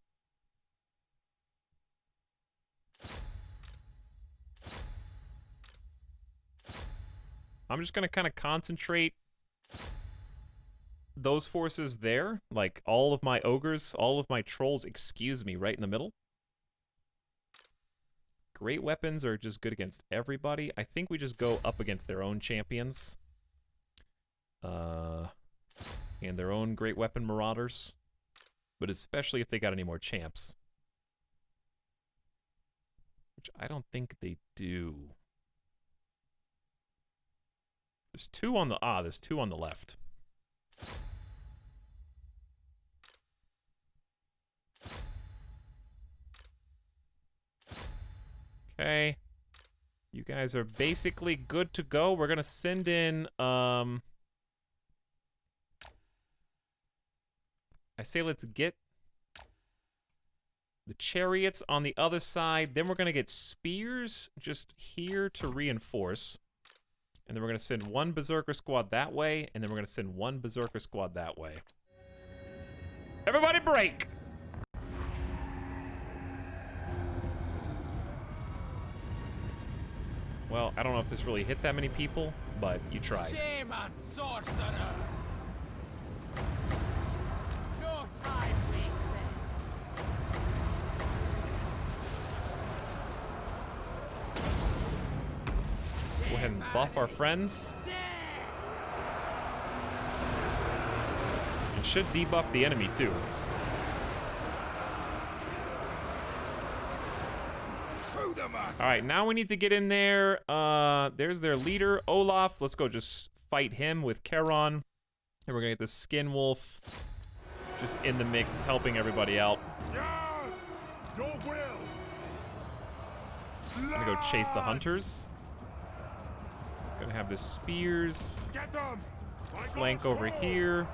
I'm just gonna kind of concentrate those forces there. Like, all of my ogres, all of my trolls, excuse me, right in the middle. Great weapons are just good against everybody. I think we just go up against their own champions. And their own great weapon marauders. But especially if they got any more champs. Which I don't think they do. There's two on the... there's two on the left. Okay. You guys are basically good to go. We're gonna send in, I say let's get the chariots on the other side. Then we're gonna get spears just here to reinforce. And then we're gonna send one berserker squad that way, and then we're gonna send one berserker squad that way. Everybody break! Well, I don't know if this really hit that many people, but you tried. Shame on sorcerer! No time wasted! Go ahead and buff our friends. It should debuff the enemy, too. Alright, now we need to get in there. There's their leader, Olaf. Let's go just fight him with Charon. And we're gonna get the Skin Wolf just in the mix, helping everybody out. Yes! Your will! I'm gonna go chase the hunters. Gonna have the spears. Get them! Flank over here.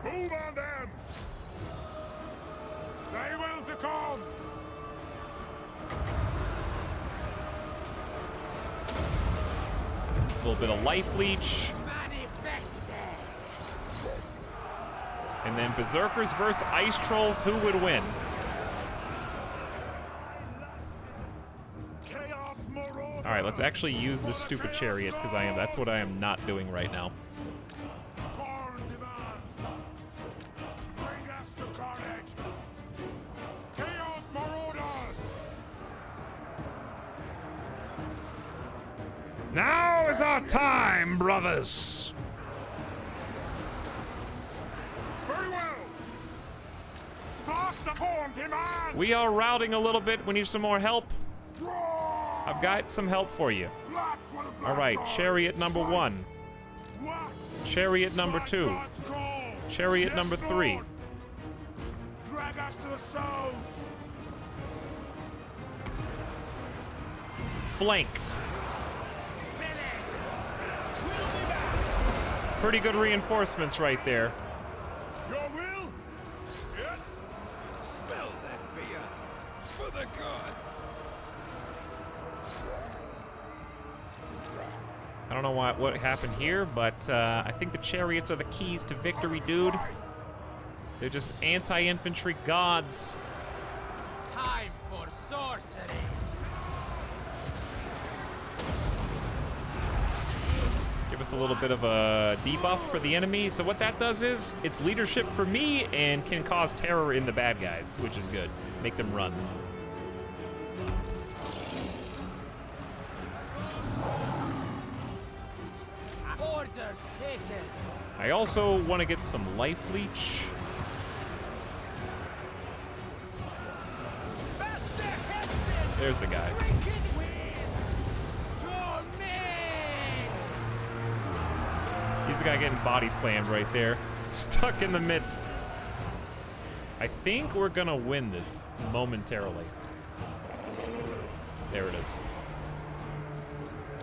Move on them! They will succumb! A little bit of life leech. And then berserkers versus ice trolls. Who would win? All right, let's actually use the stupid chariots because that's what I am not doing right now. Now is our time, brothers. Very well. Fast upon demand. We are routing a little bit. We need some more help. I've got some help for you. All right, chariot number 1. Chariot number 2. Chariot number 3. Drag us to the souls. Flanked. Pretty good reinforcements right there. Your will? Yes? Smell that fear. For the gods. I don't know what happened here, but I think the chariots are the keys to victory, dude. They're just anti-infantry gods. Time for sorcery! Give us a little bit of a debuff for the enemy. So what that does is, it's leadership for me and can cause terror in the bad guys, which is good. Make them run. Orders taken! I also want to get some life leech. There's the guy. He's the guy getting body slammed right there. Stuck in the midst. I think we're gonna win this momentarily. There it is.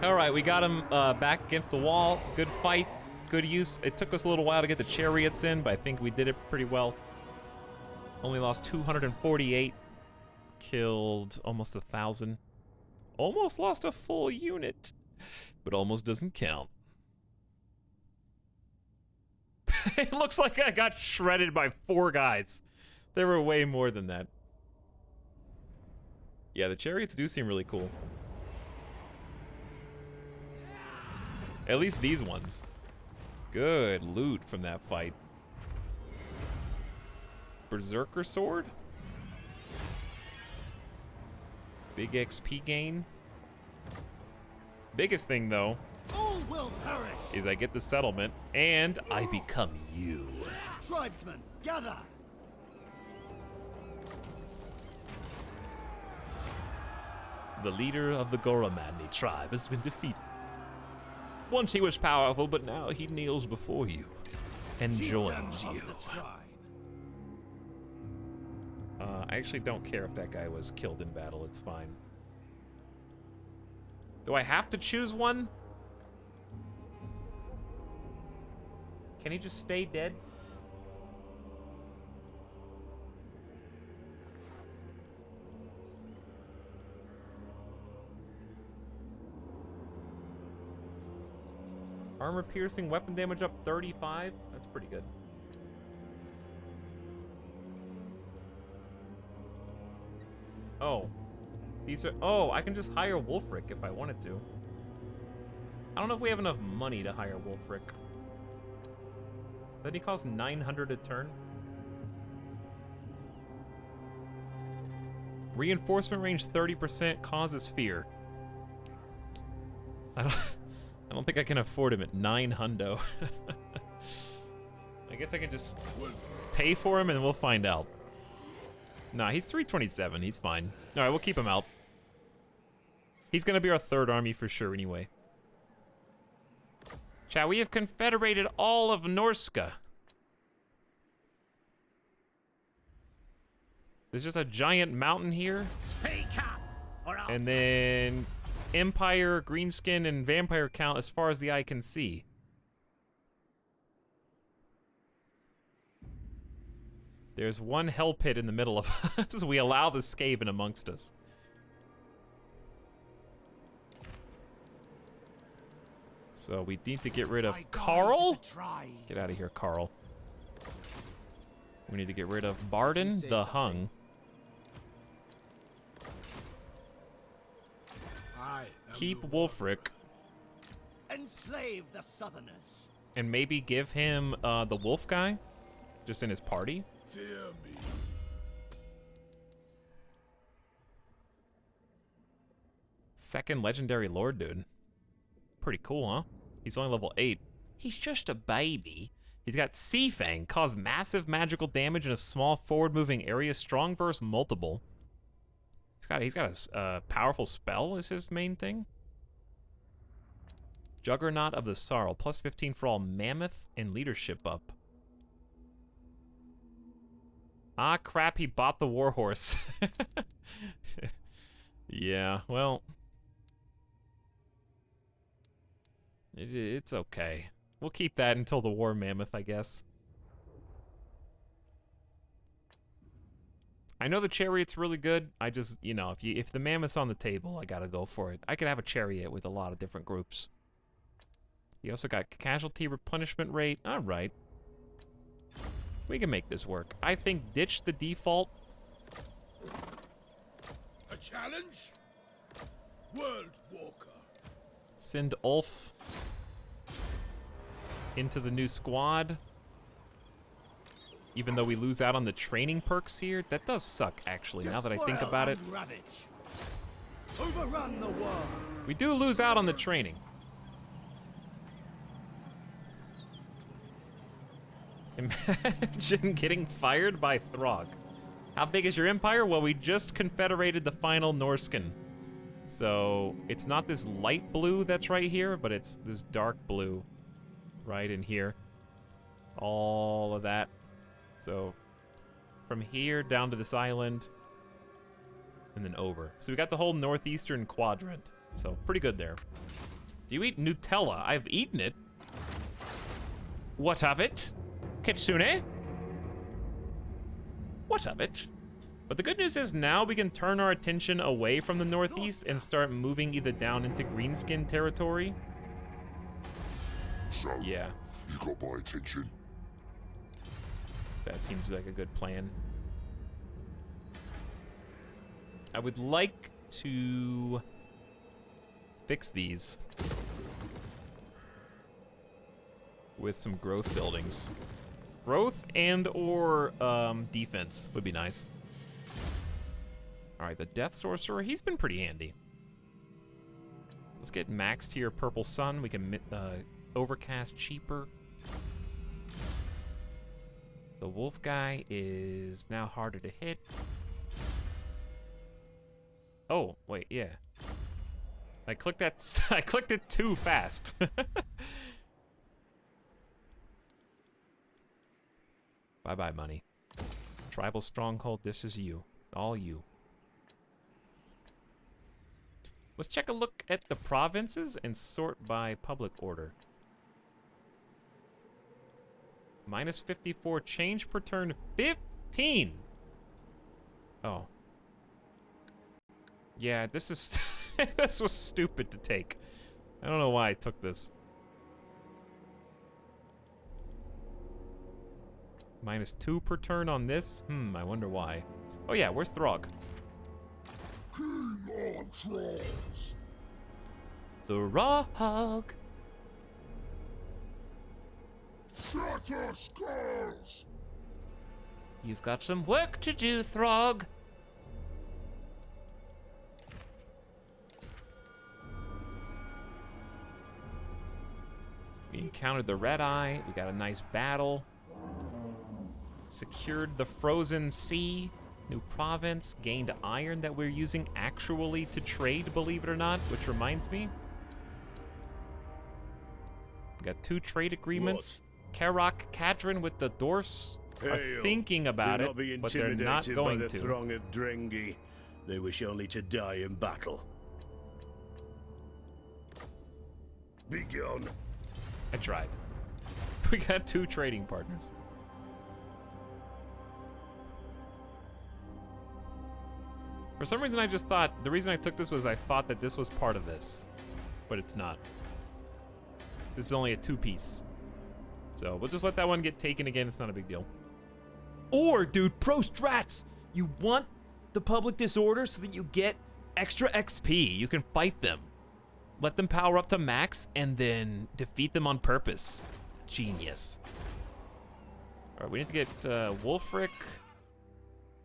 All right, we got him back against the wall. Good fight, good use. It took us a little while to get the chariots in, but I think we did it pretty well. Only lost 248. Killed almost 1,000. Almost lost a full unit, but almost doesn't count. It looks like I got shredded by 4 guys. There were way more than that. Yeah, the chariots do seem really cool. At least these ones. Good loot from that fight. Berserker sword? Big XP gain. Biggest thing though All will perish. is I get the settlement and I become you. Tribesmen, gather. The leader of the Goramani tribe has been defeated. Once he was powerful, but now he kneels before you and joins you. I actually don't care if that guy was killed in battle, it's fine. Do I have to choose one? Can he just stay dead? Armor piercing, weapon damage up 35? That's pretty good. Oh. These are... Oh, I can just hire Wulfric if I wanted to. I don't know if we have enough money to hire Wulfric. Doesn't he cost 900 a turn? Reinforcement range 30% causes fear. I don't think I can afford him at 9 hundo. I guess I can just pay for him and we'll find out. Nah, he's 327. He's fine. All right, we'll keep him out. He's gonna be our third army for sure anyway. Chat, we have confederated all of Norska. There's just a giant mountain here. Speak up, or I'll And then Empire, Greenskin, and Vampire count as far as the eye can see. There's one hell pit in the middle of us. We allow the Skaven amongst us. So we need to get rid of Carl. Get out of here, Carl. We need to get rid of Barden, the Hung. Keep Wulfric. enslave the Southerners. And maybe give him the wolf guy, just in his party. Fear me. Second legendary lord, dude. Pretty cool, huh? He's only level 8. He's just a baby. He's got Sea Fang, cause massive magical damage in a small forward-moving area, strong versus multiple. He's got a powerful spell is his main thing. Juggernaut of the Sorrow, plus 15 for all mammoth and leadership up. Ah, crap, he bought the warhorse. Yeah, well. It's okay. We'll keep that until the war mammoth, I guess. I know the chariot's really good. I just, you know, if the mammoth's on the table, I gotta go for it. I could have a chariot with a lot of different groups. You also got casualty replenishment rate. All right. We can make this work. I think ditch the default. A challenge? World Walker. Send Ulf into the new squad. Even though we lose out on the training perks here. That does suck, actually, now that I think about it. Ravage. Overrun the world. We do lose out on the training. Imagine getting fired by Throg. How big is your empire? Well, we just confederated the final Norskin. So, it's not this light blue that's right here, but it's this dark blue right in here. All of that. So, from here down to this island, and then over. So we got the whole northeastern quadrant. So, pretty good there. Do you eat Nutella? I've eaten it. What of it? Kitsune? What of it? But the good news is now we can turn our attention away from the northeast and start moving either down into greenskin territory. So, yeah. You got my attention. That seems like a good plan. I would like to fix these. with some growth buildings. Growth and or defense would be nice. All right, the Death Sorcerer, he's been pretty handy. Let's get max tier Purple Sun. We can overcast cheaper. The wolf guy is now harder to hit. Oh, wait, yeah. I clicked it too fast. Bye-bye, money. Tribal Stronghold, this is you. All you. Let's check a look at the provinces and sort by public order. Minus 54, change per turn 15. Oh. Yeah, this is this was stupid to take. I don't know why I took this. Minus 2 per turn on this? I wonder why. Oh yeah, where's Throg? King on trolls. Throg! Shatter skulls. You've got some work to do, Throg. We encountered the Red Eye. We got a nice battle. Secured the Frozen Sea. New province. Gained iron that we're using actually to trade, believe it or not. Which reminds me. We got 2 trade agreements. Karok Kadrin with the dwarfs are thinking about it, but they're not going by the to. throng of Drengi. They wish only to die in battle. Be gone. I tried. We got 2 trading partners. For some reason, I just thought, the reason I took this was I thought that this was part of this, but it's not. This is only a 2-piece. So we'll just let that one get taken again. It's not a big deal. Or, dude, pro strats. You want the public disorder so that you get Extra XP. You can fight them. Let them power up to max and then defeat them on purpose. Genius. All right, we need to get Wulfric,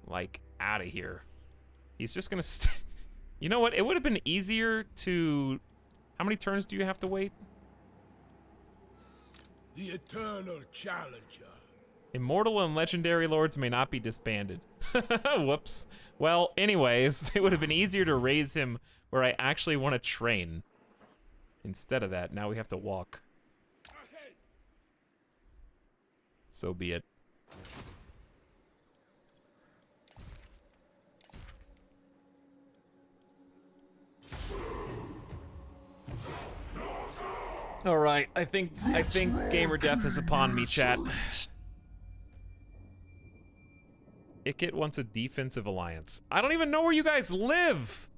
like, out of here. He's just gonna you know what? It would have been easier to... How many turns do you have to wait? The eternal challenger. Immortal and legendary lords may not be disbanded. Whoops. Well, anyways, it would have been easier to raise him where I actually want to train. Instead of that, now we have to walk. So be it. All right, I think gamer death is upon me, chat. Ikit wants a defensive alliance. I don't even know where you guys live.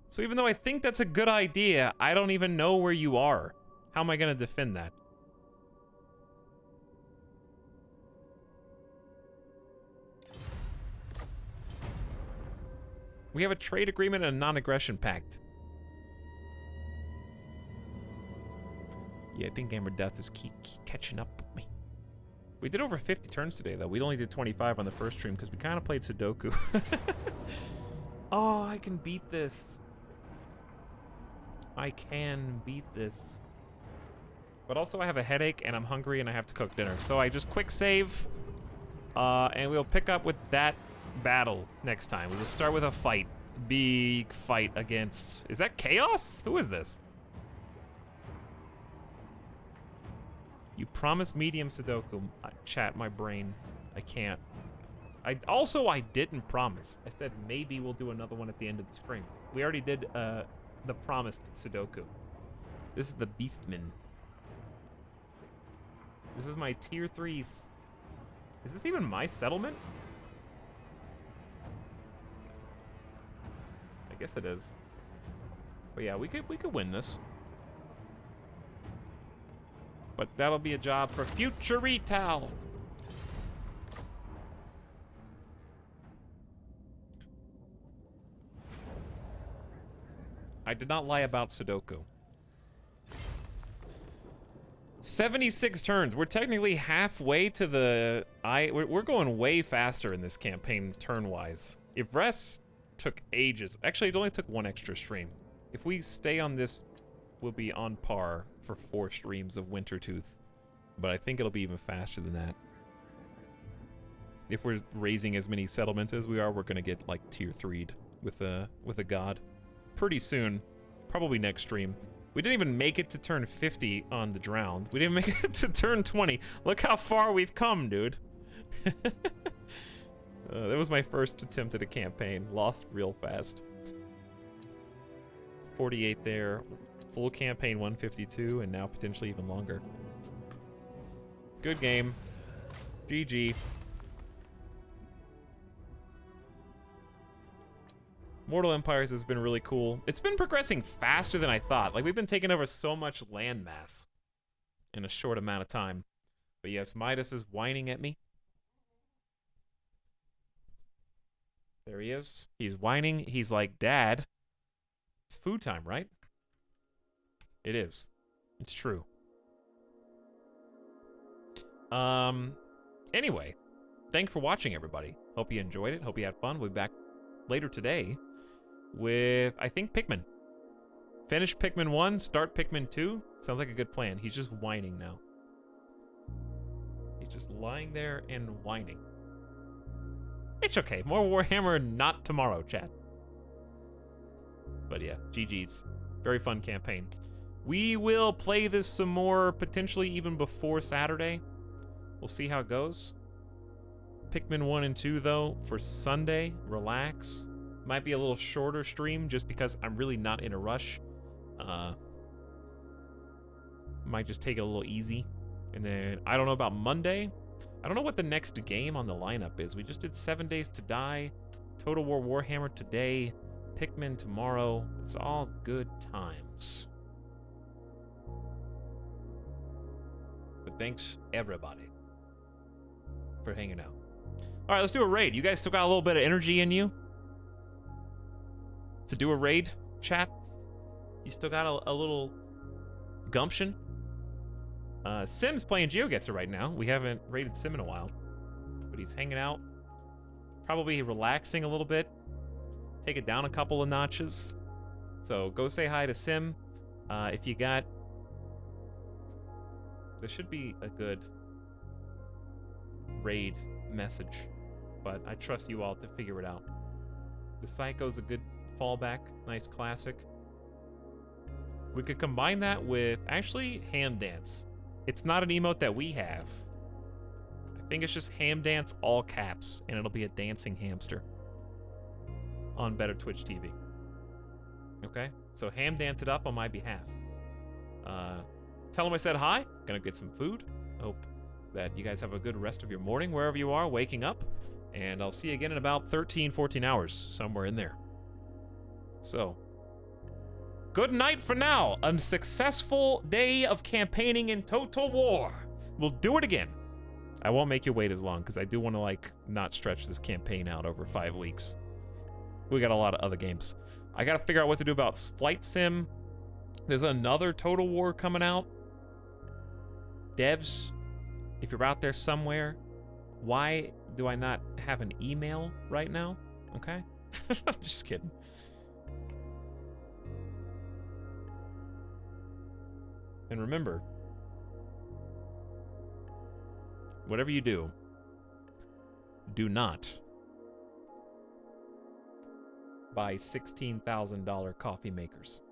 So even though I think that's a good idea, I don't even know where you are. How am I gonna defend that? We have a trade agreement and a non-aggression pact. Yeah, I think Gamer Death is keep catching up with me. We did over 50 turns today, though. We only did 25 on the first stream because we kind of played Sudoku. Oh, I can beat this. I can beat this. But also I have a headache and I'm hungry and I have to cook dinner. So I just quick save. And we'll pick up with that battle next time. We'll start with a fight. Big fight against... Is that Chaos? Who is this? You promised medium Sudoku. Chat, my brain. I can't. I didn't promise. I said maybe we'll do another one at the end of the stream. We already did the promised Sudoku. This is the Beastman. This is my tier 3s. Is this even my settlement? I guess it is. But yeah, we could win this. But that'll be a job for future retail. I did not lie about Sudoku. 76 turns. We're technically halfway to the... We're going way faster in this campaign turn-wise. If rest took ages... Actually, it only took 1 extra stream. If we stay on this, we'll be on par for 4 streams of Wintertooth. But I think it'll be even faster than that. If we're raising as many settlements as we are, we're gonna get, like, tier 3'd with a god. Pretty soon. Probably next stream. We didn't even make it to turn 50 on the Drowned. We didn't make it to turn 20. Look how far we've come, dude. That was my first attempt at a campaign. Lost real fast. 48 there. Full campaign 152, and now potentially even longer. Good game. GG. Mortal Empires has been really cool. It's been progressing faster than I thought. Like, we've been taking over so much landmass in a short amount of time. But yes, Midas is whining at me. There he is. He's whining. He's like, Dad, it's food time, right? It is. It's true. Anyway, thanks for watching, everybody. Hope you enjoyed it. Hope you had fun. We'll be back later today with, I think, Pikmin. Finish Pikmin 1, start Pikmin 2. Sounds like a good plan. He's just whining now. He's just lying there and whining. It's okay. More Warhammer, not tomorrow, chat. But yeah, GG's. Very fun campaign. We will play this some more, potentially even before Saturday. We'll see how it goes. Pikmin 1 and 2, though, for Sunday. Relax. Might be a little shorter stream just because I'm really not in a rush. Might just take it a little easy. And then, I don't know about Monday. I don't know what the next game on the lineup is. We just did 7 Days to Die, Total War Warhammer today, Pikmin tomorrow. It's all good times. But thanks, everybody, for hanging out. All right, let's do a raid. You guys still got a little bit of energy in you to do a raid, chat? You still got a little gumption? Sim's playing GeoGuessr right now. We haven't raided Sim in a while, but he's hanging out. Probably relaxing a little bit. Take it down a couple of notches. So go say hi to Sim. If you got... There should be a good raid message, but I trust you all to figure it out. The Psycho's a good fallback. Nice classic. We could combine that with, actually, Ham Dance. It's not an emote that we have. I think it's just Ham Dance all caps, and it'll be a dancing hamster on Better Twitch TV. Okay? So Ham Dance it up on my behalf. Tell him I said hi. Gonna get some food. Hope that you guys have a good rest of your morning, wherever you are, waking up. And I'll see you again in about 13, 14 hours, somewhere in there. So, good night for now. A successful day of campaigning in Total War. We'll do it again. I won't make you wait as long, because I do want to, like, not stretch this campaign out over 5 weeks. We got a lot of other games. I gotta figure out what to do about Flight Sim. There's another Total War coming out. Devs, if you're out there somewhere, why do I not have an email right now? Okay? I'm just kidding. And remember, whatever you do, do not buy $16,000 coffee makers.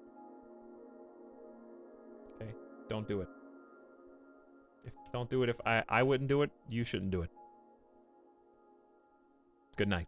Okay? Don't do it. Don't do it. If I wouldn't do it, you shouldn't do it. Good night.